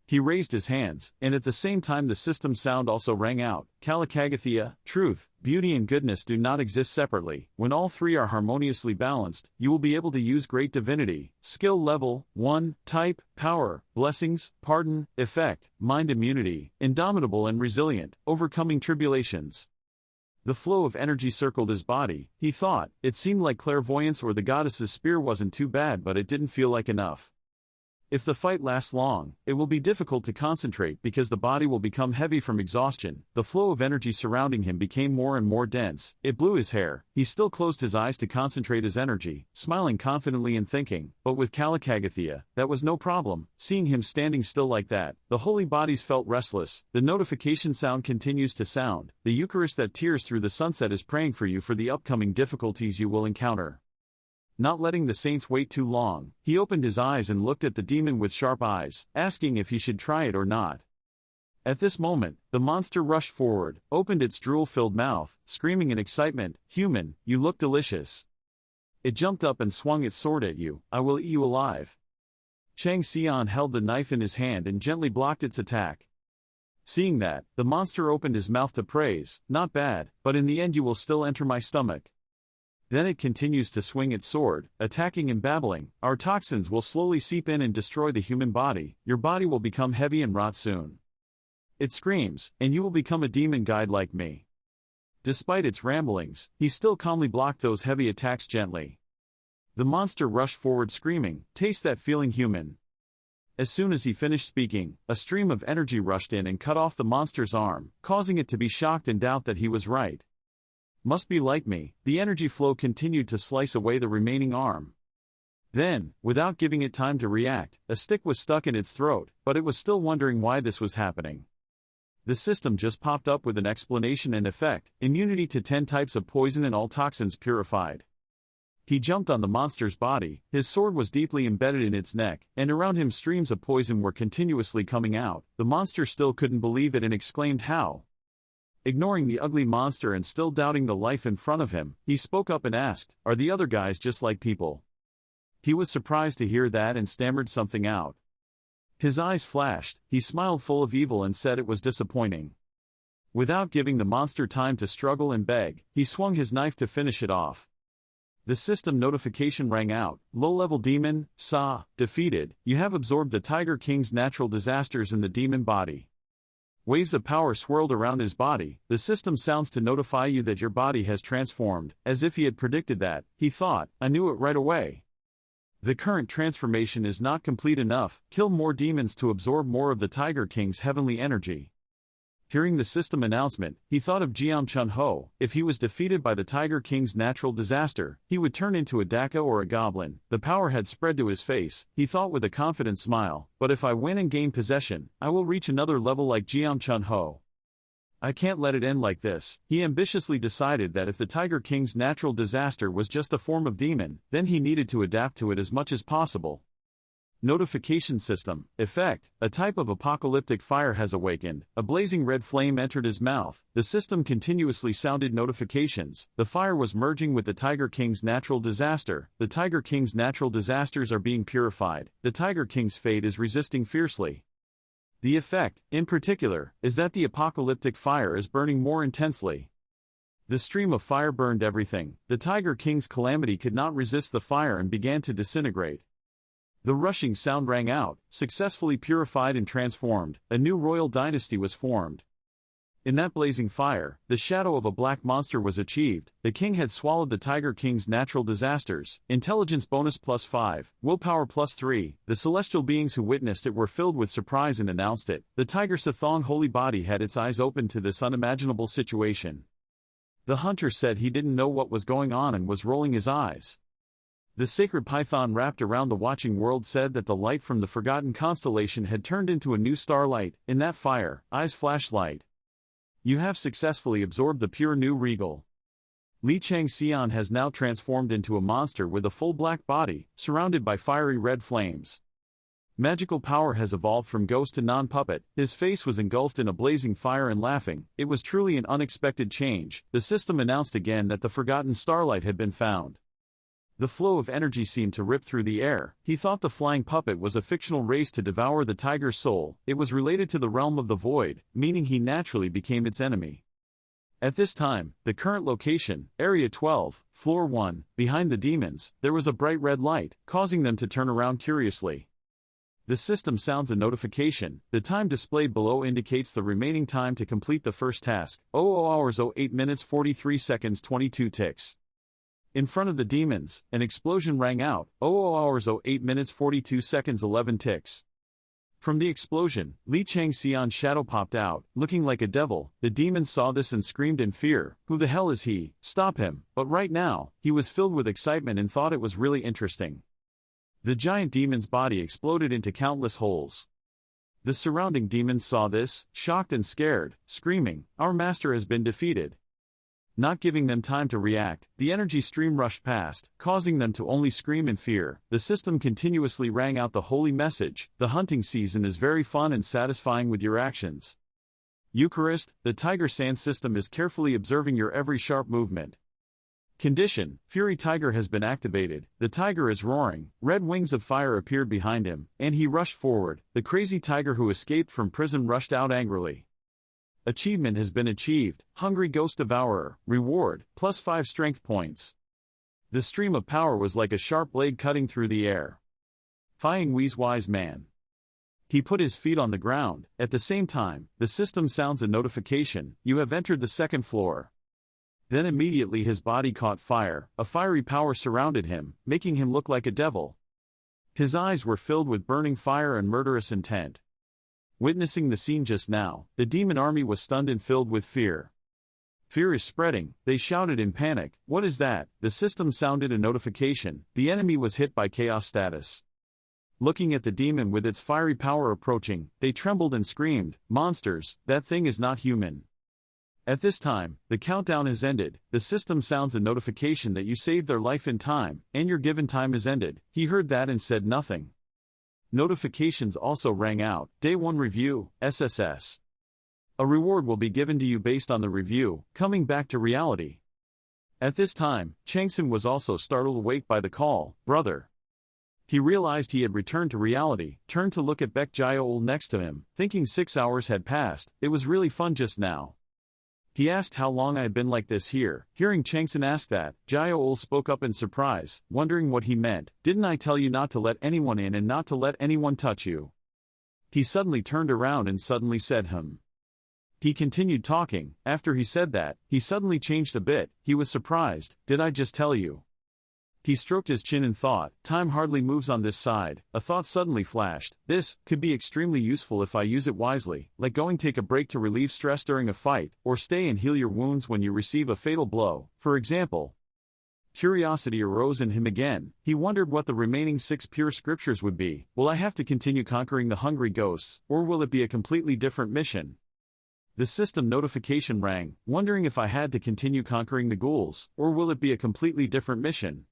He raised his hands, and at the same time the system sound also rang out, "Kalakagathea, truth, beauty and goodness do not exist separately. When all three are harmoniously balanced, you will be able to use great divinity. Skill level, 1, type, power, blessings, pardon, effect, mind immunity, indomitable and resilient, overcoming tribulations." The flow of energy circled his body. He thought, it seemed like clairvoyance or the goddess's spear wasn't too bad but it didn't feel like enough. If the fight lasts long, it will be difficult to concentrate because the body will become heavy from exhaustion. The flow of energy surrounding him became more and more dense. It blew his hair. He still closed his eyes to concentrate his energy, smiling confidently and thinking, but with Kalakagathea, that was no problem. Seeing him standing still like that, the holy bodies felt restless. The notification sound continues to sound. The Eucharist that tears through the sunset is praying for you for the upcoming difficulties you will encounter. Not letting the saints wait too long, he opened his eyes and looked at the demon with sharp eyes, asking if he should try it or not. At this moment, the monster rushed forward, opened its drool-filled mouth, screaming in excitement, "Human, you look delicious." It jumped up and swung its sword at you. "I will eat you alive." Chang-Son held the knife in his hand and gently blocked its attack. Seeing that, the monster opened his mouth to praise, "Not bad, but in the end you will still enter my stomach." Then it continues to swing its sword, attacking and babbling, "Our toxins will slowly seep in and destroy the human body. Your body will become heavy and rot soon." It screams, "And you will become a demon guide like me." Despite its ramblings, he still calmly blocked those heavy attacks gently. The monster rushed forward screaming, "Taste that feeling, human." As soon as he finished speaking, a stream of energy rushed in and cut off the monster's arm, causing it to be shocked and doubt that he was right. "Must be like me." The energy flow continued to slice away the remaining arm. Then, without giving it time to react, a stick was stuck in its throat, but it was still wondering why this was happening. The system just popped up with an explanation and effect, immunity to 10 types of poison and all toxins purified. He jumped on the monster's body, his sword was deeply embedded in its neck, and around him streams of poison were continuously coming out. The monster still couldn't believe it and exclaimed, "How?" Ignoring the ugly monster and still doubting the life in front of him, he spoke up and asked, "Are the other guys just like people?" He was surprised to hear that and stammered something out. His eyes flashed, he smiled full of evil and said it was disappointing. Without giving the monster time to struggle and beg, he swung his knife to finish it off. The system notification rang out. Low-level demon, defeated. You have absorbed the Tiger King's natural disasters in the demon body. Waves of power swirled around his body. The system sounds to notify you that your body has transformed, as if he had predicted that. He thought, I knew it right away. The current transformation is not complete enough. Kill more demons to absorb more of the Tiger King's heavenly energy. Hearing the system announcement, he thought of Jiang Chun-ho. If he was defeated by the Tiger King's natural disaster, he would turn into a Daka or a goblin. The power had spread to his face, he thought with a confident smile, but if I win and gain possession, I will reach another level like Jiang Chun-ho. I can't let it end like this. He ambitiously decided that if the Tiger King's natural disaster was just a form of demon, then he needed to adapt to it as much as possible. Notification system. Effect. A type of apocalyptic fire has awakened. A blazing red flame entered his mouth. The system continuously sounded notifications. The fire was merging with the Tiger King's natural disaster. The Tiger King's natural disasters are being purified. The Tiger King's fate is resisting fiercely. The effect, in particular, is that the apocalyptic fire is burning more intensely. The stream of fire burned everything. The Tiger King's calamity could not resist the fire and began to disintegrate. The rushing sound rang out, successfully purified and transformed. A new royal dynasty was formed. In that blazing fire, the shadow of a black monster was achieved. The king had swallowed the Tiger King's natural disasters. Intelligence bonus +5, willpower +3. The celestial beings who witnessed it were filled with surprise and announced it. The Tiger Sathong holy body had its eyes open to this unimaginable situation. The hunter said he didn't know what was going on and was rolling his eyes. The sacred python wrapped around the watching world said that the light from the forgotten constellation had turned into a new starlight. In that fire, eyes flashed light. You have successfully absorbed the pure new regal. Lee Chang-Son has now transformed into a monster with a full black body, surrounded by fiery red flames. Magical power has evolved from ghost to non-puppet. His face was engulfed in a blazing fire and laughing. It was truly an unexpected change. The system announced again that the forgotten starlight had been found. The flow of energy seemed to rip through the air. He thought the flying puppet was a fictional race to devour the tiger's soul. It was related to the realm of the void, meaning he naturally became its enemy. At this time, the current location, Area 12, Floor 1, behind the demons, there was a bright red light, causing them to turn around curiously. The system sounds a notification. The time displayed below indicates the remaining time to complete the first task. 00 hours 08 minutes 43 seconds 22 ticks. In front of the demons, an explosion rang out. 00 hours 08 minutes 42 seconds 11 ticks. From the explosion, Lee Chang-Son's shadow popped out, looking like a devil. The demons saw this and screamed in fear. Who the hell is he? Stop him. But right now, he was filled with excitement and thought it was really interesting. The giant demon's body exploded into countless holes. The surrounding demons saw this, shocked and scared, screaming, "Our master has been defeated." Not giving them time to react, the energy stream rushed past, causing them to only scream in fear. The system continuously rang out the holy message: the hunting season is very fun and satisfying with your actions. Eucharist, the Tiger Sand system is carefully observing your every sharp movement. Condition: Fury Tiger has been activated. The tiger is roaring. Red wings of fire appeared behind him, and he rushed forward. The crazy tiger who escaped from prison rushed out angrily. Achievement has been achieved. Hungry Ghost Devourer. Reward, +5 strength points. The stream of power was like a sharp blade cutting through the air. Fying Wee's wise man. He put his feet on the ground. At the same time, the system sounds a notification: you have entered the second floor. Then immediately his body caught fire. A fiery power surrounded him, making him look like a devil. His eyes were filled with burning fire and murderous intent. Witnessing the scene just now, the demon army was stunned and filled with fear. Fear is spreading, they shouted in panic. What is that? The system sounded a notification: the enemy was hit by chaos status. Looking at the demon with its fiery power approaching, they trembled and screamed, "Monsters, that thing is not human." At this time, the countdown has ended. The system sounds a notification that you saved their life in time, and your given time is ended. He heard that and said nothing. Notifications also rang out: Day 1 Review, SSS. A reward will be given to you based on the review, coming back to reality. At this time, Chang-Son was also startled awake by the call, "Brother." He realized he had returned to reality, turned to look at Baek Jae-ol next to him, thinking 6 hours had passed. It was really fun just now. He asked how long I had been like this here. Hearing Chang-Son ask that, Jia-ul spoke up in surprise, wondering what he meant. Didn't I tell you not to let anyone in and not to let anyone touch you? He suddenly turned around and suddenly said He continued talking. After he said that, he suddenly changed a bit. He was surprised. Did I just tell you? He stroked his chin and thought, time hardly moves on this side. A thought suddenly flashed. This could be extremely useful if I use it wisely, like going take a break to relieve stress during a fight, or stay and heal your wounds when you receive a fatal blow, for example. Curiosity arose in him again. He wondered what the remaining 6 pure scriptures would be. Will I have to continue conquering the hungry ghosts, or will it be a completely different mission? The system notification rang, wondering if I had to continue conquering the ghouls, or will it be a completely different mission?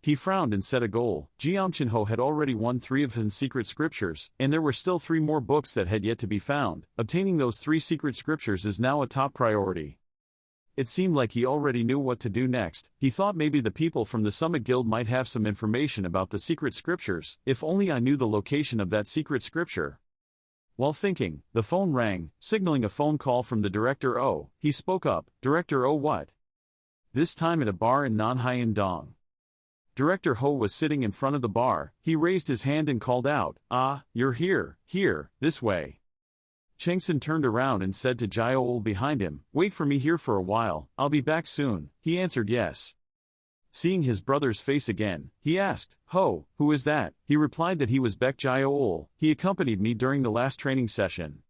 He frowned and set a goal. Jiamchenho had already won 3 of his secret scriptures, and there were still 3 more books that had yet to be found. Obtaining those 3 secret scriptures is now a top priority. It seemed like he already knew what to do next. He thought maybe the people from the Summit Guild might have some information about the secret scriptures, if only I knew the location of that secret scripture. While thinking, the phone rang, signaling a phone call from the Director O. He spoke up. Director O what? This time at a bar in Nanhai Dong. Director Ho was sitting in front of the bar. He raised his hand and called out, "Ah, you're here, this way." Chang-Son turned around and said to Jia-ul behind him, "Wait for me here for a while, I'll be back soon." He answered yes. Seeing his brother's face again, he asked, "Ho, who is that?" He replied that he was Baek Jia-ul. He accompanied me during the last training session.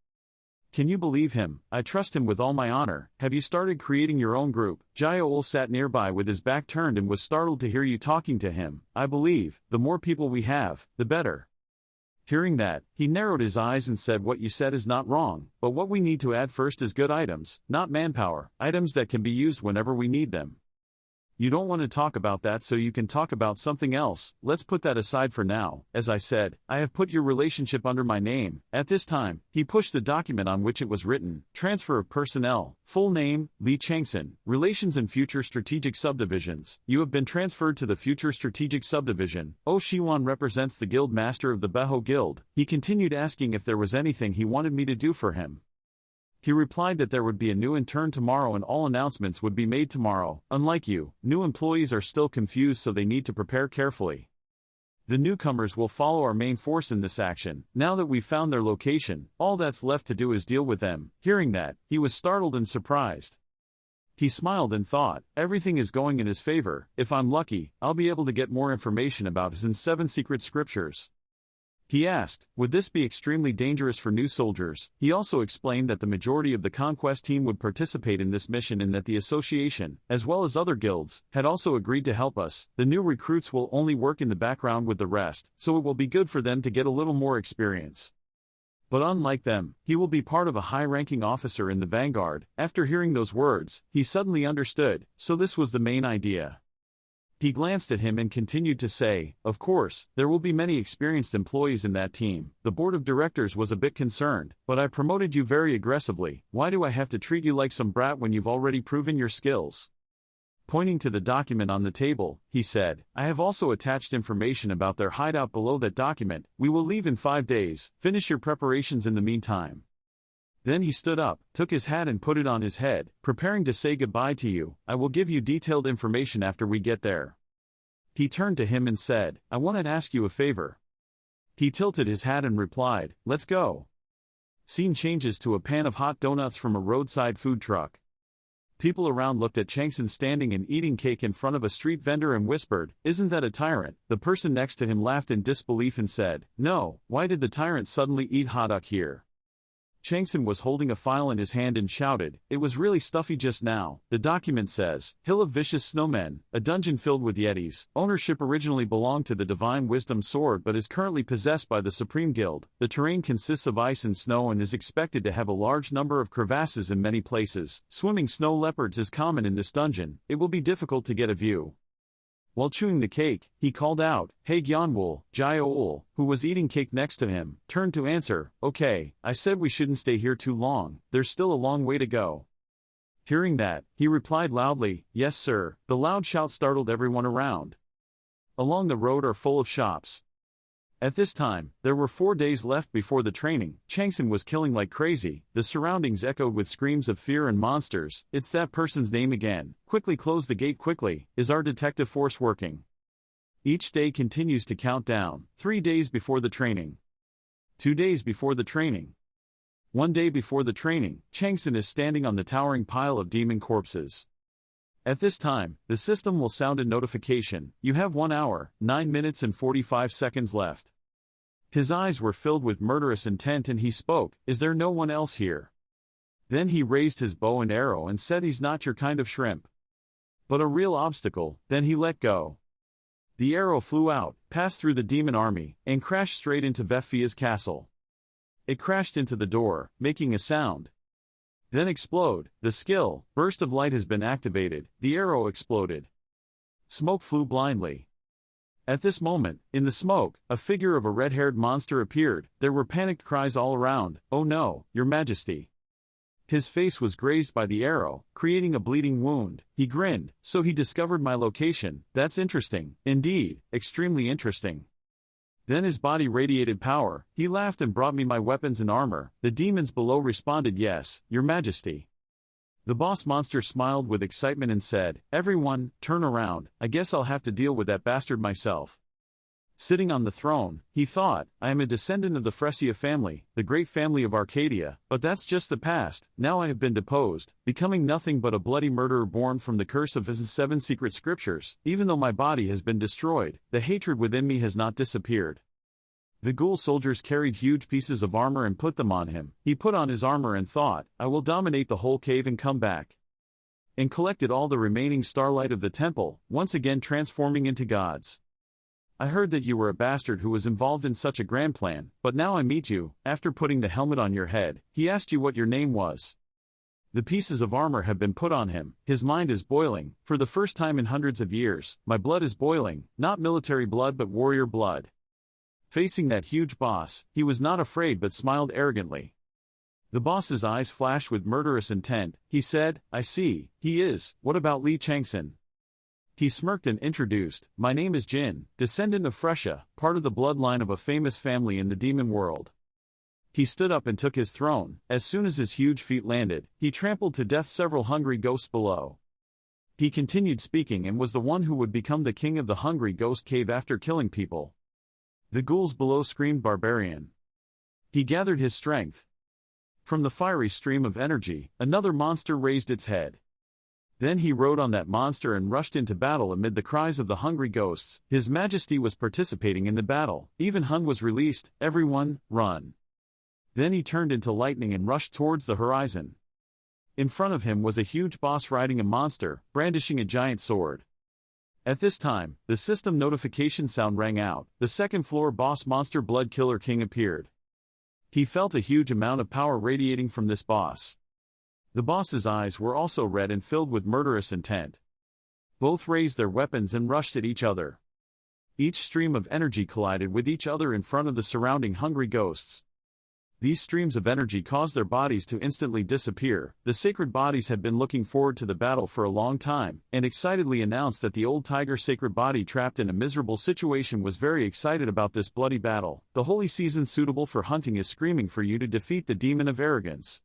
Can you believe him? I trust him with all my honor. Have you started creating your own group? Jia-ul sat nearby with his back turned and was startled to hear you talking to him. I believe, the more people we have, the better. Hearing that, he narrowed his eyes and said, what you said is not wrong, but what we need to add first is good items, not manpower, items that can be used whenever we need them. You don't want to talk about that, so you can talk about something else. Let's put that aside for now. As I said, I have put your relationship under my name. At this time, he pushed the document on which it was written. Transfer of personnel. Full name, Lee Chang-Son. Relations and Future Strategic Subdivisions. You have been transferred to the Future Strategic Subdivision. Oh Shiwan represents the Guild Master of the Beho Guild. He continued asking if there was anything he wanted me to do for him. He replied that there would be a new intern tomorrow and all announcements would be made tomorrow. Unlike you, new employees are still confused, so they need to prepare carefully. The newcomers will follow our main force in this action. Now that we've found their location, all that's left to do is deal with them. Hearing that, he was startled and surprised. He smiled and thought, everything is going in his favor. If I'm lucky, I'll be able to get more information about his 7 secret scriptures. He asked, would this be extremely dangerous for new soldiers? He also explained that the majority of the Conquest team would participate in this mission and that the association, as well as other guilds, had also agreed to help us. The new recruits will only work in the background with the rest, so it will be good for them to get a little more experience. But unlike them, he will be part of a high-ranking officer in the vanguard. After hearing those words, he suddenly understood, so this was the main idea. He glanced at him and continued to say, of course, there will be many experienced employees in that team. The board of directors was a bit concerned, but I promoted you very aggressively. Why do I have to treat you like some brat when you've already proven your skills? Pointing to the document on the table, he said, I have also attached information about their hideout below that document. We will leave in 5 days. Finish your preparations in the meantime. Then he stood up, took his hat and put it on his head, preparing to say goodbye to you. I will give you detailed information after we get there. He turned to him and said, I want to ask you a favor. He tilted his hat and replied, let's go. Scene changes to a pan of hot donuts from a roadside food truck. People around looked at Chang-Son standing and eating cake in front of a street vendor and whispered, isn't that a tyrant? The person next to him laughed in disbelief and said, no, why did the tyrant suddenly eat hot dog here? Chang-Son was holding a file in his hand and shouted, it was really stuffy just now. The document says, Hill of Vicious Snowmen, a dungeon filled with yetis. Ownership originally belonged to the Divine Wisdom Sword but is currently possessed by the Supreme Guild. The terrain consists of ice and snow and is expected to have a large number of crevasses in many places. Swimming snow leopards is common in this dungeon. It will be difficult to get a view. While chewing the cake, he called out, hey Gyeonwol. Jia-ul, who was eating cake next to him, turned to answer, okay, I said we shouldn't stay here too long, there's still a long way to go. Hearing that, he replied loudly, yes sir. The loud shout startled everyone around. Along the road are full of shops. At this time, there were 4 days left before the training. Chang-Son was killing like crazy. The surroundings echoed with screams of fear and monsters. It's that person's name again. Quickly close the gate quickly. Is our detective force working? Each day continues to count down. 3 days before the training. 2 days before the training. 1 day before the training, Chang-Son is standing on the towering pile of demon corpses. At this time, the system will sound a notification. You have 1 hour, 9 minutes and 45 seconds left. His eyes were filled with murderous intent and he spoke, "Is there no one else here?" Then he raised his bow and arrow and said, "He's not your kind of shrimp, but a real obstacle." Then he let go. The arrow flew out, passed through the demon army, and crashed straight into Vephia's castle. It crashed into the door, making a sound. Then explode. The skill, burst of light has been activated. The arrow exploded. Smoke flew blindly. At this moment, in the smoke, a figure of a red-haired monster appeared. There were panicked cries all around. "Oh no, Your Majesty." His face was grazed by the arrow, creating a bleeding wound. He grinned. "So he discovered my location. That's interesting. Indeed, extremely interesting." Then his body radiated power. He laughed and brought me my weapons and armor. The demons below responded, "Yes, Your Majesty." The boss monster smiled with excitement and said, "Everyone, turn around. I guess I'll have to deal with that bastard myself." Sitting on the throne, he thought, "I am a descendant of the Fresia family, the great family of Arcadia, but that's just the past. Now I have been deposed, becoming nothing but a bloody murderer born from the curse of his 7 secret scriptures. Even though my body has been destroyed, the hatred within me has not disappeared." The ghoul soldiers carried huge pieces of armor and put them on him. He put on his armor and thought, "I will dominate the whole cave and come back." And collected all the remaining starlight of the temple, once again transforming into gods. "I heard that you were a bastard who was involved in such a grand plan, but now I meet you." After putting the helmet on your head, he asked you what your name was. The pieces of armor have been put on him. His mind is boiling. For the first time in hundreds of years, my blood is boiling, not military blood but warrior blood. Facing that huge boss, he was not afraid but smiled arrogantly. The boss's eyes flashed with murderous intent. He said, "I see, he is. What about Lee Chang-Son?" He smirked and introduced, "My name is Jin, descendant of Fresia, part of the bloodline of a famous family in the demon world." He stood up and took his throne. As soon as his huge feet landed, he trampled to death several hungry ghosts below. He continued speaking and was the one who would become the king of the hungry ghost cave after killing people. The ghouls below screamed barbarian. He gathered his strength. From the fiery stream of energy, another monster raised its head. Then he rode on that monster and rushed into battle amid the cries of the hungry ghosts. His Majesty was participating in the battle. Even Hun was released. "Everyone, run." Then he turned into lightning and rushed towards the horizon. In front of him was a huge boss riding a monster, brandishing a giant sword. At this time, the system notification sound rang out. The second-floor boss monster Blood Killer King appeared. He felt a huge amount of power radiating from this boss. The boss's eyes were also red and filled with murderous intent. Both raised their weapons and rushed at each other. Each stream of energy collided with each other in front of the surrounding hungry ghosts. These streams of energy caused their bodies to instantly disappear. The sacred bodies had been looking forward to the battle for a long time, and excitedly announced that the old tiger sacred body trapped in a miserable situation was very excited about this bloody battle. The holy season suitable for hunting is screaming for you to defeat the demon of arrogance.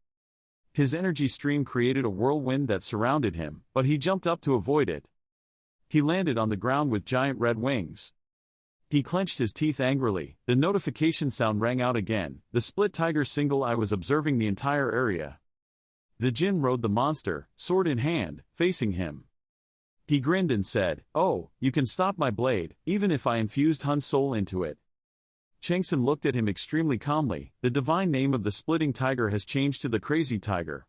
His energy stream created a whirlwind that surrounded him, but he jumped up to avoid it. He landed on the ground with giant red wings. He clenched his teeth angrily. The notification sound rang out again. The split tiger's single eye was observing the entire area. The Jinn rode the monster, sword in hand, facing him. He grinned and said, "Oh, you can stop my blade, even if I infused Hun's soul into it." Chang-Son looked at him extremely calmly. The divine name of the splitting tiger has changed to the crazy tiger.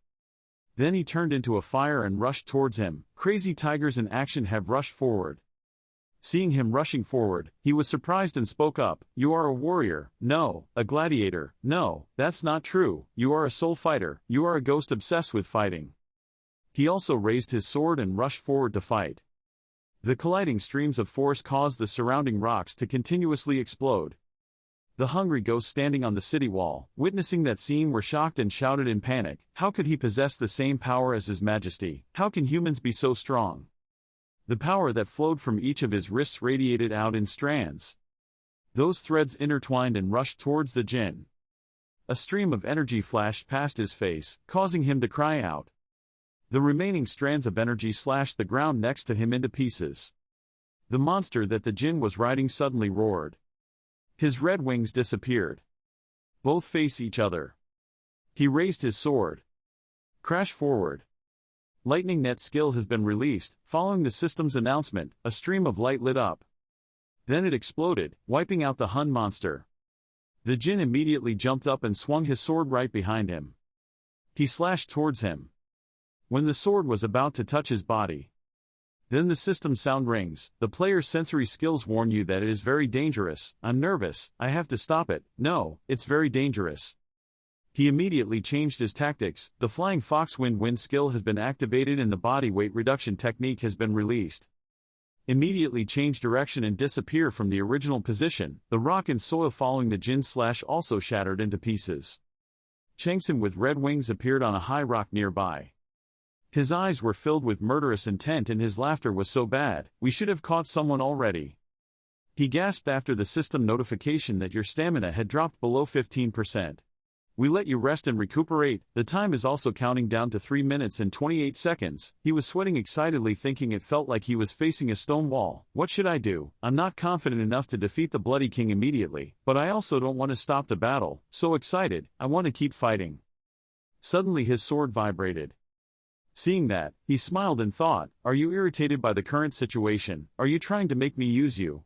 Then he turned into a fire and rushed towards him. Crazy tigers in action have rushed forward. Seeing him rushing forward, he was surprised and spoke up, "You are a warrior." "No, a gladiator." "No, that's not true. You are a soul fighter. You are a ghost obsessed with fighting." He also raised his sword and rushed forward to fight. The colliding streams of force caused the surrounding rocks to continuously explode. The hungry ghosts standing on the city wall, witnessing that scene, were shocked and shouted in panic, "How could he possess the same power as His Majesty? How can humans be so strong?" The power that flowed from each of his wrists radiated out in strands. Those threads intertwined and rushed towards the Jinn. A stream of energy flashed past his face, causing him to cry out. The remaining strands of energy slashed the ground next to him into pieces. The monster that the Jinn was riding suddenly roared. His red wings disappeared. Both face each other. He raised his sword. Crash forward. Lightning Net skill has been released. Following the system's announcement, a stream of light lit up. Then it exploded, wiping out the Hun monster. The Jinn immediately jumped up and swung his sword right behind him. He slashed towards him. When the sword was about to touch his body, then the system sound rings. The player's sensory skills warn you that it is very dangerous. I'm nervous, I have to stop it. No, it's very dangerous. He immediately changed his tactics. The Flying Fox Wind skill has been activated and the body weight reduction technique has been released. Immediately change direction and disappear from the original position. The rock and soil following the Jinn slash also shattered into pieces. Chang-Son with red wings appeared on a high rock nearby. His eyes were filled with murderous intent and his laughter was so bad, we should have caught someone already. He gasped after the system notification that your stamina had dropped below 15%. We let you rest and recuperate. The time is also counting down to 3 minutes and 28 seconds. He was sweating excitedly, thinking it felt like he was facing a stone wall. What should I do? I'm not confident enough to defeat the Bloody King immediately, but I also don't want to stop the battle. So excited, I want to keep fighting. Suddenly his sword vibrated. Seeing that, he smiled and thought, are you irritated by the current situation? Are you trying to make me use you?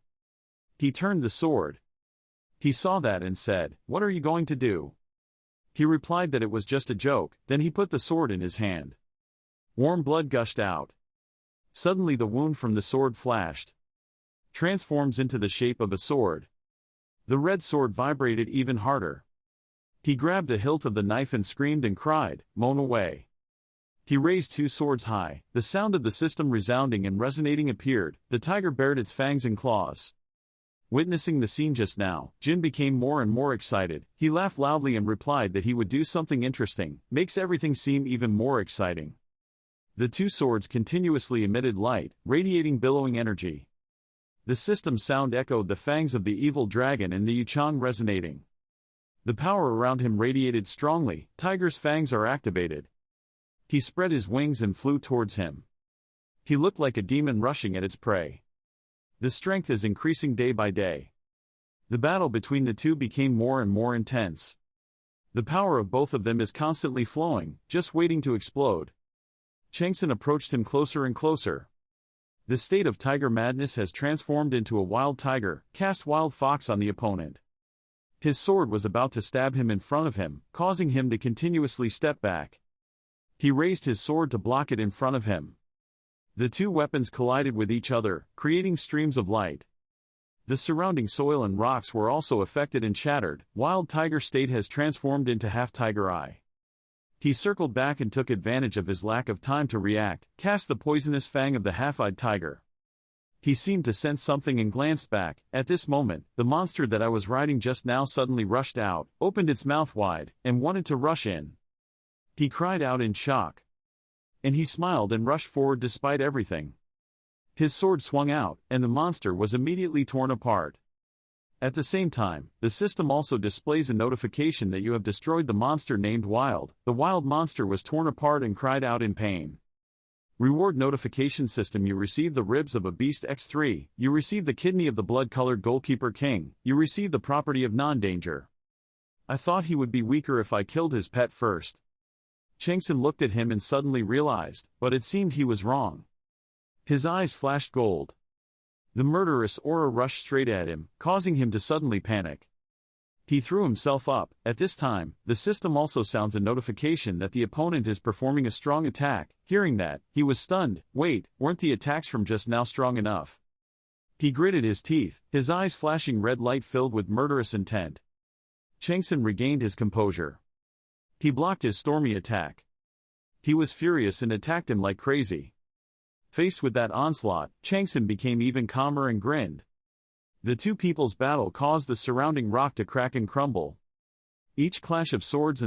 He turned the sword. He saw that and said, what are you going to do? He replied that it was just a joke, then he put the sword in his hand. Warm blood gushed out. Suddenly the wound from the sword flashed. Transforms into the shape of a sword. The red sword vibrated even harder. He grabbed the hilt of the knife and screamed and cried, moan away. He raised 2 swords high. The sound of the system resounding and resonating appeared. The tiger bared its fangs and claws. Witnessing the scene just now, Jin became more and more excited. He laughed loudly and replied that he would do something interesting, makes everything seem even more exciting. The 2 swords continuously emitted light, radiating billowing energy. The system sound echoed the fangs of the evil dragon and the Yuchang resonating. The power around him radiated strongly. Tiger's fangs are activated. He spread his wings and flew towards him. He looked like a demon rushing at its prey. The strength is increasing day by day. The battle between the two became more and more intense. The power of both of them is constantly flowing, just waiting to explode. Chang-Son approached him closer and closer. The state of tiger madness has transformed into a wild tiger, cast wild fox on the opponent. His sword was about to stab him in front of him, causing him to continuously step back. He raised his sword to block it in front of him. The 2 weapons collided with each other, creating streams of light. The surrounding soil and rocks were also affected and shattered. Wild tiger state has transformed into half tiger eye. He circled back and took advantage of his lack of time to react, cast the poisonous fang of the half-eyed tiger. He seemed to sense something and glanced back. At this moment, the monster that I was riding just now suddenly rushed out, opened its mouth wide, and wanted to rush in. He cried out in shock. And he smiled and rushed forward despite everything. His sword swung out, and the monster was immediately torn apart. At the same time, the system also displays a notification that you have destroyed the monster named Wild. The wild monster was torn apart and cried out in pain. Reward notification system: you received the ribs of a beast X3, you received the kidney of the blood-colored goalkeeper king, you received the property of non-danger. I thought he would be weaker if I killed his pet first. Chang-Son looked at him and suddenly realized, but it seemed he was wrong. His eyes flashed gold. The murderous aura rushed straight at him, causing him to suddenly panic. He threw himself up. At this time, the system also sounds a notification that the opponent is performing a strong attack. Hearing that, he was stunned. Wait, weren't the attacks from just now strong enough? He gritted his teeth, his eyes flashing red light filled with murderous intent. Chang-Son regained his composure. He blocked his stormy attack. He was furious and attacked him like crazy. Faced with that onslaught, Chang-Son became even calmer and grinned. The two people's battle caused the surrounding rock to crack and crumble. Each clash of swords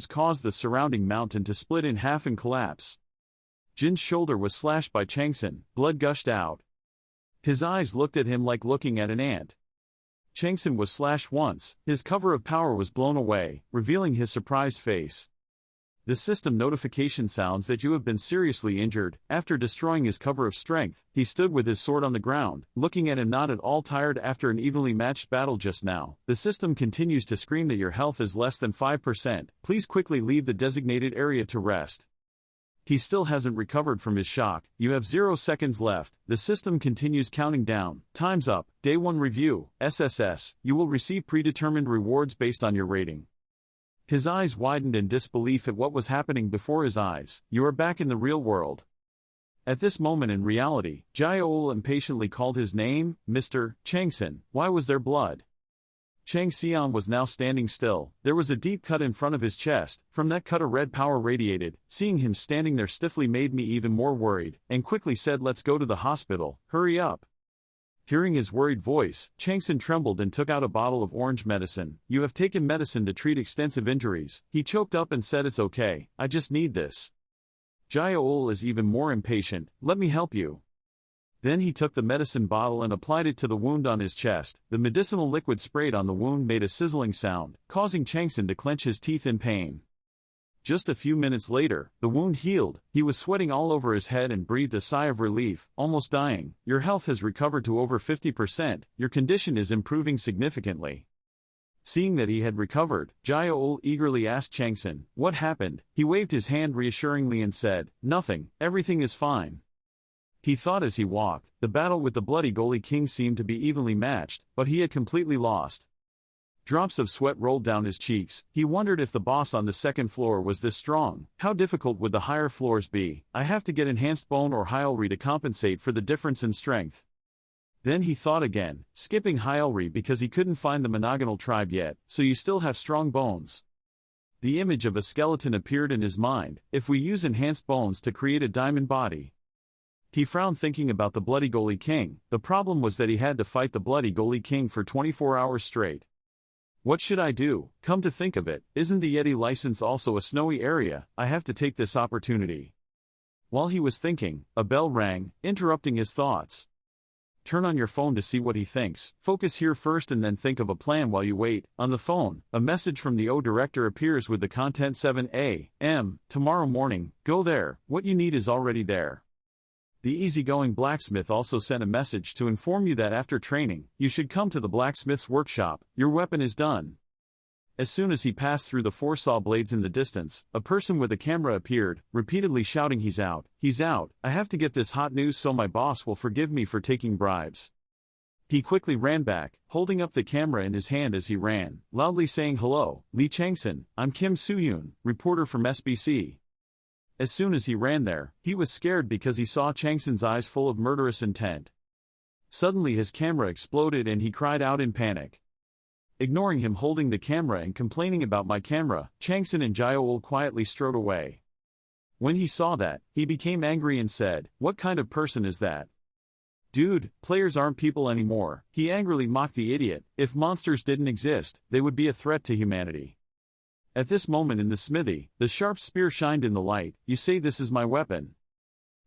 caused the surrounding mountain to split in half and collapse. Jin's shoulder was slashed by Chang-Son, blood gushed out. His eyes looked at him like looking at an ant. Chang-Son was slashed once, his cover of power was blown away, revealing his surprised face. The system notification sounds that you have been seriously injured. After destroying his cover of strength, he stood with his sword on the ground, looking at him not at all tired after an evenly matched battle just now. The system continues to scream that your health is less than 5%. Please quickly leave the designated area to rest. He still hasn't recovered from his shock. You have 0 seconds left. The system continues counting down. Time's up. Day 1 review. SSS. You will receive predetermined rewards based on your rating. His eyes widened in disbelief at what was happening before his eyes. You are back in the real world. At this moment in reality, Jia-Ul impatiently called his name, Mr. Chang-Son. Why was there blood? Chang-Xian was now standing still. There was a deep cut in front of his chest. From that cut a red power radiated. Seeing him standing there stiffly made me even more worried, and quickly said, let's go to the hospital, hurry up. Hearing his worried voice, Chang-Son trembled and took out a bottle of orange medicine. You have taken medicine to treat extensive injuries. He choked up and said, it's okay, I just need this. Jia-Ul is even more impatient. Let me help you. Then he took the medicine bottle and applied it to the wound on his chest. The medicinal liquid sprayed on the wound made a sizzling sound, causing Chang-Son to clench his teeth in pain. Just a few minutes later, the wound healed. He was sweating all over his head and breathed a sigh of relief, almost dying. Your health has recovered to over 50%. Your condition is improving significantly. Seeing that he had recovered, Jia-Ul eagerly asked Chang-Son, what happened? He waved his hand reassuringly and said, nothing, everything is fine. He thought as he walked, the battle with the bloody Goli King seemed to be evenly matched, but he had completely lost. Drops of sweat rolled down his cheeks. He wondered if the boss on the second floor was this strong. How difficult would the higher floors be? I have to get enhanced bone or Hyalry to compensate for the difference in strength. Then he thought again, skipping Hyalry because he couldn't find the monogonal tribe yet, so you still have strong bones. The image of a skeleton appeared in his mind. If we use enhanced bones to create a diamond body. He frowned thinking about the bloody Goli King. The problem was that he had to fight the bloody Goli King for 24 hours straight. What should I do? Come to think of it, isn't the Yeti license also a snowy area? I have to take this opportunity. While he was thinking, a bell rang, interrupting his thoughts. Turn on your phone to see what he thinks. Focus here first and then think of a plan while you wait. On the phone, a message from the O director appears with the content 7 a.m. tomorrow morning. Go there. What you need is already there. The easygoing blacksmith also sent a message to inform you that after training, you should come to the blacksmith's workshop. Your weapon is done. As soon as he passed through the 4 saw blades in the distance, a person with a camera appeared, repeatedly shouting, he's out, he's out. I have to get this hot news so my boss will forgive me for taking bribes. He quickly ran back, holding up the camera in his hand as he ran, loudly saying, hello, Lee Chang-Son, I'm Kim Soo-yoon, reporter from SBC. As soon as he ran there, he was scared because he saw Chang-Son's eyes full of murderous intent. Suddenly his camera exploded and he cried out in panic. Ignoring him holding the camera and complaining about my camera, Chang-Son and Jia-Ul quietly strode away. When he saw that, he became angry and said, what kind of person is that? Dude, players aren't people anymore. He angrily mocked the idiot. If monsters didn't exist, they would be a threat to humanity. At this moment in the smithy, the sharp spear shined in the light. You say this is my weapon?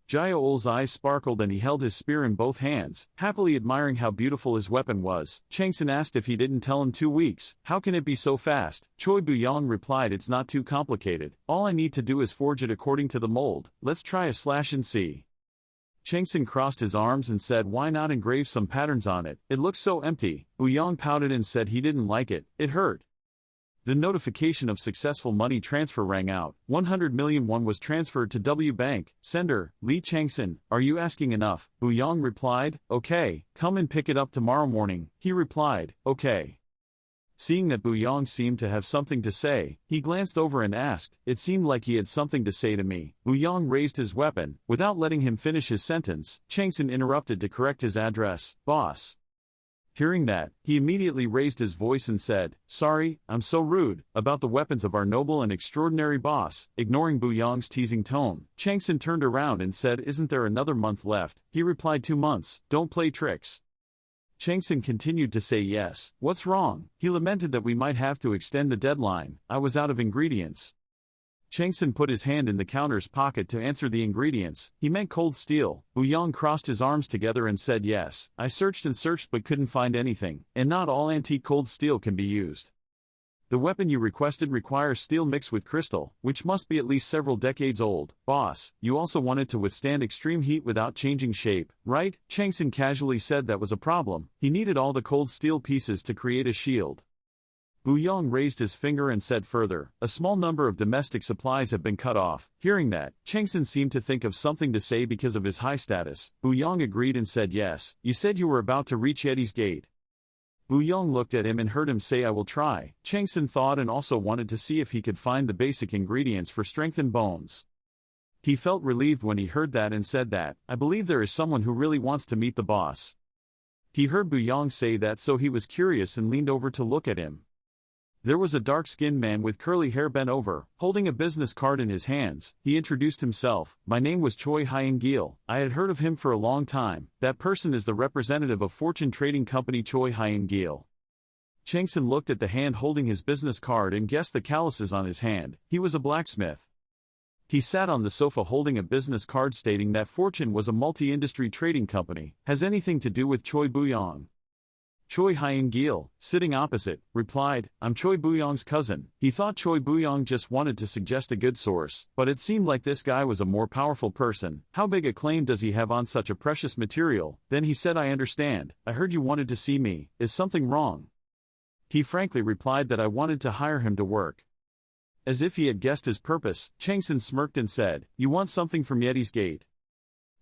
Jia-Ul's eyes sparkled and he held his spear in both hands, happily admiring how beautiful his weapon was. Chang-Son asked if he didn't tell him 2 weeks. How can it be so fast? Choi Bu-yong replied, it's not too complicated. All I need to do is forge it according to the mold. Let's try a slash and see. Chang-Son crossed his arms and said, why not engrave some patterns on it? It looks so empty. Bu-yong pouted and said he didn't like it. It hurt. The notification of successful money transfer rang out. 100 million won was transferred to W Bank. Sender, Lee Chang-Son, are you asking enough? Bu-yong replied, okay, come and pick it up tomorrow morning. He replied, okay. Seeing that Bu-yong seemed to have something to say, he glanced over and asked, it seemed like he had something to say to me. Bu-yong raised his weapon. Without letting him finish his sentence, Chang-Son interrupted to correct his address. Boss. Hearing that, he immediately raised his voice and said, sorry, I'm so rude, about the weapons of our noble and extraordinary boss. Ignoring Bu-yong's teasing tone, Chang-Son turned around and said, isn't there another month left? He replied, 2 months, don't play tricks. Chang-Son continued to say yes. What's wrong? He lamented that we might have to extend the deadline. I was out of ingredients. Chang-Son put his hand in the counter's pocket to answer the ingredients. He meant cold steel. Buyong crossed his arms together and said yes. I searched and searched but couldn't find anything, and not all antique cold steel can be used. The weapon you requested requires steel mixed with crystal, which must be at least several decades old. Boss, you also wanted to withstand extreme heat without changing shape, right? Chang-Son casually said that was a problem. He needed all the cold steel pieces to create a shield. Buyong raised his finger and said further, a small number of domestic supplies have been cut off. Hearing that, Chang-Son seemed to think of something to say because of his high status. Buyong agreed and said yes. You said you were about to reach Yeti's gate. Buyong looked at him and heard him say I will try. Chang-Son thought and also wanted to see if he could find the basic ingredients for strengthened bones. He felt relieved when he heard that and said that, I believe there is someone who really wants to meet the boss. He heard Buyong say that, so he was curious and leaned over to look at him. There was a dark-skinned man with curly hair bent over, holding a business card in his hands. He introduced himself. My name was Choi Hyun-gil. I had heard of him for a long time. That person is the representative of fortune trading company Choi Hyun-gil. Chang-Son looked at the hand holding his business card and guessed the calluses on his hand. He was a blacksmith. He sat on the sofa holding a business card stating that Fortune was a multi-industry trading company. Has anything to do with Choi Buyong? Choi Hyun-gil, sitting opposite, replied, I'm Choi Buyong's cousin. He thought Choi Buyong just wanted to suggest a good source, but it seemed like this guy was a more powerful person. How big a claim does he have on such a precious material? Then he said, I understand. I heard you wanted to see me. Is something wrong? He frankly replied that I wanted to hire him to work. As if he had guessed his purpose, Chang-Son smirked and said, you want something from Yeti's gate?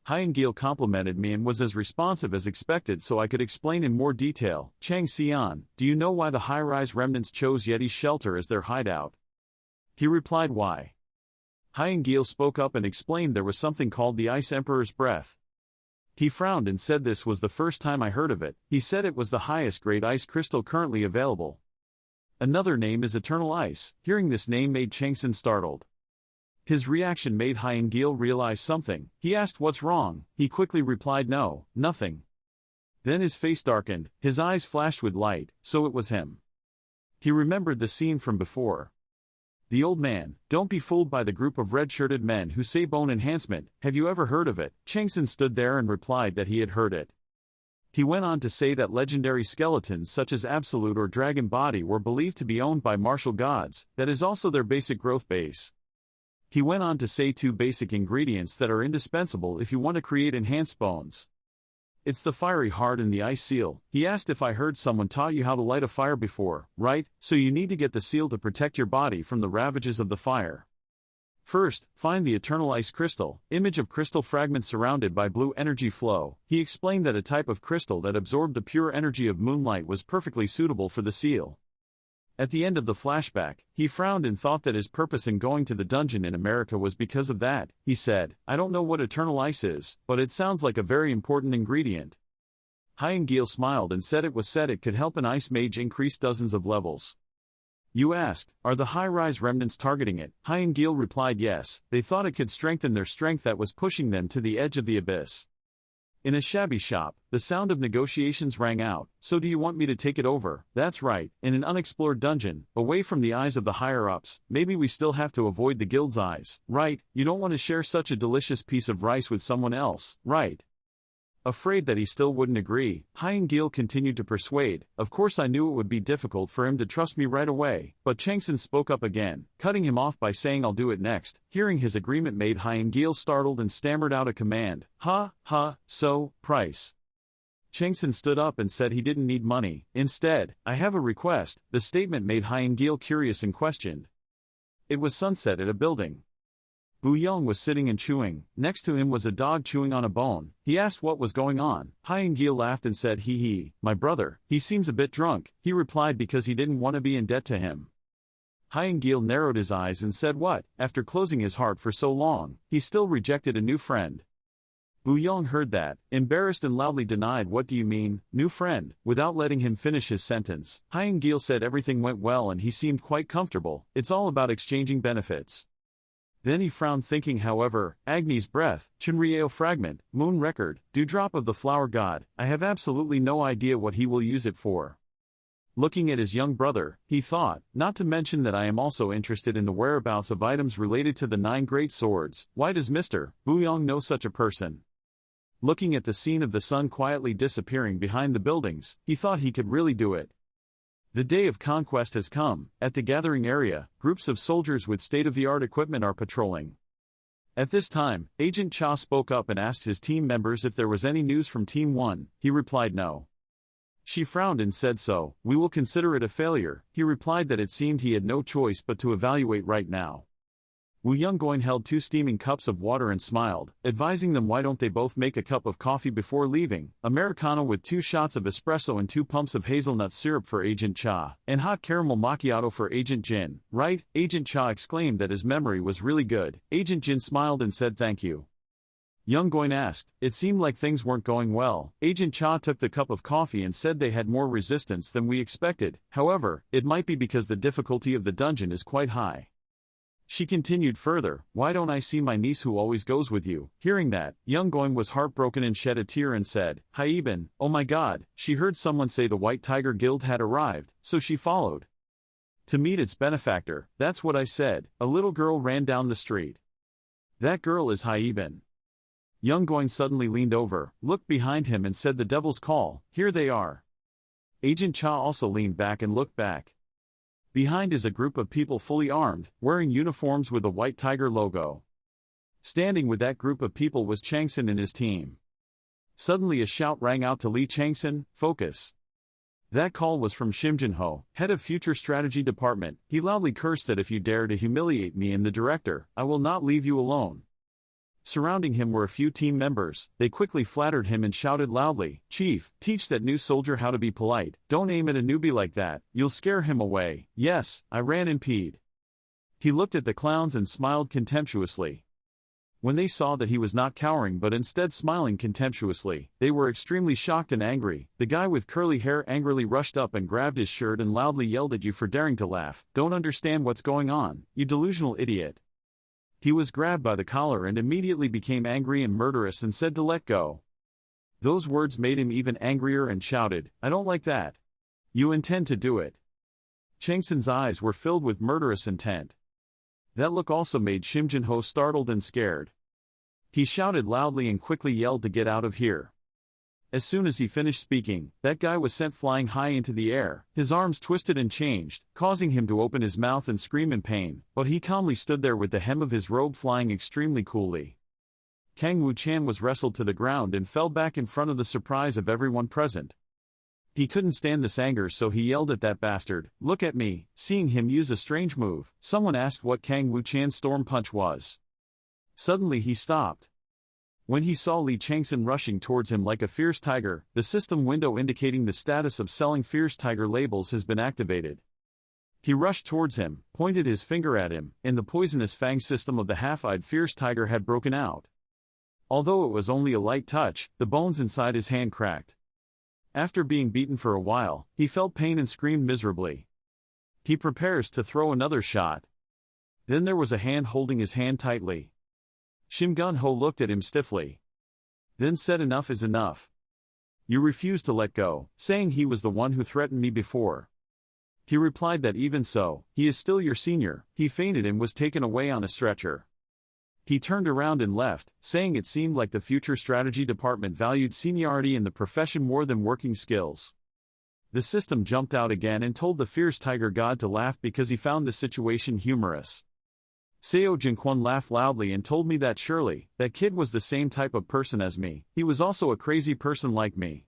Hyun-gil complimented me and was as responsive as expected so I could explain in more detail. Chang-Sion, do you know why the high-rise remnants chose Yeti's shelter as their hideout? He replied why. Hyun-gil spoke up and explained there was something called the Ice Emperor's Breath. He frowned and said this was the first time I heard of it. He said it was the highest grade ice crystal currently available. Another name is Eternal Ice. Hearing this name made Chang-Son startled. His reaction made Hyun-gil realize something. He asked what's wrong. He quickly replied no, nothing. Then his face darkened, his eyes flashed with light, so it was him. He remembered the scene from before. The old man, don't be fooled by the group of red-shirted men who say bone enhancement. Have you ever heard of it? Chang-Son stood there and replied that he had heard it. He went on to say that legendary skeletons such as Absolute or Dragon Body were believed to be owned by martial gods. That is also their basic growth base. He went on to say two basic ingredients that are indispensable if you want to create enhanced bones. It's the fiery heart and the ice seal. He asked if I heard someone taught you how to light a fire before, right? So you need to get the seal to protect your body from the ravages of the fire. First, find the eternal ice crystal, image of crystal fragments surrounded by blue energy flow. He explained that a type of crystal that absorbed the pure energy of moonlight was perfectly suitable for the seal. At the end of the flashback, he frowned and thought that his purpose in going to the dungeon in America was because of that. He said, I don't know what eternal ice is, but it sounds like a very important ingredient. Hyun-gil smiled and said it could help an ice mage increase dozens of levels. You asked, are the high-rise remnants targeting it? Hyun-gil replied yes, they thought it could strengthen their strength that was pushing them to the edge of the abyss. In a shabby shop, the sound of negotiations rang out. So do you want me to take it over? That's right, in an unexplored dungeon, away from the eyes of the higher-ups. Maybe we still have to avoid the guild's eyes, right? You don't want to share such a delicious piece of rice with someone else, right? Afraid that he still wouldn't agree, Hyun-gil continued to persuade. Of course I knew it would be difficult for him to trust me right away, but Chang-Son spoke up again, cutting him off by saying I'll do it next. Hearing his agreement made Hyun-gil startled and stammered out a command. So, price. Chang-Son stood up and said he didn't need money. Instead, I have a request. The statement made Hyun-gil curious and questioned. It was sunset at a building. Buyong was sitting and chewing. Next to him was a dog chewing on a bone. He asked what was going on. Hyun-gil laughed and said my brother, he seems a bit drunk. He replied because he didn't want to be in debt to him. Hyun-gil narrowed his eyes and said what, after closing his heart for so long, he still rejected a new friend. Buyong heard that, embarrassed and loudly denied what do you mean, new friend? Without letting him finish his sentence, Hyun-gil said everything went well and he seemed quite comfortable. It's all about exchanging benefits. Then he frowned thinking however, Agni's breath, Chunryeo fragment, moon record, dewdrop of the flower god, I have absolutely no idea what he will use it for. Looking at his young brother, he thought, not to mention that I am also interested in the whereabouts of items related to the 9 great swords. Why does Mr. Buyong know such a person? Looking at the scene of the sun quietly disappearing behind the buildings, he thought he could really do it. The day of conquest has come. At the gathering area, groups of soldiers with state-of-the-art equipment are patrolling. At this time, Agent Cha spoke up and asked his team members if there was any news from Team 1. He replied no. She frowned and said so. We will consider it a failure. He replied that it seemed he had no choice but to evaluate right now. Wu Younggoin held 2 steaming cups of water and smiled, advising them why don't they both make a cup of coffee before leaving, Americano with 2 shots of espresso and 2 pumps of hazelnut syrup for Agent Cha, and hot caramel macchiato for Agent Jin. Right? Agent Cha exclaimed that his memory was really good. Agent Jin smiled and said thank you. Younggoin asked, it seemed like things weren't going well. Agent Cha took the cup of coffee and said they had more resistance than we expected. However, it might be because the difficulty of the dungeon is quite high. She continued further, why don't I see my niece who always goes with you? Hearing that, Younggoin was heartbroken and shed a tear and said, Haibin, oh my god, she heard someone say the White Tiger Guild had arrived, so she followed to meet its benefactor. That's what I said. A little girl ran down the street. That girl is Haibin. Younggoin suddenly leaned over, looked behind him and said the devil's call, here they are. Agent Cha also leaned back and looked back. Behind is a group of people fully armed, wearing uniforms with the White Tiger logo. Standing with that group of people was Chang-Son and his team. Suddenly a shout rang out to Lee Chang-Son, focus. That call was from Shim Jin-ho, head of Future Strategy Department. He loudly cursed that if you dare to humiliate me and the director, I will not leave you alone. Surrounding him were a few team members. They quickly flattered him and shouted loudly, Chief, teach that new soldier how to be polite. Don't aim at a newbie like that, you'll scare him away. Yes, I ran and peed. He looked at the clowns and smiled contemptuously. When they saw that he was not cowering but instead smiling contemptuously, they were extremely shocked and angry. The guy with curly hair angrily rushed up and grabbed his shirt and loudly yelled at you for daring to laugh. Don't understand what's going on, you delusional idiot. He was grabbed by the collar and immediately became angry and murderous and said to let go. Those words made him even angrier and shouted, I don't like that. You intend to do it. Chang-Son's eyes were filled with murderous intent. That look also made Shim Jin-ho startled and scared. He shouted loudly and quickly yelled to get out of here. As soon as he finished speaking, that guy was sent flying high into the air. His arms twisted and changed, causing him to open his mouth and scream in pain, but he calmly stood there with the hem of his robe flying extremely coolly. Kang Wu-chan was wrestled to the ground and fell back in front of the surprise of everyone present. He couldn't stand this anger so he yelled at that bastard, look at me. Seeing him use a strange move, someone asked what Kang Wu-chan's storm punch was. Suddenly he stopped. When he saw Lee Chang-Son rushing towards him like a fierce tiger, the system window indicating the status of selling fierce tiger labels has been activated. He rushed towards him, pointed his finger at him, and the poisonous fang system of the half-eyed fierce tiger had broken out. Although it was only a light touch, the bones inside his hand cracked. After being beaten for a while, he felt pain and screamed miserably. He prepares to throw another shot. Then there was a hand holding his hand tightly. Shim Gun-ho looked at him stiffly. Then said enough is enough. You refuse to let go, saying he was the one who threatened me before. He replied that even so, he is still your senior. He fainted and was taken away on a stretcher. He turned around and left, saying it seemed like the Future Strategy Department valued seniority in the profession more than working skills. The system jumped out again and told the fierce tiger god to laugh because he found the situation humorous. Seo Jinkwon laughed loudly and told me that surely, that kid was the same type of person as me. He was also a crazy person like me.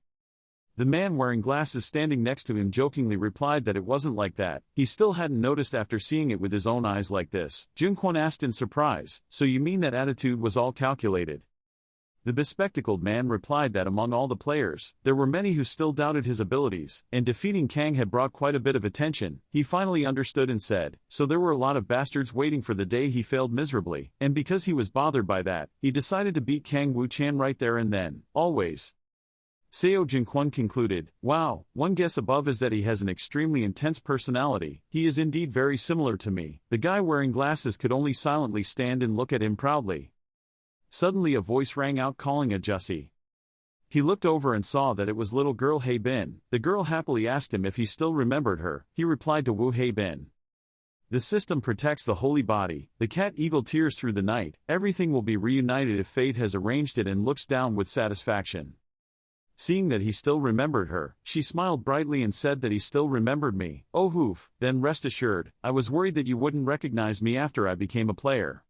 The man wearing glasses standing next to him jokingly replied that it wasn't like that. He still hadn't noticed after seeing it with his own eyes like this. Jinkwon asked in surprise, so you mean that attitude was all calculated? The bespectacled man replied that among all the players, there were many who still doubted his abilities, and defeating Kang had brought quite a bit of attention. He finally understood and said, so there were a lot of bastards waiting for the day he failed miserably, and because he was bothered by that, he decided to beat Kang Wu-chan right there and then, always. Seo Jinkwon concluded, wow, one guess above is that he has an extremely intense personality. He is indeed very similar to me. The guy wearing glasses could only silently stand and look at him proudly. Suddenly a voice rang out calling a Jussie. He looked over and saw that it was little girl Hei Bin. The girl happily asked him if he still remembered her. He replied to Wu Hei Bin. The system protects the holy body. The cat eagle tears through the night. Everything will be reunited if fate has arranged it, and looks down with satisfaction. Seeing that he still remembered her, she smiled brightly and said that he still remembered me. Oh hoof, then rest assured, I was worried that you wouldn't recognize me after I became a player.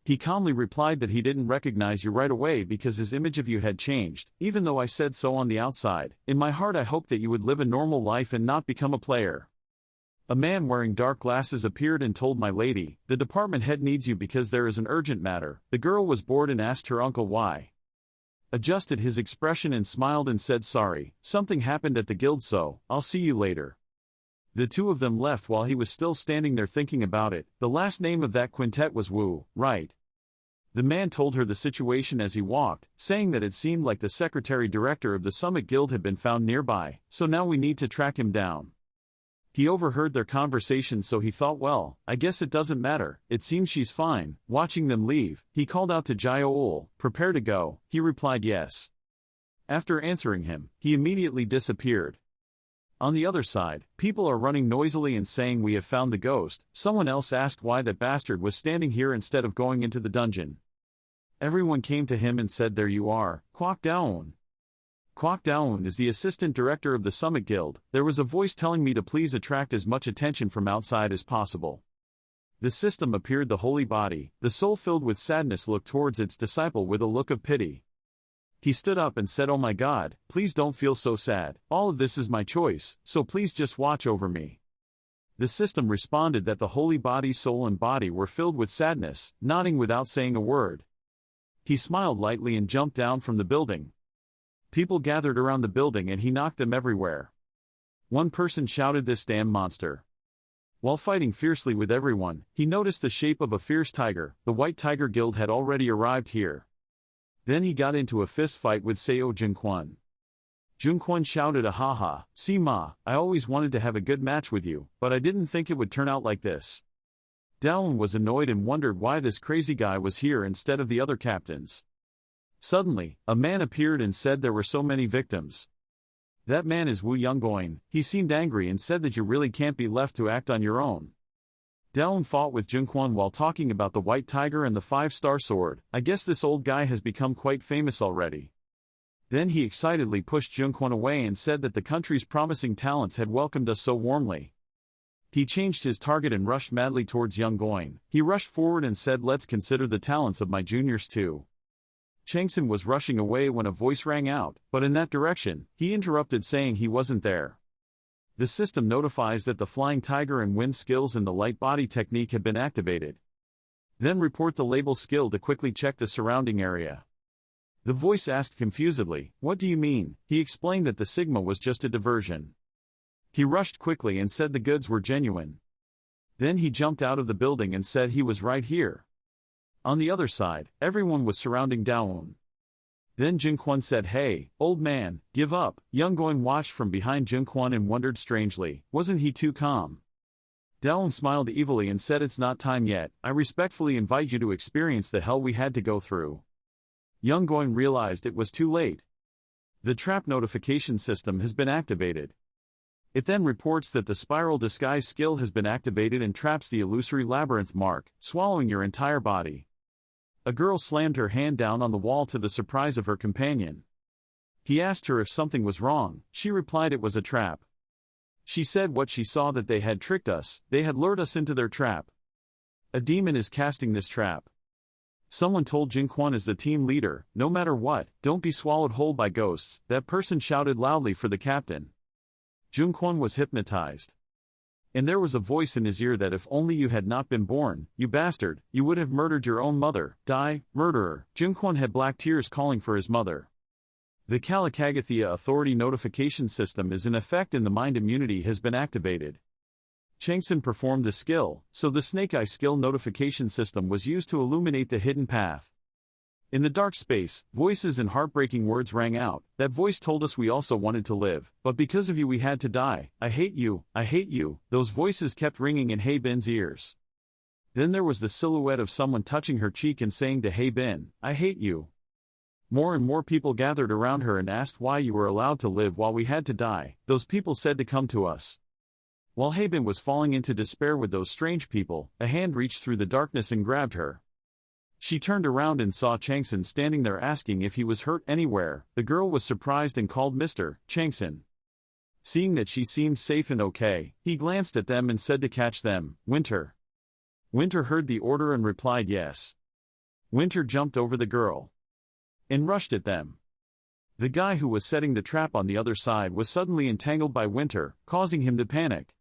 He calmly replied that he didn't recognize you right away because his image of you had changed, even though I said so on the outside. In my heart I hoped that you would live a normal life and not become a player. A man wearing dark glasses appeared and told my lady, the department head needs you because there is an urgent matter. The girl was bored and asked her uncle why. Adjusted his expression and smiled and said sorry, something happened at the guild, so I'll see you later. The two of them left while he was still standing there thinking about it. The last name of that quintet was Wu, right? The man told her the situation as he walked, saying that it seemed like the secretary-director of the Summit Guild had been found nearby, so now we need to track him down. He overheard their conversation, so he thought, well, I guess it doesn't matter, it seems she's fine. Watching them leave, he called out to Jio-ul, prepare to go. He replied yes. After answering him, he immediately disappeared. On the other side, people are running noisily and saying we have found the ghost. Someone else asked why that bastard was standing here instead of going into the dungeon. Everyone came to him and said, there you are, Kwok Daon. Kwok Daon is the assistant director of the Summit Guild. There was a voice telling me to please attract as much attention from outside as possible. The system appeared the holy body. The soul filled with sadness looked towards its disciple with a look of pity. He stood up and said, oh my God, please don't feel so sad. All of this is my choice, so please just watch over me. The system responded that the holy body, soul and body were filled with sadness, nodding without saying a word. He smiled lightly and jumped down from the building. People gathered around the building and he knocked them everywhere. One person shouted, this damn monster. While fighting fiercely with everyone, he noticed the shape of a fierce tiger. The White Tiger Guild had already arrived here. Then he got into a fist fight with Seo Junquan. Junquan shouted, ahaha, Sima, I always wanted to have a good match with you, but I didn't think it would turn out like this. Daon was annoyed and wondered why this crazy guy was here instead of the other captains. Suddenly, a man appeared and said there were so many victims. That man is Wu Yonggoin. He seemed angry and said that you really can't be left to act on your own. Daon fought with Junquan while talking about the White Tiger and the 5-star sword. I guess this old guy has become quite famous already. Then he excitedly pushed Junquan away and said that the country's promising talents had welcomed us so warmly. He changed his target and rushed madly towards Yonggoin. He rushed forward and said, let's consider the talents of my juniors too. Changson was rushing away when a voice rang out, but in that direction, he interrupted saying he wasn't there. The system notifies that the Flying Tiger and Wind skills and the Light Body technique have been activated. Then report the label skill to quickly check the surrounding area. The voice asked confusedly, what do you mean? He explained that the Sigma was just a diversion. He rushed quickly and said the goods were genuine. Then he jumped out of the building and said he was right here. On the other side, everyone was surrounding Daon. Then Junquan said, hey, old man, give up. Yonggoin watched from behind Junquan and wondered strangely, wasn't he too calm? Daon smiled evilly and said, it's not time yet. I respectfully invite you to experience the hell we had to go through. Yonggoin realized it was too late. The trap notification system has been activated. It then reports that the Spiral Disguise skill has been activated and traps the illusory labyrinth mark, swallowing your entire body. A girl slammed her hand down on the wall to the surprise of her companion. He asked her if something was wrong. She replied it was a trap. She said what she saw, that they had tricked us, they had lured us into their trap. A demon is casting this trap. Someone told Junquan as the team leader, no matter what, don't be swallowed whole by ghosts. That person shouted loudly for the captain. Junquan was hypnotized. And there was a voice in his ear that if only you had not been born, you bastard, you would have murdered your own mother. Die, murderer. Junquan had black tears calling for his mother. The Kalakagathia Authority notification system is in effect and the mind immunity has been activated. Changson performed the skill, so the Snake Eye skill notification system was used to illuminate the hidden path. In the dark space, voices and heartbreaking words rang out. That voice told us we also wanted to live, but because of you we had to die. I hate you, I hate you. Those voices kept ringing in Hei Bin's ears. Then there was the silhouette of someone touching her cheek and saying to Hei Bin, I hate you. More and more people gathered around her and asked why you were allowed to live while we had to die. Those people said to come to us. While Haben was falling into despair with those strange people, a hand reached through the darkness and grabbed her. She turned around and saw Chang-Son standing there asking if he was hurt anywhere. The girl was surprised and called Mr. Chang-Son. Seeing that she seemed safe and okay, he glanced at them and said to catch them, Winter. Winter heard the order and replied yes. Winter jumped over the girl and rushed at them. The guy who was setting the trap on the other side was suddenly entangled by Winter, causing him to panic.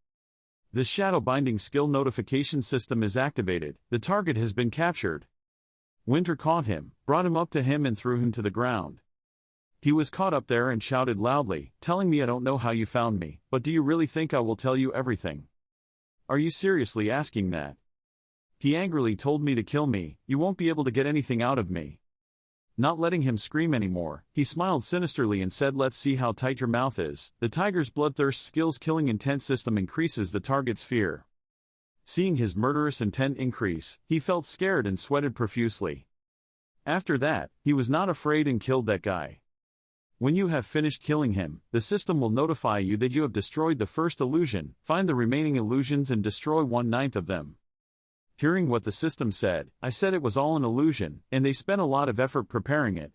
The shadow binding skill notification system is activated. The target has been captured. Winter caught him, brought him up to him and threw him to the ground. He was caught up there and shouted loudly, telling me I don't know how you found me, but do you really think I will tell you everything? Are you seriously asking that? He angrily told me to kill me. You won't be able to get anything out of me. Not letting him scream anymore, he smiled sinisterly and said, let's see how tight your mouth is. The tiger's bloodthirst skill's killing intent system increases the target's fear. Seeing his murderous intent increase, he felt scared and sweated profusely. After that, he was not afraid and killed that guy. When you have finished killing him, the system will notify you that you have destroyed the first illusion. Find the remaining illusions and destroy 1/9 of them. Hearing what the system said, I said it was all an illusion, and they spent a lot of effort preparing it.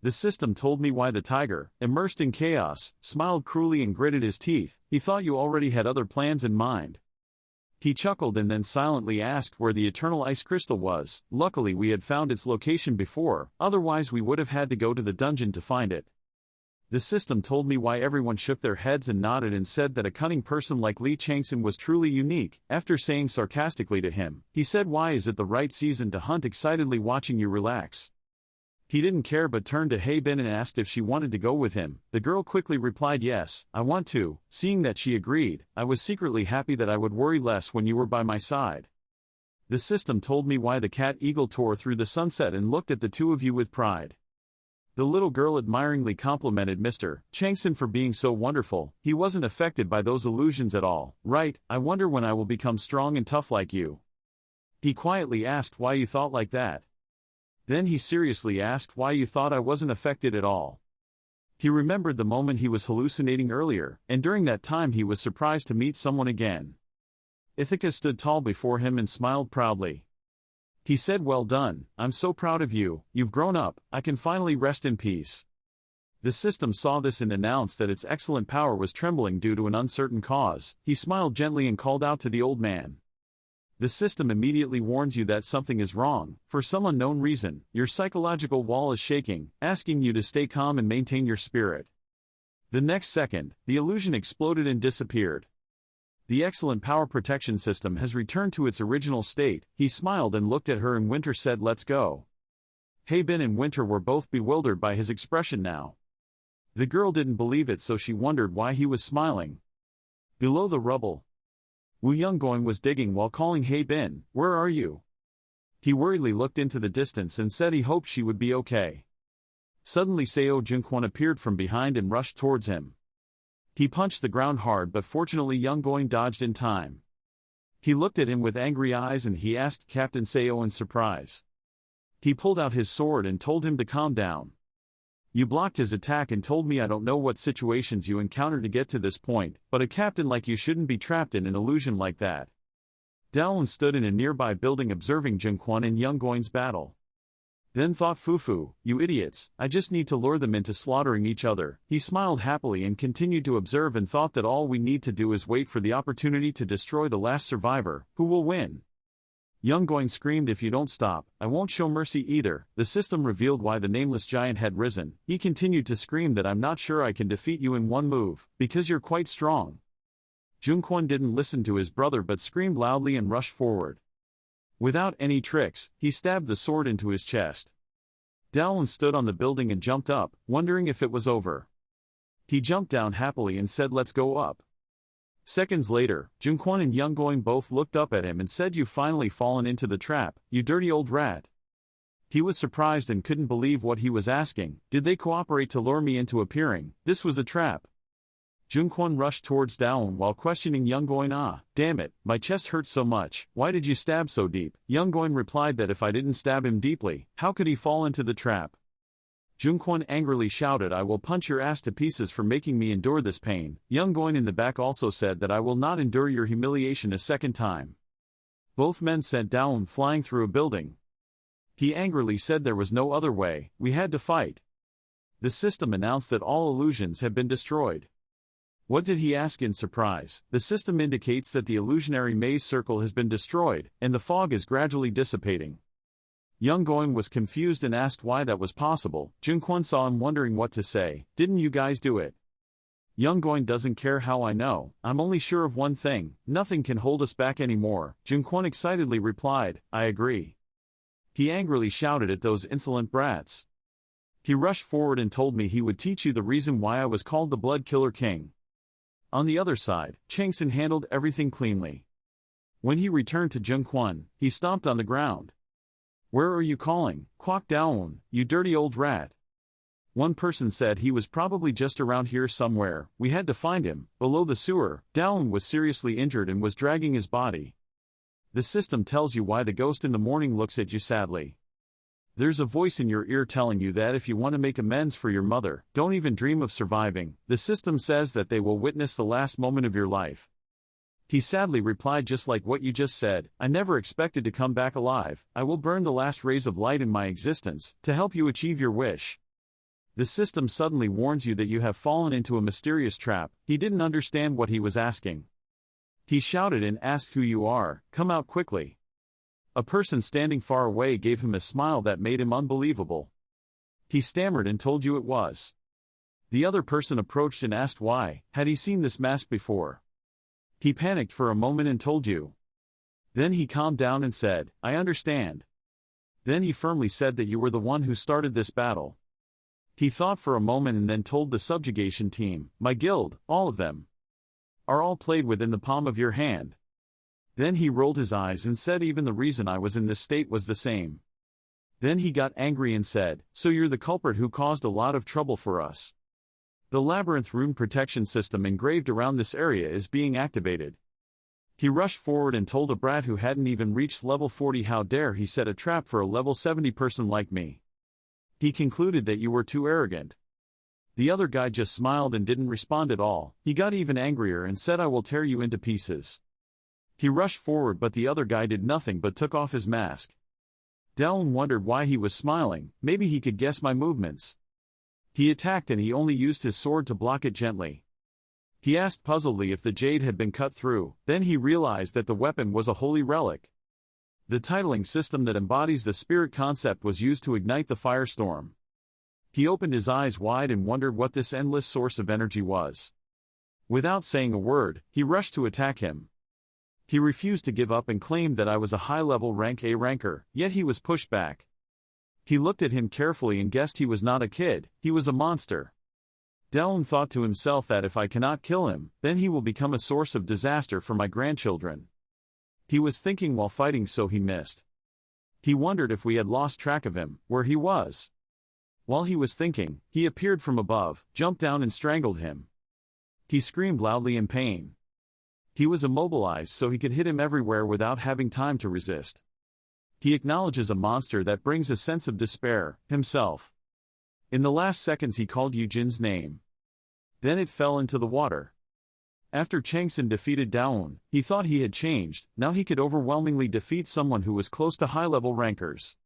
The system told me why the tiger, immersed in chaos, smiled cruelly and gritted his teeth. He thought you already had other plans in mind. He chuckled and then silently asked where the eternal ice crystal was. Luckily we had found its location before, otherwise we would have had to go to the dungeon to find it. The system told me why everyone shook their heads and nodded and said that a cunning person like Lee Chang-Son was truly unique. After saying sarcastically to him, he said, why is it the right season to hunt, excitedly watching you relax? He didn't care but turned to Haben and asked if she wanted to go with him. The girl quickly replied yes, I want to. Seeing that she agreed, I was secretly happy that I would worry less when you were by my side. The system told me why the cat eagle tore through the sunset and looked at the two of you with pride. The little girl admiringly complimented Mr. Chang-Son for being so wonderful. He wasn't affected by those illusions at all. Right, I wonder when I will become strong and tough like you. He quietly asked why you thought like that. Then he seriously asked why you thought I wasn't affected at all. He remembered the moment he was hallucinating earlier, and during that time he was surprised to meet someone again. Ithaca stood tall before him and smiled proudly. He said, well done, I'm so proud of you, you've grown up, I can finally rest in peace. The system saw this and announced that its excellent power was trembling due to an uncertain cause. He smiled gently and called out to the old man. The system immediately warns you that something is wrong. For some unknown reason, your psychological wall is shaking, asking you to stay calm and maintain your spirit. The next second, the illusion exploded and disappeared. The excellent power protection system has returned to its original state. He smiled and looked at her and Winter said, let's go. Haben and Winter were both bewildered by his expression now. The girl didn't believe it, so she wondered why he was smiling. Below the rubble, Wu Yongguang was digging while calling Haben, where are you? He worriedly looked into the distance and said he hoped she would be okay. Suddenly Seo Junquan appeared from behind and rushed towards him. He punched the ground hard, but fortunately Yongguang dodged in time. He looked at him with angry eyes and he asked Captain Seo in surprise. He pulled out his sword and told him to calm down. You blocked his attack and told me I don't know what situations you encountered to get to this point, but a captain like you shouldn't be trapped in an illusion like that. Daolin stood in a nearby building observing Junquan and Yongguang's battle. Then thought, Fufu, you idiots, I just need to lure them into slaughtering each other. He smiled happily and continued to observe and thought that all we need to do is wait for the opportunity to destroy the last survivor. Who will win? Yongguang screamed, if you don't stop, I won't show mercy either. The system revealed why the nameless giant had risen. He continued to scream that I'm not sure I can defeat you in one move, because you're quite strong. Junquan didn't listen to his brother but screamed loudly and rushed forward. Without any tricks, he stabbed the sword into his chest. Daolin stood on the building and jumped up, wondering if it was over. He jumped down happily and said, let's go up. Seconds later, Junquan and Yongguang both looked up at him and said, you've finally fallen into the trap, you dirty old rat. He was surprised and couldn't believe what he was asking. Did they cooperate to lure me into appearing? This was a trap. Junquan rushed towards Daolin while questioning Yongguang. Ah, damn it, my chest hurts so much, why did you stab so deep? Yongguang replied that if I didn't stab him deeply, how could he fall into the trap? Junkwon angrily shouted, "I will punch your ass to pieces for making me endure this pain." Young Goin in the back also said that I will not endure your humiliation a second time. Both men sent Daon flying through a building. He angrily said there was no other way, we had to fight. The system announced that all illusions had been destroyed. What did he ask in surprise? The system indicates that the illusionary maze circle has been destroyed, and the fog is gradually dissipating. Young Goin was confused and asked why that was possible. Junkwon saw him wondering what to say. "Didn't you guys do it?" Young Goin doesn't care how I know, I'm only sure of one thing, nothing can hold us back anymore. Junkwon excitedly replied, "I agree." He angrily shouted at those insolent brats. He rushed forward and told me he would teach you the reason why I was called the Blood Killer King. On the other side, Chang-Son handled everything cleanly. When he returned to Junkwon, he stomped on the ground. "Where are you calling, Kwok Daon, you dirty old rat?" One person said he was probably just around here somewhere, we had to find him. Below the sewer, Daon was seriously injured and was dragging his body. The system tells you why the ghost in the morning looks at you sadly. There's a voice in your ear telling you that if you want to make amends for your mother, don't even dream of surviving. The system says that they will witness the last moment of your life. He sadly replied, "Just like what you just said, I never expected to come back alive. I will burn the last rays of light in my existence, to help you achieve your wish." The system suddenly warns you that you have fallen into a mysterious trap. He didn't understand what he was asking. He shouted and asked who you are, "Come out quickly." A person standing far away gave him a smile that made him unbelievable. He stammered and told you it was. The other person approached and asked why, had he seen this mask before? He panicked for a moment and told you. Then he calmed down and said, "I understand." Then he firmly said that you were the one who started this battle. He thought for a moment and then told the subjugation team, "My guild, all of them, are all played within the palm of your hand." Then he rolled his eyes and said even the reason I was in this state was the same. Then he got angry and said, "So you're the culprit who caused a lot of trouble for us. The labyrinth rune protection system engraved around this area is being activated." He rushed forward and told a brat who hadn't even reached level 40 how dare he set a trap for a level 70 person like me. He concluded that you were too arrogant. The other guy just smiled and didn't respond at all. He got even angrier and said, "I will tear you into pieces." He rushed forward but the other guy did nothing but took off his mask. Daon wondered why he was smiling, maybe he could guess my movements. He attacked and he only used his sword to block it gently. He asked puzzledly if the jade had been cut through, then he realized that the weapon was a holy relic. The titling system that embodies the spirit concept was used to ignite the firestorm. He opened his eyes wide and wondered what this endless source of energy was. Without saying a word, he rushed to attack him. He refused to give up and claimed that I was a high-level rank A ranker, yet he was pushed back. He looked at him carefully and guessed he was not a kid, he was a monster. Daon thought to himself that if I cannot kill him, then he will become a source of disaster for my grandchildren. He was thinking while fighting so he missed. He wondered if we had lost track of him, where he was. While he was thinking, he appeared from above, jumped down and strangled him. He screamed loudly in pain. He was immobilized so he could hit him everywhere without having time to resist. He acknowledges a monster that brings a sense of despair, himself. In the last seconds he called Yujin's name. Then it fell into the water. After Chang-Son defeated Daon, he thought he had changed, now he could overwhelmingly defeat someone who was close to high-level rankers.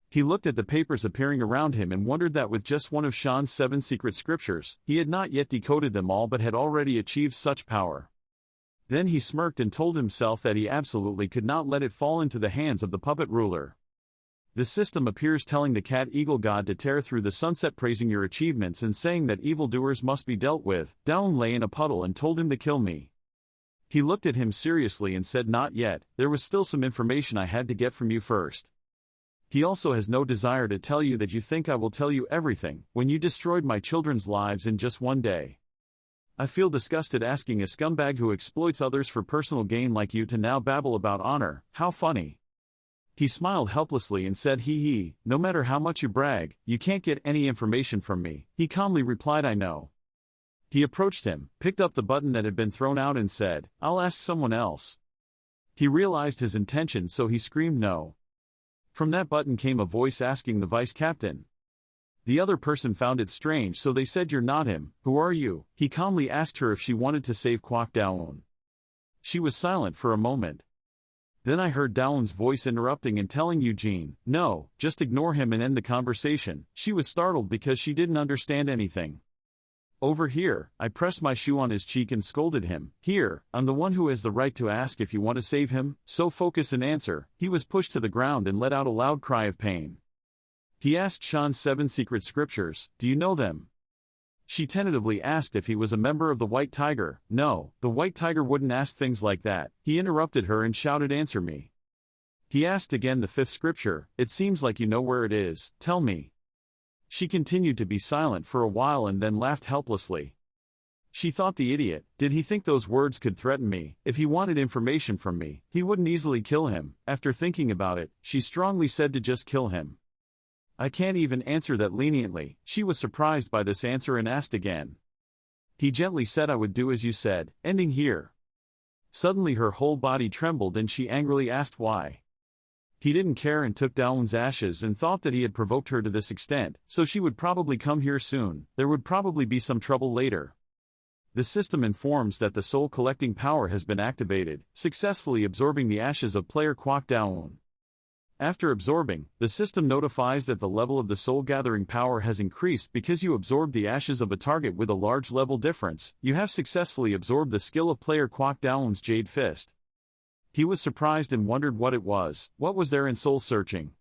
He looked at the papers appearing around him and wondered that with just one of Shan's 7 secret scriptures, he had not yet decoded them all but had already achieved such power. Then he smirked and told himself that he absolutely could not let it fall into the hands of the puppet ruler. The system appears telling the cat eagle god to tear through the sunset praising your achievements and saying that evildoers must be dealt with. Daon lay in a puddle and told him to kill me. He looked at him seriously and said not yet, there was still some information I had to get from you first. He also has no desire to tell you that you think I will tell you everything, when you destroyed my children's lives in just one day. I feel disgusted asking a scumbag who exploits others for personal gain like you to now babble about honor, how funny. He smiled helplessly and said hee, no matter how much you brag, you can't get any information from me. He calmly replied I know. He approached him, picked up the button that had been thrown out and said, I'll ask someone else. He realized his intention so he screamed no. From that button came a voice asking the vice captain. The other person found it strange, so they said, "You're not him, who are you?" He calmly asked her if she wanted to save Kwok Daon. She was silent for a moment. Then I heard Daon's voice interrupting and telling Eugene, "No, just ignore him and end the conversation." She was startled because she didn't understand anything. "Over here," I pressed my shoe on his cheek and scolded him. "Here, I'm the one who has the right to ask if you want to save him, so focus and answer." He was pushed to the ground and let out a loud cry of pain. He asked Shan's 7 secret scriptures, "Do you know them?" She tentatively asked if he was a member of the White Tiger. "No, the White Tiger wouldn't ask things like that." He interrupted her and shouted, "Answer me." He asked again the 5th scripture, "It seems like you know where it is, tell me." She continued to be silent for a while and then laughed helplessly. She thought, the idiot, did he think those words could threaten me? If he wanted information from me, he wouldn't easily kill him. After thinking about it, she strongly said to just kill him. I can't even answer that leniently. She was surprised by this answer and asked again. He gently said, "I would do as you said," ending here. Suddenly her whole body trembled and she angrily asked why. He didn't care and took Daon's ashes and thought that he had provoked her to this extent, so she would probably come here soon. There would probably be some trouble later. The system informs that the soul collecting power has been activated, successfully absorbing the ashes of player Kwok Daon. After absorbing, the system notifies that the level of the soul-gathering power has increased because you absorbed the ashes of a target with a large level difference. You have successfully absorbed the skill of player Kwok Daon's Jade Fist. He was surprised and wondered what it was. What was there in soul-searching?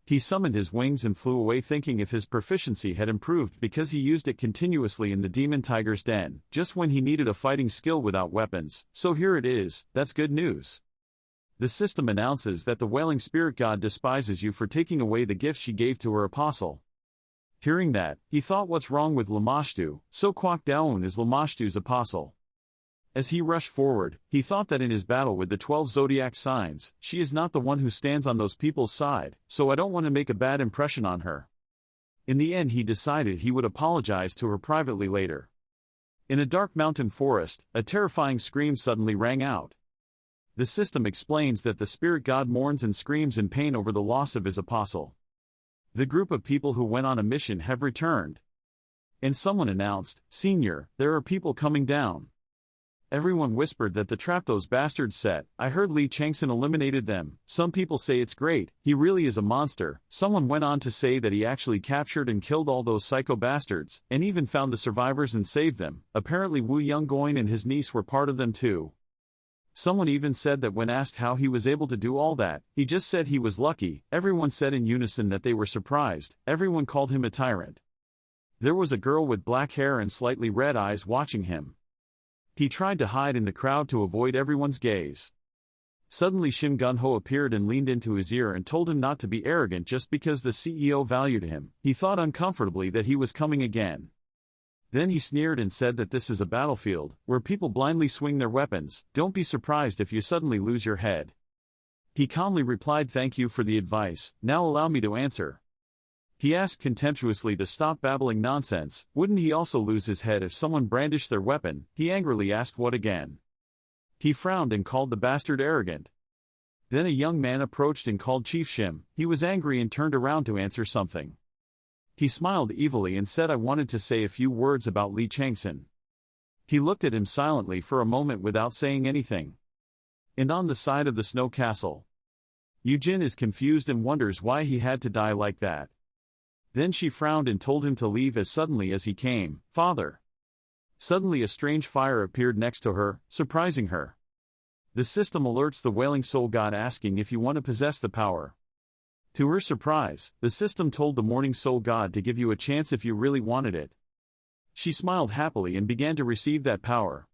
He summoned his wings and flew away, thinking if his proficiency had improved because he used it continuously in the Demon Tiger's den, just when he needed a fighting skill without weapons. So here it is. That's good news. The system announces that the Wailing Spirit God despises you for taking away the gift she gave to her apostle. Hearing that, he thought, what's wrong with Lamashtu? So Kwok Daon is Lamashtu's apostle. As he rushed forward, he thought that in his battle with the 12 zodiac signs, she is not the one who stands on those people's side, so I don't want to make a bad impression on her. In the end, he decided he would apologize to her privately later. In a dark mountain forest, a terrifying scream suddenly rang out. The system explains that the spirit god mourns and screams in pain over the loss of his apostle. The group of people who went on a mission have returned. And someone announced, "Senior, there are people coming down." Everyone whispered that the trap those bastards set. I heard Lee Chang-Son eliminated them. Some people say it's great, he really is a monster. Someone went on to say that he actually captured and killed all those psycho bastards, and even found the survivors and saved them. Apparently Wu Younggoin and his niece were part of them too. Someone even said that when asked how he was able to do all that, he just said he was lucky. Everyone said in unison that they were surprised. Everyone called him a tyrant. There was a girl with black hair and slightly red eyes watching him. He tried to hide in the crowd to avoid everyone's gaze. Suddenly Shim Gun-ho appeared and leaned into his ear and told him not to be arrogant just because the CEO valued him. He thought uncomfortably that he was coming again. Then he sneered and said that this is a battlefield, where people blindly swing their weapons. Don't be surprised if you suddenly lose your head. He calmly replied, "Thank you for the advice, now allow me to answer." He asked contemptuously to stop babbling nonsense. Wouldn't he also lose his head if someone brandished their weapon? He angrily asked what again. He frowned and called the bastard arrogant. Then a young man approached and called Chief Shim. He was angry and turned around to answer something. He smiled evilly and said, "I wanted to say a few words about Lee Chang-Son." He looked at him silently for a moment without saying anything. And on the side of the snow castle, Eugene is confused and wonders why he had to die like that. Then she frowned and told him to leave as suddenly as he came. "Father." Suddenly a strange fire appeared next to her, surprising her. The system alerts the Wailing Soul God asking if you want to possess the power. To her surprise, the system told the Morning Soul God to give you a chance if you really wanted it. She smiled happily and began to receive that power.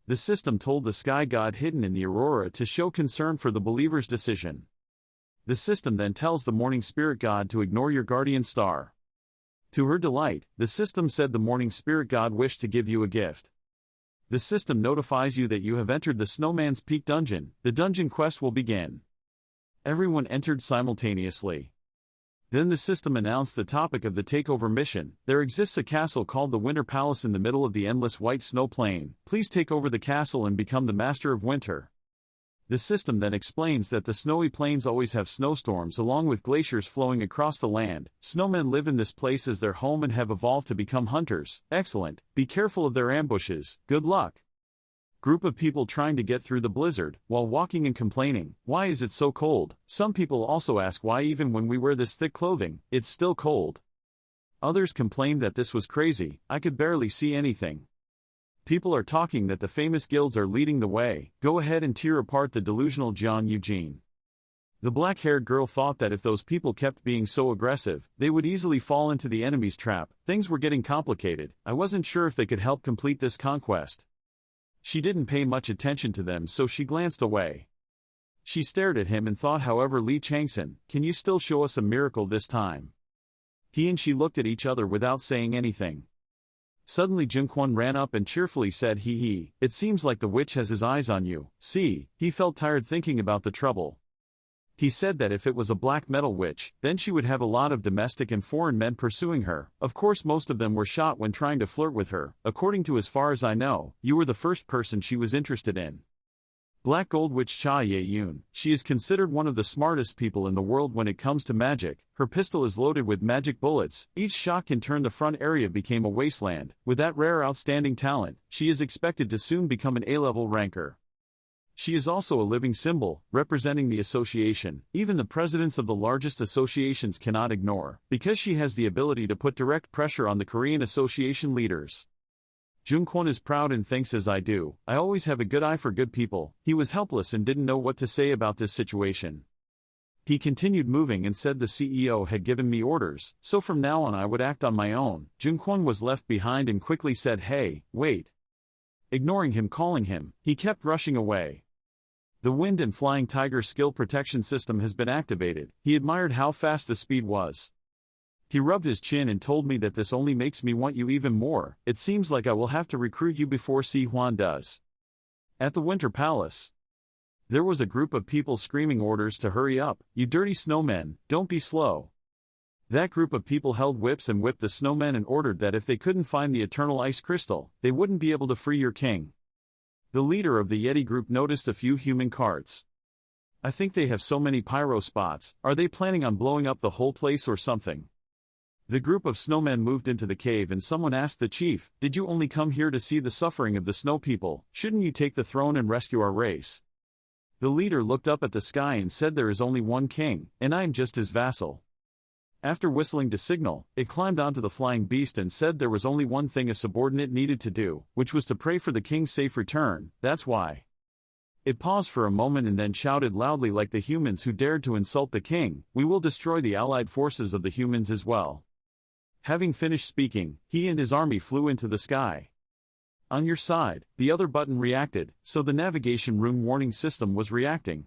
The system told the Sky God hidden in the Aurora to show concern for the believer's decision. The system then tells the Morning Spirit God to ignore your guardian star. To her delight, the system said the Morning Spirit God wished to give you a gift. The system notifies you that you have entered the Snowman's Peak dungeon. The dungeon quest will begin. Everyone entered simultaneously. Then the system announced the topic of the takeover mission. There exists a castle called the Winter Palace in the middle of the endless white snow plain. Please take over the castle and become the master of winter. The system then explains that the snowy plains always have snowstorms along with glaciers flowing across the land. Snowmen live in this place as their home and have evolved to become hunters. Excellent. Be careful of their ambushes. Good luck. Group of people trying to get through the blizzard, while walking and complaining, why is it so cold? Some people also ask why even when we wear this thick clothing, it's still cold. Others complained that this was crazy, I could barely see anything. People are talking that the famous guilds are leading the way. Go ahead and tear apart the delusional John Eugene. The black-haired girl thought that if those people kept being so aggressive, they would easily fall into the enemy's trap. Things were getting complicated. I wasn't sure if they could help complete this conquest. She didn't pay much attention to them, so she glanced away. She stared at him and thought, however, Lee Chang-Son, can you still show us a miracle this time? He and she looked at each other without saying anything. Suddenly Junkwon ran up and cheerfully said, he, it seems like the witch has his eyes on you. See, he felt tired thinking about the trouble. He said that if it was a black metal witch, then she would have a lot of domestic and foreign men pursuing her. Of course most of them were shot when trying to flirt with her. According to as far as I know, you were the first person she was interested in. Black Gold Witch Cha Ye-yoon. She is considered one of the smartest people in the world when it comes to magic. Her pistol is loaded with magic bullets. Each shot can turn the front area become a wasteland. With that rare outstanding talent, she is expected to soon become an A-level ranker. She is also a living symbol, representing the association. Even the presidents of the largest associations cannot ignore, because she has the ability to put direct pressure on the Korean association leaders. Junkwon is proud and thinks as I do, I always have a good eye for good people. He was helpless and didn't know what to say about this situation. He continued moving and said the CEO had given me orders, so from now on I would act on my own. Junkwon was left behind and quickly said, hey, wait. Ignoring him calling him, he kept rushing away. The Wind and Flying Tiger skill protection system has been activated. He admired how fast the speed was. He rubbed his chin and told me that this only makes me want you even more. It seems like I will have to recruit you before Si Hwan does. At the Winter Palace, there was a group of people screaming orders to hurry up. You dirty snowmen, don't be slow. That group of people held whips and whipped the snowmen and ordered that if they couldn't find the eternal ice crystal, they wouldn't be able to free your king. The leader of the Yeti group noticed a few human carts. I think they have so many pyro spots. Are they planning on blowing up the whole place or something? The group of snowmen moved into the cave and someone asked the chief, did you only come here to see the suffering of the snow people? Shouldn't you take the throne and rescue our race? The leader looked up at the sky and said there is only one king, and I am just his vassal. After whistling to signal, it climbed onto the flying beast and said there was only one thing a subordinate needed to do, which was to pray for the king's safe return. That's why. It paused for a moment and then shouted loudly like the humans who dared to insult the king, we will destroy the allied forces of the humans as well. Having finished speaking, he and his army flew into the sky. On your side, the other button reacted, so the navigation room warning system was reacting.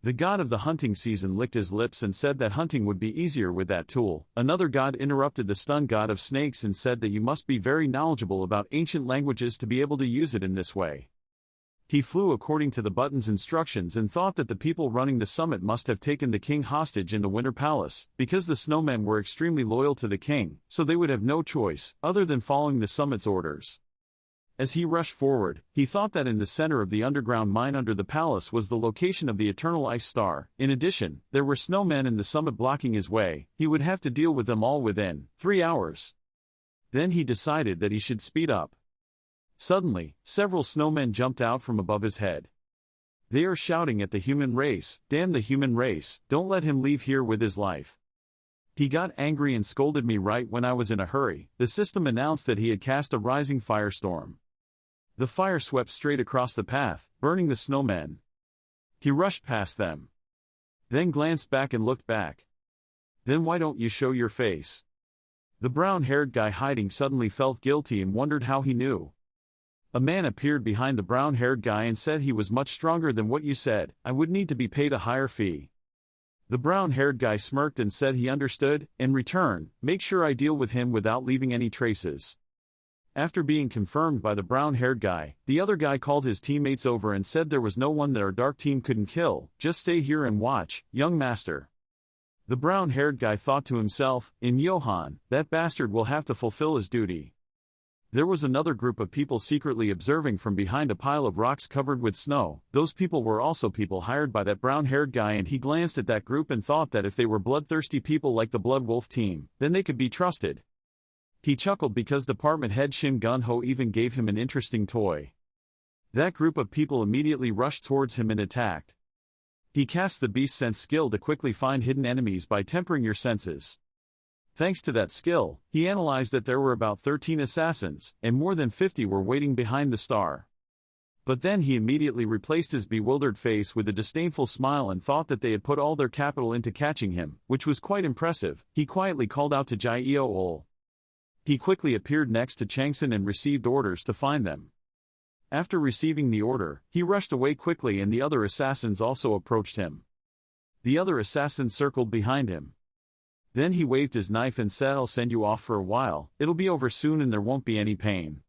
The god of the hunting season licked his lips and said that hunting would be easier with that tool. Another god interrupted the stun god of snakes and said that you must be very knowledgeable about ancient languages to be able to use it in this way. He flew according to the button's instructions and thought that the people running the summit must have taken the king hostage in the Winter Palace, because the snowmen were extremely loyal to the king, so they would have no choice, other than following the summit's orders. As he rushed forward, he thought that in the center of the underground mine under the palace was the location of the Eternal Ice Star. In addition, there were snowmen in the summit blocking his way. He would have to deal with them all within 3 hours. Then he decided that he should speed up. Suddenly, several snowmen jumped out from above his head. They are shouting at the human race, damn the human race, don't let him leave here with his life. He got angry and scolded me right when I was in a hurry. The system announced that he had cast a rising firestorm. The fire swept straight across the path, burning the snowmen. He rushed past them. Then glanced back and looked back. Then why don't you show your face? The brown-haired guy hiding suddenly felt guilty and wondered how he knew. A man appeared behind the brown-haired guy and said he was much stronger than what you said, I would need to be paid a higher fee. The brown-haired guy smirked and said he understood. In return, make sure I deal with him without leaving any traces. After being confirmed by the brown-haired guy, the other guy called his teammates over and said there was no one that our dark team couldn't kill, just stay here and watch, young master. The brown-haired guy thought to himself, in Johan, that bastard will have to fulfill his duty. There was another group of people secretly observing from behind a pile of rocks covered with snow. Those people were also people hired by that brown-haired guy, and he glanced at that group and thought that if they were bloodthirsty people like the Blood Wolf team, then they could be trusted. He chuckled because department head Shin Gun-ho even gave him an interesting toy. That group of people immediately rushed towards him and attacked. He cast the Beast Sense skill to quickly find hidden enemies by tempering your senses. Thanks to that skill, he analyzed that there were about 13 assassins, and more than 50 were waiting behind the star. But then he immediately replaced his bewildered face with a disdainful smile and thought that they had put all their capital into catching him, which was quite impressive. He quietly called out to Jai-Eo-ol. He quickly appeared next to Chang-Son and received orders to find them. After receiving the order, he rushed away quickly and the other assassins also approached him. The other assassin circled behind him. Then he waved his knife and said, "I'll send you off for a while, it'll be over soon and there won't be any pain."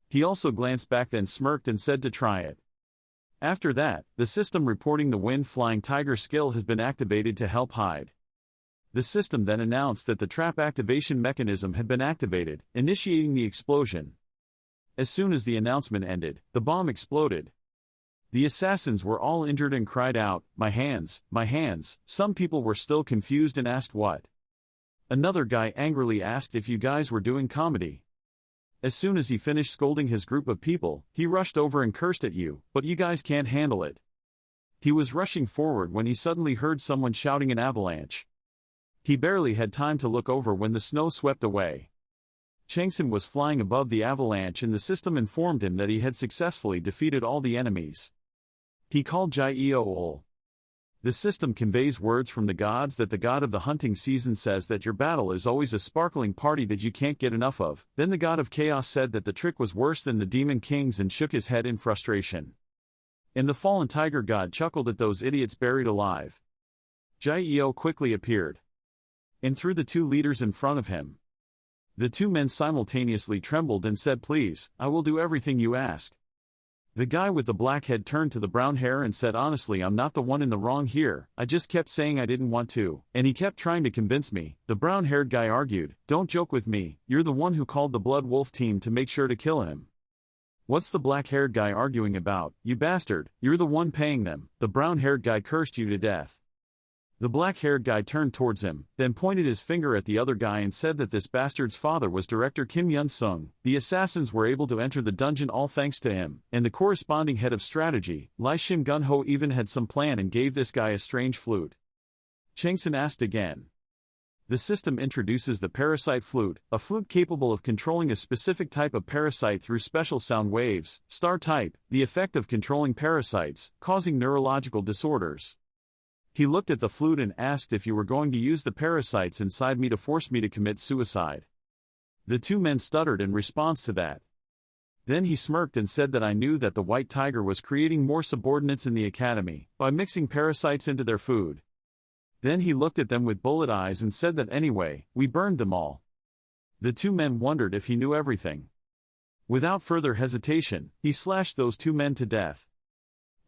He also glanced back then smirked and said to try it. After that, the system reporting the Wind-Flying Tiger skill has been activated to help hide. The system then announced that the trap activation mechanism had been activated, initiating the explosion. As soon as the announcement ended, the bomb exploded. The assassins were all injured and cried out, "My hands, my hands." Some people were still confused and asked what. Another guy angrily asked if you guys were doing comedy. As soon as he finished scolding his group of people, he rushed over and cursed at you, "But you guys can't handle it." He was rushing forward when he suddenly heard someone shouting an avalanche. He barely had time to look over when the snow swept away. Chang-Son was flying above the avalanche and the system informed him that he had successfully defeated all the enemies. He called Jai-Eo-ol. The system conveys words from the gods that the god of the hunting season says that your battle is always a sparkling party that you can't get enough of. Then the god of chaos said that the trick was worse than the demon kings and shook his head in frustration. And the fallen tiger god chuckled at those idiots buried alive. Jai-Eo quickly appeared. And threw the two leaders in front of him. The two men simultaneously trembled and said, "Please, I will do everything you ask." The guy with the black head turned to the brown hair and said, "Honestly, I'm not the one in the wrong here, I just kept saying I didn't want to, and he kept trying to convince me." The brown-haired guy argued, "Don't joke with me, you're the one who called the Blood Wolf team to make sure to kill him." "What's the black-haired guy arguing about, you bastard, you're the one paying them." The brown-haired guy cursed you to death. The black-haired guy turned towards him, then pointed his finger at the other guy and said that this bastard's father was director Kim Yun-sung. The assassins were able to enter the dungeon all thanks to him, and the corresponding head of strategy, Lee Chang-Son, even had some plan and gave this guy a strange flute. Chang-Son asked again. The system introduces the parasite flute, a flute capable of controlling a specific type of parasite through special sound waves, star type, the effect of controlling parasites, causing neurological disorders. He looked at the flute and asked if you were going to use the parasites inside me to force me to commit suicide. The two men stuttered in response to that. Then he smirked and said that I knew that the White Tiger was creating more subordinates in the academy, by mixing parasites into their food. Then he looked at them with bullet eyes and said that anyway, we burned them all. The two men wondered if he knew everything. Without further hesitation, he slashed those two men to death.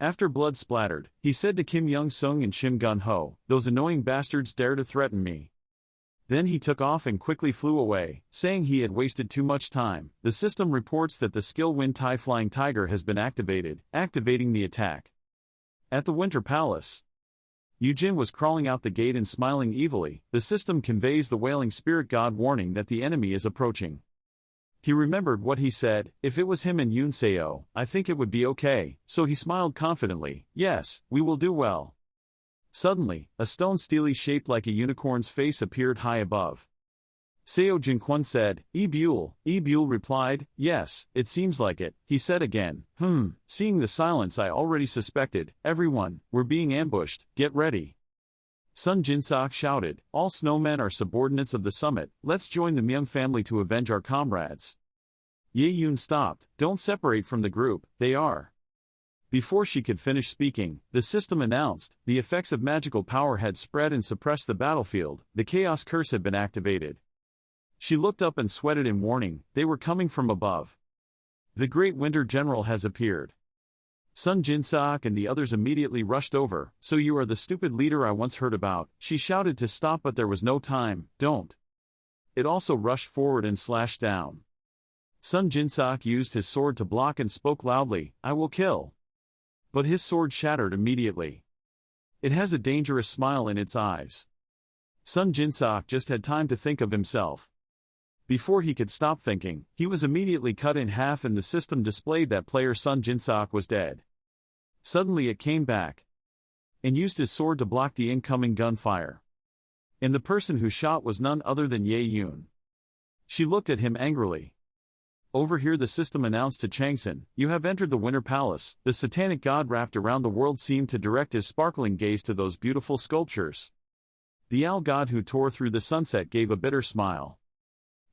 After blood splattered, he said to Kim Young-sung and Shim Gun-ho, "Those annoying bastards dare to threaten me." Then he took off and quickly flew away, saying he had wasted too much time. The system reports that the skill Wind-Flying Tiger has been activated, activating the attack. At the Winter Palace, Yujin was crawling out the gate and smiling evilly. The system conveys the Wailing Spirit God warning that the enemy is approaching. He remembered what he said, if it was him and Yoon Seo, I think it would be okay, so he smiled confidently, "Yes, we will do well." Suddenly, a stone steely shaped like a unicorn's face appeared high above. Seo Jinkwon said, "Ebule." Ebule replied, "Yes, it seems like it." He said again, Seeing the silence I already suspected, "Everyone, we're being ambushed, get ready." Sun Jinseok shouted, "All snowmen are subordinates of the summit, let's join the Myung family to avenge our comrades." Ye Yoon stopped, "Don't separate from the group, they are." Before she could finish speaking, the system announced, the effects of magical power had spread and suppressed the battlefield, the chaos curse had been activated. She looked up and sweated in warning, they were coming from above. The Great Winter General has appeared. Sun Jinseok and the others immediately rushed over. "So you are the stupid leader I once heard about." She shouted to stop but there was no time, "Don't." It also rushed forward and slashed down. Sun Jinseok used his sword to block and spoke loudly, "I will kill." But his sword shattered immediately. It has a dangerous smile in its eyes. Sun Jinseok just had time to think of himself. Before he could stop thinking, he was immediately cut in half and the system displayed that player Sun Jinseok was dead. Suddenly it came back and used his sword to block the incoming gunfire. And the person who shot was none other than Ye Yun. She looked at him angrily. Over here the system announced to Chang-Son, "You have entered the Winter Palace." The satanic god wrapped around the world seemed to direct his sparkling gaze to those beautiful sculptures. The owl god who tore through the sunset gave a bitter smile.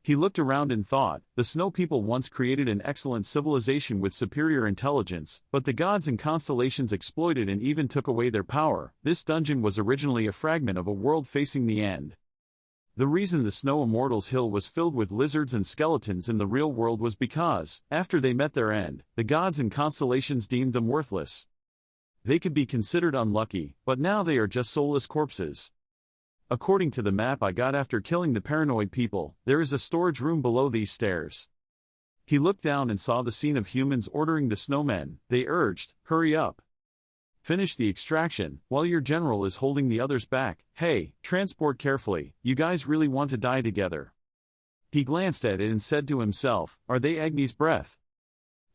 He looked around and thought, the snow people once created an excellent civilization with superior intelligence, but the gods and constellations exploited and even took away their power. This dungeon was originally a fragment of a world facing the end. The reason the Snow Immortals Hill was filled with lizards and skeletons in the real world was because, after they met their end, the gods and constellations deemed them worthless. They could be considered unlucky, but now they are just soulless corpses. According to the map I got after killing the paranoid people, there is a storage room below these stairs. He looked down and saw the scene of humans ordering the snowmen. They urged, "Hurry up. Finish the extraction, while your general is holding the others back. Hey, transport carefully, you guys really want to die together." He glanced at it and said to himself, "Are they Agni's breath?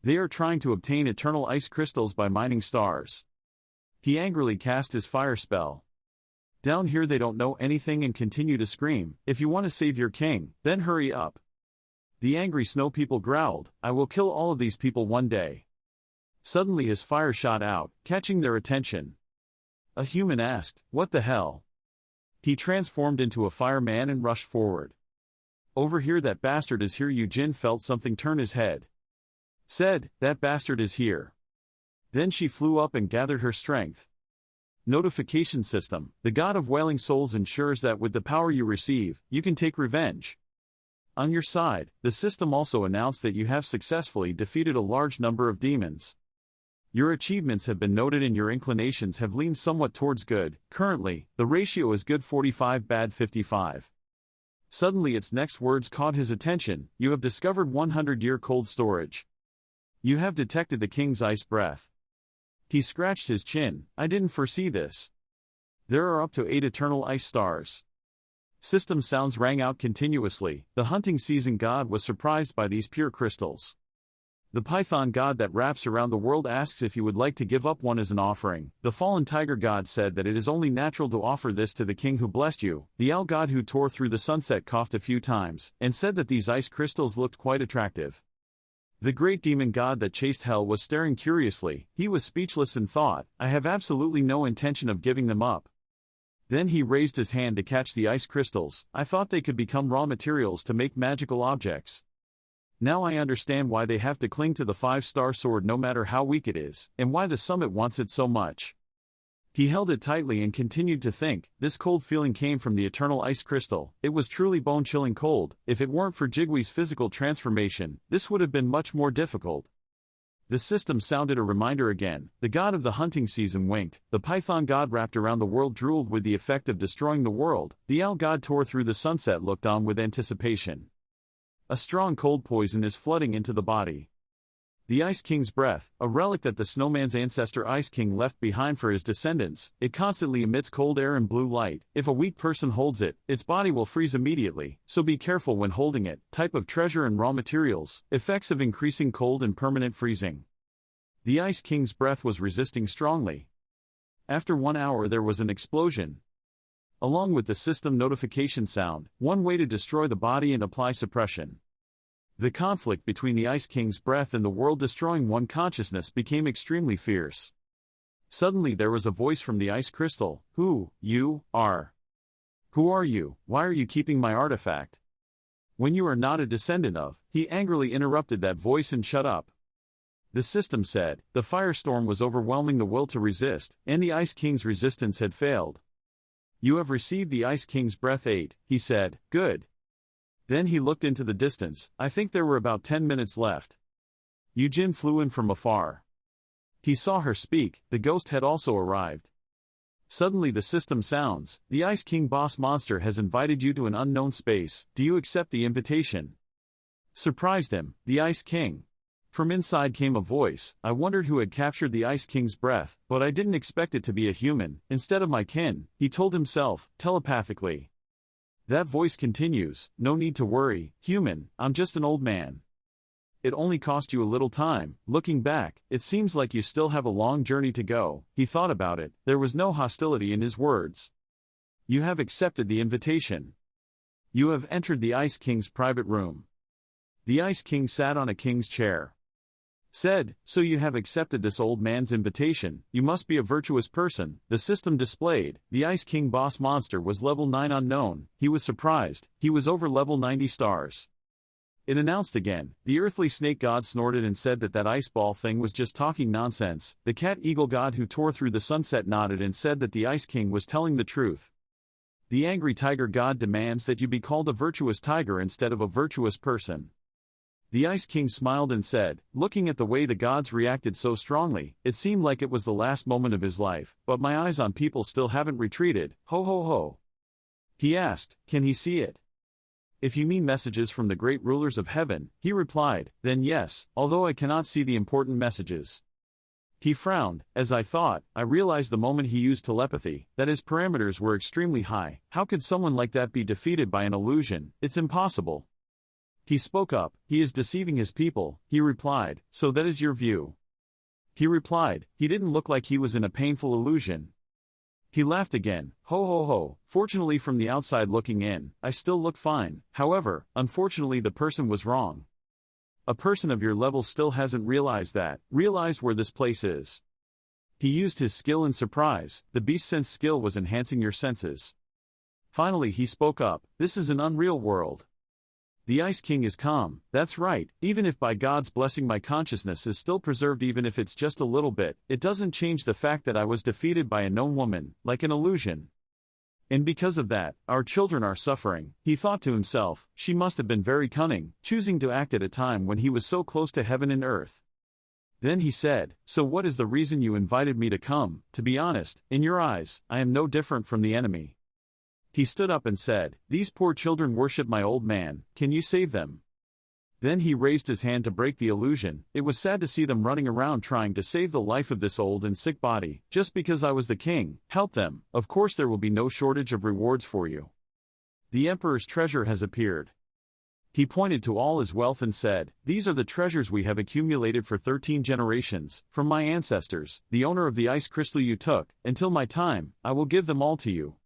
They are trying to obtain eternal ice crystals by mining stars." He angrily cast his fire spell. Down here they don't know anything and continue to scream, "If you want to save your king, then hurry up." The angry snow people growled, "I will kill all of these people one day." Suddenly his fire shot out, catching their attention. A human asked, "What the hell?" He transformed into a fireman and rushed forward. "Over here, that bastard is here." Yujin felt something turn his head. Said, "That bastard is here." Then she flew up and gathered her strength. Notification system, the god of wailing souls ensures that with the power you receive, you can take revenge. On your side, the system also announced that you have successfully defeated a large number of demons. Your achievements have been noted and your inclinations have leaned somewhat towards good. Currently, the ratio is good 45 bad 55. Suddenly its next words caught his attention, "You have discovered 100-year cold storage. You have detected the king's ice breath." He scratched his chin, "I didn't foresee this. There are up to 8 eternal ice stars." System sounds rang out continuously. The hunting season god was surprised by these pure crystals. The python god that wraps around the world asks if you would like to give up one as an offering. The fallen tiger god said that it is only natural to offer this to the king who blessed you. The owl god who tore through the sunset coughed a few times, and said that these ice crystals looked quite attractive. The great demon god that chased hell was staring curiously. He was speechless and thought, "I have absolutely no intention of giving them up." Then he raised his hand to catch the ice crystals. "I thought they could become raw materials to make magical objects. Now I understand why they have to cling to the 5-star sword no matter how weak it is, and why the summit wants it so much." He held it tightly and continued to think. This cold feeling came from the eternal ice crystal. It was truly bone-chilling cold. If it weren't for Jigwee's physical transformation, this would have been much more difficult. The system sounded a reminder again. The god of the hunting season winked. The python god wrapped around the world drooled with the effect of destroying the world. The owl god tore through the sunset looked on with anticipation. A strong cold poison is flooding into the body. The Ice King's breath, a relic that the snowman's ancestor Ice King left behind for his descendants, it constantly emits cold air and blue light. If a weak person holds it, its body will freeze immediately, so be careful when holding it. Type of treasure and raw materials, effects of increasing cold and permanent freezing. The Ice King's breath was resisting strongly. After 1 hour there was an explosion. Along with the system notification sound, one way to destroy the body and apply suppression. The conflict between the Ice King's breath and the world-destroying one consciousness became extremely fierce. Suddenly there was a voice from the ice crystal. "Who, you, are? Who are you? Why are you keeping my artifact? When you are not a descendant of..." He angrily interrupted that voice and shut up. The system said, the firestorm was overwhelming the will to resist, and the Ice King's resistance had failed. "You have received the Ice King's breath 8, he said. "Good." Then he looked into the distance. I think there were about 10 minutes left. Yujin flew in from afar. He saw her speak. The ghost had also arrived. Suddenly the system sounds. "The Ice King boss monster has invited you to an unknown space. Do you accept the invitation?" surprised him, the Ice King. From inside came a voice. I wondered who had captured the Ice King's breath, but I didn't expect it to be a human, instead of my kin, he told himself, telepathically. That voice continues, no need to worry, human, I'm just an old man. It only cost you a little time. Looking back, it seems like you still have a long journey to go. He thought about it, there was no hostility in his words. You have accepted the invitation. You have entered the Ice King's private room. The Ice King sat on a king's chair. Said, so you have accepted this old man's invitation, you must be a virtuous person. The system displayed, the Ice King boss monster was level 9 unknown. He was surprised, he was over level 90 stars. It announced again, the earthly snake god snorted and said that ice ball thing was just talking nonsense. The cat eagle god who tore through the sunset nodded and said that the Ice King was telling the truth. The angry tiger god demands that you be called a virtuous tiger instead of a virtuous person. The Ice King smiled and said, looking at the way the gods reacted so strongly, it seemed like it was the last moment of his life, but my eyes on people still haven't retreated, ho ho ho. He asked, can he see it? If you mean messages from the great rulers of heaven, he replied, then yes, although I cannot see the important messages. He frowned. As I thought, I realized the moment he used telepathy, that his parameters were extremely high. How could someone like that be defeated by an illusion? It's impossible. He spoke up, he is deceiving his people, he replied, so that is your view. He replied, he didn't look like he was in a painful illusion. He laughed again, ho ho ho, fortunately from the outside looking in, I still look fine, however, unfortunately the person was wrong. A person of your level still hasn't realized where this place is. He used his skill in surprise, the beast sense skill was enhancing your senses. Finally he spoke up, this is an unreal world. The Ice King is calm, that's right, even if by God's blessing my consciousness is still preserved even if it's just a little bit, it doesn't change the fact that I was defeated by a known woman, like an illusion. And because of that, our children are suffering, he thought to himself, she must have been very cunning, choosing to act at a time when he was so close to heaven and earth. Then he said, so what is the reason you invited me to come? To be honest, in your eyes, I am no different from the enemy. He stood up and said, these poor children worship my old man, can you save them? Then he raised his hand to break the illusion. It was sad to see them running around trying to save the life of this old and sick body. Just because I was the king, help them, of course there will be no shortage of rewards for you. The emperor's treasure has appeared. He pointed to all his wealth and said, these are the treasures we have accumulated for 13 generations, from my ancestors, the owner of the ice crystal you took, until my time, I will give them all to you.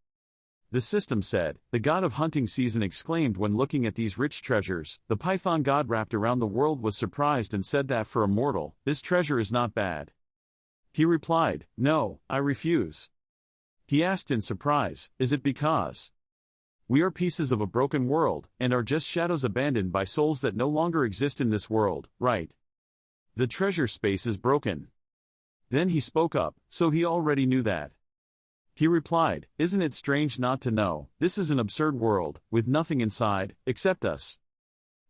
The system said, the god of hunting season exclaimed when looking at these rich treasures. The python god wrapped around the world was surprised and said that for a mortal, this treasure is not bad. He replied, no, I refuse. He asked in surprise, is it because we are pieces of a broken world, and are just shadows abandoned by souls that no longer exist in this world, right? The treasure space is broken. Then he spoke up, so he already knew that. He replied, isn't it strange not to know, this is an absurd world, with nothing inside, except us.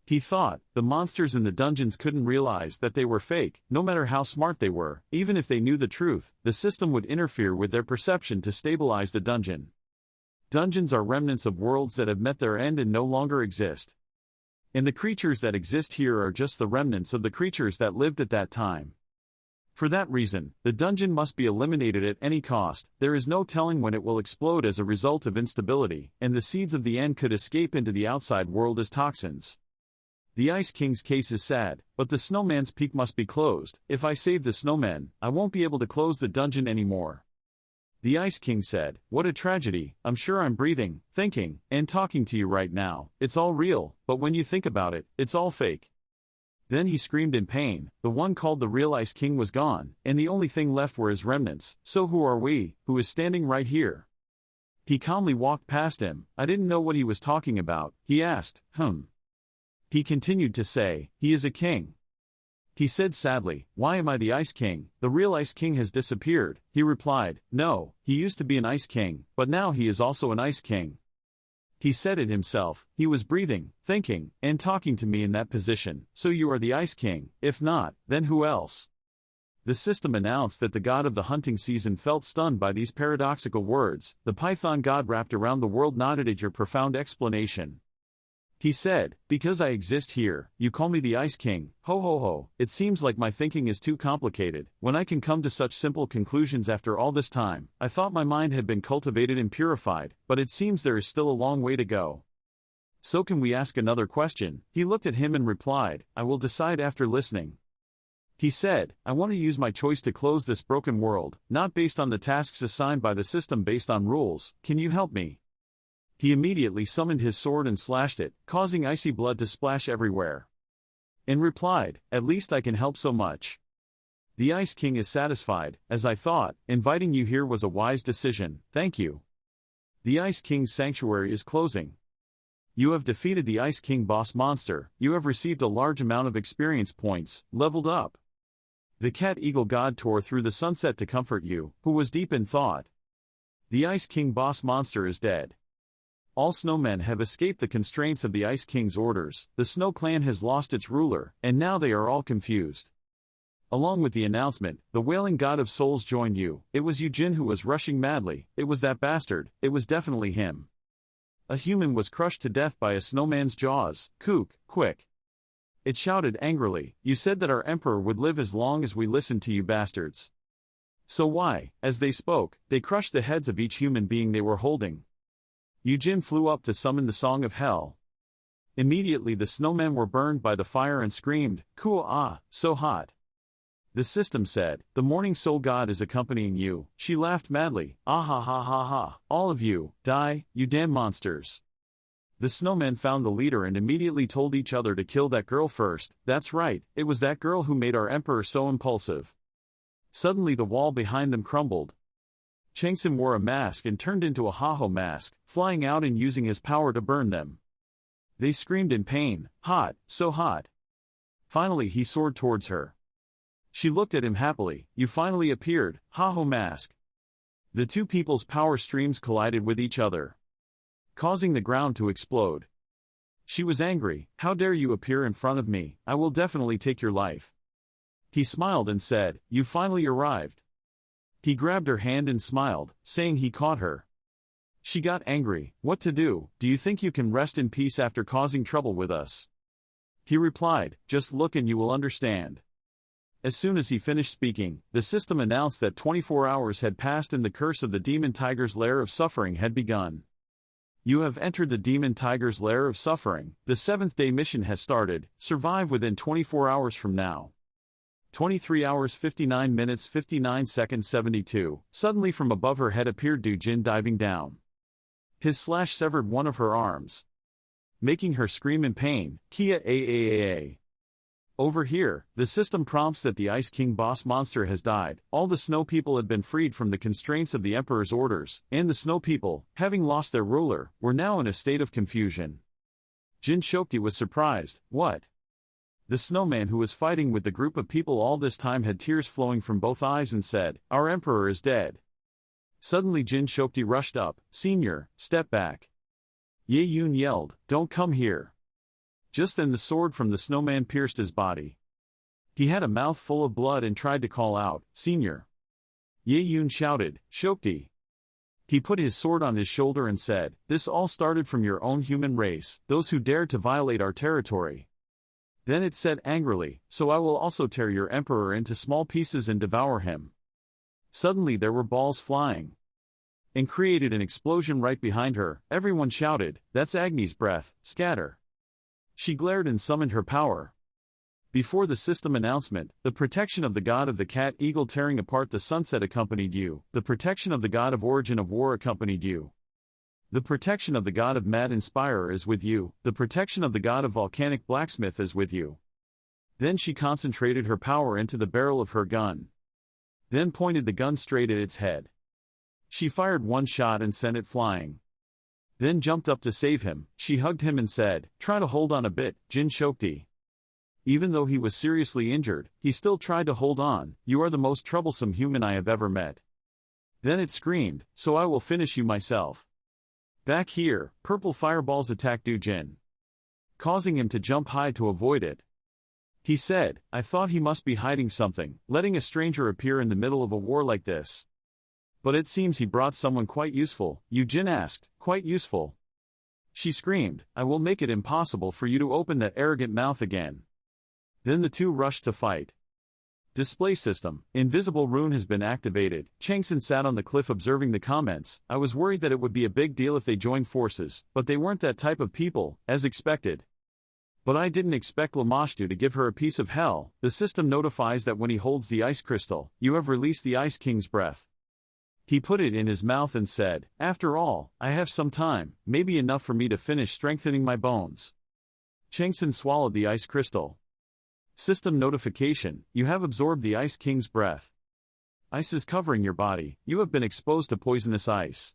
He thought, the monsters in the dungeons couldn't realize that they were fake, no matter how smart they were, even if they knew the truth, the system would interfere with their perception to stabilize the dungeon. Dungeons are remnants of worlds that have met their end and no longer exist. And the creatures that exist here are just the remnants of the creatures that lived at that time. For that reason, the dungeon must be eliminated at any cost. There is no telling when it will explode as a result of instability, and the seeds of the end could escape into the outside world as toxins. The Ice King's case is sad, but the snowman's peak must be closed. If I save the snowmen, I won't be able to close the dungeon anymore. The Ice King said, what a tragedy, I'm sure I'm breathing, thinking, and talking to you right now. It's all real, but when you think about it, it's all fake. Then he screamed in pain, the one called the real Ice King was gone, and the only thing left were his remnants. So who are we, who is standing right here? He calmly walked past him. I didn't know what he was talking about. He asked, He continued to say, he is a king. He said sadly, why am I the Ice King? The real Ice King has disappeared. He replied, no, he used to be an Ice King, but now he is also an Ice King. He said it himself, he was breathing, thinking, and talking to me in that position. So you are the Ice King, if not, then who else? The system announced that the god of the hunting season felt stunned by these paradoxical words. The python god wrapped around the world nodded at your profound explanation. He said, because I exist here, you call me the Ice King, ho ho ho, it seems like my thinking is too complicated, when I can come to such simple conclusions after all this time. I thought my mind had been cultivated and purified, but it seems there is still a long way to go. So can we ask another question? He looked at him and replied, I will decide after listening. He said, I want to use my choice to close this broken world, not based on the tasks assigned by the system based on rules. Can you help me? He immediately summoned his sword and slashed it, causing icy blood to splash everywhere. And replied, at least I can help so much. The Ice King is satisfied, as I thought, inviting you here was a wise decision, thank you. The Ice King's sanctuary is closing. You have defeated the Ice King boss monster, you have received a large amount of experience points, leveled up. The Cat Eagle God tore through the sunset to comfort you, who was deep in thought. The Ice King boss monster is dead. All snowmen have escaped the constraints of the Ice King's orders, the Snow Clan has lost its ruler, and now they are all confused. Along with the announcement, the Wailing God of Souls joined you. It was you Jin who was rushing madly, it was that bastard, it was definitely him. A human was crushed to death by a snowman's jaws, kook, quick. It shouted angrily, you said that our emperor would live as long as we listened to you bastards. So why, as they spoke, they crushed the heads of each human being they were holding. Yujin flew up to summon the Song of Hell. Immediately the snowmen were burned by the fire and screamed, Kua-ah, so hot. The system said, the Morning Soul God is accompanying you. She laughed madly, ah ha ha ha ha, all of you, die, you damn monsters. The snowmen found the leader and immediately told each other to kill that girl first. That's right, it was that girl who made our emperor so impulsive. Suddenly the wall behind them crumbled. Changsun wore a mask and turned into a Haho mask, flying out and using his power to burn them. They screamed in pain, hot, so hot. Finally he soared towards her. She looked at him happily, you finally appeared, Haho mask. The two people's power streams collided with each other, causing the ground to explode. She was angry, how dare you appear in front of me, I will definitely take your life. He smiled and said, you finally arrived. He grabbed her hand and smiled, saying he caught her. She got angry, what to do, do you think you can rest in peace after causing trouble with us? He replied, just look and you will understand. As soon as he finished speaking, the system announced that 24 hours had passed and the curse of the Demon Tiger's Lair of Suffering had begun. You have entered the Demon Tiger's Lair of Suffering, the 7th day mission has started, survive within 24 hours from now. 23 hours 59 minutes 59 seconds 72, suddenly from above her head appeared Du Jin diving down. His slash severed one of her arms, making her scream in pain, Kia AAAA. Over here, the system prompts that the Ice King boss monster has died, all the snow people had been freed from the constraints of the Emperor's orders, and the snow people, having lost their ruler, were now in a state of confusion. Jin Shokti was surprised, what? The snowman who was fighting with the group of people all this time had tears flowing from both eyes and said, our emperor is dead. Suddenly Jin Shokti rushed up, Senior, step back. Ye Yun yelled, don't come here. Just then the sword from the snowman pierced his body. He had a mouth full of blood and tried to call out, Senior. Ye Yun shouted, Shokti. He put his sword on his shoulder and said, this all started from your own human race, those who dared to violate our territory. Then it said angrily, so I will also tear your emperor into small pieces and devour him. Suddenly there were balls flying, and created an explosion right behind her. Everyone shouted, that's Agni's breath, scatter. She glared and summoned her power. Before the system announcement, the protection of the god of the cat eagle tearing apart the sunset accompanied you, the protection of the god of origin of war accompanied you. The protection of the god of Mad Inspirer is with you, the protection of the god of volcanic blacksmith is with you. Then she concentrated her power into the barrel of her gun. Then pointed the gun straight at its head. She fired one shot and sent it flying. Then jumped up to save him. She hugged him and said, try to hold on a bit, Jin Shokti. Even though he was seriously injured, he still tried to hold on. You are the most troublesome human I have ever met. Then it screamed, so I will finish you myself. Back here, purple fireballs attacked Du Jin, causing him to jump high to avoid it. He said, I thought he must be hiding something, letting a stranger appear in the middle of a war like this. But it seems he brought someone quite useful. Jin asked, quite useful? She screamed, "I will make it impossible for you to open that arrogant mouth again." Then the two rushed to fight. Display system, invisible rune has been activated. Chang-Son sat on the cliff observing the comments. I was worried that it would be a big deal if they joined forces, but they weren't that type of people, as expected. But I didn't expect Lamashtu to give her a piece of hell. The system notifies that when he holds the ice crystal, you have released the Ice King's breath. He put it in his mouth and said, "After all, I have some time, maybe enough for me to finish strengthening my bones." Chang-Son swallowed the ice crystal. System notification, you have absorbed the Ice King's breath. Ice is covering your body, you have been exposed to poisonous ice.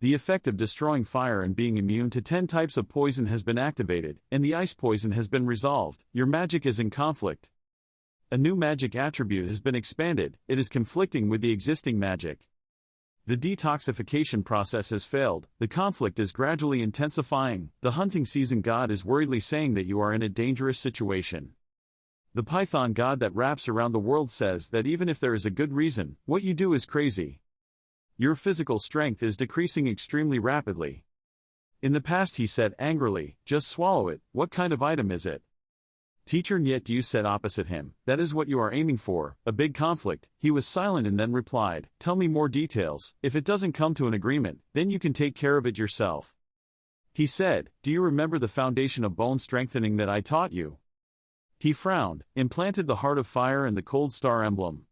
The effect of destroying fire and being immune to 10 types of poison has been activated, and the ice poison has been resolved. Your magic is in conflict. A new magic attribute has been expanded, it is conflicting with the existing magic. The detoxification process has failed, the conflict is gradually intensifying. The hunting season god is worriedly saying that you are in a dangerous situation. The python god that wraps around the world says that even if there is a good reason, what you do is crazy. Your physical strength is decreasing extremely rapidly. In the past he said angrily, "Just swallow it, what kind of item is it?" Teacher Nyetdu said opposite him, "That is what you are aiming for, a big conflict." He was silent and then replied, "Tell me more details. If it doesn't come to an agreement, then you can take care of it yourself." He said, "Do you remember the foundation of bone strengthening that I taught you?" He frowned, implanted the heart of fire and the cold star emblem.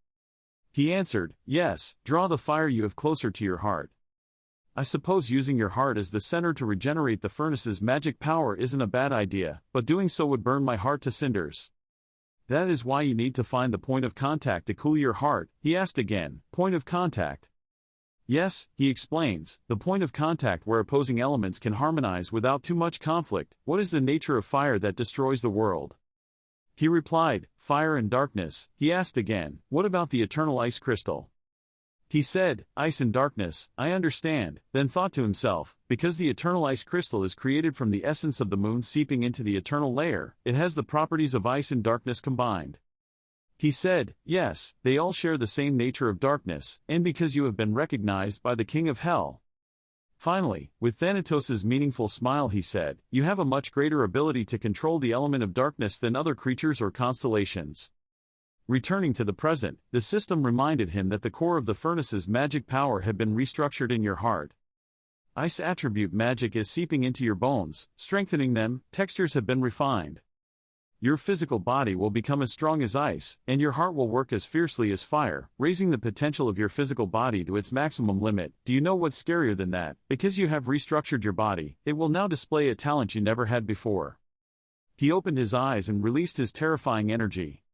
He answered, "Yes, draw the fire you have closer to your heart. I suppose using your heart as the center to regenerate the furnace's magic power isn't a bad idea, but doing so would burn my heart to cinders. That is why you need to find the point of contact to cool your heart." He asked again, "Point of contact?" "Yes," he explains, "the point of contact where opposing elements can harmonize without too much conflict." What is the nature of fire that destroys the world? He replied, "Fire and darkness." He asked again, "What about the eternal ice crystal?" He said, "Ice and darkness, I understand," then thought to himself, because the eternal ice crystal is created from the essence of the moon seeping into the eternal layer, it has the properties of ice and darkness combined. He said, "Yes, they all share the same nature of darkness, and because you have been recognized by the King of Hell." Finally, with Thanatos' meaningful smile he said, "You have a much greater ability to control the element of darkness than other creatures or constellations." Returning to the present, the system reminded him that the core of the furnace's magic power had been restructured in your heart. Ice attribute magic is seeping into your bones, strengthening them, textures have been refined. Your physical body will become as strong as ice, and your heart will work as fiercely as fire, raising the potential of your physical body to its maximum limit. Do you know what's scarier than that? Because you have restructured your body, it will now display a talent you never had before. He opened his eyes and released his terrifying energy.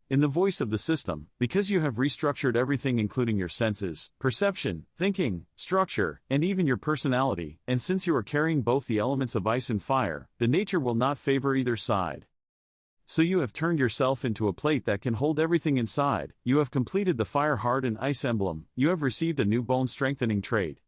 In the voice of the system, because you have restructured everything including your senses, perception, thinking, structure, and even your personality, and since you are carrying both the elements of ice and fire, the nature will not favor either side. So you have turned yourself into a plate that can hold everything inside. You have completed the fire heart and ice emblem. You have received a new bone strengthening trait.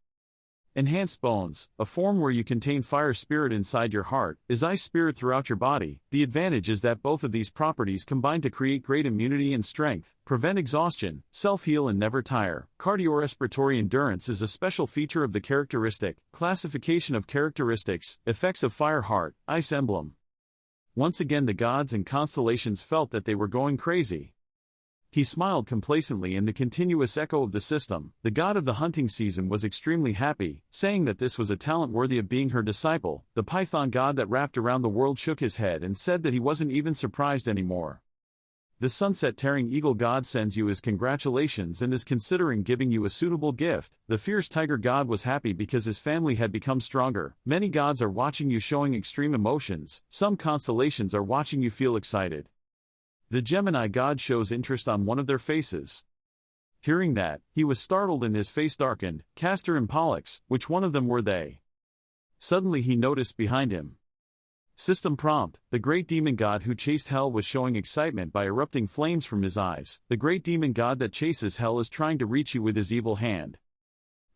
Enhanced bones, a form where you contain fire spirit inside your heart, is ice spirit throughout your body. The advantage is that both of these properties combine to create great immunity and strength, prevent exhaustion, self-heal and never tire. Cardiorespiratory endurance is a special feature of the characteristic. Classification of characteristics, effects of fire heart, ice emblem. Once again the gods and constellations felt that they were going crazy. He smiled complacently in the continuous echo of the system. The god of the hunting season was extremely happy, saying that this was a talent worthy of being her disciple. The python god that wrapped around the world shook his head and said that he wasn't even surprised anymore. The sunset-tearing eagle god sends you his congratulations and is considering giving you a suitable gift. The fierce tiger god was happy because his family had become stronger. Many gods are watching you showing extreme emotions. Some constellations are watching you feel excited. The Gemini god shows interest on one of their faces. Hearing that, he was startled and his face darkened. Castor and Pollux, which one of them were they? Suddenly he noticed behind him. System prompt, the great demon god who chased hell was showing excitement by erupting flames from his eyes. The great demon god that chases hell is trying to reach you with his evil hand.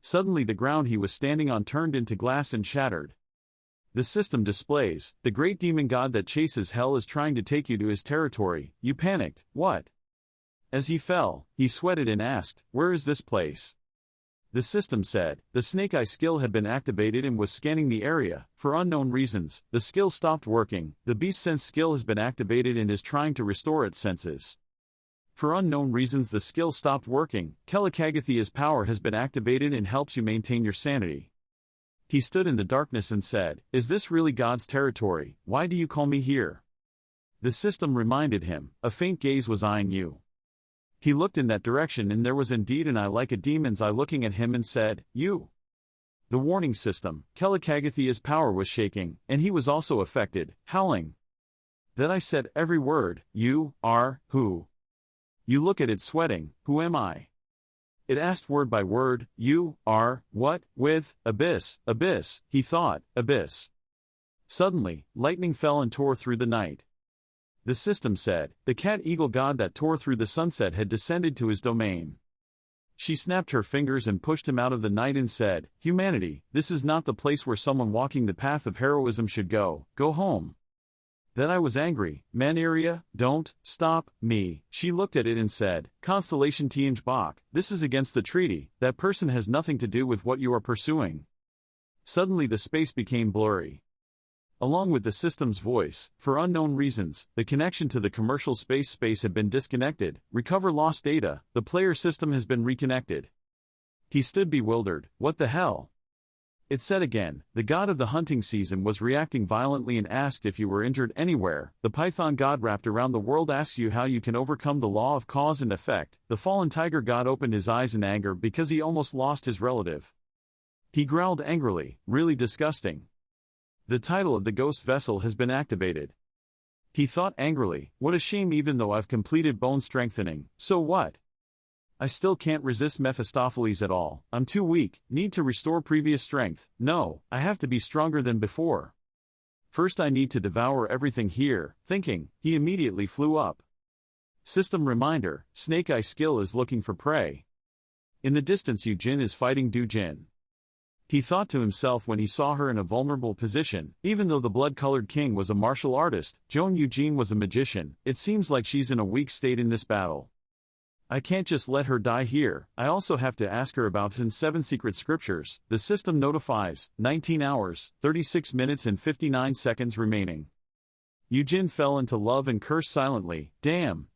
Suddenly the ground he was standing on turned into glass and shattered. The system displays, the great demon god that chases hell is trying to take you to his territory. You panicked, what? As he fell, he sweated and asked, where is this place? The system said. The Snake Eye skill had been activated and was scanning the area. For unknown reasons, the skill stopped working. The Beast Sense skill has been activated and is trying to restore its senses. For unknown reasons the skill stopped working. Kelakagathia's power has been activated and helps you maintain your sanity. He stood in the darkness and said, "Is this really God's territory? Why do you call me here?" The system reminded him. A faint gaze was eyeing you. He looked in that direction and there was indeed an eye like a demon's eye looking at him and said, "You." The warning system. Kelakagathia's power was shaking, and he was also affected, howling. Then I said every word. "You are who?" You look at it sweating. "Who am I?" It asked word by word. "You are what with abyss, abyss," he thought, abyss. Suddenly, lightning fell and tore through the night. The system said, the cat-eagle god that tore through the sunset had descended to his domain. She snapped her fingers and pushed him out of the night and said, "Humanity, this is not the place where someone walking the path of heroism should go. Go home." Then I was angry. "Maneria, don't stop me." She looked at it and said, "Constellation Tianj Bok, this is against the treaty. That person has nothing to do with what you are pursuing." Suddenly the space became blurry. Along with the system's voice, for unknown reasons, the connection to the commercial space had been disconnected. Recover lost data. The player system has been reconnected. He stood bewildered. What the hell? It said again, the god of the hunting season was reacting violently and asked if you were injured anywhere. The python god wrapped around the world asks you how you can overcome the law of cause and effect. The fallen tiger god opened his eyes in anger because he almost lost his relative. He growled angrily, "Really disgusting." The title of the ghost vessel has been activated. He thought angrily, "What a shame, even though I've completed bone strengthening, so what? I still can't resist Mephistopheles at all. I'm too weak, need to restore previous strength. No, I have to be stronger than before. First I need to devour everything here." Thinking, he immediately flew up. System reminder, Snake Eye skill is looking for prey. In the distance Yujin is fighting Du-Jin. He thought to himself when he saw her in a vulnerable position, even though the blood-colored king was a martial artist, Joan Eugene was a magician, it seems like she's in a weak state in this battle. I can't just let her die here, I also have to ask her about his 7 secret scriptures. The system notifies, 19 hours, 36 minutes and 59 seconds remaining. Eugene fell into love and cursed silently. Damn.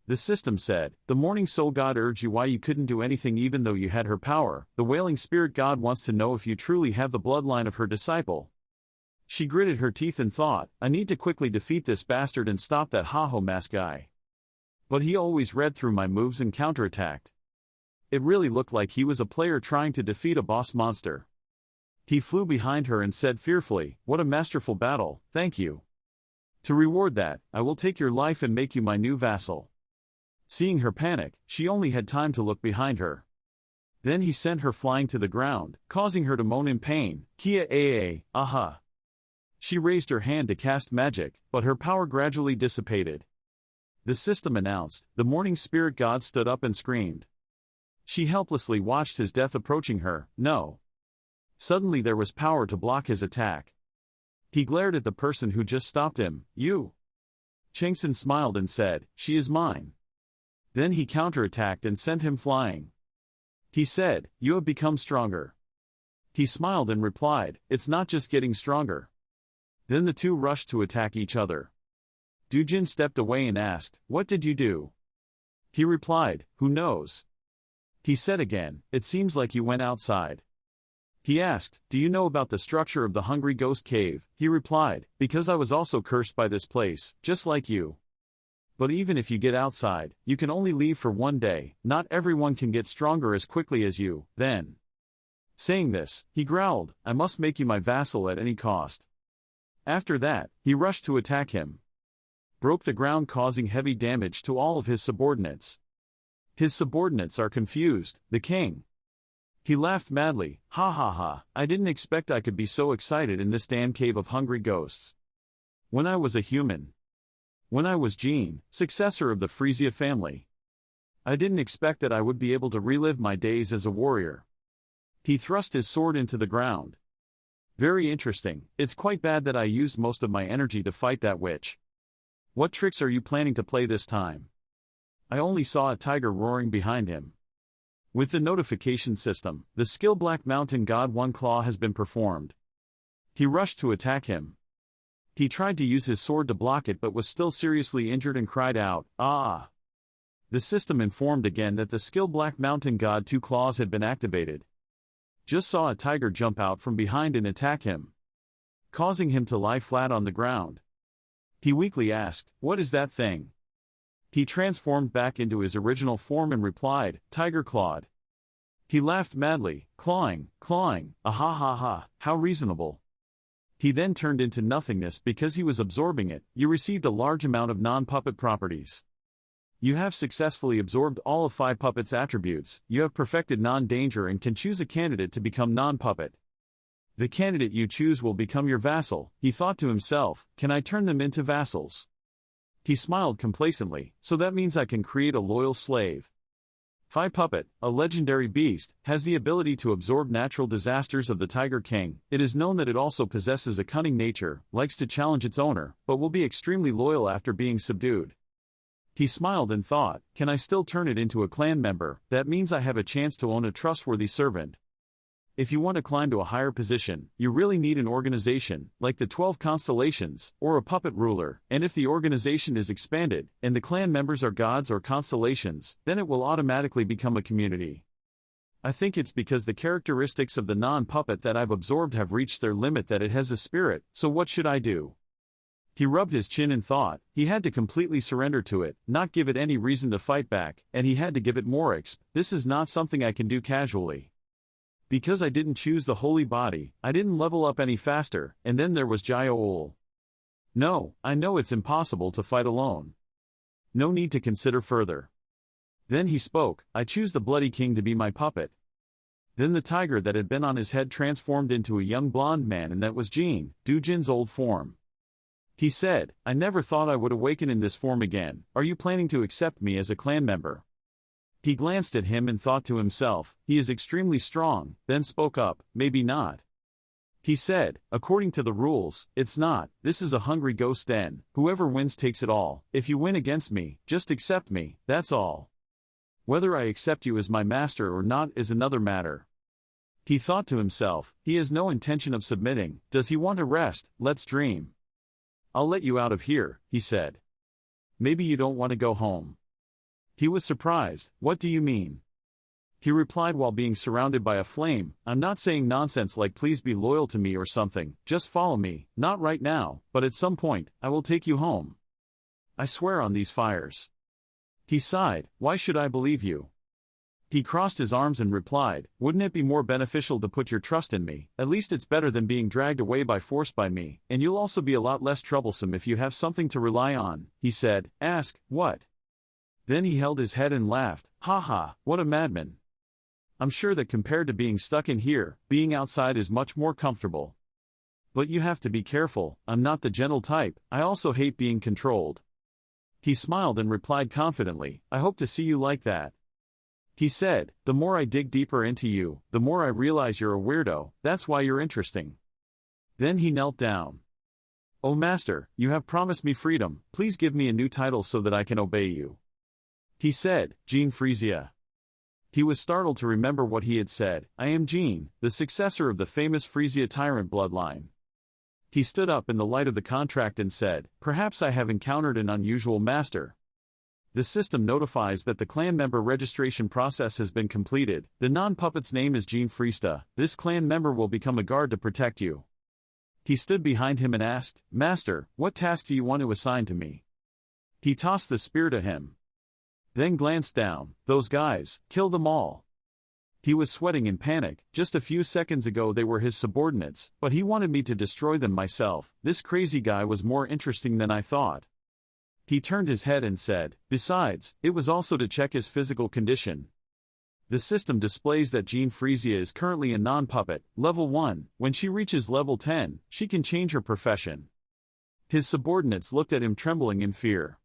The system said, the morning soul god urged you why you couldn't do anything even though you had her power. The wailing spirit god wants to know if you truly have the bloodline of her disciple. She gritted her teeth and thought, I need to quickly defeat this bastard and stop that Haho mask guy. But he always read through my moves and counterattacked. It really looked like he was a player trying to defeat a boss monster. He flew behind her and said fearfully, what a masterful battle, thank you. To reward that, I will take your life and make you my new vassal. Seeing her panic, she only had time to look behind her. Then he sent her flying to the ground, causing her to moan in pain. Kia aa, aha. She raised her hand to cast magic, but her power gradually dissipated. The system announced, the morning spirit god stood up and screamed. She helplessly watched his death approaching her. No. Suddenly there was power to block his attack. He glared at the person who just stopped him. You. Chang-Son smiled and said, she is mine. Then he counterattacked and sent him flying. He said, you have become stronger. He smiled and replied, it's not just getting stronger. Then the two rushed to attack each other. Du-Jin stepped away and asked, what did you do? He replied, who knows? He said again, it seems like you went outside. He asked, do you know about the structure of the Hungry Ghost Cave? He replied, because I was also cursed by this place, just like you. But even if you get outside, you can only leave for one day, not everyone can get stronger as quickly as you, then. Saying this, he growled, I must make you my vassal at any cost. After that, he rushed to attack him. Broke the ground causing heavy damage to all of his subordinates. His subordinates are confused, the king. He laughed madly, ha ha ha, I didn't expect I could be so excited in this damn cave of hungry ghosts. When I was a human. When I was Jean, successor of the Frisia family. I didn't expect that I would be able to relive my days as a warrior. He thrust his sword into the ground. Very interesting, it's quite bad that I used most of my energy to fight that witch. What tricks are you planning to play this time? I only saw a tiger roaring behind him. With the notification system, the skill Black Mountain God One Claw has been performed. He rushed to attack him. He tried to use his sword to block it but was still seriously injured and cried out, "Ah!" The system informed again that the skill Black Mountain God Two Claws had been activated. Just saw a tiger jump out from behind and attack him, causing him to lie flat on the ground. He weakly asked, "What is that thing?" He transformed back into his original form and replied, "Tiger clawed." He laughed madly, clawing, ah ha ha ha, how reasonable. He then turned into nothingness because he was absorbing it. You received a large amount of non-puppet properties. You have successfully absorbed all of 5 puppets' attributes. You have perfected non-danger and can choose a candidate to become non-puppet. The candidate you choose will become your vassal. He thought to himself, can I turn them into vassals? He smiled complacently, so that means I can create a loyal slave. Phi Puppet, a legendary beast, has the ability to absorb natural disasters of the Tiger King. It is known that it also possesses a cunning nature, likes to challenge its owner, but will be extremely loyal after being subdued. He smiled and thought, can I still turn it into a clan member? That means I have a chance to own a trustworthy servant. If you want to climb to a higher position, you really need an organization, like the 12 Constellations, or a puppet ruler, and if the organization is expanded, and the clan members are gods or constellations, then it will automatically become a community. I think it's because the characteristics of the non-puppet that I've absorbed have reached their limit that it has a spirit, so what should I do? He rubbed his chin and thought, he had to completely surrender to it, not give it any reason to fight back, and he had to give it more exp. This is not something I can do casually. Because I didn't choose the holy body, I didn't level up any faster, and then there was Jio-ul. No, I know it's impossible to fight alone. No need to consider further. Then he spoke, I choose the Bloody King to be my puppet. Then the tiger that had been on his head transformed into a young blonde man, and that was Jin, Dujin's old form. He said, I never thought I would awaken in this form again. Are you planning to accept me as a clan member? He glanced at him and thought to himself, he is extremely strong, then spoke up, maybe not. He said, according to the rules, it's not, this is a hungry ghost den, whoever wins takes it all. If you win against me, just accept me, that's all. Whether I accept you as my master or not is another matter. He thought to himself, he has no intention of submitting. Does he want to rest? Let's dream. I'll let you out of here, he said. Maybe you don't want to go home. He was surprised. What do you mean? He replied while being surrounded by a flame, I'm not saying nonsense like please be loyal to me or something, just follow me, not right now, but at some point, I will take you home. I swear on these fires. He sighed, why should I believe you? He crossed his arms and replied, wouldn't it be more beneficial to put your trust in me? At least it's better than being dragged away by force by me, and you'll also be a lot less troublesome if you have something to rely on. He said, ask, what? Then he held his head and laughed, ha ha, what a madman. I'm sure that compared to being stuck in here, being outside is much more comfortable. But you have to be careful, I'm not the gentle type, I also hate being controlled. He smiled and replied confidently, I hope to see you like that. He said, the more I dig deeper into you, the more I realize you're a weirdo, that's why you're interesting. Then he knelt down. Oh master, you have promised me freedom, please give me a new title so that I can obey you. He said, Jean Frisia. He was startled to remember what he had said, I am Jean, the successor of the famous Frisia tyrant bloodline. He stood up in the light of the contract and said, perhaps I have encountered an unusual master. The system notifies that the clan member registration process has been completed. The non-puppet's name is Jean Frista. This clan member will become a guard to protect you. He stood behind him and asked, Master, what task do you want to assign to me? He tossed the spear to him. Then glanced down, those guys, kill them all. He was sweating in panic, just a few seconds ago they were his subordinates, but he wanted me to destroy them myself. This crazy guy was more interesting than I thought. He turned his head and said, besides, it was also to check his physical condition. The system displays that Jean Frisia is currently a non-puppet, level 1, when she reaches level 10, she can change her profession. His subordinates looked at him trembling in fear.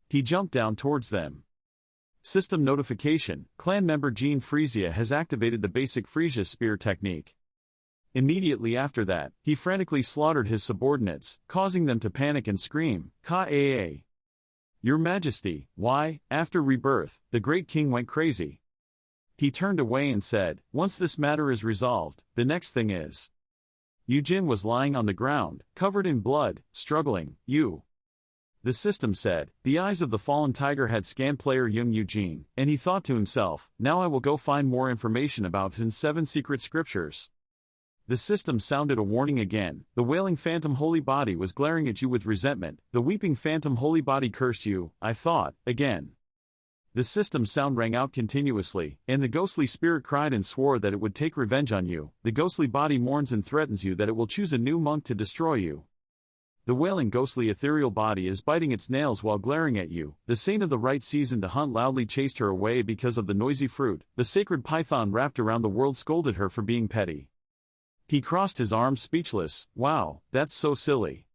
He jumped down towards them. System notification, clan member Jean Frisia has activated the basic Frisia spear technique. Immediately after that, he frantically slaughtered his subordinates, causing them to panic and scream, Ka-a-a. Your Majesty, why, after rebirth, the great king went crazy. He turned away and said, once this matter is resolved, the next thing is. Yujin was lying on the ground, covered in blood, struggling. You. The system said. The eyes of the fallen tiger had scanned player young Eugene, and he thought to himself, now I will go find more information about his 7 secret scriptures. The system sounded a warning again. The wailing phantom holy body was glaring at you with resentment. The weeping phantom holy body cursed you, I thought, again. The system sound rang out continuously, and the ghostly spirit cried and swore that it would take revenge on you. The ghostly body mourns and threatens you that it will choose a new monk to destroy you. The wailing ghostly ethereal body is biting its nails while glaring at you. The saint of the right season to hunt loudly chased her away because of the noisy fruit. The sacred python wrapped around the world scolded her for being petty. He crossed his arms speechless. Wow, that's so silly.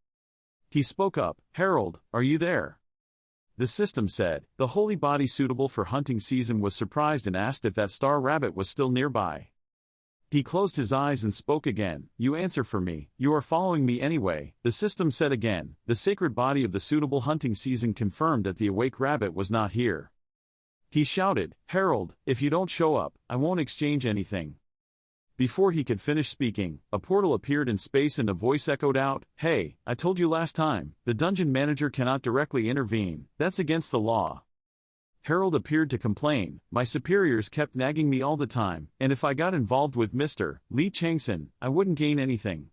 He spoke up. Herald, are you there? The system said. The holy body suitable for hunting season was surprised and asked if that star rabbit was still nearby. He closed his eyes and spoke again. You answer for me. You are following me anyway. The system said again. The sacred body of the suitable hunting season confirmed that the awake rabbit was not here. He shouted, Herald, if you don't show up, I won't exchange anything. Before he could finish speaking, a portal appeared in space and a voice echoed out, Hey, I told you last time, the dungeon manager cannot directly intervene, that's against the law. Herald appeared to complain, my superiors kept nagging me all the time, and if I got involved with Mr. Lee Chang-Son, I wouldn't gain anything.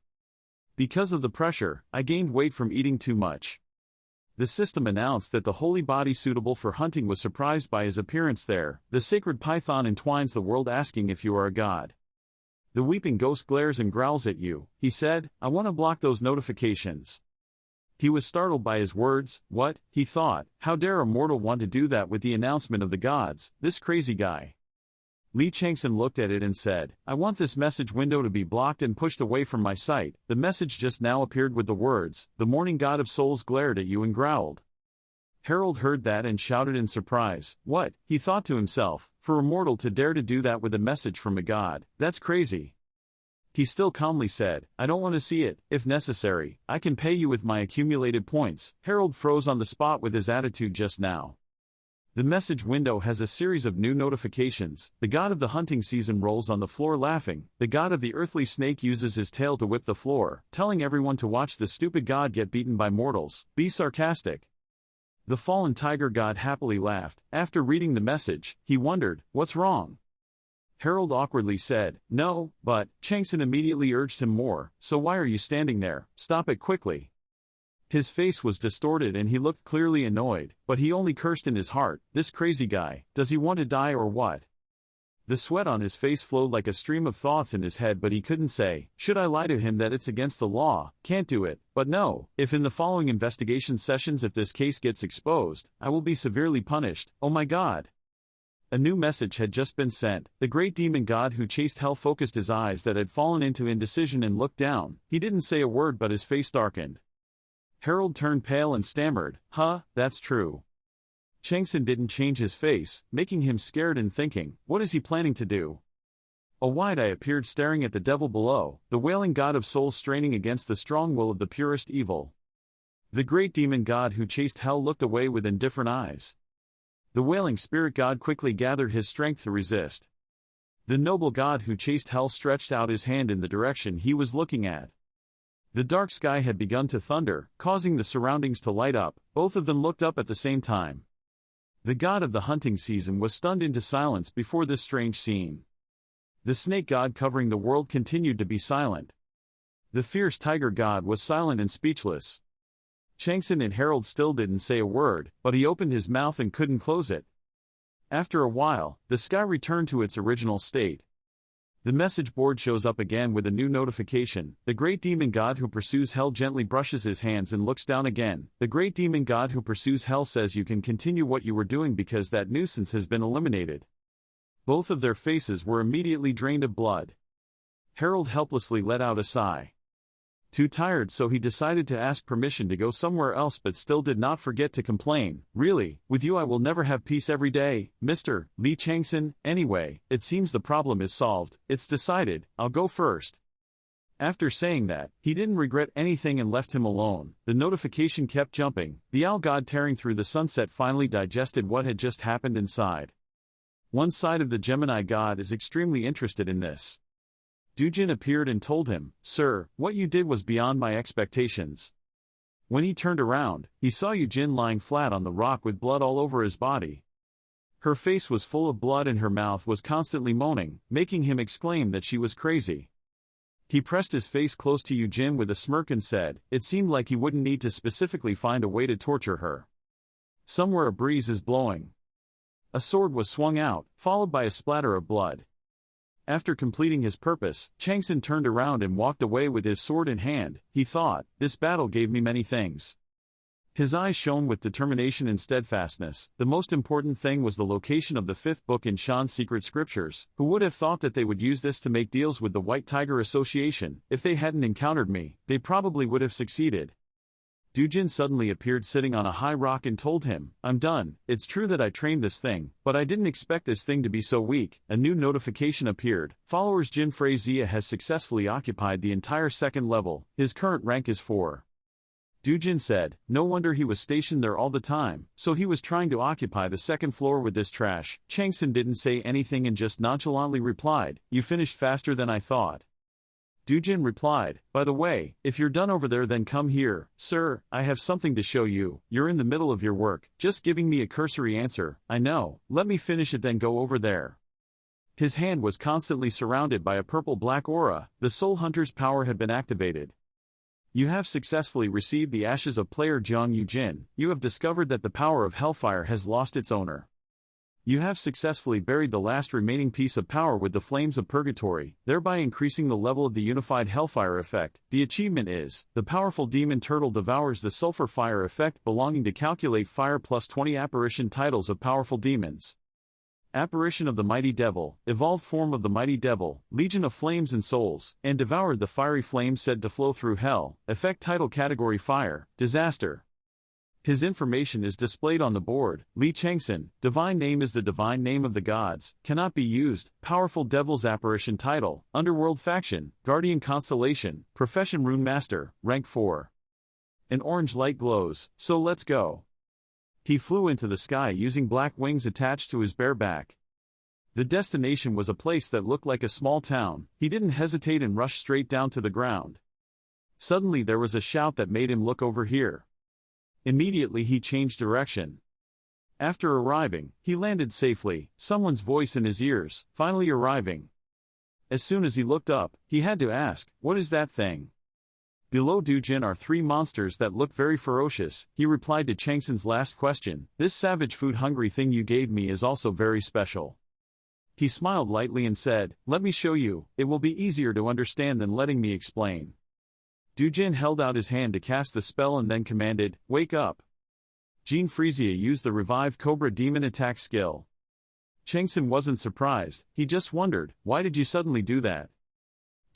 Because of the pressure, I gained weight from eating too much. The system announced that the holy body suitable for hunting was surprised by his appearance there. The sacred python entwines the world asking if you are a god. The weeping ghost glares and growls at you. He said, I want to block those notifications. He was startled by his words. What? He thought, how dare a mortal want to do that with the announcement of the gods, this crazy guy. Lee Chang-Son looked at it and said, I want this message window to be blocked and pushed away from my sight. The message just now appeared with the words, the morning god of souls glared at you and growled. Herald heard that and shouted in surprise. What? He thought to himself, for a mortal to dare to do that with a message from a god, that's crazy. He still calmly said, I don't want to see it. If necessary, I can pay you with my accumulated points. Herald froze on the spot with his attitude just now. The message window has a series of new notifications. The god of the hunting season rolls on the floor laughing. The god of the earthly snake uses his tail to whip the floor, telling everyone to watch the stupid god get beaten by mortals. Be sarcastic. The fallen tiger god happily laughed. After reading the message, he wondered, what's wrong? Herald awkwardly said, no, but, Chang-Son immediately urged him more, so why are you standing there? Stop it quickly. His face was distorted and he looked clearly annoyed, but he only cursed in his heart, this crazy guy, does he want to die or what? The sweat on his face flowed like a stream of thoughts in his head, but he couldn't say, should I lie to him that it's against the law, can't do it, but no, if in the following investigation sessions if this case gets exposed, I will be severely punished, oh my god. A new message had just been sent. The great demon god who chased hell focused his eyes that had fallen into indecision and looked down. He didn't say a word but his face darkened. Herald turned pale and stammered, that's true. Chang-Son didn't change his face, making him scared and thinking, what is he planning to do? A wide eye appeared staring at the devil below, the wailing god of souls straining against the strong will of the purest evil. The great demon god who chased hell looked away with indifferent eyes. The wailing spirit god quickly gathered his strength to resist. The noble god who chased hell stretched out his hand in the direction he was looking at. The dark sky had begun to thunder, causing the surroundings to light up. Both of them looked up at the same time. The god of the hunting season was stunned into silence before this strange scene. The snake god covering the world continued to be silent. The fierce tiger god was silent and speechless. Chang-Son and Herald still didn't say a word, but he opened his mouth and couldn't close it. After a while, the sky returned to its original state. The message board shows up again with a new notification. The great demon god who pursues hell gently brushes his hands and looks down again. The great demon god who pursues hell says you can continue what you were doing because that nuisance has been eliminated. Both of their faces were immediately drained of blood. Herald helplessly let out a sigh. Too tired, so he decided to ask permission to go somewhere else, but still did not forget to complain. Really, with you I will never have peace every day, Mr. Lee Chang-Son. Anyway, it seems the problem is solved. It's decided, I'll go first. After saying that, he didn't regret anything and left him alone. The notification kept jumping. The owl god tearing through the sunset finally digested what had just happened inside. One side of the Gemini god is extremely interested in this. Dujin appeared and told him, "Sir, what you did was beyond my expectations." When he turned around, he saw Yujin lying flat on the rock with blood all over his body. Her face was full of blood and her mouth was constantly moaning, making him exclaim that she was crazy. He pressed his face close to Yujin with a smirk and said, it seemed like he wouldn't need to specifically find a way to torture her. Somewhere a breeze is blowing. A sword was swung out, followed by a splatter of blood. After completing his purpose, Chang-Son turned around and walked away with his sword in hand. He thought, this battle gave me many things. His eyes shone with determination and steadfastness. The most important thing was the location of the fifth book in Shan's secret scriptures. Who would have thought that they would use this to make deals with the White Tiger Association? If they hadn't encountered me, they probably would have succeeded. Dujin suddenly appeared sitting on a high rock and told him, I'm done. It's true that I trained this thing, but I didn't expect this thing to be so weak. A new notification appeared. Followers Jin Freizia has successfully occupied the entire second level. His current rank is 4. Dujin said, no wonder he was stationed there all the time, so he was trying to occupy the second floor with this trash. Chang-Son didn't say anything and just nonchalantly replied, you finished faster than I thought. Dujin replied, by the way, if you're done over there then come here, sir, I have something to show you. You're in the middle of your work, just giving me a cursory answer. I know, let me finish it then go over there. His hand was constantly surrounded by a purple-black aura. The Soul Hunter's power had been activated. You have successfully received the ashes of player Jiang Yujin. You have discovered that the power of Hellfire has lost its owner. You have successfully buried the last remaining piece of power with the flames of purgatory, thereby increasing the level of the unified Hellfire effect. The achievement is, the powerful demon turtle devours the sulfur fire effect belonging to calculate fire plus 20 apparition titles of powerful demons. Apparition of the Mighty Devil, evolved form of the Mighty Devil, Legion of Flames and Souls, and devoured the fiery flame said to flow through hell. Effect title category Fire, Disaster. His information is displayed on the board. Lee Chang-Son, divine name is the divine name of the gods, cannot be used. Powerful Devil's apparition title, Underworld faction, Guardian Constellation, profession Rune Master, rank 4. An orange light glows, so let's go. He flew into the sky using black wings attached to his bare back. The destination was a place that looked like a small town. He didn't hesitate and rushed straight down to the ground. Suddenly there was a shout that made him look over here. Immediately he changed direction. After arriving, he landed safely, someone's voice in his ears, finally arriving. As soon as he looked up, he had to ask, what is that thing? Below Dujin are 3 monsters that look very ferocious. He replied to Chang-Son's last question, this savage food-hungry thing you gave me is also very special. He smiled lightly and said, let me show you, it will be easier to understand than letting me explain. Dujin held out his hand to cast the spell and then commanded, wake up. Jin Freizia used the revived Cobra Demon attack skill. Chang-Son wasn't surprised, he just wondered, why did you suddenly do that?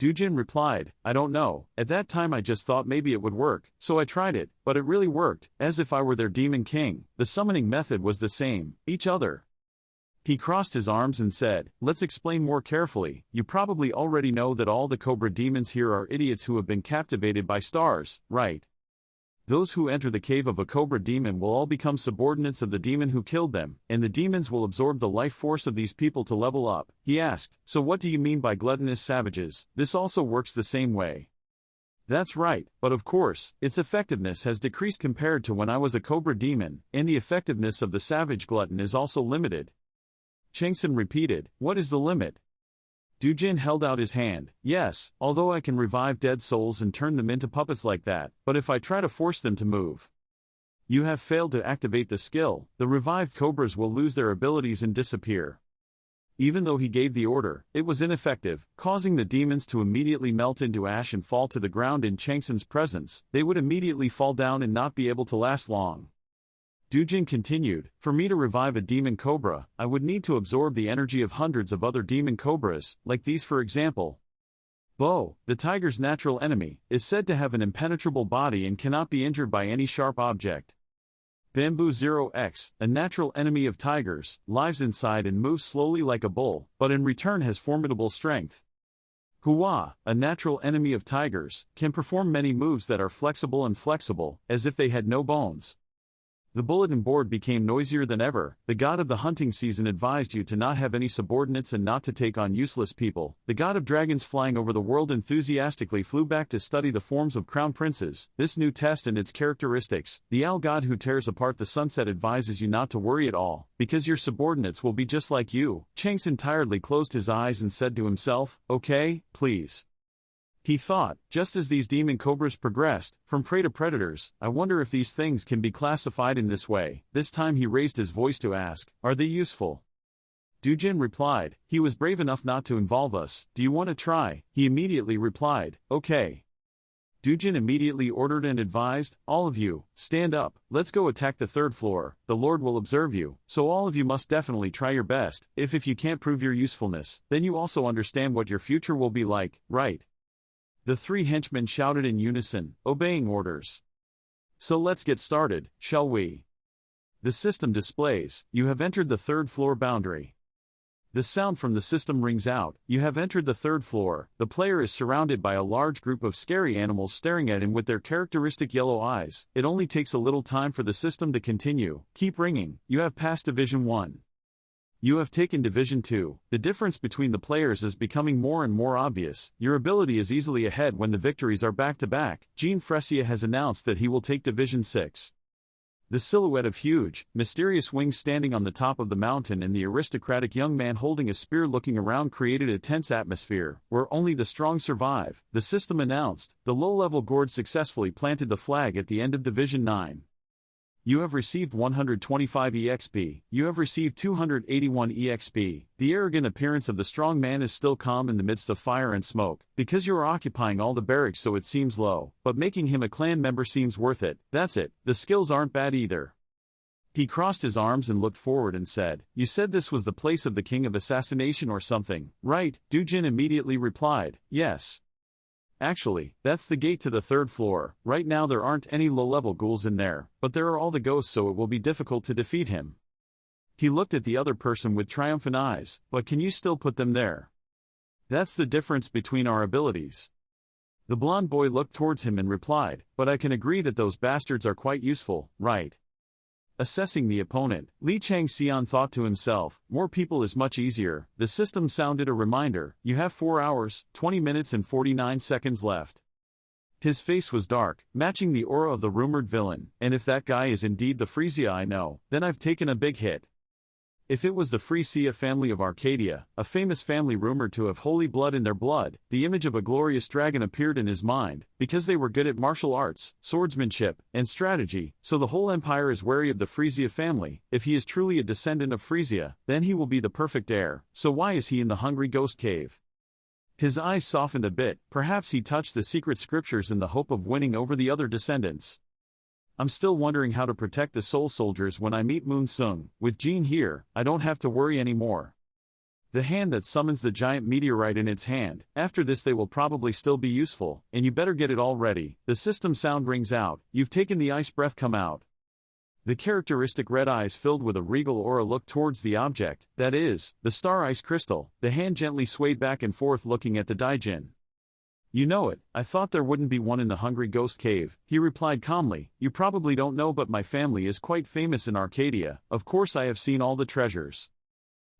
Dujin replied, I don't know, at that time I just thought maybe it would work, so I tried it, but it really worked, as if I were their demon king. The summoning method was the same, each other. He crossed his arms and said, let's explain more carefully. You probably already know that all the Cobra demons here are idiots who have been captivated by stars, right? Those who enter the cave of a Cobra demon will all become subordinates of the demon who killed them, and the demons will absorb the life force of these people to level up. He asked, so what do you mean by gluttonous savages? This also works the same way. That's right, but of course, its effectiveness has decreased compared to when I was a Cobra demon, and the effectiveness of the savage glutton is also limited. Chang-Son repeated, what is the limit? Dujin held out his hand, yes, although I can revive dead souls and turn them into puppets like that, but if I try to force them to move. You have failed to activate the skill, the revived cobras will lose their abilities and disappear. Even though he gave the order, it was ineffective, causing the demons to immediately melt into ash and fall to the ground in Chang-Son's presence. They would immediately fall down and not be able to last long. Dujin continued, for me to revive a demon cobra, I would need to absorb the energy of hundreds of other demon cobras, like these for example. Bo, the tiger's natural enemy, is said to have an impenetrable body and cannot be injured by any sharp object. Bamboo 0x, a natural enemy of tigers, lives inside and moves slowly like a bull, but in return has formidable strength. Hua, a natural enemy of tigers, can perform many moves that are flexible, as if they had no bones. The bulletin board became noisier than ever. The god of the hunting season advised you to not have any subordinates and not to take on useless people. The god of dragons flying over the world enthusiastically flew back to study the forms of crown princes, this new test and its characteristics. The owl god who tears apart the sunset advises you not to worry at all, because your subordinates will be just like you. Chang-Son tiredly closed his eyes and said to himself, okay, please. He thought, just as these demon cobras progressed, from prey to predators, I wonder if these things can be classified in this way. This time he raised his voice to ask, are they useful? Dujin replied, he was brave enough not to involve us. Do you want to try? He immediately replied, okay. Dujin immediately ordered and advised, all of you, stand up, let's go attack the third floor, the Lord will observe you, so all of you must definitely try your best. If you can't prove your usefulness, then you also understand what your future will be like, right? The three henchmen shouted in unison, obeying orders. So let's get started, shall we? The system displays, you have entered the third floor boundary. The sound from the system rings out, you have entered the third floor. The player is surrounded by a large group of scary animals staring at him with their characteristic yellow eyes. It only takes a little time for the system to continue. Keep ringing, you have passed Division 1. You have taken Division 2. The difference between the players is becoming more and more obvious. Your ability is easily ahead when the victories are back-to-back. Jean Fresia has announced that he will take Division 6. The silhouette of huge, mysterious wings standing on the top of the mountain and the aristocratic young man holding a spear looking around created a tense atmosphere, where only the strong survive. The system announced, the low-level Gord successfully planted the flag at the end of Division 9. You have received 125 EXP. You have received 281 EXP. The arrogant appearance of the strong man is still calm in the midst of fire and smoke, because you are occupying all the barracks so it seems low, but making him a clan member seems worth it. That's it, the skills aren't bad either. He crossed his arms and looked forward and said, you said this was the place of the king of assassination or something, right? Dujin immediately replied, yes. Actually, that's the gate to the third floor. Right now there aren't any low-level ghouls in there, but there are all the ghosts so it will be difficult to defeat him. He looked at the other person with triumphant eyes, but can you still put them there? That's the difference between our abilities. The blonde boy looked towards him and replied, but I can agree that those bastards are quite useful, right? Assessing the opponent, Lee Chang-Son thought to himself, more people is much easier. The system sounded a reminder, you have 4 hours, 20 minutes and 49 seconds left. His face was dark, matching the aura of the rumored villain, and if that guy is indeed the Fresia I know, then I've taken a big hit. If it was the Fresia family of Arcadia, a famous family rumored to have holy blood in their blood, the image of a glorious dragon appeared in his mind, because they were good at martial arts, swordsmanship, and strategy, so the whole empire is wary of the Fresia family. If he is truly a descendant of Fresia, then he will be the perfect heir, so why is he in the hungry ghost cave? His eyes softened a bit, perhaps he touched the secret scriptures in the hope of winning over the other descendants. I'm still wondering how to protect the soul soldiers when I meet Moon Sung. With Jean here, I don't have to worry anymore. The hand that summons the giant meteorite in its hand, after this they will probably still be useful, and you better get it all ready. The system sound rings out, you've taken the ice breath come out. The characteristic red eyes filled with a regal aura looked towards the object, that is, the star ice crystal. The hand gently swayed back and forth looking at the Daijin. You know it, I thought there wouldn't be one in the hungry ghost cave, he replied calmly. You probably don't know but my family is quite famous in Arcadia, of course I have seen all the treasures.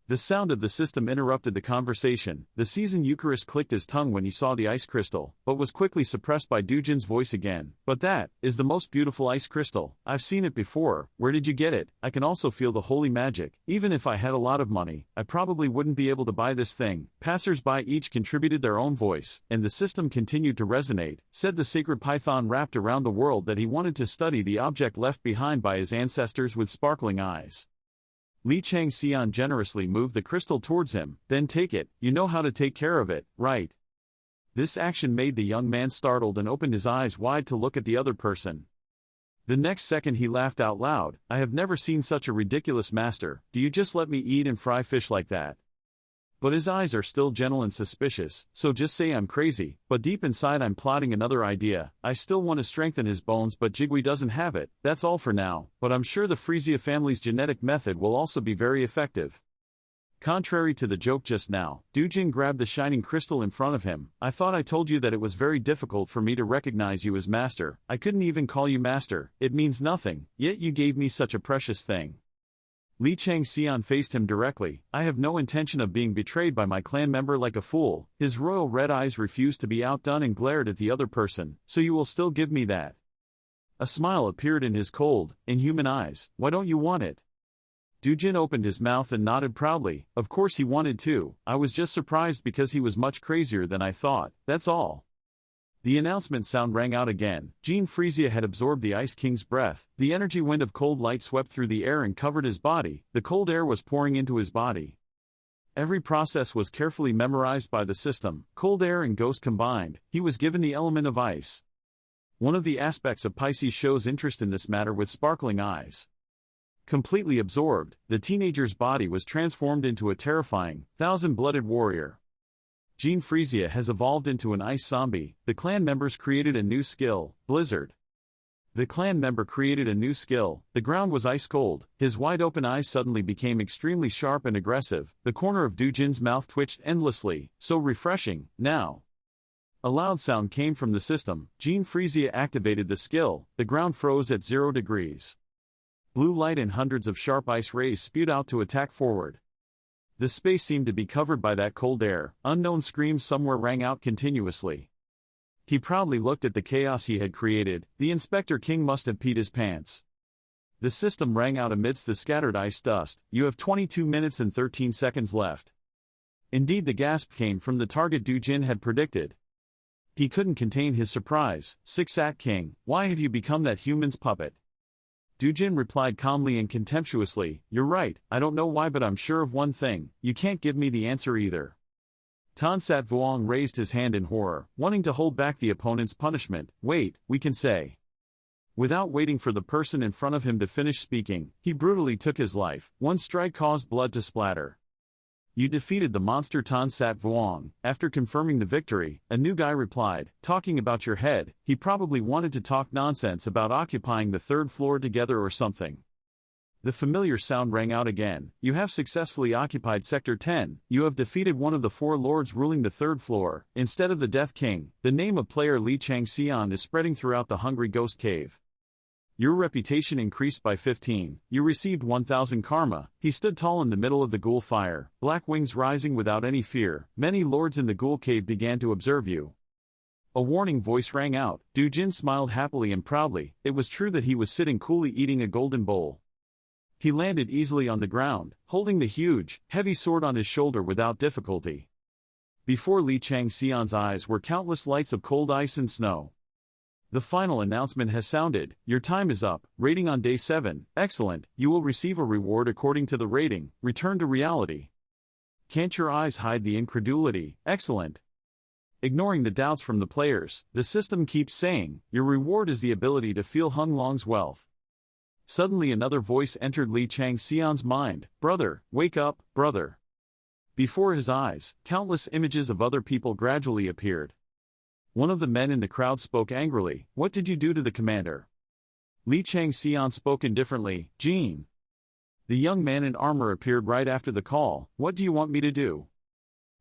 The sound of the system interrupted the conversation. The seasoned Eucharist clicked his tongue when he saw the ice crystal, but was quickly suppressed by Dujin's voice again. But that is the most beautiful ice crystal. I've seen it before. Where did you get it? I can also feel the holy magic. Even if I had a lot of money, I probably wouldn't be able to buy this thing. Passers-by each contributed their own voice, and the system continued to resonate. Said the sacred python wrapped around the world that he wanted to study the object left behind by his ancestors with sparkling eyes. Lee Chang-Son generously moved the crystal towards him. Then take it, you know how to take care of it, right? This action made the young man startled and opened his eyes wide to look at the other person. The next second he laughed out loud. I have never seen such a ridiculous master. Do you just let me eat and fry fish like that? But his eyes are still gentle and suspicious, so just say I'm crazy, but deep inside I'm plotting another idea. I still want to strengthen his bones but Jigui doesn't have it. That's all for now, but I'm sure the Fresia family's genetic method will also be very effective. Contrary to the joke just now, Dujin grabbed the shining crystal in front of him. I thought I told you that it was very difficult for me to recognize you as master. I couldn't even call you master. It means nothing, yet you gave me such a precious thing. Lee Chang-Son faced him directly. I have no intention of being betrayed by my clan member like a fool. His royal red eyes refused to be outdone and glared at the other person. So you will still give me that? A smile appeared in his cold, inhuman eyes. Why don't you want it? Dujin opened his mouth and nodded proudly. Of course he wanted to. I was just surprised because he was much crazier than I thought, that's all. The announcement sound rang out again. Jean Frisia had absorbed the Ice King's breath. The energy wind of cold light swept through the air and covered his body. The cold air was pouring into his body. Every process was carefully memorized by the system. Cold air and ghost combined. He was given the element of ice. One of the aspects of Pisces shows interest in this matter with sparkling eyes. Completely absorbed, the teenager's body was transformed into a terrifying, thousand-blooded warrior. Jean Frisia has evolved into an ice zombie. The clan members created a new skill, Blizzard. The clan member created a new skill. The ground was ice cold. His wide-open eyes suddenly became extremely sharp and aggressive. The corner of Dujin's mouth twitched endlessly. So refreshing, now. A loud sound came from the system. Jean Frisia activated the skill. The ground froze at 0 degrees. Blue light and hundreds of sharp ice rays spewed out to attack forward. The space seemed to be covered by that cold air. Unknown screams somewhere rang out continuously. He proudly looked at the chaos he had created. The Inspector King must have peed his pants. The system rang out amidst the scattered ice dust. You have 22 minutes and 13 seconds left. Indeed, the gasp came from the target Dujin had predicted. He couldn't contain his surprise. Six-At King, why have you become that human's puppet? Dujin replied calmly and contemptuously, you're right, I don't know why but I'm sure of one thing, you can't give me the answer either. Tansat Vuong raised his hand in horror, wanting to hold back the opponent's punishment. Wait, we can say. Without waiting for the person in front of him to finish speaking, he brutally took his life. One strike caused blood to splatter. You defeated the monster Tansat Vuong. After confirming the victory, a new guy replied, talking about your head. He probably wanted to talk nonsense about occupying the 3rd floor together or something. The familiar sound rang out again. You have successfully occupied Sector 10. You have defeated one of the 4 lords ruling the 3rd floor. Instead of the Death King, the name of player Lee Chang-Son is spreading throughout the Hungry Ghost Cave. Your reputation increased by 15. You received 1,000 karma. He stood tall in the middle of the ghoul fire, black wings rising without any fear. Many lords in the ghoul cave began to observe you. A warning voice rang out. Dujin smiled happily and proudly. It was true that he was sitting coolly eating a golden bowl. He landed easily on the ground, holding the huge, heavy sword on his shoulder without difficulty. Before Lee Chang-Son's eyes were countless lights of cold ice and snow. The final announcement has sounded. Your time is up. Rating on day 7. Excellent. You will receive a reward according to the rating. Return to reality. Can't your eyes hide the incredulity? Excellent. Ignoring the doubts from the players, the system keeps saying, your reward is the ability to feel Hung Long's wealth. Suddenly another voice entered Lee Chang-Son's mind. Brother, wake up, brother. Before his eyes, countless images of other people gradually appeared. One of the men in the crowd spoke angrily. What did you do to the commander? Lee Chang-Son spoke indifferently. Jean. The young man in armor appeared right after the call. What do you want me to do?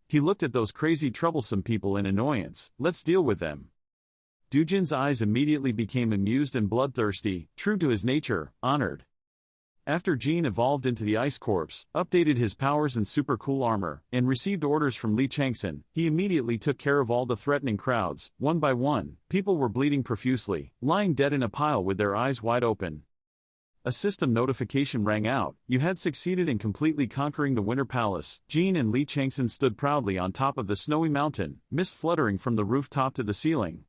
He looked at those crazy troublesome people in annoyance. Let's deal with them. Dujin's eyes immediately became amused and bloodthirsty, true to his nature, honored. After Jean evolved into the Ice Corpse, updated his powers and super cool armor, and received orders from Lee Chang-Son, he immediately took care of all the threatening crowds. One by one, people were bleeding profusely, lying dead in a pile with their eyes wide open. A system notification rang out. You had succeeded in completely conquering the Winter Palace. Jean and Lee Chang-Son stood proudly on top of the snowy mountain, mist fluttering from the rooftop to the ceiling.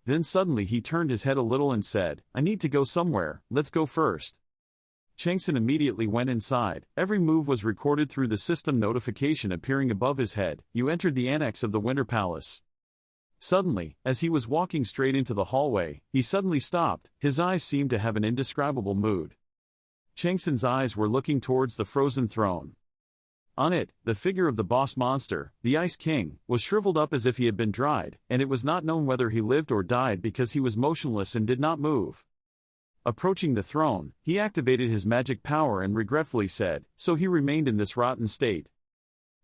Then suddenly he turned his head a little and said, I need to go somewhere, let's go first. Chang-Son immediately went inside. Every move was recorded through the system notification appearing above his head. You entered the annex of the Winter Palace. Suddenly, as he was walking straight into the hallway, he suddenly stopped. His eyes seemed to have an indescribable mood. Chang-Son's eyes were looking towards the frozen throne. On it, the figure of the boss monster, the Ice King, was shriveled up as if he had been dried, and it was not known whether he lived or died because he was motionless and did not move. Approaching the throne, he activated his magic power and regretfully said, so he remained in this rotten state.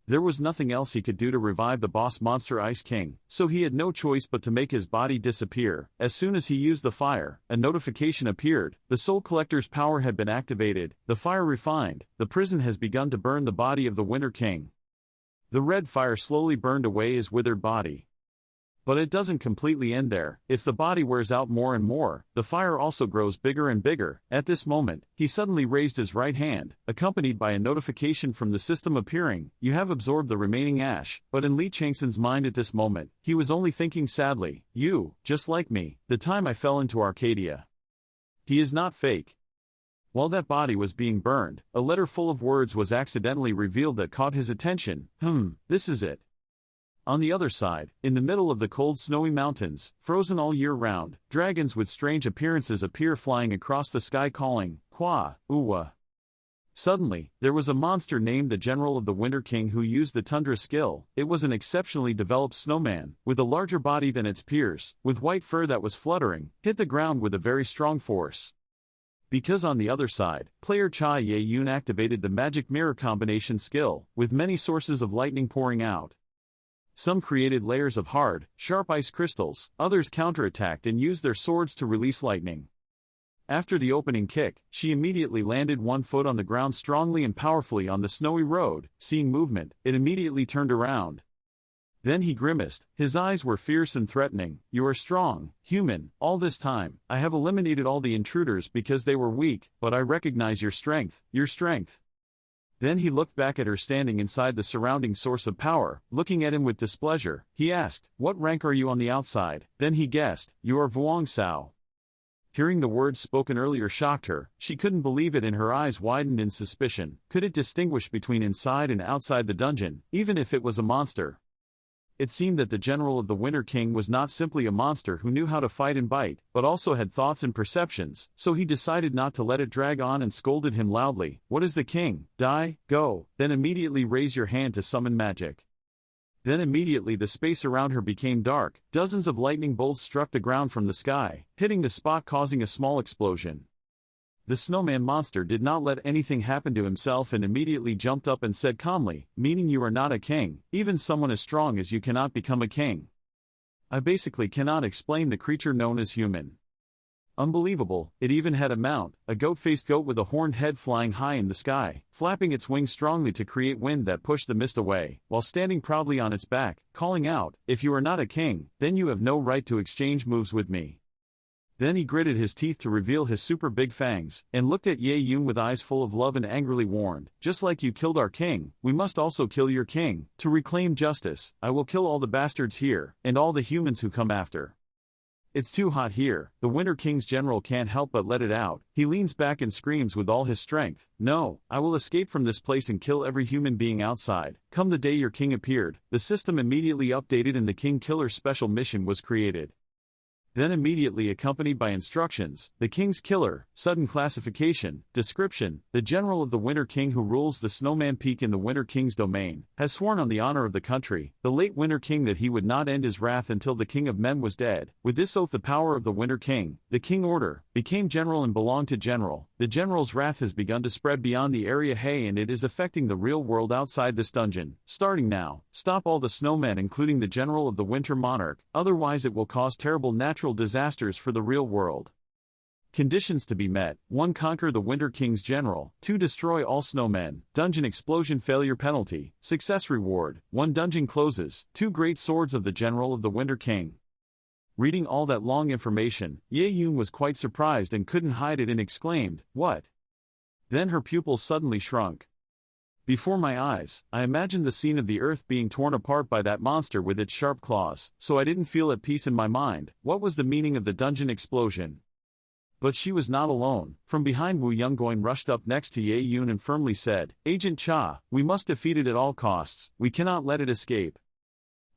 There was nothing else he could do to revive the boss monster Ice King, so he had no choice but to make his body disappear. As soon as he used the fire, a notification appeared. The Soul Collector's power had been activated, the fire refined, the prison has begun to burn the body of the Winter King. The red fire slowly burned away his withered body. But it doesn't completely end there. If the body wears out more and more, the fire also grows bigger and bigger. At this moment, he suddenly raised his right hand, accompanied by a notification from the system appearing, you have absorbed the remaining ash. But in Lee Chang-Son's mind at this moment, he was only thinking sadly, you, just like me, the time I fell into Arcadia. He is not fake. While that body was being burned, a letter full of words was accidentally revealed that caught his attention. This is it. On the other side, in the middle of the cold snowy mountains, frozen all year round, dragons with strange appearances appear flying across the sky calling, Kwa, Uwa. Suddenly, there was a monster named the General of the Winter King who used the Tundra skill. It was an exceptionally developed snowman, with a larger body than its peers, with white fur that was fluttering, hit the ground with a very strong force. Because on the other side, player Cha Ye-Yoon activated the Magic Mirror Combination skill, with many sources of lightning pouring out. Some created layers of hard, sharp ice crystals, others counterattacked and used their swords to release lightning. After the opening kick, she immediately landed one foot on the ground strongly and powerfully on the snowy road. Seeing movement, it immediately turned around. Then he grimaced, his eyes were fierce and threatening. You are strong, human, all this time. I have eliminated all the intruders because they were weak, but I recognize your strength, your strength. Then he looked back at her standing inside the surrounding source of power, looking at him with displeasure. He asked, what rank are you on the outside? Then he guessed, you are Vuong Sao. Hearing the words spoken earlier shocked her, she couldn't believe it and her eyes widened in suspicion. Could it distinguish between inside and outside the dungeon, even if it was a monster? It seemed that the General of the Winter King was not simply a monster who knew how to fight and bite, but also had thoughts and perceptions, so he decided not to let it drag on and scolded him loudly. What is the king? Die, go, then immediately raise your hand to summon magic. Then immediately the space around her became dark, dozens of lightning bolts struck the ground from the sky, hitting the spot causing a small explosion. The snowman monster did not let anything happen to himself and immediately jumped up and said calmly, meaning you are not a king, even someone as strong as you cannot become a king. I basically cannot explain the creature known as human. Unbelievable, it even had a mount, a goat-faced goat with a horned head flying high in the sky, flapping its wings strongly to create wind that pushed the mist away, while standing proudly on its back, calling out, if you are not a king, then you have no right to exchange moves with me. Then he gritted his teeth to reveal his super big fangs, and looked at Ye-Yoon with eyes full of love and angrily warned, just like you killed our king, we must also kill your king. To reclaim justice, I will kill all the bastards here, and all the humans who come after. It's too hot here. The Winter King's general can't help but let it out. He leans back and screams with all his strength, no, I will escape from this place and kill every human being outside. Come the day your king appeared, the system immediately updated and the King Killer special mission was created. Then immediately accompanied by instructions, the King's Killer, sudden classification, description, the General of the Winter King who rules the Snowman Peak in the Winter King's domain, has sworn on the honor of the country, the late Winter King that he would not end his wrath until the King of Men was dead. With this oath the power of the Winter King, the King Order, became general and belonged to General. The General's wrath has begun to spread beyond the area and it is affecting the real world outside this dungeon. Starting now, stop all the snowmen including the General of the Winter Monarch, otherwise it will cause terrible natural disasters for the real world. Conditions to be met: 1. Conquer the Winter King's general. 2. Destroy all snowmen. Dungeon explosion failure penalty. Success reward: 1 dungeon closes. 2 great swords of the General of the Winter King. Reading all that long information, Ye-Yoon was quite surprised and couldn't hide it and exclaimed, what? Then her pupils suddenly shrunk. Before my eyes, I imagined the scene of the earth being torn apart by that monster with its sharp claws, so I didn't feel at peace in my mind. What was the meaning of the dungeon explosion? But she was not alone. From behind, Wu Younggoin rushed up next to Ye-Yoon and firmly said, Agent Cha, we must defeat it at all costs, we cannot let it escape.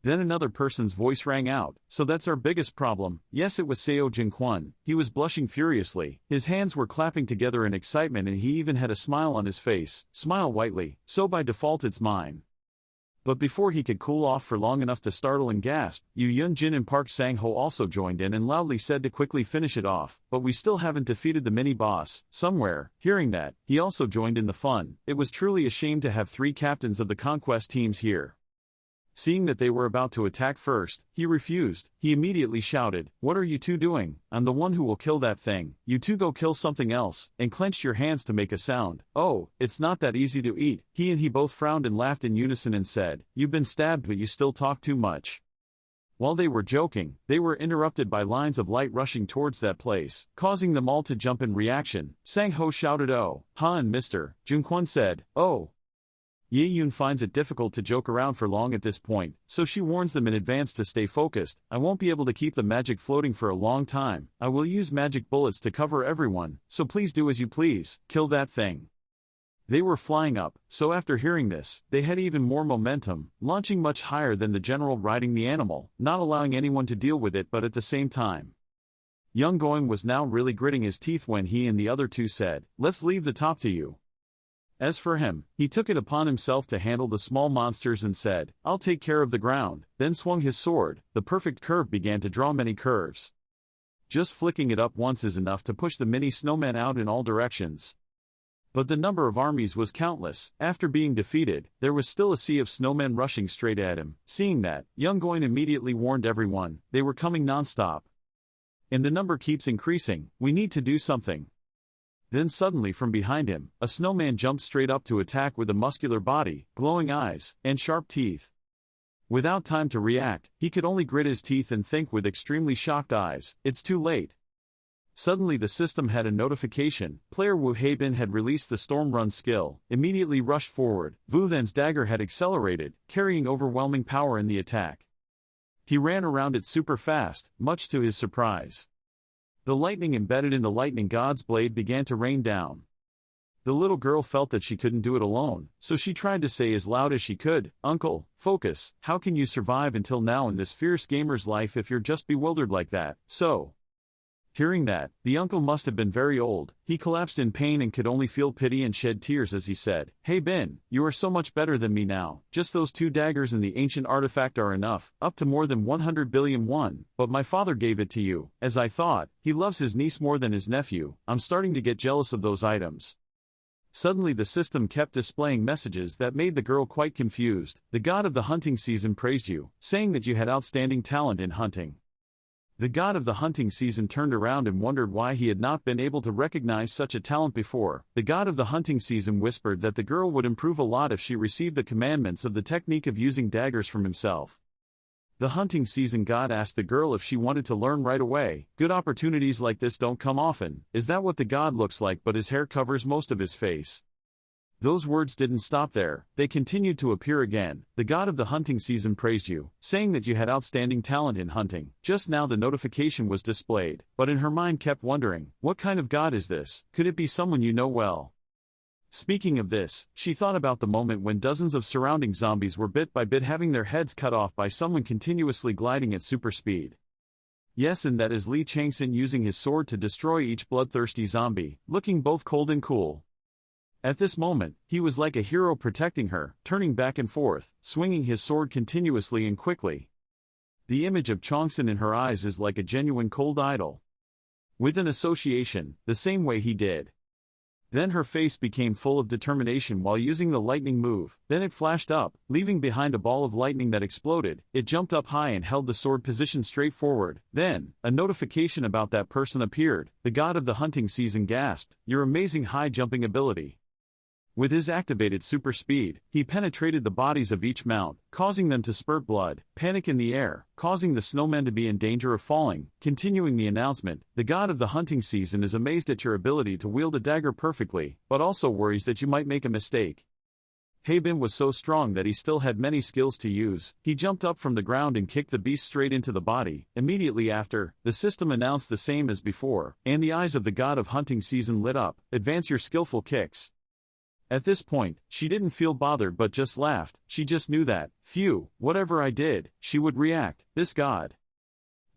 Then another person's voice rang out, so that's our biggest problem. Yes, it was Seo Jingquan. He was blushing furiously, his hands were clapping together in excitement and he even had a smile on his face. Smile whitely, so by default it's mine. But before he could cool off for long enough to startle and gasp, Yu Yun-jin and Park Sang-ho also joined in and loudly said to quickly finish it off, "But we still haven't defeated the mini-boss, somewhere." Hearing that, he also joined in the fun. It was truly a shame to have 3 captains of the Conquest teams here. Seeing that they were about to attack first, he refused. He immediately shouted, "What are you two doing? I'm the one who will kill that thing. You two go kill something else," and clenched your hands to make a sound. "Oh, it's not that easy to eat." He both frowned and laughed in unison and said, "You've been stabbed but you still talk too much." While they were joking, they were interrupted by lines of light rushing towards that place, causing them all to jump in reaction. Sang-ho shouted, "Oh, ha," and Mr. Junkwon said, "Oh." Ye-yoon finds it difficult to joke around for long at this point, so she warns them in advance to stay focused. "I won't be able to keep the magic floating for a long time. I will use magic bullets to cover everyone, so please do as you please, kill that thing." They were flying up, so after hearing this, they had even more momentum, launching much higher than the general riding the animal, not allowing anyone to deal with it but at the same time. Young Going was now really gritting his teeth when he and the other two said, "Let's leave the top to you." As for him, he took it upon himself to handle the small monsters and said, "I'll take care of the ground," then swung his sword. The perfect curve began to draw many curves. Just flicking it up once is enough to push the mini snowman out in all directions. But the number of armies was countless. After being defeated, there was still a sea of snowmen rushing straight at him. Seeing that, Young Going immediately warned everyone, they were coming non-stop. "And the number keeps increasing, we need to do something." Then suddenly from behind him, a snowman jumped straight up to attack with a muscular body, glowing eyes, and sharp teeth. Without time to react, he could only grit his teeth and think with extremely shocked eyes, "It's too late." Suddenly the system had a notification. Player Wu Heibin had released the Storm Run skill, immediately rushed forward. Wu Then's dagger had accelerated, carrying overwhelming power in the attack. He ran around it super fast, much to his surprise. The lightning embedded in the lightning god's blade began to rain down. The little girl felt that she couldn't do it alone, so she tried to say as loud as she could, "Uncle, focus, how can you survive until now in this fierce gamer's life if you're just bewildered like that, so?" Hearing that, the uncle must have been very old. He collapsed in pain and could only feel pity and shed tears as he said, "Hey Ben, you are so much better than me now. Just those 2 daggers and the ancient artifact are enough, up to more than 100 billion won, but my father gave it to you, as I thought. He loves his niece more than his nephew. I'm starting to get jealous of those items." Suddenly the system kept displaying messages that made the girl quite confused. "The god of the hunting season praised you, saying that you had outstanding talent in hunting." The god of the hunting season turned around and wondered why he had not been able to recognize such a talent before. The god of the hunting season whispered that the girl would improve a lot if she received the commandments of the technique of using daggers from himself. The hunting season god asked the girl if she wanted to learn right away. Good opportunities like this don't come often. Is that what the god looks like, but his hair covers most of his face? Those words didn't stop there, they continued to appear again. "The god of the hunting season praised you, saying that you had outstanding talent in hunting." Just now the notification was displayed, but in her mind kept wondering, what kind of god is this? Could it be someone you know well? Speaking of this, she thought about the moment when dozens of surrounding zombies were bit by bit having their heads cut off by someone continuously gliding at super speed. Yes, and that is Lee Chang-Son using his sword to destroy each bloodthirsty zombie, looking both cold and cool. At this moment, he was like a hero protecting her, turning back and forth, swinging his sword continuously and quickly. The image of Chang-Son in her eyes is like a genuine cold idol. With an association, the same way he did. Then her face became full of determination while using the lightning move. Then it flashed up, leaving behind a ball of lightning that exploded. It jumped up high and held the sword positioned straight forward. Then, a notification about that person appeared. The god of the hunting season gasped, "Your amazing high jumping ability." With his activated super speed, he penetrated the bodies of each mount, causing them to spurt blood, panic in the air, causing the snowmen to be in danger of falling. Continuing the announcement, "The god of the hunting season is amazed at your ability to wield a dagger perfectly, but also worries that you might make a mistake." Heibin was so strong that he still had many skills to use. He jumped up from the ground and kicked the beast straight into the body. Immediately after, the system announced the same as before, and the eyes of the god of hunting season lit up. "Advance your skillful kicks." At this point, she didn't feel bothered but just laughed. She just knew that, phew, whatever I did, she would react. This god.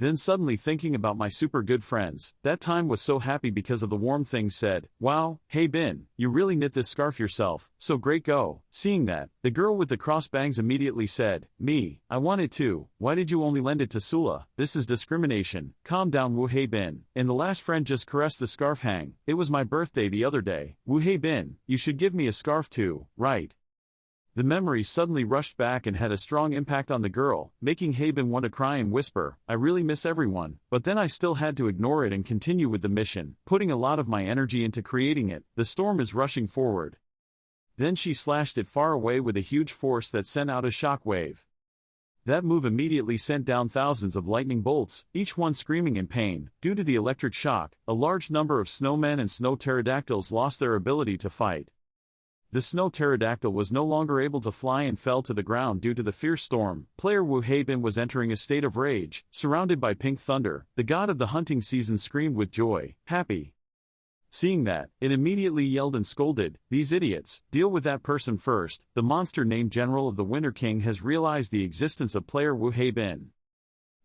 Then suddenly thinking about my super good friends, that time was so happy because of the warm things said, wow, hey Bin, you really knit this scarf yourself, so great go. Seeing that, the girl with the cross bangs immediately said, me, I want it too, why did you only lend it to Sula, this is discrimination, calm down Wu Hei Bin, and the last friend just caressed the scarf hang, it was my birthday the other day, Wu Hei Bin, you should give me a scarf too, right? The memory suddenly rushed back and had a strong impact on the girl, making Haben want to cry and whisper, I really miss everyone, but then I still had to ignore it and continue with the mission, putting a lot of my energy into creating it. The storm is rushing forward. Then she slashed it far away with a huge force that sent out a shock wave. That move immediately sent down thousands of lightning bolts, each one screaming in pain. Due to the electric shock, a large number of snowmen and snow pterodactyls lost their ability to fight. The snow pterodactyl was no longer able to fly and fell to the ground due to the fierce storm. Player Wu Haben was entering a state of rage, surrounded by pink thunder. The god of the hunting season screamed with joy, happy. Seeing that, it immediately yelled and scolded, these idiots, deal with that person first. The monster named General of the Winter King has realized the existence of player Wu Haben.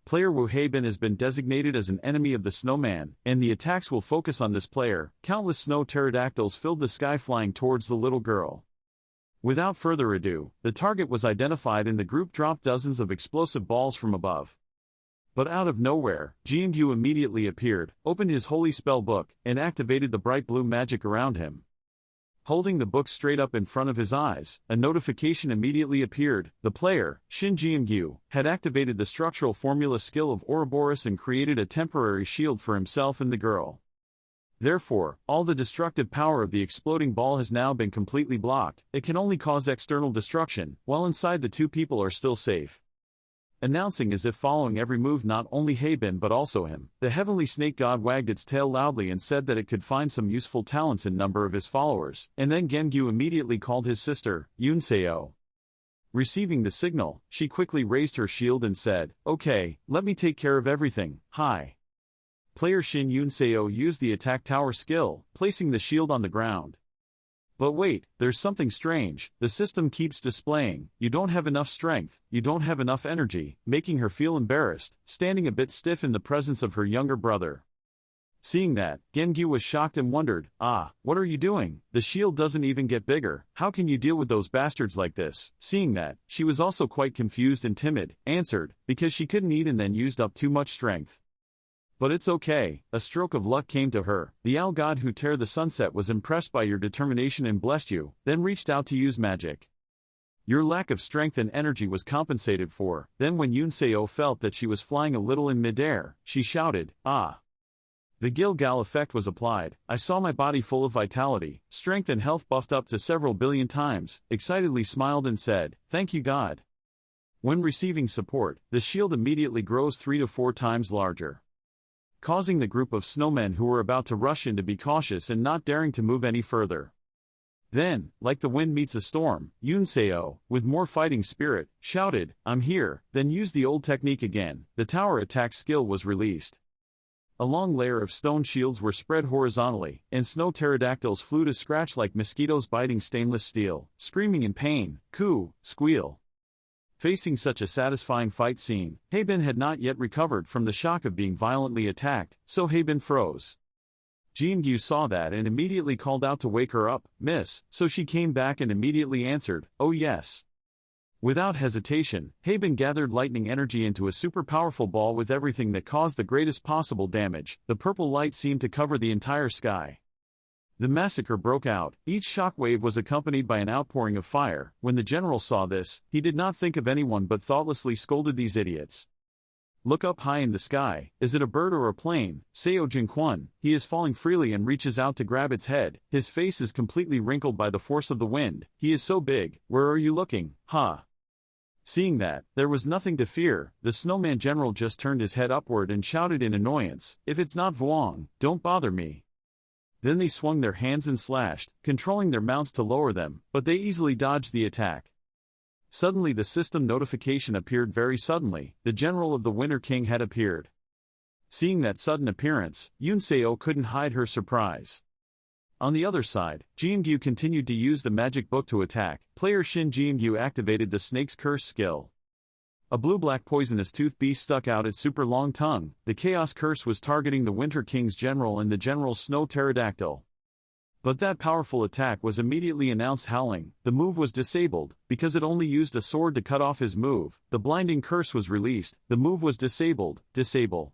Player Wu Haben has been designated as an enemy of the snowman, and the attacks will focus on this player. Countless snow pterodactyls filled the sky flying towards the little girl. Without further ado, the target was identified and the group dropped dozens of explosive balls from above. But out of nowhere, Jiangyu immediately appeared, opened his holy spell book, and activated the bright blue magic around him. Holding the book straight up in front of his eyes, a notification immediately appeared. The player, Shin Jiangyu, had activated the structural formula skill of Ouroboros and created a temporary shield for himself and the girl. Therefore, all the destructive power of the exploding ball has now been completely blocked. It can only cause external destruction, while inside the two people are still safe. Announcing as if following every move not only Haben but also him, the heavenly snake god wagged its tail loudly and said that it could find some useful talents in number of his followers, and then Gengyu immediately called his sister, Yunseo. Receiving the signal, she quickly raised her shield and said, okay, let me take care of everything, hi. Player Shin Yunseo used the attack tower skill, placing the shield on the ground. But wait, there's something strange. The system keeps displaying, you don't have enough strength, you don't have enough energy, making her feel embarrassed, standing a bit stiff in the presence of her younger brother. Seeing that, Gengyu was shocked and wondered, what are you doing? The shield doesn't even get bigger, how can you deal with those bastards like this? Seeing that, she was also quite confused and timid, answered, because she couldn't eat and then used up too much strength. But it's okay, a stroke of luck came to her. The owl god who tear the sunset was impressed by your determination and blessed you, then reached out to use magic. Your lack of strength and energy was compensated for. Then when Yunseo felt that she was flying a little in midair, she shouted, ah. The Gilgal effect was applied. I saw my body full of vitality, strength and health buffed up to several billion times, excitedly smiled and said, thank you God. When receiving support, the shield immediately grows 3 to 4 times larger, causing the group of snowmen who were about to rush in to be cautious and not daring to move any further. Then, like the wind meets a storm, Yunseo, with more fighting spirit, shouted, I'm here, then used the old technique again. The tower attack skill was released. A long layer of stone shields were spread horizontally, and snow pterodactyls flew to scratch like mosquitoes biting stainless steel, screaming in pain, coo, squeal. Facing such a satisfying fight scene, Haben had not yet recovered from the shock of being violently attacked, so Haben froze. Jiangyu saw that and immediately called out to wake her up, miss, so she came back and immediately answered, oh yes. Without hesitation, Haben gathered lightning energy into a super powerful ball with everything that caused the greatest possible damage. The purple light seemed to cover the entire sky. The massacre broke out. Each shockwave was accompanied by an outpouring of fire. When the general saw this, he did not think of anyone but thoughtlessly scolded these idiots. Look up high in the sky. Is it a bird or a plane? Seo Jinquan. He is falling freely and reaches out to grab its head. His face is completely wrinkled by the force of the wind. He is so big. Where are you looking? Ha! Seeing that, there was nothing to fear. The snowman general just turned his head upward and shouted in annoyance, if it's not Vuong, don't bother me. Then they swung their hands and slashed, controlling their mounts to lower them, but they easily dodged the attack. Suddenly the system notification appeared very suddenly. The general of the Winter King had appeared. Seeing that sudden appearance, Yunseo couldn't hide her surprise. On the other side, Jiangyu continued to use the magic book to attack. Player Shin Jiangyu activated the Snake's Curse skill. A blue-black poisonous tooth beast stuck out its super long tongue. The Chaos Curse was targeting the Winter King's general and the general's snow pterodactyl. But that powerful attack was immediately announced howling. The move was disabled, because it only used a sword to cut off his move. The blinding curse was released. The move was disabled. Disable.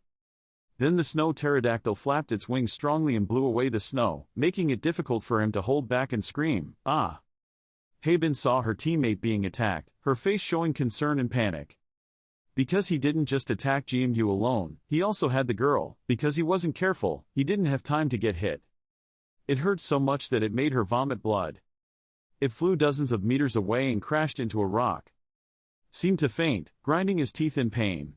Then the snow pterodactyl flapped its wings strongly and blew away the snow, making it difficult for him to hold back and scream, ah! Haben saw her teammate being attacked, her face showing concern and panic. Because he didn't just attack GMU alone, he also had the girl. Because he wasn't careful, he didn't have time to get hit. It hurt so much that it made her vomit blood. It flew dozens of meters away and crashed into a rock. Seemed to faint, grinding his teeth in pain.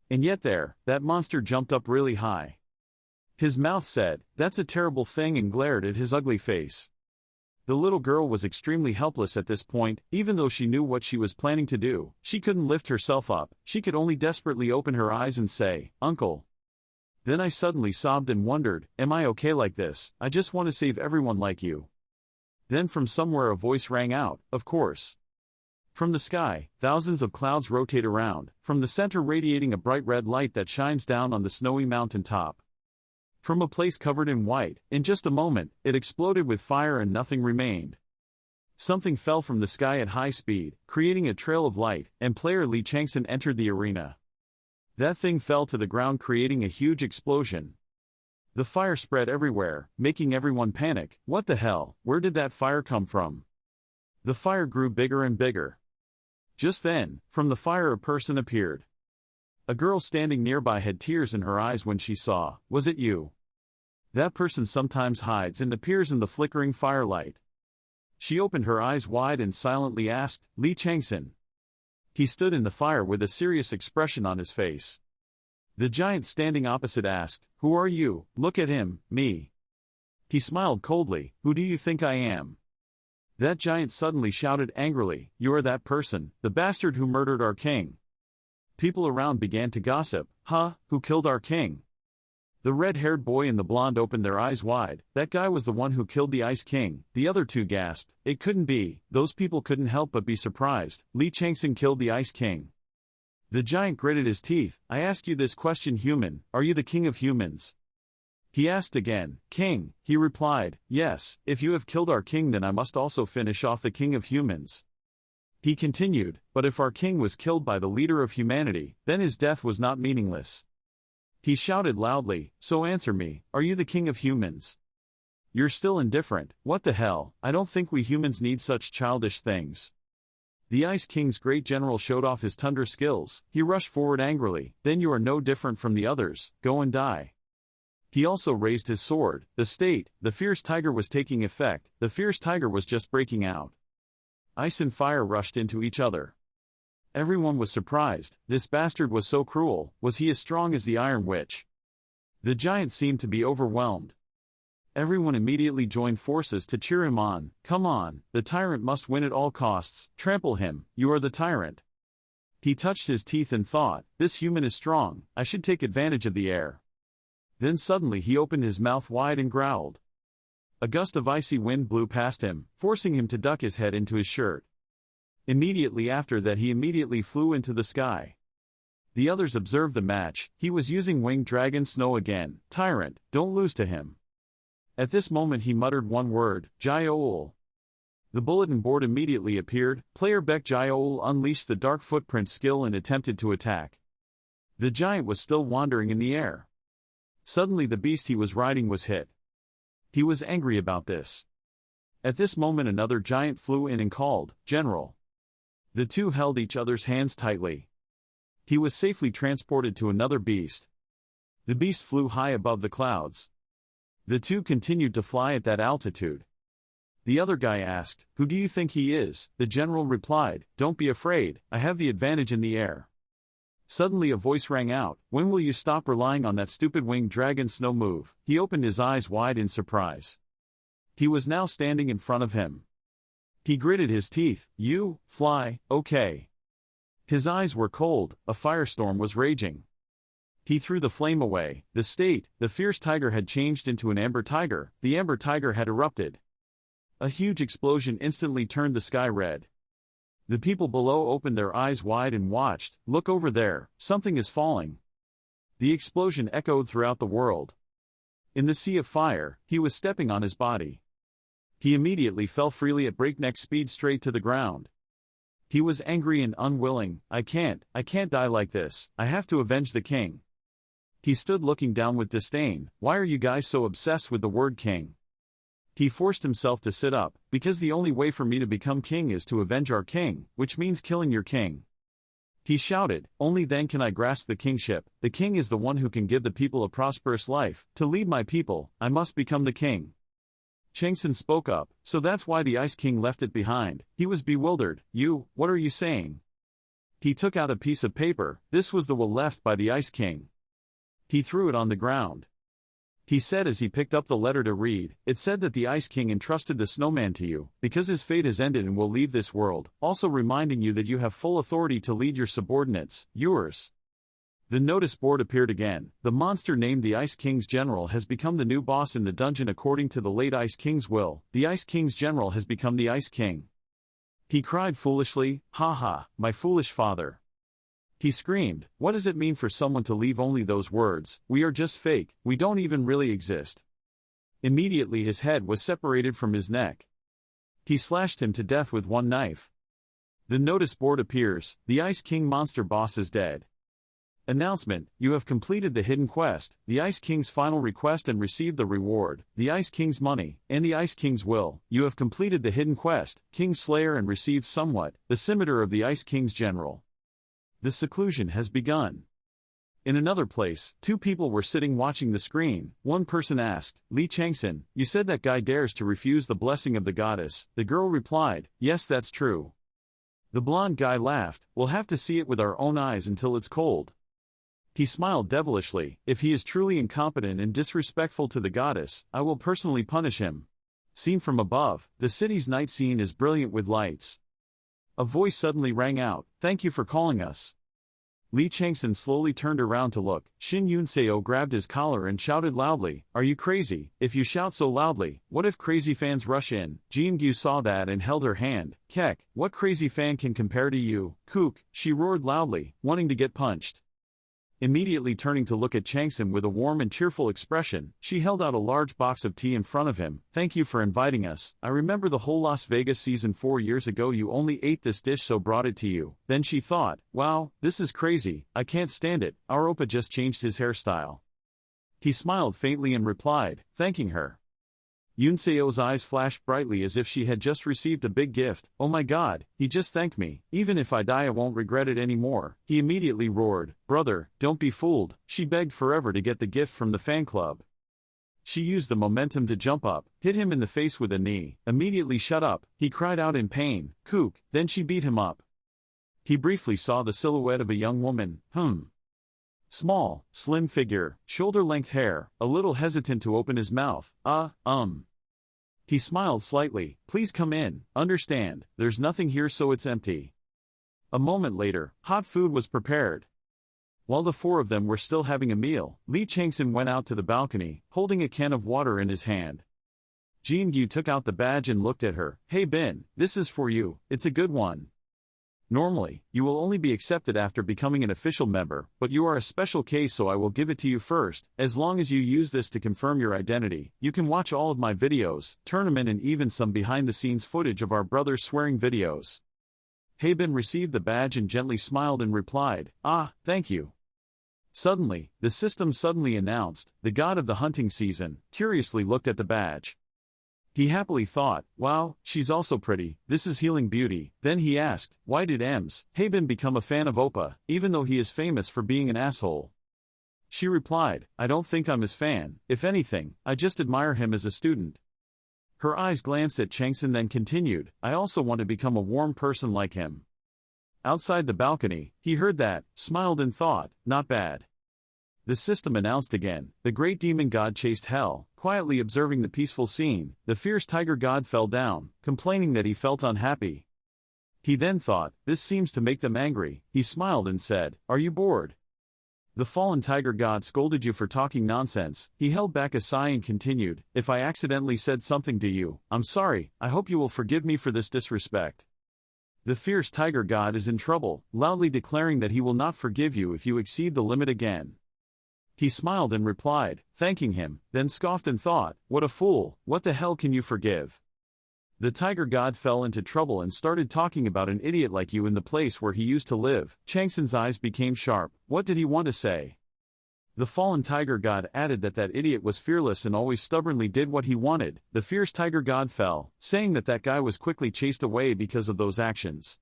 And yet that monster jumped up really high. His mouth said, "That's a terrible thing," and glared at his ugly face. The little girl was extremely helpless at this point. Even though she knew what she was planning to do, she couldn't lift herself up. She could only desperately open her eyes and say, "Uncle." Then I suddenly sobbed and wondered, am I okay like this? I just want to save everyone like you. Then from somewhere a voice rang out, of course. From the sky, thousands of clouds rotate around, from the center radiating a bright red light that shines down on the snowy mountain top. From a place covered in white, in just a moment, it exploded with fire and nothing remained. Something fell from the sky at high speed, creating a trail of light, and player Lee Chang-Son entered the arena. That thing fell to the ground, creating a huge explosion. The fire spread everywhere, making everyone panic. What the hell? Where did that fire come from? The fire grew bigger and bigger. Just then, from the fire a person appeared. A girl standing nearby had tears in her eyes when she saw, "Was it you?" That person sometimes hides and appears in the flickering firelight. She opened her eyes wide and silently asked, "Lee Chang-Son." He stood in the fire with a serious expression on his face. The giant standing opposite asked, "Who are you?" "Look at him, me." He smiled coldly, "Who do you think I am?" That giant suddenly shouted angrily, "You are that person, the bastard who murdered our king." People around began to gossip, "Huh, who killed our king?" The red-haired boy and the blonde opened their eyes wide. "That guy was the one who killed the Ice King." The other two gasped, "It couldn't be." Those people couldn't help but be surprised. Lee Chang-Son killed the Ice King. The giant gritted his teeth. "I ask you this question, human, are you the king of humans?" He asked again. "King," he replied, "yes, if you have killed our king then I must also finish off the king of humans." He continued, "But if our king was killed by the leader of humanity, then his death was not meaningless." He shouted loudly, "So answer me, are you the king of humans?" "You're still indifferent, what the hell? I don't think we humans need such childish things." The Ice King's great general showed off his tundra skills. He rushed forward angrily, "Then you are no different from the others, go and die." He also raised his sword. The fierce tiger was taking effect. The fierce tiger was just breaking out. Ice and fire rushed into each other. Everyone was surprised. This bastard was so cruel. Was he as strong as the Iron Witch? The giant seemed to be overwhelmed. Everyone immediately joined forces to cheer him on. "Come on, the tyrant must win at all costs. Trample him, you are the tyrant." He touched his teeth and thought, "This human is strong, I should take advantage of the air." Then suddenly he opened his mouth wide and growled. A gust of icy wind blew past him, forcing him to duck his head into his shirt. Immediately after that he immediately flew into the sky. The others observed the match. He was using winged dragon snow again. "Tyrant, don't lose to him." At this moment he muttered one word, "Jai-Ol." The bulletin board immediately appeared. Player Beck Jai-Ol unleashed the dark footprint skill and attempted to attack. The giant was still wandering in the air. Suddenly the beast he was riding was hit. He was angry about this. At this moment another giant flew in and called, "General." The two held each other's hands tightly. He was safely transported to another beast. The beast flew high above the clouds. The two continued to fly at that altitude. The other guy asked, "Who do you think he is?" The general replied, "Don't be afraid, I have the advantage in the air." Suddenly a voice rang out, "When will you stop relying on that stupid winged dragon snow move?" He opened his eyes wide in surprise. He was now standing in front of him. He gritted his teeth. "You, fly, okay." His eyes were cold, a firestorm was raging. He threw the flame away. The fierce tiger had changed into an amber tiger. The amber tiger had erupted. A huge explosion instantly turned the sky red. The people below opened their eyes wide and watched. Look over there, something is falling. The explosion echoed throughout the world. In the sea of fire, he was stepping on his body. He immediately fell freely at breakneck speed straight to the ground. He was angry and unwilling. I can't die like this, I have to avenge the king. He stood looking down with disdain. Why are you guys so obsessed with the word king? He forced himself to sit up, because the only way for me to become king is to avenge our king, which means killing your king. He shouted, only then can I grasp the kingship. The king is the one who can give the people a prosperous life. To lead my people, I must become the king. Chang-Son spoke up, so that's why the Ice King left it behind. He was bewildered. What are you saying? He took out a piece of paper. This was the will left by the Ice King. He threw it on the ground. He said as he picked up the letter to read, it said that the Ice King entrusted the snowman to you, because his fate has ended and will leave this world, also reminding you that you have full authority to lead your subordinates, yours. The notice board appeared again. The monster named the Ice King's General has become the new boss in the dungeon according to the late Ice King's will. The Ice King's General has become the Ice King. He cried foolishly, ha ha, my foolish father. He screamed, what does it mean for someone to leave only those words? We are just fake, we don't even really exist. Immediately his head was separated from his neck. He slashed him to death with one knife. The notice board appears, the Ice King monster boss is dead. Announcement, you have completed the hidden quest, the Ice King's final request and received the reward, the Ice King's money, and the Ice King's will. You have completed the hidden quest, King Slayer and received somewhat, the scimitar of the Ice King's General. The seclusion has begun. In another place, two people were sitting watching the screen. One person asked, Lee Chang-Son, you said that guy dares to refuse the blessing of the goddess. The girl replied, yes, that's true. The blonde guy laughed, we'll have to see it with our own eyes until it's cold. He smiled devilishly, if he is truly incompetent and disrespectful to the goddess, I will personally punish him. Seen from above, the city's night scene is brilliant with lights. A voice suddenly rang out, thank you for calling us. Lee Chang-Son slowly turned around to look. Shin Yun-seo grabbed his collar and shouted loudly, are you crazy? If you shout so loudly, what if crazy fans rush in? Jeon-gyu saw that and held her hand. Kek, what crazy fan can compare to you? Kook, she roared loudly, wanting to get punched. Immediately turning to look at Chang-Son with a warm and cheerful expression, she held out a large box of tea in front of him. Thank you for inviting us. I remember the whole Las Vegas season 4 years ago you only ate this dish so brought it to you. Then she thought, wow, this is crazy, I can't stand it. Our oppa just changed his hairstyle. He smiled faintly and replied, thanking her. Yun-seo's eyes flashed brightly as if she had just received a big gift. Oh my god, he just thanked me. Even if I die I won't regret it anymore. He immediately roared, brother, don't be fooled. She begged forever to get the gift from the fan club. She used the momentum to jump up, hit him in the face with a knee. Immediately shut up, he cried out in pain. Kook, then she beat him up. He briefly saw the silhouette of a young woman. Small, slim figure, shoulder-length hair, a little hesitant to open his mouth. He smiled slightly. Please come in, understand, there's nothing here so it's empty. A moment later, hot food was prepared. While the four of them were still having a meal, Lee Chang-Son went out to the balcony, holding a can of water in his hand. Jeon-gyu took out the badge and looked at her. Hey Bin, this is for you, it's a good one. Normally, you will only be accepted after becoming an official member, but you are a special case so I will give it to you first. As long as you use this to confirm your identity, you can watch all of my videos, tournament and even some behind-the-scenes footage of our brothers swearing videos. Haben received the badge and gently smiled and replied, thank you. Suddenly, the system suddenly announced, the god of the hunting season, curiously looked at the badge. He happily thought, wow, she's also pretty, this is healing beauty. Then he asked, why did Haben become a fan of Oppa, even though he is famous for being an asshole? She replied, I don't think I'm his fan, if anything, I just admire him as a student. Her eyes glanced at Chang-Son then continued, I also want to become a warm person like him. Outside the balcony, he heard that, smiled and thought, not bad. The system announced again, the great demon god chased hell, quietly observing the peaceful scene. The fierce tiger god fell down, complaining that he felt unhappy. He then thought, this seems to make them angry. He smiled and said, are you bored? The fallen tiger god scolded you for talking nonsense. He held back a sigh and continued, if I accidentally said something to you, I'm sorry, I hope you will forgive me for this disrespect. The fierce tiger god is in trouble, loudly declaring that he will not forgive you if you exceed the limit again. He smiled and replied, thanking him, then scoffed and thought, what a fool, what the hell can you forgive? The tiger god fell into trouble and started talking about an idiot like you in the place where he used to live. Chang-Son's eyes became sharp. What did he want to say? The fallen tiger god added that that idiot was fearless and always stubbornly did what he wanted. The fierce tiger god fell, saying that that guy was quickly chased away because of those actions.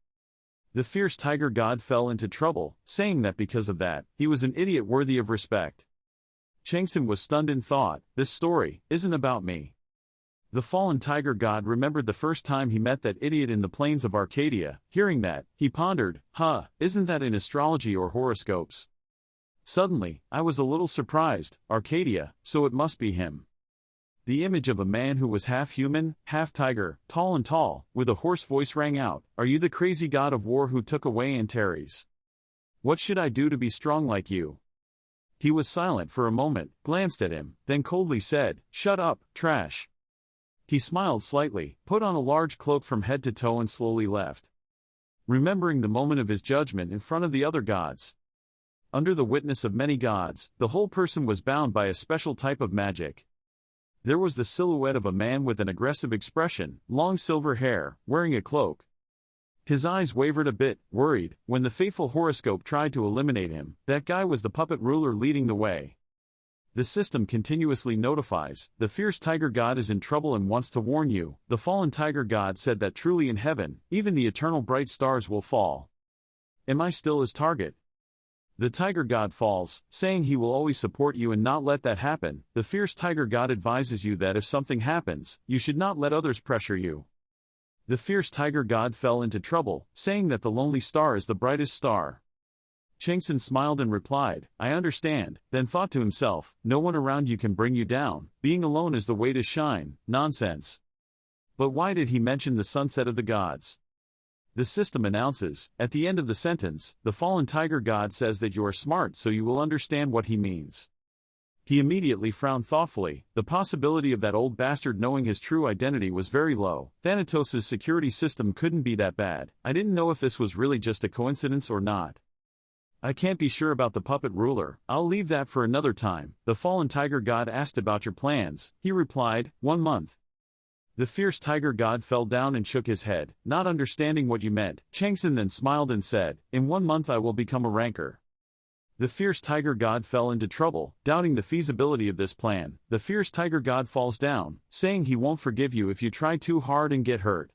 The fierce tiger god fell into trouble, saying that because of that, he was an idiot worthy of respect. Chang-Son was stunned in thought, this story isn't about me. The fallen tiger god remembered the first time he met that idiot in the plains of Arcadia. Hearing that, he pondered, isn't that in astrology or horoscopes? Suddenly, I was a little surprised. Arcadia, so it must be him. The image of a man who was half human, half tiger, tall, with a hoarse voice rang out, are you the crazy god of war who took away Antares? What should I do to be strong like you? He was silent for a moment, glanced at him, then coldly said, shut up, trash. He smiled slightly, put on a large cloak from head to toe and slowly left. Remembering the moment of his judgment in front of the other gods. Under the witness of many gods, the whole person was bound by a special type of magic. There was the silhouette of a man with an aggressive expression, long silver hair, wearing a cloak. His eyes wavered a bit, worried, when the faithful horoscope tried to eliminate him. That guy was the puppet ruler leading the way. The system continuously notifies, the fierce tiger god is in trouble and wants to warn you. The fallen tiger god said that truly in heaven, even the eternal bright stars will fall. Am I still his target? The tiger god falls, saying he will always support you and not let that happen. The fierce tiger god advises you that if something happens, you should not let others pressure you. The fierce tiger god fell into trouble, saying that the lonely star is the brightest star. Chang-Son smiled and replied, I understand, then thought to himself, no one around you can bring you down, being alone is the way to shine. Nonsense. But why did he mention the sunset of the gods? The system announces, at the end of the sentence, the fallen tiger god says that you are smart so you will understand what he means. He immediately frowned thoughtfully. The possibility of that old bastard knowing his true identity was very low. Thanatos' security system couldn't be that bad. I didn't know if this was really just a coincidence or not. I can't be sure about the puppet ruler. I'll leave that for another time. The fallen tiger god asked about your plans. He replied, 1 month. The fierce tiger god fell down and shook his head, not understanding what you meant. Chang-Son then smiled and said, in 1 month I will become a ranker. The fierce tiger god fell into trouble, doubting the feasibility of this plan. The fierce tiger god falls down, saying he won't forgive you if you try too hard and get hurt.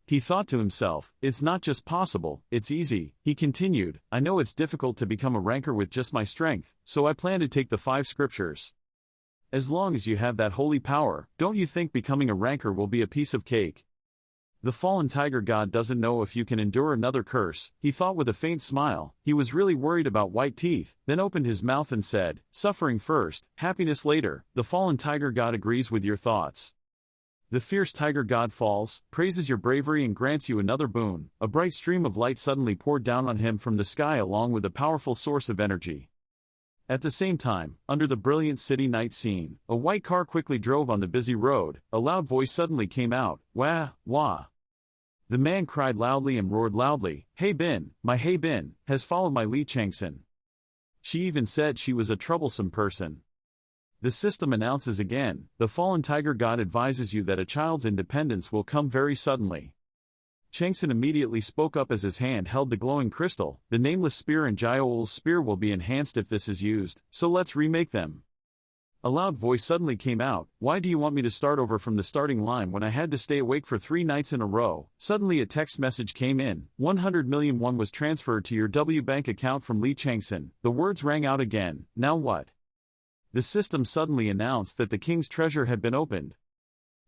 He thought to himself, it's not just possible, it's easy. He continued, I know it's difficult to become a ranker with just my strength, so I plan to take the 5 scriptures. As long as you have that holy power, don't you think becoming a ranker will be a piece of cake? The fallen tiger god doesn't know if you can endure another curse, he thought with a faint smile. He was really worried about white teeth, then opened his mouth and said, suffering first, happiness later. The fallen tiger god agrees with your thoughts. The fierce tiger god falls, praises your bravery and grants you another boon. A bright stream of light suddenly poured down on him from the sky along with a powerful source of energy. At the same time, under the brilliant city night scene, a white car quickly drove on the busy road. A loud voice suddenly came out, wah, wah. The man cried loudly and roared loudly, Hey Bin, my Hey Bin, has followed my Lee Chang-Son. She even said she was a troublesome person. The system announces again, the fallen tiger god advises you that a child's independence will come very suddenly. Chang-Son immediately spoke up as his hand held the glowing crystal. The nameless spear and Jaiol's spear will be enhanced if this is used, so let's remake them. A loud voice suddenly came out, why do you want me to start over from the starting line when I had to stay awake for 3 nights in a row? Suddenly a text message came in, 100 million won was transferred to your W bank account from Lee Chang-Son. The words rang out again, now what? The system suddenly announced that the king's treasure had been opened.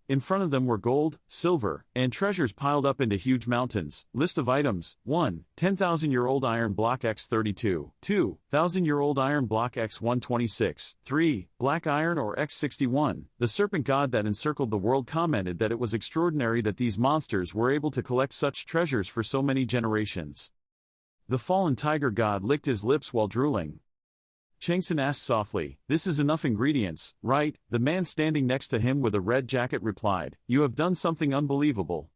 In front of them were gold, silver, and treasures piled up into huge mountains. List of items: 1. 10,000-year-old iron block X32. 2. 1,000-year-old iron block X126. 3. Black iron or X61. The serpent god that encircled the world commented that it was extraordinary that these monsters were able to collect such treasures for so many generations. The fallen tiger god licked his lips while drooling. Chang-Son asked softly, this is enough ingredients, right? The man standing next to him with a red jacket replied, you have done something unbelievable.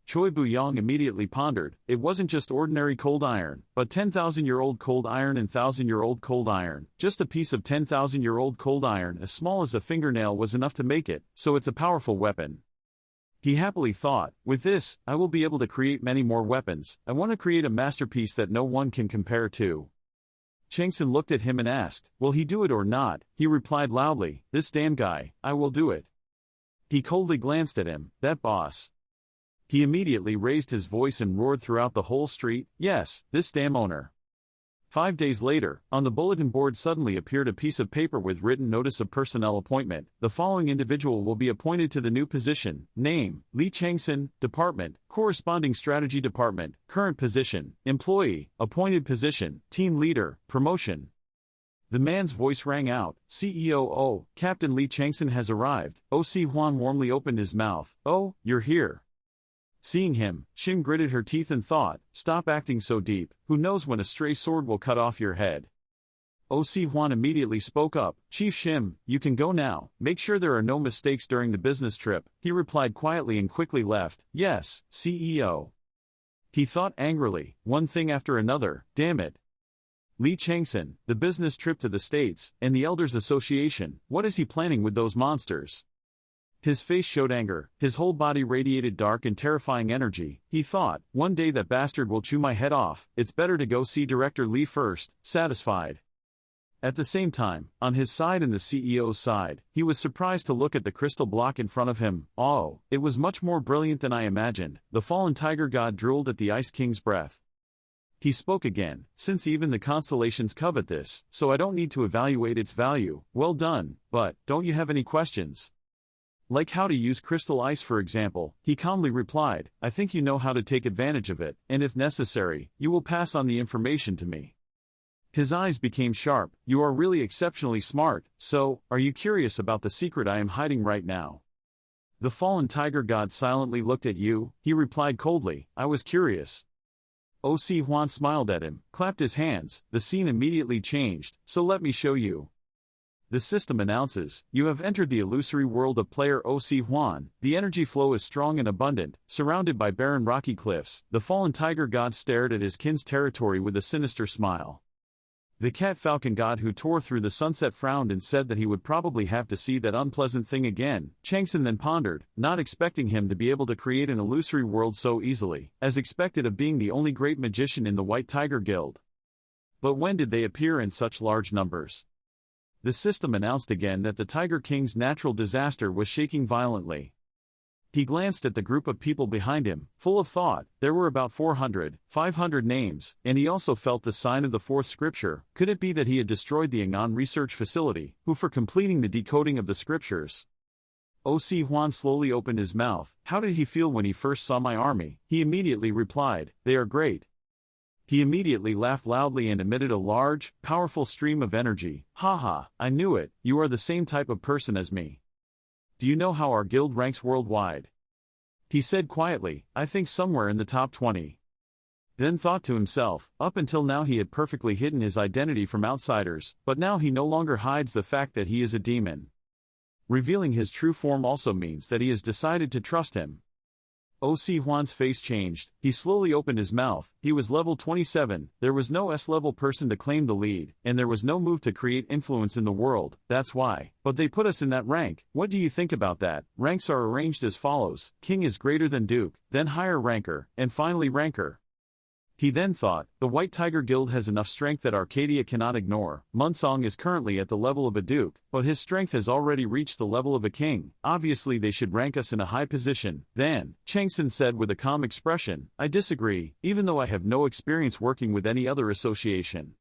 Choi Bu-yong immediately pondered. It wasn't just ordinary cold iron, but 10,000-year-old cold iron and 1,000-year-old cold iron. Just a piece of 10,000-year-old cold iron as small as a fingernail was enough to make it, so it's a powerful weapon. He happily thought, with this, I will be able to create many more weapons. I want to create a masterpiece that no one can compare to. Chang-Son looked at him and asked, will he do it or not? He replied loudly, this damn guy, I will do it. He coldly glanced at him, that boss. He immediately raised his voice and roared throughout the whole street, yes, this damn owner. 5 days later, on the bulletin board suddenly appeared a piece of paper with written notice of personnel appointment. The following individual will be appointed to the new position. Name, Lee Chang-Son, Department, Corresponding Strategy Department, Current Position, Employee, Appointed Position, Team Leader, Promotion. The man's voice rang out, CEO, Captain Lee Chang-Son has arrived. O.C. Hwan warmly opened his mouth, oh, you're here. Seeing him, Shim gritted her teeth and thought, stop acting so deep, who knows when a stray sword will cut off your head. O.C. Hwan immediately spoke up, Chief Shim, you can go now, make sure there are no mistakes during the business trip. He replied quietly and quickly left, yes, CEO. He thought angrily, one thing after another, damn it. Lee Chang-Son, the business trip to the States, and the Elders Association, what is he planning with those monsters? His face showed anger, his whole body radiated dark and terrifying energy. He thought, one day that bastard will chew my head off, it's better to go see Director Lee first, satisfied. At the same time, on his side and the CEO's side, he was surprised to look at the crystal block in front of him. Oh, it was much more brilliant than I imagined. The fallen tiger god drooled at the Ice King's breath. He spoke again, since even the constellations covet this, so I don't need to evaluate its value. Well done, but, don't you have any questions? Like how to use crystal ice for example, he calmly replied, I think you know how to take advantage of it, and if necessary, you will pass on the information to me. His eyes became sharp, you are really exceptionally smart, so, are you curious about the secret I am hiding right now? The fallen tiger god silently looked at you, he replied coldly, I was curious. O.C. Hwan smiled at him, clapped his hands, the scene immediately changed, so let me show you. The system announces, you have entered the illusory world of player O.C. Hwan. The energy flow is strong and abundant, surrounded by barren rocky cliffs. The fallen tiger god stared at his kin's territory with a sinister smile. The cat falcon god who tore through the sunset frowned and said that he would probably have to see that unpleasant thing again. Chang-Son then pondered, not expecting him to be able to create an illusory world so easily, as expected of being the only great magician in the White Tiger Guild. But when did they appear in such large numbers? The system announced again that the Tiger King's natural disaster was shaking violently. He glanced at the group of people behind him, full of thought. There were about 400, 500 names, and he also felt the sign of the fourth scripture. Could it be that he had destroyed the Angan research facility, who for completing the decoding of the scriptures? O.C. Hwan slowly opened his mouth. How did he feel when he first saw my army? He immediately replied, they are great. He immediately laughed loudly and emitted a large, powerful stream of energy. Haha, I knew it, you are the same type of person as me. Do you know how our guild ranks worldwide? He said quietly, I think somewhere in the top 20. Then thought to himself, up until now he had perfectly hidden his identity from outsiders, but now he no longer hides the fact that he is a demon. Revealing his true form also means that he has decided to trust him. O.C. Hwan's face changed, he slowly opened his mouth. He was level 27, there was no S-level person to claim the lead, and there was no move to create influence in the world, that's why. But they put us in that rank. What do you think about that? Ranks are arranged as follows, King is greater than Duke, then higher ranker, and finally ranker. He then thought, the White Tiger Guild has enough strength that Arcadia cannot ignore. Munsong is currently at the level of a duke, but his strength has already reached the level of a king. Obviously they should rank us in a high position. Then, Chang-Son said with a calm expression, I disagree, even though I have no experience working with any other association.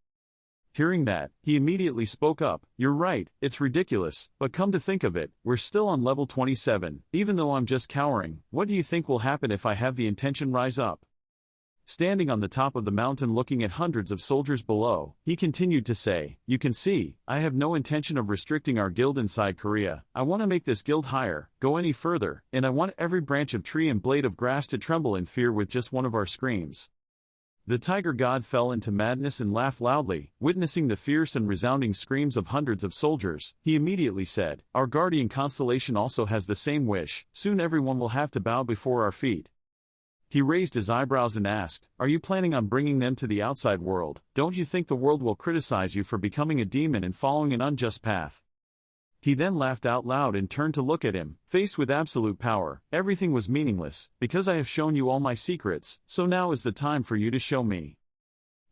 Hearing that, he immediately spoke up, you're right, it's ridiculous, but come to think of it, we're still on level 27, even though I'm just cowering. What do you think will happen if I have the intention rise up? Standing on the top of the mountain looking at hundreds of soldiers below, he continued to say, you can see, I have no intention of restricting our guild inside Korea. I want to make this guild higher, go any further, and I want every branch of tree and blade of grass to tremble in fear with just one of our screams. The tiger god fell into madness and laughed loudly, witnessing the fierce and resounding screams of hundreds of soldiers. He immediately said, our guardian Constellation also has the same wish, soon everyone will have to bow before our feet. He raised his eyebrows and asked, "Are you planning on bringing them to the outside world? Don't you think the world will criticize you for becoming a demon and following an unjust path?" He then laughed out loud and turned to look at him. Faced with absolute power, everything was meaningless, because I have shown you all my secrets, so now is the time for you to show me.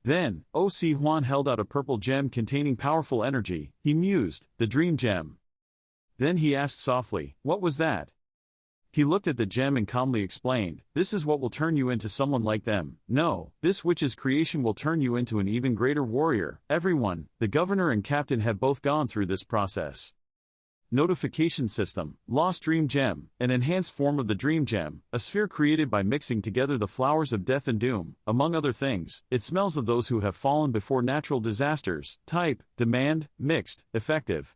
Then, O.C. Huan held out a purple gem containing powerful energy. He mused, "The dream gem." Then he asked softly, "What was that?" He looked at the gem and calmly explained, "This is what will turn you into someone like them. No, this witch's creation will turn you into an even greater warrior." Everyone, the governor and captain had both gone through this process. Notification system, lost dream gem, an enhanced form of the dream gem, a sphere created by mixing together the flowers of death and doom, among other things. It smells of those who have fallen before natural disasters. Type, demand, mixed, effective.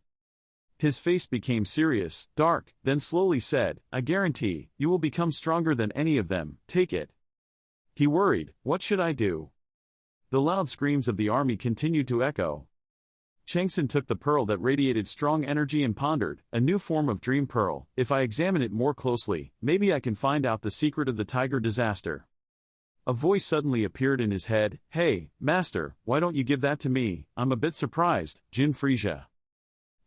His face became serious, dark, then slowly said, "I guarantee, you will become stronger than any of them, take it." He worried, "What should I do?" The loud screams of the army continued to echo. Chang-Son took the pearl that radiated strong energy and pondered, "A new form of dream pearl. If I examine it more closely, maybe I can find out the secret of the tiger disaster." A voice suddenly appeared in his head, "Hey, master, why don't you give that to me? I'm a bit surprised, Jin Frisia."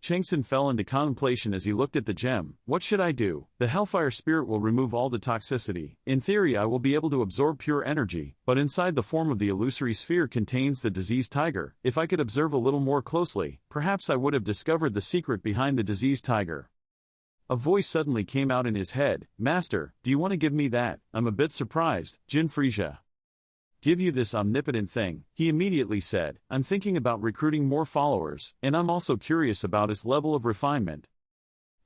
Chang-Son fell into contemplation as he looked at the gem. "What should I do? The Hellfire Spirit will remove all the toxicity. In theory I will be able to absorb pure energy, but inside the form of the illusory sphere contains the diseased tiger. If I could observe a little more closely, perhaps I would have discovered the secret behind the diseased tiger." A voice suddenly came out in his head, "Master, do you want to give me that? I'm a bit surprised, Jin Frisia." "Give you this omnipotent thing," he immediately said. "I'm thinking about recruiting more followers, and I'm also curious about its level of refinement."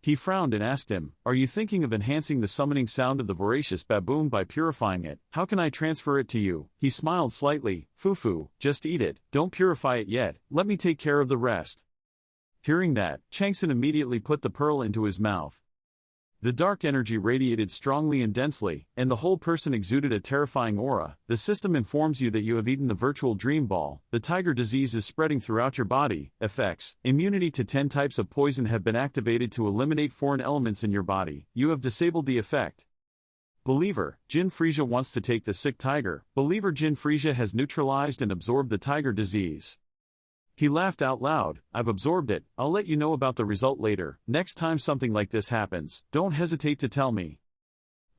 He frowned and asked him, "Are you thinking of enhancing the summoning sound of the voracious baboon by purifying it? How can I transfer it to you?" He smiled slightly, "Fufu, just eat it, don't purify it yet, let me take care of the rest." Hearing that, Chang-Son immediately put the pearl into his mouth. The dark energy radiated strongly and densely, and the whole person exuded a terrifying aura. The system informs you that you have eaten the virtual dream ball. The tiger disease is spreading throughout your body. Effects: immunity to 10 types of poison have been activated to eliminate foreign elements in your body. You have disabled the effect. Believer, Jin Frisia wants to take the sick tiger. Believer, Jin Frisia has neutralized and absorbed the tiger disease. He laughed out loud, "I've absorbed it, I'll let you know about the result later. Next time something like this happens, don't hesitate to tell me."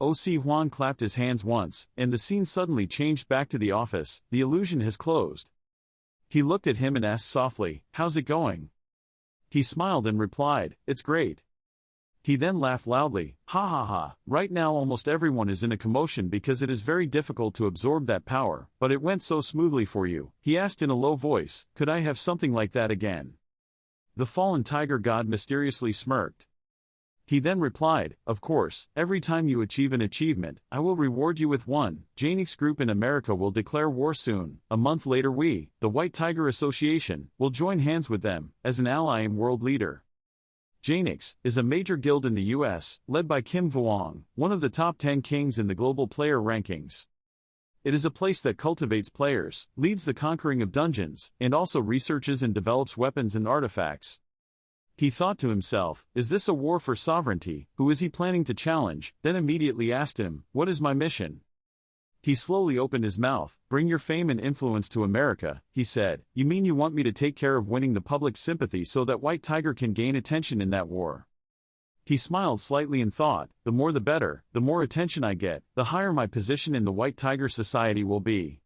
O.C. Huan clapped his hands once, and the scene suddenly changed back to the office. "The illusion has closed." He looked at him and asked softly, "How's it going?" He smiled and replied, "It's great." He then laughed loudly, "Ha ha ha, right now almost everyone is in a commotion because it is very difficult to absorb that power, but it went so smoothly for you." He asked in a low voice, "Could I have something like that again?" The fallen tiger god mysteriously smirked. He then replied, "Of course, every time you achieve an achievement, I will reward you with one. Janix Group in America will declare war soon. A month later we, the White Tiger Association, will join hands with them, as an ally and world leader." Janix is a major guild in the US, led by Kim Vuong, one of the top 10 kings in the global player rankings. It is a place that cultivates players, leads the conquering of dungeons, and also researches and develops weapons and artifacts. He thought to himself, "Is this a war for sovereignty? Who is he planning to challenge?" Then immediately asked him, "What is my mission?" He slowly opened his mouth. "Bring your fame and influence to America," he said. "You mean you want me to take care of winning the public's sympathy so that White Tiger can gain attention in that war?" He smiled slightly and thought, "The more the better, the more attention I get, the higher my position in the White Tiger Society will be."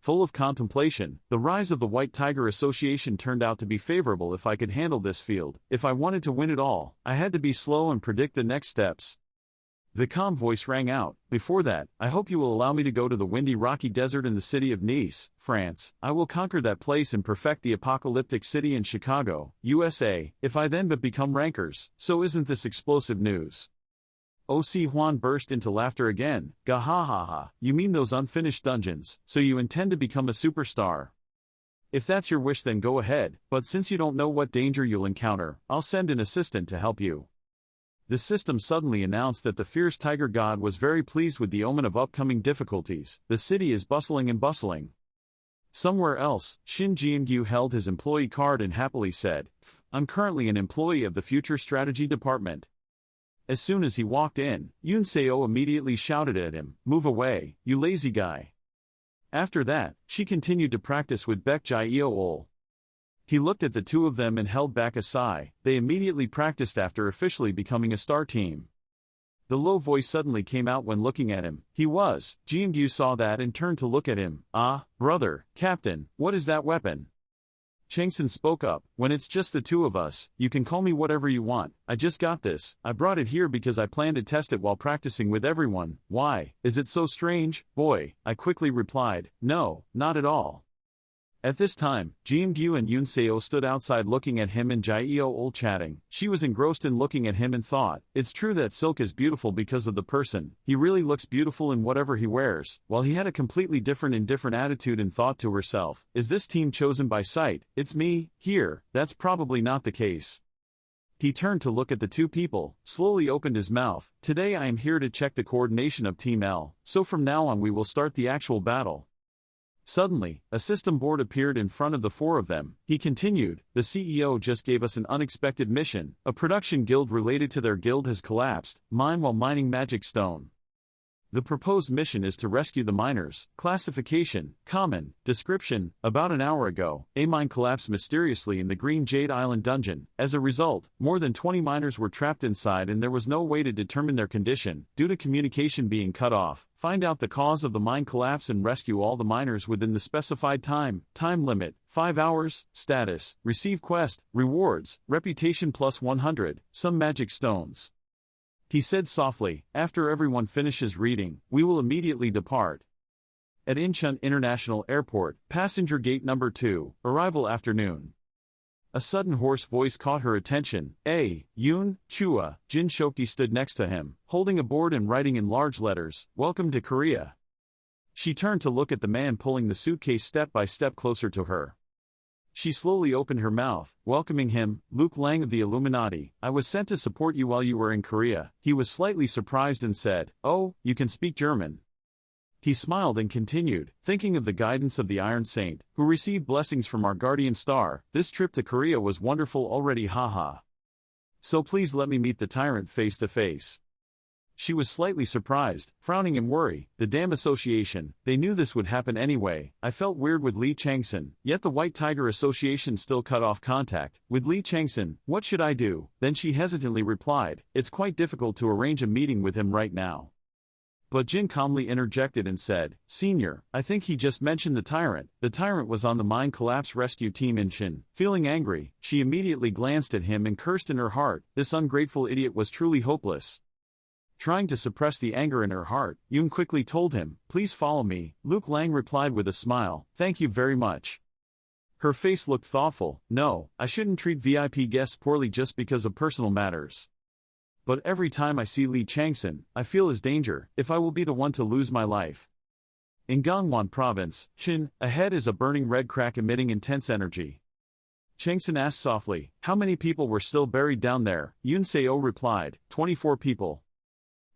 Full of contemplation, the rise of the White Tiger Association turned out to be favorable if I could handle this field. If I wanted to win it all, I had to be slow and predict the next steps. The calm voice rang out, "Before that, I hope you will allow me to go to the windy rocky desert in the city of Nice, France. I will conquer that place and perfect the apocalyptic city in Chicago, USA, if I then but become rankers. So isn't this explosive news?" O.C. Huan burst into laughter again. "Ga ha ha ha, you mean those unfinished dungeons, so you intend to become a superstar? If that's your wish then go ahead, but since you don't know what danger you'll encounter, I'll send an assistant to help you." The system suddenly announced that the fierce tiger god was very pleased with the omen of upcoming difficulties. "The city is bustling and bustling." Somewhere else, Shin Jiangyu held his employee card and happily said, "I'm currently an employee of the Future Strategy Department." As soon as he walked in, Yoon Se-oh immediately shouted at him, "Move away, you lazy guy." After that, she continued to practice with Baek Jae-ol. He looked at the two of them and held back a sigh. They immediately practiced after officially becoming a star team. The low voice suddenly came out when looking at him. Ji-Gyu saw that and turned to look at him. "Ah, brother, Captain, what is that weapon?" Chang-Son spoke up, "When it's just the two of us, you can call me whatever you want. I just got this. I brought it here because I plan to test it while practicing with everyone." "Why, is it so strange, boy?" I quickly replied. "No, not at all." At this time, Ji-Gyu and Yoon Se-oh stood outside looking at him and Jae-ol chatting. She was engrossed in looking at him and thought, "It's true that Silk is beautiful because of the person. He really looks beautiful in whatever he wears." While he had a completely indifferent attitude and thought to herself, "Is this team chosen by sight? It's me, here." That's probably not the case. He turned to look at the two people, slowly opened his mouth. "Today I am here to check the coordination of Team L, so from now on we will start the actual battle." Suddenly, a system board appeared in front of the four of them. He continued, "The CEO just gave us an unexpected mission. A production guild related to their guild has collapsed. Mine while mining magic stone. The proposed mission is to rescue the miners. Classification, common. Description, about an hour ago, a mine collapsed mysteriously in the Green Jade Island dungeon. As a result, more than 20 miners were trapped inside and there was no way to determine their condition, due to communication being cut off. Find out the cause of the mine collapse and rescue all the miners within the specified time. Time limit, 5 hours. Status, receive quest, rewards, reputation plus 100, some magic stones." He said softly, "After everyone finishes reading, we will immediately depart." At Incheon International Airport, passenger gate number 2, arrival afternoon. A sudden hoarse voice caught her attention. Yoon, Chua, Jin Shokti stood next to him, holding a board and writing in large letters, "Welcome to Korea." She turned to look at the man pulling the suitcase step by step closer to her. She slowly opened her mouth, welcoming him. "Luke Lang of the Illuminati, I was sent to support you while you were in Korea." He was slightly surprised and said, "Oh, you can speak German." He smiled and continued, "Thinking of the guidance of the Iron Saint, who received blessings from our guardian star, this trip to Korea was wonderful already, haha. So please let me meet the tyrant face to face." She was slightly surprised, frowning in worry. The damn association, they knew this would happen anyway. I felt weird with Lee Chang-Son, yet the White Tiger Association still cut off contact. With Lee Chang-Son, what should I do? Then she hesitantly replied, "It's quite difficult to arrange a meeting with him right now." But Jin calmly interjected and said, "Senior, I think he just mentioned the tyrant." The tyrant was on the mine collapse rescue team in Shin. Feeling angry, she immediately glanced at him and cursed in her heart. This ungrateful idiot was truly hopeless. Trying to suppress the anger in her heart, Yoon quickly told him, "Please follow me." Luke Lang replied with a smile, "Thank you very much." Her face looked thoughtful. "No, I shouldn't treat VIP guests poorly just because of personal matters. But every time I see Lee Chang-Son, I feel his danger, if I will be the one to lose my life." In Gangwon Province, Shin, ahead is a burning red crack emitting intense energy. Chang-Son asked softly, "How many people were still buried down there?" Yoon Se-oh replied, 24 people.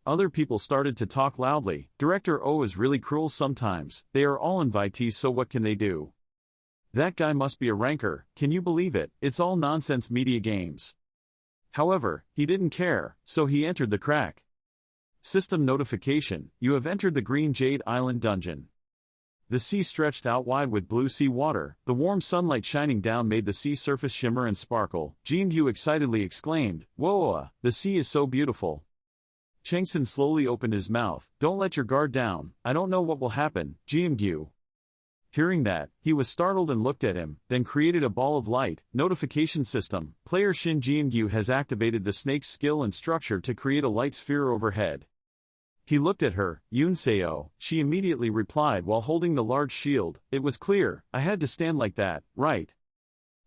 Other people started to talk loudly. "Director O is really cruel sometimes. They are all invitees, so what can they do? That guy must be a ranker, can you believe it? It's all nonsense media games." However, he didn't care, so he entered the crack. System notification, you have entered the Green Jade Island dungeon. The sea stretched out wide with blue sea water. The warm sunlight shining down made the sea surface shimmer and sparkle. Ji-Gyu excitedly exclaimed, "Whoa, the sea is so beautiful." Chang-Son slowly opened his mouth. "Don't let your guard down, I don't know what will happen, Ji-Gyu." Hearing that, he was startled and looked at him, then created a ball of light. Notification system, player Shin Ji-Gyu has activated the snake's skill and structure to create a light sphere overhead. He looked at her, Yoon Se-oh. She immediately replied while holding the large shield, "It was clear, I had to stand like that, right?"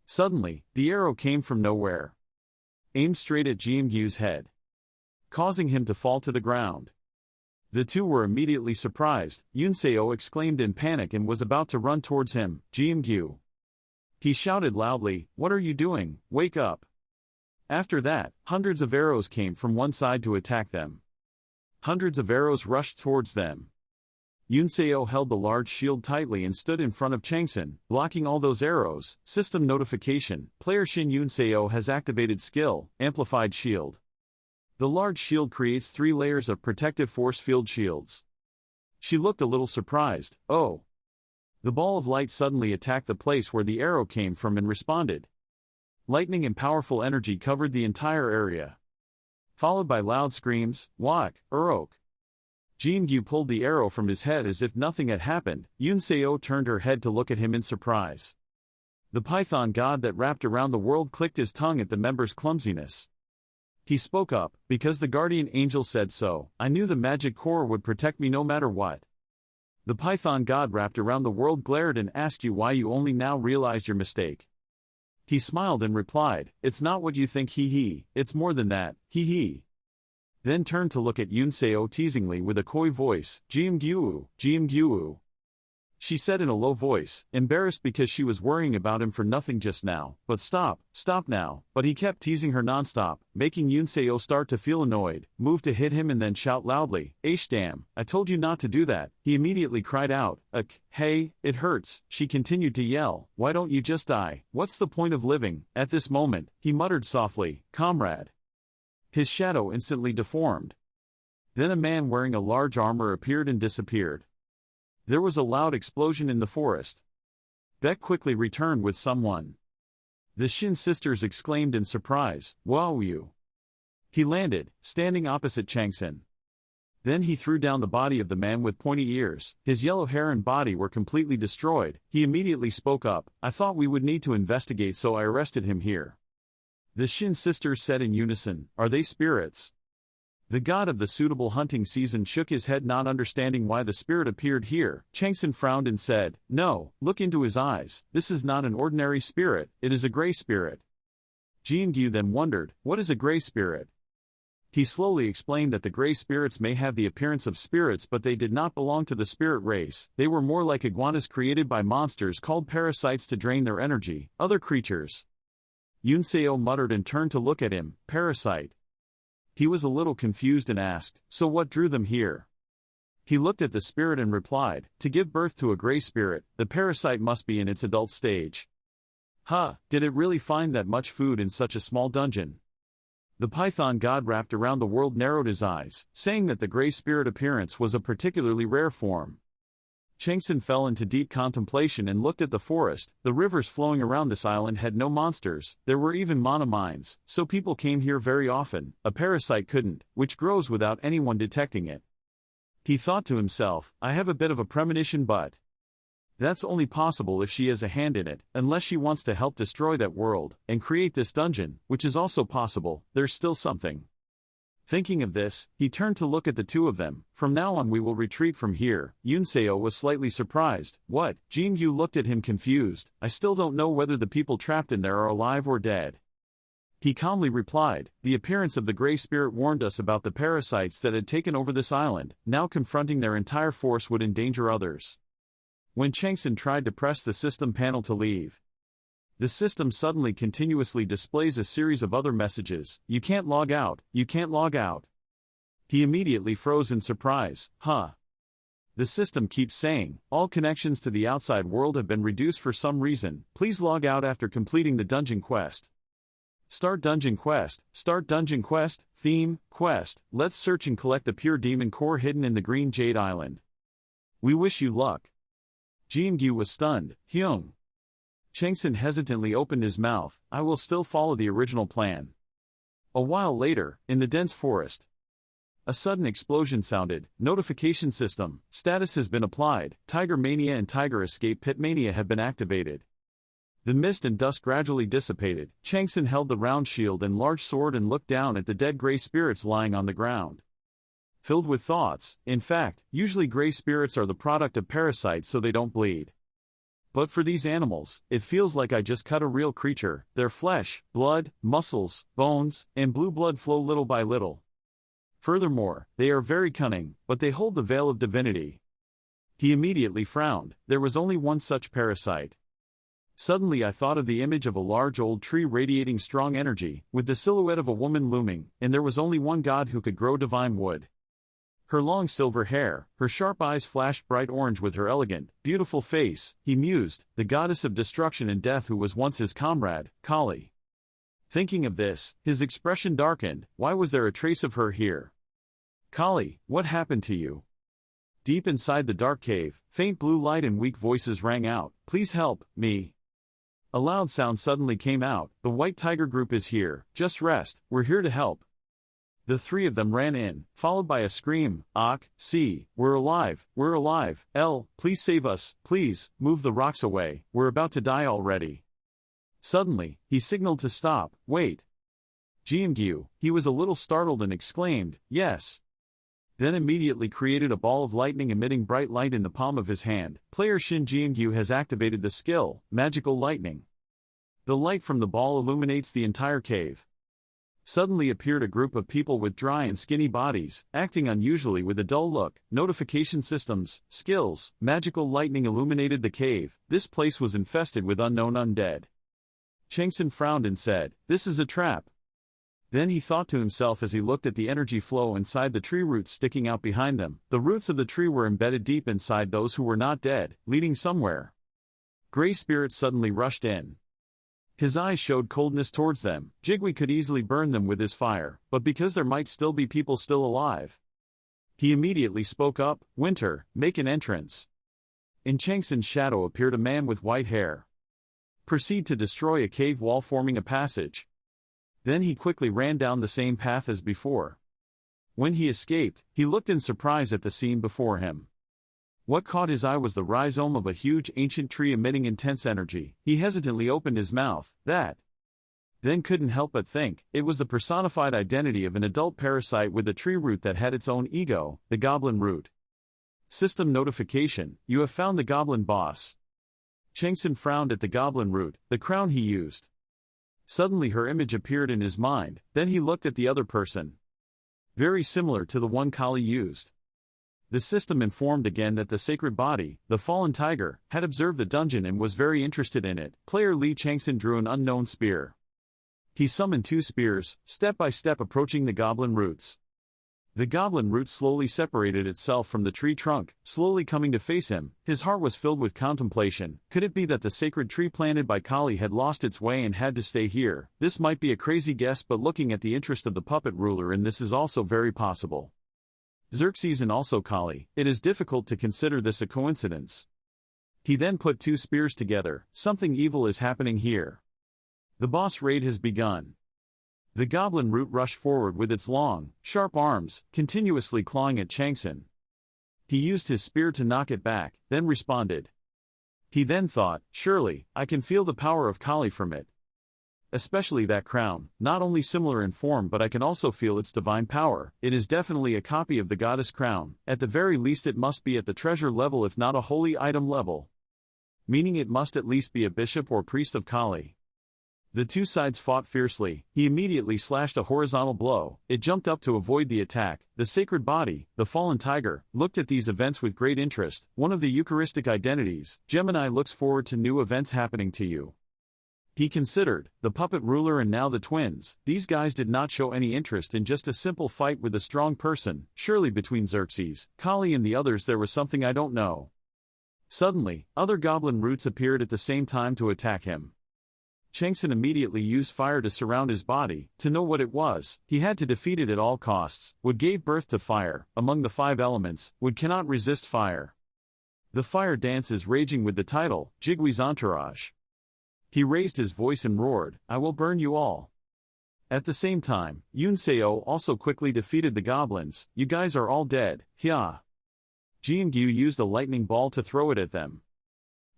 Suddenly, the arrow came from nowhere. Aimed straight at Ji-Gyu's head, causing him to fall to the ground. The two were immediately surprised. Yoon Se-oh exclaimed in panic and was about to run towards him. Ji-Gyu. He shouted loudly, "What are you doing? Wake up!" After that, hundreds of arrows came from one side to attack them. Hundreds of arrows rushed towards them. Yoon Se-oh held the large shield tightly and stood in front of Chang-Son, blocking all those arrows. System notification, player Shin Yoon Se-oh has activated skill, amplified shield. The large shield creates 3 layers of protective force field shields. She looked a little surprised. Oh. The ball of light suddenly attacked the place where the arrow came from and responded. Lightning and powerful energy covered the entire area. Followed by loud screams, "Wak, Urok!" Jin-gyu pulled the arrow from his head as if nothing had happened. Yun-seo turned her head to look at him in surprise. The python god that wrapped around the world clicked his tongue at the member's clumsiness. He spoke up, "Because the guardian angel said so, I knew the magic core would protect me no matter what." The python god wrapped around the world glared and asked you why you only now realized your mistake. He smiled and replied, "It's not what you think, hee, it's more than that, hee." Then turned to look at Yun-seo teasingly with a coy voice, Jim-gyu. She said in a low voice, embarrassed because she was worrying about him for nothing just now, "But stop now," but he kept teasing her nonstop, making Yun-seo start to feel annoyed, move to hit him and then shout loudly, "Aish damn, I told you not to do that." He immediately cried out, "Hey, it hurts." She continued to yell, "Why don't you just die? What's the point of living?" At this moment, he muttered softly, "Comrade." His shadow instantly deformed. Then a man wearing a large armor appeared and disappeared. There was a loud explosion in the forest. Beck quickly returned with someone. The Shin sisters exclaimed in surprise, "Wow, you!" He landed, standing opposite Chang-Son. Then he threw down the body of the man with pointy ears. His yellow hair and body were completely destroyed. He immediately spoke up, "I thought we would need to investigate, so I arrested him here." The Shin sisters said in unison, "Are they spirits?" The god of the suitable hunting season shook his head, not understanding why the spirit appeared here. Chang-Son frowned and said, "No, look into his eyes. This is not an ordinary spirit, it is a gray spirit." Jin-gyu then wondered, "What is a gray spirit?" He slowly explained that the gray spirits may have the appearance of spirits, but they did not belong to the spirit race. They were more like iguanas created by monsters called parasites to drain their energy. Other creatures. Yun-seo muttered and turned to look at him. Parasite. He was a little confused and asked, "So what drew them here?" He looked at the spirit and replied, "To give birth to a gray spirit, the parasite must be in its adult stage." Did it really find that much food in such a small dungeon? The python god wrapped around the world narrowed his eyes, saying that the gray spirit appearance was a particularly rare form. Chang-Son fell into deep contemplation and looked at the forest. The rivers flowing around this island had no monsters, there were even mana mines, so people came here very often. A parasite couldn't, which grows without anyone detecting it. He thought to himself, "I have a bit of a premonition, but that's only possible if she has a hand in it, unless she wants to help destroy that world, and create this dungeon, which is also possible. There's still something." Thinking of this, he turned to look at the two of them. "From now on we will retreat from here." Yun-seo was slightly surprised. "What?" Jin-gyu looked at him confused. "I still don't know whether the people trapped in there are alive or dead." He calmly replied, "The appearance of the gray spirit warned us about the parasites that had taken over this island. Now confronting their entire force would endanger others." When Chang-Son tried to press the system panel to leave, the system suddenly continuously displays a series of other messages. "You can't log out, you can't log out." He immediately froze in surprise. The system keeps saying, "All connections to the outside world have been reduced for some reason. Please log out after completing the dungeon quest." Start dungeon quest, theme, quest, let's search and collect the pure demon core hidden in the green jade island. We wish you luck. Jin-gyu was stunned. Hyung. Chang-Son hesitantly opened his mouth. "I will still follow the original plan." A while later, in the dense forest, a sudden explosion sounded. Notification system, status has been applied. Tiger Mania and Tiger Escape Pit Mania have been activated. The mist and dust gradually dissipated. Chang-Son held the round shield and large sword and looked down at the dead gray spirits lying on the ground. Filled with thoughts, in fact, usually gray spirits are the product of parasites so they don't bleed. But for these animals, it feels like I just cut a real creature. Their flesh, blood, muscles, bones, and blue blood flow little by little. Furthermore, they are very cunning, but they hold the veil of divinity. He immediately frowned. There was only one such parasite. Suddenly I thought of the image of a large old tree radiating strong energy, with the silhouette of a woman looming, and there was only one god who could grow divine wood. Her long silver hair, her sharp eyes flashed bright orange with her elegant, beautiful face, he mused, the goddess of destruction and death who was once his comrade, Kali. Thinking of this, his expression darkened. Why was there a trace of her here? Kali, what happened to you? Deep inside the dark cave, faint blue light and weak voices rang out. Please help me. A loud sound suddenly came out. The White Tiger group is here. Just rest. We're here to help. The three of them ran in, followed by a scream. Ak, see, we're alive, we're alive. L, please save us, please, move the rocks away, we're about to die already. Suddenly, he signaled to stop. Wait. Jiangyu, he was a little startled and exclaimed, yes. Then immediately created a ball of lightning emitting bright light in the palm of his hand. Player Shin Jiangyu has activated the skill, Magical Lightning. The light from the ball illuminates the entire cave. Suddenly appeared a group of people with dry and skinny bodies, acting unusually with a dull look. Notification systems, skills, Magical Lightning illuminated the cave. This place was infested with unknown undead. Chang-Son frowned and said, this is a trap. Then he thought to himself as he looked at the energy flow inside the tree roots sticking out behind them. The roots of the tree were embedded deep inside those who were not dead, leading somewhere. Gray Spirit suddenly rushed in. His eyes showed coldness towards them. Jigwe could easily burn them with his fire, but because there might still be people still alive. He immediately spoke up, Winter, make an entrance. In Chang-Son's shadow appeared a man with white hair. Proceed to destroy a cave wall forming a passage. Then he quickly ran down the same path as before. When he escaped, he looked in surprise at the scene before him. What caught his eye was the rhizome of a huge ancient tree emitting intense energy. He hesitantly opened his mouth. That. Then couldn't help but think, it was the personified identity of an adult parasite with a tree root that had its own ego, the goblin root. System notification, you have found the goblin boss. Chang-Son frowned at the goblin root, the crown he used. Suddenly her image appeared in his mind, then he looked at the other person. Very similar to the one Kali used. The system informed again that the sacred body, the fallen tiger, had observed the dungeon and was very interested in it. Player Lee Chang-Son drew an unknown spear. He summoned 2 spears, step by step approaching the goblin roots. The goblin root slowly separated itself from the tree trunk, slowly coming to face him. His heart was filled with contemplation. Could it be that the sacred tree planted by Kali had lost its way and had to stay here? This might be a crazy guess, but looking at the interest of the puppet ruler in this is also very possible. Xerxes and also Kali, it is difficult to consider this a coincidence. He then put 2 spears together. Something evil is happening here. The boss raid has begun. The goblin root rushed forward with its long, sharp arms, continuously clawing at Chang-Son. He used his spear to knock it back, then responded. He then thought, surely, I can feel the power of Kali from it. Especially that crown, not only similar in form but I can also feel its divine power. It is definitely a copy of the goddess crown. At the very least it must be at the treasure level if not a holy item level. Meaning it must at least be a bishop or priest of Kali. The 2 sides fought fiercely. He immediately slashed a horizontal blow. It jumped up to avoid the attack. The sacred body, the fallen tiger, looked at these events with great interest. One of the Eucharistic identities. Gemini looks forward to new events happening to you. He considered, the puppet ruler and now the twins. These guys did not show any interest in just a simple fight with a strong person. Surely between Xerxes, Kali and the others there was something I don't know. Suddenly, other goblin roots appeared at the same time to attack him. Chang-Son immediately used fire to surround his body. To know what it was, he had to defeat it at all costs. Wood gave birth to fire. Among the 5 elements, wood cannot resist fire. The fire dance is raging with the title, Jigwe's Entourage. He raised his voice and roared, I will burn you all. At the same time, Yun Seo also quickly defeated the goblins. You guys are all dead, hya. Jiangyu used a lightning ball to throw it at them.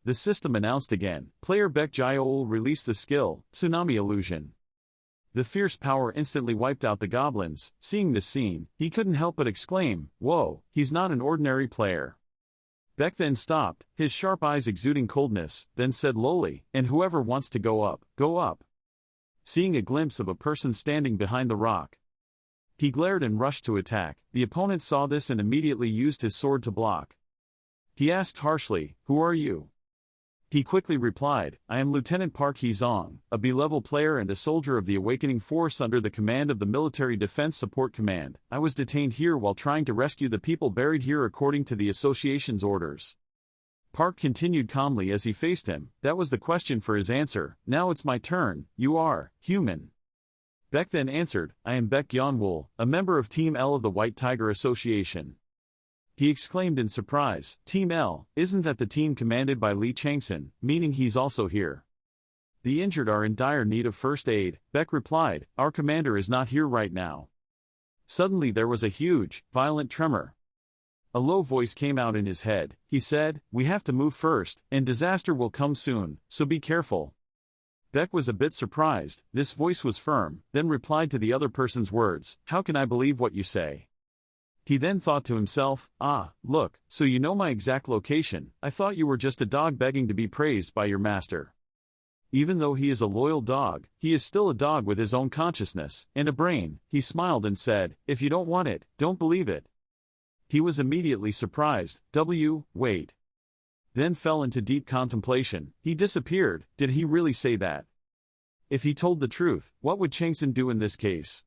The system announced again. Player Baek Jiaol released the skill, Tsunami Illusion. The fierce power instantly wiped out the goblins. Seeing this scene, he couldn't help but exclaim, whoa, he's not an ordinary player. Baek then stopped, his sharp eyes exuding coldness, then said lowly, and whoever wants to go up, go up. Seeing a glimpse of a person standing behind the rock. He glared and rushed to attack. The opponent saw this and immediately used his sword to block. He asked harshly, who are you? He quickly replied, I am Lieutenant Park Hee-zong, a B-level player and a soldier of the Awakening Force under the command of the Military Defense Support Command. I was detained here while trying to rescue the people buried here according to the association's orders. Park continued calmly as he faced him. That was the question for his answer. Now it's my turn. You are human. Beck then answered, I am Beck Yonwol, a member of Team L of the White Tiger Association. He exclaimed in surprise, Team L, isn't that the team commanded by Lee Chang-Son, meaning he's also here? The injured are in dire need of first aid, Beck replied, our commander is not here right now. Suddenly there was a huge, violent tremor. A low voice came out in his head. He said, we have to move first, and disaster will come soon, so be careful. Beck was a bit surprised. This voice was firm, then replied to the other person's words, how can I believe what you say? He then thought to himself, look, so you know my exact location. I thought you were just a dog begging to be praised by your master. Even though he is a loyal dog, he is still a dog with his own consciousness and a brain. He smiled and said, if you don't want it, don't believe it. He was immediately surprised. Wait. Then fell into deep contemplation. He disappeared. Did he really say that? If he told the truth, what would Chang-Son do in this case?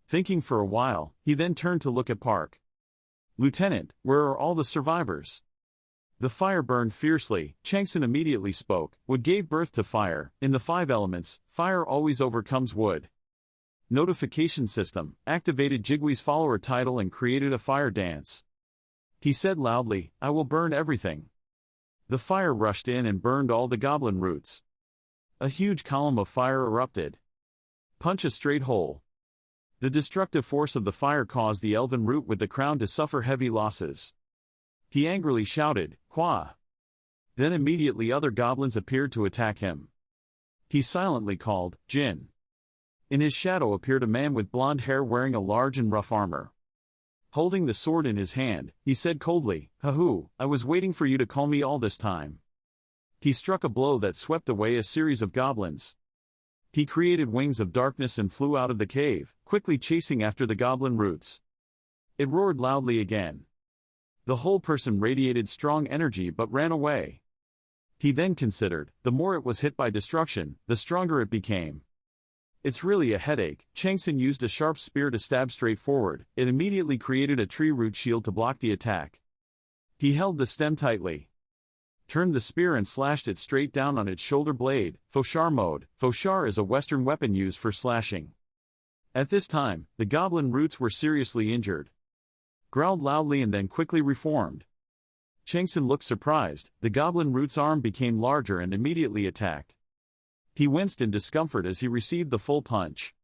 Thinking for a while, he then turned to look at Park. Lieutenant, where are all the survivors? The fire burned fiercely. Chang-Son immediately spoke. Wood gave birth to fire. In the 5 elements, fire always overcomes wood. Notification system, activated Jigwee's follower title and created a fire dance. He said loudly, I will burn everything. The fire rushed in and burned all the goblin roots. A huge column of fire erupted. Punch a straight hole. The destructive force of the fire caused the elven root with the crown to suffer heavy losses. He angrily shouted, Qua! Then immediately other goblins appeared to attack him. He silently called, Jin. In his shadow appeared a man with blonde hair wearing a large and rough armor. Holding the sword in his hand, he said coldly, Hahu, I was waiting for you to call me all this time. He struck a blow that swept away a series of goblins. He created wings of darkness and flew out of the cave, quickly chasing after the goblin roots. It roared loudly again. The whole person radiated strong energy but ran away. He then considered, the more it was hit by destruction, the stronger it became. It's really a headache. Chang-Son used a sharp spear to stab straight forward. It immediately created a tree root shield to block the attack. He held the stem tightly, turned the spear and slashed it straight down on its shoulder blade. Fauchar mode. Fauchar is a Western weapon used for slashing. At this time, the goblin roots were seriously injured. Growled loudly and then quickly reformed. Chang-Son looked surprised. The goblin root's arm became larger and immediately attacked. He winced in discomfort as he received the full punch.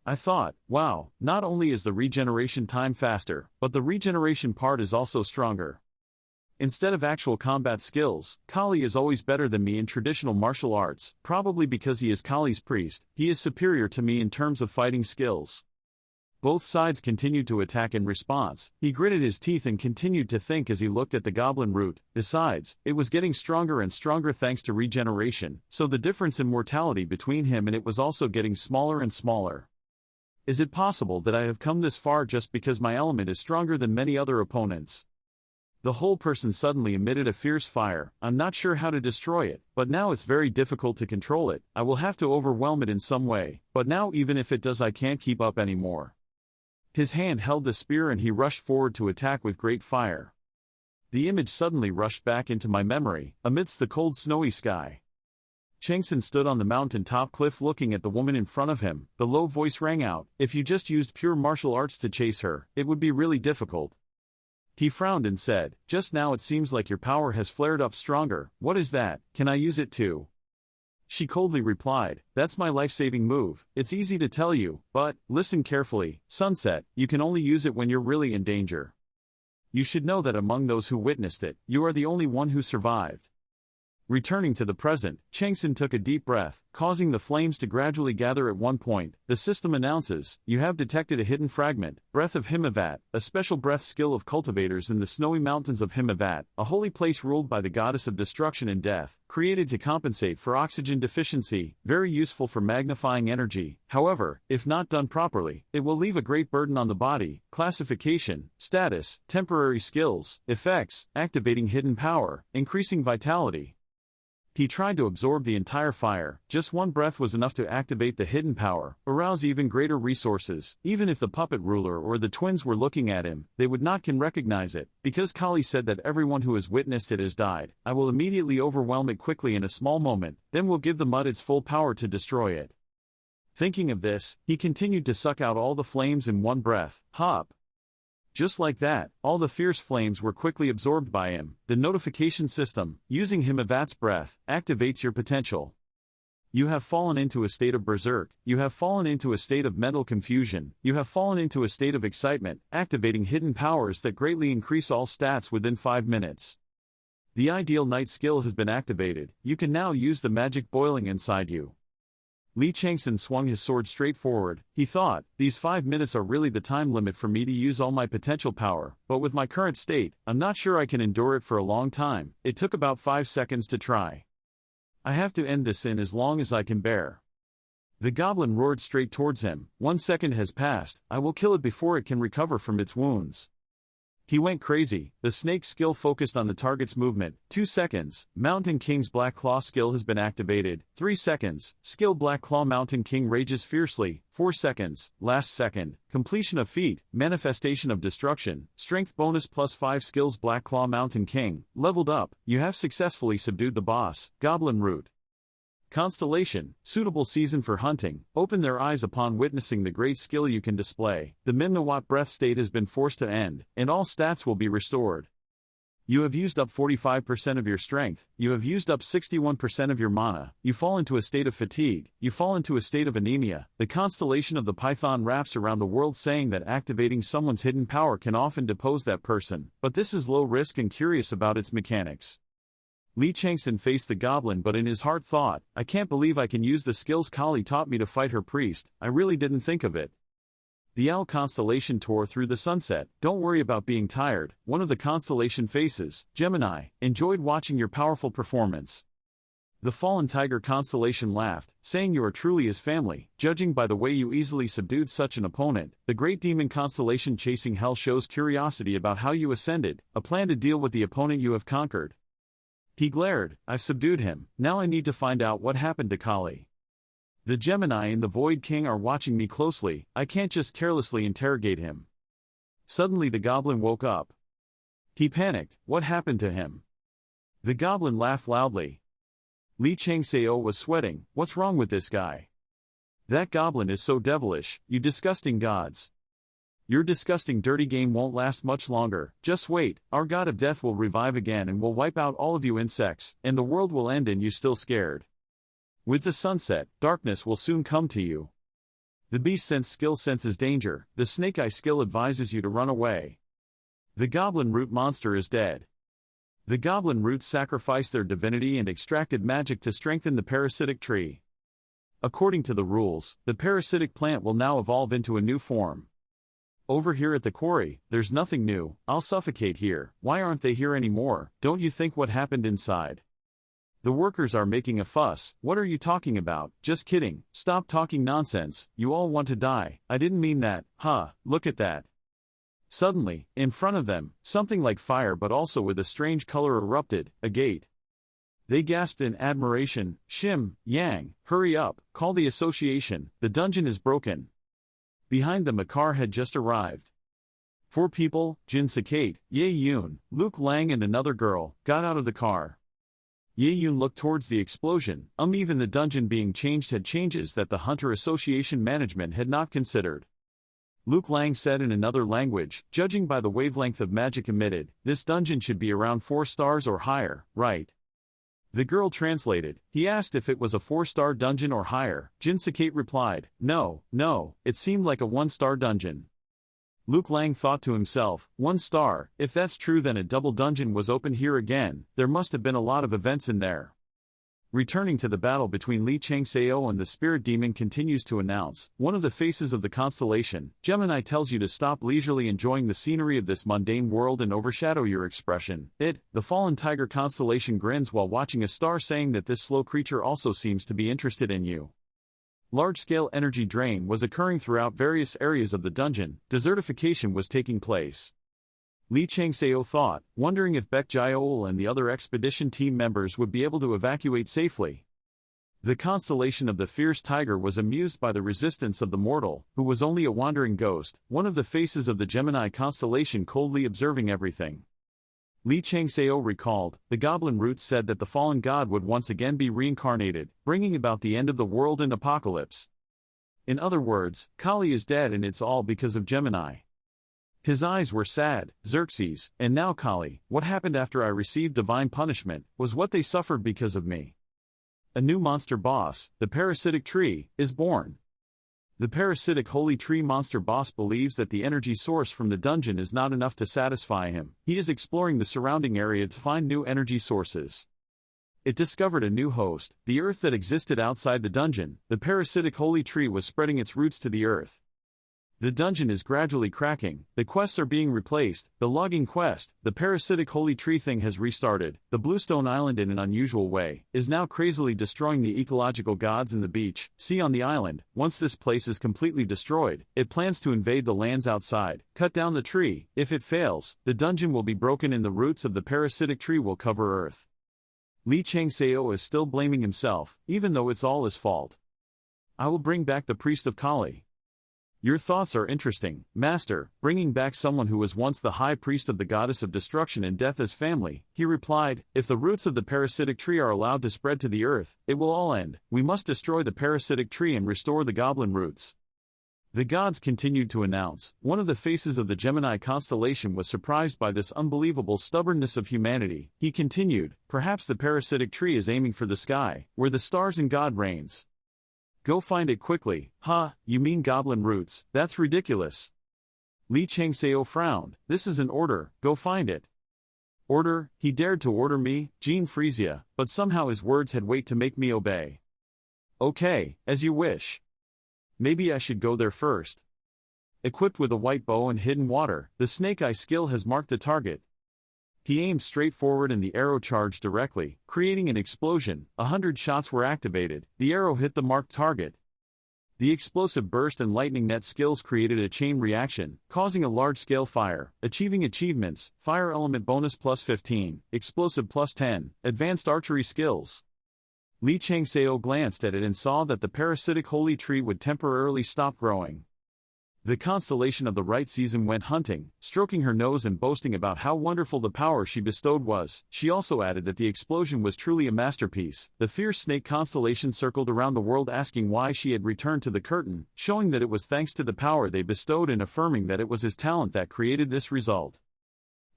I thought, wow, not only is the regeneration time faster, but the regeneration part is also stronger. Instead of actual combat skills, Kali is always better than me in traditional martial arts, probably because he is Kali's priest. He is superior to me in terms of fighting skills. Both sides continued to attack in response. He gritted his teeth and continued to think as he looked at the goblin root. Besides, it was getting stronger and stronger thanks to regeneration, so the difference in mortality between him and it was also getting smaller and smaller. Is it possible that I have come this far just because my element is stronger than many other opponents? The whole person suddenly emitted a fierce fire. I'm not sure how to destroy it, but now it's very difficult to control it. I will have to overwhelm it in some way, but now even if it does I can't keep up anymore. His hand held the spear and he rushed forward to attack with great fire. The image suddenly rushed back into my memory, amidst the cold snowy sky. Chang-Son stood on the mountain-top cliff looking at the woman in front of him. The low voice rang out, if you just used pure martial arts to chase her, it would be really difficult. He frowned and said, just now it seems like your power has flared up stronger. What is that? Can I use it too? She coldly replied, that's my life-saving move. It's easy to tell you, but, listen carefully, Sunset, you can only use it when you're really in danger. You should know that among those who witnessed it, you are the only one who survived. Returning to the present, Chang-Son took a deep breath, causing the flames to gradually gather at one point. The system announces, you have detected a hidden fragment, Breath of Himavat, a special breath skill of cultivators in the snowy mountains of Himavat, a holy place ruled by the goddess of destruction and death, created to compensate for oxygen deficiency, very useful for magnifying energy. However, if not done properly, it will leave a great burden on the body. Classification, status, temporary skills, effects, activating hidden power, increasing vitality. He tried to absorb the entire fire. Just one breath was enough to activate the hidden power, arouse even greater resources. Even if the puppet ruler or the twins were looking at him, they would not can recognize it. Because Kali said that everyone who has witnessed it has died, I will immediately overwhelm it quickly in a small moment, then will give the mud its full power to destroy it. Thinking of this, he continued to suck out all the flames in one breath. Hop! Just like that, all the fierce flames were quickly absorbed by him. The notification system, using Himavat's breath, activates your potential. You have fallen into a state of berserk, you have fallen into a state of mental confusion, you have fallen into a state of excitement, activating hidden powers that greatly increase all stats within 5 minutes. The ideal night skill has been activated. You can now use the magic boiling inside you. Lee Chang-Son swung his sword straight forward. He thought, these 5 minutes are really the time limit for me to use all my potential power, but with my current state, I'm not sure I can endure it for a long time. It took about 5 seconds to try. I have to end this in as long as I can bear. The goblin roared straight towards him. 1 second has passed. I will kill it before it can recover from its wounds. He went crazy. The snake's skill focused on the target's movement. 2 seconds. Mountain King's Black Claw skill has been activated. 3 seconds. Skill Black Claw Mountain King rages fiercely. 4 seconds. Last second. Completion of feat. Manifestation of Destruction. Strength bonus +5 skills Black Claw Mountain King. Leveled up. You have successfully subdued the boss. Goblin Root. Constellation, suitable season for hunting. Open their eyes upon witnessing the great skill you can display. The Mimnawat breath state has been forced to end, and all stats will be restored. You have used up 45% of your strength, you have used up 61% of your mana, you fall into a state of fatigue, you fall into a state of anemia. The constellation of the Python wraps around the world saying that activating someone's hidden power can often depose that person, but this is low risk and curious about its mechanics. Lee Chang-Son faced the goblin but in his heart thought, I can't believe I can use the skills Kali taught me to fight her priest, I really didn't think of it. The owl constellation tore through the sunset. Don't worry about being tired. One of the constellation faces, Gemini, enjoyed watching your powerful performance. The fallen tiger constellation laughed, saying you are truly his family, judging by the way you easily subdued such an opponent. The great demon constellation chasing hell shows curiosity about how you ascended, a plan to deal with the opponent you have conquered. He glared, I've subdued him, now I need to find out what happened to Kali. The Gemini and the Void King are watching me closely, I can't just carelessly interrogate him. Suddenly the goblin woke up. He panicked, what happened to him? The goblin laughed loudly. Lee Chang-Son was sweating, what's wrong with this guy? That goblin is so devilish, you disgusting gods. Your disgusting dirty game won't last much longer, just wait, our god of death will revive again and will wipe out all of you insects, and the world will end and you still scared. With the sunset, darkness will soon come to you. The beast sense skill senses danger, the snake eye skill advises you to run away. The goblin root monster is dead. The goblin roots sacrificed their divinity and extracted magic to strengthen the parasitic tree. According to the rules, the parasitic plant will now evolve into a new form. Over here at the quarry, there's nothing new, I'll suffocate here, why aren't they here anymore, don't you think what happened inside? The workers are making a fuss, what are you talking about, just kidding, stop talking nonsense, you all want to die, I didn't mean that, look at that. Suddenly, in front of them, something like fire but also with a strange color erupted, a gate. They gasped in admiration, Shim, Yang, hurry up, call the association, the dungeon is broken. Behind them a car had just arrived. 4 people, Jin Sakate, Ye Yun, Luke Lang and another girl, got out of the car. Ye Yun looked towards the explosion, even the dungeon being changed had changes that the Hunter Association management had not considered. Luke Lang said in another language, judging by the wavelength of magic emitted, this dungeon should be around 4 stars or higher, right? The girl translated, he asked if it was a 4-star dungeon or higher. Jin Sakate replied, no, it seemed like a 1-star dungeon. Luke Lang thought to himself, 1 star, if that's true then a double dungeon was open here again, there must have been a lot of events in there. Returning to the battle between Lee Chang-Son and the spirit demon continues to announce, one of the faces of the constellation, Gemini tells you to stop leisurely enjoying the scenery of this mundane world and overshadow your expression. The fallen tiger constellation grins while watching a star saying that this slow creature also seems to be interested in you. Large-scale energy drain was occurring throughout various areas of the dungeon, desertification was taking place. Lee Chang-Son thought, wondering if Baek Jaeol and the other expedition team members would be able to evacuate safely. The constellation of the fierce tiger was amused by the resistance of the mortal, who was only a wandering ghost, one of the faces of the Gemini constellation coldly observing everything. Lee Chang-Son recalled, the goblin roots said that the fallen god would once again be reincarnated, bringing about the end of the world and apocalypse. In other words, Kali is dead and it's all because of Gemini. His eyes were sad. Xerxes, and now Kali, what happened after I received divine punishment, was what they suffered because of me. A new monster boss, the parasitic tree, is born. The parasitic holy tree monster boss believes that the energy source from the dungeon is not enough to satisfy him. He is exploring the surrounding area to find new energy sources. It discovered a new host, the earth that existed outside the dungeon. The parasitic holy tree was spreading its roots to the earth. The dungeon is gradually cracking, the quests are being replaced, the logging quest, the parasitic holy tree thing has restarted, the bluestone island in an unusual way, is now crazily destroying the ecological gods in the beach, sea on the island. Once this place is completely destroyed, it plans to invade the lands outside, cut down the tree. If it fails, the dungeon will be broken and the roots of the parasitic tree will cover earth. Lee Chang-Son is still blaming himself, even though it's all his fault. I will bring back the priest of Kali. Your thoughts are interesting, Master. Bringing back someone who was once the high priest of the goddess of destruction and death as family, he replied. If the roots of the parasitic tree are allowed to spread to the earth, it will all end. We must destroy the parasitic tree and restore the goblin roots. The gods continued to announce. One of the faces of the Gemini constellation was surprised by this unbelievable stubbornness of humanity. He continued, perhaps the parasitic tree is aiming for the sky, where the stars and God reigns. Go find it quickly. Ha, you mean goblin roots? That's ridiculous. Lee Chang-Son frowned. This is an order, go find it. Order? He dared to order me, Jean Frisia, but somehow his words had weight to make me obey. Okay, as you wish. Maybe I should go there first. Equipped with a white bow and hidden water, the snake eye skill has marked the target. He aimed straight forward and the arrow charged directly, creating an explosion. 100 shots were activated. The arrow hit the marked target. The explosive burst and lightning net skills created a chain reaction, causing a large-scale fire. Achieving achievements: Fire Element Bonus plus 15, Explosive plus 10, Advanced Archery Skills. Lee Chang-Son glanced at it and saw that the parasitic holy tree would temporarily stop growing. The constellation of the right season went hunting, stroking her nose and boasting about how wonderful the power she bestowed was. She also added that the explosion was truly a masterpiece. The fierce snake constellation circled around the world asking why she had returned to the curtain, showing that it was thanks to the power they bestowed and affirming that it was his talent that created this result.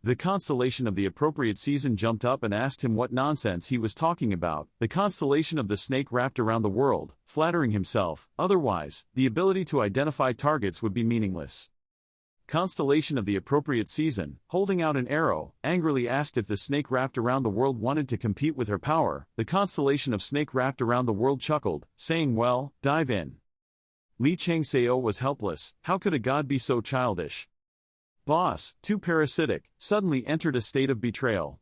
The constellation of the appropriate season jumped up and asked him what nonsense he was talking about. The constellation of the snake wrapped around the world, flattering himself. Otherwise, the ability to identify targets would be meaningless. Constellation of the appropriate season, holding out an arrow, angrily asked if the snake wrapped around the world wanted to compete with her power. The constellation of snake wrapped around the world chuckled, saying, well, dive in. Lee Chang-Son was helpless. How could a god be so childish? Boss, too parasitic, suddenly entered a state of betrayal.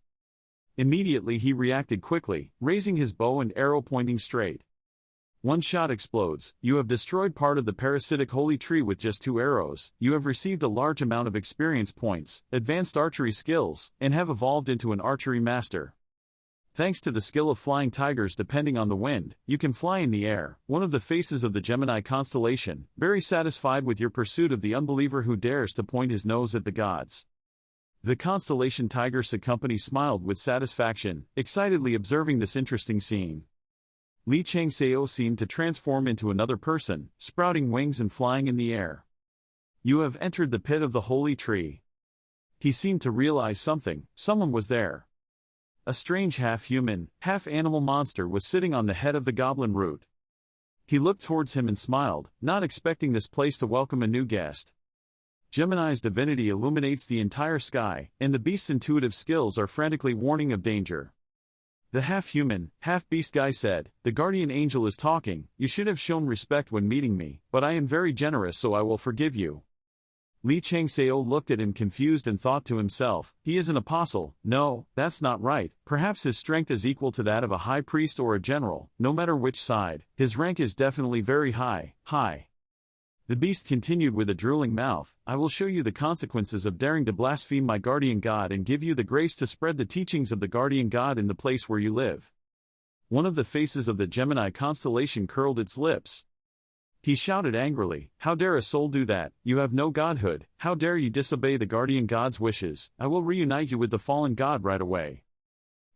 Immediately he reacted quickly, raising his bow and arrow pointing straight. One shot explodes. You have destroyed part of the parasitic holy tree with just 2 arrows. You have received a large amount of experience points, advanced archery skills, and have evolved into an archery master. Thanks to the skill of flying tigers depending on the wind, you can fly in the air. One of the faces of the Gemini constellation, very satisfied with your pursuit of the unbeliever who dares to point his nose at the gods. The constellation Tiger's company smiled with satisfaction, excitedly observing this interesting scene. Lee Chang-Son seemed to transform into another person, sprouting wings and flying in the air. You have entered the pit of the holy tree. He seemed to realize something. Someone was there. A strange half-human, half-animal monster was sitting on the head of the goblin root. He looked towards him and smiled, not expecting this place to welcome a new guest. Gemini's divinity illuminates the entire sky, and the beast's intuitive skills are frantically warning of danger. The half-human, half-beast guy said, the guardian angel is talking. You should have shown respect when meeting me, but I am very generous so I will forgive you. Lee Chang-Son looked at him confused and thought to himself, he is an apostle. No, that's not right. Perhaps his strength is equal to that of a high priest or a general. No matter which side, his rank is definitely very high. The beast continued with a drooling mouth, I will show you the consequences of daring to blaspheme my guardian god and give you the grace to spread the teachings of the guardian god in the place where you live. One of the faces of the Gemini constellation curled its lips. He shouted angrily, how dare a soul do that? You have no godhood. How dare you disobey the guardian god's wishes? I will reunite you with the fallen god right away.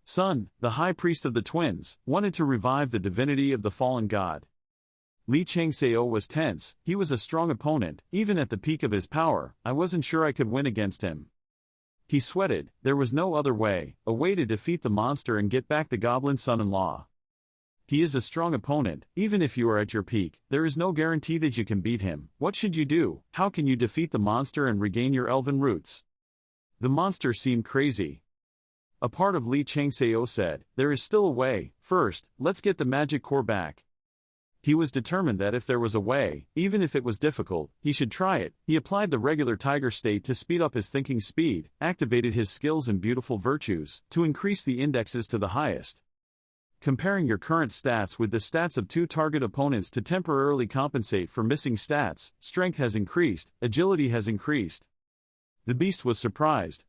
Sun, the high priest of the twins, wanted to revive the divinity of the fallen god. Lee Chang-Son was tense. He was a strong opponent. Even at the peak of his power, I wasn't sure I could win against him. He sweated. There was no other way, a way to defeat the monster and get back the goblin son-in-law. He is a strong opponent. Even if you are at your peak, there is no guarantee that you can beat him. What should you do? How can you defeat the monster and regain your elven roots? The monster seemed crazy. A part of Lee Chang-Son said, there is still a way. First, let's get the magic core back. He was determined that if there was a way, even if it was difficult, he should try it. He applied the regular tiger state to speed up his thinking speed, activated his skills and beautiful virtues, to increase the indexes to the highest. Comparing your current stats with the stats of 2 target opponents to temporarily compensate for missing stats, strength has increased, agility has increased. The beast was surprised.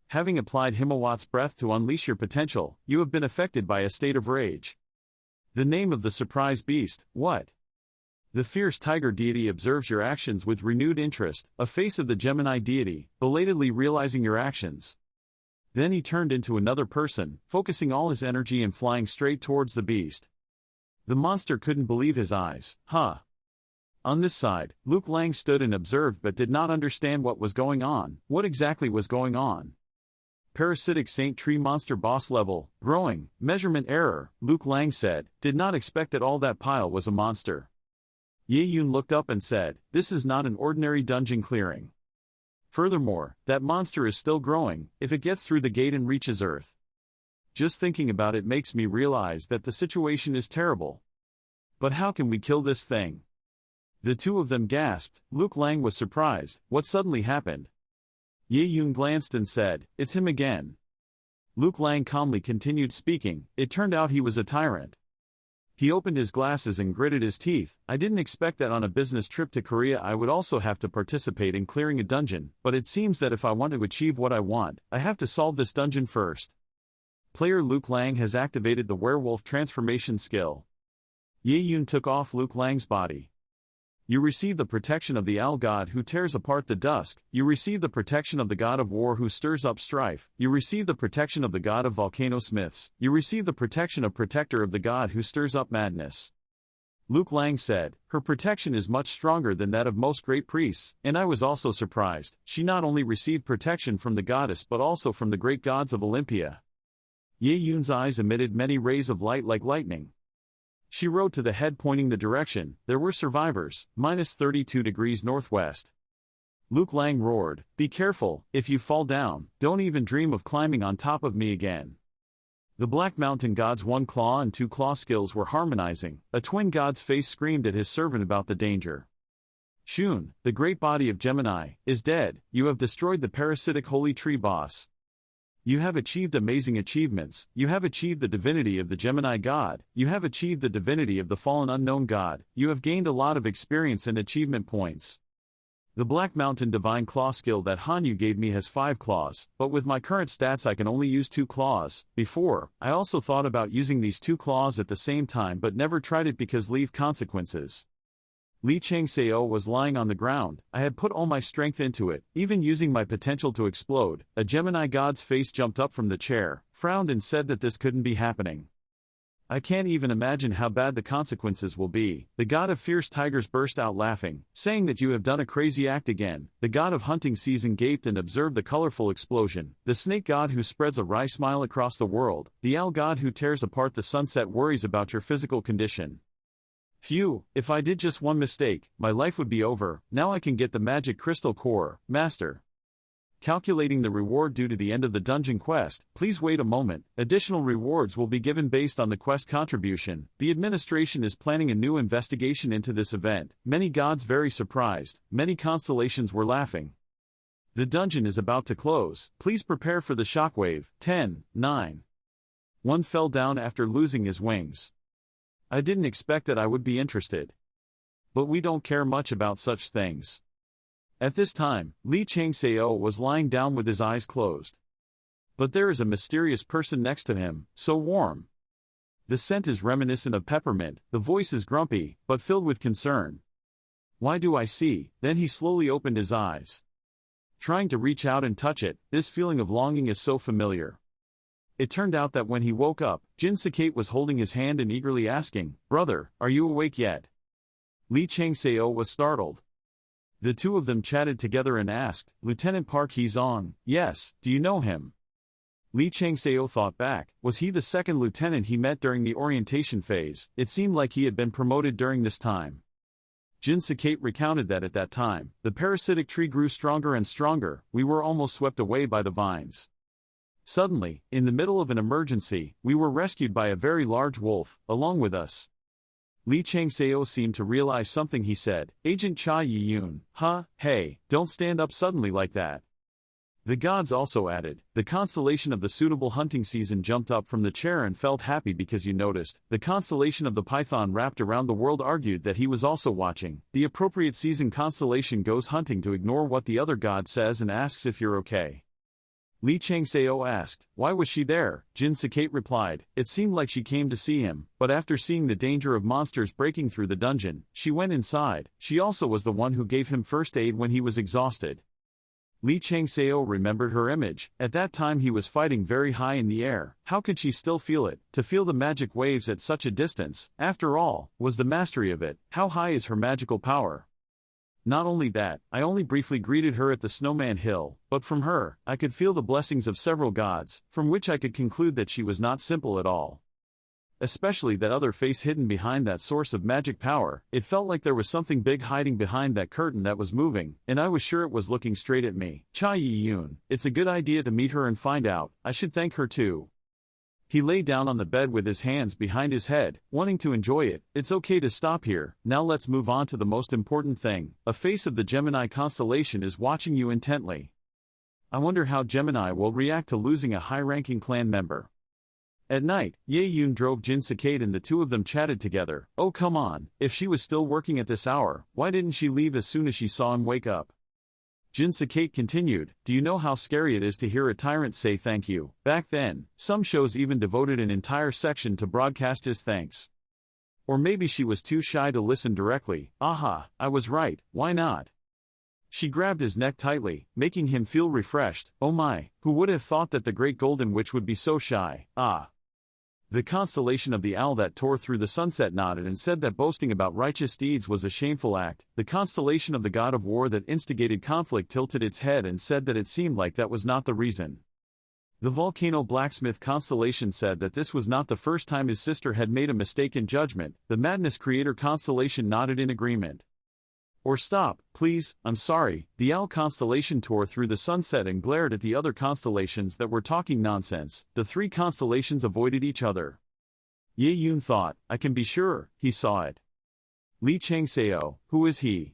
Having applied Himawat's breath to unleash your potential, you have been affected by a state of rage. The name of the surprise beast, what? The fierce tiger deity observes your actions with renewed interest, a face of the Gemini deity, belatedly realizing your actions. Then he turned into another person, focusing all his energy and flying straight towards the beast. The monster couldn't believe his eyes. On this side, Luke Lang stood and observed but did not understand what was going on. What exactly was going on? Parasitic Saint Tree monster boss level, growing, measurement error, Luke Lang said, did not expect that all that pile was a monster. Ye Yun looked up and said, this is not an ordinary dungeon clearing. Furthermore, that monster is still growing, if it gets through the gate and reaches Earth. Just thinking about it makes me realize that the situation is terrible. But how can we kill this thing? The two of them gasped. Luke Lang was surprised. What suddenly happened? Ye Yun glanced and said, it's him again. Luke Lang calmly continued speaking. It turned out he was a tyrant. He opened his glasses and gritted his teeth. I didn't expect that on a business trip to Korea I would also have to participate in clearing a dungeon, but it seems that if I want to achieve what I want, I have to solve this dungeon first. Player Luke Lang has activated the werewolf transformation skill. Ye Yun took off Luke Lang's body. You receive the protection of the Owl God who tears apart the dusk. You receive the protection of the God of War who stirs up strife. You receive the protection of the God of Volcano Smiths. You receive the protection of Protector of the God who stirs up madness. Luke Lang said, her protection is much stronger than that of most great priests, and I was also surprised. She not only received protection from the goddess but also from the great gods of Olympia. Ye Yun's eyes emitted many rays of light like lightning. She rode to the head pointing the direction. There were survivors, -32 degrees northwest. Luke Lang roared, be careful, if you fall down, don't even dream of climbing on top of me again. The Black Mountain God's 1 claw and 2 claw skills were harmonizing. A twin god's face screamed at his servant about the danger. Shun, the great body of Gemini, is dead. You have destroyed the parasitic holy tree boss. You have achieved amazing achievements. You have achieved the divinity of the Gemini god. You have achieved the divinity of the fallen unknown god. You have gained a lot of experience and achievement points. The Black Mountain Divine Claw skill that Hanyu gave me has 5 claws, but with my current stats I can only use 2 claws. Before, I also thought about using these 2 claws at the same time but never tried it because leave consequences. Lee Chang-Son was lying on the ground. I had put all my strength into it, even using my potential to explode. A Gemini god's face jumped up from the chair, frowned and said that this couldn't be happening. I can't even imagine how bad the consequences will be. The god of fierce tigers burst out laughing, saying that you have done a crazy act again. The god of hunting season gaped and observed the colorful explosion. The snake god who spreads a wry smile across the world. The owl god who tears apart the sunset worries about your physical condition. Phew, if I did just one mistake, my life would be over. Now I can get the magic crystal core, master. Calculating the reward due to the end of the dungeon quest. Please wait a moment. Additional rewards will be given based on the quest contribution. The administration is planning a new investigation into this event. Many gods very surprised. Many constellations were laughing. The dungeon is about to close. Please prepare for the shockwave. 10, 9. One fell down after losing his wings. I didn't expect that I would be interested. But we don't care much about such things. At this time, Lee Chang-Son was lying down with his eyes closed. But there is a mysterious person next to him, so warm. The scent is reminiscent of peppermint, the voice is grumpy, but filled with concern. Why do I see? Then he slowly opened his eyes. Trying to reach out and touch it, this feeling of longing is so familiar. It turned out that when he woke up, Jin Sakate was holding his hand and eagerly asking, "Brother, are you awake yet?" Lee Chang-Seo was startled. The two of them chatted together and asked, "Lieutenant Park Hee-song, yes, do you know him?" Lee Chang-Seo thought back, was he the second lieutenant he met during the orientation phase? It seemed like he had been promoted during this time. Jin Sakate recounted that at that time, the parasitic tree grew stronger and stronger, we were almost swept away by the vines. Suddenly, in the middle of an emergency, we were rescued by a very large wolf, along with us. Lee Chang-Seo seemed to realize something. He said, "Agent Cha Yi-yoon, hey, don't stand up suddenly like that." The gods also added, "The constellation of the suitable hunting season jumped up from the chair and felt happy because you noticed." The constellation of the python wrapped around the world argued that he was also watching. The appropriate season constellation goes hunting to ignore what the other god says and asks if you're okay. Lee Chang-Seo asked, "Why was she there?" Jin Sakate replied, "It seemed like she came to see him, but after seeing the danger of monsters breaking through the dungeon, she went inside." She also was the one who gave him first aid when he was exhausted. Lee Chang-Seo remembered her image. At that time he was fighting very high in the air. How could she still feel it? To feel the magic waves at such a distance, after all, was the mastery of it. How high is her magical power? Not only that, I only briefly greeted her at the Snowman Hill, but from her, I could feel the blessings of several gods, from which I could conclude that she was not simple at all. Especially that other face hidden behind that source of magic power. It felt like there was something big hiding behind that curtain that was moving, and I was sure it was looking straight at me. Cha Yi-yoon, it's a good idea to meet her and find out. I should thank her too. He lay down on the bed with his hands behind his head, wanting to enjoy it. It's okay to stop here, now let's move on to the most important thing. A face of the Gemini constellation is watching you intently. I wonder how Gemini will react to losing a high-ranking clan member. At night, Ye-yoon drove Jin Sakate and the two of them chatted together. Oh come on, if she was still working at this hour, why didn't she leave as soon as she saw him wake up? Jin Sakate continued, "Do you know how scary it is to hear a tyrant say thank you?" Back then, some shows even devoted an entire section to broadcast his thanks. Or maybe she was too shy to listen directly. Aha, I was right, why not? She grabbed his neck tightly, making him feel refreshed. Oh my, who would have thought that the Great Golden Witch would be so shy? The constellation of the owl that tore through the sunset nodded and said that boasting about righteous deeds was a shameful act. The constellation of the god of war that instigated conflict tilted its head and said that it seemed like that was not the reason. The volcano blacksmith constellation said that this was not the first time his sister had made a mistake in judgment. The madness creator constellation nodded in agreement. Or stop, please, I'm sorry. The owl constellation tore through the sunset and glared at the other constellations that were talking nonsense. The three constellations avoided each other. Ye-yoon thought, I can be sure, he saw it. Lee Chang-Seo, who is he?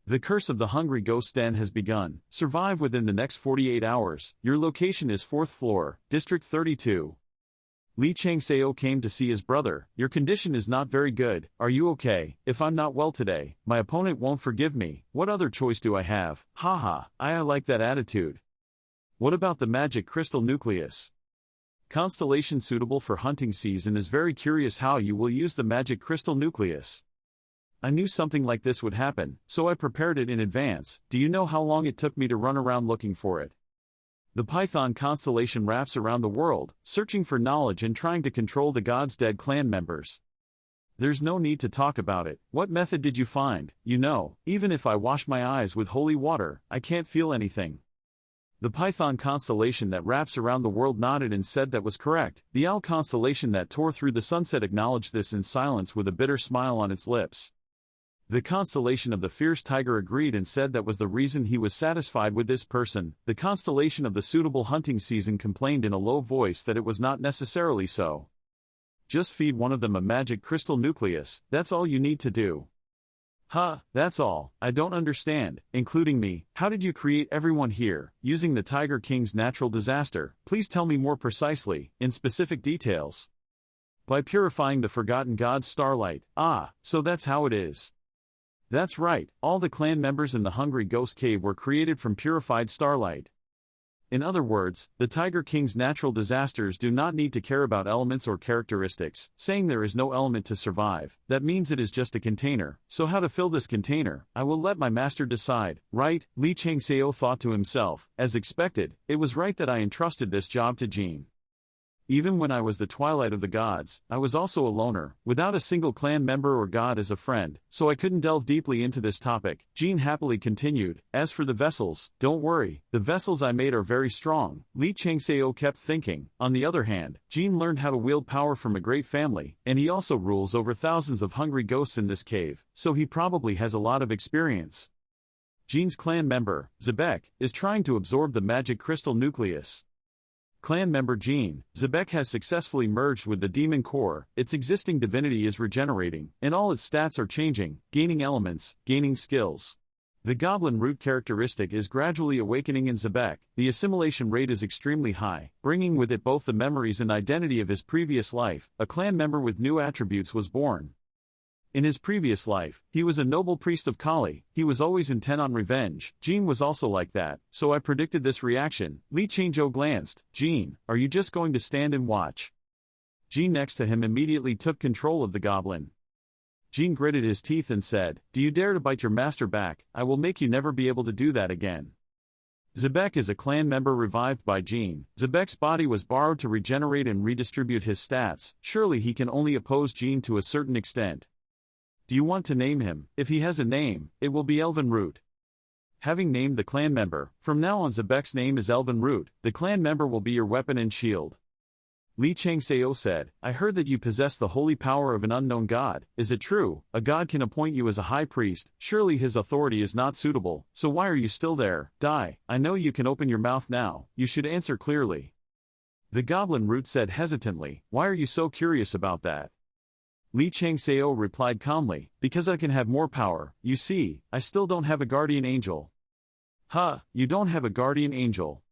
The curse of the hungry ghost den has begun. Survive within the next 48 hours. Your location is 4th floor, District 32. Lee Chang-Seo came to see his brother. Your condition is not very good, are you okay? If I'm not well today, my opponent won't forgive me. What other choice do I have? Haha, I like that attitude. What about the magic crystal nucleus? Constellation suitable for hunting season is very curious how you will use the magic crystal nucleus. I knew something like this would happen, so I prepared it in advance. Do you know how long it took me to run around looking for it? The Python constellation wraps around the world, searching for knowledge and trying to control the gods' dead clan members. There's no need to talk about it. What method did you find? You know, even if I wash my eyes with holy water, I can't feel anything. The Python constellation that wraps around the world nodded and said that was correct. The Owl constellation that tore through the sunset acknowledged this in silence with a bitter smile on its lips. The constellation of the fierce tiger agreed and said that was the reason he was satisfied with this person. The constellation of the suitable hunting season complained in a low voice that it was not necessarily so. Just feed one of them a magic crystal nucleus, that's all you need to do. That's all. I don't understand, including me. How did you create everyone here, using the Tiger King's natural disaster? Please tell me more precisely, in specific details. By purifying the forgotten god's starlight. So that's how it is. That's right, all the clan members in the Hungry Ghost Cave were created from purified starlight. In other words, the Tiger King's natural disasters do not need to care about elements or characteristics, saying there is no element to survive. That means it is just a container. So how to fill this container? I will let my master decide, right? Lee Chang-Seo thought to himself. As expected, it was right that I entrusted this job to Jean. Even when I was the Twilight of the Gods, I was also a loner, without a single clan member or god as a friend, so I couldn't delve deeply into this topic. Jean happily continued, as for the vessels, don't worry, the vessels I made are very strong. Lee Chang-Son kept thinking. On the other hand, Jean learned how to wield power from a great family, and he also rules over thousands of hungry ghosts in this cave, so he probably has a lot of experience. Jean's clan member, Zebek, is trying to absorb the magic crystal nucleus. Clan member Jean, Zebek has successfully merged with the demon core, its existing divinity is regenerating, and all its stats are changing, gaining elements, gaining skills. The goblin root characteristic is gradually awakening in Zebek, the assimilation rate is extremely high, bringing with it both the memories and identity of his previous life. A clan member with new attributes was born. In his previous life, he was a noble priest of Kali, he was always intent on revenge. Jean was also like that, so I predicted this reaction. Lee Chang-Son glanced. Jean, are you just going to stand and watch? Jean next to him immediately took control of the goblin. Jean gritted his teeth and said, do you dare to bite your master back? I will make you never be able to do that again. Zebek is a clan member revived by Jean. Zebek's body was borrowed to regenerate and redistribute his stats. Surely he can only oppose Jean to a certain extent. Do you want to name him? If he has a name, it will be Elven Root. Having named the clan member, from now on Zebek's name is Elven Root. The clan member will be your weapon and shield. Lee Chang-Son said, I heard that you possess the holy power of an unknown god. Is it true? A god can appoint you as a high priest. Surely his authority is not suitable, so why are you still there? Die. I know you can open your mouth now. You should answer clearly. The goblin root said hesitantly, why are you so curious about that? Lee Chang-Son replied calmly, because I can have more power. You see, I still don't have a guardian angel. Huh, you don't have a guardian angel?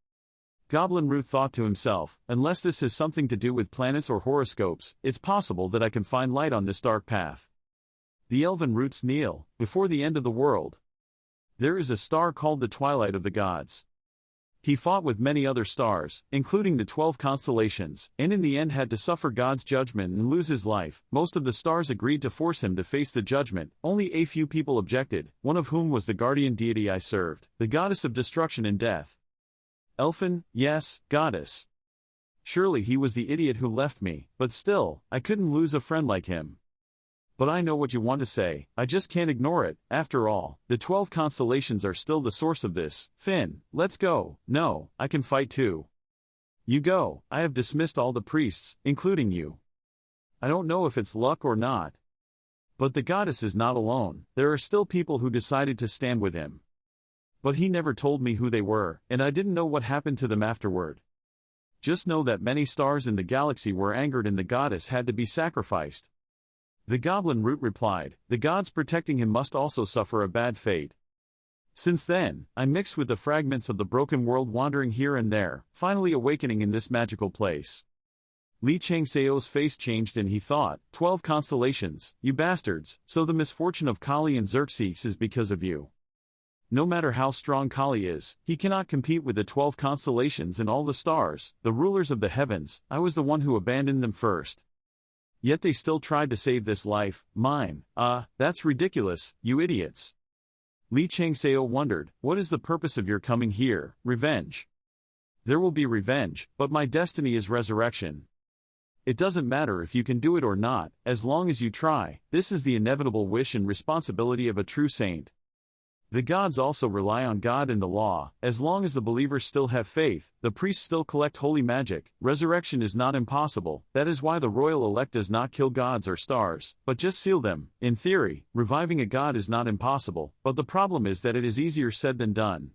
Goblin Root thought to himself, unless this has something to do with planets or horoscopes, it's possible that I can find light on this dark path. The Elven Roots kneel, before the end of the world. There is a star called the Twilight of the Gods. He fought with many other stars, including the 12 constellations, and in the end had to suffer God's judgment and lose his life. Most of the stars agreed to force him to face the judgment, only a few people objected, one of whom was the guardian deity I served, the goddess of destruction and death. Elfin, yes, goddess. Surely he was the idiot who left me, but still, I couldn't lose a friend like him. But I know what you want to say, I just can't ignore it. After all, the 12 constellations are still the source of this. Finn, let's go. No, I can fight too. You go, I have dismissed all the priests, including you. I don't know if it's luck or not. But the goddess is not alone, there are still people who decided to stand with him. But he never told me who they were, and I didn't know what happened to them afterward. Just know that many stars in the galaxy were angered and the goddess had to be sacrificed. The goblin root replied, the gods protecting him must also suffer a bad fate. Since then, I mixed with the fragments of the broken world wandering here and there, finally awakening in this magical place. Lee Chang-Son's face changed and he thought, 12 constellations, you bastards, so the misfortune of Kali and Xerxes is because of you. No matter how strong Kali is, he cannot compete with the 12 constellations and all the stars, the rulers of the heavens. I was the one who abandoned them first. Yet they still tried to save this life, mine. That's ridiculous, you idiots. Lee Chang-Son wondered, what is the purpose of your coming here? Revenge. There will be revenge, but my destiny is resurrection. It doesn't matter if you can do it or not, as long as you try. This is the inevitable wish and responsibility of a true saint. The gods also rely on God and the law. As long as the believers still have faith, the priests still collect holy magic. Resurrection is not impossible. That is why the royal elect does not kill gods or stars, but just seal them. In theory, reviving a god is not impossible, but the problem is that it is easier said than done.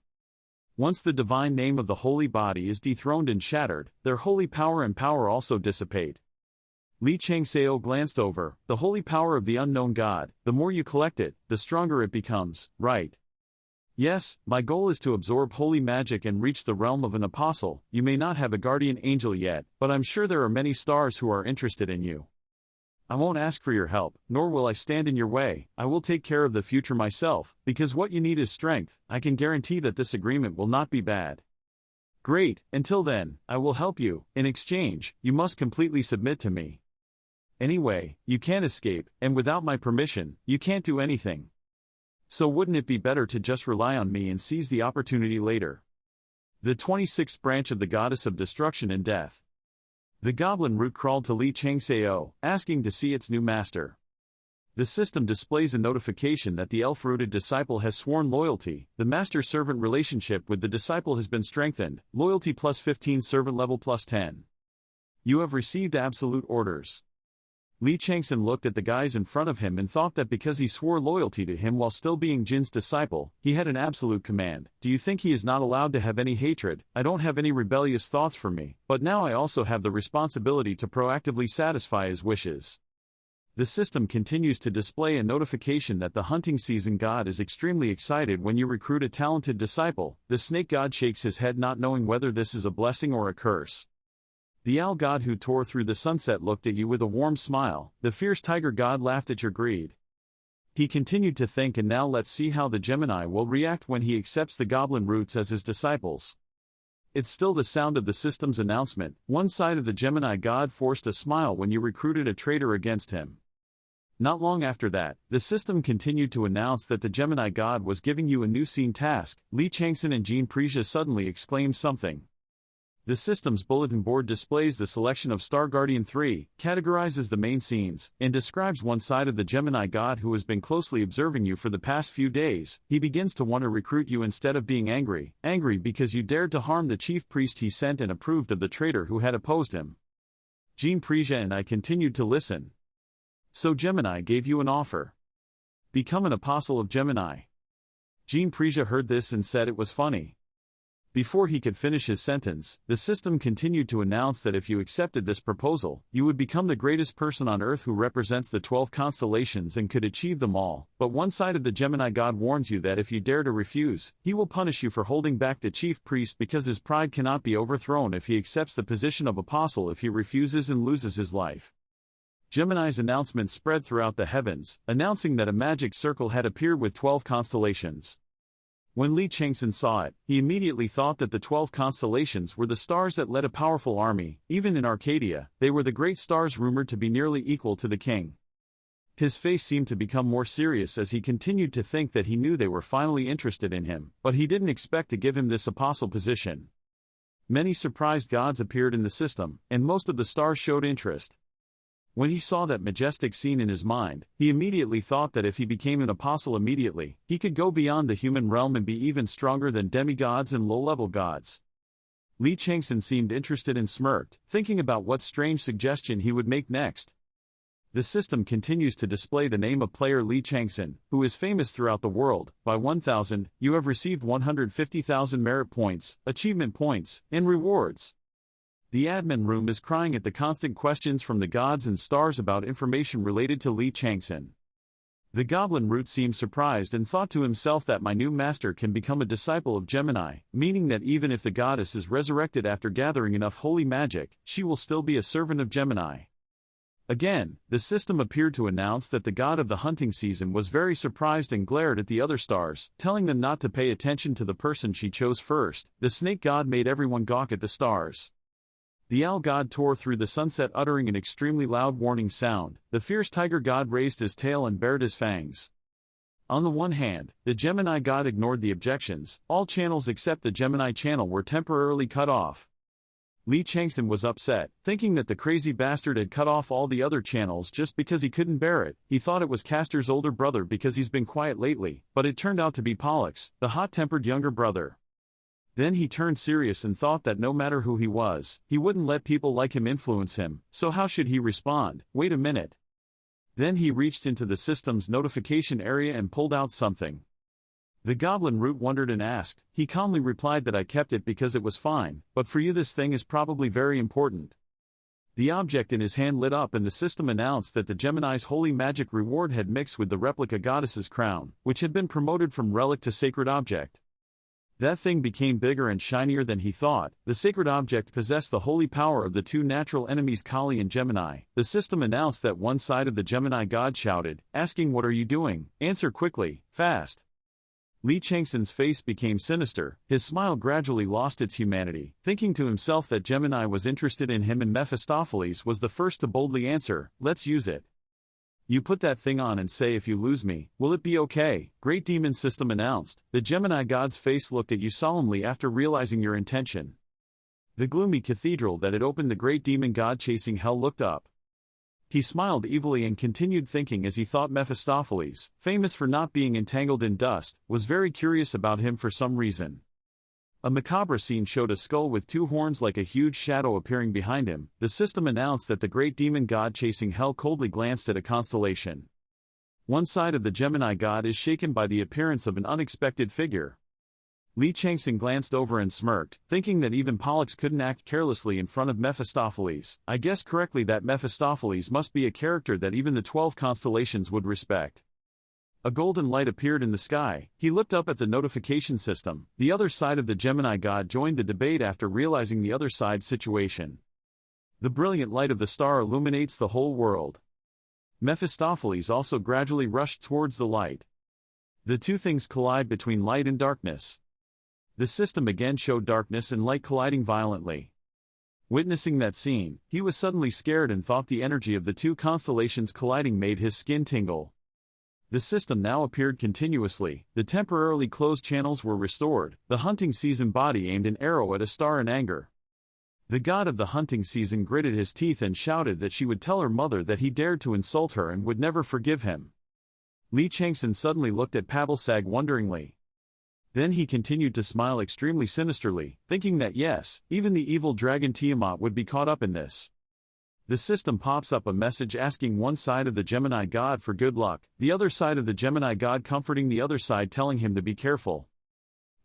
Once the divine name of the holy body is dethroned and shattered, their holy power and power also dissipate. Lee Chang-Son glanced over, the holy power of the unknown god, the more you collect it, the stronger it becomes, right? Yes, my goal is to absorb holy magic and reach the realm of an apostle. You may not have a guardian angel yet, but I'm sure there are many stars who are interested in you. I won't ask for your help, nor will I stand in your way. I will take care of the future myself, because what you need is strength. I can guarantee that this agreement will not be bad. Great, until then, I will help you. In exchange, you must completely submit to me. Anyway, you can't escape, and without my permission, you can't do anything. So wouldn't it be better to just rely on me and seize the opportunity later? The 26th branch of the goddess of destruction and death. The goblin root crawled to Lee Chang-Son, asking to see its new master. The system displays a notification that the elf-rooted disciple has sworn loyalty. The master-servant relationship with the disciple has been strengthened. Loyalty plus 15, servant level plus 10. You have received absolute orders. Lee Chang-Son looked at the guys in front of him and thought that because he swore loyalty to him while still being Jin's disciple, he had an absolute command. Do you think he is not allowed to have any hatred? I don't have any rebellious thoughts for me, but now I also have the responsibility to proactively satisfy his wishes. The system continues to display a notification that the hunting season god is extremely excited when you recruit a talented disciple. The snake god shakes his head, not knowing whether this is a blessing or a curse. The owl god who tore through the sunset looked at you with a warm smile. The fierce tiger god laughed at your greed. He continued to think, and now let's see how the Gemini will react when he accepts the goblin roots as his disciples. It's still the sound of the system's announcement. One side of the Gemini god forced a smile when you recruited a traitor against him. Not long after that, the system continued to announce that the Gemini god was giving you a new scene task. Lee Chang-Son and Jean Prija suddenly exclaimed something. The system's bulletin board displays the selection of Star Guardian 3, categorizes the main scenes, and describes one side of the Gemini god who has been closely observing you for the past few days. He begins to want to recruit you instead of being angry because you dared to harm the chief priest he sent and approved of the traitor who had opposed him. Jean Prija and I continued to listen. So Gemini gave you an offer. Become an apostle of Gemini. Jean Prija heard this and said it was funny. Before he could finish his sentence, the system continued to announce that if you accepted this proposal, you would become the greatest person on Earth who represents the 12 constellations and could achieve them all. But one side of the Gemini god warns you that if you dare to refuse, he will punish you for holding back the chief priest because his pride cannot be overthrown if he accepts the position of apostle if he refuses and loses his life. Gemini's announcement spread throughout the heavens, announcing that a magic circle had appeared with 12 constellations. When Lee Chang-Son saw it, he immediately thought that the 12 constellations were the stars that led a powerful army. Even in Arcadia, they were the great stars rumored to be nearly equal to the king. His face seemed to become more serious as he continued to think that he knew they were finally interested in him, but he didn't expect to give him this apostle position. Many surprised gods appeared in the system, and most of the stars showed interest. When he saw that majestic scene in his mind, he immediately thought that if he became an apostle immediately, he could go beyond the human realm and be even stronger than demigods and low-level gods. Lee Chang-Son seemed interested and smirked, thinking about what strange suggestion he would make next. The system continues to display the name of player Lee Chang-Son, who is famous throughout the world. By 1,000, you have received 150,000 merit points, achievement points, and rewards. The admin room is crying at the constant questions from the gods and stars about information related to Lee Chang-Son. The goblin root seemed surprised and thought to himself that my new master can become a disciple of Gemini, meaning that even if the goddess is resurrected after gathering enough holy magic, she will still be a servant of Gemini. Again, the system appeared to announce that the god of the hunting season was very surprised and glared at the other stars, telling them not to pay attention to the person she chose first. The snake god made everyone gawk at the stars. The owl god tore through the sunset uttering an extremely loud warning sound. The fierce tiger god raised his tail and bared his fangs. On the one hand, the Gemini god ignored the objections. All channels except the Gemini channel were temporarily cut off. Lee Chang-Son was upset, thinking that the crazy bastard had cut off all the other channels just because he couldn't bear it. He thought it was Castor's older brother because he's been quiet lately, but it turned out to be Pollux, the hot-tempered younger brother. Then he turned serious and thought that no matter who he was, he wouldn't let people like him influence him, so how should he respond? Wait a minute. Then he reached into the system's notification area and pulled out something. The goblin root wondered and asked. He calmly replied that I kept it because it was fine, but for you this thing is probably very important. The object in his hand lit up and the system announced that the Gemini's holy magic reward had mixed with the replica goddess's crown, which had been promoted from relic to sacred object. That thing became bigger and shinier than he thought. The sacred object possessed the holy power of the two natural enemies Kali and Gemini. The system announced that one side of the Gemini god shouted, asking, "What are you doing? Answer quickly, fast." Lee Chang-Son's face became sinister, his smile gradually lost its humanity, thinking to himself that Gemini was interested in him and Mephistopheles was the first to boldly answer, "Let's use it." "You put that thing on and say if you lose me, will it be okay?" Great Demon System announced. The Gemini god's face looked at you solemnly after realizing your intention. The gloomy cathedral that had opened the great demon god chasing hell looked up. He smiled evilly and continued thinking as he thought Mephistopheles, famous for not being entangled in dust, was very curious about him for some reason. A macabre scene showed a skull with two horns like a huge shadow appearing behind him. The system announced that the great demon god chasing hell coldly glanced at a constellation. One side of the Gemini god is shaken by the appearance of an unexpected figure. Lee Chang-Son glanced over and smirked, thinking that even Pollux couldn't act carelessly in front of Mephistopheles. I guessed correctly that Mephistopheles must be a character that even the 12 constellations would respect. A golden light appeared in the sky. He looked up at the notification system. The other side of the Gemini god joined the debate after realizing the other side's situation. The brilliant light of the star illuminates the whole world. Mephistopheles also gradually rushed towards the light. The two things collide between light and darkness. The system again showed darkness and light colliding violently. Witnessing that scene, he was suddenly scared and thought the energy of the two constellations colliding made his skin tingle. The system now appeared continuously. The temporarily closed channels were restored. The hunting season body aimed an arrow at a star in anger. The god of the hunting season gritted his teeth and shouted that she would tell her mother that he dared to insult her and would never forgive him. Lee Chang-Son suddenly looked at Paddlesag wonderingly. Then he continued to smile extremely sinisterly, thinking that yes, even the evil dragon Tiamat would be caught up in this. The system pops up a message asking one side of the Gemini god for good luck, the other side of the Gemini god comforting the other side telling him to be careful.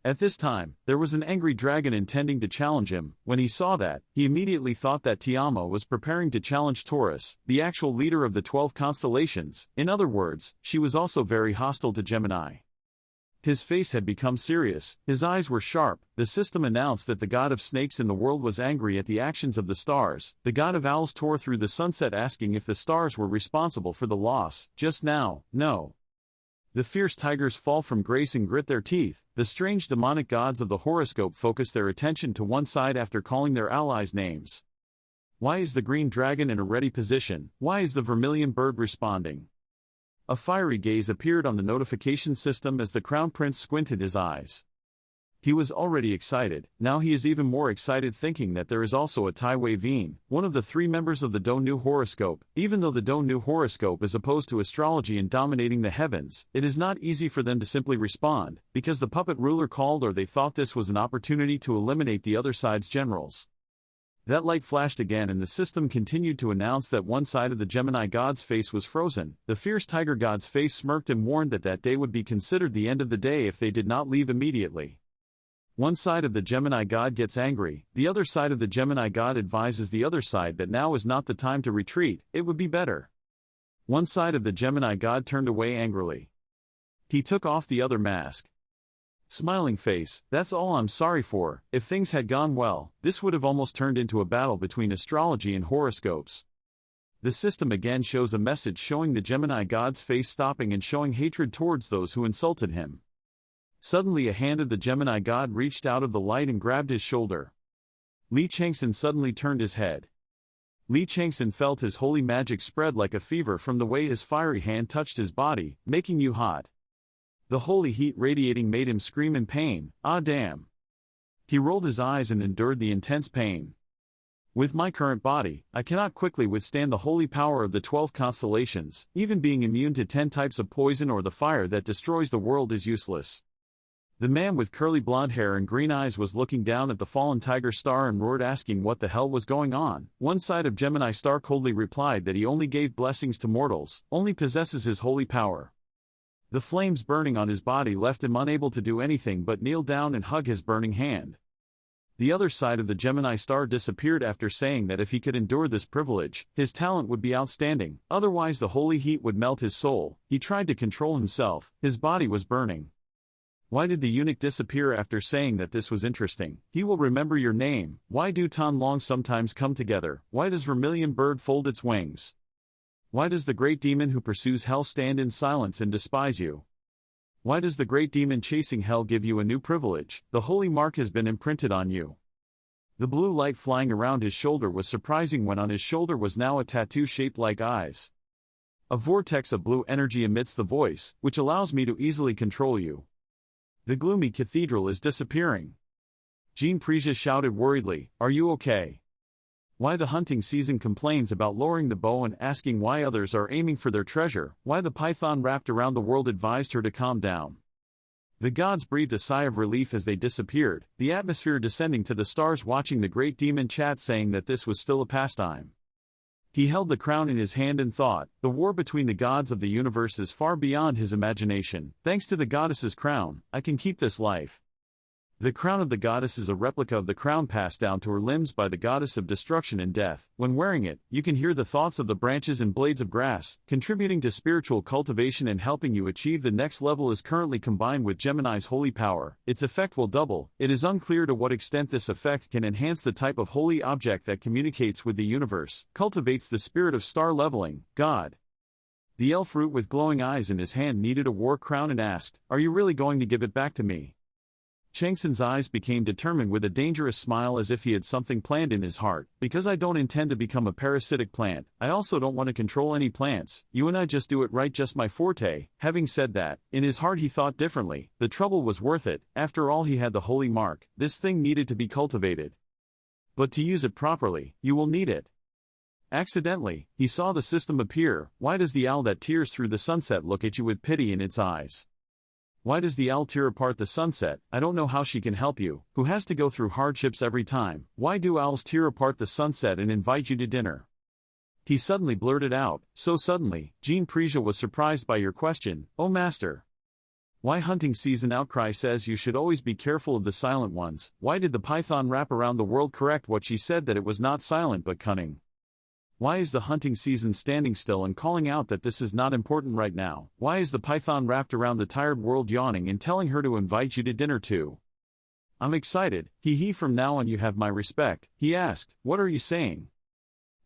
At this time, there was an angry dragon intending to challenge him. When he saw that, he immediately thought that Tiamat was preparing to challenge Taurus, the actual leader of the 12 constellations. In other words, she was also very hostile to Gemini. His face had become serious, his eyes were sharp. The system announced that the god of snakes in the world was angry at the actions of the stars. The god of owls tore through the sunset asking if the stars were responsible for the loss. Just now, no. The fierce tigers fall from grace and grit their teeth. The strange demonic gods of the horoscope focus their attention to one side after calling their allies names. Why is the green dragon in a ready position? Why is the vermilion bird responding? A fiery gaze appeared on the notification system as the crown prince squinted his eyes. He was already excited, now he is even more excited thinking that there is also a Tai Wei Veen, one of the 3 members of the Do Nu horoscope. Even though the Do Nu horoscope is opposed to astrology and dominating the heavens, it is not easy for them to simply respond, because the puppet ruler called or they thought this was an opportunity to eliminate the other side's generals. That light flashed again and the system continued to announce that one side of the Gemini god's face was frozen. The fierce tiger god's face smirked and warned that that day would be considered the end of the day if they did not leave immediately. One side of the Gemini god gets angry, the other side of the Gemini god advises the other side that now is not the time to retreat, it would be better. One side of the Gemini god turned away angrily. He took off the other mask. Smiling face, that's all I'm sorry for. If things had gone well, this would have almost turned into a battle between astrology and horoscopes. The system again shows a message showing the Gemini god's face stopping and showing hatred towards those who insulted him. Suddenly a hand of the Gemini god reached out of the light and grabbed his shoulder. Lee Chang-Son suddenly turned his head. Lee Chang-Son felt his holy magic spread like a fever from the way his fiery hand touched his body, making you hot. The holy heat radiating made him scream in pain. Ah damn. He rolled his eyes and endured the intense pain. With my current body, I cannot quickly withstand the holy power of the 12 constellations. Even being immune to 10 types of poison or the fire that destroys the world is useless. The man with curly blonde hair and green eyes was looking down at the fallen tiger star and roared asking what the hell was going on. One side of Gemini star coldly replied that he only gave blessings to mortals, only possesses his holy power. The flames burning on his body left him unable to do anything but kneel down and hug his burning hand. The other side of the Gemini star disappeared after saying that if he could endure this privilege, his talent would be outstanding, otherwise the holy heat would melt his soul. He tried to control himself, his body was burning. Why did the eunuch disappear after saying that this was interesting? He will remember your name. Why do Tan Long sometimes come together? Why does Vermilion Bird fold its wings? Why does the great demon who pursues hell stand in silence and despise you? Why does the great demon chasing hell give you a new privilege? The holy mark has been imprinted on you. The blue light flying around his shoulder was surprising when on his shoulder was now a tattoo shaped like eyes. A vortex of blue energy emits the voice, which allows me to easily control you. The gloomy cathedral is disappearing. Jean Prija shouted worriedly, "Are you okay?" Why the hunting season complains about lowering the bow and asking why others are aiming for their treasure, why the python wrapped around the world advised her to calm down. The gods breathed a sigh of relief as they disappeared, the atmosphere descending to the stars watching the great demon chat saying that this was still a pastime. He held the crown in his hand and thought, the war between the gods of the universe is far beyond his imagination. Thanks to the goddess's crown, I can keep this life. The crown of the goddess is a replica of the crown passed down to her limbs by the goddess of destruction and death. When wearing it, you can hear the thoughts of the branches and blades of grass, contributing to spiritual cultivation and helping you achieve the next level. Is currently combined with Gemini's holy power. Its effect will double. It is unclear to what extent this effect can enhance the type of holy object that communicates with the universe, cultivates the spirit of star leveling, God. The elf root with glowing eyes in his hand needed a war crown and asked, "Are you really going to give it back to me?" Chang-Son's eyes became determined with a dangerous smile as if he had something planned in his heart. "Because I don't intend to become a parasitic plant, I also don't want to control any plants. You and I just do it right, just my forte." Having said that, in his heart he thought differently. The trouble was worth it. After all, he had the holy mark. This thing needed to be cultivated. But to use it properly, you will need it. Accidentally, he saw the system appear. Why does the owl that tears through the sunset look at you with pity in its eyes? Why does the owl tear apart the sunset? I don't know how she can help you, who has to go through hardships every time. Why do owls tear apart the sunset and invite you to dinner? He suddenly blurted out, so suddenly. Jean Prija was surprised by your question, oh master. Why hunting season outcry says you should always be careful of the silent ones. Why did the python wrap around the world correct what she said that it was not silent but cunning? Why is the hunting season standing still and calling out that this is not important right now? Why is the python wrapped around the tired world yawning and telling her to invite you to dinner too? I'm excited, he from now on you have my respect. He asked, what are you saying?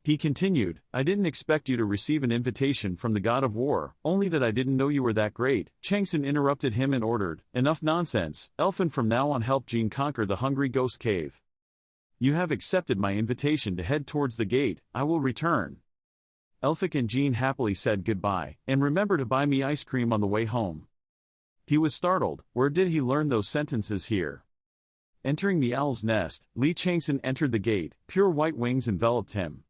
He continued, I didn't expect you to receive an invitation from the god of war, only that I didn't know you were that great. Chang-Son interrupted him and ordered, enough nonsense, Elfin from now on help Jean conquer the hungry ghost cave. You have accepted my invitation to head towards the gate, I will return. Elphic and Jean happily said goodbye, and remember to buy me ice cream on the way home. He was startled, where did he learn those sentences here? Entering the owl's nest, Lee Chang-Son entered the gate, pure white wings enveloped him.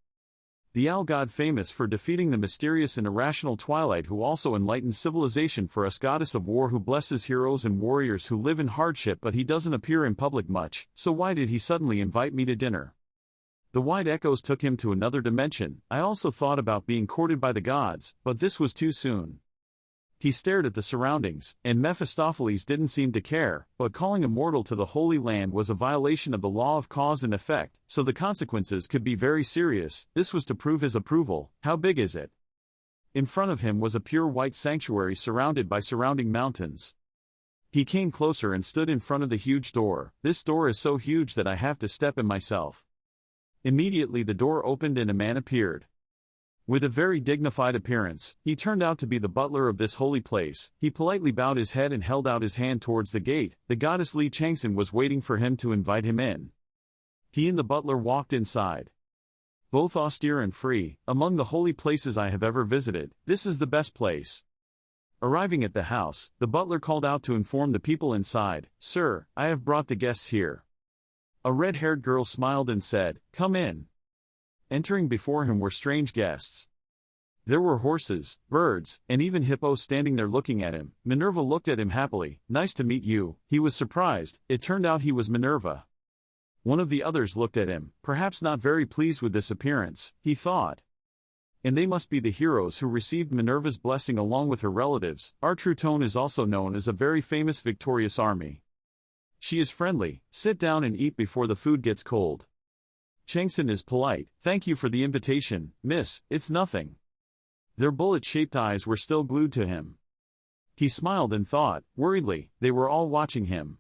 The owl god famous for defeating the mysterious and irrational Twilight who also enlightens civilization for us, goddess of war who blesses heroes and warriors who live in hardship, but he doesn't appear in public much, so why did he suddenly invite me to dinner? The wide echoes took him to another dimension. I also thought about being courted by the gods, but this was too soon. He stared at the surroundings, and Mephistopheles didn't seem to care, but calling a mortal to the Holy Land was a violation of the law of cause and effect, so the consequences could be very serious. This was to prove his approval. How big is it? In front of him was a pure white sanctuary surrounded by surrounding mountains. He came closer and stood in front of the huge door. This door is so huge that I have to step in myself. Immediately the door opened and a man appeared. With a very dignified appearance, he turned out to be the butler of this holy place. He politely bowed his head and held out his hand towards the gate. The goddess Lee Chang-Son was waiting for him to invite him in. He and the butler walked inside. Both austere and free, among the holy places I have ever visited, this is the best place. Arriving at the house, the butler called out to inform the people inside, Sir, I have brought the guests here. A red-haired girl smiled and said, Come in. Entering before him were strange guests. There were horses, birds, and even hippos standing there looking at him. Minerva looked at him happily. Nice to meet you. He was surprised. It turned out he was Minerva. One of the others looked at him, perhaps not very pleased with this appearance, he thought. And they must be the heroes who received Minerva's blessing along with her relatives. Our true tone is also known as a very famous victorious army. She is friendly. Sit down and eat before the food gets cold. Chang-Son is polite. Thank you for the invitation, miss, it's nothing. Their bullet-shaped eyes were still glued to him. He smiled and thought, worriedly, they were all watching him.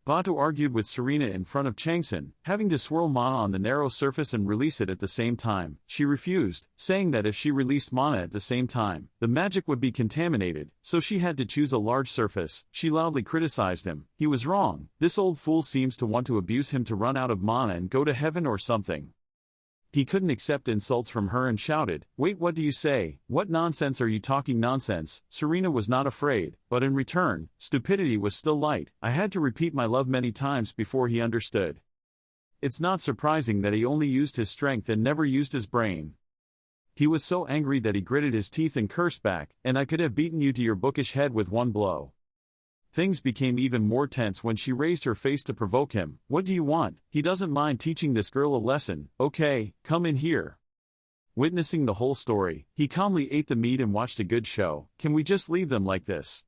Batu argued with Serena in front of Chang-Son, having to swirl mana on the narrow surface and release it at the same time. She refused, saying that if she released mana at the same time, the magic would be contaminated, so she had to choose a large surface. She loudly criticized him. He was wrong. This old fool seems to want to abuse him to run out of mana and go to heaven or something. He couldn't accept insults from her and shouted, "Wait, what do you say? What nonsense are you talking nonsense?" Serena was not afraid, but in return, stupidity was still light. I had to repeat my love many times before he understood. It's not surprising that he only used his strength and never used his brain. He was so angry that he gritted his teeth and cursed back, "And I could have beaten you to your bookish head with one blow." Things became even more tense when she raised her face to provoke him. "What do you want? He doesn't mind teaching this girl a lesson. Okay, come in here." Witnessing the whole story, he calmly ate the meat and watched a good show. "Can we just leave them like this?"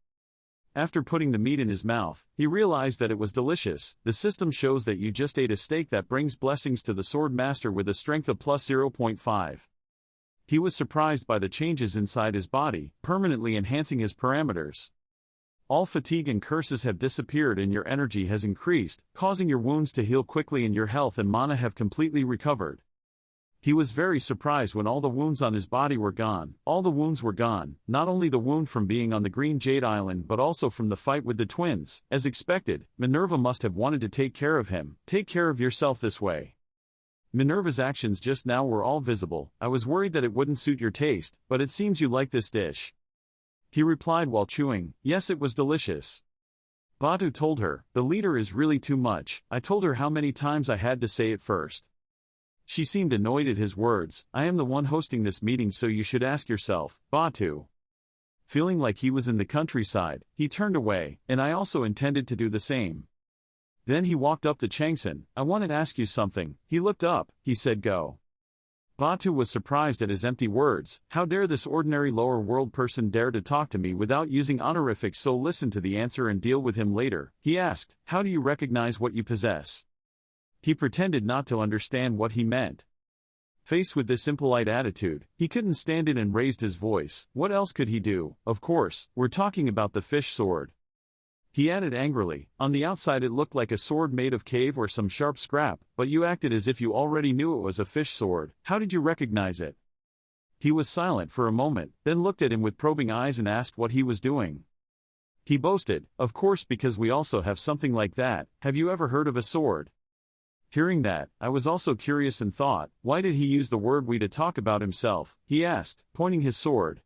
After putting the meat in his mouth, he realized that it was delicious. The system shows that you just ate a steak that brings blessings to the sword master with a strength of plus 0.5. He was surprised by the changes inside his body, permanently enhancing his parameters. All fatigue and curses have disappeared and your energy has increased, causing your wounds to heal quickly and your health and mana have completely recovered. He was very surprised when all the wounds on his body were gone. All the wounds were gone, not only the wound from being on the Green Jade Island but also from the fight with the twins. As expected, Minerva must have wanted to take care of him. "Take care of yourself this way." Minerva's actions just now were all visible. "I was worried that it wouldn't suit your taste, but it seems you like this dish." He replied while chewing, "Yes, it was delicious." Batu told her, "The leader is really too much. I told her how many times I had to say it first." She seemed annoyed at his words. "I am the one hosting this meeting, so you should ask yourself, Batu." Feeling like he was in the countryside, he turned away, and I also intended to do the same. Then he walked up to Chang-Son. "I want to ask you something." He looked up, he said, "Go." Batu was surprised at his empty words. How dare this ordinary lower world person dare to talk to me without using honorifics? So listen to the answer and deal with him later. He asked, "How do you recognize what you possess?" He pretended not to understand what he meant. Faced with this impolite attitude, he couldn't stand it and raised his voice. What else could he do? "Of course, we're talking about the fish sword." He added angrily, "On the outside it looked like a sword made of cave or some sharp scrap, but you acted as if you already knew it was a fish sword. How did you recognize it?" He was silent for a moment, then looked at him with probing eyes and asked what he was doing. He boasted, "Of course, because we also have something like that. Have you ever heard of a sword?" Hearing that, I was also curious and thought, why did he use the word "we" to talk about himself? He asked, pointing his sword.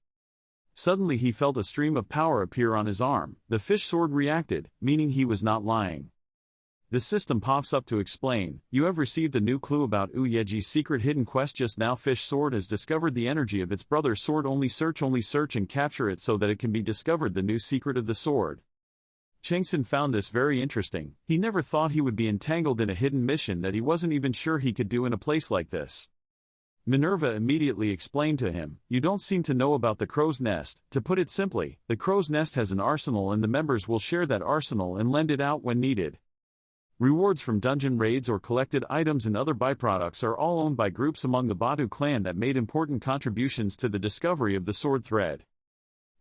Suddenly he felt a stream of power appear on his arm. The fish sword reacted, meaning he was not lying. The system pops up to explain, "You have received a new clue about Uyeji's secret hidden quest just now. Fish sword has discovered the energy of its brother's sword. Only search and capture it so that it can be discovered, the new secret of the sword." Chang-Son found this very interesting. He never thought he would be entangled in a hidden mission that he wasn't even sure he could do in a place like this. Minerva immediately explained to him, "You don't seem to know about the crow's nest. To put it simply, the crow's nest has an arsenal and the members will share that arsenal and lend it out when needed. Rewards from dungeon raids or collected items and other byproducts are all owned by groups among the Batu clan that made important contributions to the discovery of the sword thread."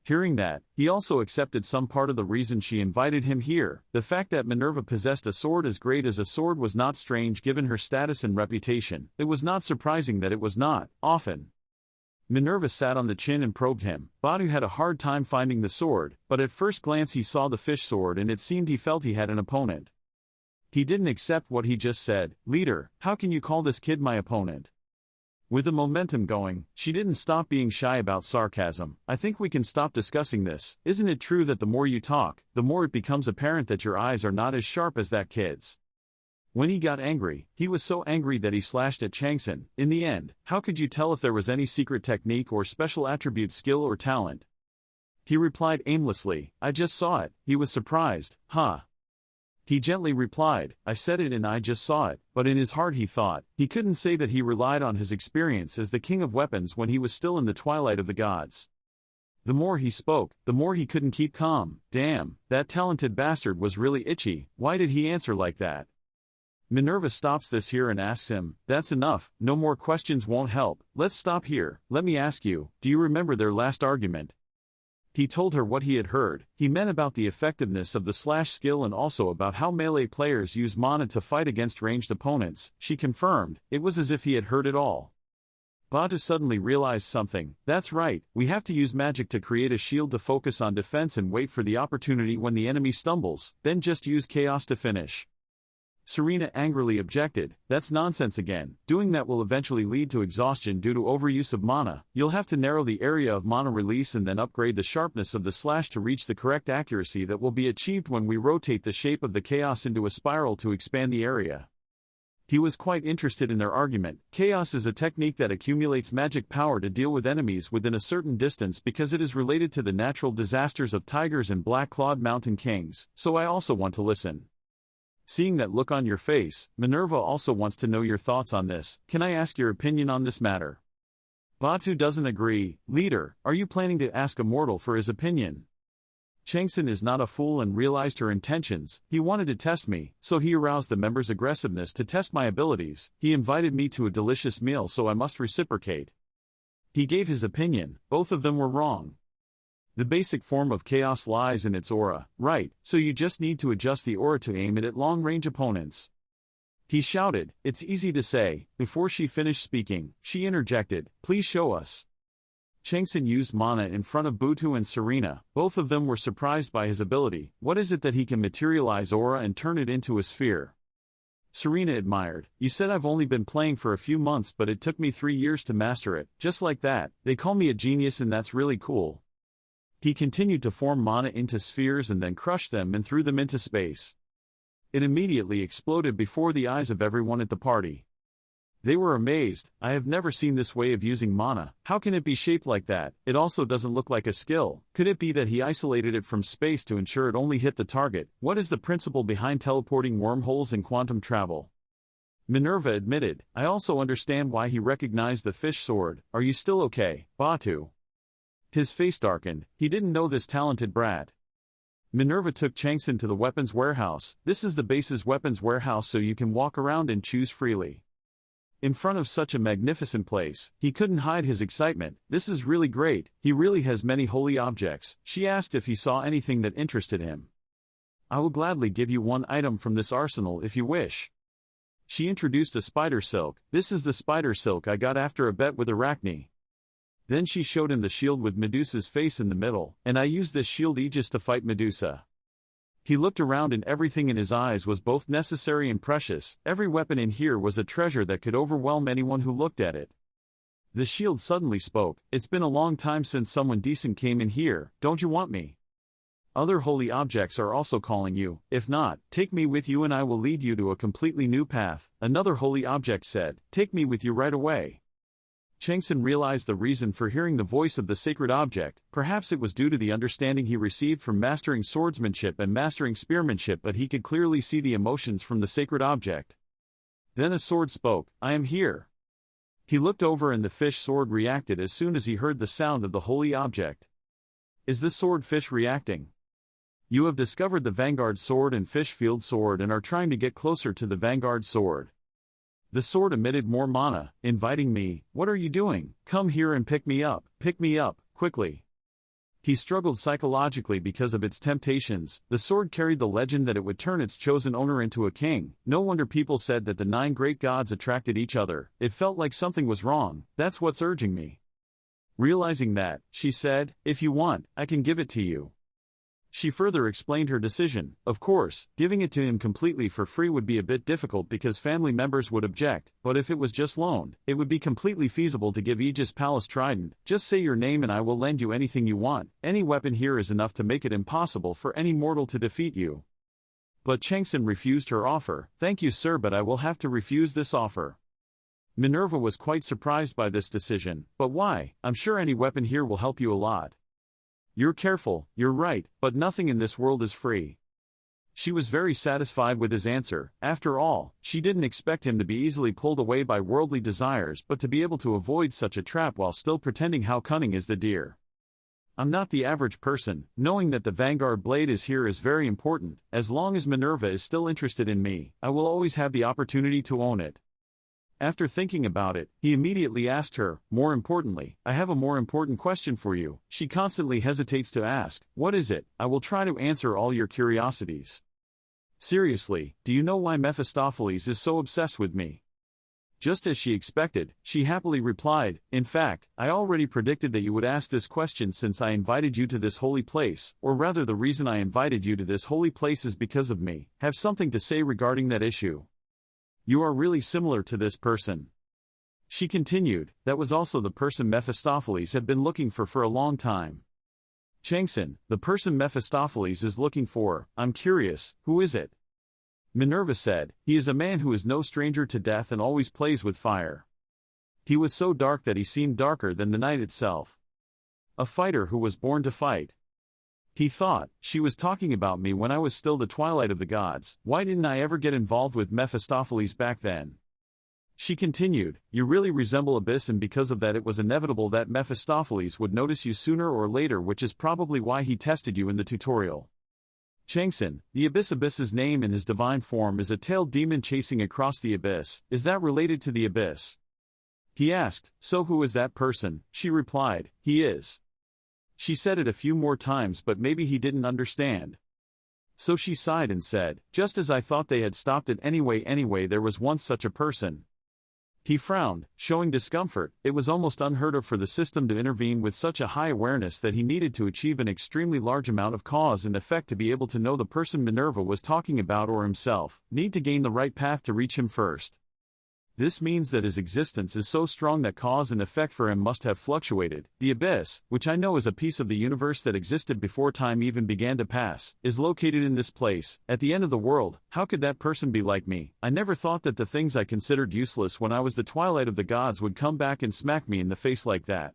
Hearing that, he also accepted some part of the reason she invited him here. The fact that Minerva possessed a sword as great as a sword was not strange given her status and reputation. It was not surprising that it was not often. Minerva sat on the chin and probed him. Batu had a hard time finding the sword, but at first glance he saw the fish sword and it seemed he felt he had an opponent. He didn't accept what he just said. "Leader, how can you call this kid my opponent?" With the momentum going, she didn't stop being shy about sarcasm. "I think we can stop discussing this. Isn't it true that the more you talk, the more it becomes apparent that your eyes are not as sharp as that kid's?" When he got angry, he was so angry that he slashed at Chang-Son. "In the end, how could you tell if there was any secret technique or special attribute, skill or talent?" He replied aimlessly, "I just saw it." He was surprised. "Huh." He gently replied, "I said it and I just saw it," but in his heart he thought, he couldn't say that he relied on his experience as the king of weapons when he was still in the twilight of the gods. The more he spoke, the more he couldn't keep calm. Damn, that talented bastard was really itchy. Why did he answer like that? Minerva stops this here and asks him, "That's enough, no more questions won't help. Let's stop here. Let me ask you, do you remember their last argument?" He told her what he had heard. He meant about the effectiveness of the slash skill and also about how melee players use mana to fight against ranged opponents. She confirmed. It was as if he had heard it all. Batu suddenly realized something. "That's right, we have to use magic to create a shield to focus on defense and wait for the opportunity when the enemy stumbles, then just use chaos to finish." Serena angrily objected, "That's nonsense again. Doing that will eventually lead to exhaustion due to overuse of mana. You'll have to narrow the area of mana release and then upgrade the sharpness of the slash to reach the correct accuracy that will be achieved when we rotate the shape of the chaos into a spiral to expand the area." He was quite interested in their argument. Chaos is a technique that accumulates magic power to deal with enemies within a certain distance because it is related to the natural disasters of tigers and black-clawed mountain kings, so I also want to listen. Seeing that look on your face, Minerva also wants to know your thoughts on this. Can I ask your opinion on this matter? Batu doesn't agree. Leader, are you planning to ask a mortal for his opinion? Chang-Son is not a fool and realized her intentions. He wanted to test me, so he aroused the members' aggressiveness to test my abilities. He invited me to a delicious meal, so I must reciprocate. He gave his opinion. Both of them were wrong. The basic form of chaos lies in its aura, right, so you just need to adjust the aura to aim it at long-range opponents. He shouted, "It's easy to say." Before she finished speaking, she interjected, "Please show us." Chang-Son used mana in front of Butu and Serena. Both of them were surprised by his ability. What is it that he can materialize aura and turn it into a sphere? Serena admired, "You said I've only been playing for a few months, but it took me 3 years to master it. Just like that, they call me a genius, and that's really cool." He continued to form mana into spheres and then crushed them and threw them into space. It immediately exploded before the eyes of everyone at the party. They were amazed. "I have never seen this way of using mana. How can it be shaped like that? It also doesn't look like a skill. Could it be that he isolated it from space to ensure it only hit the target? What is the principle behind teleporting wormholes in quantum travel?" Minerva admitted, "I also understand why he recognized the fish sword. Are you still okay, Batu?" His face darkened. He didn't know this talented brat. Minerva took Chang-Son to the weapons warehouse. This is the base's weapons warehouse, so you can walk around and choose freely. In front of such a magnificent place, he couldn't hide his excitement. "This is really great. He really has many holy objects." She asked if he saw anything that interested him. "I will gladly give you one item from this arsenal if you wish." She introduced a spider silk. "This is the spider silk I got after a bet with Arachne." Then she showed him the shield with Medusa's face in the middle, "And I used this shield Aegis to fight Medusa." He looked around and everything in his eyes was both necessary and precious. Every weapon in here was a treasure that could overwhelm anyone who looked at it. The shield suddenly spoke, "It's been a long time since someone decent came in here. Don't you want me? Other holy objects are also calling you. If not, take me with you and I will lead you to a completely new path." Another holy object said, "Take me with you right away." Chang-Son realized the reason for hearing the voice of the sacred object. Perhaps it was due to the understanding he received from mastering swordsmanship and mastering spearmanship, but he could clearly see the emotions from the sacred object. Then a sword spoke, "I am here." He looked over and the fish sword reacted as soon as he heard the sound of the holy object. "Is this sword fish reacting? You have discovered the Vanguard sword and fish field sword and are trying to get closer to the Vanguard sword." The sword emitted more mana, inviting me. "What are you doing? Come here and pick me up, quickly." He struggled psychologically because of its temptations. The sword carried the legend that it would turn its chosen owner into a king. No wonder people said that the 9 great gods attracted each other. It felt like something was wrong. "That's what's urging me." Realizing that, she said, "If you want, I can give it to you." She further explained her decision. Of course, giving it to him completely for free would be a bit difficult because family members would object, but if it was just loaned, it would be completely feasible to give Aegis Palace Trident. "Just say your name and I will lend you anything you want. Any weapon here is enough to make it impossible for any mortal to defeat you." But Chang-Son refused her offer. "Thank you, sir, but I will have to refuse this offer." Minerva was quite surprised by this decision. "But why? I'm sure any weapon here will help you a lot." "You're careful, you're right, but nothing in this world is free." She was very satisfied with his answer. After all, she didn't expect him to be easily pulled away by worldly desires but to be able to avoid such a trap while still pretending how cunning is the deer. "I'm not the average person. Knowing that the Vanguard blade is here is very important. As long as Minerva is still interested in me, I will always have the opportunity to own it." After thinking about it, he immediately asked her, "More importantly, I have a more important question for you." She constantly hesitates to ask, "What is it?" "I will try to answer all your curiosities." "Seriously, do you know why Mephistopheles is so obsessed with me?" Just as she expected, she happily replied, "In fact, I already predicted that you would ask this question since I invited you to this holy place, or rather the reason I invited you to this holy place is because of me. Have something to say regarding that issue. You are really similar to this person." She continued, "That was also the person Mephistopheles had been looking for a long time." Chang-Son, the person Mephistopheles is looking for, I'm curious, who is it? Minerva said, "He is a man who is no stranger to death and always plays with fire. He was so dark that he seemed darker than the night itself. A fighter who was born to fight." He thought, she was talking about me when I was still the Twilight of the Gods. Why didn't I ever get involved with Mephistopheles back then? She continued, "You really resemble Abyss, and because of that it was inevitable that Mephistopheles would notice you sooner or later, which is probably why he tested you in the tutorial." Chang-Son, the Abyss's name in his divine form is a tailed demon chasing across the abyss. Is that related to the Abyss? He asked, "So who is that person?" She replied, "He is." She said it a few more times, but maybe he didn't understand. So she sighed and said, "Just as I thought they had stopped it anyway, there was once such a person." He frowned, showing discomfort. It was almost unheard of for the system to intervene with such a high awareness that he needed to achieve an extremely large amount of cause and effect to be able to know the person Minerva was talking about or himself, need to gain the right path to reach him first. This means that his existence is so strong that cause and effect for him must have fluctuated. The Abyss, which I know is a piece of the universe that existed before time even began to pass, is located in this place, at the end of the world. How could that person be like me? I never thought that the things I considered useless when I was the Twilight of the Gods would come back and smack me in the face like that.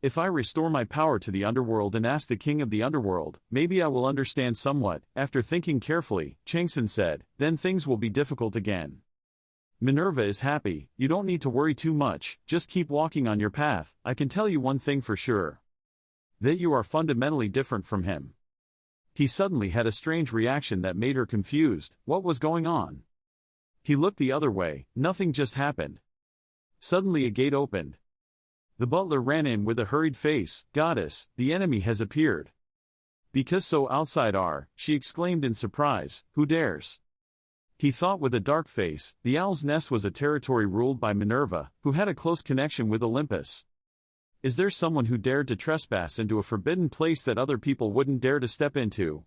If I restore my power to the Underworld and ask the King of the Underworld, maybe I will understand somewhat." After thinking carefully, Chang-Son said, "Then things will be difficult again. Minerva is happy. You don't need to worry too much, just keep walking on your path. I can tell you one thing for sure. That you are fundamentally different from him." He suddenly had a strange reaction that made her confused. What was going on? He looked the other way. Nothing just happened. Suddenly a gate opened. The butler ran in with a hurried face. "Goddess, the enemy has appeared." "Because so outside are," she exclaimed in surprise. "Who dares?" He thought with a dark face. The Owl's Nest was a territory ruled by Minerva, who had a close connection with Olympus. Is there someone who dared to trespass into a forbidden place that other people wouldn't dare to step into?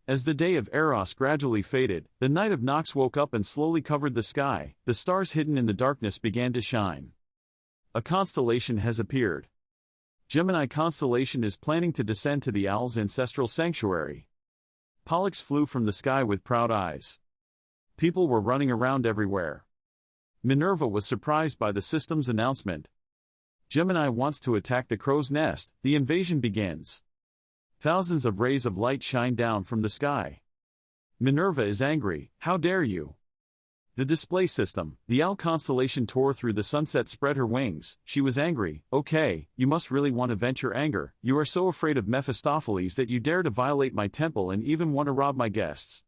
As the day of Eros gradually faded, the night of Nox woke up and slowly covered the sky. The stars hidden in the darkness began to shine. A constellation has appeared. Gemini constellation is planning to descend to the Owl's ancestral sanctuary. Pollux flew from the sky with proud eyes. People were running around everywhere. Minerva was surprised by the system's announcement. Gemini wants to attack the crow's nest. The invasion begins. Thousands of rays of light shine down from the sky. Minerva is angry. How dare you? The display system, the Owl constellation tore through the sunset, spread her wings. She was angry. Okay, you must really want to vent your anger. You are so afraid of Mephistopheles that you dare to violate my temple and even want to rob my guests.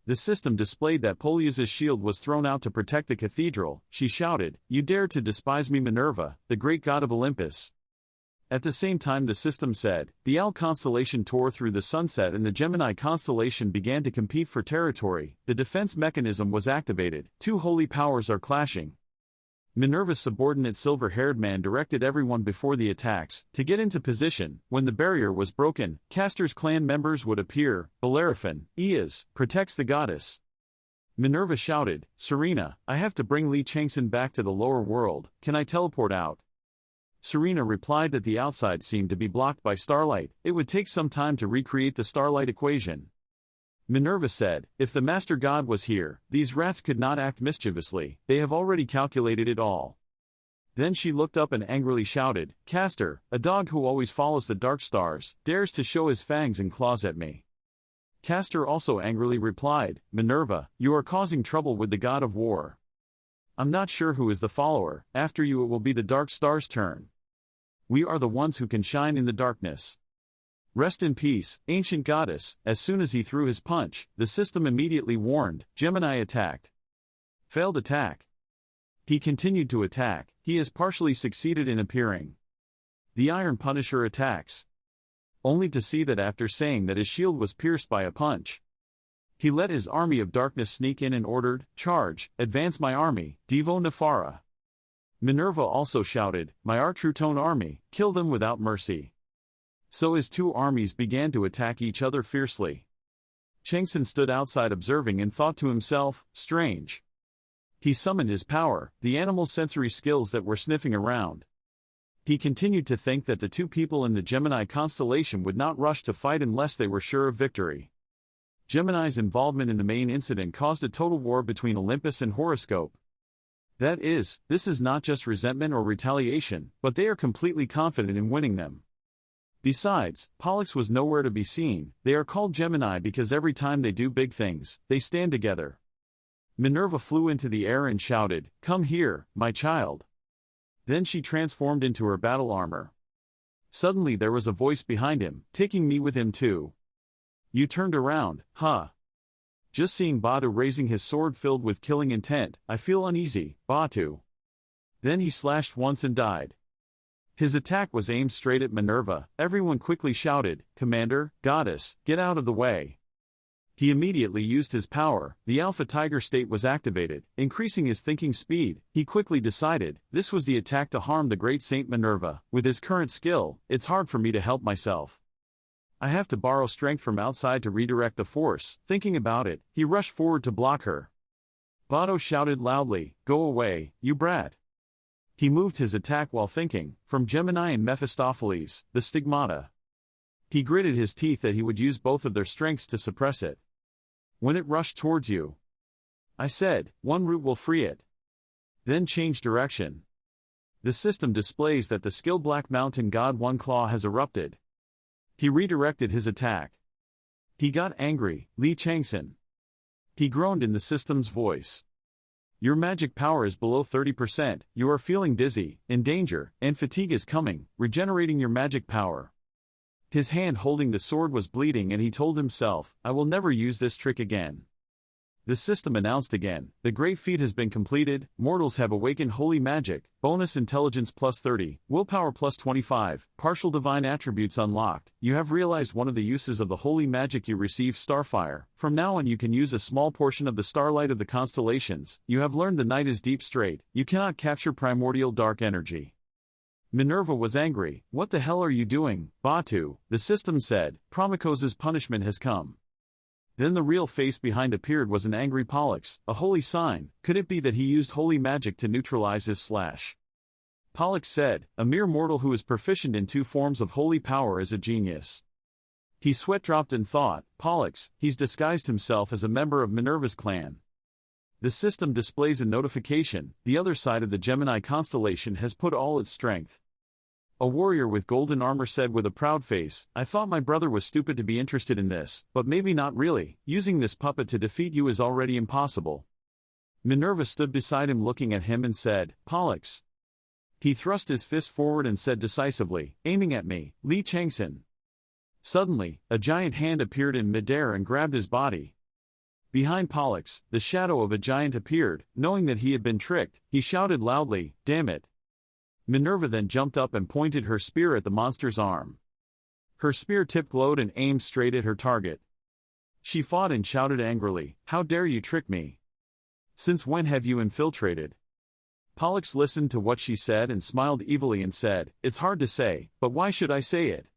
The system displayed that Polyus's shield was thrown out to protect the cathedral. She shouted, "You dare to despise me, Minerva, the great god of Olympus." At the same time the system said, the Owl constellation tore through the sunset and the Gemini constellation began to compete for territory. The defense mechanism was activated. Two holy powers are clashing. Minerva's subordinate silver-haired man directed everyone before the attacks to get into position. When the barrier was broken, Castor's clan members would appear. Bellerophon, Eas, protects the goddess. Minerva shouted, "Serena, I have to bring Lee Chang-Son back to the lower world. Can I teleport out?" Serena replied that the outside seemed to be blocked by starlight. It would take some time to recreate the starlight equation. Minerva said, "If the Master God was here, these rats could not act mischievously. They have already calculated it all." Then she looked up and angrily shouted, "Castor, a dog who always follows the dark stars, dares to show his fangs and claws at me." Castor also angrily replied, "Minerva, you are causing trouble with the god of war. I'm not sure who is the follower. After you it will be the dark star's turn. We are the ones who can shine in the darkness. Rest in peace, ancient goddess." As soon as he threw his punch, the system immediately warned, Gemini attacked. Failed attack. He continued to attack. He has partially succeeded in appearing. The Iron Punisher attacks. Only to see that after saying that his shield was pierced by a punch. He let his army of darkness sneak in and ordered, "Charge, advance my army, Devo Nefara." Minerva also shouted, "My Artruton army, kill them without mercy." So his two armies began to attack each other fiercely. Chang-Son stood outside observing and thought to himself, strange. He summoned his power, the animal sensory skills that were sniffing around. He continued to think that the two people in the Gemini constellation would not rush to fight unless they were sure of victory. Gemini's involvement in the main incident caused a total war between Olympus and Horoscope. That is, this is not just resentment or retaliation, but they are completely confident in winning them. Besides, Pollux was nowhere to be seen. They are called Gemini because every time they do big things, they stand together. Minerva flew into the air and shouted, "Come here, my child." Then she transformed into her battle armor. Suddenly there was a voice behind him, "Taking me with him too." You turned around, huh? Just seeing Batu raising his sword filled with killing intent, I feel uneasy, Batu. Then he slashed once and died. His attack was aimed straight at Minerva. Everyone quickly shouted, "Commander, Goddess, get out of the way." He immediately used his power. The Alpha Tiger state was activated, increasing his thinking speed. He quickly decided, this was the attack to harm the great Saint Minerva. With his current skill, it's hard for me to help myself. I have to borrow strength from outside to redirect the force. Thinking about it, he rushed forward to block her. Batu shouted loudly, "Go away, you brat." He moved his attack while thinking, from Gemini and Mephistopheles, the stigmata. He gritted his teeth that he would use both of their strengths to suppress it. When it rushed towards you, I said, one route will free it. Then change direction. The system displays that the skill Black Mountain God One Claw has erupted. He redirected his attack. He got angry, Lee Chang-Son. He groaned in the system's voice. Your magic power is below 30%, you are feeling dizzy, in danger, and fatigue is coming, regenerating your magic power. His hand holding the sword was bleeding and he told himself, I will never use this trick again. The system announced again, the great feat has been completed, mortals have awakened holy magic, bonus intelligence plus 30, willpower plus 25, partial divine attributes unlocked, you have realized one of the uses of the holy magic you received Starfire, from now on you can use a small portion of the starlight of the constellations, you have learned the night is deep straight, you cannot capture primordial dark energy. Minerva was angry, what the hell are you doing, Batu? The system said, Promachos's punishment has come. Then the real face behind appeared was an angry Pollux, a holy sign. Could it be that he used holy magic to neutralize his slash? Pollux said, a mere mortal who is proficient in two forms of holy power is a genius. He sweat dropped and thought, Pollux, he's disguised himself as a member of Minerva's clan. The system displays a notification, the other side of the Gemini constellation has put all its strength. A warrior with golden armor said with a proud face, I thought my brother was stupid to be interested in this, but maybe not really, using this puppet to defeat you is already impossible. Minerva stood beside him looking at him and said, Pollux. He thrust his fist forward and said decisively, aiming at me, Lee Chang-Son. Suddenly, a giant hand appeared in midair and grabbed his body. Behind Pollux, the shadow of a giant appeared. Knowing that he had been tricked, he shouted loudly, damn it. Minerva then jumped up and pointed her spear at the monster's arm. Her spear tip glowed and aimed straight at her target. She fought and shouted angrily, how dare you trick me? Since when have you infiltrated? Pollux listened to what she said and smiled evilly and said, it's hard to say, but why should I say it?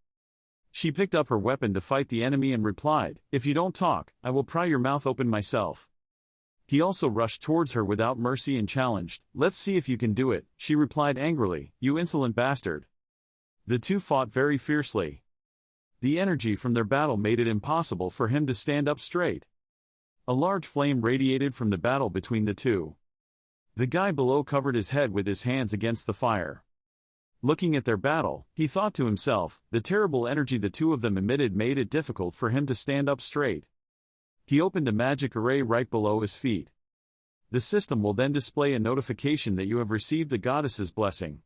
She picked up her weapon to fight the enemy and replied, if you don't talk, I will pry your mouth open myself. He also rushed towards her without mercy and challenged, let's see if you can do it, she replied angrily, you insolent bastard. The two fought very fiercely. The energy from their battle made it impossible for him to stand up straight. A large flame radiated from the battle between the two. The guy below covered his head with his hands against the fire. Looking at their battle, he thought to himself, the terrible energy the two of them emitted made it difficult for him to stand up straight. He opened a magic array right below his feet. The system will then display a notification that you have received the goddess's blessing.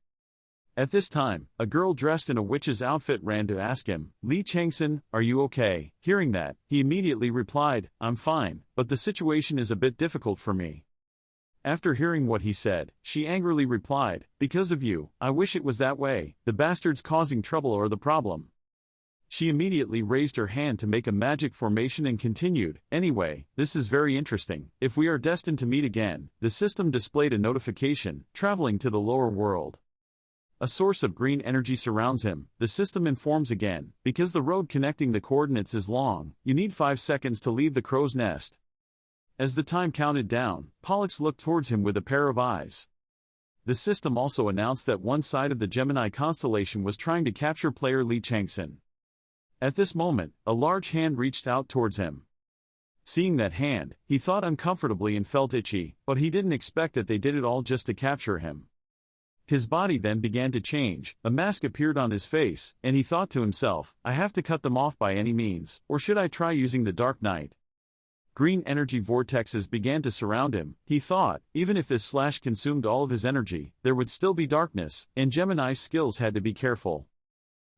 At this time, a girl dressed in a witch's outfit ran to ask him, Lee Chang-Son, are you okay? Hearing that, he immediately replied, I'm fine, but the situation is a bit difficult for me. After hearing what he said, she angrily replied, because of you, I wish it was that way, the bastards causing trouble are the problem. She immediately raised her hand to make a magic formation and continued, "Anyway, this is very interesting. If we are destined to meet again," the system displayed a notification, "traveling to the lower world. A source of green energy surrounds him," the system informs again, "because the road connecting the coordinates is long, you need 5 seconds to leave the crow's nest." As the time counted down, Pollux looked towards him with a pair of eyes. The system also announced that one side of the Gemini constellation was trying to capture player Lee Chang-Son. At this moment, a large hand reached out towards him. Seeing that hand, he thought uncomfortably and felt itchy, but he didn't expect that they did it all just to capture him. His body then began to change, a mask appeared on his face, and he thought to himself, "I have to cut them off by any means, or should I try using the Dark Knight?" Green energy vortexes began to surround him. He thought, even if this slash consumed all of his energy, there would still be darkness, and Gemini's skills had to be careful.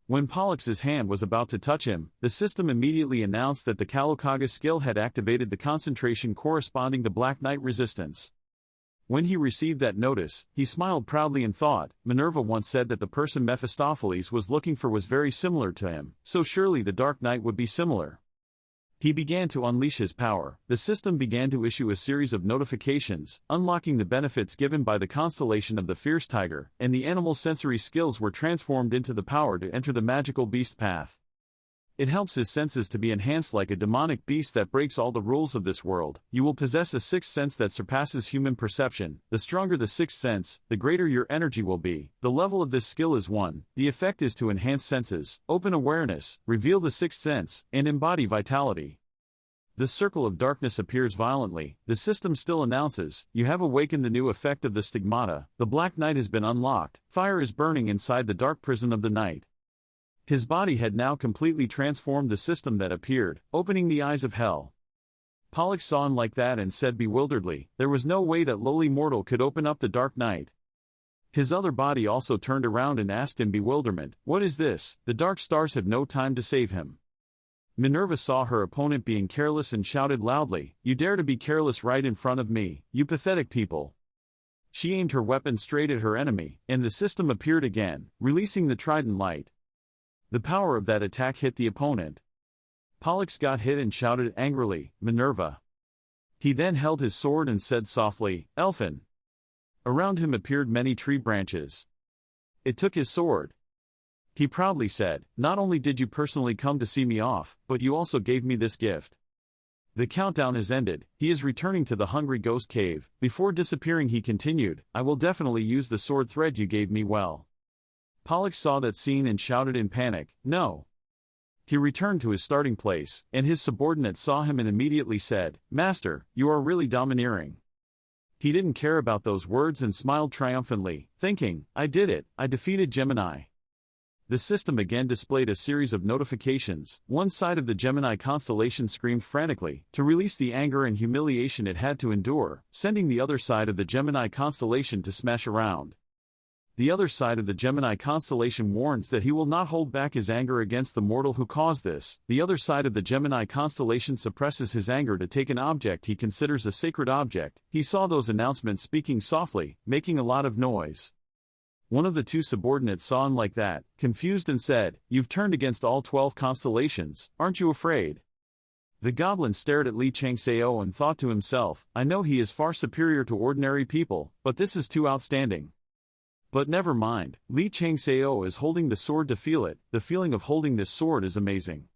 When Pollux's hand was about to touch him, the system immediately announced that the Kalokaga skill had activated the concentration corresponding to Black Knight resistance. When he received that notice, he smiled proudly and thought, Minerva once said that the person Mephistopheles was looking for was very similar to him, so surely the Dark Knight would be similar. He began to unleash his power. The system began to issue a series of notifications, unlocking the benefits given by the constellation of the Fierce Tiger, and the animal sensory skills were transformed into the power to enter the magical beast path. It helps his senses to be enhanced like a demonic beast that breaks all the rules of this world. You will possess a sixth sense that surpasses human perception. The stronger the sixth sense, the greater your energy will be. The level of this skill is 1. The effect is to enhance senses, open awareness, reveal the sixth sense, and embody vitality. The circle of darkness appears violently. The system still announces, you have awakened the new effect of the stigmata. The Black Knight has been unlocked. Fire is burning inside the dark prison of the night. His body had now completely transformed the system that appeared, opening the eyes of hell. Pollux saw him like that and said bewilderedly, there was no way that lowly mortal could open up the Dark Knight. His other body also turned around and asked in bewilderment, what is this? The dark stars have no time to save him. Minerva saw her opponent being careless and shouted loudly, you dare to be careless right in front of me, you pathetic people. She aimed her weapon straight at her enemy, and the system appeared again, releasing the trident light. The power of that attack hit the opponent. Pollux got hit and shouted angrily, Minerva. He then held his sword and said softly, Elfin. Around him appeared many tree branches. It took his sword. He proudly said, not only did you personally come to see me off, but you also gave me this gift. The countdown has ended. He is returning to the Hungry Ghost Cave. Before disappearing he continued, I will definitely use the sword thread you gave me well. Pollux saw that scene and shouted in panic, no. He returned to his starting place, and his subordinate saw him and immediately said, Master, you are really domineering. He didn't care about those words and smiled triumphantly, thinking, I did it, I defeated Gemini. The system again displayed a series of notifications. One side of the Gemini constellation screamed frantically, to release the anger and humiliation it had to endure, sending the other side of the Gemini constellation to smash around. The other side of the Gemini constellation warns that he will not hold back his anger against the mortal who caused this. The other side of the Gemini constellation suppresses his anger to take an object he considers a sacred object. He saw those announcements speaking softly, making a lot of noise. One of the two subordinates saw him like that, confused and said, You've turned against all 12 constellations, aren't you afraid? The goblin stared at Lee Chang-Son and thought to himself, I know he is far superior to ordinary people, but this is too outstanding. But never mind, Lee Chang-Son is holding the sword to feel it. The feeling of holding this sword is amazing.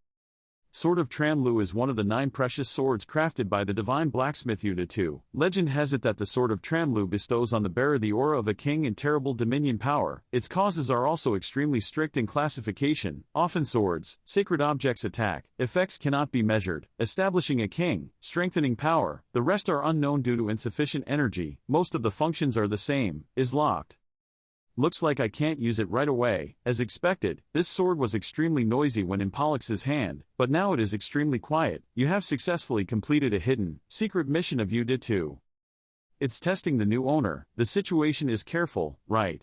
Sword of Tramlu is one of the 9 precious swords crafted by the divine blacksmith Yuda. Legend has it that the sword of Tramlu bestows on the bearer the aura of a king and terrible dominion power. Its causes are also extremely strict in classification. Often swords, sacred objects attack, effects cannot be measured, establishing a king, strengthening power, the rest are unknown due to insufficient energy, most of the functions are the same, is locked. Looks like I can't use it right away. As expected, this sword was extremely noisy when in Pollux's hand, but now it is extremely quiet. You have successfully completed a hidden, secret mission of Undead. It's testing the new owner. The situation is careful, right?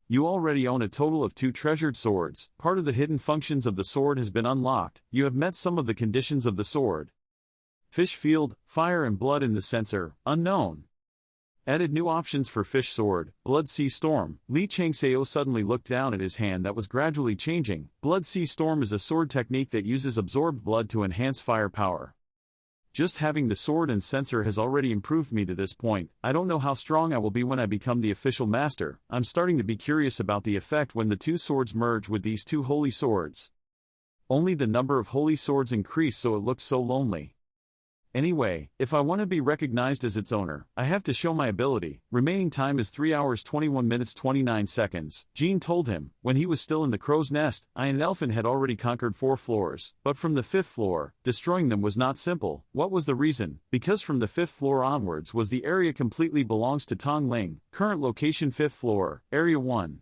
You already own a total of 2 treasured swords. Part of the hidden functions of the sword has been unlocked. You have met some of the conditions of the sword. Fish field, fire and blood in the sensor, unknown. Added new options for Fish Sword, Blood Sea Storm. Lee Chang-Son suddenly looked down at his hand that was gradually changing. Blood Sea Storm is a sword technique that uses absorbed blood to enhance firepower. Just having the sword and sensor has already improved me to this point. I don't know how strong I will be when I become the official master. I'm starting to be curious about the effect when the two swords merge with these two holy swords. Only the number of holy swords increase, so it looks so lonely. Anyway, if I want to be recognized as its owner, I have to show my ability. Remaining time is 3 hours 21 minutes 29 seconds. Jean told him, when he was still in the crow's nest, I and Elfin had already conquered 4 floors. But from the 5th floor, destroying them was not simple. What was the reason? Because from the 5th floor onwards was the area completely belongs to Tong Ling. Current location 5th floor, Area 1.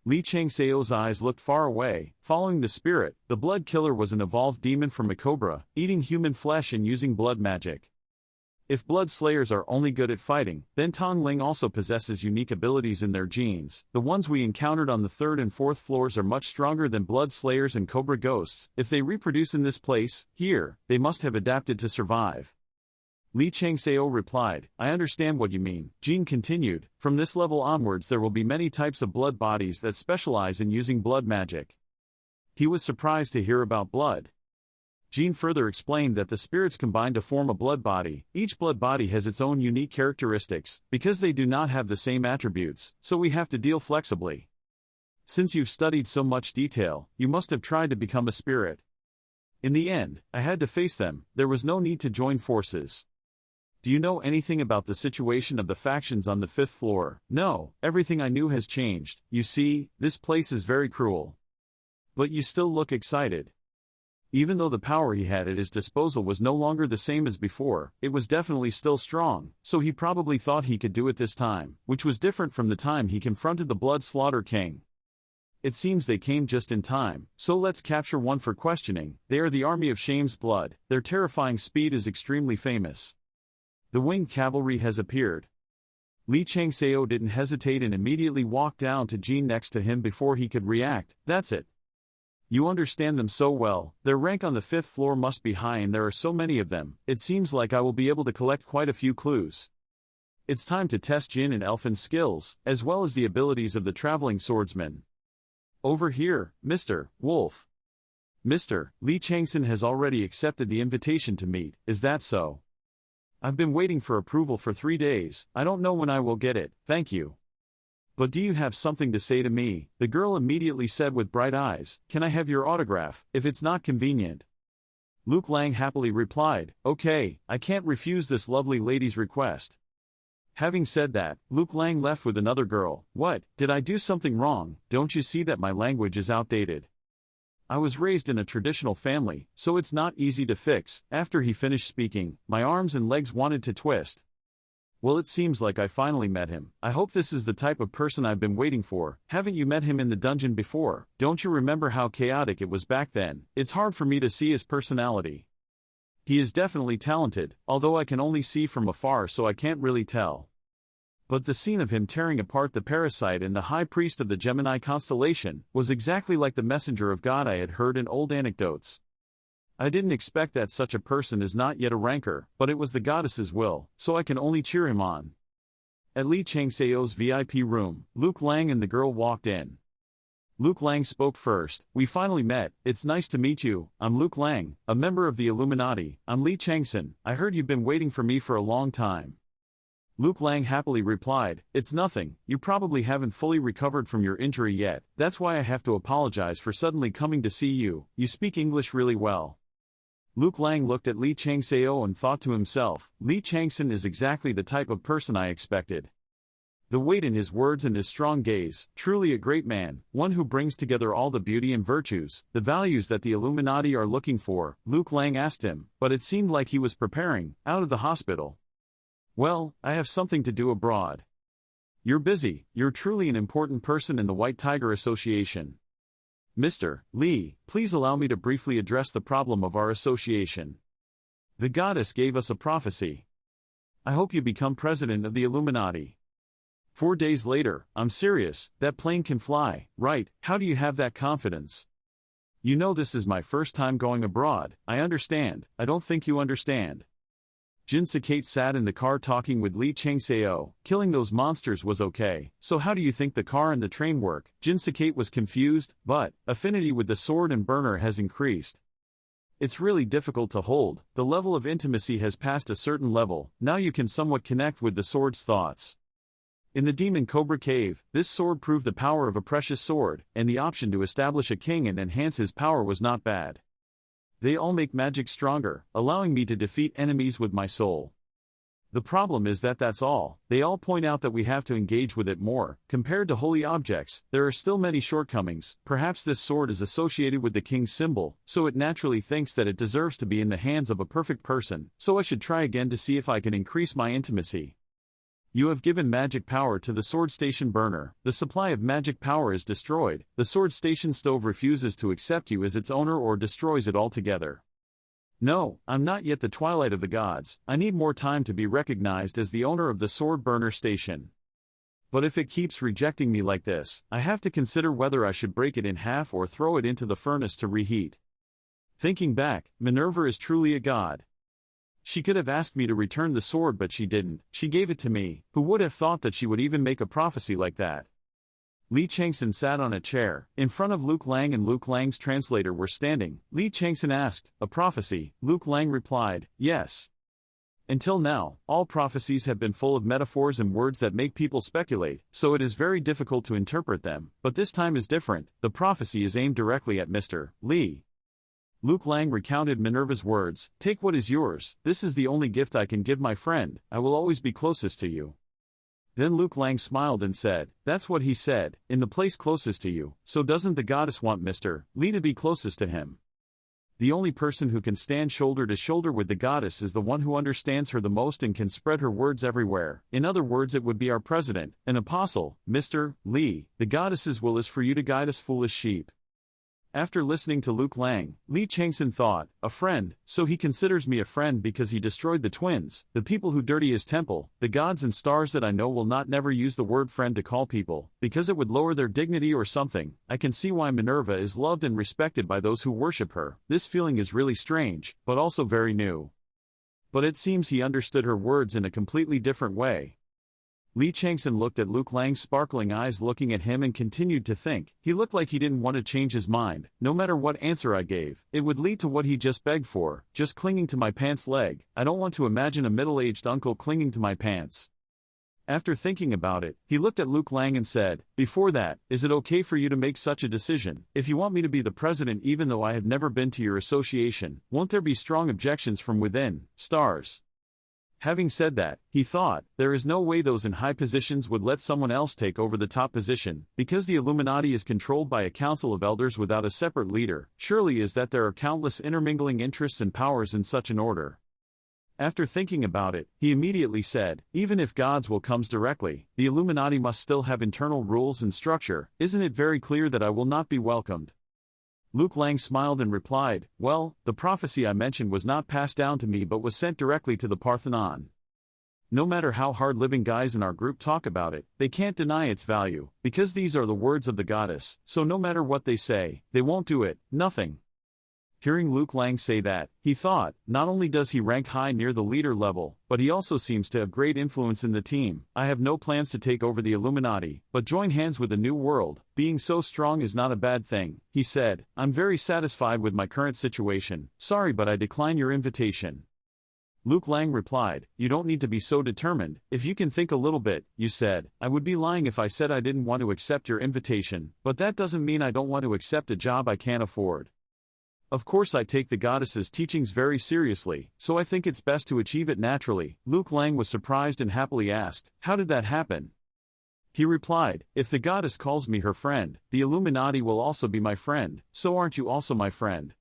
Lee Chang-Son's eyes looked far away. Following the spirit, the blood killer was an evolved demon from a cobra, eating human flesh and using blood magic. If blood slayers are only good at fighting, then Tong Ling also possesses unique abilities in their genes. The ones we encountered on the 3rd and 4th floors are much stronger than blood slayers and cobra ghosts. If they reproduce in this place, here, they must have adapted to survive. Lee Chang-Son replied, I understand what you mean. Jean continued, from this level onwards there will be many types of blood bodies that specialize in using blood magic. He was surprised to hear about blood. Jean further explained that the spirits combine to form a blood body. Each blood body has its own unique characteristics. Because they do not have the same attributes, so we have to deal flexibly. Since you've studied so much detail, you must have tried to become a spirit. In the end, I had to face them. There was no need to join forces. Do you know anything about the situation of the factions on the 5th floor? No, everything I knew has changed. You see, this place is very cruel. But you still look excited. Even though the power he had at his disposal was no longer the same as before, it was definitely still strong, so he probably thought he could do it this time, which was different from the time he confronted the Blood Slaughter King. It seems they came just in time, so let's capture one for questioning. They are the Army of Shame's Blood. Their terrifying speed is extremely famous. The winged cavalry has appeared. Lee Chang-Son didn't hesitate and immediately walked down to Jean next to him before he could react. That's it. You understand them so well. Their rank on the 5th floor must be high and there are so many of them. It seems like I will be able to collect quite a few clues. It's time to test Jin and Elfin's skills, as well as the abilities of the traveling swordsman. Over here, Mr. Wolf. Mr. Lee Chang-Son has already accepted the invitation to meet, is that so? I've been waiting for approval for 3 days. I don't know when I will get it, thank you. But do you have something to say to me? The girl immediately said with bright eyes, can I have your autograph, if it's not convenient? Luke Lang happily replied, okay, I can't refuse this lovely lady's request. Having said that, Luke Lang left with another girl. What, did I do something wrong? Don't you see that my language is outdated? I was raised in a traditional family, so it's not easy to fix. After he finished speaking, my arms and legs wanted to twist. Well, it seems like I finally met him. I hope this is the type of person I've been waiting for. Haven't you met him in the dungeon before? Don't you remember how chaotic it was back then? It's hard for me to see his personality. He is definitely talented, although I can only see from afar so I can't really tell. But the scene of him tearing apart the parasite and the high priest of the Gemini constellation was exactly like the messenger of God I had heard in old anecdotes. I didn't expect that such a person is not yet a ranker, but it was the goddess's will, so I can only cheer him on. At Lee Chang-Son's VIP room, Luke Lang and the girl walked in. Luke Lang spoke first. We finally met. It's nice to meet you. I'm Luke Lang, a member of the Illuminati. I'm Lee Chang-Son. I heard you've been waiting for me for a long time. Luke Lang happily replied, it's nothing, you probably haven't fully recovered from your injury yet, that's why I have to apologize for suddenly coming to see you. You speak English really well. Luke Lang looked at Lee Chang-Son and thought to himself, Lee Chang-Son is exactly the type of person I expected. The weight in his words and his strong gaze, truly a great man, one who brings together all the beauty and virtues, the values that the Illuminati are looking for. Luke Lang asked him, but it seemed like he was preparing, out of the hospital. Well, I have something to do abroad. You're busy. You're truly an important person in the White Tiger Association. Mr. Lee, please allow me to briefly address the problem of our association. The goddess gave us a prophecy. I hope you become president of the Illuminati. 4 days later, I'm serious, that plane can fly, right? How do you have that confidence? You know this is my first time going abroad. I understand. I don't think you understand. Jin Sakate sat in the car talking with Lee Chang-Son. Killing those monsters was okay, so how do you think the car and the train work? Jin Sakate was confused, but affinity with the sword and burner has increased. It's really difficult to hold, the level of intimacy has passed a certain level, now you can somewhat connect with the sword's thoughts. In the Demon Cobra Cave, this sword proved the power of a precious sword, and the option to establish a king and enhance his power was not bad. They all make magic stronger, allowing me to defeat enemies with my soul. The problem is that that's all. They all point out that we have to engage with it more. Compared to holy objects, there are still many shortcomings. Perhaps this sword is associated with the king's symbol, so it naturally thinks that it deserves to be in the hands of a perfect person, so I should try again to see if I can increase my intimacy. You have given magic power to the sword station burner. The supply of magic power is destroyed. The sword station stove refuses to accept you as its owner or destroys it altogether. No, I'm not yet the Twilight of the Gods. I need more time to be recognized as the owner of the sword burner station. But if it keeps rejecting me like this, I have to consider whether I should break it in half or throw it into the furnace to reheat. Thinking back, Minerva is truly a god. She could have asked me to return the sword but she didn't, she gave it to me. Who would have thought that she would even make a prophecy like that? Lee Chang-Son sat on a chair. In front of Luke Lang and Luke Lang's translator were standing. Lee Chang-Son asked, "A prophecy?" Luke Lang replied, "Yes." Until now, all prophecies have been full of metaphors and words that make people speculate, so it is very difficult to interpret them, but this time is different. The prophecy is aimed directly at Mr. Lee. Luke Lang recounted Minerva's words, "Take what is yours, this is the only gift I can give my friend, I will always be closest to you." Then Luke Lang smiled and said, "That's what he said, in the place closest to you, so doesn't the goddess want Mr. Lee to be closest to him? The only person who can stand shoulder to shoulder with the goddess is the one who understands her the most and can spread her words everywhere. In other words, it would be our president, an apostle, Mr. Lee. The goddess's will is for you to guide us foolish sheep." After listening to Luke Lang, Lee Chang-Son thought, "A friend, so he considers me a friend because he destroyed the twins, the people who dirty his temple. The gods and stars that I know will not never use the word friend to call people, because it would lower their dignity or something. I can see why Minerva is loved and respected by those who worship her. This feeling is really strange, but also very new." But it seems he understood her words in a completely different way. Lee Chang-Son looked at Luke Lang's sparkling eyes looking at him and continued to think. He looked like he didn't want to change his mind. No matter what answer I gave, it would lead to what he just begged for, just clinging to my pants leg. I don't want to imagine a middle-aged uncle clinging to my pants. After thinking about it, he looked at Luke Lang and said, "Before that, is it okay for you to make such a decision? If you want me to be the president even though I have never been to your association, won't there be strong objections from within, stars?" Having said that, he thought, there is no way those in high positions would let someone else take over the top position, because the Illuminati is controlled by a council of elders without a separate leader. Surely is that there are countless intermingling interests and powers in such an order. After thinking about it, he immediately said, "Even if God's will comes directly, the Illuminati must still have internal rules and structure. Isn't it very clear that I will not be welcomed?" Luke Lang smiled and replied, "Well, the prophecy I mentioned was not passed down to me but was sent directly to the Parthenon. No matter how hard-living guys in our group talk about it, they can't deny its value, because these are the words of the goddess, so no matter what they say, they won't do it, nothing." Hearing Luke Lang say that, he thought, not only does he rank high near the leader level, but he also seems to have great influence in the team. I have no plans to take over the Illuminati, but join hands with the New World. Being so strong is not a bad thing, he said. I'm very satisfied with my current situation. Sorry, but I decline your invitation. Luke Lang replied, "You don't need to be so determined. If you can think a little bit," you said. "I would be lying if I said I didn't want to accept your invitation, but that doesn't mean I don't want to accept a job I can't afford. Of course I take the goddess's teachings very seriously, so I think it's best to achieve it naturally." Luke Lang was surprised and happily asked, "How did that happen?" He replied, "If the goddess calls me her friend, the Illuminati will also be my friend, so aren't you also my friend?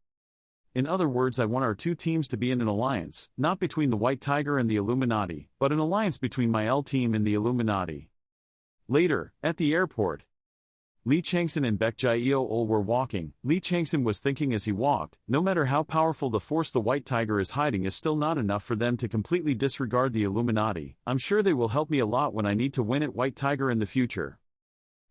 In other words, I want our two teams to be in an alliance, not between the White Tiger and the Illuminati, but an alliance between my L team and the Illuminati." Later, at the airport, Lee Chang-Son and Baek Jae-ol were walking. Lee Chang-Son was thinking as he walked, no matter how powerful the force the White Tiger is hiding is still not enough for them to completely disregard the Illuminati. I'm sure they will help me a lot when I need to win at White Tiger in the future.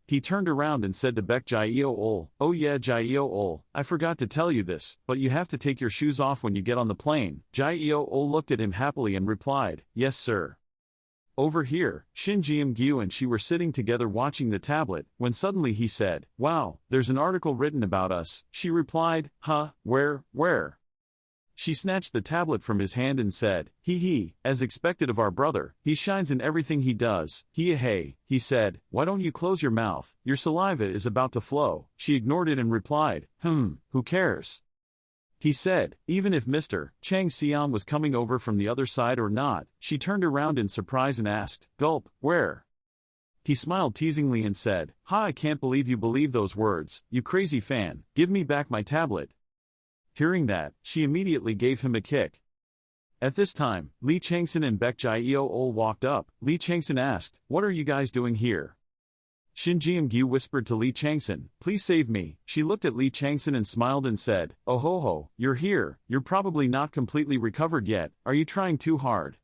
He turned around and said to Baek Jae-ol, "Oh yeah Jae-ol, I forgot to tell you this, but you have to take your shoes off when you get on the plane." Jae-ol looked at him happily and replied, "Yes sir." Over here, Shin Ji-gyu and she were sitting together watching the tablet, when suddenly he said, "Wow, there's an article written about us." She replied, "Huh, where?" She snatched the tablet from his hand and said, He, as expected of our brother, he shines in everything he does." Hey, he said, "Why don't you close your mouth, your saliva is about to flow." She ignored it and replied, "Who cares?" He said, "Even if Mr. Chang Xian was coming over from the other side or not." She turned around in surprise and asked, "Gulp, where?" He smiled teasingly and said, "Ha, I can't believe you believe those words, you crazy fan, give me back my tablet." Hearing that, she immediately gave him a kick. At this time, Lee Chang-Son and Baek Jae-ol walked up. Lee Chang-Son asked, "What are you guys doing here?" Shin Ji-gyu whispered to Lee Chang-Son, "Please save me." She looked at Lee Chang-Son and smiled and said, "Oh ho, you're here, you're probably not completely recovered yet, are you trying too hard?"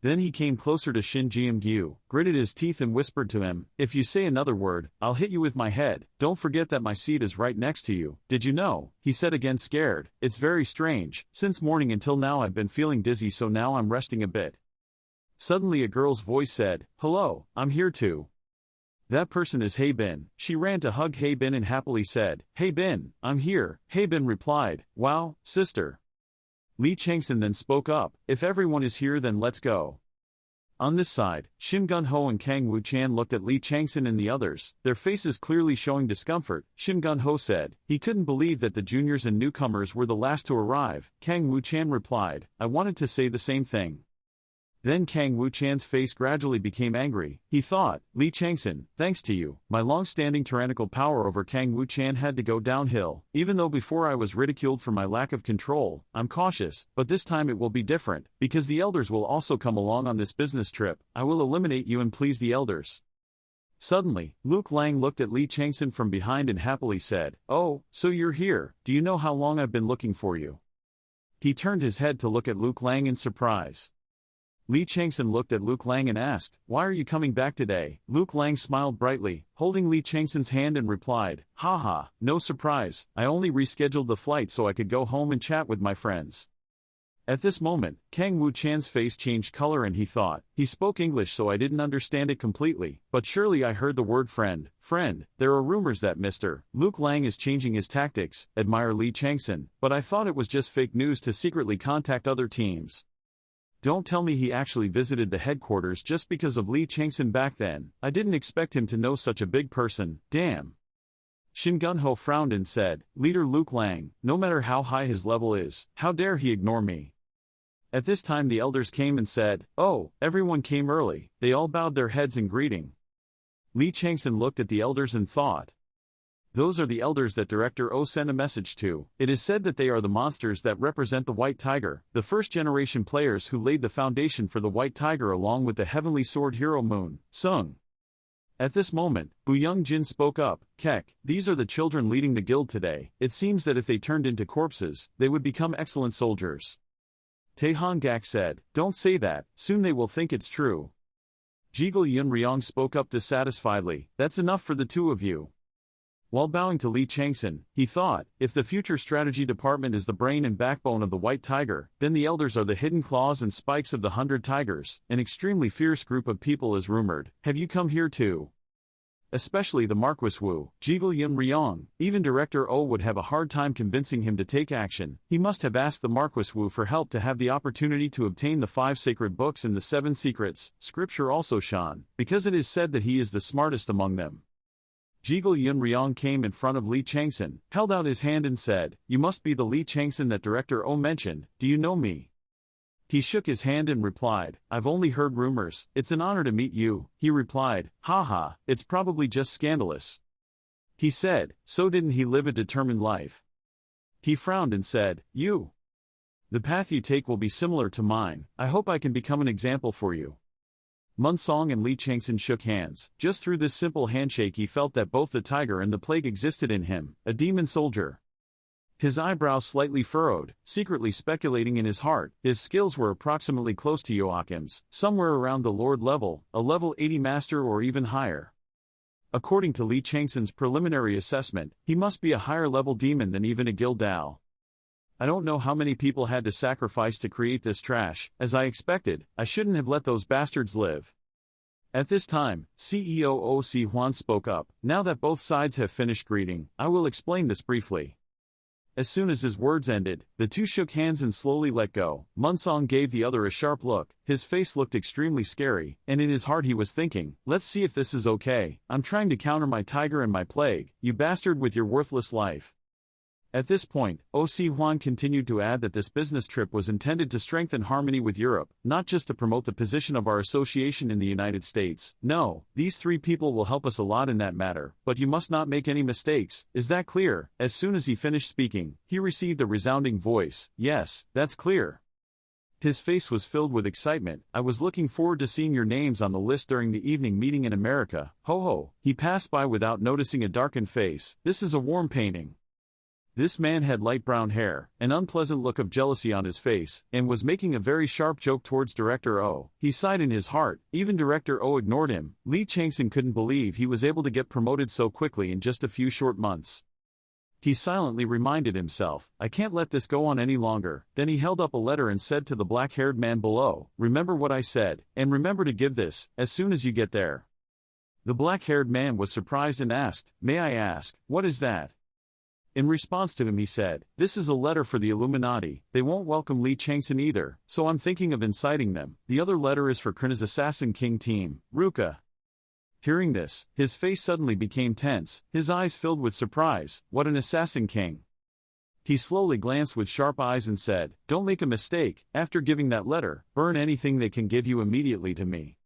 Then he came closer to Shin Ji-gyu, gritted his teeth and whispered to him, "If you say another word, I'll hit you with my head. Don't forget that my seat is right next to you." "Did you know?" he said again scared. "It's very strange, since morning until now I've been feeling dizzy so now I'm resting a bit." Suddenly a girl's voice said, "Hello, I'm here too." "That person is Haebin." She ran to hug Haebin and happily said, "Haebin, I'm here." Haebin replied, "Wow, sister." Lee Chang-Son then spoke up, "If everyone is here then let's go." On this side, Shin Gun-ho and Kang Woo-chan looked at Lee Chang-Son and the others, their faces clearly showing discomfort. Shin Gun-ho said, he couldn't believe that the juniors and newcomers were the last to arrive. Kang Woo-chan replied, "I wanted to say the same thing." Then Kang Woo-chan's face gradually became angry. He thought, "Lee Chang-Son, thanks to you, my long-standing tyrannical power over Kang Woo-chan had to go downhill. Even though before I was ridiculed for my lack of control, I'm cautious, but this time it will be different, because the elders will also come along on this business trip. I will eliminate you and please the elders." Suddenly, Luke Lang looked at Lee Chang-Son from behind and happily said, "Oh, so you're here. Do you know how long I've been looking for you?" He turned his head to look at Luke Lang in surprise. Lee Chang-Son looked at Luke Lang and asked, "Why are you coming back today?" Luke Lang smiled brightly, holding Lee Chang-Son's hand and replied, "Haha, no surprise, I only rescheduled the flight so I could go home and chat with my friends." At this moment, Kang Woo-chan's face changed color and he thought, he spoke English so I didn't understand it completely, but surely I heard the word friend. There are rumors that Mr. Luke Lang is changing his tactics, admire Lee Chang-Son, but I thought it was just fake news to secretly contact other teams. Don't tell me he actually visited the headquarters just because of Lee Chang-Son back then. I didn't expect him to know such a big person, damn. Shin Gun-ho frowned and said, "Leader Luke Lang, no matter how high his level is, how dare he ignore me?" At this time the elders came and said, "Oh, everyone came early." They all bowed their heads in greeting. Lee Chang-Son looked at the elders and thought, "Those are the elders that Director O sent a message to. It is said that they are the monsters that represent the White Tiger, the first-generation players who laid the foundation for the White Tiger along with the Heavenly Sword hero Moon Sung." At this moment, Bu Young-jin spoke up, "Kek, these are the children leading the guild today. It seems that if they turned into corpses, they would become excellent soldiers." Tae-han Gak said, "Don't say that, soon they will think it's true." Jigul Yun-ryong spoke up dissatisfiedly, "That's enough for the two of you." While bowing to Lee Chang-Son, he thought, if the future strategy department is the brain and backbone of the White Tiger, then the elders are the hidden claws and spikes of the 100 Tigers. An extremely fierce group of people is rumored. Have you come here too? Especially the Marquis Wu, Jigul Yun-ryong. Even Director O would have a hard time convincing him to take action. He must have asked the Marquis Wu for help to have the opportunity to obtain the 5 sacred books and the 7 secrets, scripture also Shan, because it is said that he is the smartest among them. Jigul Yun-ryong came in front of Lee Chang-Son, held out his hand and said, "You must be the Lee Chang-Son that Director O mentioned, do you know me?" He shook his hand and replied, "I've only heard rumors. It's an honor to meet you." He replied, "Haha, it's probably just scandalous." He said, "So didn't he live a determined life?" He frowned and said, "You. The path you take will be similar to mine. I hope I can become an example for you." Mun Song and Lee Chang-Son shook hands. Just through this simple handshake he felt that both the tiger and the plague existed in him, a demon soldier. His eyebrows slightly furrowed, secretly speculating in his heart, his skills were approximately close to Joachim's, somewhere around the Lord level, a level 80 master or even higher. According to Lee Chang-Son's preliminary assessment, he must be a higher-level demon than even a guild Dao. I don't know how many people had to sacrifice to create this trash. As I expected, I shouldn't have let those bastards live. At this time, CEO O.C. Hwan spoke up. Now that both sides have finished greeting, I will explain this briefly. As soon as his words ended, the two shook hands and slowly let go. Munsong gave the other a sharp look. His face looked extremely scary, and in his heart he was thinking, let's see if this is okay. I'm trying to counter my tiger and my plague, you bastard with your worthless life. At this point, O.C. Hwan continued to add that this business trip was intended to strengthen harmony with Europe, not just to promote the position of our association in the United States. No, these three people will help us a lot in that matter, but you must not make any mistakes. Is that clear? As soon as he finished speaking, he received a resounding voice. Yes, that's clear. His face was filled with excitement. I was looking forward to seeing your names on the list during the evening meeting in America. Ho ho. He passed by without noticing a darkened face. This is a warm painting. This man had light brown hair, an unpleasant look of jealousy on his face, and was making a very sharp joke towards Director O. He sighed in his heart. Even Director O ignored him. Lee Chang-Son couldn't believe he was able to get promoted so quickly in just a few short months. He silently reminded himself, I can't let this go on any longer. Then he held up a letter and said to the black-haired man below, remember what I said, and remember to give this, as soon as you get there. The black-haired man was surprised and asked, may I ask, what is that? In response to him he said, this is a letter for the Illuminati. They won't welcome Lee Chang-Son either, so I'm thinking of inciting them. The other letter is for Krina's Assassin King team, Ruka. Hearing this, his face suddenly became tense, his eyes filled with surprise. What an Assassin King! He slowly glanced with sharp eyes and said, don't make a mistake, after giving that letter, burn anything they can give you immediately to me.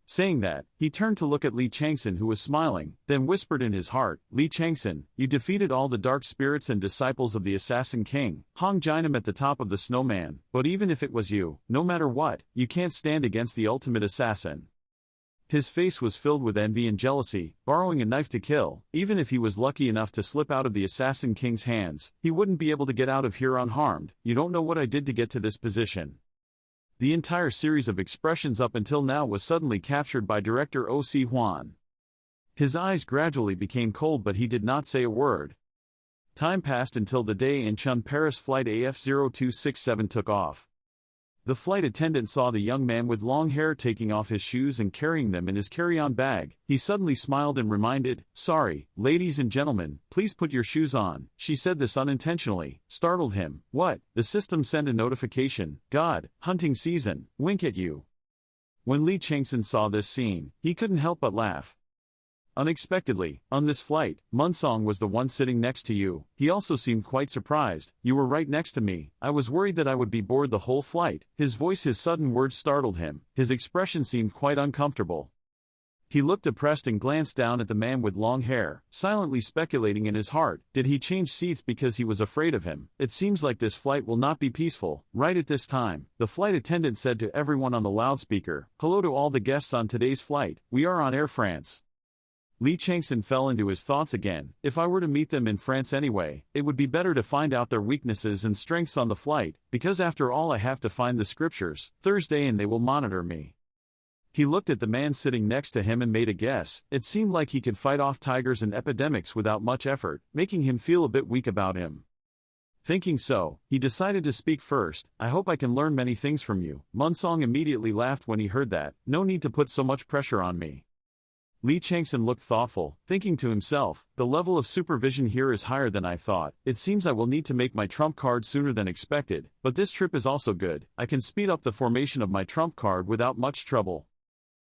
Saying that, he turned to look at Lee Chang-Son who was smiling, then whispered in his heart, Lee Chang-Son, you defeated all the dark spirits and disciples of the Assassin King, Hong Jinam at the top of the snowman, but even if it was you, no matter what, you can't stand against the ultimate assassin. His face was filled with envy and jealousy. Borrowing a knife to kill, even if he was lucky enough to slip out of the Assassin King's hands, he wouldn't be able to get out of here unharmed. You don't know what I did to get to this position. The entire series of expressions up until now was suddenly captured by director O.C. Hwan. His eyes gradually became cold but he did not say a word. Time passed until the day Incheon Paris flight AF0267 took off. The flight attendant saw the young man with long hair taking off his shoes and carrying them in his carry-on bag. He suddenly smiled and reminded, sorry, ladies and gentlemen, please put your shoes on. She said this unintentionally, startled him. What? The system sent a notification. God, hunting season, wink at you. When Lee Chang-Son saw this scene, he couldn't help but laugh. Unexpectedly, on this flight, Munsong was the one sitting next to you. He also seemed quite surprised. You were right next to me. I was worried that I would be bored the whole flight. His sudden words startled him. His expression seemed quite uncomfortable. He looked depressed and glanced down at the man with long hair, silently speculating in his heart, did he change seats because he was afraid of him? It seems like this flight will not be peaceful. Right at this time, the flight attendant said to everyone on the loudspeaker, hello to all the guests on today's flight. We are on Air France. Lee Chang-Son fell into his thoughts again. If I were to meet them in France anyway, it would be better to find out their weaknesses and strengths on the flight, because after all I have to find the scriptures, Thursday and they will monitor me. He looked at the man sitting next to him and made a guess. It seemed like he could fight off tigers and epidemics without much effort, making him feel a bit weak about him. Thinking so, he decided to speak first. I hope I can learn many things from you. Munsong immediately laughed when he heard that. No need to put so much pressure on me. Lee Chang-Son looked thoughtful, thinking to himself, the level of supervision here is higher than I thought. It seems I will need to make my trump card sooner than expected, but this trip is also good. I can speed up the formation of my trump card without much trouble.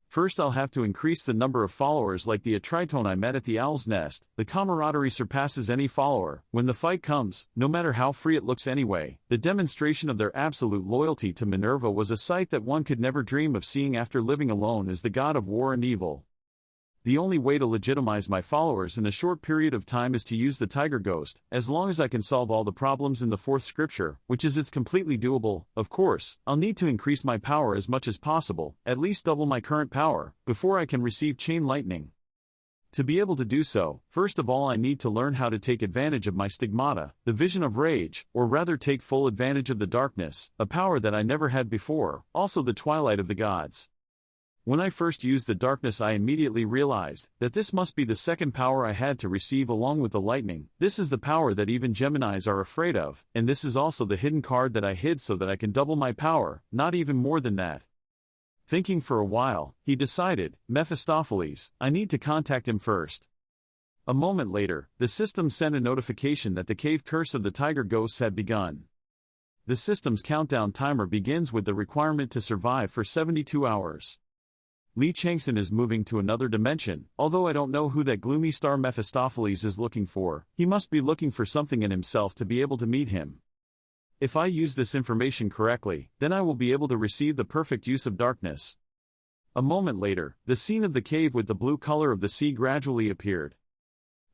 First I'll have to increase the number of followers like the Atritone I met at the Owl's Nest. The camaraderie surpasses any follower. When the fight comes, no matter how free it looks anyway, the demonstration of their absolute loyalty to Minerva was a sight that one could never dream of seeing after living alone as the god of war and evil. The only way to legitimize my followers in a short period of time is to use the Tiger Ghost, as long as I can solve all the problems in the fourth scripture, which is it's completely doable. Of course, I'll need to increase my power as much as possible, at least double my current power, before I can receive Chain Lightning. To be able to do so, first of all I need to learn how to take advantage of my stigmata, the vision of rage, or rather take full advantage of the darkness, a power that I never had before, also the Twilight of the Gods. When I first used the darkness, I immediately realized that this must be the second power I had to receive along with the lightning. This is the power that even Geminis are afraid of, and this is also the hidden card that I hid so that I can double my power, not even more than that. Thinking for a while, he decided, Mephistopheles, I need to contact him first. A moment later, the system sent a notification that the cave curse of the tiger ghosts had begun. The system's countdown timer begins with the requirement to survive for 72 hours. Lee Chang-Son is moving to another dimension. Although I don't know who that gloomy star Mephistopheles is looking for, he must be looking for something in himself to be able to meet him. If I use this information correctly, then I will be able to receive the perfect use of darkness. A moment later, the scene of the cave with the blue color of the sea gradually appeared.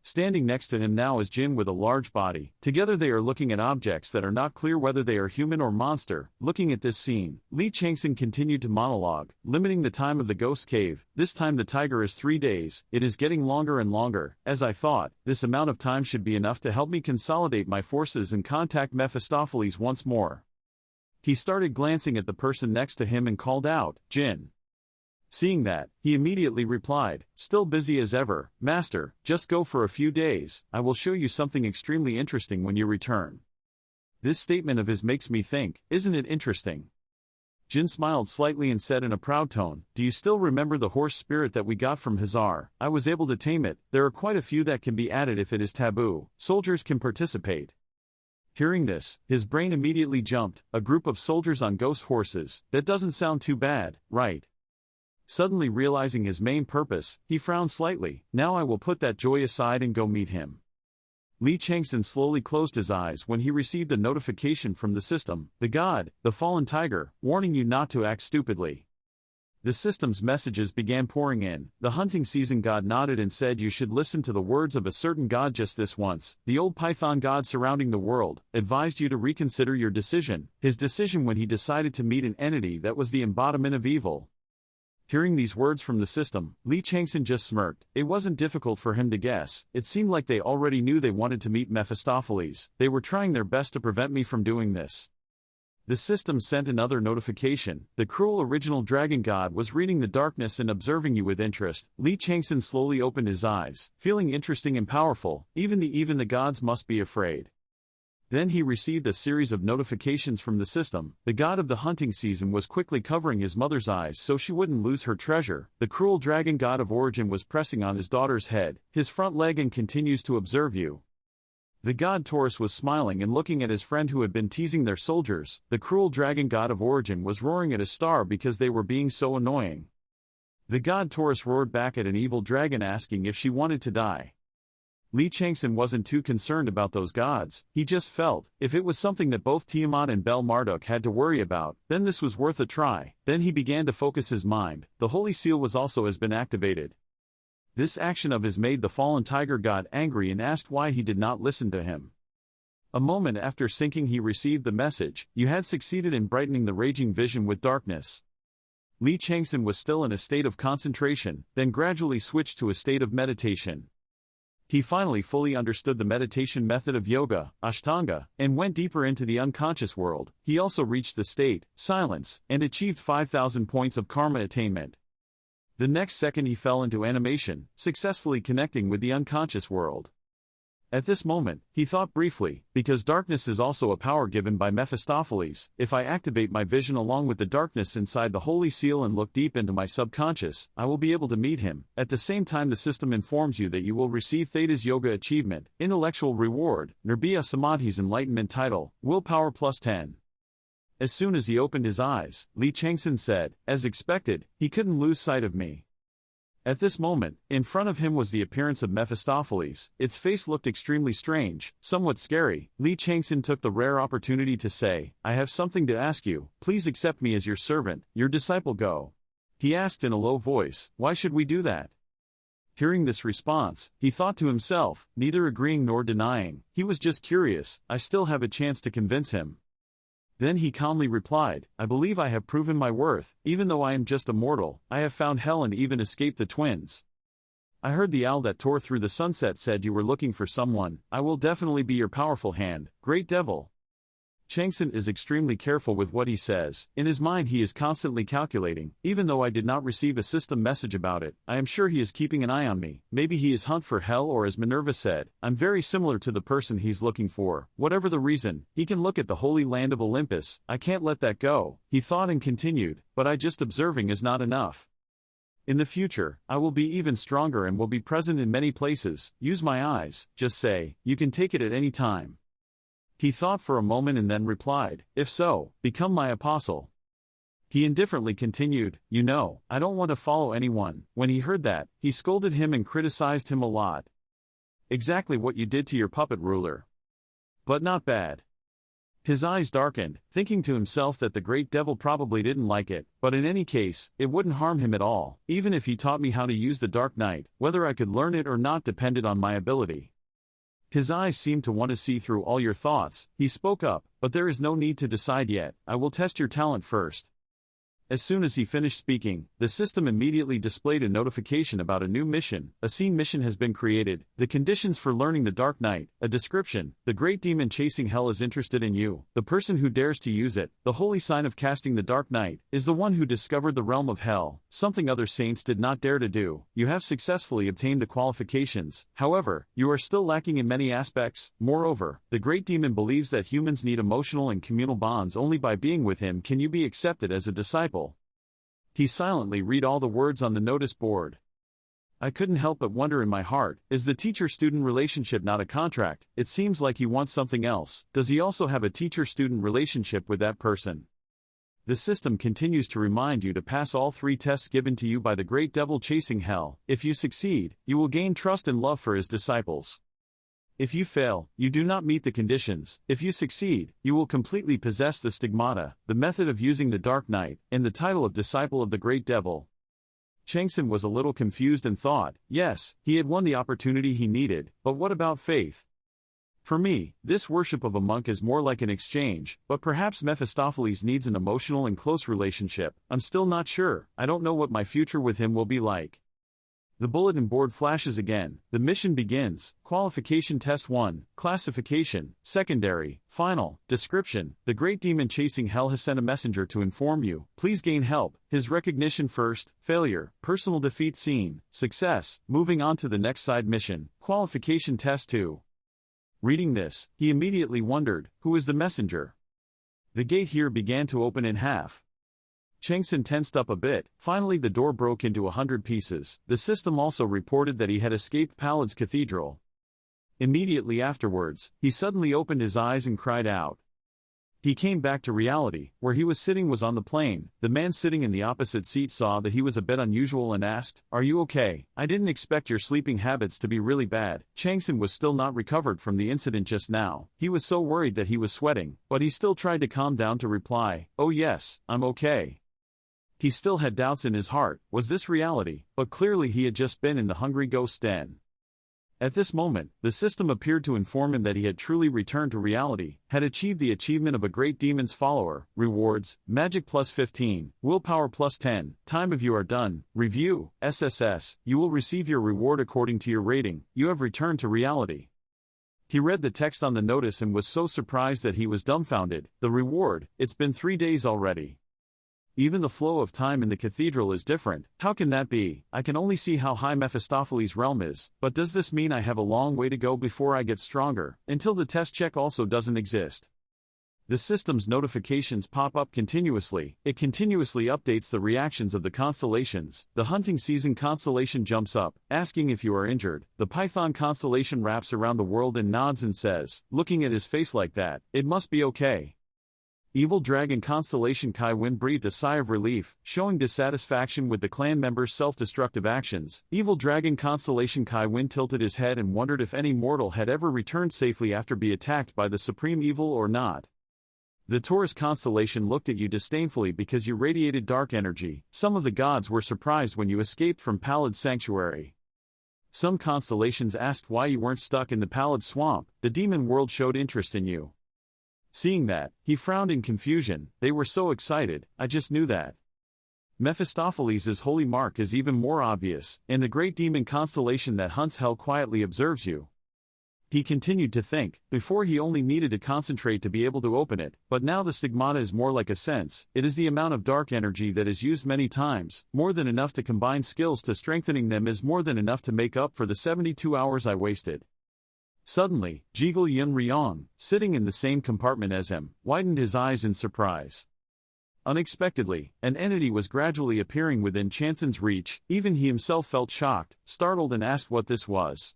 Standing next to him now is Jin with a large body. Together they are looking at objects that are not clear whether they are human or monster. Looking at this scene, Lee Chang-Son continued to monologue, limiting the time of the ghost cave. This time the tiger is 3 days. It is getting longer and longer. As I thought, this amount of time should be enough to help me consolidate my forces and contact Mephistopheles once more. He started glancing at the person next to him and called out, Jin. Seeing that, he immediately replied, still busy as ever, Master, just go for a few days, I will show you something extremely interesting when you return. This statement of his makes me think, isn't it interesting? Jin smiled slightly and said in a proud tone, do you still remember the horse spirit that we got from Hazar? I was able to tame it. There are quite a few that can be added if it is taboo. Soldiers can participate. Hearing this, his brain immediately jumped, a group of soldiers on ghost horses, that doesn't sound too bad, right? Suddenly realizing his main purpose, he frowned slightly. Now I will put that joy aside and go meet him. Lee Chang-Son slowly closed his eyes when he received a notification from the system, the god, the fallen tiger, warning you not to act stupidly. The system's messages began pouring in. The hunting season god nodded and said you should listen to the words of a certain god just this once. The old python god surrounding the world advised you to reconsider your decision. His decision when he decided to meet an entity that was the embodiment of evil. Hearing these words from the system, Lee Chang-Son just smirked. It wasn't difficult for him to guess. It seemed like they already knew they wanted to meet Mephistopheles. They were trying their best to prevent me from doing this. The system sent another notification. The cruel original dragon god was reading the darkness and observing you with interest. Lee Chang-Son slowly opened his eyes, feeling interesting and powerful. Even the gods must be afraid. Then he received a series of notifications from the system. The god of the hunting season was quickly covering his mother's eyes so she wouldn't lose her treasure. The cruel dragon god of origin was pressing on his daughter's head, his front leg, and continues to observe you. The god Taurus was smiling and looking at his friend who had been teasing their soldiers. The cruel dragon god of origin was roaring at a star because they were being so annoying. The god Taurus roared back at an evil dragon asking if she wanted to die. Lee Chang-Son wasn't too concerned about those gods. He just felt, if it was something that both Tiamat and Bel Marduk had to worry about, then this was worth a try. Then he began to focus his mind. The holy seal was also has been activated. This action of his made the fallen tiger god angry and asked why he did not listen to him. A moment after syncing he received the message, you had succeeded in brightening the raging vision with darkness. Lee Chang-Son was still in a state of concentration, then gradually switched to a state of meditation. He finally fully understood the meditation method of yoga, Ashtanga, and went deeper into the unconscious world. He also reached the state, silence, and achieved 5,000 points of karma attainment. The next second he fell into animation, successfully connecting with the unconscious world. At this moment, he thought briefly, because darkness is also a power given by Mephistopheles, if I activate my vision along with the darkness inside the holy seal and look deep into my subconscious, I will be able to meet him. At the same time the system informs you that you will receive Theta's Yoga Achievement, Intellectual Reward, Nirbhaya Samadhi's Enlightenment Title, Willpower plus 10. As soon as he opened his eyes, Lee Chang-Son said, as expected, he couldn't lose sight of me. At this moment, in front of him was the appearance of Mephistopheles. Its face looked extremely strange, somewhat scary. Lee Chang-Son took the rare opportunity to say, I have something to ask you, please accept me as your servant, your disciple go. He asked in a low voice, why should we do that? Hearing this response, he thought to himself, neither agreeing nor denying, he was just curious, I still have a chance to convince him. Then he calmly replied, I believe I have proven my worth, even though I am just a mortal, I have found hell and even escaped the twins. I heard the owl that tore through the sunset said you were looking for someone. I will definitely be your powerful hand, great devil. Chang-Son is extremely careful with what he says. In his mind he is constantly calculating. Even though I did not receive a system message about it, I am sure he is keeping an eye on me. Maybe he is hunt for hell, or as Minerva said, I'm very similar to the person he's looking for. Whatever the reason, he can look at the holy land of Olympus. I can't let that go, he thought and continued, but just observing is not enough. In the future, I will be even stronger and will be present in many places. Use my eyes, just say, you can take it at any time. He thought for a moment and then replied, if so, become my apostle. He indifferently continued, you know, I don't want to follow anyone. When he heard that, he scolded him and criticized him a lot. Exactly what you did to your puppet ruler. But not bad. His eyes darkened, thinking to himself that the great devil probably didn't like it, but in any case, it wouldn't harm him at all. Even if he taught me how to use the Dark Knight, whether I could learn it or not depended on my ability. His eyes seemed to want to see through all your thoughts. He spoke up, but there is no need to decide yet. I will test your talent first. As soon as he finished speaking, the system immediately displayed a notification about a new mission. A scene mission has been created. The conditions for learning the Dark Knight. A description. The great demon chasing hell is interested in you. The person who dares to use it, the holy sign of casting the Dark Knight, is the one who discovered the realm of hell, something other saints did not dare to do. You have successfully obtained the qualifications. However, you are still lacking in many aspects. Moreover, the great demon believes that humans need emotional and communal bonds. Only by being with him can you be accepted as a disciple. He silently read all the words on the notice board. I couldn't help but wonder in my heart, is the teacher-student relationship not a contract? It seems like he wants something else. Does he also have a teacher-student relationship with that person? The system continues to remind you to pass all 3 tests given to you by the great devil chasing hell. If you succeed, you will gain trust and love for his disciples. If you fail, you do not meet the conditions. If you succeed, you will completely possess the stigmata, the method of using the Dark Knight, and the title of Disciple of the Great Devil. Chang-Son was a little confused and thought, yes, he had won the opportunity he needed, but what about faith? For me, this worship of a monk is more like an exchange, but perhaps Mephistopheles needs an emotional and close relationship. I'm still not sure. I don't know what my future with him will be like. The bulletin board flashes again. The mission begins. Qualification Test 1. Classification. Secondary. Final. Description. The great demon chasing hell has sent a messenger to inform you. Please gain help. His recognition first. Failure. Personal defeat seen. Success. Moving on to the next side mission. Qualification Test 2. Reading this, he immediately wondered, who is the messenger? The gate here began to open in half. Chang-Son tensed up a bit. Finally the door broke into 100 pieces. The system also reported that he had escaped Palad's Cathedral. Immediately afterwards, he suddenly opened his eyes and cried out. He came back to reality. Where he was sitting was on the plain. The man sitting in the opposite seat saw that he was a bit unusual and asked, "Are you okay? I didn't expect your sleeping habits to be really bad." Chang-Son was still not recovered from the incident just now. He was so worried that he was sweating, but he still tried to calm down to reply, "Oh yes, I'm okay." He still had doubts in his heart. Was this reality? But clearly he had just been in the Hungry Ghost Den. At this moment, the system appeared to inform him that he had truly returned to reality, had achieved the achievement of a great demon's follower. Rewards: Magic plus 15, Willpower plus 10, Time of you are done. Review: SSS, you will receive your reward according to your rating. You have returned to reality. He read the text on the notice and was so surprised that he was dumbfounded. The reward: it's been 3 days already. Even the flow of time in the cathedral is different. How can that be? I can only see how high Mephistopheles' realm is, but does this mean I have a long way to go before I get stronger, until the test check also doesn't exist? The system's notifications pop up continuously. It continuously updates the reactions of the constellations. The hunting season constellation jumps up, asking if you are injured. The Python constellation wraps around the world and nods and says, looking at his face like that, it must be okay. Evil Dragon Constellation Kai Win breathed a sigh of relief, showing dissatisfaction with the clan members' self-destructive actions. Evil Dragon Constellation Kai Win tilted his head and wondered if any mortal had ever returned safely after being attacked by the Supreme Evil or not. The Taurus Constellation looked at you disdainfully because you radiated dark energy. Some of the gods were surprised when you escaped from Palad's sanctuary. Some constellations asked why you weren't stuck in the Palad swamp. The demon world showed interest in you. Seeing that, he frowned in confusion. They were so excited, I just knew that. Mephistopheles' holy mark is even more obvious, and the great demon constellation that hunts hell quietly observes you. He continued to think. Before he only needed to concentrate to be able to open it, but now the stigmata is more like a sense. It is the amount of dark energy that is used many times, more than enough to combine skills to strengthening them is more than enough to make up for the 72 hours I wasted. Suddenly, Jiggle Yun Ryong, sitting in the same compartment as him, widened his eyes in surprise. Unexpectedly, an entity was gradually appearing within Chanson's reach. Even he himself felt shocked, startled and asked what this was.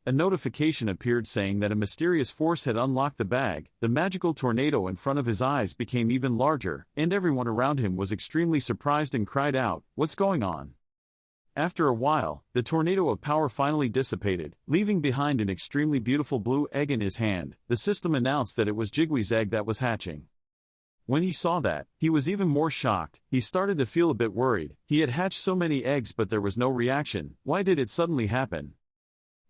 A notification appeared saying that a mysterious force had unlocked the bag. The magical tornado in front of his eyes became even larger, and everyone around him was extremely surprised and cried out, "What's going on?" After a while, the tornado of power finally dissipated, leaving behind an extremely beautiful blue egg in his hand. The system announced that it was Jigwee's egg that was hatching. When he saw that, he was even more shocked. He started to feel a bit worried. He had hatched so many eggs but there was no reaction. Why did it suddenly happen?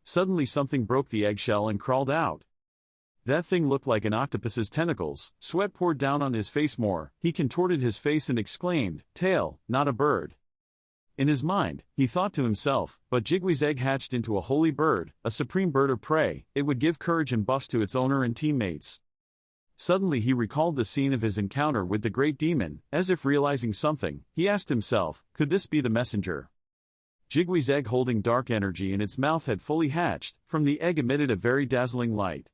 Suddenly something broke the eggshell and crawled out. That thing looked like an octopus's tentacles. Sweat poured down on his face more. He contorted his face and exclaimed, "Tail, not a bird." In his mind, he thought to himself, but Jigwee's egg hatched into a holy bird, a supreme bird of prey. It would give courage and buffs to its owner and teammates. Suddenly he recalled the scene of his encounter with the great demon. As if realizing something, he asked himself, could this be the messenger? Jigwee's egg holding dark energy in its mouth had fully hatched. From the egg emitted a very dazzling light.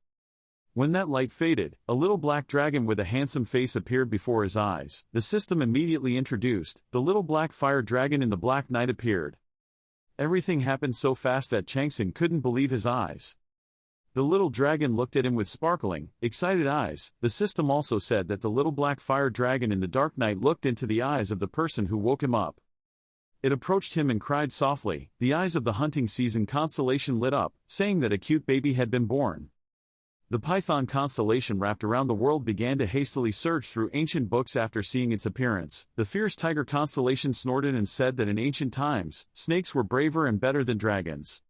When that light faded, a little black dragon with a handsome face appeared before his eyes. The system immediately introduced. The little black fire dragon in the black night appeared. Everything happened so fast that Chang-Son couldn't believe his eyes. The little dragon looked at him with sparkling, excited eyes. The system also said that the little black fire dragon in the dark night looked into the eyes of the person who woke him up. It approached him and cried softly. The eyes of the hunting season constellation lit up, saying that a cute baby had been born. The Python constellation wrapped around the world began to hastily search through ancient books after seeing its appearance. The fierce tiger constellation snorted and said that in ancient times, snakes were braver and better than dragons.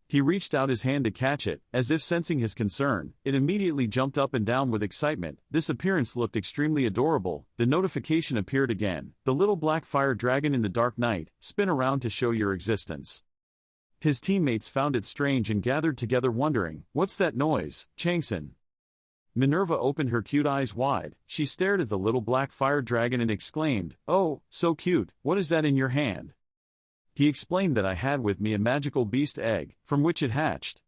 He reached out his hand to catch it, as if sensing his concern. It immediately jumped up and down with excitement. This appearance looked extremely adorable. The notification appeared again. The little black fire dragon in the dark night, spin around to show your existence. His teammates found it strange and gathered together wondering, what's that noise, Chang-Son? Minerva opened her cute eyes wide. She stared at the little black fire dragon and exclaimed, "Oh, so cute, what is that in your hand?" He explained that I had with me a magical beast egg, from which it hatched.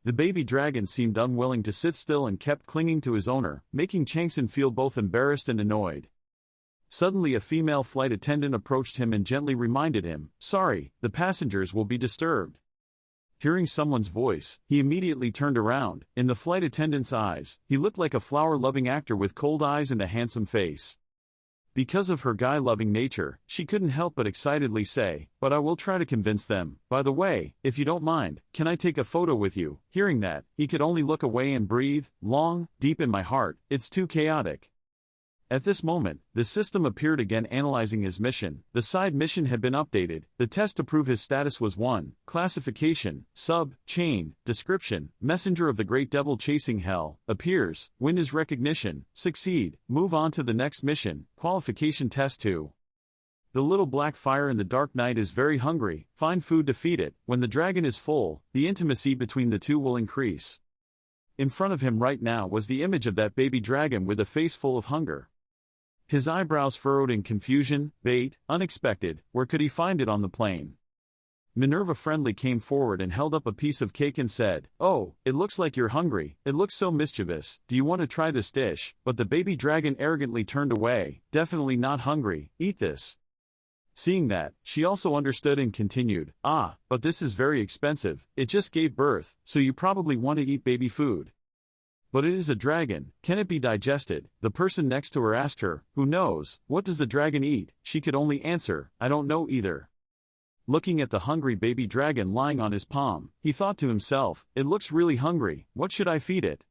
The baby dragon seemed unwilling to sit still and kept clinging to his owner, making Chang-Son feel both embarrassed and annoyed. Suddenly a female flight attendant approached him and gently reminded him, "Sorry, the passengers will be disturbed." Hearing someone's voice, he immediately turned around. In the flight attendant's eyes, he looked like a flower-loving actor with cold eyes and a handsome face. Because of her guy-loving nature, she couldn't help but excitedly say, "But I will try to convince them. By the way, if you don't mind, can I take a photo with you?" Hearing that, he could only look away and breathe, long, deep in my heart, it's too chaotic. At this moment, the system appeared again analyzing his mission. The side mission had been updated. The test to prove his status was 1. Classification, Sub, Chain, Description, Messenger of the Great Devil Chasing Hell, appears, win his recognition, succeed, move on to the next mission, Qualification Test 2. The little black fire in the dark night is very hungry, find food to feed it. When the dragon is full, the intimacy between the two will increase. In front of him right now was the image of that baby dragon with a face full of hunger. His eyebrows furrowed in confusion. Bait, unexpected, where could he find it on the plane? Minerva friendly came forward and held up a piece of cake and said, "Oh, it looks like you're hungry, it looks so mischievous, do you want to try this dish?" But the baby dragon arrogantly turned away, "Definitely not hungry, eat this." Seeing that, she also understood and continued, "Ah, but this is very expensive, it just gave birth, so you probably want to eat baby food. But it is a dragon, can it be digested?" The person next to her asked her, "Who knows, what does the dragon eat?" She could only answer, "I don't know either." Looking at the hungry baby dragon lying on his palm, he thought to himself, "It looks really hungry, what should I feed it?"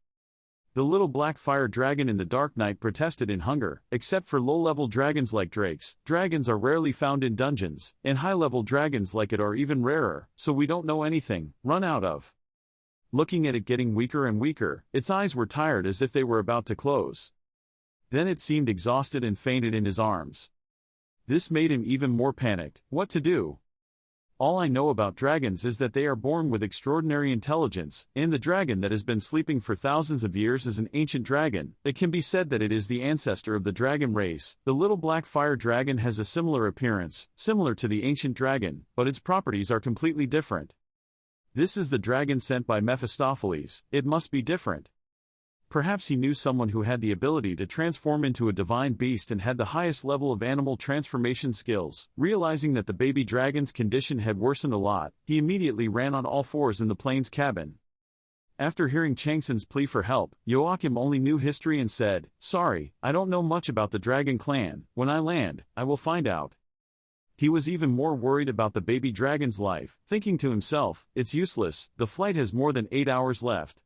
The little black fire dragon in the dark night protested in hunger. Except for low-level dragons like drakes, dragons are rarely found in dungeons, and high-level dragons like it are even rarer, so we don't know anything, run out of. Looking at it getting weaker and weaker, its eyes were tired as if they were about to close. Then it seemed exhausted and fainted in his arms. This made him even more panicked. What to do? All I know about dragons is that they are born with extraordinary intelligence, and the dragon that has been sleeping for thousands of years is an ancient dragon. It can be said that it is the ancestor of the dragon race. The little black fire dragon has a similar appearance, similar to the ancient dragon, but its properties are completely different. This is the dragon sent by Mephistopheles. It must be different. Perhaps he knew someone who had the ability to transform into a divine beast and had the highest level of animal transformation skills. Realizing that the baby dragon's condition had worsened a lot, he immediately ran on all fours in the plane's cabin. After hearing Chang-Son's plea for help, Joachim only knew history and said, "Sorry, I don't know much about the dragon clan. When I land, I will find out." He was even more worried about the baby dragon's life, thinking to himself, "It's useless, the flight has more than 8 hours left."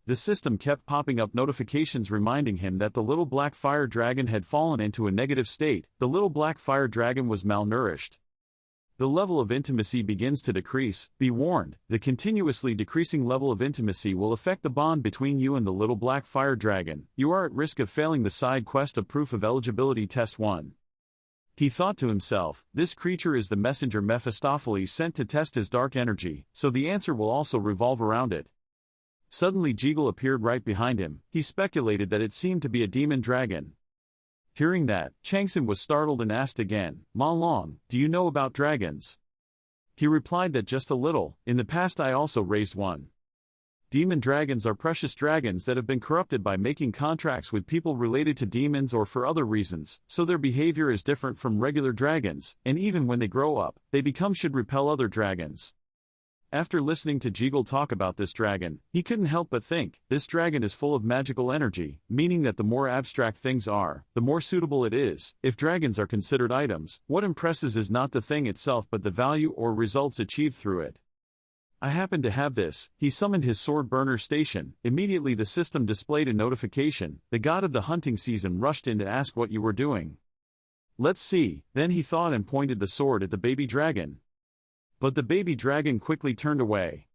The system kept popping up notifications reminding him that the little black fire dragon had fallen into a negative state. The little black fire dragon was malnourished. The level of intimacy begins to decrease. Be warned, the continuously decreasing level of intimacy will affect the bond between you and the little black fire dragon. You are at risk of failing the side quest of Proof of Eligibility Test 1. He thought to himself, this creature is the messenger Mephistopheles sent to test his dark energy, so the answer will also revolve around it. Suddenly Jeagle appeared right behind him. He speculated that it seemed to be a demon dragon. Hearing that, Chang-Son was startled and asked again, "Ma Long, do you know about dragons?" He replied that just a little. "In the past I also raised one." Demon dragons are precious dragons that have been corrupted by making contracts with people related to demons or for other reasons, so their behavior is different from regular dragons, and even when they grow up, they should repel other dragons. After listening to Jeagle talk about this dragon, he couldn't help but think, this dragon is full of magical energy, meaning that the more abstract things are, the more suitable it is. If dragons are considered items, what impresses is not the thing itself but the value or results achieved through it. "I happen to have this." He summoned his sword burner station. Immediately the system displayed a notification. The god of the hunting season rushed in to ask what you were doing. "Let's see." Then he thought and pointed the sword at the baby dragon. But the baby dragon quickly turned away.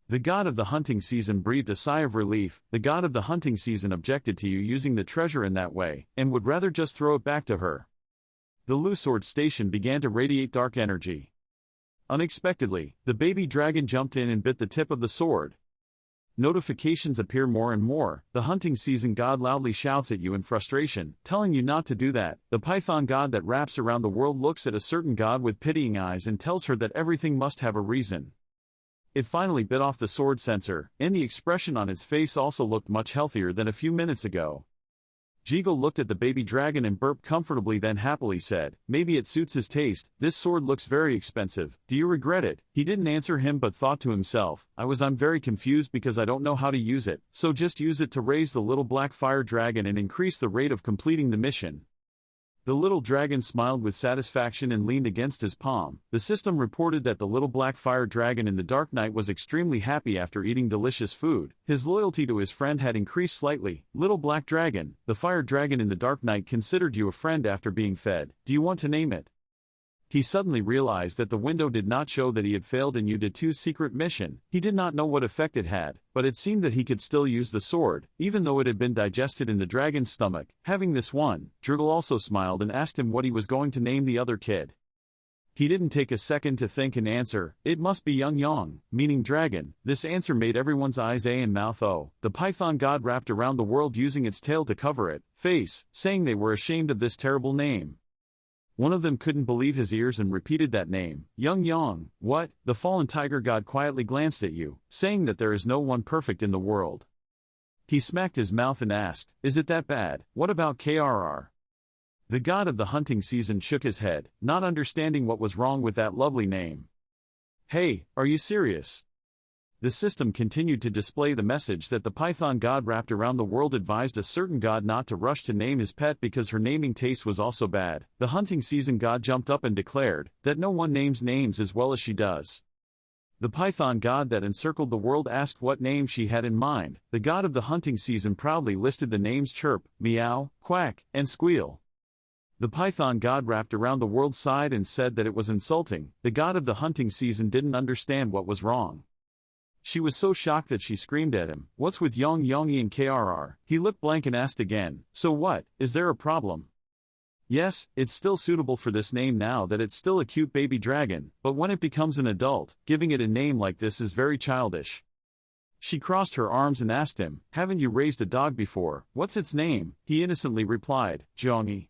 The god of the hunting season breathed a sigh of relief. The god of the hunting season objected to you using the treasure in that way, and would rather just throw it back to her. The loose sword station began to radiate dark energy. Unexpectedly, the baby dragon jumped in and bit the tip of the sword. Notifications appear more and more. The hunting season god loudly shouts at you in frustration, telling you not to do that. The python god that wraps around the world looks at a certain god with pitying eyes and tells her that everything must have a reason. It finally bit off the sword sensor, and the expression on its face also looked much healthier than a few minutes ago. Jeagle looked at the baby dragon and burped comfortably, then happily said, "Maybe it suits his taste. This sword looks very expensive. Do you regret it?" He didn't answer him but thought to himself, I'm very confused because I don't know how to use it, so just use it to raise the little black fire dragon and increase the rate of completing the mission. The little dragon smiled with satisfaction and leaned against his palm. The system reported that the little black fire dragon in the dark night was extremely happy after eating delicious food. His loyalty to his friend had increased slightly. "Little black dragon, the fire dragon in the dark night considered you a friend after being fed. Do you want to name it?" He suddenly realized that the window did not show that he had failed in U-2's secret mission. He did not know what effect it had, but it seemed that he could still use the sword, even though it had been digested in the dragon's stomach. Having this one, Jeagle also smiled and asked him what he was going to name the other kid. He didn't take a second to think and answer, "It must be Young Yong," meaning dragon. This answer made everyone's eyes A and mouth O. The python god wrapped around the world using its tail to cover it, face, saying they were ashamed of this terrible name. One of them couldn't believe his ears and repeated that name, Young Yong. "What?" The fallen tiger god quietly glanced at you, saying that there is no one perfect in the world. He smacked his mouth and asked, "Is it that bad? What about KRR?" The god of the hunting season shook his head, not understanding what was wrong with that lovely name. "Hey, are you serious?" The system continued to display the message that the python god wrapped around the world advised a certain god not to rush to name his pet because her naming taste was also bad. The hunting season god jumped up and declared that no one names names as well as she does. The python god that encircled the world asked what name she had in mind. The god of the hunting season proudly listed the names Chirp, Meow, Quack, and Squeal. The python god wrapped around the world sighed and said that it was insulting. The god of the hunting season didn't understand what was wrong. She was so shocked that she screamed at him, "What's with Yong Yongi and KRR?" He looked blank and asked again, "So what, is there a problem?" Yes, it's still suitable for this name now that it's still a cute baby dragon, but when it becomes an adult, giving it a name like this is very childish. She crossed her arms and asked him, haven't you raised a dog before? What's its name? He innocently replied, Zhongyi.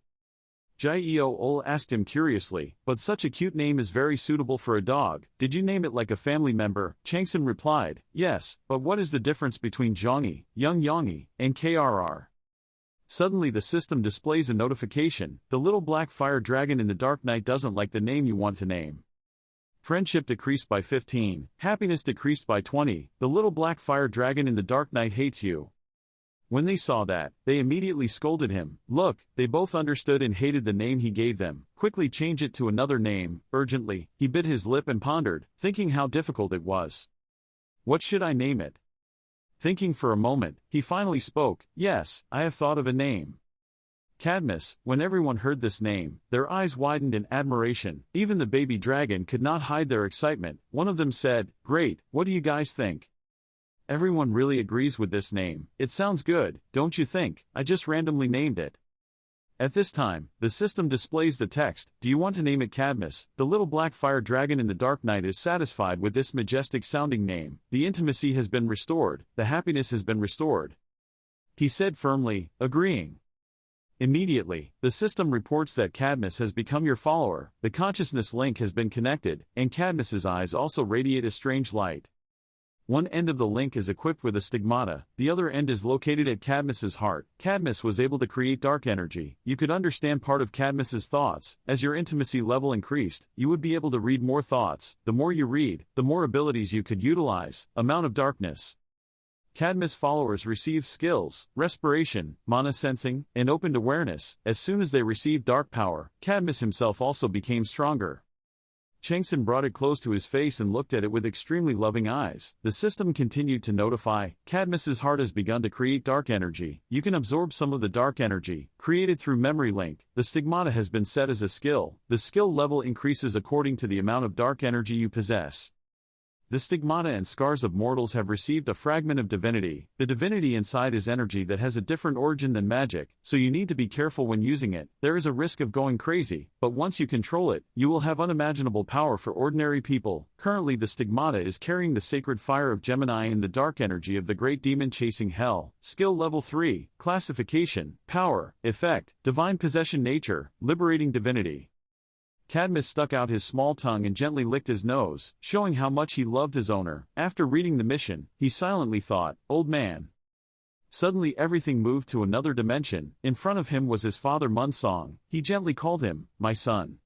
Jieo asked him curiously, but such a cute name is very suitable for a dog. Did you name it like a family member? Chang-Son replied, yes, but what is the difference between Zhongyi, Young Yongyi, and KRR? Suddenly the system displays a notification, the little black fire dragon in the dark night doesn't like the name you want to name. Friendship decreased by 15, happiness decreased by 20, the little black fire dragon in the dark night hates you. When they saw that, they immediately scolded him. Look, they both understood and hated the name he gave them. Quickly change it to another name, urgently. He bit his lip and pondered, thinking how difficult it was. What should I name it? Thinking for a moment, he finally spoke, yes, I have thought of a name. Cadmus. When everyone heard this name, their eyes widened in admiration. Even the baby dragon could not hide their excitement. One of them said, great, what do you guys think? Everyone really agrees with this name. It sounds good, don't you think? I just randomly named it. At this time, the system displays the text, do you want to name it Cadmus? The little black fire dragon in the dark night is satisfied with this majestic sounding name. The intimacy has been restored, the happiness has been restored. He said firmly, agreeing. Immediately, the system reports that Cadmus has become your follower, the consciousness link has been connected, and Cadmus's eyes also radiate a strange light. One end of the link is equipped with a stigmata, the other end is located at Cadmus's heart. Cadmus was able to create dark energy. You could understand part of Cadmus's thoughts. As your intimacy level increased, you would be able to read more thoughts. The more you read, the more abilities you could utilize. Amount of darkness. Cadmus followers received skills, respiration, mana sensing, and opened awareness. As soon as they received dark power, Cadmus himself also became stronger. Chang-Son brought it close to his face and looked at it with extremely loving eyes. The system continued to notify, Cadmus's heart has begun to create dark energy. You can absorb some of the dark energy, created through memory link. The stigmata has been set as a skill. The skill level increases according to the amount of dark energy you possess. The stigmata and scars of mortals have received a fragment of divinity. The divinity inside is energy that has a different origin than magic, so you need to be careful when using it. There is a risk of going crazy, but once you control it, you will have unimaginable power for ordinary people. Currently the stigmata is carrying the sacred fire of Gemini and the dark energy of the great demon chasing hell. Skill level 3, classification, power, effect, divine possession nature, liberating divinity. Cadmus stuck out his small tongue and gently licked his nose, showing how much he loved his owner. After reading the mission, he silently thought, old man. Suddenly everything moved to another dimension. In front of him was his father Munsong. He gently called him, my son.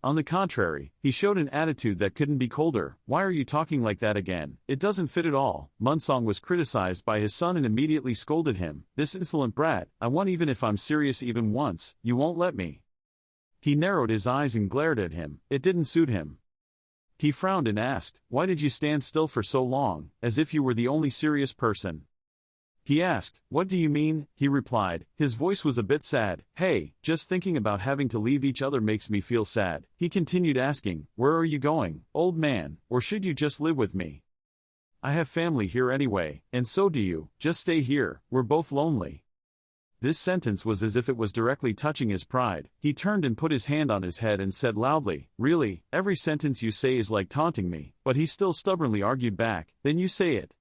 On the contrary, he showed an attitude that couldn't be colder. Why are you talking like that again? It doesn't fit at all. Munsong was criticized by his son and immediately scolded him. This insolent brat, I won't even if I'm serious even once, you won't let me. He narrowed his eyes and glared at him. It didn't suit him. He frowned and asked, why did you stand still for so long, as if you were the only serious person? He asked, what do you mean? He replied. His voice was a bit sad. Hey, just thinking about having to leave each other makes me feel sad. He continued asking, where are you going, old man, or should you just live with me? I have family here anyway, and so do you. Just stay here, we're both lonely. This sentence was as if it was directly touching his pride. He turned and put his hand on his head and said loudly, really, every sentence you say is like taunting me, but he still stubbornly argued back, then you say it.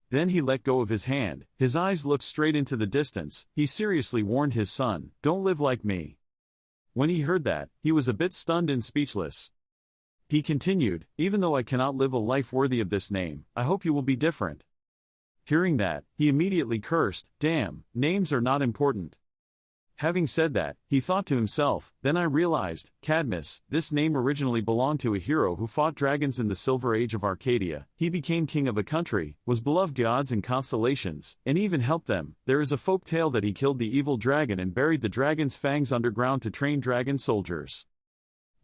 Then he let go of his hand, his eyes looked straight into the distance. He seriously warned his son, don't live like me. When he heard that, he was a bit stunned and speechless. He continued, even though I cannot live a life worthy of this name, I hope you will be different. Hearing that, he immediately cursed, damn, names are not important. Having said that, he thought to himself, then I realized, Cadmus, this name originally belonged to a hero who fought dragons in the Silver Age of Arcadia. He became king of a country, was beloved gods and constellations, and even helped them. There is a folk tale that he killed the evil dragon and buried the dragon's fangs underground to train dragon soldiers.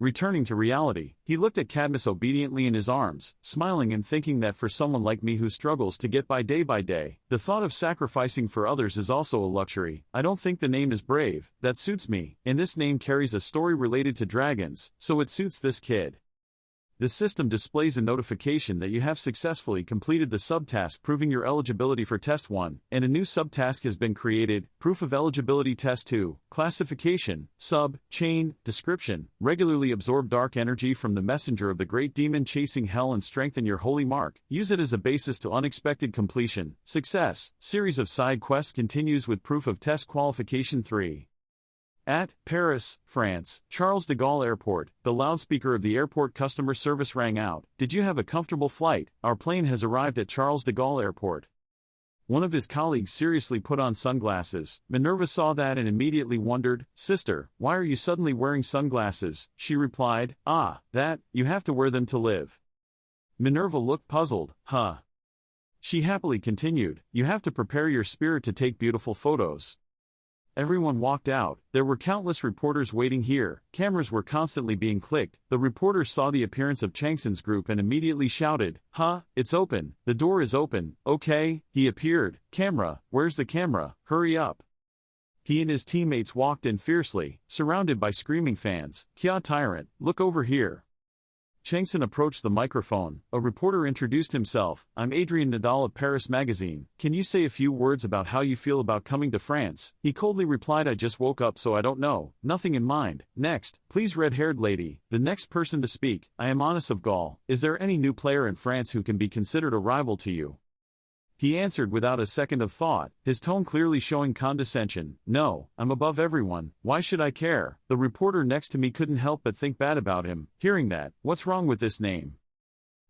Returning to reality, he looked at Cadmus obediently in his arms, smiling and thinking that for someone like me who struggles to get by, the thought of sacrificing for others is also a luxury. I don't think the name is brave, that suits me, and this name carries a story related to dragons, so it suits this kid. The system displays a notification that you have successfully completed the subtask proving your eligibility for Test 1, and a new subtask has been created, Proof of Eligibility Test 2, Classification, Chain, Description, regularly absorb dark energy from the messenger of the great demon chasing hell and strengthen your holy mark, use it as a basis to unexpected completion, success, series of side quests continues with Proof of Test Qualification 3. At Paris, France, Charles de Gaulle Airport, the loudspeaker of the airport customer service rang out. Did you have a comfortable flight? Our plane has arrived at Charles de Gaulle Airport. One of his colleagues seriously put on sunglasses. Minerva saw that and immediately wondered, Sister, why are you suddenly wearing sunglasses? She replied, that, you have to wear them to live. Minerva looked puzzled, huh? She happily continued, you have to prepare your spirit to take beautiful photos. Everyone walked out. There were countless reporters waiting here. Cameras were constantly being clicked. The reporters saw the appearance of Chang-Son's group and immediately shouted, it's open. The door is open. Okay, he appeared. Camera, where's the camera? Hurry up. He and his teammates walked in fiercely, surrounded by screaming fans. Kya Tyrant, look over here. Chang-Son approached the microphone. A reporter introduced himself. I'm Adrien Nadal of Paris Magazine. Can you say a few words about how you feel about coming to France? He coldly replied, I just woke up so I don't know. Nothing in mind. Next, please red-haired lady. The next person to speak. I am Anis of Gaul. Is there any new player in France who can be considered a rival to you? He answered without a second of thought, his tone clearly showing condescension. No, I'm above everyone. Why should I care? The reporter next to me couldn't help but think bad about him. Hearing that, what's wrong with this name?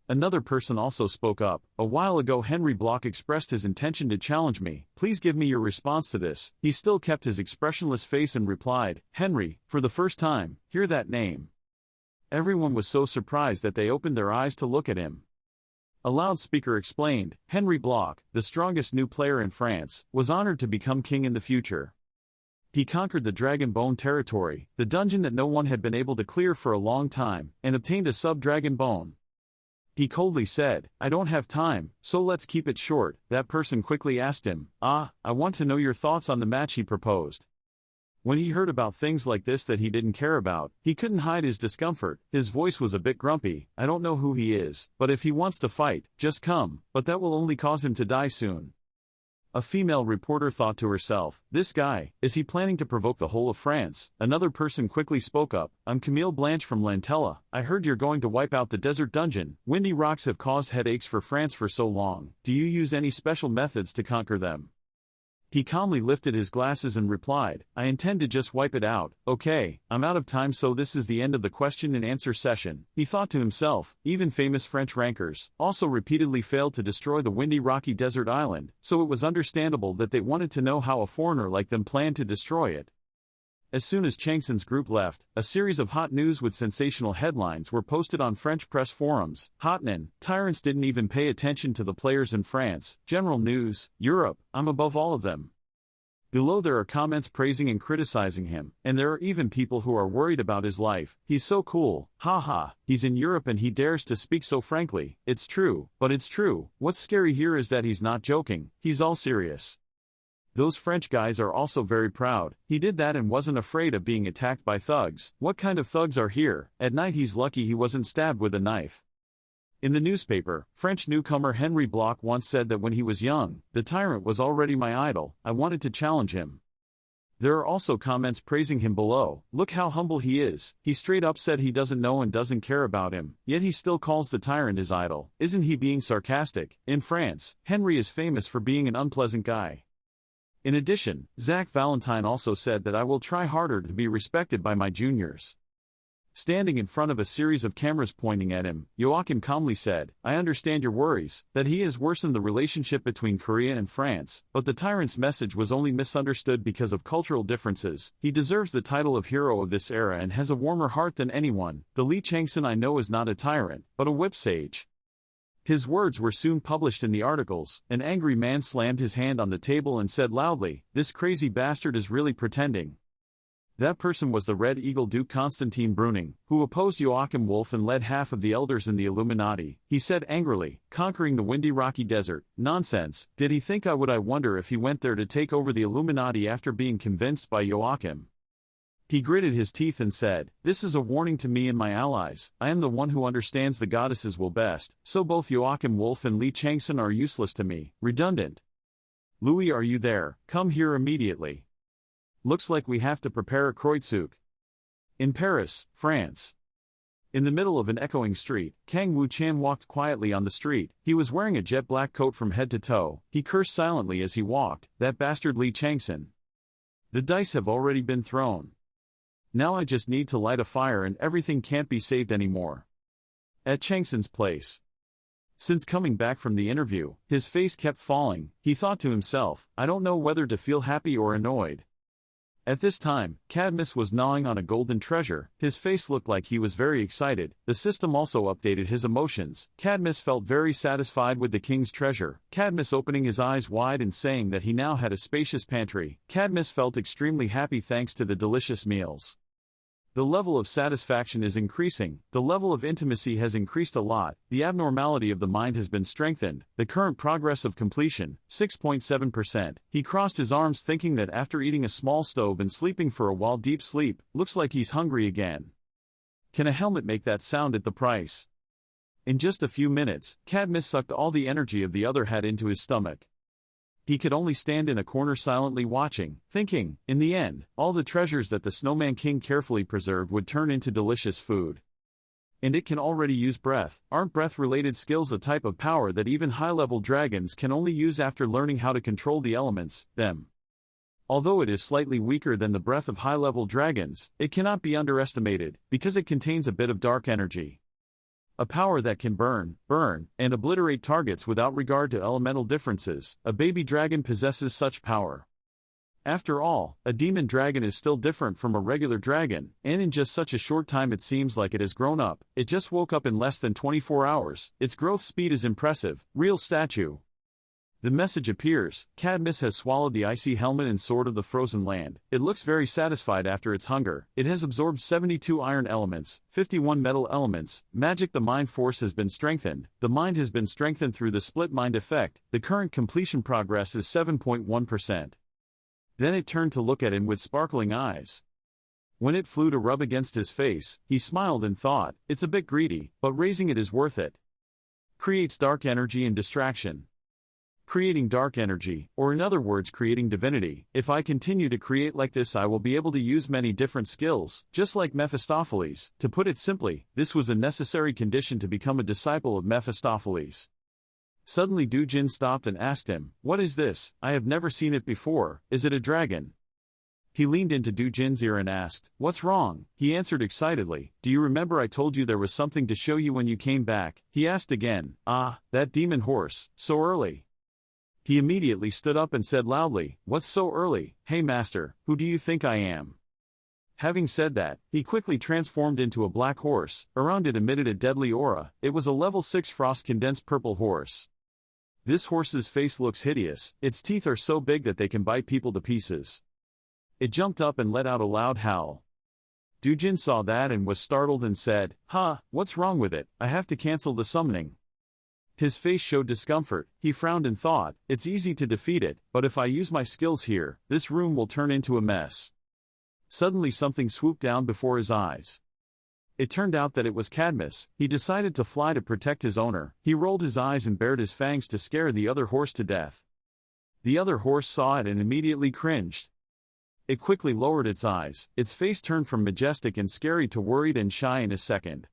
Another person also spoke up. A while ago Henry Block expressed his intention to challenge me. Please give me your response to this. He still kept his expressionless face and replied, Henry, for the first time, hear that name. Everyone was so surprised that they opened their eyes to look at him. A loudspeaker explained, Henry Block, the strongest new player in France, was honored to become king in the future. He conquered the Dragon Bone territory, the dungeon that no one had been able to clear for a long time, and obtained a sub-dragon bone. He coldly said, I don't have time, so let's keep it short. That person quickly asked him, I want to know your thoughts on the match he proposed. When he heard about things like this that he didn't care about, he couldn't hide his discomfort. His voice was a bit grumpy. I don't know who he is, but if he wants to fight, just come, but that will only cause him to die soon. A female reporter thought to herself, this guy, is he planning to provoke the whole of France? Another person quickly spoke up, I'm Camille Blanche from Lantella. I heard you're going to wipe out the desert dungeon. Windy rocks have caused headaches for France for so long. Do you use any special methods to conquer them? He calmly lifted his glasses and replied, I intend to just wipe it out. Okay, I'm out of time, so this is the end of the question and answer session. He thought to himself, even famous French rankers also repeatedly failed to destroy the windy rocky desert island, so it was understandable that they wanted to know how a foreigner like them planned to destroy it. As soon as Chang-Son's group left, a series of hot news with sensational headlines were posted on French press forums. Hotnin, tyrants didn't even pay attention to the players in France. General news, Europe, I'm above all of them. Below there are comments praising and criticizing him, and there are even people who are worried about his life. He's so cool, haha, he's in Europe and he dares to speak so frankly. It's true, but it's true. What's scary here is that he's not joking, he's all serious. Those French guys are also very proud. He did that and wasn't afraid of being attacked by thugs. What kind of thugs are here? At night he's lucky he wasn't stabbed with a knife. In the newspaper, French newcomer Henry Block once said that when he was young, the tyrant was already my idol. I wanted to challenge him. There are also comments praising him below. Look how humble he is. He straight up said he doesn't know and doesn't care about him, yet he still calls the tyrant his idol. Isn't he being sarcastic? In France, Henry is famous for being an unpleasant guy. In addition, Zach Valentine also said that I will try harder to be respected by my juniors. Standing in front of a series of cameras pointing at him, Joachim calmly said, I understand your worries, that he has worsened the relationship between Korea and France, but the tyrant's message was only misunderstood because of cultural differences. He deserves the title of hero of this era and has a warmer heart than anyone. The Lee Chang-Son I know is not a tyrant, but a whip sage. His words were soon published in the articles. An angry man slammed his hand on the table and said loudly, this crazy bastard is really pretending. That person was the Red Eagle Duke Constantine Bruning, who opposed Joachim Wolf and led half of the elders in the Illuminati. He said angrily, conquering the windy rocky desert, nonsense, did he think I would? I wonder if he went there to take over the Illuminati after being convinced by Joachim. He gritted his teeth and said, "This is a warning to me and my allies. I am the one who understands the goddesses will best, so both Joachim Wolf and Lee Chang-Son are useless to me." Redundant. "Louis, are you there? Come here immediately. Looks like we have to prepare a kreutzug." In Paris, France. In the middle of an echoing street, Kang Wu-chan walked quietly on the street. He was wearing a jet black coat from head to toe. He cursed silently as he walked, "That bastard Lee Chang-Son. The dice have already been thrown. Now I just need to light a fire and everything can't be saved anymore." At Chang-Son's place. Since coming back from the interview, his face kept falling. He thought to himself, "I don't know whether to feel happy or annoyed." At this time, Cadmus was gnawing on a golden treasure. His face looked like he was very excited. The system also updated his emotions. Cadmus felt very satisfied with the king's treasure. Cadmus opening his eyes wide and saying that he now had a spacious pantry. Cadmus felt extremely happy thanks to the delicious meals. The level of satisfaction is increasing. The level of intimacy has increased a lot. The abnormality of the mind has been strengthened. The current progress of completion, 6.7%. He crossed his arms thinking that after eating a small stove and sleeping for a while deep sleep, looks like he's hungry again. Can a helmet make that sound at the price? In just a few minutes, Cadmus sucked all the energy of the other hat into his stomach. He could only stand in a corner silently watching, thinking, in the end, all the treasures that the Snowman King carefully preserved would turn into delicious food. And it can already use breath. Aren't breath-related skills a type of power that even high-level dragons can only use after learning how to control the elements, them? Although it is slightly weaker than the breath of high-level dragons, it cannot be underestimated, because it contains a bit of dark energy. A power that can burn, and obliterate targets without regard to elemental differences. A baby dragon possesses such power. After all, a demon dragon is still different from a regular dragon, and in just such a short time it seems like it has grown up. It just woke up in less than 24 hours. Its growth speed is impressive. Real statue. The message appears. Cadmus has swallowed the icy helmet and sword of the frozen land. It looks very satisfied after its hunger. It has absorbed 72 iron elements, 51 metal elements. Magic. The mind force has been strengthened. The mind has been strengthened through the split mind effect. The current completion progress is 7.1%. Then it turned to look at him with sparkling eyes. When it flew to rub against his face, he smiled and thought, "It's a bit greedy, but raising it is worth it." Creates dark energy and distraction. Creating dark energy, or in other words creating divinity. If I continue to create like this I will be able to use many different skills, just like Mephistopheles. To put it simply, this was a necessary condition to become a disciple of Mephistopheles. Suddenly Du Jin stopped and asked him, "What is this? I have never seen it before. Is it a dragon?" He leaned into Du Jin's ear and asked, "What's wrong?" He answered excitedly, "Do you remember I told you there was something to show you when you came back?" He asked again, "Ah, that demon horse, so early." He immediately stood up and said loudly, "What's so early? Hey master, who do you think I am?" Having said that, he quickly transformed into a black horse. Around it emitted a deadly aura. It was a level 6 frost-condensed purple horse. This horse's face looks hideous. Its teeth are so big that they can bite people to pieces. It jumped up and let out a loud howl. Du Jin saw that and was startled and said, What's wrong with it? I have to cancel the summoning." His face showed discomfort. He frowned and thought, "It's easy to defeat it, but if I use my skills here, this room will turn into a mess." Suddenly something swooped down before his eyes. It turned out that it was Cadmus. He decided to fly to protect his owner. He rolled his eyes and bared his fangs to scare the other horse to death. The other horse saw it and immediately cringed. It quickly lowered its eyes. Its face turned from majestic and scary to worried and shy in a second.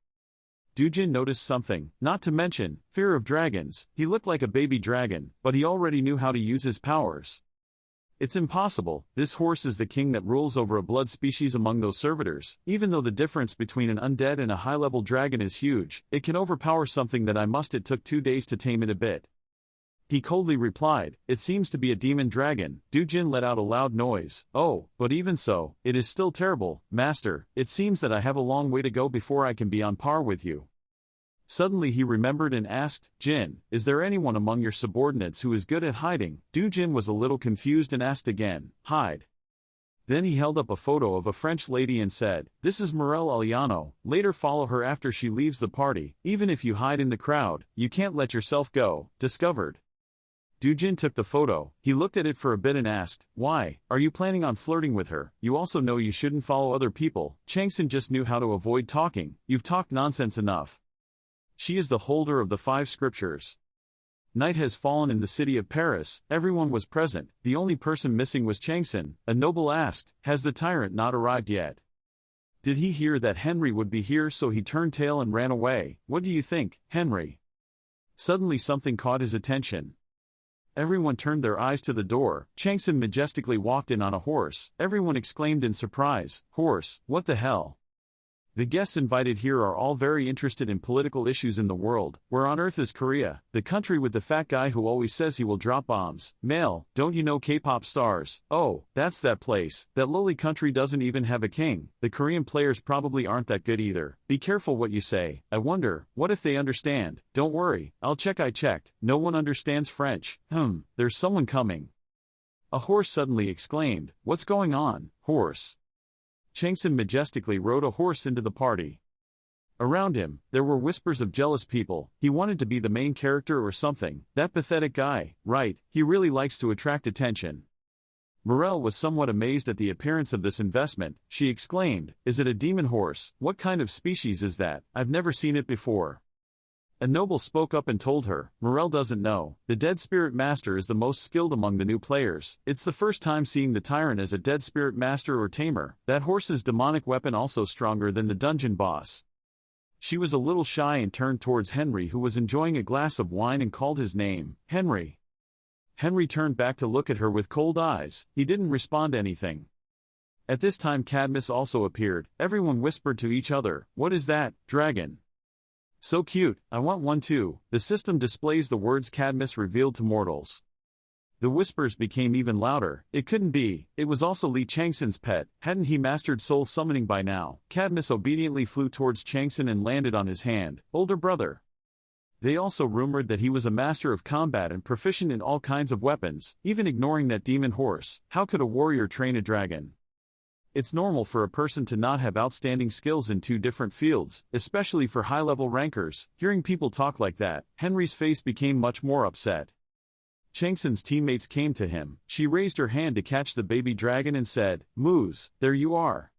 Du Jin noticed something, not to mention, fear of dragons. He looked like a baby dragon, but he already knew how to use his powers. It's impossible. This horse is the king that rules over a blood species among those servitors. Even though the difference between an undead and a high-level dragon is huge, it can overpower something that I must. It took 2 days to tame it a bit. He coldly replied, "It seems to be a demon dragon." Du Jin let out a loud noise. "Oh, but even so, it is still terrible, master. It seems that I have a long way to go before I can be on par with you." Suddenly he remembered and asked, "Jin, is there anyone among your subordinates who is good at hiding?" Du Jin was a little confused and asked again, "Hide?" Then he held up a photo of a French lady and said, "This is Morel Alano. Later follow her after she leaves the party. Even if you hide in the crowd, you can't let yourself go discovered." Dujin took the photo, he looked at it for a bit and asked, "Why, are you planning on flirting with her? You also know you shouldn't follow other people." Chang-Son just knew how to avoid talking. "You've talked nonsense enough. She is the holder of the 5 scriptures. Night has fallen in the city of Paris, everyone was present, the only person missing was Chang-Son." A noble asked, "Has the tyrant not arrived yet?" Did he hear that Henry would be here, so he turned tail and ran away? What do you think, Henry? Suddenly something caught his attention. Everyone turned their eyes to the door. Chang-Son majestically walked in on a horse. Everyone exclaimed in surprise, "Horse, what the hell?" The guests invited here are all very interested in political issues in the world. Where on earth is Korea, the country with the fat guy who always says he will drop bombs? Male, don't you know K-pop stars? Oh, that's that place. That lowly country doesn't even have a king. The Korean players probably aren't that good either. Be careful what you say. I wonder, what if they understand? Don't worry, I'll check. I checked. No one understands French. There's someone coming. A horse suddenly exclaimed, "What's going on, horse?" Chang-Son majestically rode a horse into the party. Around him, there were whispers of jealous people. He wanted to be the main character or something. That pathetic guy, right, he really likes to attract attention. Morel was somewhat amazed at the appearance of this investment. She exclaimed, "Is it a demon horse? What kind of species is that? I've never seen it before." A noble spoke up and told her, "Morel doesn't know. The Dead Spirit Master is the most skilled among the new players. It's the first time seeing the Tyrant as a Dead Spirit Master or Tamer. That horse's demonic weapon also stronger than the dungeon boss." She was a little shy and turned towards Henry, who was enjoying a glass of wine, and called his name, "Henry." Henry turned back to look at her with cold eyes. He didn't respond anything. At this time Cadmus also appeared. Everyone whispered to each other, "What is that, dragon? So cute, I want one too." The system displays the words Cadmus revealed to mortals. The whispers became even louder. It couldn't be, it was also Lee Chang-Son's pet. Hadn't he mastered soul summoning by now? Cadmus obediently flew towards Chang-Son and landed on his hand. Older brother. They also rumored that he was a master of combat and proficient in all kinds of weapons, even ignoring that demon horse. How could a warrior train a dragon? It's normal for a person to not have outstanding skills in 2 different fields, especially for high-level rankers. Hearing people talk like that, Henry's face became much more upset. Chang-Son's teammates came to him. She raised her hand to catch the baby dragon and said, "Moose, there you are."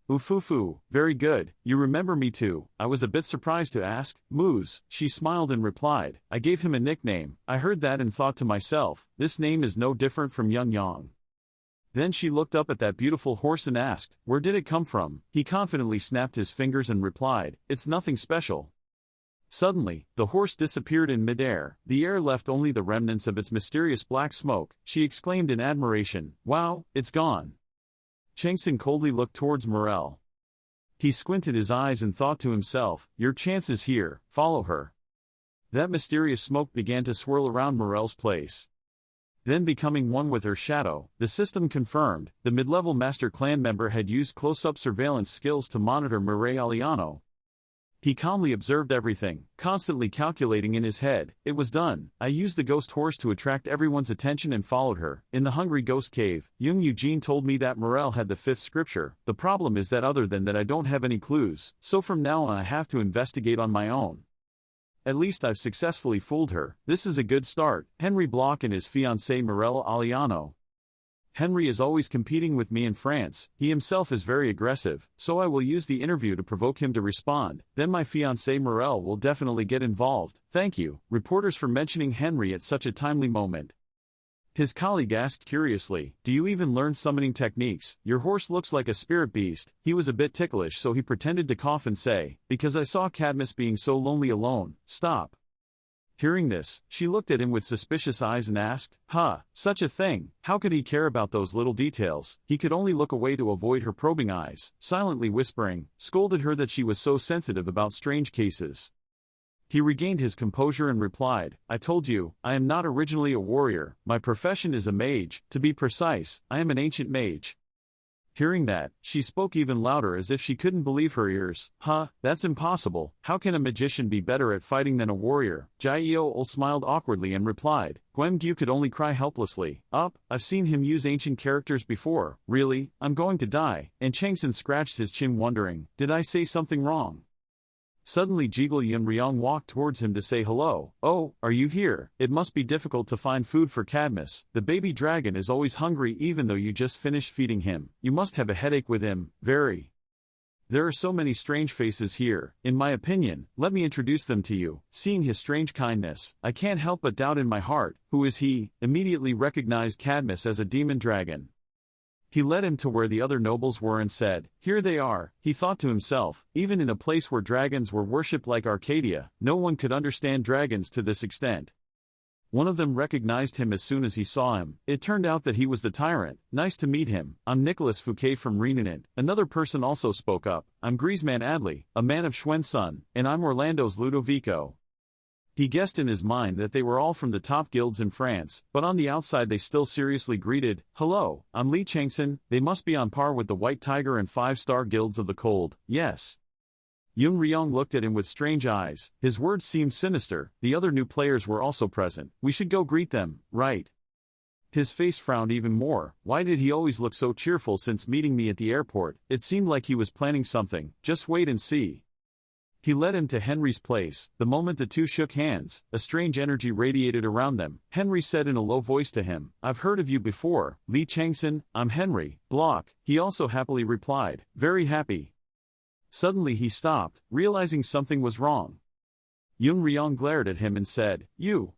"Ufufu, very good, you remember me too." I was a bit surprised to ask, "Moose." She smiled and replied, "I gave him a nickname." I heard that and thought to myself, this name is no different from Young Yang. Then she looked up at that beautiful horse and asked, "Where did it come from?" He confidently snapped his fingers and replied, "It's nothing special." Suddenly, the horse disappeared in midair. The air left only the remnants of its mysterious black smoke. She exclaimed in admiration, "Wow, it's gone." Chang-Son coldly looked towards Morel. He squinted his eyes and thought to himself, "Your chance is here, follow her." That mysterious smoke began to swirl around Morel's place. Then becoming one with her shadow, the system confirmed, the mid-level Master Clan member had used close-up surveillance skills to monitor Morel Alano. He calmly observed everything, constantly calculating in his head. It was done. I used the ghost horse to attract everyone's attention and followed her. In the Hungry Ghost Cave, Jung Eugene told me that Morel had the 5th scripture. The problem is that other than that I don't have any clues, so from now on I have to investigate on my own. At least I've successfully fooled her. This is a good start. Henry Bloch and his fiancée Morel Alano. Henry is always competing with me in France. He himself is very aggressive, so I will use the interview to provoke him to respond. Then my fiancée Morel will definitely get involved. Thank you, reporters, for mentioning Henry at such a timely moment. His colleague asked curiously, "Do you even learn summoning techniques? Your horse looks like a spirit beast." He was a bit ticklish, so he pretended to cough and say, "Because I saw Cadmus being so lonely alone." Stop. Hearing this, she looked at him with suspicious eyes and asked, such a thing, how could he care about those little details?" He could only look away to avoid her probing eyes, silently whispering, scolded her that she was so sensitive about strange cases. He regained his composure and replied, "I told you, I am not originally a warrior, my profession is a mage. To be precise, I am an ancient mage." Hearing that, she spoke even louder as if she couldn't believe her ears. That's impossible. How can a magician be better at fighting than a warrior?" Jai-Ol smiled awkwardly and replied. Gyu could only cry helplessly. I've seen him use ancient characters before. Really, I'm going to die." And Chang-Son scratched his chin wondering, did I say something wrong? Suddenly Jiggle Yunryong walked towards him to say hello. Oh, are you here? It must be difficult to find food for Cadmus. The baby dragon is always hungry even though you just finished feeding him. You must have a headache with him, very. There are so many strange faces here. In my opinion, let me introduce them to you. Seeing his strange kindness, I can't help but doubt in my heart, who is he? Immediately recognized Cadmus as a demon dragon. He led him to where the other nobles were and said, "Here they are." He thought to himself, even in a place where dragons were worshipped like Arcadia, no one could understand dragons to this extent. One of them recognized him as soon as he saw him. It turned out that he was the tyrant. "Nice to meet him. I'm Nicholas Fouquet from Renanant." Another person also spoke up. "I'm Cris Manhwa, a man of Schwensun, and I'm Orlando's Ludovico." He guessed in his mind that they were all from the top guilds in France, but on the outside they still seriously greeted, "Hello, I'm Lee Chang-Son." They must be on par with the White Tiger and 5-star guilds of the cold, yes. Yung Ryong looked at him with strange eyes. His words seemed sinister. The other new players were also present. "We should go greet them, right?" His face frowned even more. Why did he always look so cheerful since meeting me at the airport? It seemed like he was planning something. Just wait and see. He led him to Henry's place. The moment the two shook hands, a strange energy radiated around them. Henry said in a low voice to him, "I've heard of you before, Lee Chang-Son. I'm Henry Block." He also happily replied, "Very happy." Suddenly he stopped, realizing something was wrong. Yung Ryong glared at him and said, "You."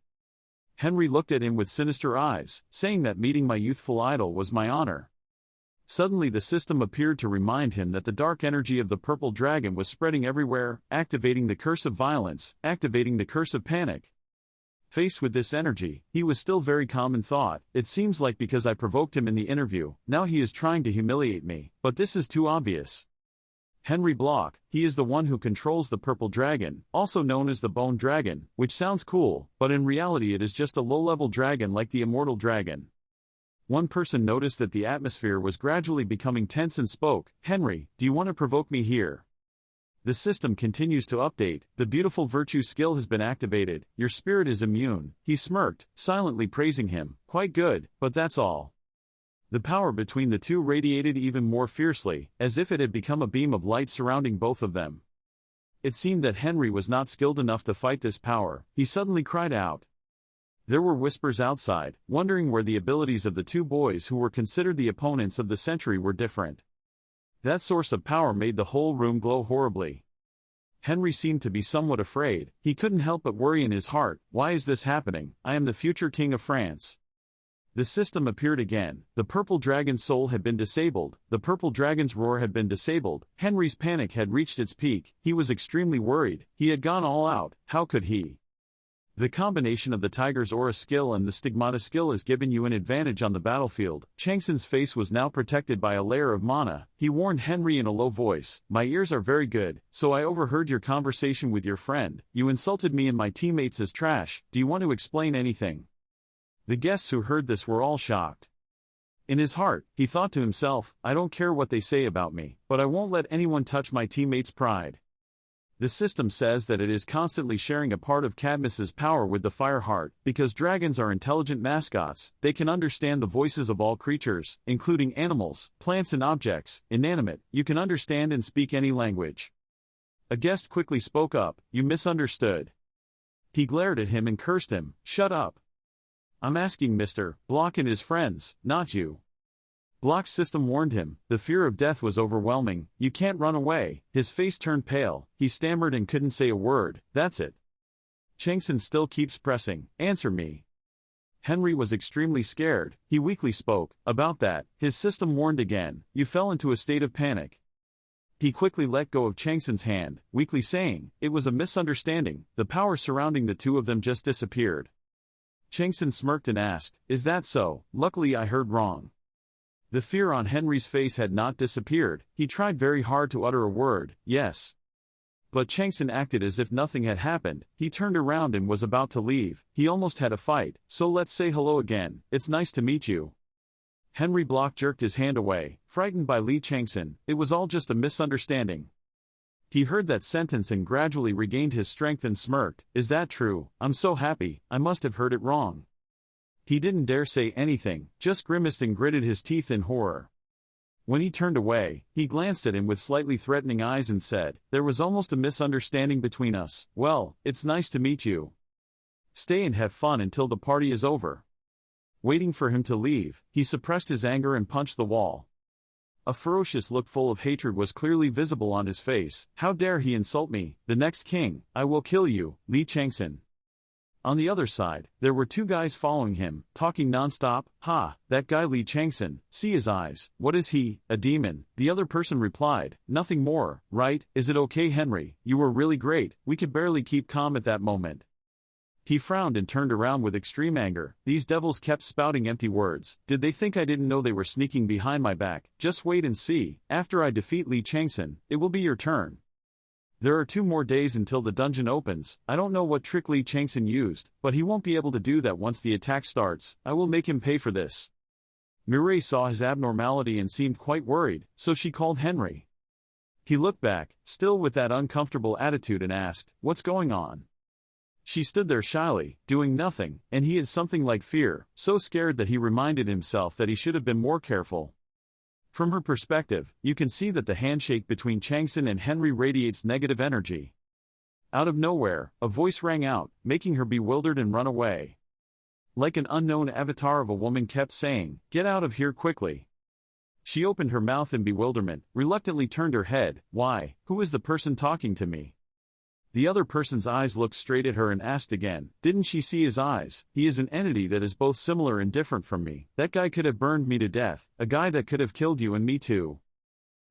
Henry looked at him with sinister eyes, saying that meeting my youthful idol was my honor. Suddenly the system appeared to remind him that the dark energy of the purple dragon was spreading everywhere, activating the curse of violence, activating the curse of panic. Faced with this energy, he was still very calm and thought, "It seems like because I provoked him in the interview, now he is trying to humiliate me, but this is too obvious." Henry Block, he is the one who controls the purple dragon, also known as the bone dragon, which sounds cool, but in reality it is just a low-level dragon like the immortal dragon. One person noticed that the atmosphere was gradually becoming tense and spoke, "Henry, do you want to provoke me here?" The system continues to update. "The beautiful virtue skill has been activated. Your spirit is immune." He smirked, silently praising him. "Quite good, but that's all." The power between the two radiated even more fiercely, as if it had become a beam of light surrounding both of them. It seemed that Henry was not skilled enough to fight this power. He suddenly cried out. There were whispers outside, wondering where the abilities of the two boys who were considered the opponents of the century were different. That source of power made the whole room glow horribly. Henry seemed to be somewhat afraid. He couldn't help but worry in his heart. "Why is this happening? I am the future king of France." The system appeared again. The purple dragon's soul had been disabled. The purple dragon's roar had been disabled. Henry's panic had reached its peak. He was extremely worried. He had gone all out. How could he? The combination of the Tiger's Aura skill and the Stigmata skill has given you an advantage on the battlefield. Chang-Son's face was now protected by a layer of mana. He warned Henry in a low voice, "My ears are very good, so I overheard your conversation with your friend. You insulted me and my teammates as trash. Do you want to explain anything?" The guests who heard this were all shocked. In his heart, he thought to himself, "I don't care what they say about me, but I won't let anyone touch my teammates' pride." The system says that it is constantly sharing a part of Cadmus's power with the Fireheart. Because dragons are intelligent mascots, they can understand the voices of all creatures, including animals, plants and objects, inanimate. You can understand and speak any language. A guest quickly spoke up, "You misunderstood." He glared at him and cursed him, "Shut up. I'm asking Mr. Block and his friends, not you." Block's system warned him. The fear of death was overwhelming. "You can't run away." His face turned pale. He stammered and couldn't say a word. "That's it. Chang-Son still keeps pressing. Answer me." Henry was extremely scared. He weakly spoke. "About that." His system warned again. "You fell into a state of panic." He quickly let go of Chang-Son's hand, weakly saying, "It was a misunderstanding." The power surrounding the two of them just disappeared. Chang-Son smirked and asked, "Is that so?" "Luckily I heard wrong." The fear on Henry's face had not disappeared. He tried very hard to utter a word, "Yes." But Chang-Son acted as if nothing had happened. He turned around and was about to leave. He almost had a fight. "So let's say hello again. It's nice to meet you." Henry Block jerked his hand away, frightened by Lee Chang-Son. It was all just a misunderstanding. He heard that sentence and gradually regained his strength and smirked. "Is that true? I'm so happy. I must have heard it wrong." He didn't dare say anything, just grimaced and gritted his teeth in horror. When he turned away, he glanced at him with slightly threatening eyes and said, "There was almost a misunderstanding between us. Well, it's nice to meet you. Stay and have fun until the party is over." Waiting for him to leave, he suppressed his anger and punched the wall. A ferocious look full of hatred was clearly visible on his face. "How dare he insult me, the next king? I will kill you, Lee Chang-Son." On the other side, there were two guys following him, talking non-stop. "Ha, that guy Lee Chang-Son, see his eyes, what is he, a demon?" The other person replied, "Nothing more, right? Is it okay, Henry? You were really great." We could barely keep calm at that moment. He frowned and turned around with extreme anger. These devils kept spouting empty words. Did they think I didn't know they were sneaking behind my back? Just wait and see. After I defeat Lee Chang-Son, it will be your turn. There are 2 more days until the dungeon opens. I don't know what trick Lee Chang-Son used, but he won't be able to do that once the attack starts. I will make him pay for this. Mireille saw his abnormality and seemed quite worried, so she called Henry. He looked back, still with that uncomfortable attitude, and asked, "What's going on?" She stood there shyly, doing nothing, and he had something like fear, so scared that he reminded himself that he should have been more careful. From her perspective, you can see that the handshake between Chang-Son and Henry radiates negative energy. Out of nowhere, a voice rang out, making her bewildered and run away. Like an unknown avatar of a woman kept saying, "Get out of here quickly." She opened her mouth in bewilderment, reluctantly turned her head. "Why, who is the person talking to me?" The other person's eyes looked straight at her and asked again, "Didn't she see his eyes? He is an entity that is both similar and different from me. That guy could have burned me to death, a guy that could have killed you and me too."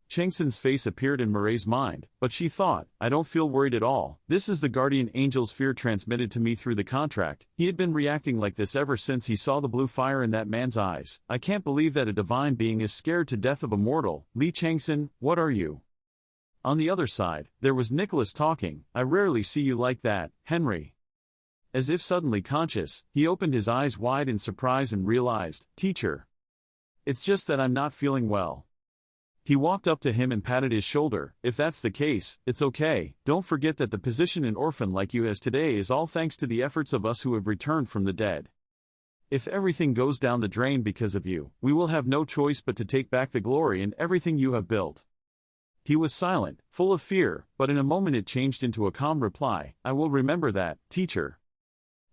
Chang-Son's face appeared in Mireille's mind, but she thought, "I don't feel worried at all. This is the guardian angel's fear transmitted to me through the contract. He had been reacting like this ever since he saw the blue fire in that man's eyes. I can't believe that a divine being is scared to death of a mortal. Lee Chang-Son, what are you?" On the other side, there was Nicholas talking. "I rarely see you like that, Henry." As if suddenly conscious, he opened his eyes wide in surprise and realized, "Teacher. It's just that I'm not feeling well." He walked up to him and patted his shoulder. "If that's the case, it's okay. Don't forget that the position an orphan like you has today is all thanks to the efforts of us who have returned from the dead. If everything goes down the drain because of you, we will have no choice but to take back the glory and everything you have built." He was silent, full of fear, but in a moment it changed into a calm reply. "I will remember that, teacher."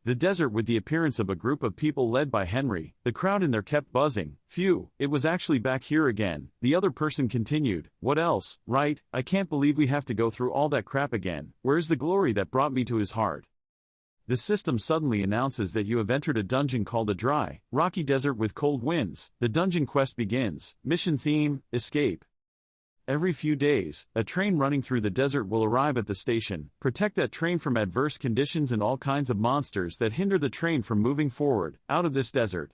The desert with the appearance of a group of people led by Henry, the crowd in there kept buzzing. "Phew, it was actually back here again." The other person continued, "What else, right? I can't believe we have to go through all that crap again. Where's the glory that brought me to his heart?" The system suddenly announces that you have entered a dungeon called a dry, rocky desert with cold winds. The dungeon quest begins. Mission theme, escape. Every few days, a train running through the desert will arrive at the station. Protect that train from adverse conditions and all kinds of monsters that hinder the train from moving forward, out of this desert.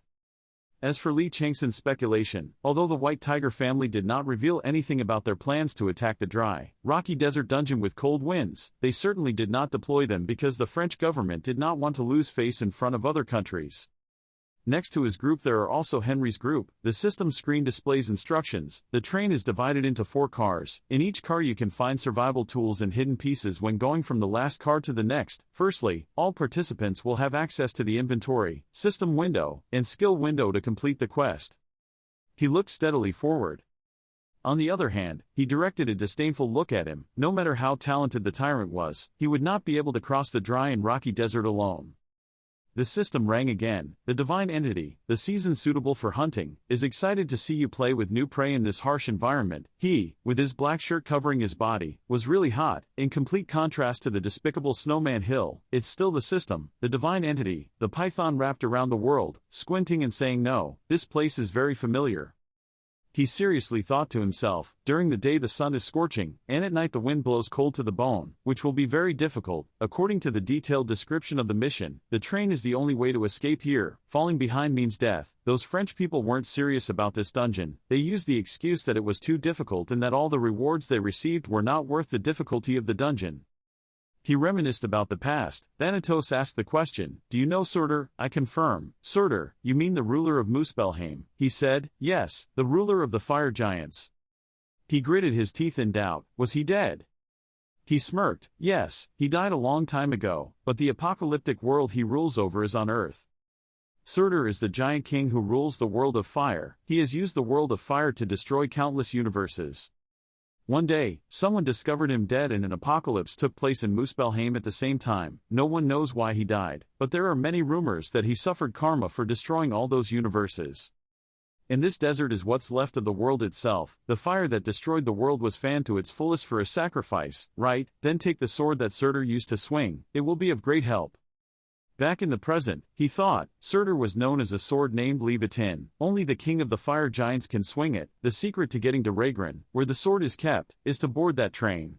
As for Lee Chang-Son's speculation, although the White Tiger family did not reveal anything about their plans to attack the dry, rocky desert dungeon with cold winds, they certainly did not deploy them because the French government did not want to lose face in front of other countries. Next to his group there are also Henry's group. The system screen displays instructions. The train is divided into 4 cars. In each car you can find survival tools and hidden pieces when going from the last car to the next. Firstly, all participants will have access to the inventory, system window, and skill window to complete the quest. He looked steadily forward. On the other hand, he directed a disdainful look at him. No matter how talented the tyrant was, he would not be able to cross the dry and rocky desert alone. The system rang again. The divine entity, the season suitable for hunting, is excited to see you play with new prey in this harsh environment. He, with his black shirt covering his body, was really hot, in complete contrast to the despicable Snowman Hill. It's still the system, the divine entity, the python wrapped around the world, squinting and saying, "No, this place is very familiar." He seriously thought to himself, during the day the sun is scorching, and at night the wind blows cold to the bone, which will be very difficult. According to the detailed description of the mission, the train is the only way to escape here. Falling behind means death. Those French people weren't serious about this dungeon. They used the excuse that it was too difficult and that all the rewards they received were not worth the difficulty of the dungeon. He reminisced about the past. Thanatos asked the question, "Do you know Surtur?" "I confirm." "Surtur, you mean the ruler of Muspelheim?" He said, "Yes, the ruler of the fire giants." He gritted his teeth in doubt. Was he dead? He smirked. "Yes, he died a long time ago, but the apocalyptic world he rules over is on Earth." Surtur is the giant king who rules the world of fire. He has used the world of fire to destroy countless universes. One day, someone discovered him dead and an apocalypse took place in Muspelheim at the same time. No one knows why he died, but there are many rumors that he suffered karma for destroying all those universes. In this desert is what's left of the world itself. The fire that destroyed the world was fanned to its fullest for a sacrifice, right? Then take the sword that Surtur used to swing, it will be of great help. Back in the present, he thought, Surtur was known as a sword named Levitin. Only the king of the fire giants can swing it. The secret to getting to Ragran, where the sword is kept, is to board that train.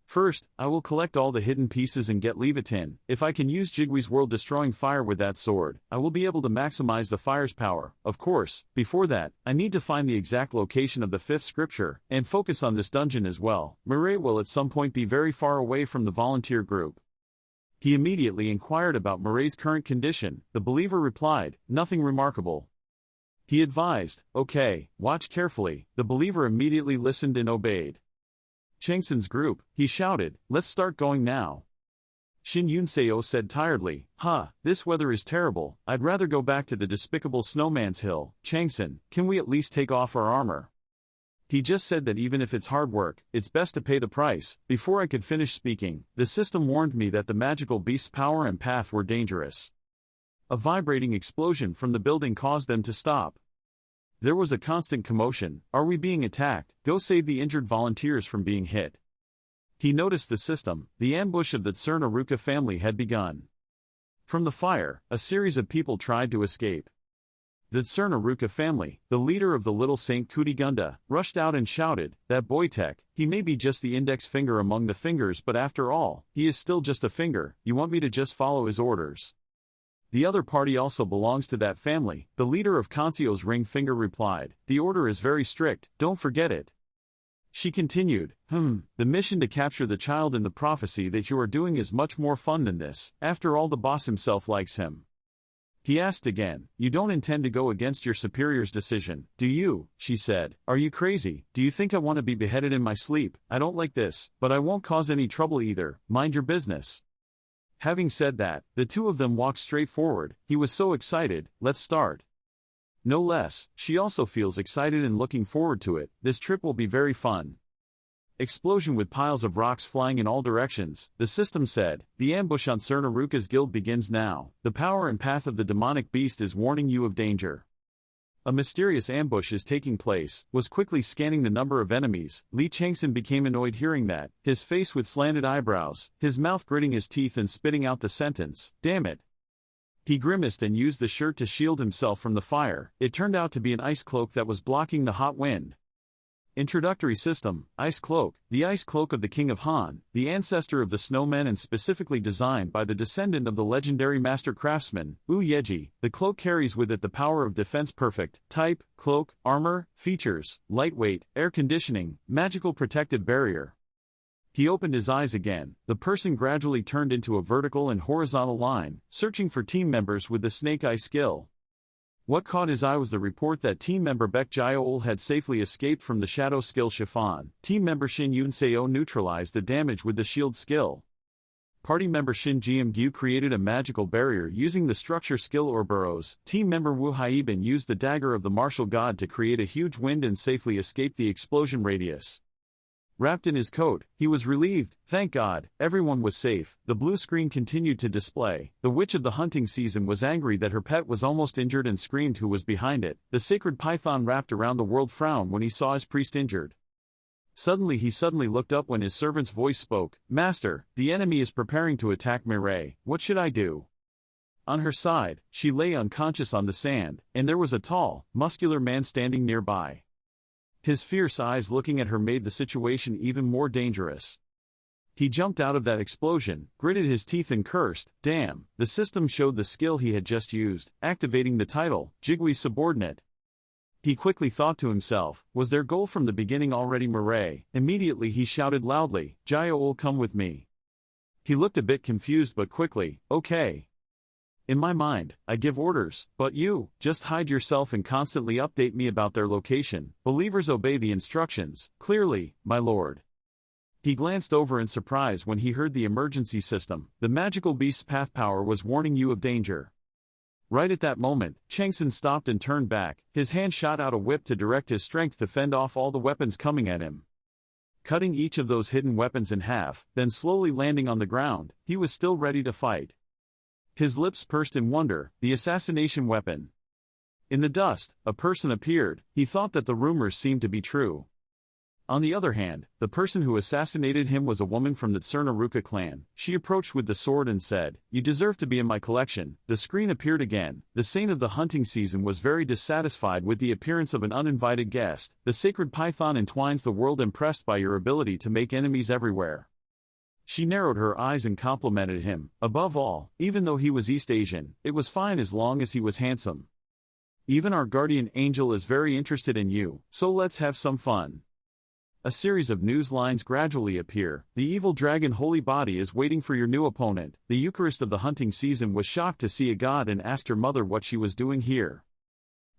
First, I will collect all the hidden pieces and get Levitin. If I can use Jigwee's world-destroying fire with that sword, I will be able to maximize the fire's power. Of course, before that, I need to find the exact location of the 5th scripture, and focus on this dungeon as well. Morel will at some point be very far away from the volunteer group. He immediately inquired about Morel's current condition. The believer replied, nothing remarkable. He advised, okay, watch carefully. The believer immediately listened and obeyed. Chang-Son's group, he shouted, let's start going now. Shin Yun-seo said tiredly, this weather is terrible, I'd rather go back to the despicable Snowman's Hill. Chang-Son, can we at least take off our armor? He just said that even if it's hard work, it's best to pay the price. Before I could finish speaking, the system warned me that the magical beast's power and path were dangerous. A vibrating explosion from the building caused them to stop. There was a constant commotion. Are we being attacked? Go save the injured volunteers from being hit. He noticed the system. The ambush of the Tsurnaruka family had begun. From the fire, a series of people tried to escape. The Tsurnaruka family, the leader of the little Saint Kutigunda, rushed out and shouted, that boy Tech, he may be just the index finger among the fingers, but after all, he is still just a finger. You want me to just follow his orders? The other party also belongs to that family. The leader of Conceo's ring finger replied, the order is very strict, don't forget it. She continued, the mission to capture the child in the prophecy that you are doing is much more fun than this. After all, the boss himself likes him. He asked again, you don't intend to go against your superior's decision, do you? She said, are you crazy? Do you think I want to be beheaded in my sleep? I don't like this, but I won't cause any trouble either. Mind your business. Having said that, the two of them walked straight forward. He was so excited, let's start. No less, she also feels excited and looking forward to it. This trip will be very fun. Explosion with piles of rocks flying in all directions, the system said. The ambush on Tsurnaruka's guild begins now. The power and path of the demonic beast is warning you of danger. A mysterious ambush is taking place. Was quickly scanning the number of enemies. Lee Chang-Son became annoyed hearing that, his face with slanted eyebrows, his mouth gritting his teeth and spitting out the sentence, damn it. He grimaced and used the shirt to shield himself from the fire. It turned out to be an ice cloak that was blocking the hot wind. Introductory system, Ice Cloak, the Ice Cloak of the King of Han, the ancestor of the snowmen and specifically designed by the descendant of the legendary master craftsman, Wu Yeji. The cloak carries with it the power of defense perfect, type, cloak, armor, features, lightweight, air conditioning, magical protective barrier. He opened his eyes again. The person gradually turned into a vertical and horizontal line, searching for team members with the snake eye skill. What caught his eye was the report that team member Baek Jaeol had safely escaped from the shadow skill chiffon. Team member Shin Yun-seo neutralized the damage with the shield skill. Party member Shin Jiam-gyu created a magical barrier using the structure skill Ouroboros. Team member Wu Haibin used the dagger of the martial god to create a huge wind and safely escape the explosion radius. Wrapped in his coat, he was relieved. Thank God, everyone was safe. The blue screen continued to display. The witch of the hunting season was angry that her pet was almost injured and screamed who was behind it. The sacred python wrapped around the world frowned when he saw his priest injured. Suddenly he looked up when his servant's voice spoke. Master, the enemy is preparing to attack Mireille. What should I do? On her side, she lay unconscious on the sand, and there was a tall, muscular man standing nearby. His fierce eyes looking at her made the situation even more dangerous. He jumped out of that explosion, gritted his teeth and cursed, damn. The system showed the skill he had just used, activating the title, Jigwee's subordinate. He quickly thought to himself, was their goal from the beginning already Mireille? Immediately he shouted loudly, Jaeol, come with me. He looked a bit confused but quickly, okay. In my mind, I give orders, but you, just hide yourself and constantly update me about their location. Believers obey the instructions, clearly, my lord. He glanced over in surprise when he heard the emergency system. The magical beast's path power was warning you of danger. Right at that moment, Chang-Son stopped and turned back, his hand shot out a whip to direct his strength to fend off all the weapons coming at him. Cutting each of those hidden weapons in half, then slowly landing on the ground, he was still ready to fight. His lips pursed in wonder, the assassination weapon. In the dust, a person appeared. He thought that the rumors seemed to be true. On the other hand, the person who assassinated him was a woman from the Tsurnaruka clan. She approached with the sword and said, "You deserve to be in my collection." The screen appeared again. The saint of the hunting season was very dissatisfied with the appearance of an uninvited guest. The sacred python entwines the world, impressed by your ability to make enemies everywhere. She narrowed her eyes and complimented him. Above all, even though he was East Asian, it was fine as long as he was handsome. "Even our guardian angel is very interested in you, so let's have some fun." A series of news lines gradually appear. The evil dragon Holy Body is waiting for your new opponent. The Eucharist of the hunting season was shocked to see a god and asked her mother what she was doing here.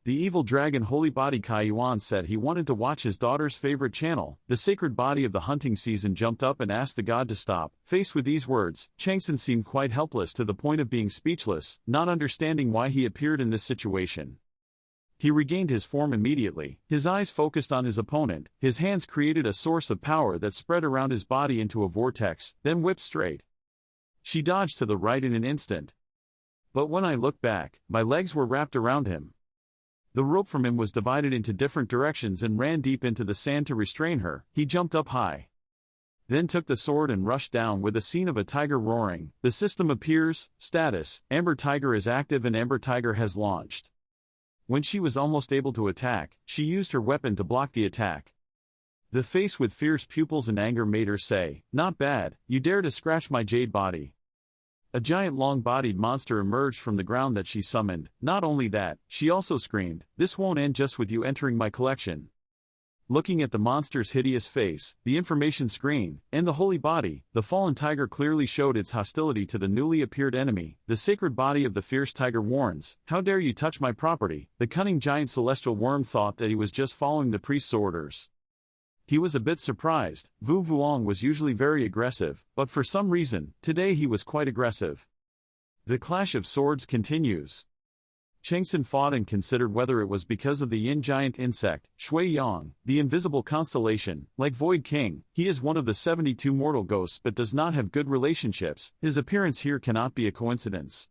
The evil dragon Holy Body Kai Yuan said he wanted to watch his daughter's favorite channel. The sacred body of the hunting season jumped up and asked the god to stop. Faced with these words, Chang-Son seemed quite helpless to the point of being speechless, not understanding why he appeared in this situation. He regained his form immediately, his eyes focused on his opponent, his hands created a source of power that spread around his body into a vortex, then whipped straight. She dodged to the right in an instant. But when I looked back, my legs were wrapped around him. The rope from him was divided into different directions and ran deep into the sand to restrain her. He jumped up high. Then took the sword and rushed down with a scene of a tiger roaring. The system appears. Status: Amber Tiger is active and Amber Tiger has launched. When she was almost able to attack, she used her weapon to block the attack. The face with fierce pupils and anger made her say, "Not bad, you dare to scratch my jade body." A giant long-bodied monster emerged from the ground that she summoned. Not only that, she also screamed, "This won't end just with you entering my collection." Looking at the monster's hideous face, the information screen, and the holy body, the fallen tiger clearly showed its hostility to the newly appeared enemy. The sacred body of the fierce tiger warns, "How dare you touch my property?" The cunning giant celestial worm thought that he was just following the priest's orders. He was a bit surprised. Vu Vuong was usually very aggressive, but for some reason, today he was quite aggressive. The clash of swords continues. Chang-Son fought and considered whether it was because of the yin giant insect, Shui Yang, the invisible constellation. Like Void King, he is one of the 72 mortal ghosts but does not have good relationships. His appearance here cannot be a coincidence.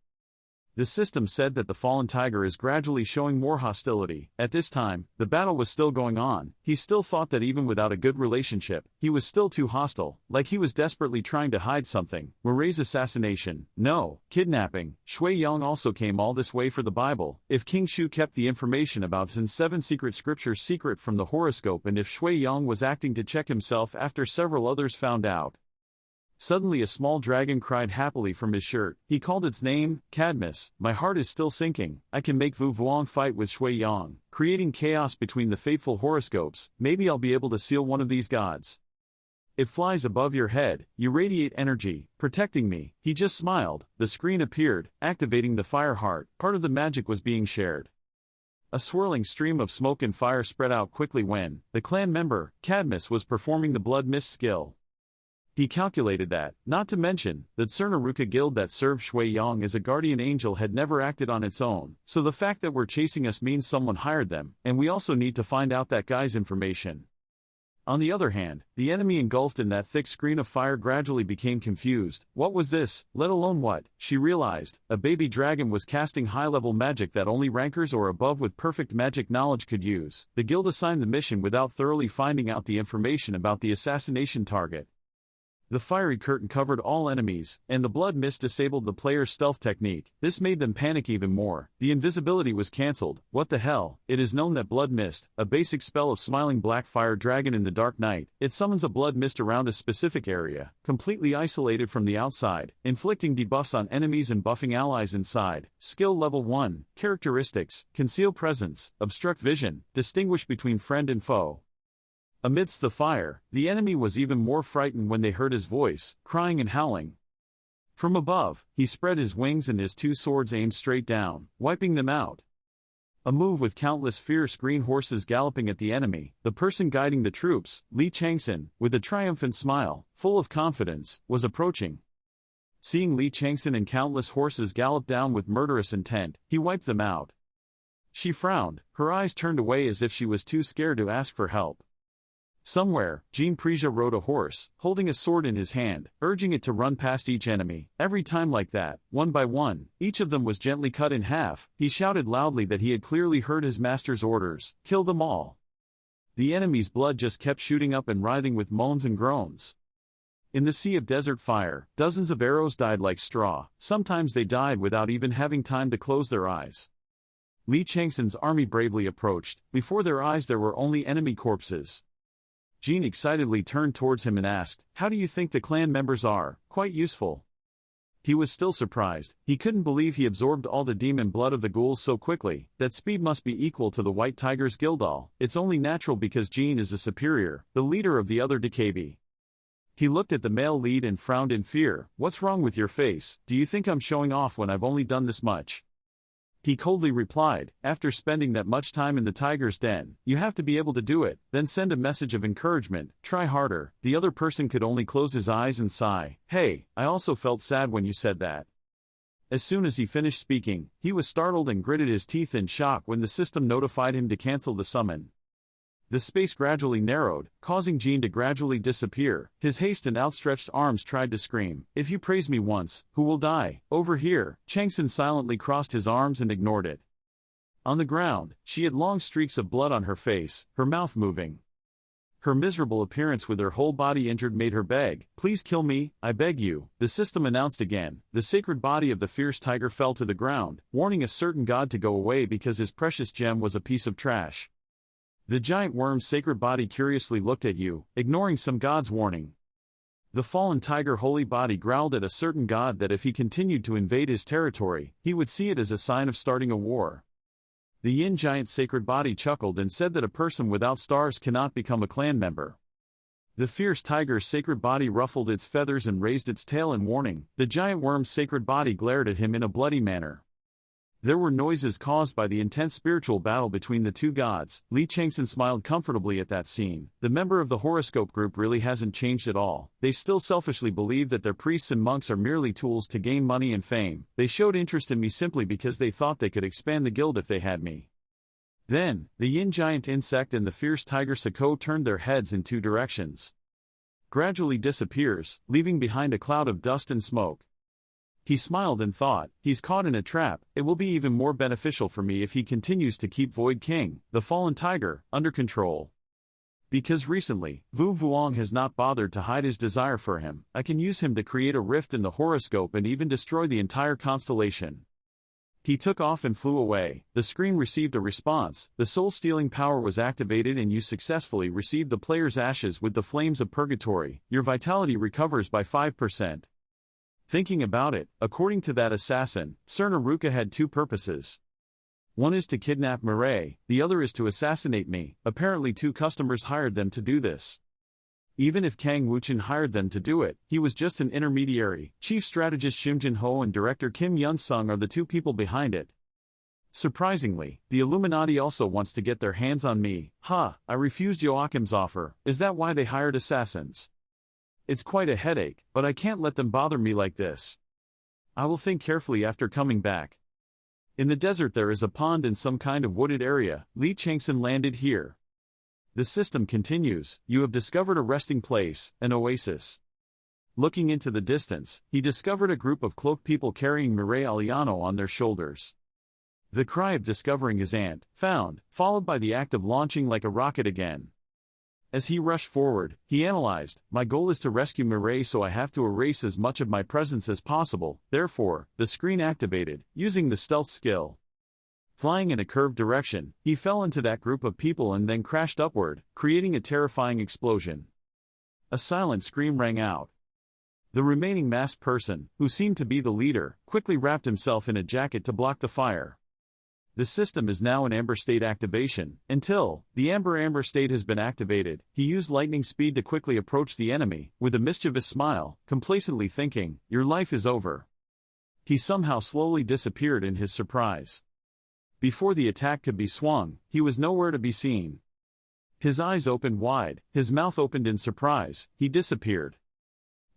The system said that the fallen tiger is gradually showing more hostility. At this time, the battle was still going on. He still thought that even without a good relationship, he was still too hostile, like he was desperately trying to hide something. Morel's assassination. No, kidnapping. Shui Yang also came all this way for the Bible. If King Shu kept the information about his 7 secret scriptures secret from the horoscope, and if Shui Yang was acting to check himself after several others found out. Suddenly a small dragon cried happily from his shirt. He called its name, Cadmus. My heart is still sinking. I can make Vu Vuong fight with Shui Yang, creating chaos between the fateful horoscopes. Maybe I'll be able to seal one of these gods. It flies above your head. You radiate energy, protecting me. He just smiled. The screen appeared, activating the fire heart. Part of the magic was being shared. A swirling stream of smoke and fire spread out quickly when the clan member, Cadmus, was performing the blood mist skill. He calculated that, not to mention, the Tsurnaruka guild that served Shui Yang as a guardian angel had never acted on its own, so the fact that we're chasing us means someone hired them, and we also need to find out that guy's information. On the other hand, the enemy engulfed in that thick screen of fire gradually became confused. What was this, let alone what? She realized, a baby dragon was casting high-level magic that only rankers or above with perfect magic knowledge could use. The guild assigned the mission without thoroughly finding out the information about the assassination target. The fiery curtain covered all enemies, and the blood mist disabled the player's stealth technique. This made them panic even more. The invisibility was cancelled. What the hell? It is known that blood mist, a basic spell of smiling black fire dragon in the dark night, it summons a blood mist around a specific area, completely isolated from the outside, inflicting debuffs on enemies and buffing allies inside. Skill level 1, characteristics, conceal presence, obstruct vision, distinguish between friend and foe. Amidst the fire, the enemy was even more frightened when they heard his voice, crying and howling. From above, he spread his wings and his 2 swords aimed straight down, wiping them out. A move with countless fierce green horses galloping at the enemy. The person guiding the troops, Lee Chang-Son, with a triumphant smile, full of confidence, was approaching. Seeing Lee Chang-Son and countless horses gallop down with murderous intent, he wiped them out. She frowned, her eyes turned away as if she was too scared to ask for help. Somewhere, Jean Prija rode a horse, holding a sword in his hand, urging it to run past each enemy. Every time like that, one by one, each of them was gently cut in half. He shouted loudly that he had clearly heard his master's orders, kill them all. The enemy's blood just kept shooting up and writhing with moans and groans. In the sea of desert fire, dozens of arrows died like straw. Sometimes they died without even having time to close their eyes. Lee Chang-Son's army bravely approached. Before their eyes there were only enemy corpses. Jean excitedly turned towards him and asked, "How do you think the clan members are?" "Quite useful." He was still surprised. He couldn't believe he absorbed all the demon blood of the ghouls so quickly. That speed must be equal to the White Tiger's Gildal. It's only natural because Jean is a superior, the leader of the other DKB. He looked at the male lead and frowned in fear. "What's wrong with your face? Do you think I'm showing off when I've only done this much?" He coldly replied, "After spending that much time in the tiger's den, you have to be able to do it, then send a message of encouragement, try harder." The other person could only close his eyes and sigh. "Hey, I also felt sad when you said that." As soon as he finished speaking, he was startled and gritted his teeth in shock when the system notified him to cancel the summon. The space gradually narrowed, causing Jean to gradually disappear. His haste and outstretched arms tried to scream, "If you praise me once, who will die?" Over here, Chang-Son silently crossed his arms and ignored it. On the ground, she had long streaks of blood on her face, her mouth moving. Her miserable appearance with her whole body injured made her beg, "Please kill me, I beg you." The system announced again. The sacred body of the fierce tiger fell to the ground, warning a certain god to go away because his precious gem was a piece of trash. The giant worm's sacred body curiously looked at you, ignoring some god's warning. The fallen tiger holy body growled at a certain god that if he continued to invade his territory, he would see it as a sign of starting a war. The yin giant sacred body chuckled and said that a person without stars cannot become a clan member. The fierce tiger's sacred body ruffled its feathers and raised its tail in warning. The giant worm's sacred body glared at him in a bloody manner. There were noises caused by the intense spiritual battle between the two gods. Lee Chang-Son smiled comfortably at that scene. The member of the horoscope group really hasn't changed at all. They still selfishly believe that their priests and monks are merely tools to gain money and fame. They showed interest in me simply because they thought they could expand the guild if they had me. Then, the yin giant insect and the fierce tiger Sako turned their heads in two directions. Gradually disappears, leaving behind a cloud of dust and smoke. He smiled and thought, "He's caught in a trap. It will be even more beneficial for me if he continues to keep Void King, the fallen tiger, under control. Because recently, Vu Vuong has not bothered to hide his desire for him. I can use him to create a rift in the horoscope and even destroy the entire constellation." He took off and flew away. The screen received a response. The soul-stealing power was activated and you successfully received the player's ashes with the flames of purgatory. Your vitality recovers by 5%. Thinking about it, according to that assassin, Cerna Ruka had two purposes. One is to kidnap Mireille, the other is to assassinate me. Apparently 2 customers hired them to do this. Even if Kang Wuchen hired them to do it, he was just an intermediary. Chief strategist Shim Jin-ho and director Kim Yun-sung are the 2 people behind it. Surprisingly, the Illuminati also wants to get their hands on me. I refused Joachim's offer. Is that why they hired assassins? It's quite a headache, but I can't let them bother me like this. I will think carefully after coming back. In the desert there is a pond in some kind of wooded area. Lee Chang-Son landed here. The system continues. You have discovered a resting place, an oasis. Looking into the distance, he discovered a group of cloaked people carrying Morel Alano on their shoulders. The cry of discovering his aunt, found, followed by the act of launching like a rocket again. As he rushed forward, he analyzed, "My goal is to rescue Mireille, so I have to erase as much of my presence as possible." Therefore, the screen activated, using the stealth skill. Flying in a curved direction, he fell into that group of people and then crashed upward, creating a terrifying explosion. A silent scream rang out. The remaining masked person, who seemed to be the leader, quickly wrapped himself in a jacket to block the fire. The system is now in Amber State activation. Until the Amber State has been activated, he used lightning speed to quickly approach the enemy, with a mischievous smile, complacently thinking, "Your life is over." He somehow slowly disappeared in his surprise. Before the attack could be swung, he was nowhere to be seen. His eyes opened wide, his mouth opened in surprise, he disappeared.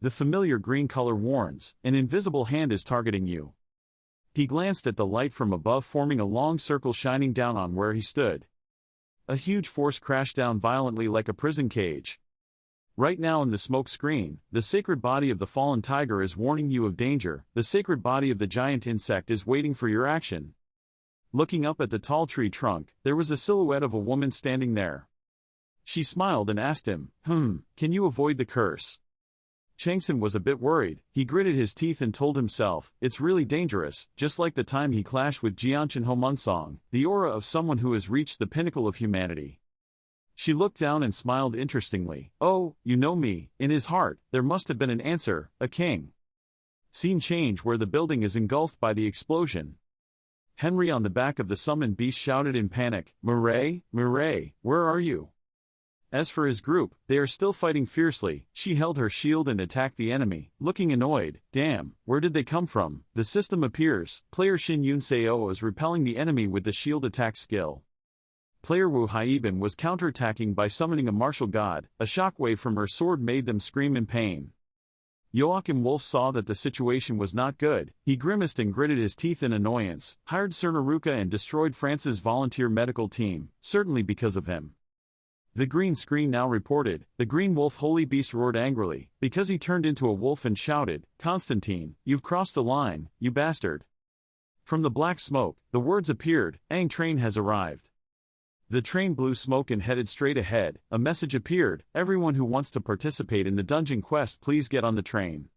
The familiar green color warns, an invisible hand is targeting you. He glanced at the light from above, forming a long circle shining down on where he stood. A huge force crashed down violently like a prison cage. Right now in the smoke screen, the sacred body of the fallen tiger is warning you of danger. The sacred body of the giant insect is waiting for your action. Looking up at the tall tree trunk, there was a silhouette of a woman standing there. She smiled and asked him, can you avoid the curse? Chang-Son was a bit worried. He gritted his teeth and told himself, it's really dangerous, just like the time he clashed with Jianshan Homunsong, the aura of someone who has reached the pinnacle of humanity. She looked down and smiled interestingly. Oh, you know me. In his heart, there must have been an answer, a king. Scene change where the building is engulfed by the explosion. Henry on the back of the summoned beast shouted in panic, Mireille, Mireille, where are you? As for his group, they are still fighting fiercely. She held her shield and attacked the enemy, looking annoyed. Damn, where did they come from? The system appears. Player Shin Yun Seo is repelling the enemy with the shield attack skill. Player Wu Haiban was counterattacking by summoning a martial god. A shockwave from her sword made them scream in pain. Joachim Wolf saw that the situation was not good. He grimaced and gritted his teeth in annoyance, hired Cernaruka and destroyed France's volunteer medical team, certainly because of him. The green screen now reported, the green wolf holy beast roared angrily, because he turned into a wolf and shouted, Constantine, you've crossed the line, you bastard. From the black smoke, the words appeared, Ang train has arrived. The train blew smoke and headed straight ahead. A message appeared, everyone who wants to participate in the dungeon quest please get on the train.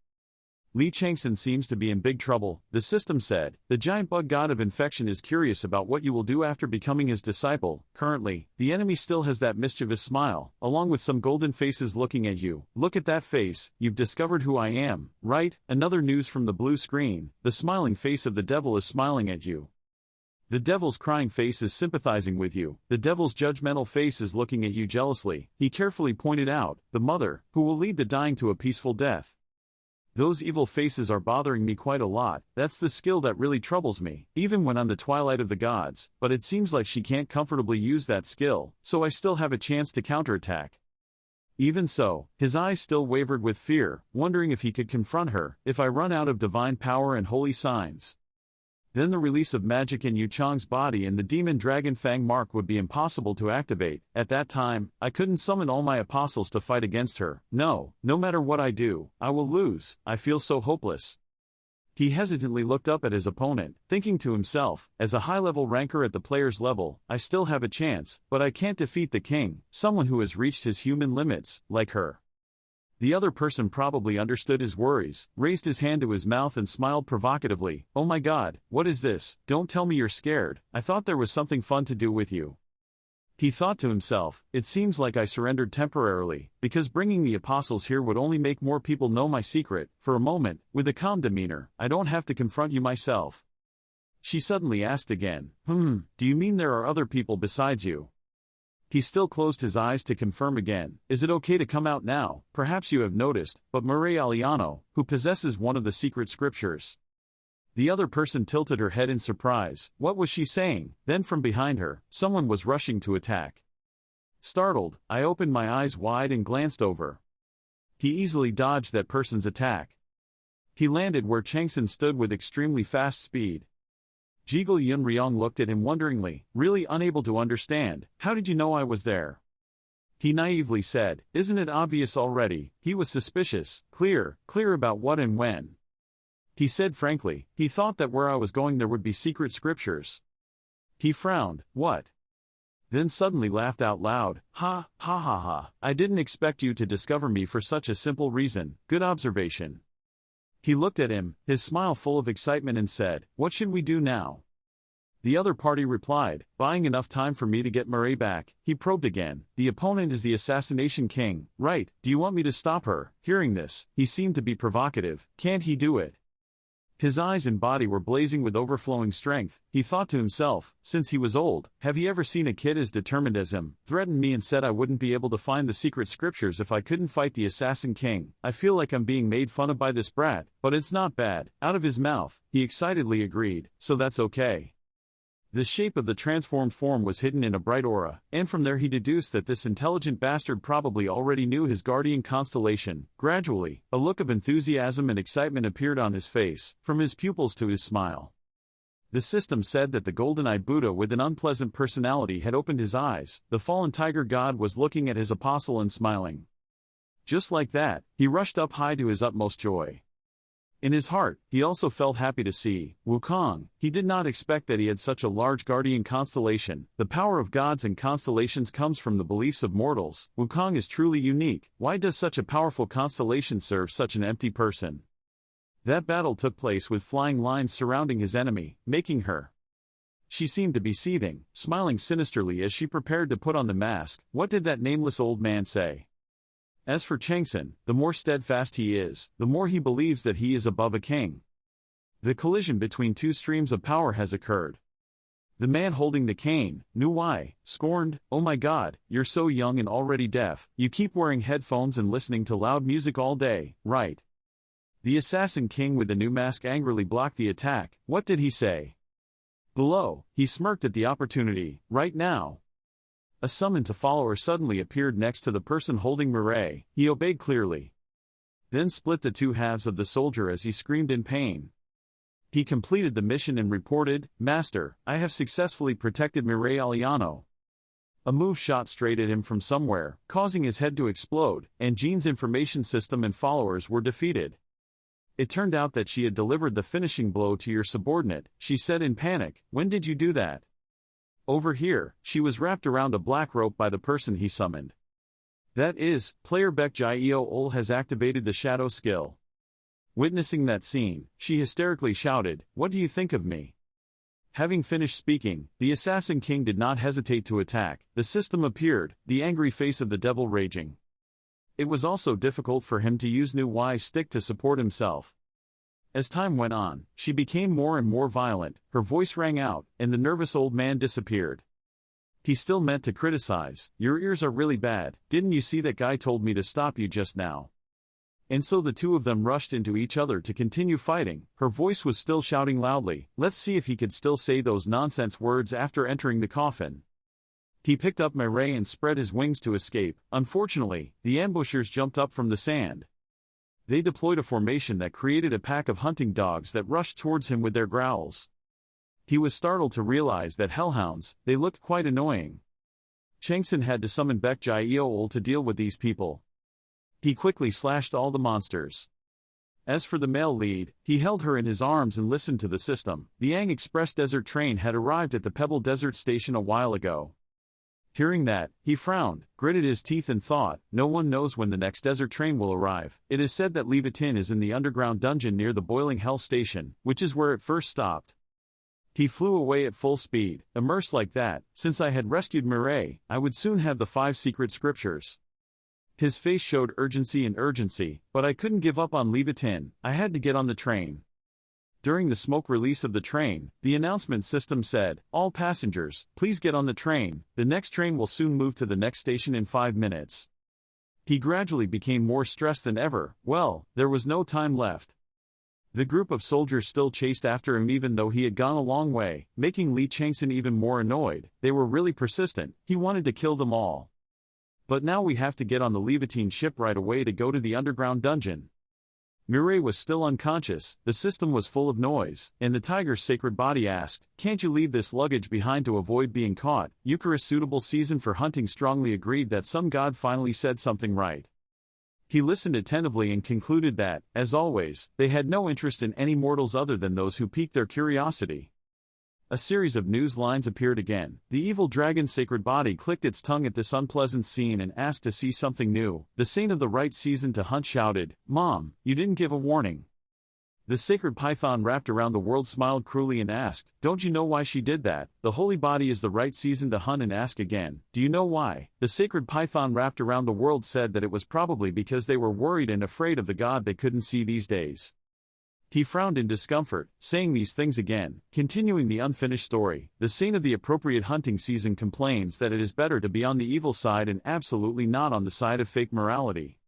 Lee Chang-Son seems to be in big trouble, the system said. The giant bug god of infection is curious about what you will do after becoming his disciple. Currently, the enemy still has that mischievous smile, along with some golden faces looking at you. Look at that face, you've discovered who I am, right? Another news from the blue screen, the smiling face of the devil is smiling at you. The devil's crying face is sympathizing with you. The devil's judgmental face is looking at you jealously. He carefully pointed out, the mother, who will lead the dying to a peaceful death. Those evil faces are bothering me quite a lot. That's the skill that really troubles me, even when I'm the Twilight of the Gods, but it seems like she can't comfortably use that skill, so I still have a chance to counterattack. Even so, his eyes still wavered with fear, wondering if he could confront her, if I run out of divine power and holy signs. Then the release of magic in Yu Chang's body and the demon dragon Fang mark would be impossible to activate. At that time, I couldn't summon all my apostles to fight against her. No matter what I do, I will lose. I feel so hopeless. He hesitantly looked up at his opponent, thinking to himself, as a high-level ranker at the player's level, I still have a chance, but I can't defeat the king, someone who has reached his human limits, like her. The other person probably understood his worries, raised his hand to his mouth and smiled provocatively. Oh my god, what is this? Don't tell me you're scared. I thought there was something fun to do with you. He thought to himself, it seems like I surrendered temporarily, because bringing the apostles here would only make more people know my secret. For a moment, with a calm demeanor, I don't have to confront you myself. She suddenly asked again, do you mean there are other people besides you? He still closed his eyes to confirm again. Is it okay to come out now? Perhaps you have noticed, but Morel Alano, who possesses one of the secret scriptures. The other person tilted her head in surprise. What was she saying? Then from behind her, someone was rushing to attack. Startled, I opened my eyes wide and glanced over. He easily dodged that person's attack. He landed where Chang-Son stood with extremely fast speed. Jiggle Yun Ryong looked at him wonderingly, really unable to understand. How did you know I was there? He naively said, isn't it obvious already? He was suspicious, clear about what and when. He said frankly, he thought that where I was going there would be secret scriptures. He frowned, what? Then suddenly laughed out loud, ha. I didn't expect you to discover me for such a simple reason. Good observation. He looked at him, his smile full of excitement and said, what should we do now? The other party replied, buying enough time for me to get Murray back. He probed again, the opponent is the assassination king, right? Do you want me to stop her? Hearing this, he seemed to be provocative. Can't he do it? His eyes and body were blazing with overflowing strength. He thought to himself, since he was old, have he ever seen a kid as determined as him? Threatened me and said I wouldn't be able to find the secret scriptures if I couldn't fight the assassin king. I feel like I'm being made fun of by this brat, but it's not bad. Out of his mouth, he excitedly agreed, so that's okay. The shape of the transformed form was hidden in a bright aura, and from there he deduced that this intelligent bastard probably already knew his guardian constellation. Gradually, a look of enthusiasm and excitement appeared on his face, from his pupils to his smile. The system said that the golden-eyed Buddha with an unpleasant personality had opened his eyes. The fallen tiger god was looking at his apostle and smiling. Just like that, he rushed up high to his utmost joy. In his heart, he also felt happy to see Wukong. He did not expect that he had such a large guardian constellation. The power of gods and constellations comes from the beliefs of mortals. Wukong is truly unique. Why does such a powerful constellation serve such an empty person? That battle took place with flying lines surrounding his enemy, making her. She seemed to be seething, smiling sinisterly as she prepared to put on the mask. What did that nameless old man say? As for Chang-Son, the more steadfast he is, the more he believes that he is above a king. The collision between two streams of power has occurred. The man holding the cane, knew why, scorned, "Oh my god, you're so young and already deaf, you keep wearing headphones and listening to loud music all day, right?" The assassin king with the new mask angrily blocked the attack. What did he say? Below, he smirked at the opportunity. Right now. A summoned follower suddenly appeared next to the person holding Morel. He obeyed clearly. Then split the two halves of the soldier as he screamed in pain. He completed the mission and reported, "Master, I have successfully protected Morel Alano." A move shot straight at him from somewhere, causing his head to explode, and Jean's information system and followers were defeated. It turned out that she had delivered the finishing blow to your subordinate, she said in panic. "When did you do that?" "Over here." She was wrapped around a black rope by the person he summoned. That is, player Baek Jae-ol has activated the shadow skill. Witnessing that scene, she hysterically shouted, "What do you think of me?" Having finished speaking, the Assassin King did not hesitate to attack. The system appeared, the angry face of the devil raging. It was also difficult for him to use New Y's stick to support himself. As time went on, she became more and more violent, her voice rang out, and the nervous old man disappeared. He still meant to criticize. "Your ears are really bad, didn't you see that guy told me to stop you just now?" And so the two of them rushed into each other to continue fighting. Her voice was still shouting loudly, "Let's see if he could still say those nonsense words after entering the coffin." He picked up Morel and spread his wings to escape. Unfortunately, the ambushers jumped up from the sand. They deployed a formation that created a pack of hunting dogs that rushed towards him with their growls. He was startled to realize that hellhounds, they looked quite annoying. Chang-Son had to summon Baek Jae-ol to deal with these people. He quickly slashed all the monsters. As for the male lead, he held her in his arms and listened to the system. The Yang Express desert train had arrived at the Pebble Desert Station a while ago. Hearing that, he frowned, gritted his teeth and thought, no one knows when the next desert train will arrive. It is said that Levitin is in the underground dungeon near the Boiling Hell Station, which is where it first stopped. He flew away at full speed, immersed like that. Since I had rescued Morel, I would soon have the 5 secret scriptures. His face showed urgency, but I couldn't give up on Levitin. I had to get on the train. During the smoke release of the train, the announcement system said, "All passengers, please get on the train. The next train will soon move to the next station in 5 minutes." He gradually became more stressed than ever. Well, there was no time left. The group of soldiers still chased after him even though he had gone a long way, making Lee Chang-Son even more annoyed. They were really persistent. He wanted to kill them all. "But now we have to get on the Levitin ship right away to go to the underground dungeon." Morel was still unconscious, the system was full of noise, and the tiger's sacred body asked, "Can't you leave this luggage behind to avoid being caught?" Eucharist suitable season for hunting strongly agreed that some god finally said something right. He listened attentively and concluded that, as always, they had no interest in any mortals other than those who piqued their curiosity. A series of news lines appeared again. The evil dragon's sacred body clicked its tongue at this unpleasant scene and asked to see something new. The saint of the right season to hunt shouted, "Mom, you didn't give a warning." The sacred python wrapped around the world smiled cruelly and asked, "Don't you know why she did that?" The holy body is the right season to hunt and ask again, "Do you know why?" The sacred python wrapped around the world said that it was probably because they were worried and afraid of the god they couldn't see these days. He frowned in discomfort, saying these things again. Continuing the unfinished story, the saint of the appropriate hunting season complains that it is better to be on the evil side and absolutely not on the side of fake morality.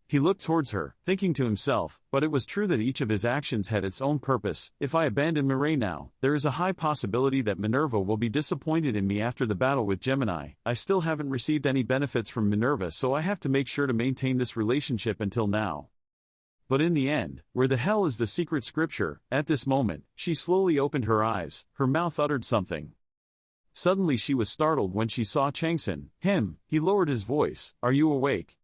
He looked towards her, thinking to himself, but it was true that each of his actions had its own purpose. If I abandon Mireille now, there is a high possibility that Minerva will be disappointed in me after the battle with Gemini. I still haven't received any benefits from Minerva, so I have to make sure to maintain this relationship until now. But in the end, where the hell is the secret scripture? At this moment, she slowly opened her eyes, her mouth uttered something. Suddenly she was startled when she saw Chang-Son. He lowered his voice. Are you awake?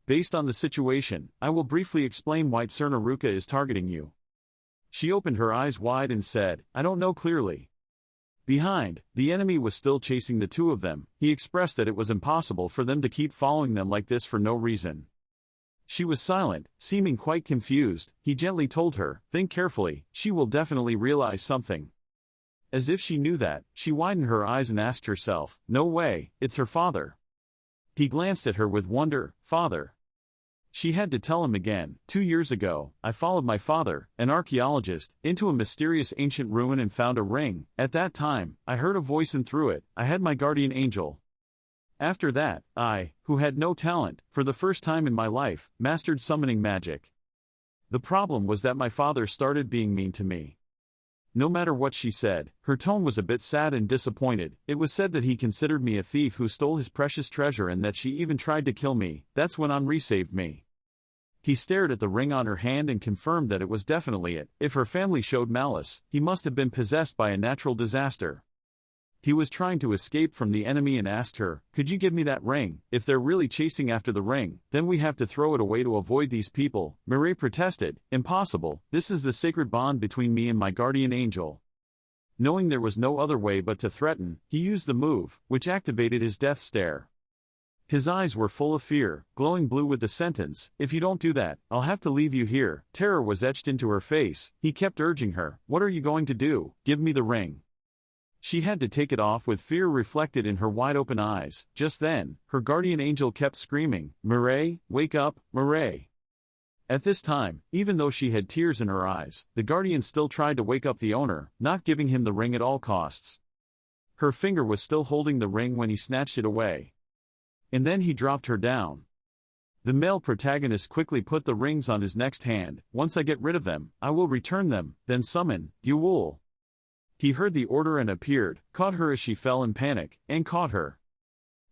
Based on the situation, I will briefly explain why Tsarnaruka is targeting you. She opened her eyes wide and said, I don't know clearly. Behind, the enemy was still chasing the two of them. He expressed that it was impossible for them to keep following them like this for no reason. She was silent, seeming quite confused. He gently told her, think carefully, she will definitely realize something. As if she knew that, she widened her eyes and asked herself, no way, it's her father. He glanced at her with wonder, father. She had to tell him again. 2 years ago, I followed my father, an archaeologist, into a mysterious ancient ruin and found a ring. At that time, I heard a voice and through it, I had my guardian angel. After that, I, who had no talent, for the first time in my life, mastered summoning magic. The problem was that my father started being mean to me. No matter what she said, her tone was a bit sad and disappointed. It was said that he considered me a thief who stole his precious treasure and that she even tried to kill me. That's when Henri saved me. He stared at the ring on her hand and confirmed that it was definitely it. If her family showed malice, he must have been possessed by a natural disaster. He was trying to escape from the enemy and asked her, could you give me that ring? If they're really chasing after the ring, then we have to throw it away to avoid these people. Mireille protested, impossible, this is the sacred bond between me and my guardian angel. Knowing there was no other way but to threaten, he used the move, which activated his death stare. His eyes were full of fear, glowing blue with the sentence, if you don't do that, I'll have to leave you here. Terror was etched into her face. He kept urging her, what are you going to do? Give me the ring. She had to take it off with fear reflected in her wide-open eyes. Just then, her guardian angel kept screaming, Mireille, wake up, Mireille. At this time, even though she had tears in her eyes, the guardian still tried to wake up the owner, not giving him the ring at all costs. Her finger was still holding the ring when he snatched it away. And then he dropped her down. The male protagonist quickly put the rings on his next hand. Once I get rid of them, I will return them, then summon, Yule. He heard the order and appeared, caught her as she fell in panic, and caught her.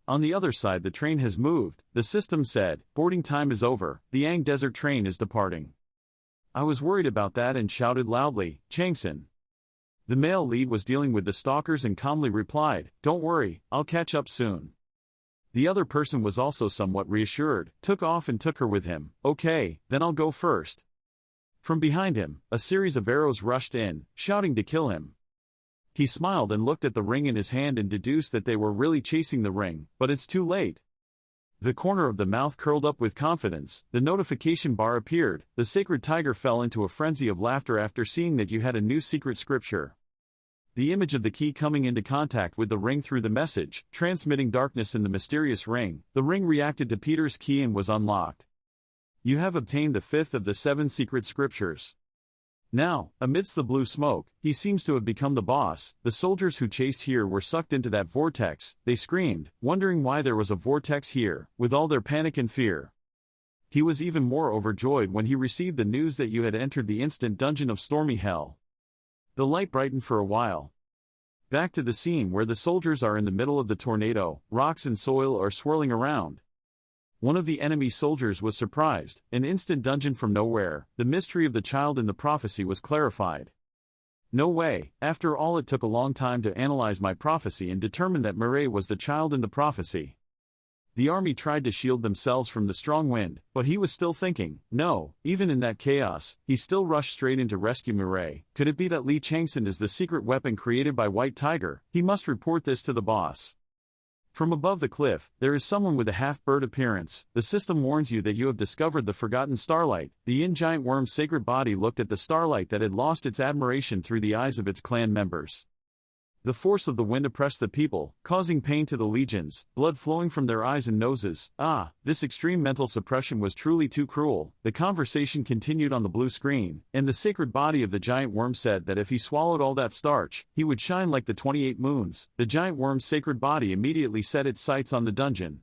On the other side the train has moved, the system said, boarding time is over, the Yang Desert train is departing. I was worried about that and shouted loudly, Chang-Son. The male lead was dealing with the stalkers and calmly replied, don't worry, I'll catch up soon. The other person was also somewhat reassured, took off and took her with him. Okay, then I'll go first. From behind him, a series of arrows rushed in, shouting to kill him. He smiled and looked at the ring in his hand and deduced that they were really chasing the ring, but it's too late. The corner of the mouth curled up with confidence, the notification bar appeared, the sacred tiger fell into a frenzy of laughter after seeing that you had a new secret scripture. The image of the key coming into contact with the ring through the message, transmitting darkness in the mysterious ring, the ring reacted to Peter's key and was unlocked. You have obtained the 5th of the 7 secret scriptures. Now, amidst the blue smoke, he seems to have become the boss. The soldiers who chased here were sucked into that vortex. They screamed, wondering why there was a vortex here, with all their panic and fear. He was even more overjoyed when he received the news that you had entered the instant dungeon of stormy hell. The light brightened for a while. Back to the scene where the soldiers are in the middle of the tornado, rocks and soil are swirling around. One of the enemy soldiers was surprised, an instant dungeon from nowhere, the mystery of the child in the prophecy was clarified. No way, after all it took a long time to analyze my prophecy and determine that Mireille was the child in the prophecy. The army tried to shield themselves from the strong wind, but he was still thinking, no, even in that chaos, he still rushed straight in to rescue Mireille. Could it be that Lee Chang-Son is the secret weapon created by White Tiger? He must report this to the boss. From above the cliff, there is someone with a half-bird appearance. The system warns you that you have discovered the forgotten starlight. The yin giant worm's sacred body looked at the starlight that had lost its admiration through the eyes of its clan members. The force of the wind oppressed the people, causing pain to the legions, blood flowing from their eyes and noses. This extreme mental suppression was truly too cruel. The conversation continued on the blue screen, and the sacred body of the giant worm said that if he swallowed all that starch, he would shine like the 28 moons. The giant worm's sacred body immediately set its sights on the dungeon.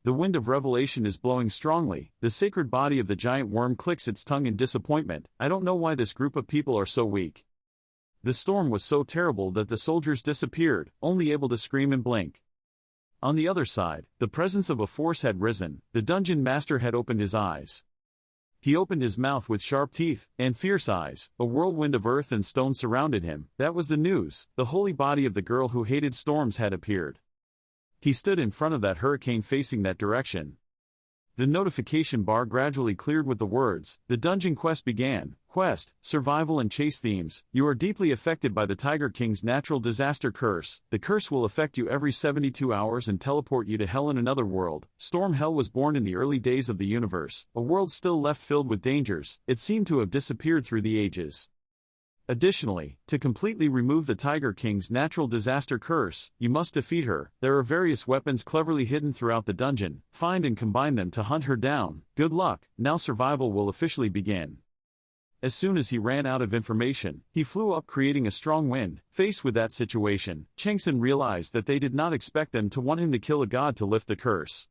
The wind of revelation is blowing strongly. The sacred body of the giant worm clicks its tongue in disappointment. I don't know why this group of people are so weak. The storm was so terrible that the soldiers disappeared, only able to scream and blink. On the other side, the presence of a force had risen. The dungeon master had opened his eyes. He opened his mouth with sharp teeth and fierce eyes. A whirlwind of earth and stone surrounded him. That was the news. The holy body of the girl who hated storms had appeared. He stood in front of that hurricane facing that direction. The notification bar gradually cleared with the words, "The dungeon quest began. Quest, survival and chase themes. You are deeply affected by the Tiger King's natural disaster curse. The curse will affect you every 72 hours and teleport you to hell in another world. Storm Hell was born in the early days of the universe, a world still left filled with dangers. It seemed to have disappeared through the ages. Additionally, to completely remove the Tiger King's natural disaster curse, you must defeat her. There are various weapons cleverly hidden throughout the dungeon. Find and combine them to hunt her down. Good luck, now survival will officially begin." As soon as he ran out of information, he flew up creating a strong wind. Faced with that situation, Chang-Son realized that they did not expect them to want him to kill a god to lift the curse.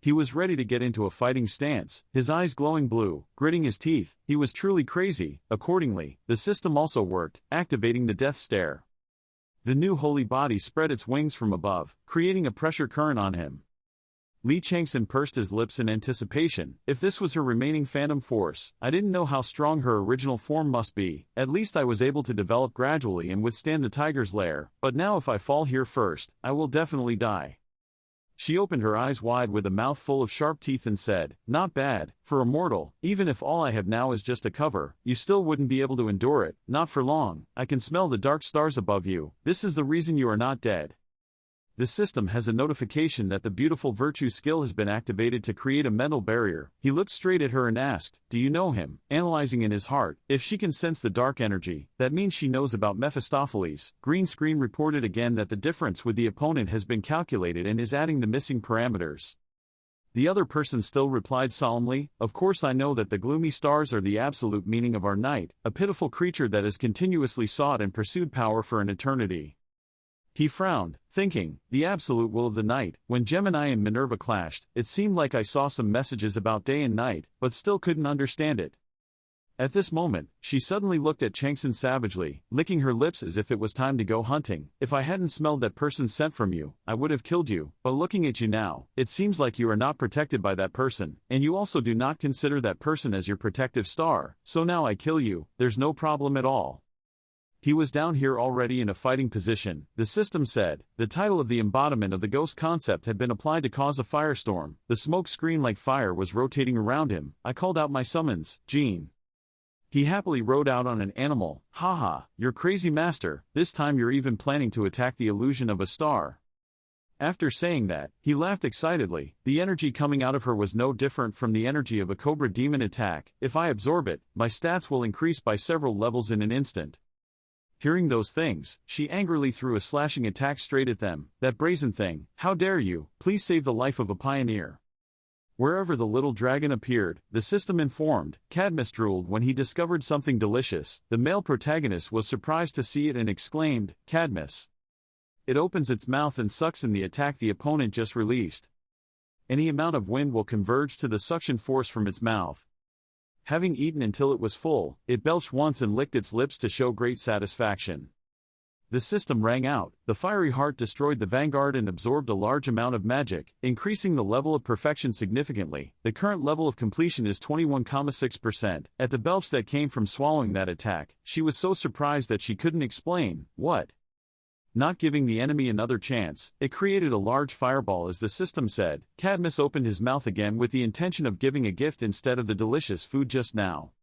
He was ready to get into a fighting stance, his eyes glowing blue, gritting his teeth. He was truly crazy. Accordingly, the system also worked, activating the death stare. The new holy body spread its wings from above, creating a pressure current on him. Lee Chang-Son pursed his lips in anticipation. If this was her remaining phantom force, I didn't know how strong her original form must be. At least I was able to develop gradually and withstand the tiger's lair, but now if I fall here first, I will definitely die. She opened her eyes wide with a mouth full of sharp teeth and said, "Not bad, for a mortal. Even if all I have now is just a cover, you still wouldn't be able to endure it. Not for long. I can smell the dark stars above you. This is the reason you are not dead." The system has a notification that the beautiful virtue skill has been activated to create a mental barrier. He looked straight at her and asked, "Do you know him?" Analyzing in his heart, if she can sense the dark energy, that means she knows about Mephistopheles. Green screen reported again that the difference with the opponent has been calculated and is adding the missing parameters. The other person still replied solemnly, "Of course I know that the gloomy stars are the absolute meaning of our night, a pitiful creature that has continuously sought and pursued power for an eternity." He frowned, thinking, the absolute will of the night. When Gemini and Minerva clashed, it seemed like I saw some messages about day and night, but still couldn't understand it. At this moment, she suddenly looked at Chang-Son savagely, licking her lips as if it was time to go hunting. "If I hadn't smelled that person's scent from you, I would have killed you, but looking at you now, it seems like you are not protected by that person, and you also do not consider that person as your protective star, so now I kill you, there's no problem at all." He was down here already in a fighting position, the system said. The title of the embodiment of the ghost concept had been applied to cause a firestorm. The smoke screen like fire was rotating around him. I called out my summons, Gene. He happily rode out on an animal. "Haha, you're crazy master, this time you're even planning to attack the illusion of a star." After saying that, he laughed excitedly. The energy coming out of her was no different from the energy of a cobra demon attack. If I absorb it, my stats will increase by several levels in an instant. Hearing those things, she angrily threw a slashing attack straight at them. "That brazen thing, how dare you, please save the life of a pioneer." Wherever the little dragon appeared, the system informed, Cadmus drooled when he discovered something delicious. The male protagonist was surprised to see it and exclaimed, "Cadmus." It opens its mouth and sucks in the attack the opponent just released. Any amount of wind will converge to the suction force from its mouth. Having eaten until it was full, it belched once and licked its lips to show great satisfaction. The system rang out. The fiery heart destroyed the vanguard and absorbed a large amount of magic, increasing the level of perfection significantly. The current level of completion is 21,6%. At the belch that came from swallowing that attack, she was so surprised that she couldn't explain, what? Not giving the enemy another chance, it created a large fireball as the system said. Cadmus opened his mouth again with the intention of giving a gift instead of the delicious food just now.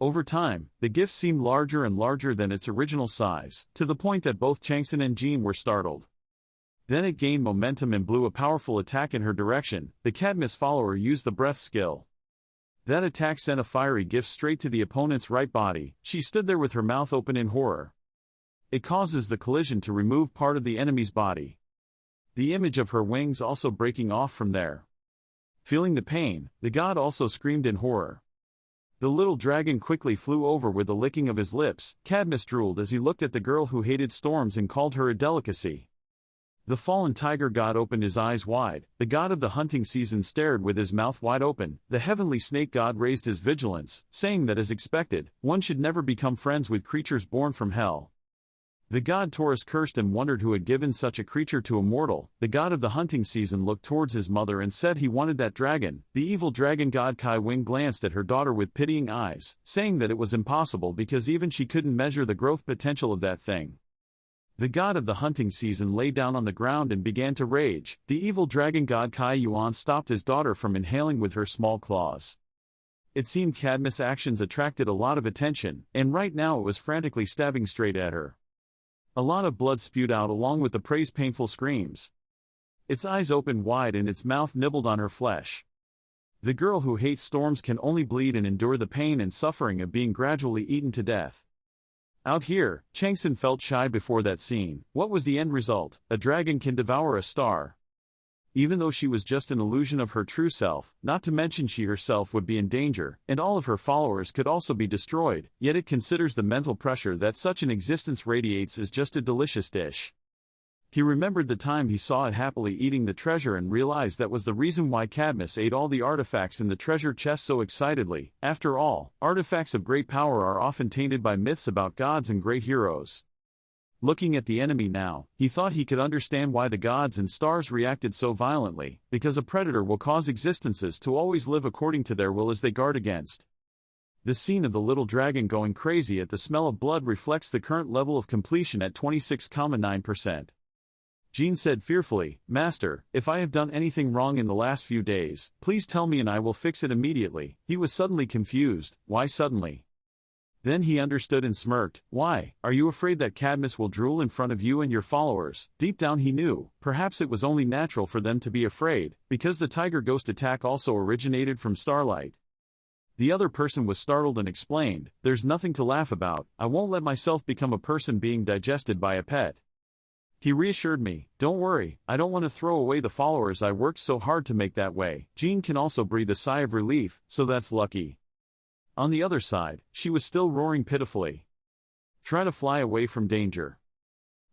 Over time, the gift seemed larger and larger than its original size, to the point that both Chang-Son and Jean were startled. Then it gained momentum and blew a powerful attack in her direction. The Cadmus follower used the breath skill. That attack sent a fiery gift straight to the opponent's right body. She stood there with her mouth open in horror. It causes the collision to remove part of the enemy's body. The image of her wings also breaking off from there. Feeling the pain, the god also screamed in horror. The little dragon quickly flew over with the licking of his lips. Cadmus drooled as he looked at the girl who hated storms and called her a delicacy. The fallen tiger god opened his eyes wide. The god of the hunting season stared with his mouth wide open. The heavenly snake god raised his vigilance, saying that as expected, one should never become friends with creatures born from hell. The god Taurus cursed and wondered who had given such a creature to a mortal. The god of the hunting season looked towards his mother and said he wanted that dragon. The evil dragon god Kai Wing glanced at her daughter with pitying eyes, saying that it was impossible because even she couldn't measure the growth potential of that thing. The god of the hunting season lay down on the ground and began to rage. The evil dragon god Kai Yuan stopped his daughter from inhaling with her small claws. It seemed Cadmus' actions attracted a lot of attention, and right now it was frantically stabbing straight at her. A lot of blood spewed out along with the prey's painful screams. Its eyes opened wide and its mouth nibbled on her flesh. The girl who hates storms can only bleed and endure the pain and suffering of being gradually eaten to death. Out here, Chang-Son felt shy before that scene. What was the end result? A dragon can devour a star. Even though she was just an illusion of her true self, not to mention she herself would be in danger, and all of her followers could also be destroyed, yet it considers the mental pressure that such an existence radiates as just a delicious dish. He remembered the time he saw it happily eating the treasure and realized that was the reason why Cadmus ate all the artifacts in the treasure chest so excitedly. After all, artifacts of great power are often tainted by myths about gods and great heroes. Looking at the enemy now, he thought he could understand why the gods and stars reacted so violently, because a predator will cause existences to always live according to their will as they guard against. The scene of the little dragon going crazy at the smell of blood reflects the current level of completion at 26.9%. Jean said fearfully, "Master, if I have done anything wrong in the last few days, please tell me and I will fix it immediately." He was suddenly confused. Why suddenly? Then he understood and smirked. "Why, are you afraid that Cadmus will drool in front of you and your followers?" Deep down he knew, perhaps it was only natural for them to be afraid, because the tiger ghost attack also originated from Starlight. The other person was startled and explained, "There's nothing to laugh about, I won't let myself become a person being digested by a pet." He reassured me, "Don't worry, I don't want to throw away the followers I worked so hard to make that way." Jean can also breathe a sigh of relief, so that's lucky. On the other side, she was still roaring pitifully. Try to fly away from danger.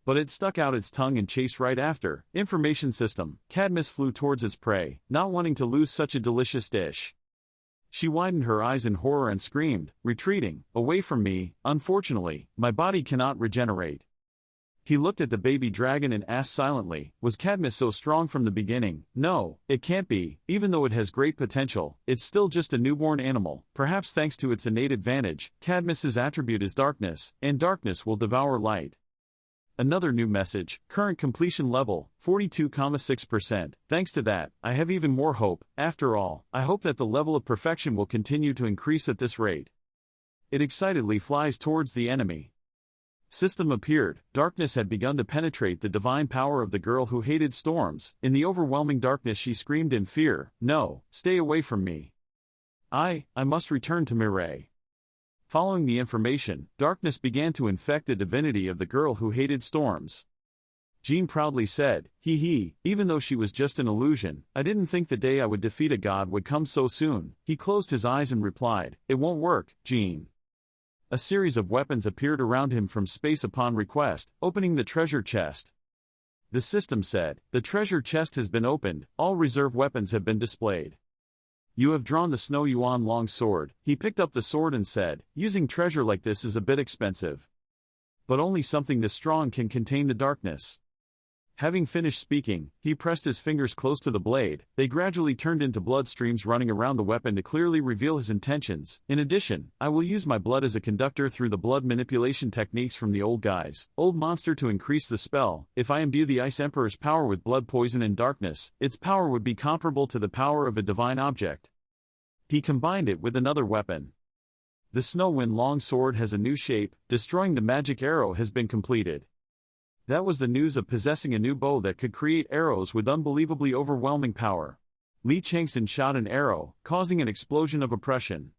But it stuck out its tongue and chased right after. Information system. Cadmus flew towards its prey, not wanting to lose such a delicious dish. She widened her eyes in horror and screamed, "Retreating, away from me, unfortunately, my body cannot regenerate." He looked at the baby dragon and asked silently, "Was Cadmus so strong from the beginning?" "No, it can't be. Even though it has great potential, it's still just a newborn animal. Perhaps thanks to its innate advantage, Cadmus's attribute is darkness, and darkness will devour light." Another new message, current completion level, 42.6%. Thanks to that, I have even more hope. After all, I hope that the level of perfection will continue to increase at this rate. It excitedly flies towards the enemy. System appeared. Darkness had begun to penetrate the divine power of the girl who hated storms. In the overwhelming darkness she screamed in fear, "No, stay away from me. I must return to Mireille." Following the information, darkness began to infect the divinity of the girl who hated storms. Jean proudly said, "Hee, even though she was just an illusion, I didn't think the day I would defeat a god would come so soon." He closed his eyes and replied, "It won't work, Jean." A series of weapons appeared around him from space upon request, opening the treasure chest. The system said, "The treasure chest has been opened, all reserve weapons have been displayed. You have drawn the Snow Yuan long sword." He picked up the sword and said, "Using treasure like this is a bit expensive. But only something this strong can contain the darkness." Having finished speaking, he pressed his fingers close to the blade. They gradually turned into blood streams running around the weapon to clearly reveal his intentions. "In addition, I will use my blood as a conductor through the blood manipulation techniques from the old monster to increase the spell. If I imbue the Ice Emperor's power with blood poison and darkness, its power would be comparable to the power of a divine object." He combined it with another weapon. The Snow Wind long sword has a new shape. Destroying the magic arrow has been completed. That was the news of possessing a new bow that could create arrows with unbelievably overwhelming power. Lee Chang-Son shot an arrow, causing an explosion of oppression.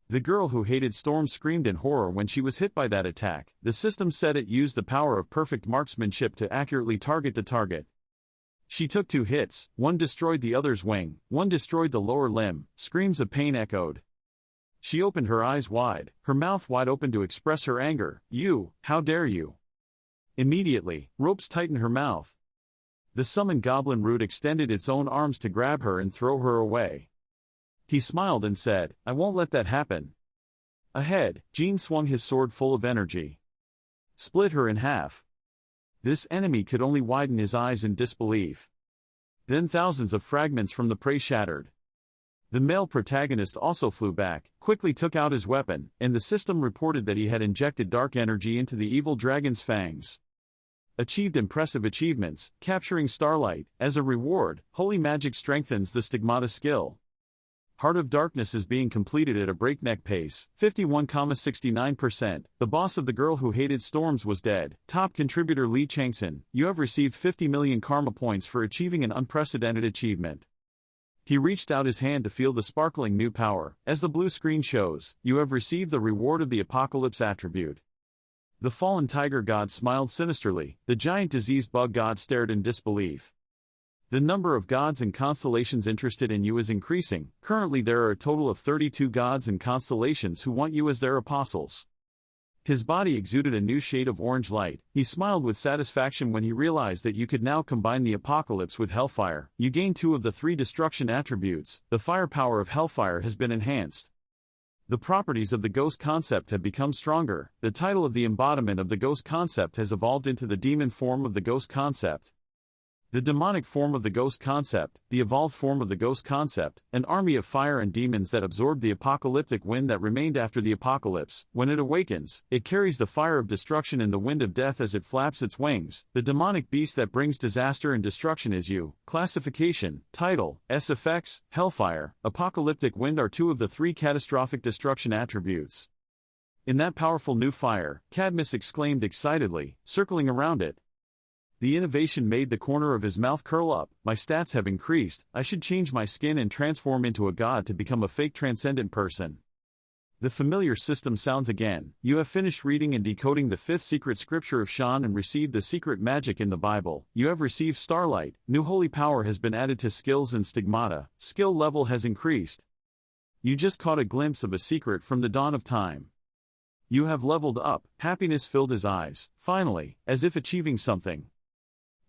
The girl who hated storms screamed in horror when she was hit by that attack. The system said it used the power of perfect marksmanship to accurately target the target. She took 2 hits, one destroyed the other's wing, one destroyed the lower limb. Screams of pain echoed. She opened her eyes wide, her mouth wide open to express her anger. "You, how dare you!" Immediately, ropes tightened her mouth. The summoned goblin root extended its own arms to grab her and throw her away. He smiled and said, "I won't let that happen." Ahead, Jean swung his sword full of energy. Split her in half. This enemy could only widen his eyes in disbelief. Then thousands of fragments from the prey shattered. The male protagonist also flew back, quickly took out his weapon, and the system reported that he had injected dark energy into the evil dragon's fangs. Achieved impressive achievements, capturing Starlight. As a reward, Holy Magic strengthens the Stigmata skill. Heart of Darkness is being completed at a breakneck pace, 51,69%. The boss of the girl who hated storms was dead. Top contributor Lee Chang-Son, you have received 50 million karma points for achieving an unprecedented achievement. He reached out his hand to feel the sparkling new power. As the blue screen shows, you have received the reward of the Apocalypse attribute. The fallen tiger god smiled sinisterly. The giant diseased bug god stared in disbelief. The number of gods and constellations interested in you is increasing. Currently there are a total of 32 gods and constellations who want you as their apostles. His body exuded a new shade of orange light. He smiled with satisfaction when he realized that you could now combine the Apocalypse with Hellfire. You gain 2 of the 3 destruction attributes. The firepower of Hellfire has been enhanced. The properties of the ghost concept have become stronger. The title of the embodiment of the ghost concept has evolved into the demon form of the ghost concept. The demonic form of the ghost concept, the evolved form of the ghost concept, an army of fire and demons that absorbed the apocalyptic wind that remained after the apocalypse. When it awakens, it carries the fire of destruction and the wind of death as it flaps its wings. The demonic beast that brings disaster and destruction is you. Classification, title, S effects, Hellfire, Apocalyptic Wind are 2 of the 3 catastrophic destruction attributes. In that powerful new fire, Cadmus exclaimed excitedly, circling around it. The innovation made the corner of his mouth curl up. My stats have increased. I should change my skin and transform into a god to become a fake transcendent person. The familiar system sounds again. You have finished reading and decoding the 5th secret scripture of Shan and received the secret magic in the Bible. You have received Starlight. New holy power has been added to skills and stigmata. Skill level has increased. You just caught a glimpse of a secret from the dawn of time. You have leveled up. Happiness filled his eyes. Finally, as if achieving something.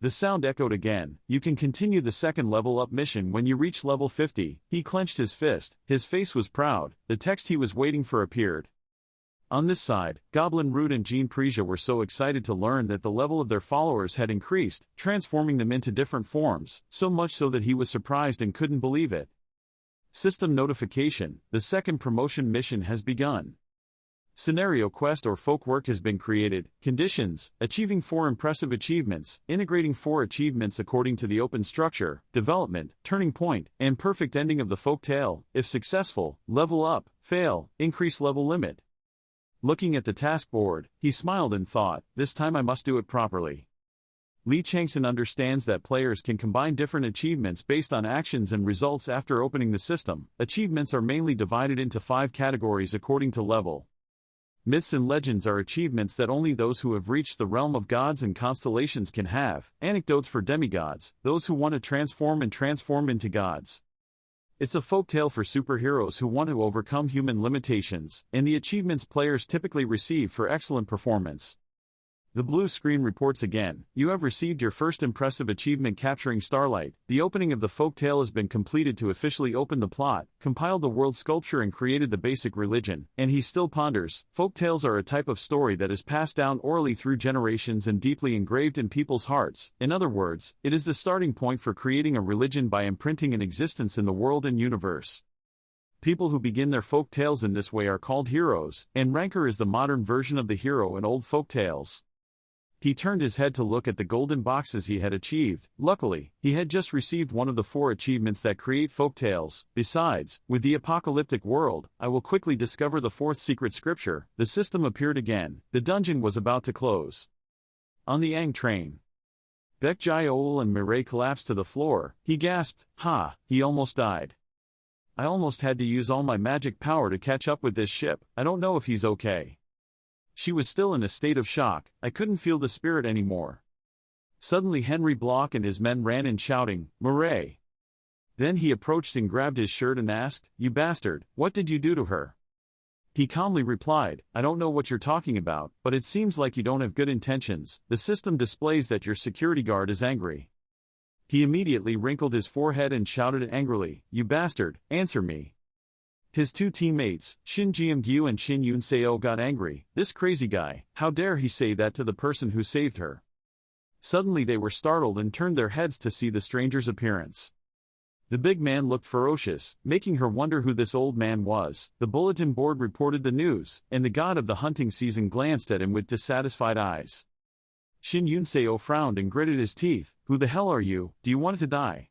The sound echoed again. You can continue the second level up mission when you reach level 50. He clenched his fist. His face was proud. The text he was waiting for appeared. On this side, Goblin Root and Jean Presia were so excited to learn that the level of their followers had increased, transforming them into different forms, so much so that he was surprised and couldn't believe it. System notification: the second promotion mission has begun. Scenario quest or folk work has been created. Conditions: achieving 4 impressive achievements, integrating 4 achievements according to the open structure, development, turning point, and perfect ending of the folk tale. If successful, level up; fail, increase level limit. Looking at the task board, he smiled and thought, this time I must do it properly. Lee Chang-Son understands that players can combine different achievements based on actions and results after opening the system. Achievements are mainly divided into 5 categories according to level. Myths and legends are achievements that only those who have reached the realm of gods and constellations can have. Anecdotes for demigods, those who want to transform into gods. It's a folktale for superheroes who want to overcome human limitations, and the achievements players typically receive for excellent performance. The blue screen reports again. You have received your first impressive achievement, capturing Starlight. The opening of the folktale has been completed to officially open the plot, compiled the world sculpture and created the basic religion. And he still ponders. Folktales are a type of story that is passed down orally through generations and deeply engraved in people's hearts. In other words, it is the starting point for creating a religion by imprinting an existence in the world and universe. People who begin their folk tales in this way are called heroes, and Rancor is the modern version of the hero in old folk tales. He turned his head to look at the golden boxes he had achieved. Luckily, he had just received one of the 4 achievements that create folktales. Besides, with the apocalyptic world, I will quickly discover the 4th secret scripture. The system appeared again. The dungeon was about to close. On the Ang train, Baek Jae-ol and Mireille collapsed to the floor. He gasped, he almost died. I almost had to use all my magic power to catch up with this ship. I don't know if he's okay. She was still in a state of shock. I couldn't feel the spirit anymore. Suddenly Henry Block and his men ran in shouting, Mireille. Then he approached and grabbed his shirt and asked, you bastard, what did you do to her? He calmly replied, I don't know what you're talking about, but it seems like you don't have good intentions. The system displays that your security guard is angry. He immediately wrinkled his forehead and shouted angrily, "You bastard, answer me." His two teammates, Shin Jiam-gyu and Shin Yoon-seo, got angry. This crazy guy, how dare he say that to the person who saved her? Suddenly they were startled and turned their heads to see the stranger's appearance. The big man looked ferocious, making her wonder who this old man was. The bulletin board reported the news, and the god of the hunting season glanced at him with dissatisfied eyes. Shin Yoon-seo frowned and gritted his teeth. "Who the hell are you? Do you want it to die?"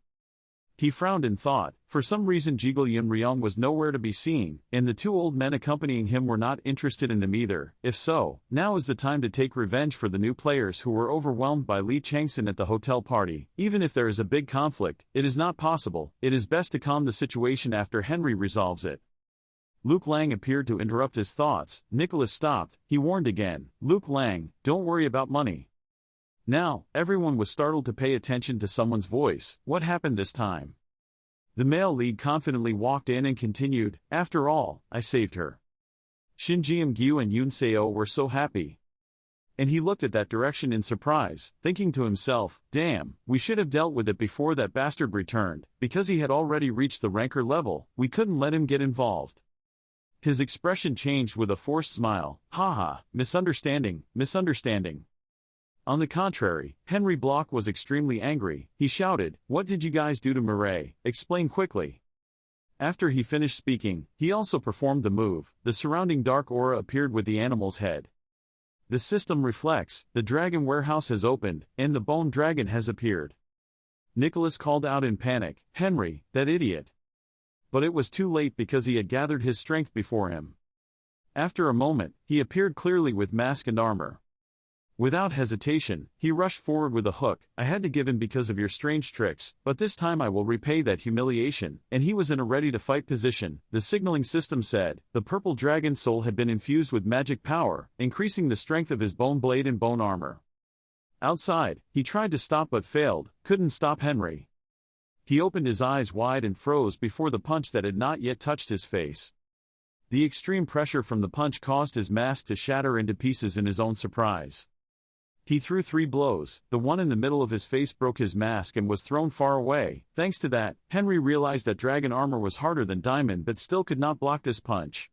He frowned and thought. For some reason Jigul Yun-ryong was nowhere to be seen, and the two old men accompanying him were not interested in him either. If so, now is the time to take revenge for the new players who were overwhelmed by Lee Chang-Son at the hotel party. Even if there is a big conflict, it is not possible. It is best to calm the situation after Henry resolves it. Luke Lang appeared to interrupt his thoughts. Nicholas stopped. He warned again. "Luke Lang, don't worry about money." Now, everyone was startled to pay attention to someone's voice. What happened this time? The male lead confidently walked in and continued, "After all, I saved her." Shin Jiam-gyu and Yoon-seo were so happy. And he looked at that direction in surprise, thinking to himself, "Damn, we should have dealt with it before that bastard returned. Because he had already reached the ranker level, we couldn't let him get involved." His expression changed with a forced smile. "Haha, misunderstanding, misunderstanding." On the contrary, Henry Block was extremely angry. He shouted, "What did you guys do to Mireille? Explain quickly." After he finished speaking, he also performed the move. The surrounding dark aura appeared with the animal's head. The system reflects, the dragon warehouse has opened, and the bone dragon has appeared. Nicholas called out in panic, "Henry, that idiot!" But it was too late because he had gathered his strength before him. After a moment, he appeared clearly with mask and armor. Without hesitation, he rushed forward with a hook. "I had to give in because of your strange tricks, but this time I will repay that humiliation," and he was in a ready-to-fight position. The signaling system said, the purple dragon's soul had been infused with magic power, increasing the strength of his bone blade and bone armor. Outside, he tried to stop but failed, couldn't stop Henry. He opened his eyes wide and froze before the punch that had not yet touched his face. The extreme pressure from the punch caused his mask to shatter into pieces in his own surprise. He threw 3 blows. The one in the middle of his face broke his mask and was thrown far away. Thanks to that, Henry realized that dragon armor was harder than diamond but still could not block this punch.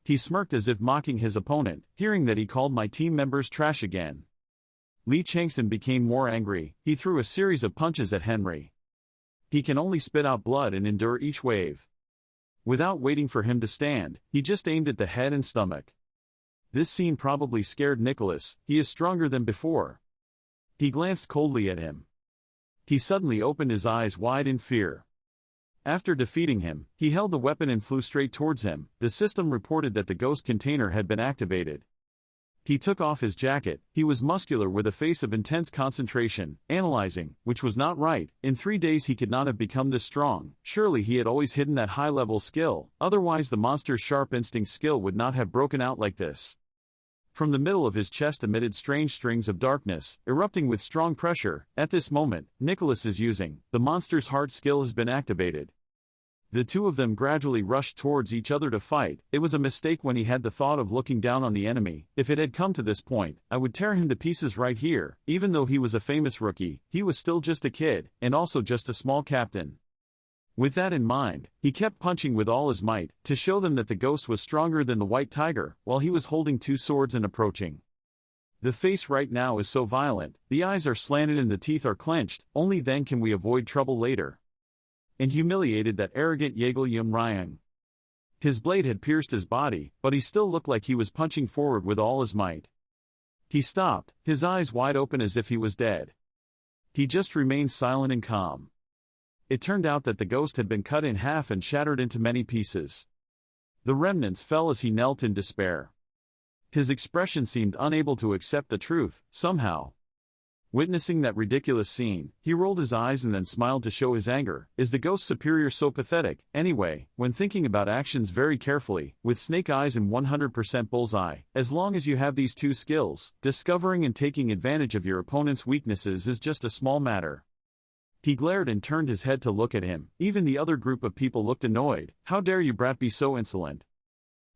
He smirked as if mocking his opponent, hearing that he called my team members trash again. Lee Chang-Son became more angry. He threw a series of punches at Henry. He can only spit out blood and endure each wave. Without waiting for him to stand, he just aimed at the head and stomach. This scene probably scared Nicholas. He is stronger than before. He glanced coldly at him. He suddenly opened his eyes wide in fear. After defeating him, he held the weapon and flew straight towards him. The system reported that the ghost container had been activated. He took off his jacket. He was muscular with a face of intense concentration, analyzing, which was not right. In 3 days he could not have become this strong. Surely he had always hidden that high-level skill, otherwise the monster's sharp instinct skill would not have broken out like this. From the middle of his chest emitted strange strings of darkness, erupting with strong pressure. At this moment, Nicholas is using the monster's heart skill has been activated. The two of them gradually rushed towards each other to fight. It was a mistake when he had the thought of looking down on the enemy. If it had come to this point, I would tear him to pieces right here. Even though he was a famous rookie, he was still just a kid, and also just a small captain. With that in mind, he kept punching with all his might, to show them that the ghost was stronger than the white tiger, while he was holding 2 swords and approaching. The face right now is so violent, the eyes are slanted and the teeth are clenched. Only then can we avoid trouble later. And humiliated that arrogant Jigul Yun-ryong. His blade had pierced his body, but he still looked like he was punching forward with all his might. He stopped, his eyes wide open as if he was dead. He just remained silent and calm. It turned out that the ghost had been cut in half and shattered into many pieces. The remnants fell as he knelt in despair. His expression seemed unable to accept the truth, somehow. Witnessing that ridiculous scene, he rolled his eyes and then smiled to show his anger. Is the ghost superior so pathetic? Anyway, when thinking about actions very carefully, with snake eyes and 100% bullseye, as long as you have these 2 skills, discovering and taking advantage of your opponent's weaknesses is just a small matter. He glared and turned his head to look at him. Even the other group of people looked annoyed. How dare you brat be so insolent?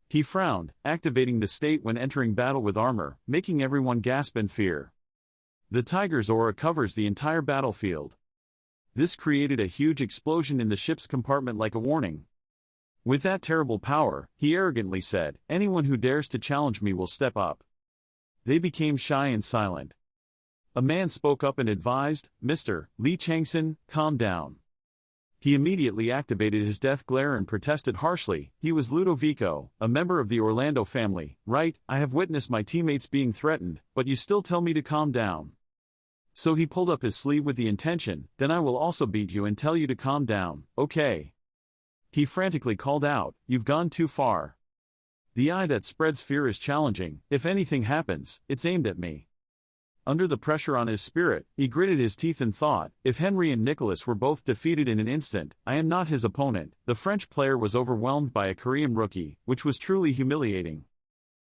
He frowned, activating the state when entering battle with armor, making everyone gasp in fear. The tiger's aura covers the entire battlefield. This created a huge explosion in the ship's compartment like a warning. With that terrible power, he arrogantly said, anyone who dares to challenge me will step up. They became shy and silent. A man spoke up and advised, Mr. Lee Chang-Son, calm down. He immediately activated his death glare and protested harshly. He was Ludovico, a member of the Orlando family, right? I have witnessed my teammates being threatened, but you still tell me to calm down. So he pulled up his sleeve with the intention, then I will also beat you and tell you to calm down, okay? He frantically called out, you've gone too far. The eye that spreads fear is challenging. If anything happens, it's aimed at me. Under the pressure on his spirit, he gritted his teeth and thought, if Henry and Nicholas were both defeated in an instant, I am not his opponent. The French player was overwhelmed by a Korean rookie, which was truly humiliating.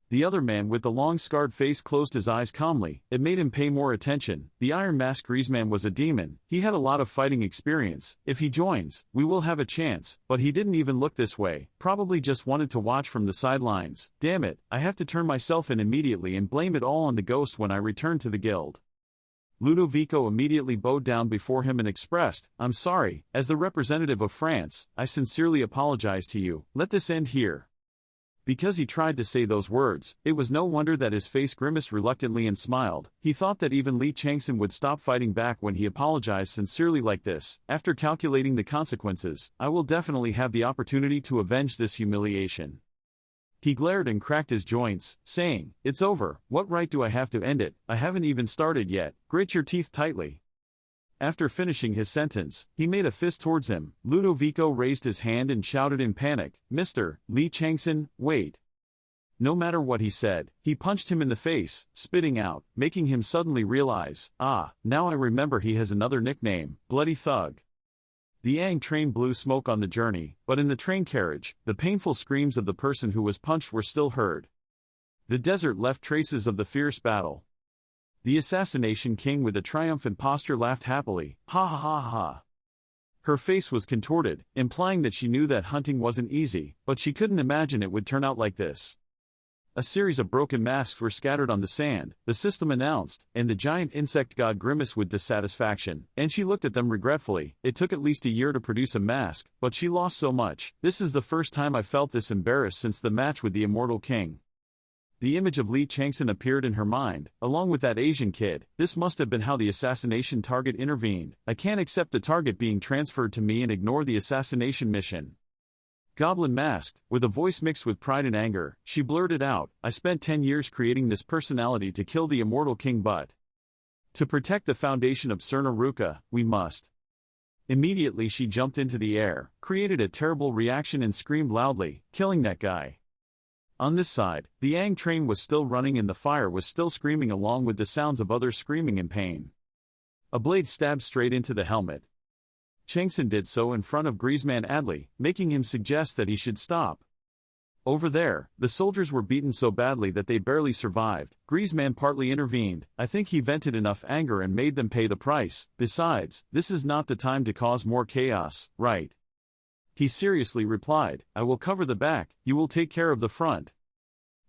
The other man with the long scarred face closed his eyes calmly. It made him pay more attention. The Iron Mask Cris Manhwa was a demon. He had a lot of fighting experience. If he joins, we will have a chance, but he didn't even look this way. Probably just wanted to watch from the sidelines. Damn it, I have to turn myself in immediately and blame it all on the ghost when I return to the guild. Ludovico immediately bowed down before him and expressed, I'm sorry, as the representative of France, I sincerely apologize to you. Let this end here. Because he tried to say those words, it was no wonder that his face grimaced reluctantly and smiled. He thought that even Lee Chang-Son would stop fighting back when he apologized sincerely like this. After calculating the consequences, I will definitely have the opportunity to avenge this humiliation. He glared and cracked his joints, saying, it's over, what right do I have to end it? I haven't even started yet. Grit your teeth tightly. After finishing his sentence, he made a fist towards him. Ludovico raised his hand and shouted in panic, Mr. Lee Chang-Son, wait. No matter what he said, he punched him in the face, spitting out, making him suddenly realize, now I remember he has another nickname, Bloody Thug. The Yang train blew smoke on the journey, but in the train carriage, the painful screams of the person who was punched were still heard. The desert left traces of the fierce battle. The Assassination King with a triumphant posture laughed happily, ha ha ha ha. Her face was contorted, implying that she knew that hunting wasn't easy, but she couldn't imagine it would turn out like this. A series of broken masks were scattered on the sand, the system announced, and the giant insect god grimaced with dissatisfaction, and she looked at them regretfully. It took at least a year to produce a mask, but she lost so much. This is the first time I felt this embarrassed since the match with the Immortal King. The image of Lee Chang-Son appeared in her mind, along with that Asian kid. This must have been how the assassination target intervened. I can't accept the target being transferred to me and ignore the assassination mission. Goblin masked, with a voice mixed with pride and anger, she blurted out, I spent 10 years creating this personality to kill the Immortal King, but to protect the foundation of Cerna Ruka, we must. Immediately she jumped into the air, created a terrible reaction and screamed loudly, killing that guy. On this side, the Yang train was still running and the fire was still screaming along with the sounds of others screaming in pain. A blade stabbed straight into the helmet. Chang-Son did so in front of Cris Manhwa, making him suggest that he should stop. Over there, the soldiers were beaten so badly that they barely survived. Cris Manhwa partly intervened. I think he vented enough anger and made them pay the price. Besides, this is not the time to cause more chaos, right? He seriously replied, I will cover the back, you will take care of the front.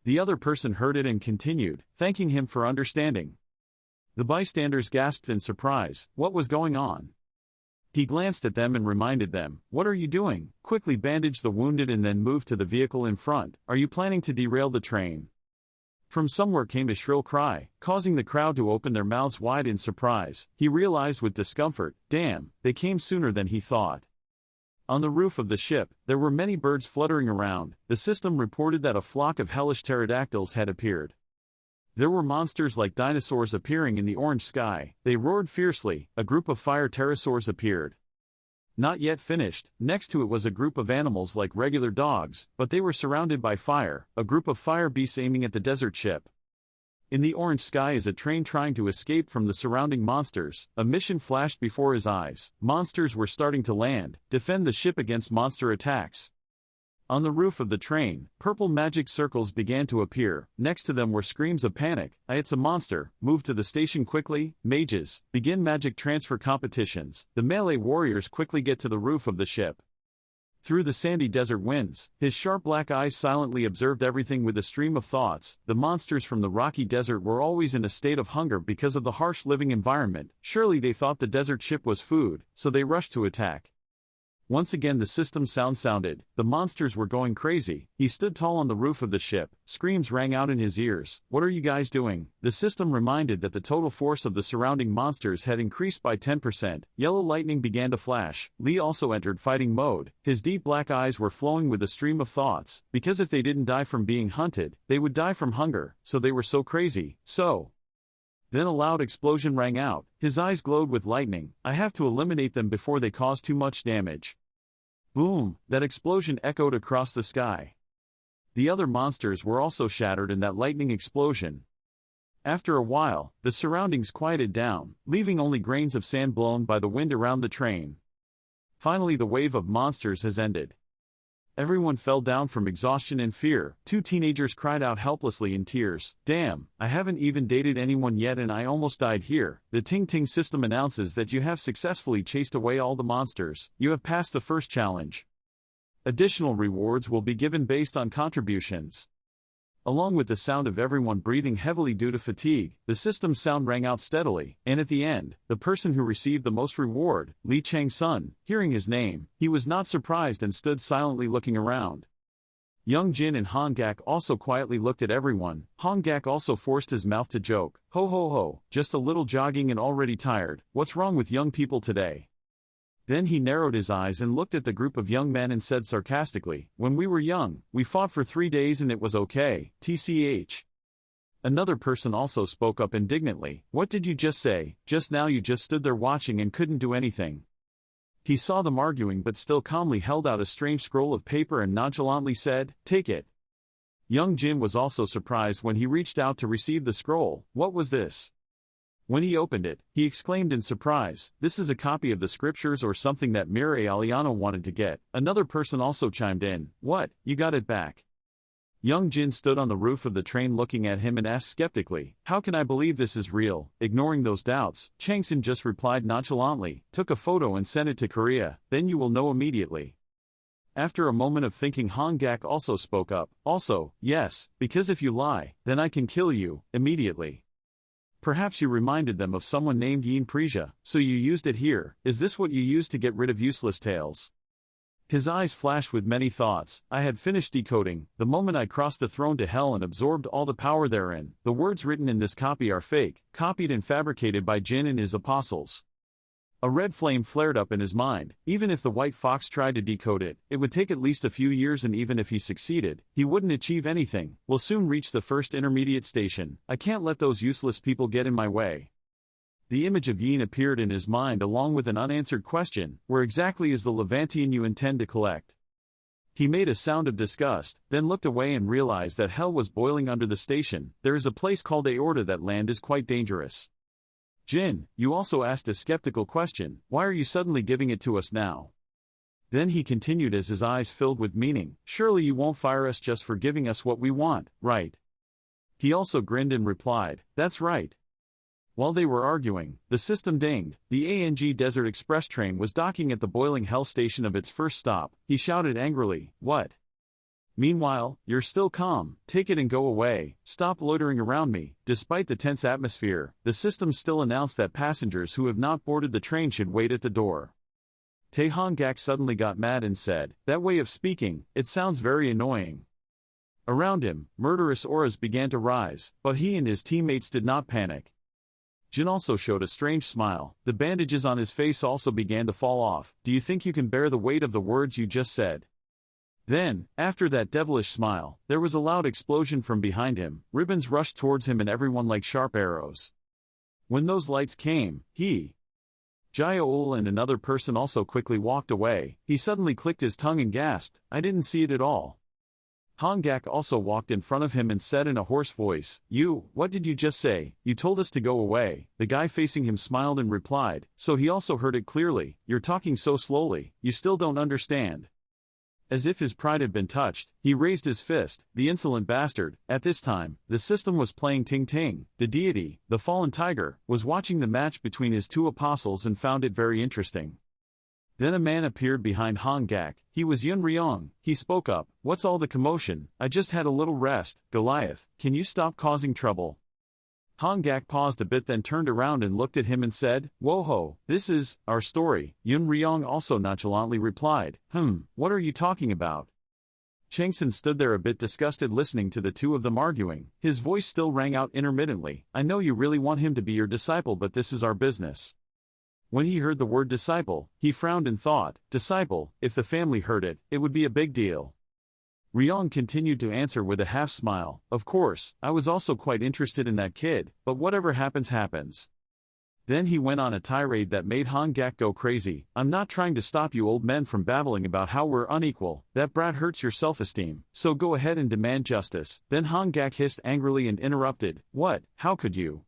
The other person heard it and continued, thanking him for understanding. The bystanders gasped in surprise. What was going on? He glanced at them and reminded them, what are you doing? Quickly bandage the wounded and then move to the vehicle in front. Are you planning to derail the train? From somewhere came a shrill cry, causing the crowd to open their mouths wide in surprise. He realized with discomfort, damn, they came sooner than he thought. On the roof of the ship, there were many birds fluttering around. The system reported that a flock of hellish pterodactyls had appeared. There were monsters like dinosaurs appearing in the orange sky. They roared fiercely. A group of fire pterosaurs appeared. Not yet finished, next to it was a group of animals like regular dogs, but they were surrounded by fire, a group of fire beasts aiming at the desert ship. In the orange sky is a train trying to escape from the surrounding monsters. A mission flashed before his eyes. Monsters were starting to land, defend the ship against monster attacks. On the roof of the train, purple magic circles began to appear. Next to them were screams of panic. It's a monster. Move to the station quickly. Mages, begin magic transfer competitions. The melee warriors quickly get to the roof of the ship. Through the sandy desert winds, his sharp black eyes silently observed everything with a stream of thoughts. The monsters from the rocky desert were always in a state of hunger because of the harsh living environment. Surely they thought the desert ship was food, so they rushed to attack. Once again the system sound sounded. The monsters were going crazy. He stood tall on the roof of the ship. Screams rang out in his ears. "What are you guys doing?" The system reminded that the total force of the surrounding monsters had increased by 10%. Yellow lightning began to flash. Lee also entered fighting mode. His deep black eyes were flowing with a stream of thoughts, because if they didn't die from being hunted, they would die from hunger, so they were so crazy. Then a loud explosion rang out. His eyes glowed with lightning. "I have to eliminate them before they cause too much damage." Boom! That explosion echoed across the sky. The other monsters were also shattered in that lightning explosion. After a while, the surroundings quieted down, leaving only grains of sand blown by the wind around the train. Finally the wave of monsters has ended. Everyone fell down from exhaustion and fear. Two teenagers cried out helplessly in tears. "Damn, I haven't even dated anyone yet and I almost died here." The Ting Ting system announces that you have successfully chased away all the monsters. You have passed the first challenge. Additional rewards will be given based on contributions. Along with the sound of everyone breathing heavily due to fatigue, the system's sound rang out steadily, and at the end, the person who received the most reward, Lee Chang-Son, hearing his name, he was not surprised and stood silently looking around. Young Jin and Hongak also quietly looked at everyone. Hongak also forced his mouth to joke. "Ho ho ho, just a little jogging and already tired. What's wrong with young people today?" Then he narrowed his eyes and looked at the group of young men and said sarcastically, "When we were young, we fought for 3 days and it was okay, tch." Another person also spoke up indignantly. "What did you just say? Just now you just stood there watching and couldn't do anything." He saw them arguing but still calmly held out a strange scroll of paper and nonchalantly said, "Take it." Young Jin was also surprised when he reached out to receive the scroll. What was this? When he opened it, he exclaimed in surprise, "This is a copy of the scriptures or something that Morel Alano wanted to get." Another person also chimed in, "What, you got it back?" Young Jin stood on the roof of the train looking at him and asked skeptically, "How can I believe this is real?" Ignoring those doubts, Changson just replied nonchalantly, "Took a photo and sent it to Korea, then you will know immediately." After a moment of thinking, Hongak also spoke up, "Also, yes, because if you lie, then I can kill you, immediately." Perhaps you reminded them of someone named Yin Preja, so you used it here. Is this what you used to get rid of useless tales? His eyes flashed with many thoughts. "I had finished decoding, the moment I crossed the throne to hell and absorbed all the power therein. The words written in this copy are fake, copied and fabricated by Jin and his apostles." A red flame flared up in his mind. Even if the white fox tried to decode it, it would take at least a few years, and even if he succeeded, he wouldn't achieve anything. We'll soon reach the first intermediate station. I can't let those useless people get in my way. The image of Yin appeared in his mind along with an unanswered question, "Where exactly is the Levantian you intend to collect?" He made a sound of disgust, then looked away and realized that hell was boiling under the station. "There is a place called Aorta. That land is quite dangerous." "Jin, you also asked a skeptical question. Why are you suddenly giving it to us now?" Then he continued as his eyes filled with meaning, "Surely you won't fire us just for giving us what we want, right?" He also grinned and replied, "That's right." While they were arguing, the system dinged. The ANG Desert Express train was docking at the boiling hell station of its first stop. He shouted angrily, "What? Meanwhile, you're still calm. Take it and go away. Stop loitering around me." Despite the tense atmosphere, the system still announced that passengers who have not boarded the train should wait at the door. Tae Hongak suddenly got mad and said, "That way of speaking, it sounds very annoying." Around him, murderous auras began to rise, but he and his teammates did not panic. Jin also showed a strange smile. The bandages on his face also began to fall off. "Do you think you can bear the weight of the words you just said?" Then, after that devilish smile, there was a loud explosion from behind him. Ribbons rushed towards him and everyone like sharp arrows. When those lights came, Jaeol and another person also quickly walked away. He suddenly clicked his tongue and gasped, "I didn't see it at all." Hongak also walked in front of him and said in a hoarse voice, What did you just say? You told us to go away." The guy facing him smiled and replied, so he also heard it clearly, "You're talking so slowly, you still don't understand." As if his pride had been touched, he raised his fist, the insolent bastard. At this time, the system was playing Ting Ting. The deity, the fallen tiger, was watching the match between his two apostles and found it very interesting. Then a man appeared behind Han Gak. He was Yun Ryong. He spoke up. "What's all the commotion? I just had a little rest. Goliath, can you stop causing trouble?" Han Gak paused a bit, then turned around and looked at him and said, "Whoa-ho, this is our story." Yun Ryong also nonchalantly replied, "What are you talking about?" Chang-Son stood there a bit disgusted, listening to the two of them arguing. His voice still rang out intermittently. "I know you really want him to be your disciple, but this is our business." When he heard the word disciple, he frowned and thought, "Disciple, if the family heard it, it would be a big deal." Ryong continued to answer with a half-smile, "Of course, I was also quite interested in that kid, but whatever happens happens." Then he went on a tirade that made Han Gak go crazy. "I'm not trying to stop you old men from babbling about how we're unequal. That brat hurts your self-esteem, so go ahead and demand justice." Then Han Gak hissed angrily and interrupted, "What? How could you?"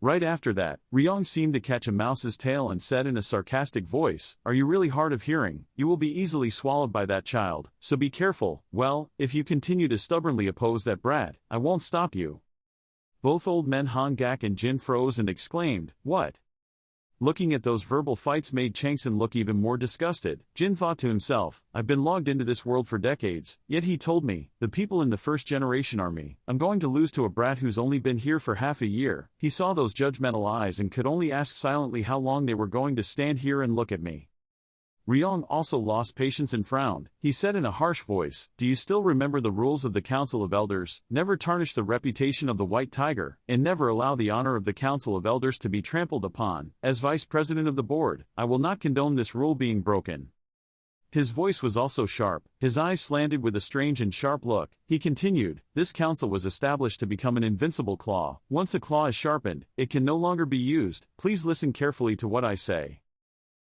Right after that, Ryong seemed to catch a mouse's tail and said in a sarcastic voice, "Are you really hard of hearing? You will be easily swallowed by that child, so be careful. Well, if you continue to stubbornly oppose that brat, I won't stop you." Both old men Han Gak and Jin froze and exclaimed, "What?" Looking at those verbal fights made Chang-Son look even more disgusted. Jin thought to himself, "I've been logged into this world for decades, yet he told me, the people in the first-generation army, I'm going to lose to a brat who's only been here for half a year." He saw those judgmental eyes and could only ask silently how long they were going to stand here and look at me. Ryong also lost patience and frowned. He said in a harsh voice, "Do you still remember the rules of the Council of Elders? Never tarnish the reputation of the White Tiger, and never allow the honor of the Council of Elders to be trampled upon. As Vice President of the Board, I will not condone this rule being broken." His voice was also sharp, his eyes slanted with a strange and sharp look. He continued, "This council was established to become an invincible claw. Once a claw is sharpened, it can no longer be used. Please listen carefully to what I say."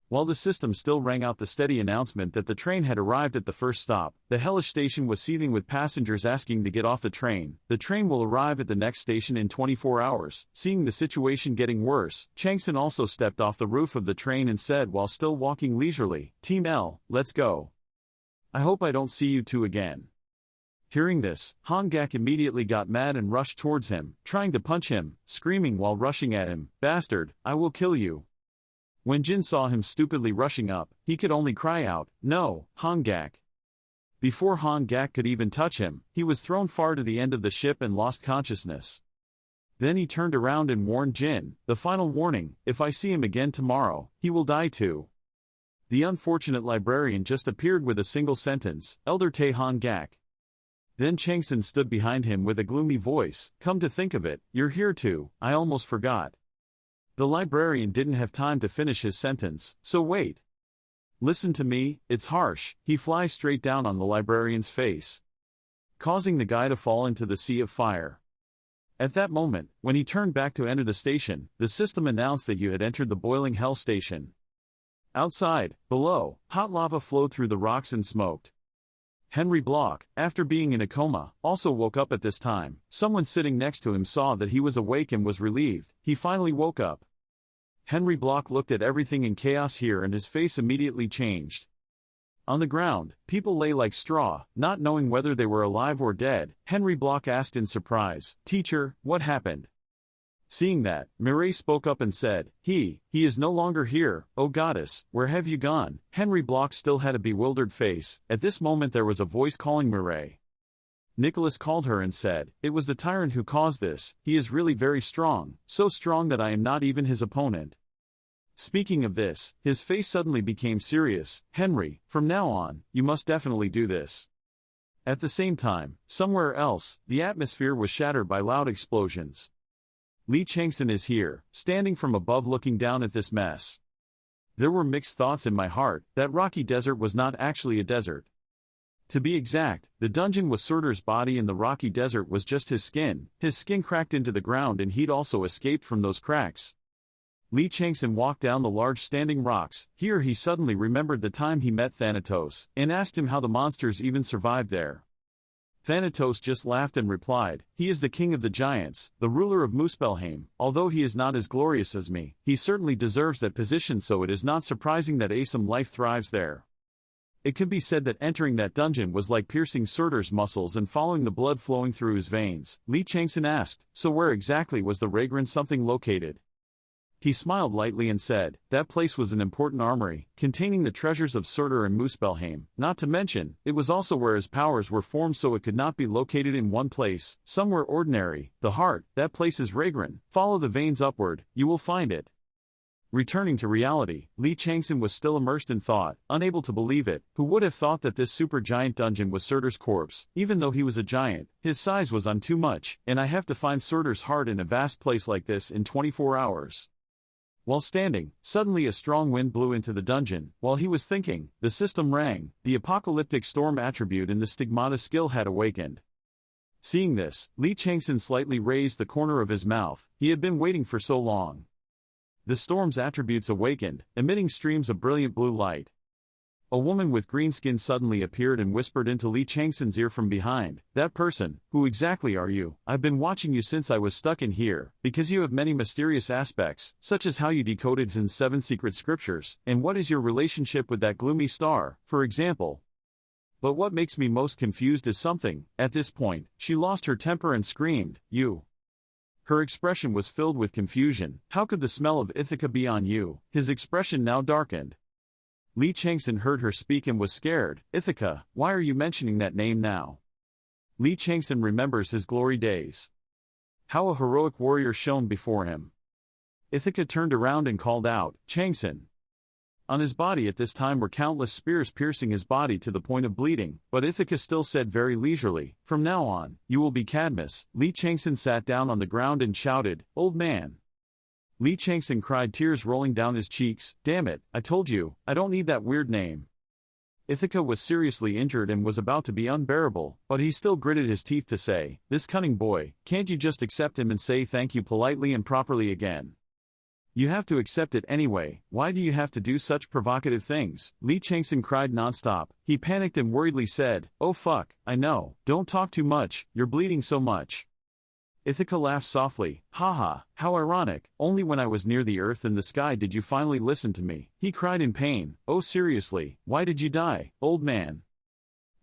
While the system still rang out the steady announcement that the train had arrived at the first stop, the hellish station was seething with passengers asking to get off the train. "The train will arrive at the next station in 24 hours. Seeing the situation getting worse, Chang-Son also stepped off the roof of the train and said while still walking leisurely, "Team L, let's go. I hope I don't see you two again." Hearing this, Han Gak immediately got mad and rushed towards him, trying to punch him, screaming while rushing at him, "Bastard, I will kill you." When Jin saw him stupidly rushing up, he could only cry out, "No, Han Gak." Before Han Gak could even touch him, he was thrown far to the end of the ship and lost consciousness. Then he turned around and warned Jin, "The final warning, if I see him again tomorrow, he will die too." The unfortunate librarian just appeared with a single sentence, "Elder Tae Han Gak." Then Chang-Son stood behind him with a gloomy voice, "Come to think of it, you're here too, I almost forgot." The librarian didn't have time to finish his sentence, so wait. "Listen to me, it's harsh." He flies straight down on the librarian's face, causing the guy to fall into the sea of fire. At that moment, when he turned back to enter the station, the system announced that you had entered the boiling hell station. Outside, below, hot lava flowed through the rocks and smoked. Henry Block, after being in a coma, also woke up at this time. Someone sitting next to him saw that he was awake and was relieved. He finally woke up. Henry Block looked at everything in chaos here and his face immediately changed. On the ground, people lay like straw, not knowing whether they were alive or dead. Henry Block asked in surprise, "Teacher, what happened?" Seeing that, Mireille spoke up and said, He is no longer here, oh goddess, where have you gone?" Henry Block still had a bewildered face. At this moment there was a voice calling Mireille. Nicholas called her and said, "It was the tyrant who caused this. He is really very strong, so strong that I am not even his opponent." Speaking of this, his face suddenly became serious. "Henry, from now on, you must definitely do this." At the same time, somewhere else, the atmosphere was shattered by loud explosions. Lee Chang-Son is here, standing from above looking down at this mess. There were mixed thoughts in my heart. That rocky desert was not actually a desert. To be exact, the dungeon was Surtur's body and the rocky desert was just his skin. His skin cracked into the ground and he'd also escaped from those cracks. Lee Chang-Son walked down the large standing rocks. Here he suddenly remembered the time he met Thanatos, and asked him how the monsters even survived there. Thanatos just laughed and replied, "He is the king of the giants, the ruler of Muspelheim. Although he is not as glorious as me, he certainly deserves that position, so it is not surprising that awesome life thrives there." It could be said that entering that dungeon was like piercing Surtur's muscles and following the blood flowing through his veins. Lee Chang-Son asked, "So where exactly was the Ragan something located?" He smiled lightly and said, that place was an important armory, containing the treasures of Surtur and Muspelheim, not to mention, it was also where his powers were formed so it could not be located in one place, somewhere ordinary, the heart, that place is Ragran, follow the veins upward, you will find it. Returning to reality, Lee Chang-Son was still immersed in thought, unable to believe it. Who would have thought that this supergiant dungeon was Surtur's corpse? Even though he was a giant, his size was too much, and I have to find Surtur's heart in a vast place like this in 24 hours. While standing, suddenly a strong wind blew into the dungeon. While he was thinking, the system rang. The apocalyptic storm attribute in the stigmata skill had awakened. Seeing this, Lee Chang-Son slightly raised the corner of his mouth. He had been waiting for so long. The storm's attributes awakened, emitting streams of brilliant blue light. A woman with green skin suddenly appeared and whispered into Lee Chang-Son's ear from behind, that person, who exactly are you? I've been watching you since I was stuck in here, because you have many mysterious aspects, such as how you decoded in 7 secret scriptures, and what is your relationship with that gloomy star, for example. But what makes me most confused is something. At this point, she lost her temper and screamed, you. Her expression was filled with confusion. How could the smell of Ithaca be on you? His expression now darkened. Lee Chang-Son heard her speak and was scared. Ithaca, why are you mentioning that name now? Lee Chang-Son remembers his glory days. How a heroic warrior shone before him. Ithaca turned around and called out, Chang-Son. On his body at this time were countless spears piercing his body to the point of bleeding, but Ithaca still said very leisurely, from now on, you will be Cadmus. Lee Chang-Son sat down on the ground and shouted, old man. Lee Chang-Son cried, tears rolling down his cheeks, damn it, I told you, I don't need that weird name. Ithaca was seriously injured and was about to be unbearable, but he still gritted his teeth to say, this cunning boy, can't you just accept him and say thank you politely and properly again? You have to accept it anyway. Why do you have to do such provocative things? Lee Chang-Son cried nonstop. He panicked and worriedly said, oh fuck, I know, don't talk too much, you're bleeding so much. Ithaca laughed softly, haha, how ironic, only when I was near the earth and the sky did you finally listen to me. He cried in pain, oh seriously, why did you die, old man?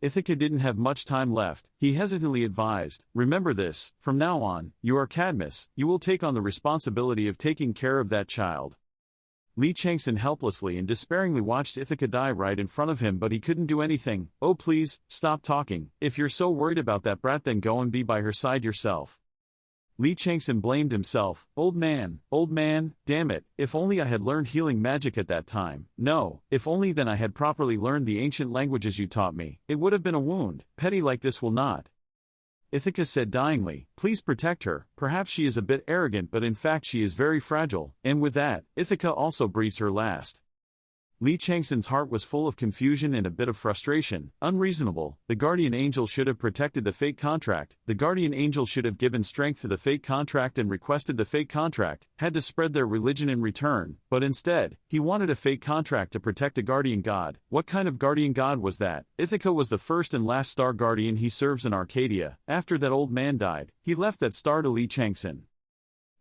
Ithaca didn't have much time left. He hesitantly advised, remember this, from now on, you are Cadmus, you will take on the responsibility of taking care of that child. Lee Chang-Son helplessly and despairingly watched Ithaca die right in front of him, but he couldn't do anything. Oh please, stop talking. If you're so worried about that brat, then go and be by her side yourself. Lee Chang-Son blamed himself. Old man, damn it, if only I had learned healing magic at that time. No, if only then I had properly learned the ancient languages you taught me. It would have been a wound. Petty like this will not. Ithaca said dyingly, please protect her. Perhaps she is a bit arrogant, but in fact she is very fragile. And with that, Ithaca also breathed her last. Lee Chang-Son's heart was full of confusion and a bit of frustration. Unreasonable. The guardian angel should have protected the fate contract. The guardian angel should have given strength to the fate contract and requested the fate contract, had to spread their religion in return, but instead, he wanted a fate contract to protect a guardian god. What kind of guardian god was that? Ithaca was the first and last star guardian he serves in Arcadia. After that old man died, he left that star to Lee Chang-Son.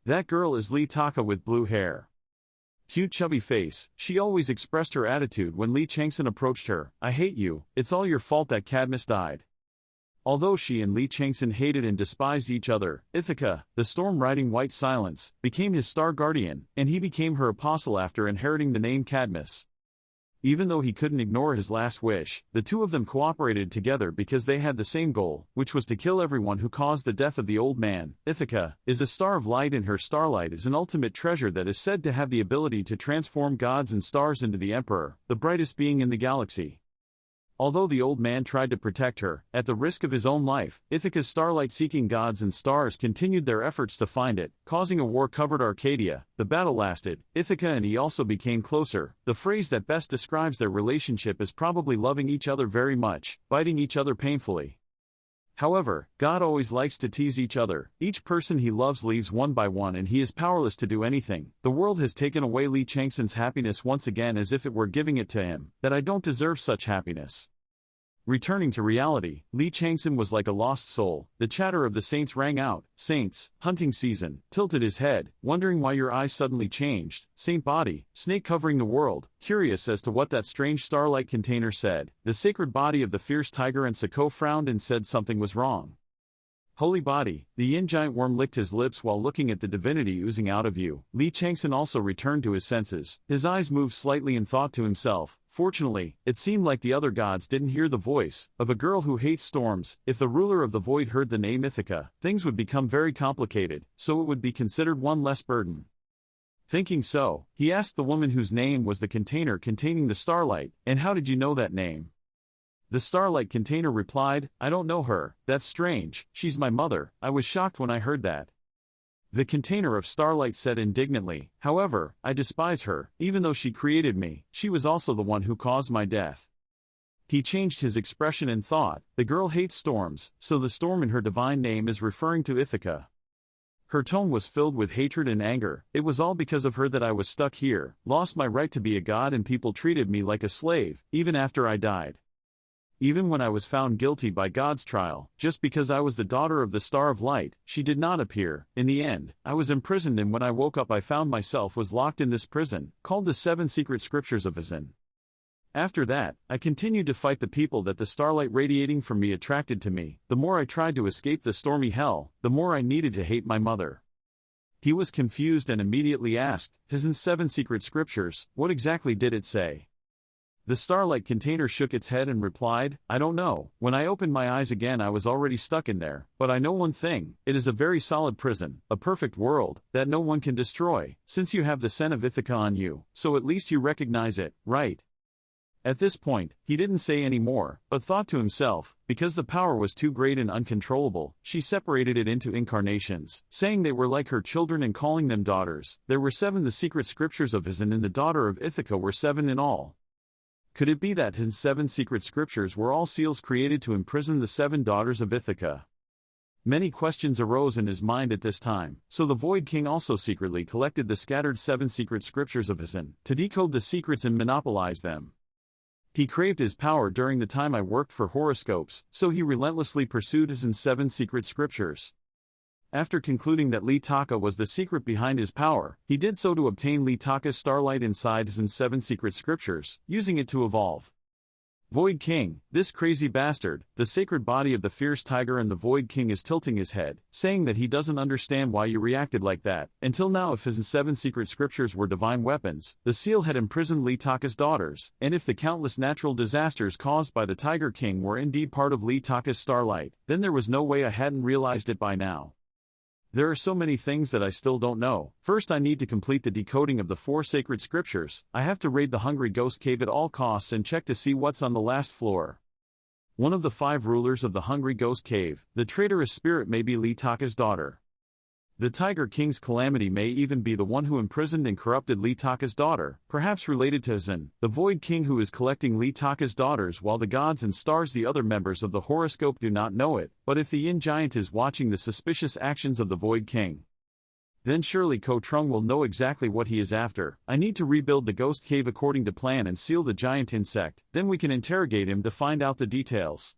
That girl is Lee Taka with blue hair. Cute chubby face, she always expressed her attitude when Lee Chang-Son approached her. I hate you, it's all your fault that Cadmus died. Although she and Lee Chang-Son hated and despised each other, Ithaca, the storm-riding white silence, became his star guardian, and he became her apostle after inheriting the name Cadmus. Even though he couldn't ignore his last wish, the two of them cooperated together because they had the same goal, which was to kill everyone who caused the death of the old man. Ithaca is a star of light, and her starlight is an ultimate treasure that is said to have the ability to transform gods and stars into the Emperor, the brightest being in the galaxy. Although the old man tried to protect her, at the risk of his own life, Ithaca's starlight-seeking gods and stars continued their efforts to find it, causing a war covered Arcadia. The battle lasted. Ithaca and he also became closer. The phrase that best describes their relationship is probably loving each other very much, biting each other painfully. However, God always likes to tease each other. Each person he loves leaves one by one and he is powerless to do anything. The world has taken away Lee Chang-Son's happiness once again as if it were giving it to him, that I don't deserve such happiness. Returning to reality, Lee Chang-Son was like a lost soul. The chatter of the saints rang out. Saints, hunting season, tilted his head, wondering why your eyes suddenly changed. Saint body, snake covering the world, curious as to what that strange starlight container said. The sacred body of the fierce tiger, and Sako frowned and said something was wrong. Holy body, the yin giant worm licked his lips while looking at the divinity oozing out of you. Lee Chang-Son also returned to his senses. His eyes moved slightly and thought to himself, fortunately, it seemed like the other gods didn't hear the voice of a girl who hates storms. If the ruler of the void heard the name Ithaca, things would become very complicated, so it would be considered one less burden. Thinking so, he asked the woman whose name was the container containing the starlight, "And how did you know that name?" The starlight container replied, "I don't know her, that's strange, she's my mother, I was shocked when I heard that." The container of starlight said indignantly, "However, I despise her, even though she created me, she was also the one who caused my death." He changed his expression and thought, the girl hates storms, so the storm in her divine name is referring to Ithaca. Her tone was filled with hatred and anger. "It was all because of her that I was stuck here, lost my right to be a god, and people treated me like a slave, even after I died. Even when I was found guilty by God's trial, just because I was the daughter of the Star of Light, she did not appear. In the end, I was imprisoned, and when I woke up I found myself was locked in this prison, called the 7 Secret Scriptures of Azin. After that, I continued to fight the people that the starlight radiating from me attracted to me. The more I tried to escape the stormy hell, the more I needed to hate my mother." He was confused and immediately asked, "Azin 7 Secret Scriptures, what exactly did it say?" The starlight container shook its head and replied, "I don't know. When I opened my eyes again I was already stuck in there, but I know one thing, it is a very solid prison, a perfect world, that no one can destroy, since you have the scent of Ithaca on you, so at least you recognize it, right?" At this point, he didn't say any more, but thought to himself, because the power was too great and uncontrollable, she separated it into incarnations, saying they were like her children and calling them daughters. There were 7 the secret scriptures of Azin, and the daughter of Ithaca were 7 in all. Could it be that his 7 secret scriptures were all seals created to imprison the 7 daughters of Ithaca? Many questions arose in his mind at this time, so the Void King also secretly collected the scattered 7 secret scriptures of Azin, to decode the secrets and monopolize them. He craved his power during the time I worked for horoscopes, so he relentlessly pursued Azin 7 secret scriptures. After concluding that Lee Taka was the secret behind his power, he did so to obtain Lee Taka's starlight inside Azin 7 secret scriptures, using it to evolve. Void King, this crazy bastard, the sacred body of the fierce tiger, and the Void King is tilting his head, saying that he doesn't understand why you reacted like that. Until now, if his 7 secret scriptures were divine weapons, the seal had imprisoned Lee Taka's daughters, and if the countless natural disasters caused by the Tiger King were indeed part of Lee Taka's starlight, then there was no way I hadn't realized it by now. There are so many things that I still don't know. First, I need to complete the decoding of the 4 sacred scriptures. I have to raid the Hungry Ghost Cave at all costs and check to see what's on the last floor. One of the 5 rulers of the Hungry Ghost Cave, the traitorous spirit, may be Lee Taka's daughter. The Tiger King's calamity may even be the one who imprisoned and corrupted Lee Taka's daughter, perhaps related to Azin, the Void King, who is collecting Lee Taka's daughters while the gods and stars, the other members of the horoscope, do not know it. But if the Yin Giant is watching the suspicious actions of the Void King, then surely Ko Trung will know exactly what he is after. I need to rebuild the Ghost Cave according to plan and seal the giant insect, then we can interrogate him to find out the details.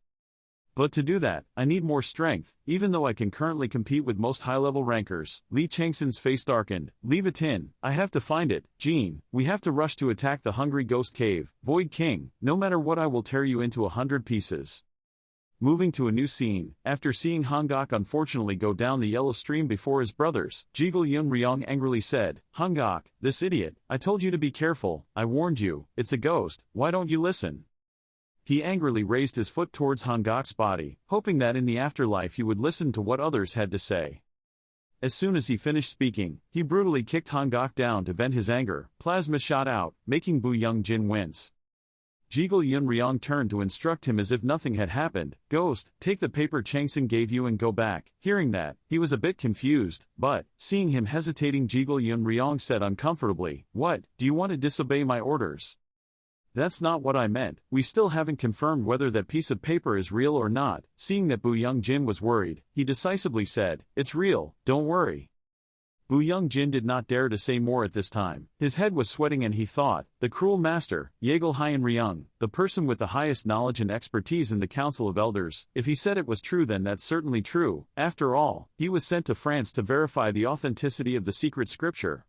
But to do that, I need more strength, even though I can currently compete with most high-level rankers. Lee Chang-Son's face darkened. "Leave it in. I have to find it. Jean, we have to rush to attack the Hungry Ghost Cave. Void King, no matter what, I will tear you into 100 pieces." Moving to a new scene, after seeing Hangak unfortunately go down the yellow stream before his brothers, Jigul Yun Ryong angrily said, "Hangak, this idiot, I told you to be careful, I warned you, it's a ghost, why don't you listen?" He angrily raised his foot towards Hangak's body, hoping that in the afterlife he would listen to what others had to say. As soon as he finished speaking, he brutally kicked Hangak down to vent his anger. Plasma shot out, making Bu Young Jin wince. Jigul Yun Ryong turned to instruct him as if nothing had happened. "Ghost, take the paper Chang-Son gave you and go back." Hearing that, he was a bit confused, but, seeing him hesitating, Jigul Yun Ryong said uncomfortably, "What, do you want to disobey my orders?" "That's not what I meant. We still haven't confirmed whether that piece of paper is real or not." Seeing that Bu Young Jin was worried, he decisively said, "It's real, don't worry." Bu Young Jin did not dare to say more at this time. His head was sweating and he thought, the cruel master, Yagul Hyan Ryung, the person with the highest knowledge and expertise in the Council of Elders, if he said it was true, then that's certainly true. After all, he was sent to France to verify the authenticity of the secret scripture.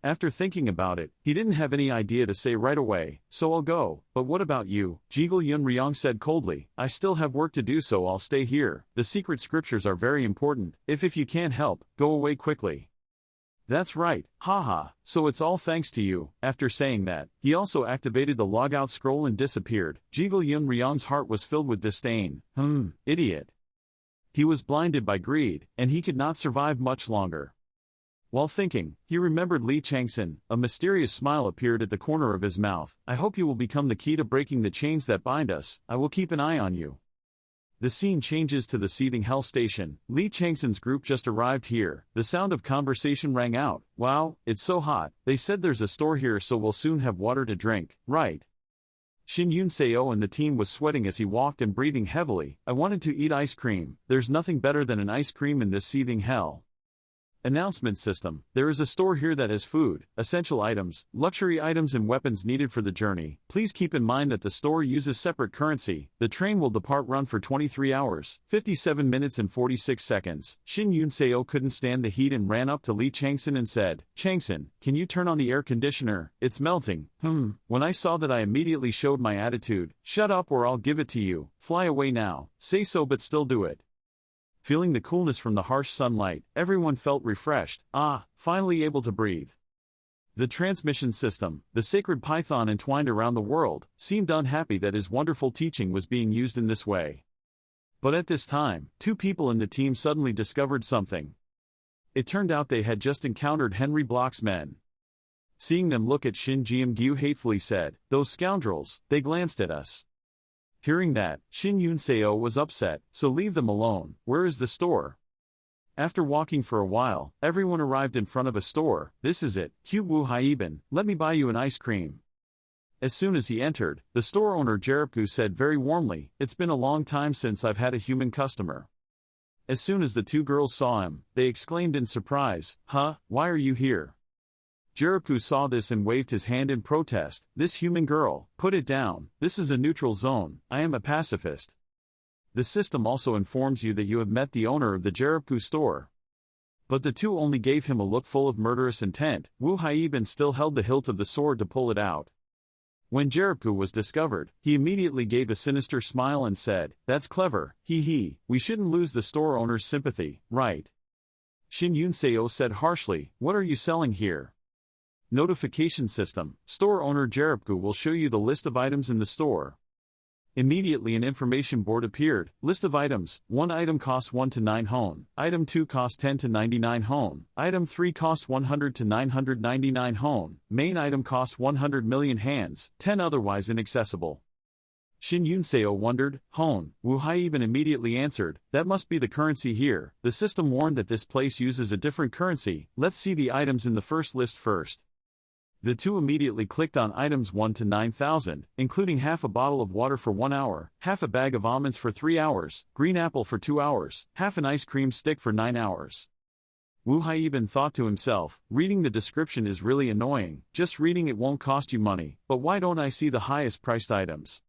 After thinking about it, he didn't have any idea to say right away, so I'll go. But what about you? Jiggle Yun Ryong said coldly. I still have work to do, so I'll stay here. The secret scriptures are very important. If you can't help, go away quickly. That's right, haha, so it's all thanks to you. After saying that, he also activated the logout scroll and disappeared. Jiggle Yun Ryong's heart was filled with disdain. Idiot. He was blinded by greed, and he could not survive much longer. While thinking, he remembered Lee Chang-Son. A mysterious smile appeared at the corner of his mouth. I hope you will become the key to breaking the chains that bind us. I will keep an eye on you. The scene changes to the seething hell station. Lee Chang-Son's group just arrived here. The sound of conversation rang out. Wow, it's so hot. They said there's a store here, so we'll soon have water to drink, right? Shin Yun-seo and the team was sweating as he walked and breathing heavily. I wanted to eat ice cream. There's nothing better than an ice cream in this seething hell. Announcement system. There is a store here that has food, essential items, luxury items and weapons needed for the journey. Please keep in mind that the store uses separate currency. The train will run for 23 hours, 57 minutes and 46 seconds. Shin Yun-seo couldn't stand the heat and ran up to Lee Chang-Son and said, Chang-Son, can you turn on the air conditioner? It's melting. When I saw that, I immediately showed my attitude. Shut up or I'll give it to you. Fly away now. Say so but still do it. Feeling the coolness from the harsh sunlight, everyone felt refreshed. Finally able to breathe. The transmission system, the sacred python entwined around the world, seemed unhappy that his wonderful teaching was being used in this way. But at this time, two people in the team suddenly discovered something. It turned out they had just encountered Henry Block's men. Seeing them look at Shin Jiam-gyu hatefully said, those scoundrels, they glanced at us. Hearing that, Shin Yun-seo was upset, so leave them alone. Where is the store? After walking for a while, everyone arrived in front of a store. This is it, Wu Haiban, let me buy you an ice cream. As soon as he entered, the store owner Jeripku said very warmly, it's been a long time since I've had a human customer. As soon as the two girls saw him, they exclaimed in surprise, why are you here? Jeripku saw this and waved his hand in protest. This human girl, put it down. This is a neutral zone. I am a pacifist. The system also informs you that you have met the owner of the Jeripku store. But the two only gave him a look full of murderous intent. Wu Haiban still held the hilt of the sword to pull it out. When Jeripku was discovered, he immediately gave a sinister smile and said, that's clever, we shouldn't lose the store owner's sympathy, right? Shin Yun-seo said harshly, what are you selling here? Notification system. Store owner Jeripku will show you the list of items in the store. Immediately an information board appeared. List of items. 1 item costs 1 to 9 hon. Item 2 costs 10 to 99 hon. Item 3 costs 100 to 999 hon. Main item costs 100 million hands, 10 otherwise inaccessible. Shin Yun-seo wondered, hon. Wu Haiban immediately answered, that must be the currency here. The system warned that this place uses a different currency. Let's see the items in the first list first. The two immediately clicked on items 1 to 9,000, including half a bottle of water for 1 hour, half a bag of almonds for 3 hours, green apple for 2 hours, half an ice cream stick for 9 hours. Wu Haiban thought to himself, reading the description is really annoying. Just reading it won't cost you money, but why don't I see the highest priced items?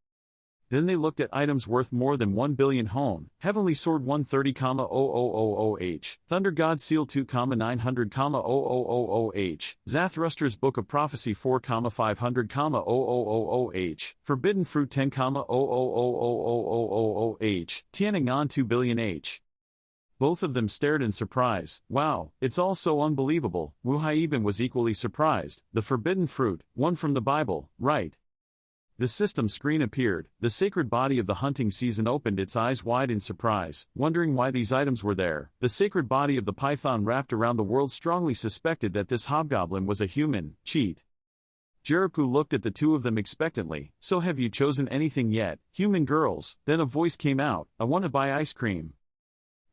Then they looked at items worth more than 1 billion hon, Heavenly Sword 130,000H, Thunder God Seal 2,900,000H, Zathrustra's Book of Prophecy 4,500,000H, Forbidden Fruit 10,000,000H, Tianangan 2 billion H. Both of them stared in surprise. Wow, it's all so unbelievable. Wu Haiban was equally surprised. The forbidden fruit, one from the Bible, right? The system screen appeared. The sacred body of the hunting season opened its eyes wide in surprise, wondering why these items were there. The sacred body of the python wrapped around the world strongly suspected that this hobgoblin was a human cheat. Jeripku looked at the two of them expectantly. So have you chosen anything yet, human girls? Then a voice came out, I want to buy ice cream.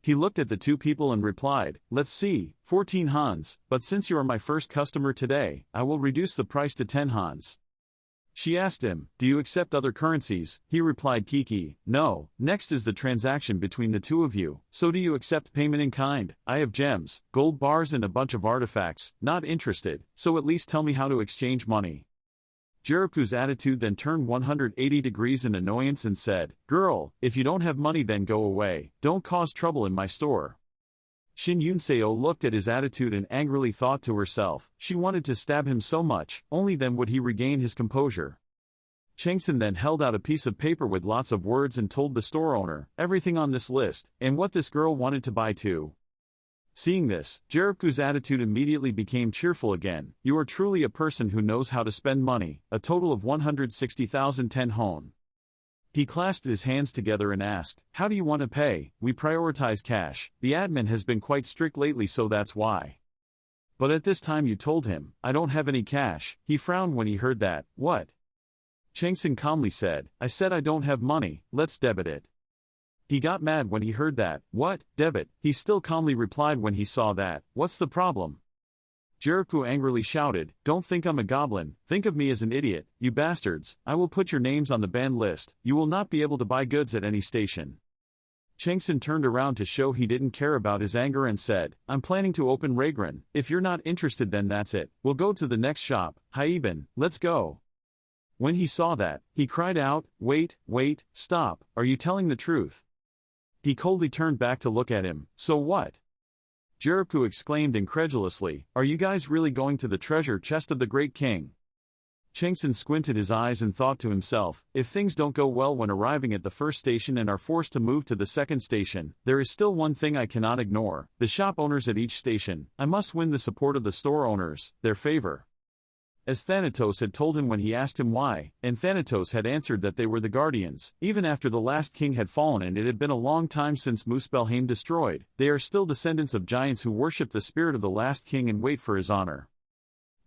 He looked at the two people and replied, let's see, 14 hans, but since you are my first customer today, I will reduce the price to 10 hans. She asked him, do you accept other currencies? He replied Kiki, no. Next is the transaction between the two of you. So do you accept payment in kind? I have gems, gold bars and a bunch of artifacts. Not interested, so at least tell me how to exchange money. Jeripku's attitude then turned 180 degrees in annoyance and said, girl, if you don't have money then go away. Don't cause trouble in my store. Shin Yunseo looked at his attitude and angrily thought to herself, she wanted to stab him so much, only then would he regain his composure. Chang-Son then held out a piece of paper with lots of words and told the store owner everything on this list, and what this girl wanted to buy too. Seeing this, Jeroku's attitude immediately became cheerful again. You are truly a person who knows how to spend money, a total of 160,000 tenhon. He clasped his hands together and asked, how do you want to pay? We prioritize cash. The admin has been quite strict lately, so that's why. But at this time you told him, I don't have any cash. He frowned when he heard that. What? Chang-Son calmly said, I said I don't have money, let's debit it. He got mad when he heard that. What? Debit? He still calmly replied when he saw that. What's the problem? Jeroku angrily shouted, don't think I'm a goblin, think of me as an idiot, you bastards, I will put your names on the banned list, you will not be able to buy goods at any station. Chang-Son turned around to show he didn't care about his anger and said, I'm planning to open Ragan, if you're not interested then that's it, we'll go to the next shop, Haiban, let's go. When he saw that, he cried out, wait, stop, are you telling the truth? He coldly turned back to look at him, so what? Jeroku exclaimed incredulously, are you guys really going to the treasure chest of the Great King? Chang-Son squinted his eyes and thought to himself, if things don't go well when arriving at the first station and are forced to move to the second station, there is still one thing I cannot ignore, the shop owners at each station. I must win the support of the store owners, their favor. As Thanatos had told him when he asked him why, and Thanatos had answered that they were the guardians, even after the last king had fallen and it had been a long time since Muspelheim destroyed, they are still descendants of giants who worship the spirit of the last king and wait for his honor.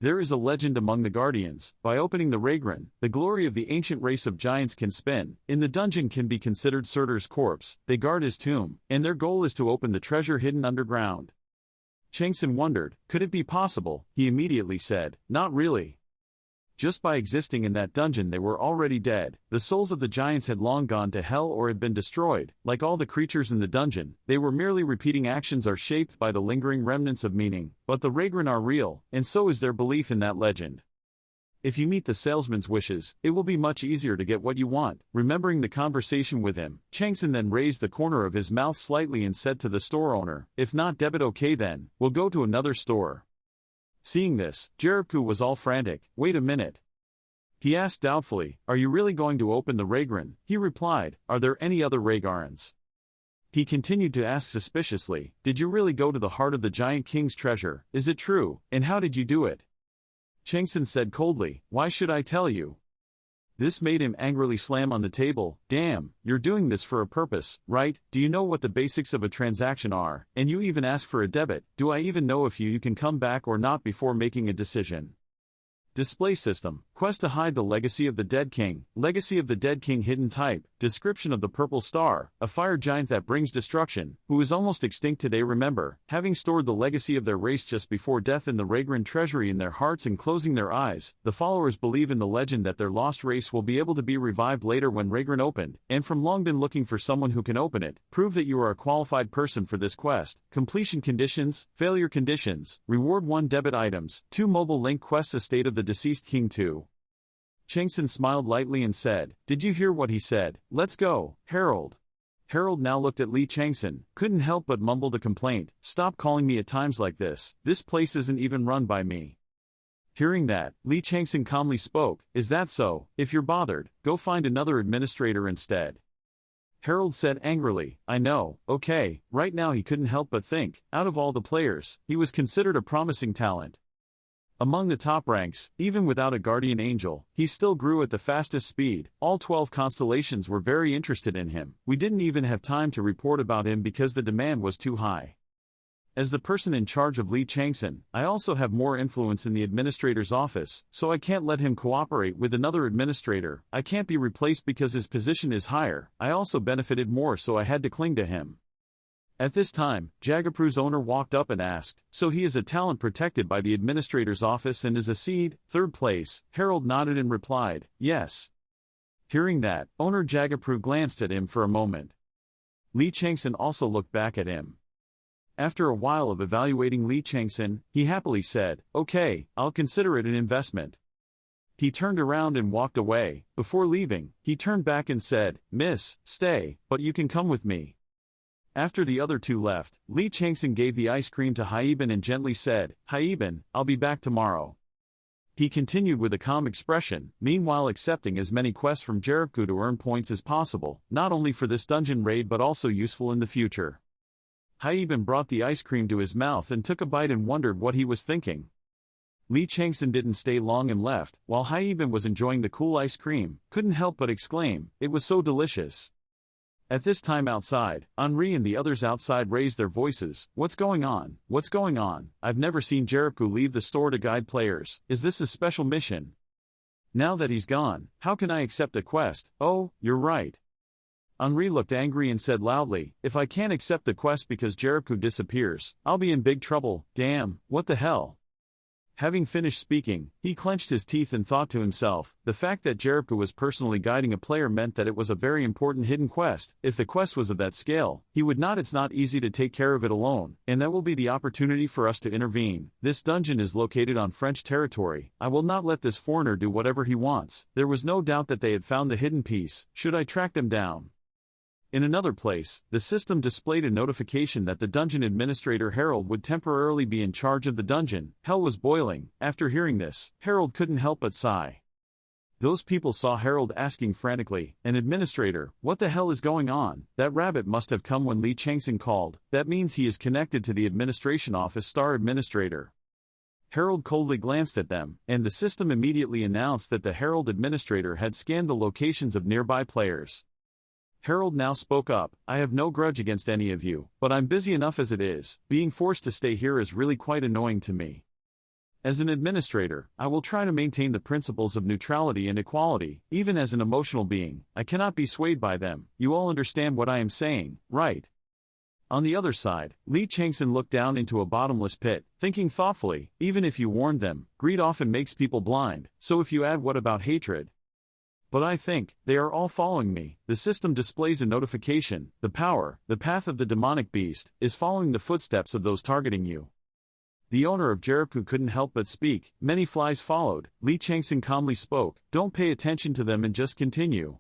There is a legend among the guardians, by opening the Ragan, the glory of the ancient race of giants can spin, in the dungeon can be considered Surtur's corpse, they guard his tomb, and their goal is to open the treasure hidden underground. Chang-Son wondered, could it be possible? He immediately said, not really. Just by existing in that dungeon they were already dead, the souls of the giants had long gone to hell or had been destroyed, like all the creatures in the dungeon, they were merely repeating actions are shaped by the lingering remnants of meaning, but the Ragan are real, and so is their belief in that legend. If you meet the salesman's wishes, it will be much easier to get what you want. Remembering the conversation with him, Chang-Son then raised the corner of his mouth slightly and said to the store owner, if not debit okay then, we'll go to another store. Seeing this, Jeroku was all frantic, wait a minute. He asked doubtfully, are you really going to open the Ragan? He replied, are there any other Ragarans? He continued to ask suspiciously, did you really go to the heart of the giant king's treasure, is it true, and how did you do it? Chang-Son said coldly, why should I tell you? This made him angrily slam on the table, damn, you're doing this for a purpose, right? Do you know what the basics of a transaction are, and you even ask for a debit, do I even know if you can come back or not before making a decision? Display system, quest to hide the legacy of the dead king, legacy of the dead king hidden type, description of the purple star, a fire giant that brings destruction, who is almost extinct today remember, having stored the legacy of their race just before death in the Ragan treasury in their hearts and closing their eyes, the followers believe in the legend that their lost race will be able to be revived later when Ragan opened, and from long been looking for someone who can open it, prove that you are a qualified person for this quest, completion conditions, failure conditions, reward 1 debit items, 2 mobile link quests estate of the deceased king 2. Chang-Son smiled lightly and said, did you hear what he said? Let's go, Harold. Harold now looked at Lee Chang-Son, couldn't help but mumble a complaint, stop calling me at times like this place isn't even run by me. Hearing that, Lee Chang-Son calmly spoke, is that so? If you're bothered, go find another administrator instead. Harold said angrily, I know, okay, right now he couldn't help but think, out of all the players, he was considered a promising talent. Among the top ranks, even without a guardian angel, he still grew at the fastest speed. All 12 constellations were very interested in him. We didn't even have time to report about him because the demand was too high. As the person in charge of Lee Chang-Son, I also have more influence in the administrator's office, so I can't let him cooperate with another administrator. I can't be replaced because his position is higher. I also benefited more, so I had to cling to him. At this time, Jagapru's owner walked up and asked, so he is a talent protected by the administrator's office and is a seed, 3rd place? Harold nodded and replied, yes. Hearing that, owner Jagapru glanced at him for a moment. Lee Chang-Son also looked back at him. After a while of evaluating Lee Chang-Son, he happily said, okay, I'll consider it an investment. He turned around and walked away. Before leaving, he turned back and said, miss, stay, but you can come with me. After the other two left, Lee Chang-Son gave the ice cream to Hyeben and gently said, "Hyeben, I'll be back tomorrow." He continued with a calm expression, meanwhile accepting as many quests from Jerebku to earn points as possible, not only for this dungeon raid but also useful in the future. Hyeben brought the ice cream to his mouth and took a bite and wondered what he was thinking. Lee Chang-Son didn't stay long and left, while Hyeben was enjoying the cool ice cream, couldn't help but exclaim, "It was so delicious." At this time outside, Henri and the others outside raised their voices. "What's going on? What's going on? I've never seen Jerebku leave the store to guide players. Is this a special mission? Now that he's gone, how can I accept a quest?" "Oh, you're right." Henri looked angry and said loudly, "If I can't accept the quest because Jerebku disappears, I'll be in big trouble. Damn, what the hell?" Having finished speaking, he clenched his teeth and thought to himself, the fact that Jerebku was personally guiding a player meant that it was a very important hidden quest. If the quest was of that scale, he would not. It's not easy to take care of it alone, and that will be the opportunity for us to intervene. This dungeon is located on French territory. I will not let this foreigner do whatever he wants. There was no doubt that they had found the hidden piece. Should I track them down? In another place, the system displayed a notification that the dungeon administrator Harold would temporarily be in charge of the dungeon. Hell was boiling. After hearing this, Harold couldn't help but sigh. Those people saw Harold asking frantically, "An administrator, what the hell is going on?" That rabbit must have come when Lee Chang-Son called. That means he is connected to the administration office star administrator. Harold coldly glanced at them, and the system immediately announced that the Herald administrator had scanned the locations of nearby players. Harold now spoke up, "I have no grudge against any of you, but I'm busy enough as it is. Being forced to stay here is really quite annoying to me. As an administrator, I will try to maintain the principles of neutrality and equality. Even as an emotional being, I cannot be swayed by them. You all understand what I am saying, right?" On the other side, Lee Chang-Son looked down into a bottomless pit, thinking thoughtfully, even if you warned them, greed often makes people blind, so if you add what about hatred? But I think, they are all following me. The system displays a notification. The path of the demonic beast, is following the footsteps of those targeting you. The owner of Jerebku couldn't help but speak. Many flies followed. Lee Chang-Son calmly spoke, "Don't pay attention to them and just continue."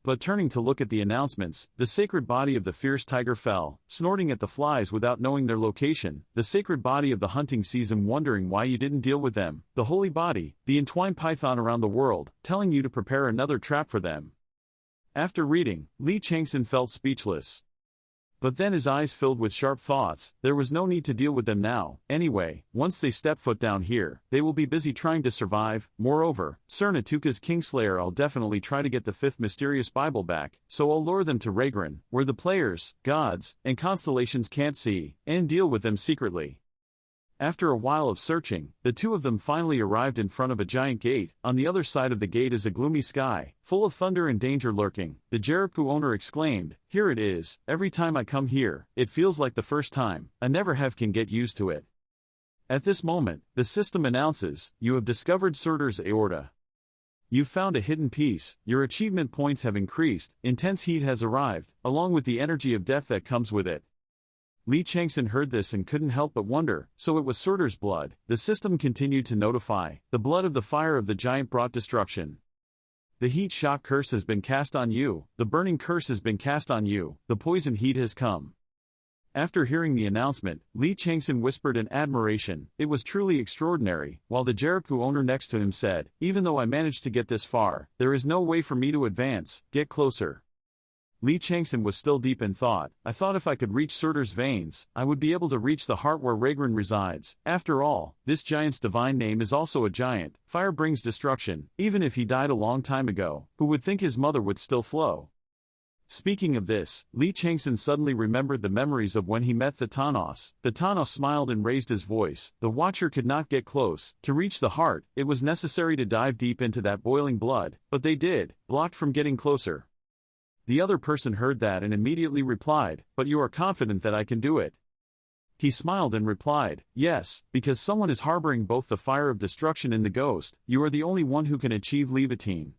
But turning to look at the announcements, the sacred body of the fierce tiger fell, snorting at the flies without knowing their location. The sacred body of the hunting season wondering why you didn't deal with them. The holy body, the entwined python around the world, telling you to prepare another trap for them. After reading, Lee Chang-Son felt speechless. But then his eyes filled with sharp thoughts. There was no need to deal with them now. Anyway, once they step foot down here, they will be busy trying to survive. Moreover, Sir Natuka's Kingslayer, I'll definitely try to get the 5th mysterious Bible back, so I'll lure them to Ragan, where the players, gods, and constellations can't see, and deal with them secretly. After a while of searching, the two of them finally arrived in front of a giant gate. On the other side of the gate is a gloomy sky, full of thunder and danger lurking. The Jerebku owner exclaimed, "Here it is. Every time I come here, it feels like the first time. I never can get used to it." At this moment, the system announces, "You have discovered Surtur's aorta. You've found a hidden piece. Your achievement points have increased. Intense heat has arrived, along with the energy of death that comes with it." Lee Chang-Son heard this and couldn't help but wonder, so it was Surtur's blood. The system continued to notify, "The blood of the fire of the giant brought destruction. The heat shock curse has been cast on you, the burning curse has been cast on you, the poison heat has come." After hearing the announcement, Lee Chang-Son whispered in admiration, "It was truly extraordinary," while the Jerebku owner next to him said, "Even though I managed to get this far, there is no way for me to advance. Get closer." Lee Chang-Son was still deep in thought. "I thought if I could reach Surtur's veins, I would be able to reach the heart where Ragan resides. After all, this giant's divine name is also a giant. Fire brings destruction. Even if he died a long time ago, who would think his mother would still flow?" Speaking of this, Lee Chang-Son suddenly remembered the memories of when he met the Thanos. The Thanos smiled and raised his voice. The Watcher could not get close. To reach the heart, it was necessary to dive deep into that boiling blood, but they did, blocked from getting closer. The other person heard that and immediately replied, "But you are confident that I can do it?" He smiled and replied, "Yes, because someone is harboring both the fire of destruction and the ghost. You are the only one who can achieve levitine."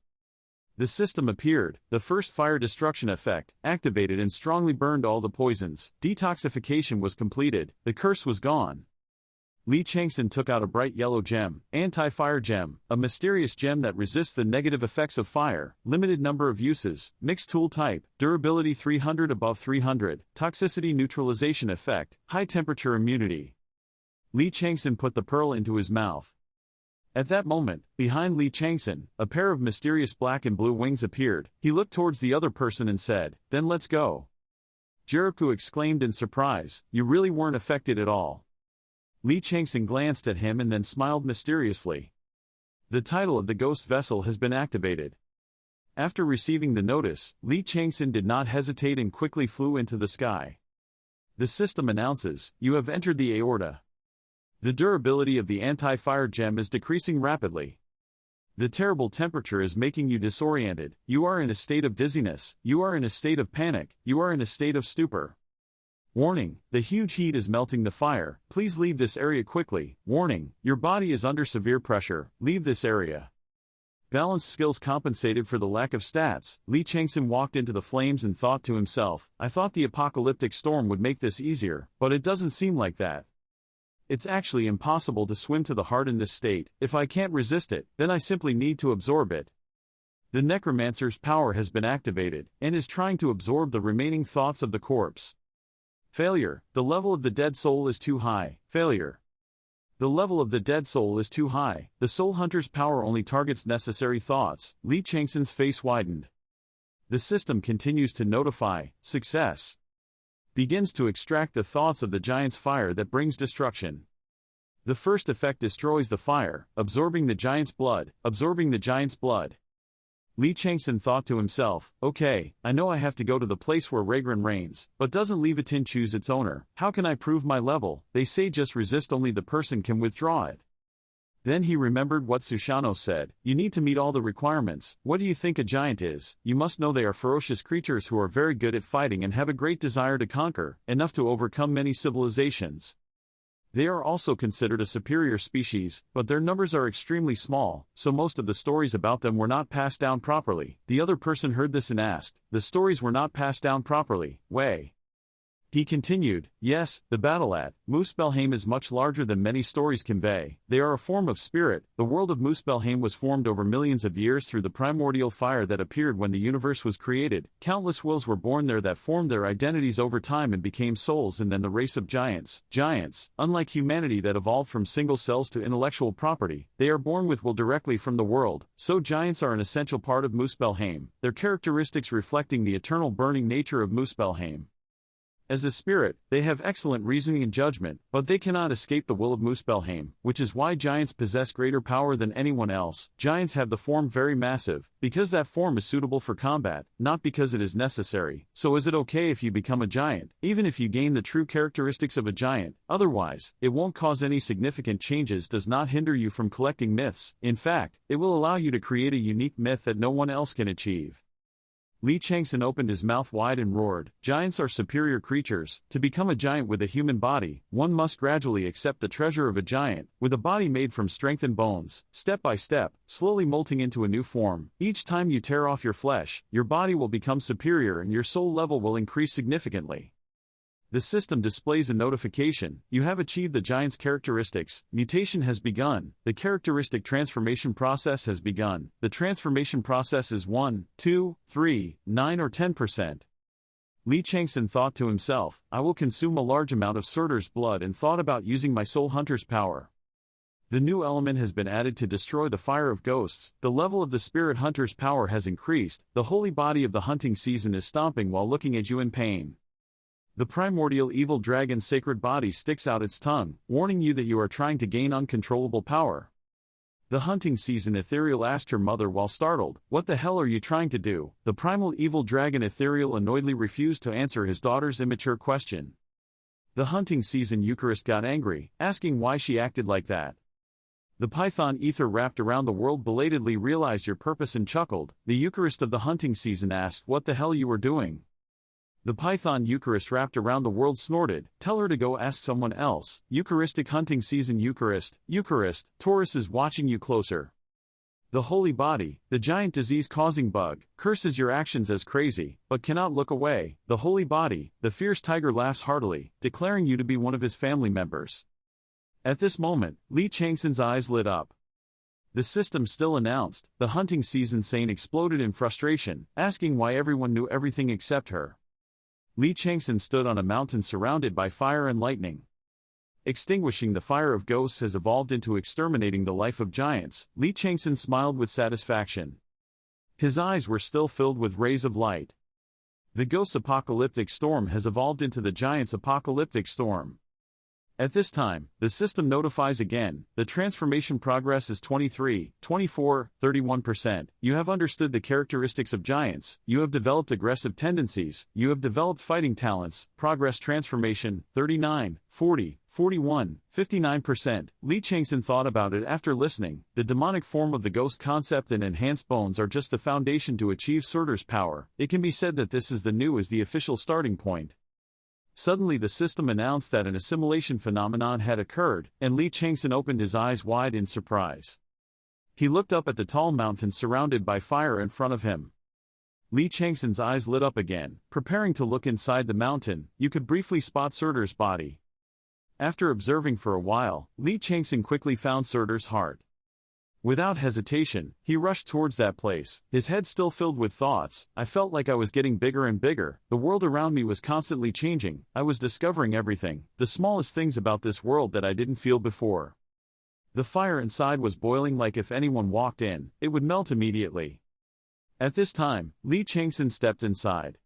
The system appeared. The first fire destruction effect, activated and strongly burned all the poisons. Detoxification was completed. The curse was gone. Lee Chang-Son took out a bright yellow gem, anti-fire gem, a mysterious gem that resists the negative effects of fire, limited number of uses, mixed tool type, durability 300 above 300, toxicity neutralization effect, high temperature immunity. Lee Chang-Son put the pearl into his mouth. At that moment, behind Lee Chang-Son, a pair of mysterious black and blue wings appeared. He looked towards the other person and said, "Then let's go." Jericho exclaimed in surprise, "You really weren't affected at all." Lee Chang-Son glanced at him and then smiled mysteriously. The title of the ghost vessel has been activated. After receiving the notice, Lee Chang-Son did not hesitate and quickly flew into the sky. The system announces, "You have entered the aorta." The durability of the anti-fire gem is decreasing rapidly. The terrible temperature is making you disoriented. You are in a state of dizziness. You are in a state of panic. You are in a state of stupor. Warning, the huge heat is melting the fire. Please leave this area quickly. Warning, your body is under severe pressure. Leave this area. Balance skills compensated for the lack of stats. Lee Chang-Son walked into the flames and thought to himself, "I thought the apocalyptic storm would make this easier, but it doesn't seem like that. It's actually impossible to swim to the heart in this state. If I can't resist it, then I simply need to absorb it." The necromancer's power has been activated, and is trying to absorb the remaining thoughts of the corpse. Failure. The level of the dead soul is too high. Failure. The level of the dead soul is too high. The soul hunter's power only targets necessary thoughts. Lee Chang-Son's face widened. The system continues to notify, success. Begins to extract the thoughts of the giant's fire that brings destruction. The first effect destroys the fire, absorbing the giant's blood, absorbing the giant's blood. Lee Chang-Son thought to himself, "Okay, I know I have to go to the place where Ragan reigns, but doesn't Leviathan choose its owner? How can I prove my level? They say just resist, only the person can withdraw it." Then he remembered what Sushano said, "You need to meet all the requirements. What do you think a giant is? You must know they are ferocious creatures who are very good at fighting and have a great desire to conquer, enough to overcome many civilizations. They are also considered a superior species, but their numbers are extremely small, so most of the stories about them were not passed down properly." The other person heard this and asked, "The stories were not passed down properly, way?" He continued, "Yes, the battle at Muspelheim is much larger than many stories convey. They are a form of spirit. The world of Muspelheim was formed over millions of years through the primordial fire that appeared when the universe was created. Countless wills were born there that formed their identities over time and became souls, and then the race of giants. Giants, unlike humanity that evolved from single cells to intellectual property, they are born with will directly from the world, so giants are an essential part of Muspelheim, their characteristics reflecting the eternal burning nature of Muspelheim. As a spirit, they have excellent reasoning and judgment, but they cannot escape the will of Muspelheim, which is why giants possess greater power than anyone else. Giants have the form very massive, because that form is suitable for combat, not because it is necessary. So is it okay if you become a giant, even if you gain the true characteristics of a giant? Otherwise, it won't cause any significant changes, does not hinder you from collecting myths. In fact, it will allow you to create a unique myth that no one else can achieve." Lee Chang-Son opened his mouth wide and roared, "Giants are superior creatures. To become a giant with a human body, one must gradually accept the treasure of a giant, with a body made from strength and bones, step by step, slowly molting into a new form. Each time you tear off your flesh, your body will become superior and your soul level will increase significantly." The system displays a notification, "You have achieved the giant's characteristics. Mutation has begun. The characteristic transformation process has begun. The transformation process is 1, 2, 3, 9 or 10%. Lee Chang-Son thought to himself, "I will consume a large amount of Surtur's blood," and thought about using my soul hunter's power. The new element has been added to destroy the fire of ghosts. The level of the spirit hunter's power has increased. The holy body of the hunting season is stomping while looking at you in pain. The primordial evil dragon's sacred body sticks out its tongue, warning you that you are trying to gain uncontrollable power. The hunting season ethereal asked her mother while startled, "What the hell are you trying to do?" The primal evil dragon ethereal annoyedly refused to answer his daughter's immature question. The hunting season Eucharist got angry, asking why she acted like that. The python ether wrapped around the world belatedly realized your purpose and chuckled. The Eucharist of the hunting season asked what the hell you were doing. The python Eucharist wrapped around the world snorted, "Tell her to go ask someone else." Eucharistic hunting season Eucharist, Taurus is watching you closer. The holy body, the giant disease-causing bug, curses your actions as crazy, but cannot look away. The holy body, the fierce tiger laughs heartily, declaring you to be one of his family members. At this moment, Lee Chang-Son's eyes lit up. The system still announced, the hunting season. Sane exploded in frustration, asking why everyone knew everything except her. Lee Chang-Son stood on a mountain surrounded by fire and lightning. Extinguishing the fire of ghosts has evolved into exterminating the life of giants. Lee Chang-Son smiled with satisfaction. His eyes were still filled with rays of light. The ghost's apocalyptic storm has evolved into the giant's apocalyptic storm. At this time, the system notifies again, the transformation progress is 23, 24, 31%. You have understood the characteristics of giants, you have developed aggressive tendencies, you have developed fighting talents, progress transformation, 39, 40, 41, 59%. Lee Chang-Son thought about it after listening. The demonic form of the ghost concept and enhanced bones are just the foundation to achieve Surtur's power. It can be said that this is the official starting point. Suddenly the system announced that an assimilation phenomenon had occurred, and Lee Chang-Son opened his eyes wide in surprise. He looked up at the tall mountain surrounded by fire in front of him. Lee Chang-Son's eyes lit up again, preparing to look inside the mountain. You could briefly spot Surtur's body. After observing for a while, Lee Chang-Son quickly found Surtur's heart. Without hesitation, he rushed towards that place, his head still filled with thoughts. I felt like I was getting bigger and bigger, the world around me was constantly changing, I was discovering everything, the smallest things about this world that I didn't feel before. The fire inside was boiling like if anyone walked in, it would melt immediately. At this time, Lee Chang-Son stepped inside.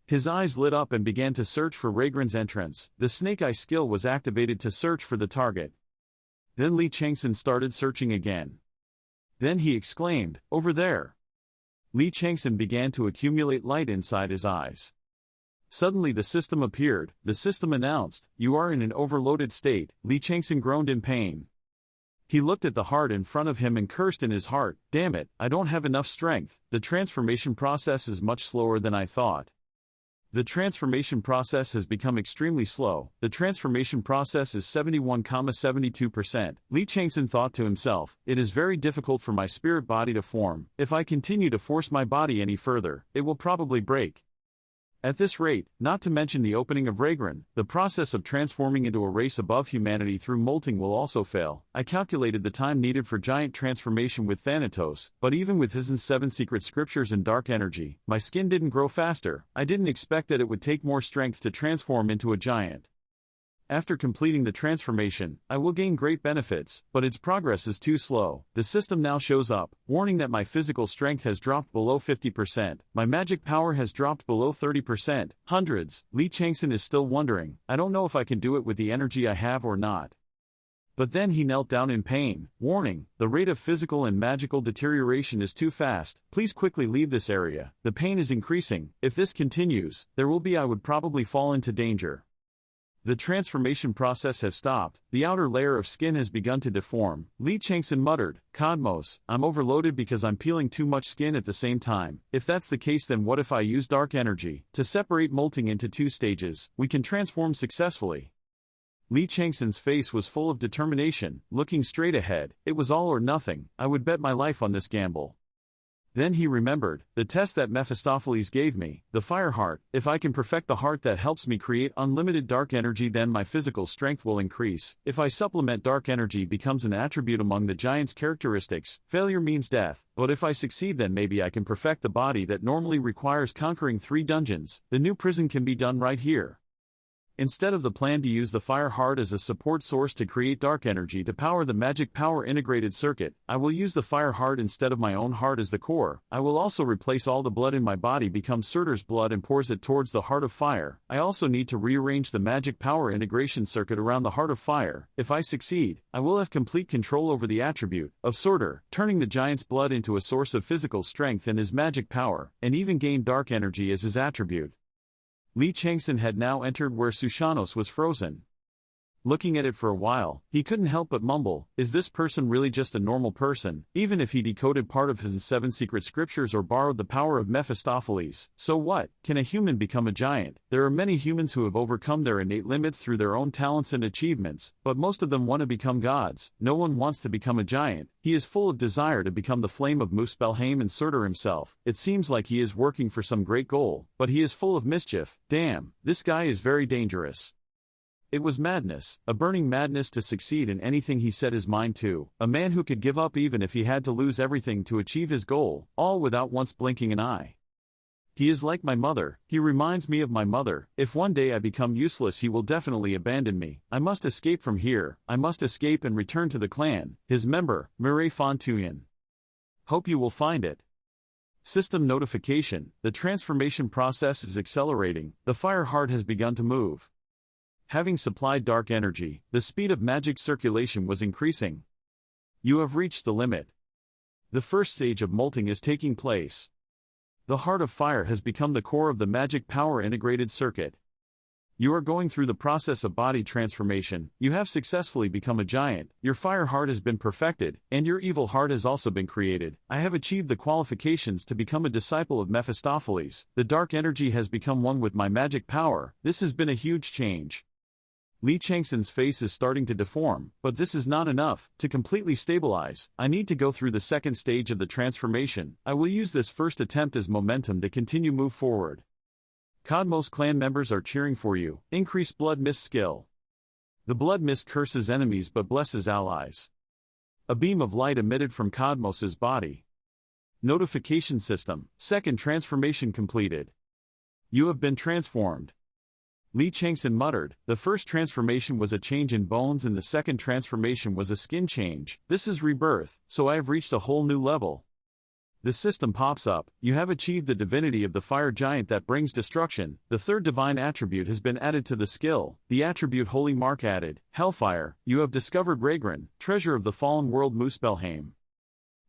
His eyes lit up and began to search for Ragan's entrance. The snake eye skill was activated to search for the target. Then Lee Chang-Son started searching again. Then he exclaimed, "Over there!" Lee Chang-Son began to accumulate light inside his eyes. Suddenly the system appeared. The system announced, "You are in an overloaded state." Lee Chang-Son groaned in pain. He looked at the heart in front of him and cursed in his heart, "Damn it, I don't have enough strength. The transformation process is much slower than I thought." The transformation process has become extremely slow. The transformation process is 71,72%. Lee Chang-Son thought to himself, "It is very difficult for my spirit body to form. If I continue to force my body any further, it will probably break. At this rate, not to mention the opening of Ragan, the process of transforming into a race above humanity through molting will also fail." I calculated the time needed for giant transformation with Thanatos, but even with his 7 secret scriptures and dark energy, my skin didn't grow faster. I didn't expect that it would take more strength to transform into a giant. After completing the transformation, I will gain great benefits, but its progress is too slow. The system now shows up, warning that my physical strength has dropped below 50%, my magic power has dropped below 30%, hundreds. Lee Chang-Son is still wondering, I don't know if I can do it with the energy I have or not. But then he knelt down in pain, warning, the rate of physical and magical deterioration is too fast, please quickly leave this area, the pain is increasing, if this continues, I would probably fall into danger. The transformation process has stopped, the outer layer of skin has begun to deform. Lee Chang-Son muttered, "Cadmus, I'm overloaded because I'm peeling too much skin at the same time. If that's the case, then what if I use dark energy to separate molting into 2 stages? We can transform successfully." Lee Chang-Son's face was full of determination, looking straight ahead. It was all or nothing. I would bet my life on this gamble. Then he remembered, the test that Mephistopheles gave me, the fire heart. If I can perfect the heart that helps me create unlimited dark energy, then my physical strength will increase. If I supplement dark energy becomes an attribute among the giant's characteristics, failure means death. But if I succeed, then maybe I can perfect the body that normally requires conquering 3 dungeons. The new prison can be done right here. Instead of the plan to use the fire heart as a support source to create dark energy to power the magic power integrated circuit, I will use the fire heart instead of my own heart as the core. I will also replace all the blood in my body becomes Surtur's blood and pours it towards the heart of fire. I also need to rearrange the magic power integration circuit around the heart of fire. If I succeed, I will have complete control over the attribute of Surtur, turning the giant's blood into a source of physical strength and his magic power, and even gain dark energy as his attribute. Lee Chang-Son had now entered where Sushanos was frozen. Looking at it for a while, he couldn't help but mumble, is this person really just a normal person? Even if he decoded part of his 7 secret scriptures or borrowed the power of Mephistopheles, so what? Can a human become a giant? There are many humans who have overcome their innate limits through their own talents and achievements, but most of them want to become gods. No one wants to become a giant. He is full of desire to become the flame of Muspelheim and Surtur himself. It seems like he is working for some great goal, but he is full of mischief. Damn, this guy is very dangerous. It was madness, a burning madness to succeed in anything he set his mind to, a man who could give up even if he had to lose everything to achieve his goal, all without once blinking an eye. He is like my mother, he reminds me of my mother. If one day I become useless he will definitely abandon me. I must escape from here, I must escape and return to the clan. His member, Mireille Fontuyen. Hope you will find it. System notification, the transformation process is accelerating, the fire heart has begun to move. Having supplied dark energy, the speed of magic circulation was increasing. You have reached the limit. The first stage of molting is taking place. The heart of fire has become the core of the magic power integrated circuit. You are going through the process of body transformation, you have successfully become a giant, your fire heart has been perfected, and your evil heart has also been created. I have achieved the qualifications to become a disciple of Mephistopheles, the dark energy has become one with my magic power. This has been a huge change. Lee Chang-Son's face is starting to deform, but this is not enough. To completely stabilize, I need to go through the second stage of the transformation. I will use this first attempt as momentum to continue move forward. Cadmus clan members are cheering for you. Increase blood mist skill. The blood mist curses enemies but blesses allies. A beam of light emitted from Cadmus's body. Notification system, second transformation completed. You have been transformed. Lee Chang-Son muttered, the first transformation was a change in bones and the second transformation was a skin change. This is rebirth, so I have reached a whole new level. The system pops up, you have achieved the divinity of the fire giant that brings destruction. The third divine attribute has been added to the skill, the attribute Holy Mark added, Hellfire. You have discovered Ragan, treasure of the fallen world Muspelheim.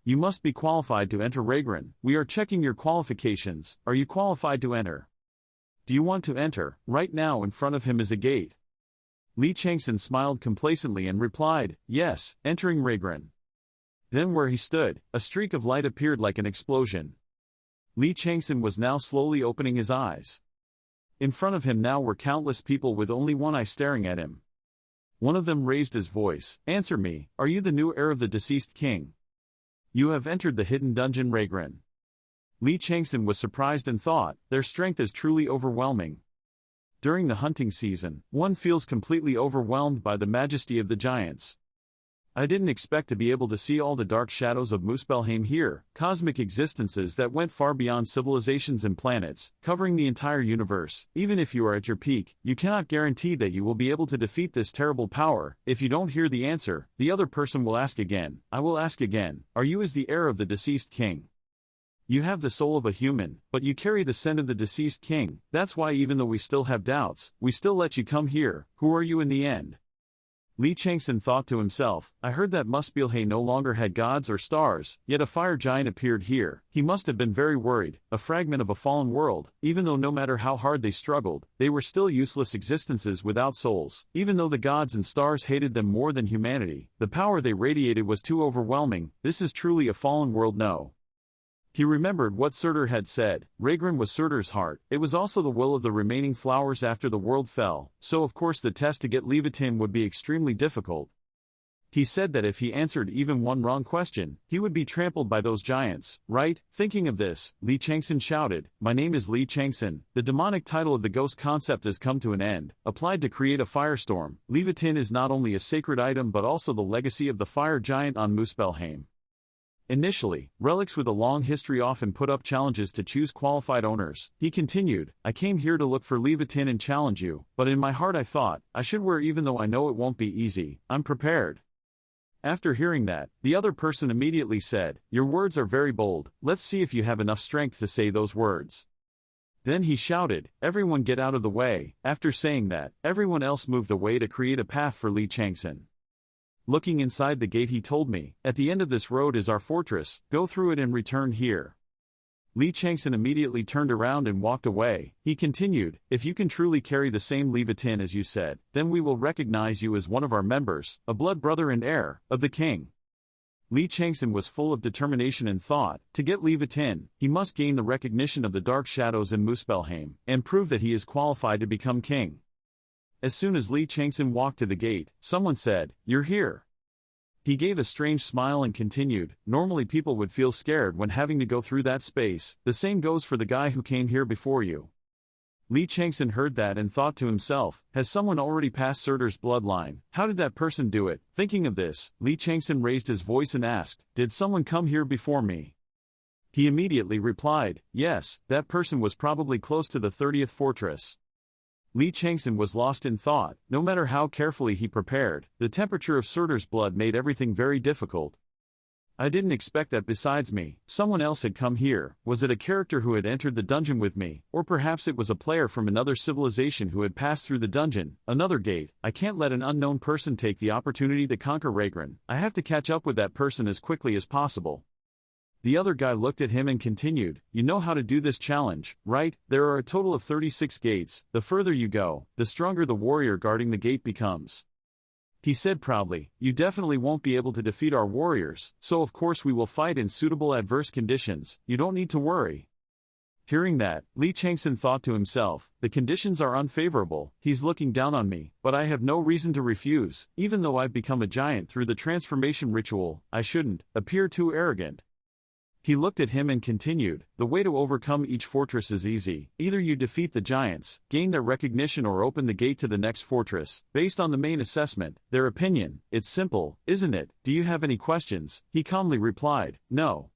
You must be qualified to enter Ragan. We are checking your qualifications. Are you qualified to enter? Do you want to enter? Right now in front of him is a gate. Lee Chang-Son smiled complacently and replied, yes, entering Ragan. Then where he stood, a streak of light appeared like an explosion. Lee Chang-Son was now slowly opening his eyes. In front of him now were countless people with only one eye staring at him. One of them raised his voice, answer me, are you the new heir of the deceased king? You have entered the hidden dungeon Ragan. Lee Chang-Son was surprised and thought, their strength is truly overwhelming. During the hunting season, one feels completely overwhelmed by the majesty of the giants. I didn't expect to be able to see all the dark shadows of Muspelheim here, cosmic existences that went far beyond civilizations and planets, covering the entire universe. Even if you are at your peak, you cannot guarantee that you will be able to defeat this terrible power. If you don't hear the answer, the other person will ask again. I will ask again, are you as the heir of the deceased king? You have the soul of a human, but you carry the scent of the deceased king. That's why even though we still have doubts, we still let you come here. Who are you in the end? Lee Chang-Son thought to himself, I heard that Muspelheim no longer had gods or stars, yet a fire giant appeared here. He must have been very worried, a fragment of a fallen world, even though no matter how hard they struggled, they were still useless existences without souls. Even though the gods and stars hated them more than humanity, the power they radiated was too overwhelming. This is truly a fallen world. No. He remembered what Surtur had said, Ragan was Surtur's heart, it was also the will of the remaining flowers after the world fell, so of course the test to get Levitin would be extremely difficult. He said that if he answered even one wrong question, he would be trampled by those giants, right? Thinking of this, Lee Chang-Son shouted, my name is Lee Chang-Son, the demonic title of the ghost concept has come to an end, applied to create a firestorm. Levitin is not only a sacred item but also the legacy of the fire giant on Muspelheim. Initially, relics with a long history often put up challenges to choose qualified owners. He continued, I came here to look for Levitin and challenge you, but in my heart I thought, I should wear even though I know it won't be easy, I'm prepared. After hearing that, the other person immediately said, your words are very bold, let's see if you have enough strength to say those words. Then he shouted, everyone get out of the way. After saying that, everyone else moved away to create a path for Lee Chang-Son. Looking inside the gate he told me, at the end of this road is our fortress, go through it and return here. Lee Chang-Son immediately turned around and walked away. He continued, if you can truly carry the same Levitin as you said, then we will recognize you as one of our members, a blood brother and heir, of the king. Lee Chang-Son was full of determination and thought, to get Levitin, he must gain the recognition of the dark shadows in Muspelheim, and prove that he is qualified to become king. As soon as Lee Chang-Son walked to the gate, someone said, you're here. He gave a strange smile and continued, normally people would feel scared when having to go through that space, the same goes for the guy who came here before you. Lee Chang-Son heard that and thought to himself, has someone already passed Surtur's bloodline? How did that person do it? Thinking of this, Lee Chang-Son raised his voice and asked, did someone come here before me? He immediately replied, yes, that person was probably close to the 30th fortress. Lee Chang-Son was lost in thought. No matter how carefully he prepared, the temperature of Surtur's blood made everything very difficult. I didn't expect that besides me, someone else had come here. Was it a character who had entered the dungeon with me, or perhaps it was a player from another civilization who had passed through the dungeon? Another gate. I can't let an unknown person take the opportunity to conquer Ragan. I have to catch up with that person as quickly as possible. The other guy looked at him and continued, you know how to do this challenge, right? There are a total of 36 gates. The further you go, the stronger the warrior guarding the gate becomes. He said proudly, you definitely won't be able to defeat our warriors, so of course we will fight in suitable adverse conditions. You don't need to worry. Hearing that, Lee Chang-Son thought to himself, the conditions are unfavorable, he's looking down on me, but I have no reason to refuse. Even though I've become a giant through the transformation ritual, I shouldn't appear too arrogant. He looked at him and continued, the way to overcome each fortress is easy. Either you defeat the giants, gain their recognition, or open the gate to the next fortress. Based on the main assessment, their opinion, it's simple, isn't it? Do you have any questions? He calmly replied, no.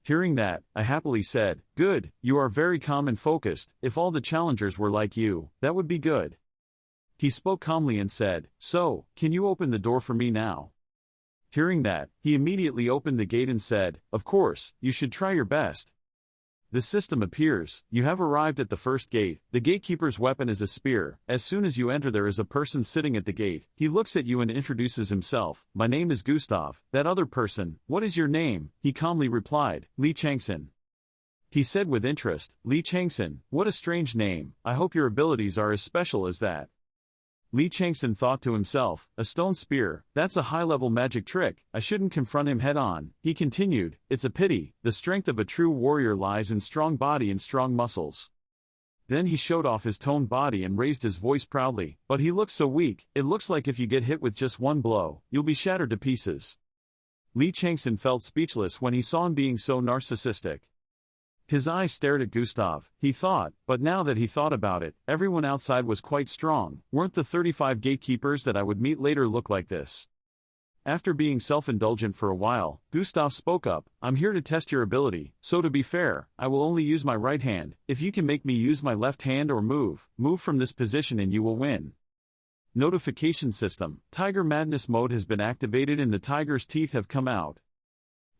Hearing that, I happily said, good, you are very calm and focused. If all the challengers were like you, that would be good. He spoke calmly and said, so, can you open the door for me now? Hearing that, he immediately opened the gate and said, of course, you should try your best. The system appears, you have arrived at the first gate. The gatekeeper's weapon is a spear. As soon as you enter there is a person sitting at the gate. He looks at you and introduces himself. My name is Gustav. That other person, what is your name? He calmly replied, Lee Chang-Son. He said with interest, Lee Chang-Son, what a strange name. I hope your abilities are as special as that. Lee Chang-Son thought to himself, a stone spear, that's a high-level magic trick, I shouldn't confront him head-on. He continued, it's a pity, the strength of a true warrior lies in strong body and strong muscles. Then he showed off his toned body and raised his voice proudly, but he looks so weak, it looks like if you get hit with just one blow, you'll be shattered to pieces. Lee Chang-Son felt speechless when he saw him being so narcissistic. His eyes stared at Gustav, he thought, but now that he thought about it, everyone outside was quite strong. Weren't the 35 gatekeepers that I would meet later look like this? After being self-indulgent for a while, Gustav spoke up, I'm here to test your ability, so to be fair, I will only use my right hand. If you can make me use my left hand or move from this position and you will win. Notification system, Tiger Madness mode has been activated and the tiger's teeth have come out.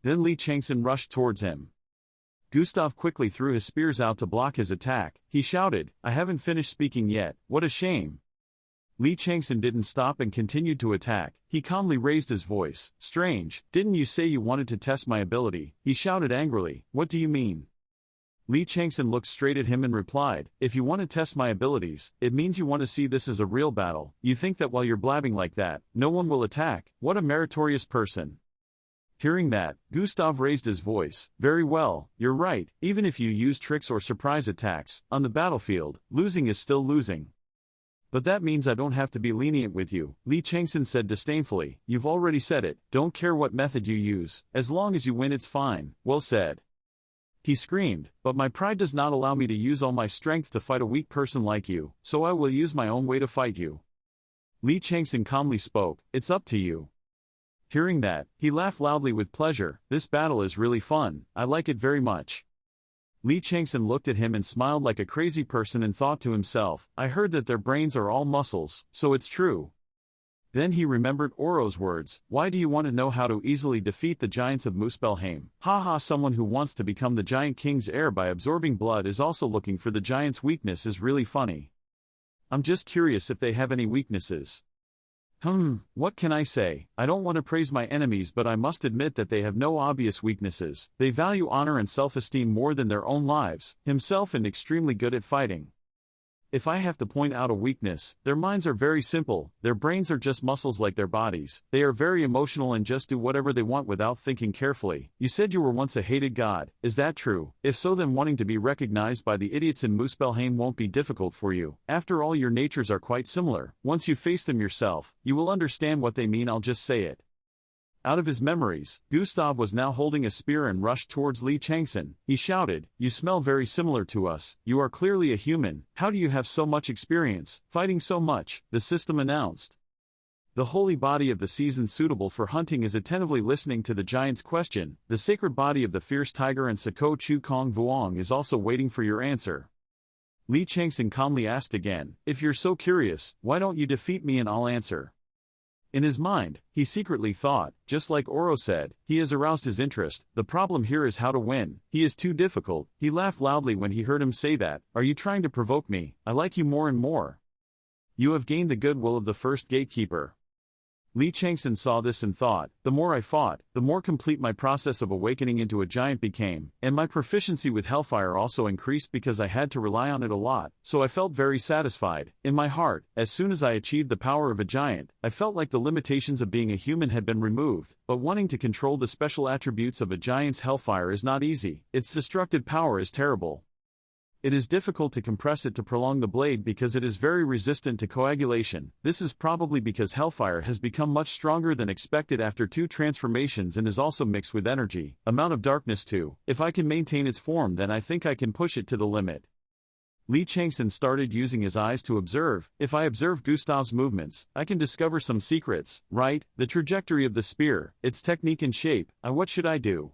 Then Lee Chang-Son rushed towards him. Gustav quickly threw his spears out to block his attack. He shouted, I haven't finished speaking yet, what a shame. Lee Chang-Son didn't stop and continued to attack. He calmly raised his voice, strange, didn't you say you wanted to test my ability? He shouted angrily, what do you mean? Lee Chang-Son looked straight at him and replied, if you want to test my abilities, it means you want to see this as a real battle. You think that while you're blabbing like that, no one will attack? What a meritorious person. Hearing that, Gustav raised his voice, very well, you're right, even if you use tricks or surprise attacks, on the battlefield, losing is still losing. But that means I don't have to be lenient with you, Lee Chang-Son said disdainfully, you've already said it, don't care what method you use, as long as you win it's fine, well said. He screamed, but my pride does not allow me to use all my strength to fight a weak person like you, so I will use my own way to fight you. Lee Chang-Son calmly spoke, it's up to you. Hearing that, he laughed loudly with pleasure, this battle is really fun, I like it very much. Lee Chang-Son looked at him and smiled like a crazy person and thought to himself, I heard that their brains are all muscles, so it's true. Then he remembered Oro's words, why do you want to know how to easily defeat the giants of Muspelheim? Haha, someone who wants to become the giant king's heir by absorbing blood is also looking for the giant's weakness is really funny. I'm just curious if they have any weaknesses. What can I say? I don't want to praise my enemies, but I must admit that they have no obvious weaknesses. They value honor and self-esteem more than their own lives, himself and extremely good at fighting. If I have to point out a weakness, their minds are very simple, their brains are just muscles like their bodies, they are very emotional and just do whatever they want without thinking carefully. You said you were once a hated god, is that true? If so, then wanting to be recognized by the idiots in Muspelheim won't be difficult for you. After all, your natures are quite similar. Once you face them yourself, you will understand what they mean, I'll just say it. Out of his memories, Gustav was now holding a spear and rushed towards Lee Chang-Son. He shouted, "You smell very similar to us. You are clearly a human. How do you have so much experience, fighting so much?" the system announced. The holy body of the season suitable for hunting is attentively listening to the giant's question. The sacred body of the fierce tiger and Sako Chu Kong Vuong is also waiting for your answer. Lee Chang-Son calmly asked again, "If you're so curious, why don't you defeat me and I'll answer?" In his mind, he secretly thought, just like Oro said, he has aroused his interest. The problem here is how to win. He is too difficult. He laughed loudly when he heard him say that. "Are you trying to provoke me? I like you more and more. You have gained the goodwill of the first gatekeeper." Lee Chang-Son saw this and thought, "The more I fought, the more complete my process of awakening into a giant became, and my proficiency with Hellfire also increased because I had to rely on it a lot, so I felt very satisfied. In my heart, as soon as I achieved the power of a giant, I felt like the limitations of being a human had been removed, but wanting to control the special attributes of a giant's Hellfire is not easy. Its destructive power is terrible. It is difficult to compress it to prolong the blade because it is very resistant to coagulation. This is probably because Hellfire has become much stronger than expected after 2 transformations and is also mixed with energy, amount of darkness too. If I can maintain its form, then I think I can push it to the limit." Lee Chang-Son started using his eyes to observe. "If I observe Gustav's movements, I can discover some secrets, right? The trajectory of the spear, its technique and shape. What should I do?"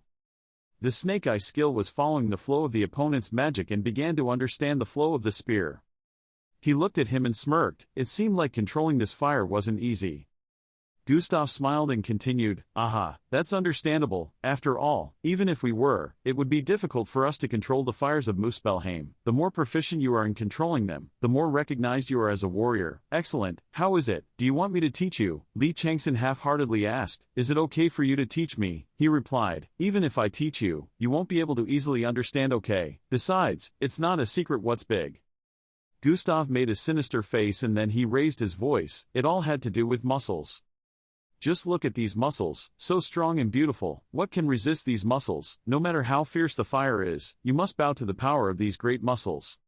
The Snake Eye skill was following the flow of the opponent's magic and began to understand the flow of the spear. He looked at him and smirked. It seemed like controlling this fire wasn't easy. Gustav smiled and continued, "Aha, that's understandable. After all, even if we were, it would be difficult for us to control the fires of Muspelheim. The more proficient you are in controlling them, the more recognized you are as a warrior." "Excellent. How is it? Do you want me to teach you?" Lee Chang-Son half-heartedly asked. "Is it okay for you to teach me?" He replied, "Even if I teach you, you won't be able to easily understand, okay? Besides, it's not a secret what's big." Gustav made a sinister face and then he raised his voice. "It all had to do with muscles. Just look at these muscles, so strong and beautiful. What can resist these muscles? No matter how fierce the fire is, you must bow to the power of these great muscles.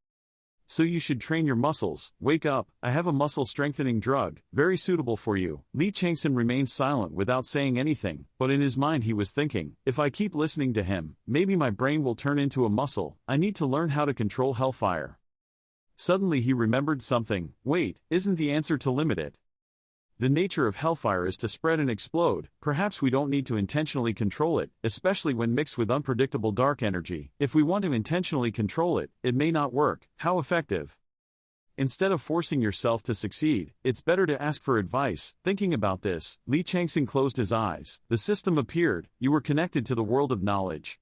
So you should train your muscles. Wake up, I have a muscle-strengthening drug, very suitable for you." Lee Chang-Son remained silent without saying anything, but in his mind he was thinking, "If I keep listening to him, maybe my brain will turn into a muscle. I need to learn how to control Hellfire." Suddenly he remembered something. Wait, isn't the answer to limit it? The nature of Hellfire is to spread and explode. Perhaps we don't need to intentionally control it, especially when mixed with unpredictable dark energy. If we want to intentionally control it, it may not work. How effective? Instead of forcing yourself to succeed, it's better to ask for advice. Thinking about this, Lee Chang-Son closed his eyes. The system appeared. You were connected to the world of knowledge.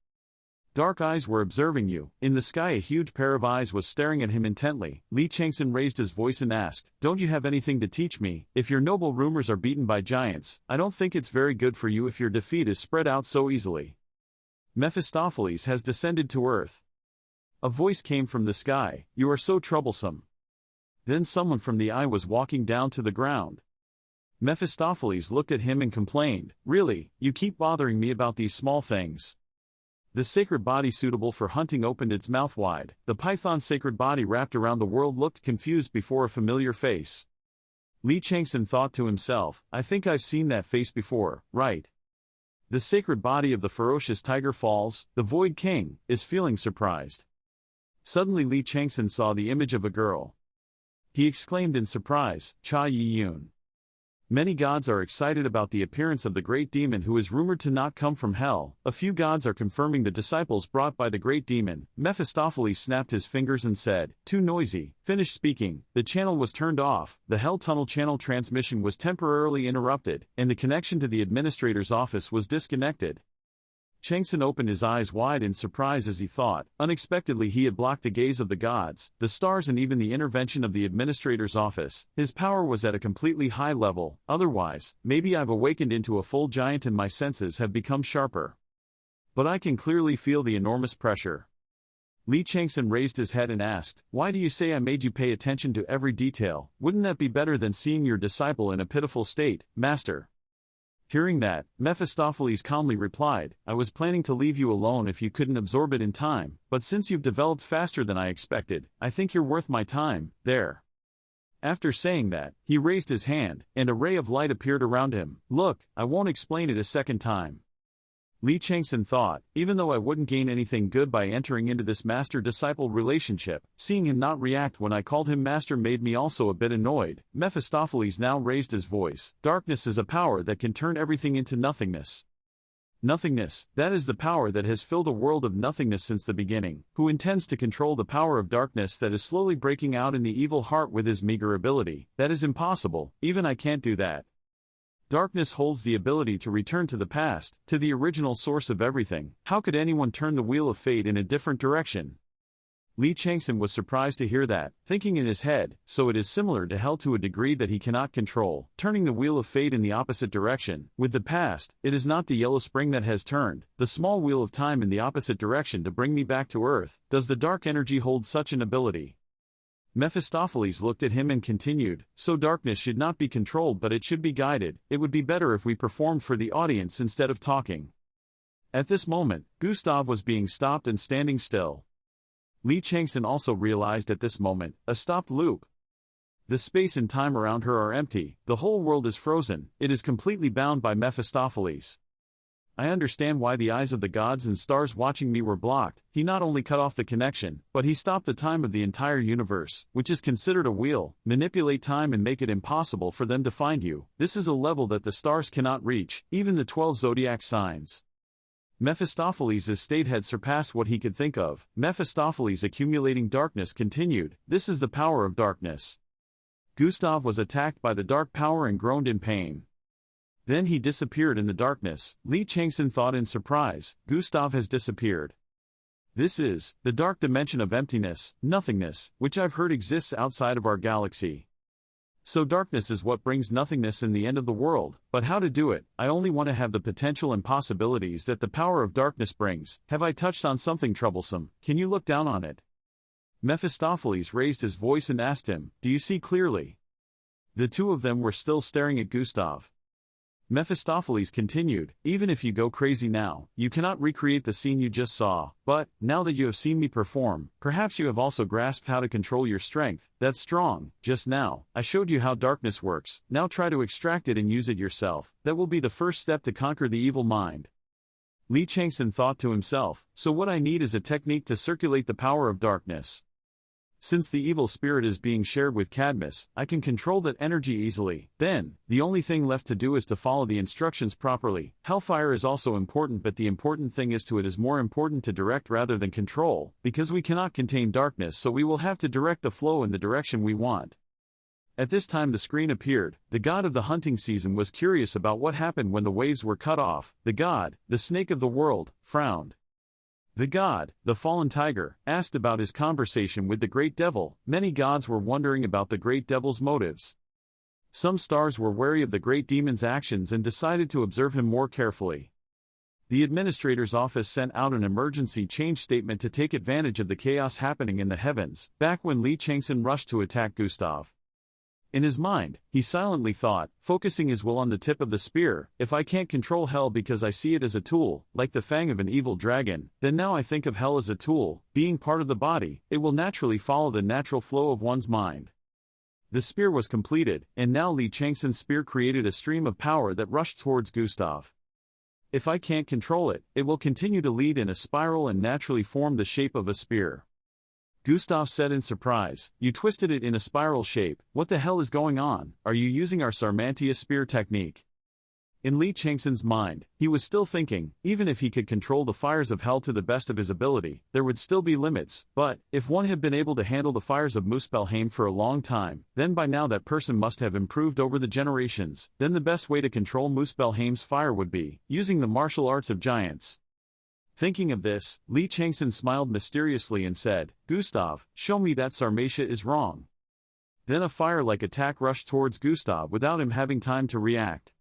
Dark eyes were observing you. In the sky a huge pair of eyes was staring at him intently. Lee Chang-Son raised his voice and asked, "Don't you have anything to teach me? If your noble rumors are beaten by giants, I don't think it's very good for you if your defeat is spread out so easily." Mephistopheles has descended to earth. A voice came from the sky. "You are so troublesome." Then someone from the eye was walking down to the ground. Mephistopheles looked at him and complained, "Really, you keep bothering me about these small things." The sacred body suitable for hunting opened its mouth wide. The python's sacred body wrapped around the world looked confused before a familiar face. Lee Chang-Son thought to himself, "I think I've seen that face before, right? The sacred body of the ferocious tiger falls. The Void King is feeling surprised." Suddenly Lee Chang-Son saw the image of a girl. He exclaimed in surprise, "Cha Yi-Yun." Many gods are excited about the appearance of the great demon who is rumored to not come from hell. A few gods are confirming the disciples brought by the great demon. Mephistopheles snapped his fingers and said, "Too noisy." Finished speaking, the channel was turned off, the Hell Tunnel channel transmission was temporarily interrupted, and the connection to the administrator's office was disconnected. Chang-Son opened his eyes wide in surprise as he thought. Unexpectedly he had blocked the gaze of the gods, the stars and even the intervention of the administrator's office. His power was at a completely high level. Otherwise, maybe I've awakened into a full giant and my senses have become sharper. But I can clearly feel the enormous pressure. Lee Chang-Son raised his head and asked, "Why do you say I made you pay attention to every detail? Wouldn't that be better than seeing your disciple in a pitiful state, Master?" Hearing that, Mephistopheles calmly replied, "I was planning to leave you alone if you couldn't absorb it in time, but since you've developed faster than I expected, I think you're worth my time. There." After saying that, he raised his hand, and a ray of light appeared around him. Look, I won't explain it a second time. Lee Chang-Son thought, even though I wouldn't gain anything good by entering into this master-disciple relationship, seeing him not react when I called him master made me also a bit annoyed. Mephistopheles now raised his voice. Darkness is a power that can turn everything into nothingness. Nothingness, that is the power that has filled a world of nothingness since the beginning. Who intends to control the power of darkness that is slowly breaking out in the evil heart with his meager ability? That is impossible, even I can't do that. Darkness holds the ability to return to the past, to the original source of everything. How could anyone turn the wheel of fate in a different direction? Lee Chang-Son was surprised to hear that, thinking in his head, so it is similar to hell to a degree that he cannot control, turning the wheel of fate in the opposite direction. With the past, it is not the yellow spring that has turned, the small wheel of time in the opposite direction to bring me back to earth. Does the dark energy hold such an ability? Mephistopheles looked at him and continued, so darkness should not be controlled but it should be guided. It would be better if we performed for the audience instead of talking. At this moment, Gustav was being stopped and standing still. Lee Chang-Son also realized at this moment, a stopped loop. The space and time around her are empty, the whole world is frozen, it is completely bound by Mephistopheles. I understand why the eyes of the gods and stars watching me were blocked. He not only cut off the connection, but he stopped the time of the entire universe, which is considered a wheel. Manipulate time and make it impossible for them to find you. This is a level that the stars cannot reach, even the 12 zodiac signs. Mephistopheles' state had surpassed what he could think of. Mephistopheles' accumulating darkness continued. This is the power of darkness. Gustav was attacked by the dark power and groaned in pain. Then he disappeared in the darkness. Lee Chang-Son thought in surprise, Gustav has disappeared. This is the dark dimension of emptiness, nothingness, which I've heard exists outside of our galaxy. So darkness is what brings nothingness in the end of the world, but how to do it? I only want to have the potential and possibilities that the power of darkness brings. Have I touched on something troublesome? Can you look down on it? Mephistopheles raised his voice and asked him, do you see clearly? The two of them were still staring at Gustav. Mephistopheles continued, even if you go crazy now, you cannot recreate the scene you just saw, but, now that you have seen me perform, perhaps you have also grasped how to control your strength. That's strong. Just now, I showed you how darkness works, now try to extract it and use it yourself. That will be the first step to conquer the evil mind. Lee Chang-Son thought to himself, so what I need is a technique to circulate the power of darkness. Since the evil spirit is being shared with Cadmus, I can control that energy easily. Then, the only thing left to do is to follow the instructions properly. Hellfire is also important, but the important thing is it is more important to direct rather than control, because we cannot contain darkness, so we will have to direct the flow in the direction we want. At this time the screen appeared. The god of the hunting season was curious about what happened when the waves were cut off. The god, the snake of the world, frowned. The god, the fallen tiger, asked about his conversation with the great devil. Many gods were wondering about the great devil's motives. Some stars were wary of the great demon's actions and decided to observe him more carefully. The administrator's office sent out an emergency change statement to take advantage of the chaos happening in the heavens, back when Lee Chang-Son rushed to attack Gustav. In his mind, he silently thought, focusing his will on the tip of the spear, if I can't control hell because I see it as a tool, like the fang of an evil dragon, then now I think of hell as a tool, being part of the body, it will naturally follow the natural flow of one's mind. The spear was completed, and now Lee Chang-Son's spear created a stream of power that rushed towards Gustav. If I can't control it, it will continue to lead in a spiral and naturally form the shape of a spear. Gustav said in surprise, you twisted it in a spiral shape. What the hell is going on? Are you using our Sarmantia spear technique? In Lee Chang-Son's mind, he was still thinking, even if he could control the fires of hell to the best of his ability, there would still be limits, but, if one had been able to handle the fires of Muspelheim for a long time, then by now that person must have improved over the generations. Then the best way to control Muspelheim's fire would be, using the martial arts of giants. Thinking of this, Lee Chang-Son smiled mysteriously and said, Gustav, show me that Sarmatia is wrong. Then a fire-like attack rushed towards Gustav without him having time to react.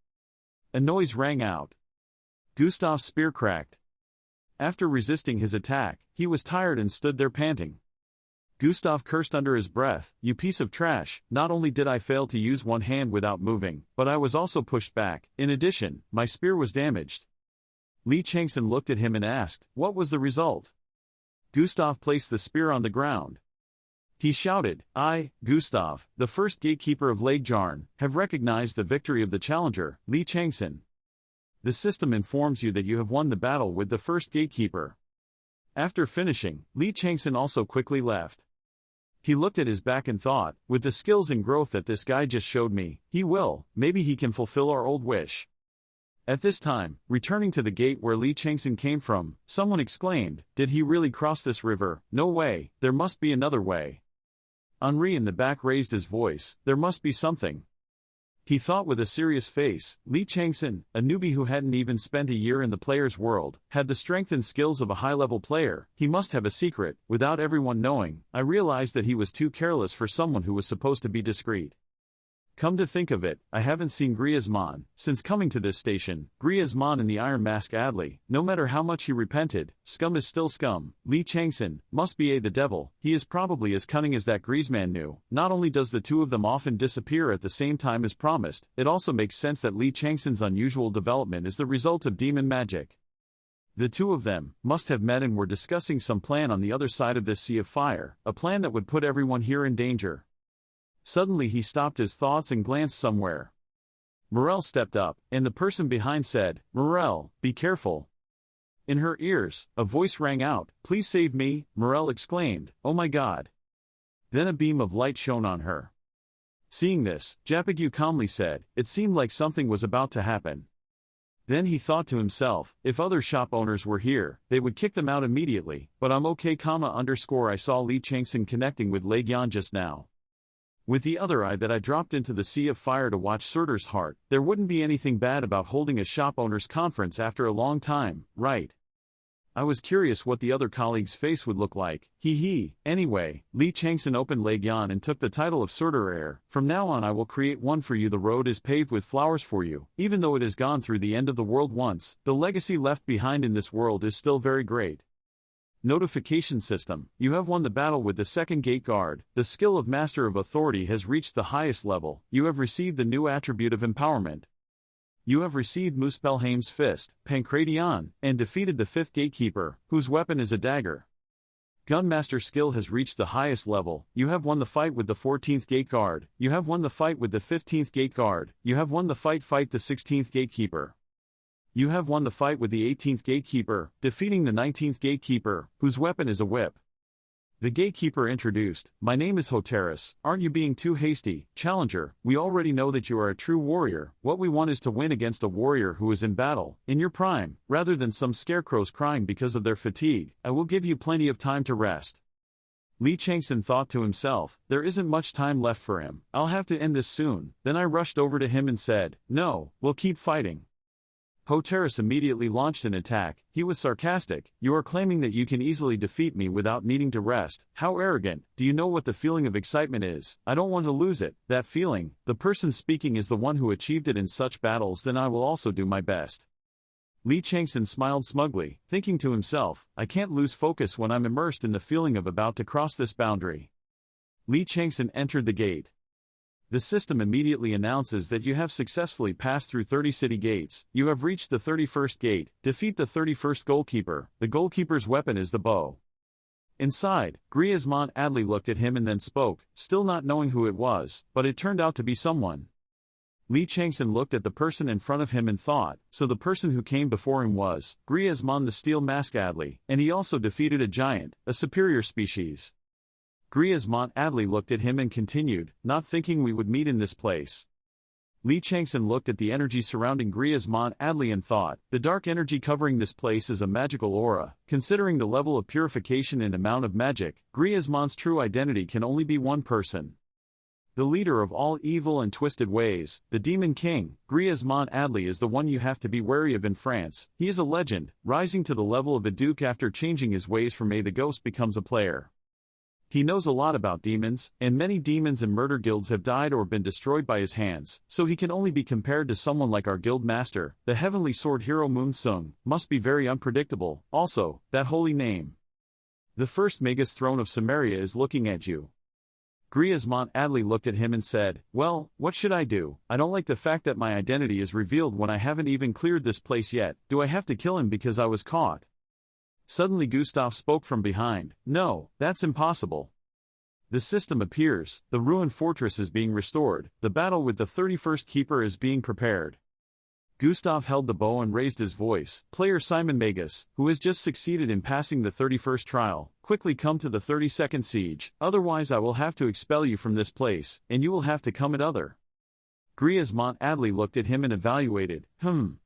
A noise rang out. Gustav's spear cracked. After resisting his attack, he was tired and stood there panting. Gustav cursed under his breath, you piece of trash, not only did I fail to use one hand without moving, but I was also pushed back. In addition, my spear was damaged. Lee Chang-Son looked at him and asked, what was the result? Gustav placed the spear on the ground. He shouted, I, Gustav, the first gatekeeper of Lake Jarn, have recognized the victory of the challenger, Lee Chang-Son. The system informs you that you have won the battle with the first gatekeeper. After finishing, Lee Chang-Son also quickly left. He looked at his back and thought, with the skills and growth that this guy just showed me, maybe he can fulfill our old wish. At this time, returning to the gate where Lee Chang-Son came from, someone exclaimed, did he really cross this river? No way, there must be another way. Henri in the back raised his voice, there must be something. He thought with a serious face, Lee Chang-Son, a newbie who hadn't even spent a year in the player's world, had the strength and skills of a high-level player, he must have a secret, without everyone knowing. I realized that he was too careless for someone who was supposed to be discreet. Come to think of it, I haven't seen Griezmann since coming to this station. Griezmann in the Iron Mask Adley, no matter how much he repented, scum is still scum. Lee Chang-Son must be the devil. He is probably as cunning as that Griezmann knew. Not only does the two of them often disappear at the same time as promised, it also makes sense that Lee Chang-Son's unusual development is the result of demon magic. The two of them must have met and were discussing some plan on the other side of this sea of fire, a plan that would put everyone here in danger. Suddenly he stopped his thoughts and glanced somewhere. Morel stepped up, and the person behind said, Morel, be careful. In her ears, a voice rang out, please save me, Morel exclaimed, oh my god. Then a beam of light shone on her. Seeing this, Japagu calmly said, it seemed like something was about to happen. Then he thought to himself, if other shop owners were here, they would kick them out immediately, but I'm okay, I saw Lee Chang-Son connecting with Legion just now. With the other eye that I dropped into the sea of fire to watch Surtur's heart, there wouldn't be anything bad about holding a shop owners conference after a long time, right? I was curious what the other colleague's face would look like, Anyway, Lee Chang-Son opened Legion and took the title of Surtur. From now on I will create one for you. The road is paved with flowers for you. Even though it has gone through the end of the world once, the legacy left behind in this world is still very great. Notification system, you have won the battle with the second gate guard. The skill of Master of Authority has reached the highest level. You have received the new attribute of empowerment. You have received Muspelheim's fist, Pancration, and defeated the fifth gatekeeper, whose weapon is a dagger. Gunmaster skill has reached the highest level. You have won the fight with the 14th gate guard. You have won the fight with the 15th gate guard. You have won the fight the 16th gatekeeper. You have won the fight with the 18th gatekeeper, defeating the 19th gatekeeper, whose weapon is a whip. The gatekeeper introduced, my name is Hoteris, aren't you being too hasty, challenger? We already know that you are a true warrior. What we want is to win against a warrior who is in battle, in your prime, rather than some scarecrows crying because of their fatigue. I will give you plenty of time to rest. Lee Chang-Son thought to himself, there isn't much time left for him. I'll have to end this soon. Then I rushed over to him and said, no, we'll keep fighting. Hoteris immediately launched an attack. He was sarcastic, you are claiming that you can easily defeat me without needing to rest. How arrogant. Do you know what the feeling of excitement is? I don't want to lose it. That feeling, the person speaking is the one who achieved it in such battles. Then I will also do my best. Lee Chang-Son smiled smugly, thinking to himself, I can't lose focus when I'm immersed in the feeling of about to cross this boundary. Lee Chang-Son entered the gate. The system immediately announces that you have successfully passed through 30 city gates. You have reached the 31st gate. Defeat the 31st goalkeeper. The goalkeeper's weapon is the bow. Inside, Griezmann Adley looked at him and then spoke, still not knowing who it was, but it turned out to be someone. Lee Chang-Son looked at the person in front of him and thought, so the person who came before him was Griezmann the Steel Mask Adley, and he also defeated a giant, a superior species. Griezmann Adley looked at him and continued, not thinking we would meet in this place. Lee Chang-Son looked at the energy surrounding Griezmann Adley and thought, the dark energy covering this place is a magical aura. Considering the level of purification and amount of magic, Griezmann's true identity can only be one person. The leader of all evil and twisted ways, the Demon King, Griezmann Adley is the one you have to be wary of in France. He is a legend, rising to the level of a duke after changing his ways from the ghost becomes a player. He knows a lot about demons, and many demons and murder guilds have died or been destroyed by his hands, so he can only be compared to someone like our guild master, the heavenly sword hero Moon Sung, must be very unpredictable. Also, that holy name. The first Magus throne of Samaria is looking at you. Griezmann Adley looked at him and said, well, what should I do? I don't like the fact that my identity is revealed when I haven't even cleared this place yet. Do I have to kill him because I was caught? Suddenly Gustav spoke from behind, no, that's impossible. The system appears, the ruined fortress is being restored, the battle with the 31st Keeper is being prepared. Gustav held the bow and raised his voice. Player Simon Magus, who has just succeeded in passing the 31st trial, quickly come to the 32nd siege, otherwise I will have to expel you from this place, and you will have to come at other. Gris Manhwa looked at him and evaluated.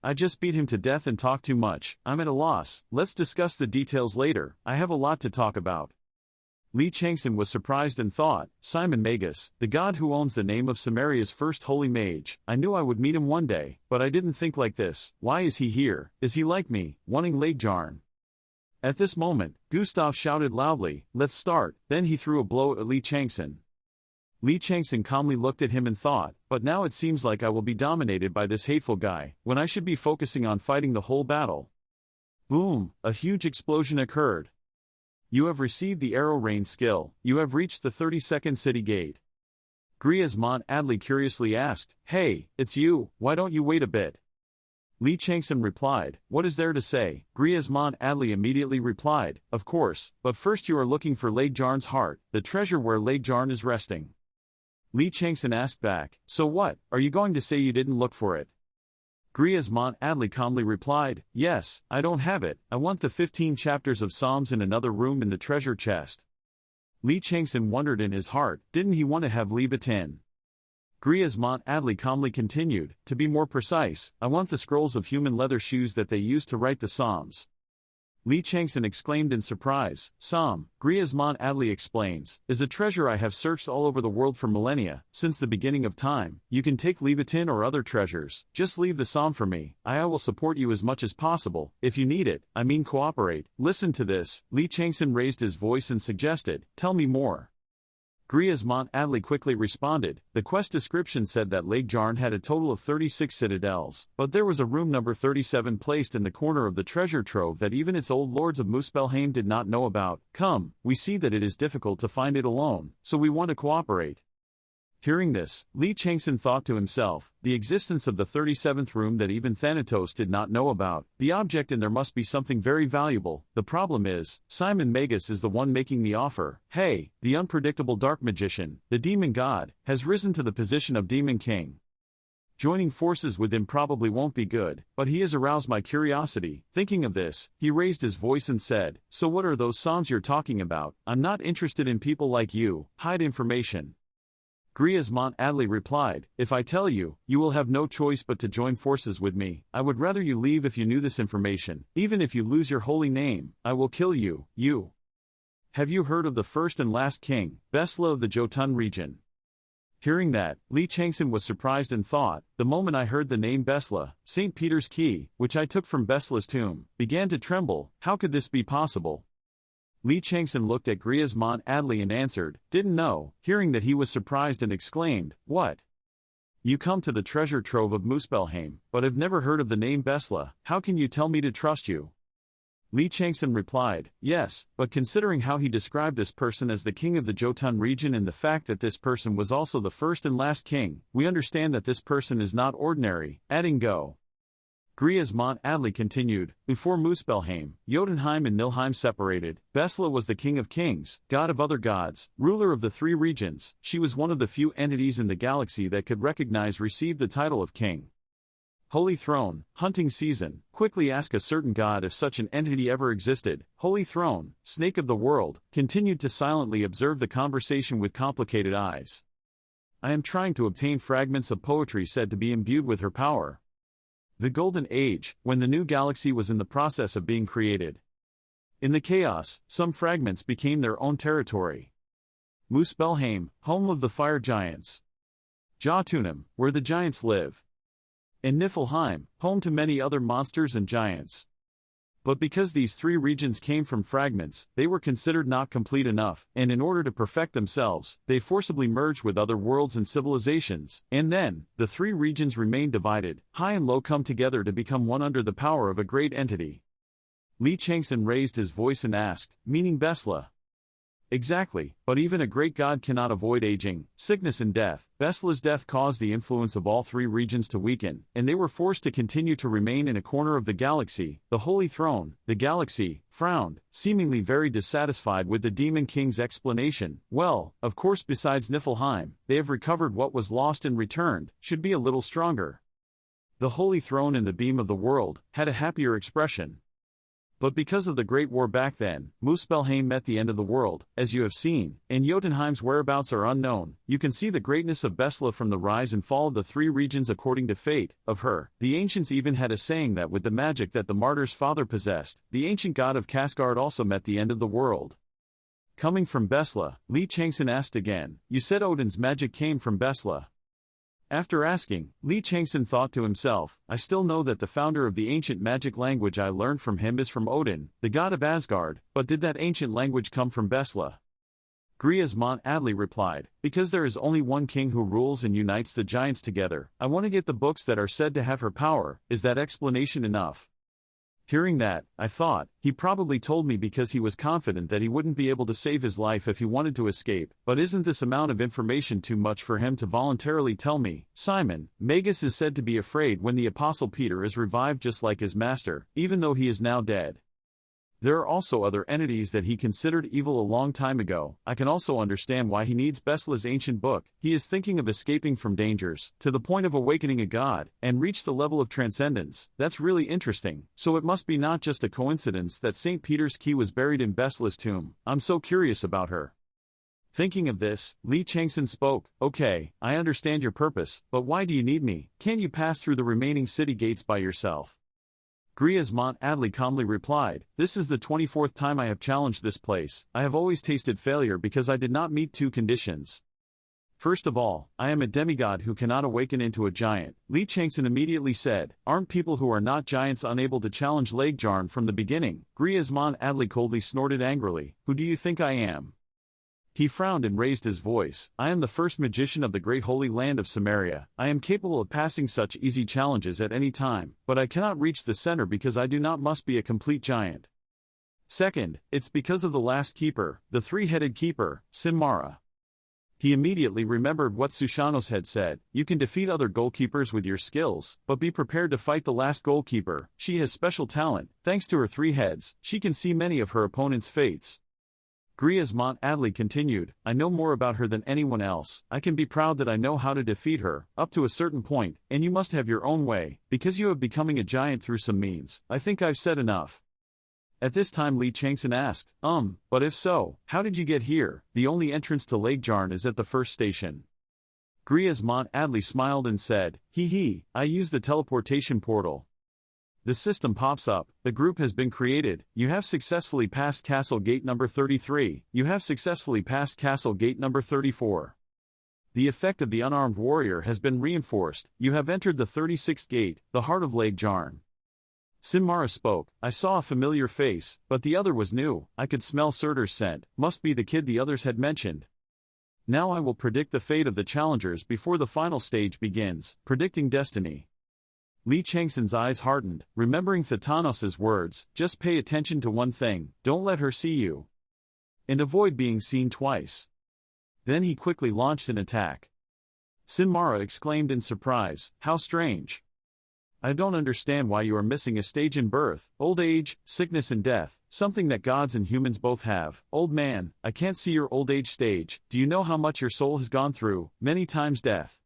I just beat him to death and talked too much. I'm at a loss. Let's discuss the details later. I have a lot to talk about. Lee Chang-Son was surprised and thought, Simon Magus, the god who owns the name of Samaria's first holy mage. I knew I would meet him one day, but I didn't think like this. Why is he here? Is he like me, wanting Leigjarn? At this moment, Gustav shouted loudly, let's start. Then he threw a blow at Lee Chang-Son. Lee Chang-Son calmly looked at him and thought, but now it seems like I will be dominated by this hateful guy, when I should be focusing on fighting the whole battle. Boom! A huge explosion occurred. You have received the Arrow Rain skill. You have reached the 32nd city gate. Gris Manhwa curiously asked, hey, it's you, why don't you wait a bit? Lee Chang-Son replied, what is there to say? Gris Manhwa immediately replied, of course, but first you are looking for Leigjarn's heart, the treasure where Leigjarn is resting. Lee Chang-Son asked back, so what, are you going to say you didn't look for it? Gris Manhwa calmly replied, yes, I don't have it, I want the 15 chapters of Psalms in another room in the treasure chest. Lee Chang-Son wondered in his heart, didn't he want to have Libatin? Gris Manhwa calmly continued, to be more precise, I want the scrolls of human leather shoes that they used to write the Psalms. Lee Chang-Son exclaimed in surprise, Psalm, Gris Manhwa explains, is a treasure I have searched all over the world for millennia, since the beginning of time. You can take Libatin or other treasures, just leave the Psalm for me, I will support you as much as possible, if you need it, I mean cooperate. Listen to this, Lee Chang-Son raised his voice and suggested, tell me more. Gris Manhwa quickly responded, the quest description said that Leigjarn had a total of 36 citadels, but there was a room number 37 placed in the corner of the treasure trove that even its old lords of Muspelheim did not know about. Come, we see that it is difficult to find it alone, so we want to cooperate. Hearing this, Lee Chang-Son thought to himself, the existence of the 37th room that even Thanatos did not know about, the object and there must be something very valuable. The problem is, Simon Magus is the one making the offer. Hey, the unpredictable dark magician, the demon god, has risen to the position of demon king. Joining forces with him probably won't be good, but he has aroused my curiosity. Thinking of this, he raised his voice and said, so what are those Psalms you're talking about? I'm not interested in people like you, hide information. Gris Manhwa replied, if I tell you, you will have no choice but to join forces with me. I would rather you leave if you knew this information. Even if you lose your holy name, I will kill you. Have you heard of the first and last king, Besla of the Jotun region? Hearing that, Lee Chang-Son was surprised and thought, the moment I heard the name Besla, St. Peter's key, which I took from Besla's tomb, began to tremble. How could this be possible? Lee Chang-Son looked at Gris Manhwa and answered, didn't know. Hearing that he was surprised and exclaimed, what? You come to the treasure trove of Muspelheim, but have never heard of the name Besla, how can you tell me to trust you? Lee Chang-Son replied, yes, but considering how he described this person as the king of the Jotun region and the fact that this person was also the first and last king, we understand that this person is not ordinary, adding go. Gris Manhwa continued, before Muspelheim, Jotunheim and Nilheim separated, Besla was the king of kings, god of other gods, ruler of the three regions. She was one of the few entities in the galaxy that could receive the title of king. Holy Throne, hunting season, quickly ask a certain god if such an entity ever existed. Holy Throne, snake of the world, continued to silently observe the conversation with complicated eyes. I am trying to obtain fragments of poetry said to be imbued with her power. The Golden Age, when the new galaxy was in the process of being created. In the chaos, some fragments became their own territory. Muspelheim, home of the fire giants. Jotunheim, where the giants live. And Niflheim, home to many other monsters and giants. But because these three regions came from fragments, they were considered not complete enough, and in order to perfect themselves, they forcibly merged with other worlds and civilizations, and then, the three regions remained divided, high and low come together to become one under the power of a great entity. Lee Chang-Son raised his voice and asked, meaning Besla? Exactly, but even a great god cannot avoid aging, sickness and death. Besla's death caused the influence of all three regions to weaken, and they were forced to continue to remain in a corner of the galaxy, the Holy Throne. The galaxy frowned, seemingly very dissatisfied with the Demon King's explanation. Well, of course besides Niflheim, they have recovered what was lost and returned, should be a little stronger. The Holy Throne in the beam of the world had a happier expression. But because of the Great War back then, Muspelheim met the end of the world, as you have seen, and Jotunheim's whereabouts are unknown. You can see the greatness of Besla from the rise and fall of the three regions according to fate, of her. The ancients even had a saying that with the magic that the martyr's father possessed, the ancient god of Kasgard also met the end of the world. Coming from Besla, Lee Chang-Son asked again, you said Odin's magic came from Besla. After asking, Lee Chang-Son thought to himself, I still know that the founder of the ancient magic language I learned from him is from Odin, the god of Asgard, but did that ancient language come from Besla? Cris Manhwa replied, because there is only one king who rules and unites the giants together. I want to get the books that are said to have her power. Is that explanation enough? Hearing that, I thought, he probably told me because he was confident that he wouldn't be able to save his life if he wanted to escape, but isn't this amount of information too much for him to voluntarily tell me? Simon, Magus is said to be afraid when the Apostle Peter is revived just like his master, even though he is now dead. There are also other entities that he considered evil a long time ago. I can also understand why he needs Besla's ancient book. He is thinking of escaping from dangers, to the point of awakening a god, and reach the level of transcendence. That's really interesting. So it must be not just a coincidence that St. Peter's key was buried in Besla's tomb. I'm so curious about her. Thinking of this, Lee Chang-Son spoke, okay, I understand your purpose, but why do you need me? Can't you pass through the remaining city gates by yourself? Cris Manhwa calmly replied, this is the 24th time I have challenged this place. I have always tasted failure because I did not meet two conditions. First of all, I am a demigod who cannot awaken into a giant. Lee Chang-Son immediately said, aren't people who are not giants unable to challenge Leigjarn from the beginning? Cris Manhwa coldly snorted angrily, who do you think I am? He frowned and raised his voice. I am the first magician of the great holy land of Samaria. I am capable of passing such easy challenges at any time, but I cannot reach the center because I do not must be a complete giant. Second, it's because of the last keeper, the three-headed keeper, Sinmara. He immediately remembered what Sushanos had said, you can defeat other goalkeepers with your skills, but be prepared to fight the last goalkeeper. She has special talent. Thanks to her three heads, she can see many of her opponent's fates. Cris Manhwa continued, I know more about her than anyone else. I can be proud that I know how to defeat her, up to a certain point, and you must have your own way, because you have becoming a giant through some means. I think I've said enough. At this time Lee Chang-Son asked, but if so, how did you get here? The only entrance to Leigjarn is at the first station. Cris Manhwa smiled and said, I used the teleportation portal. The system pops up, the group has been created, you have successfully passed Castle Gate number 33, you have successfully passed Castle Gate number 34. The effect of the unarmed warrior has been reinforced, you have entered the 36th gate, the heart of Leigjarn. Sinmara spoke, I saw a familiar face, but the other was new, I could smell Surtur's scent, must be the kid the others had mentioned. Now I will predict the fate of the challengers before the final stage begins, predicting destiny. Lee Chang-Son's eyes hardened, remembering Thanatos' words, just pay attention to one thing, don't let her see you. And avoid being seen twice. Then he quickly launched an attack. Sinmara exclaimed in surprise, how strange. I don't understand why you are missing a stage in birth, old age, sickness and death, something that gods and humans both have. Old man, I can't see your old age stage. Do you know how much your soul has gone through? Many times death.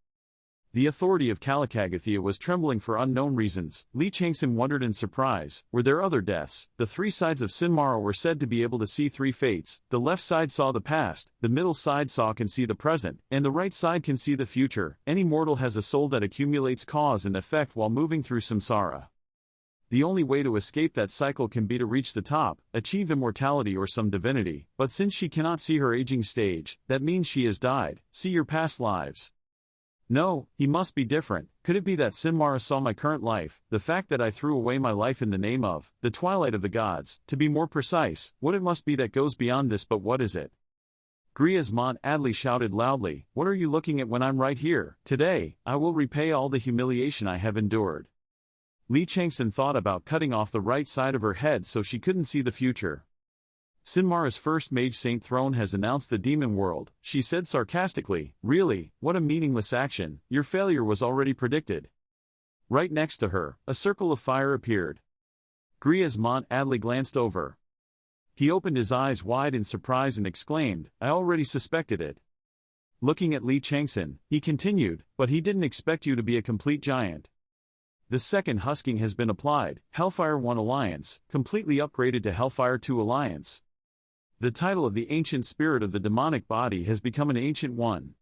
The authority of Kalakagathia was trembling for unknown reasons. Lee Chang-Son wondered in surprise, were there other deaths? The three sides of Sinmara were said to be able to see three fates. The left side saw the past, the middle side can see the present, and the right side can see the future. Any mortal has a soul that accumulates cause and effect while moving through samsara. The only way to escape that cycle can be to reach the top, achieve immortality or some divinity, but since she cannot see her aging stage, that means she has died. See your past lives. No, he must be different. Could it be that Sinmara saw my current life, the fact that I threw away my life in the name of the Twilight of the Gods, to be more precise, what it must be that goes beyond this, but what is it? Cris Manhwa shouted loudly, what are you looking at when I'm right here? Today, I will repay all the humiliation I have endured. Lee Chang-Son thought about cutting off the right side of her head so she couldn't see the future. Sinmara's first Mage Saint throne has announced the Demon World, she said sarcastically. Really, what a meaningless action, your failure was already predicted. Right next to her, a circle of fire appeared. Griezmont Adley glanced over. He opened his eyes wide in surprise and exclaimed, I already suspected it. Looking at Lee Chang-Son, he continued, but he didn't expect you to be a complete giant. The second husking has been applied, Hellfire 1 Alliance, completely upgraded to Hellfire 2 Alliance. The title of the Ancient Spirit of the Demonic Body has become an Ancient One.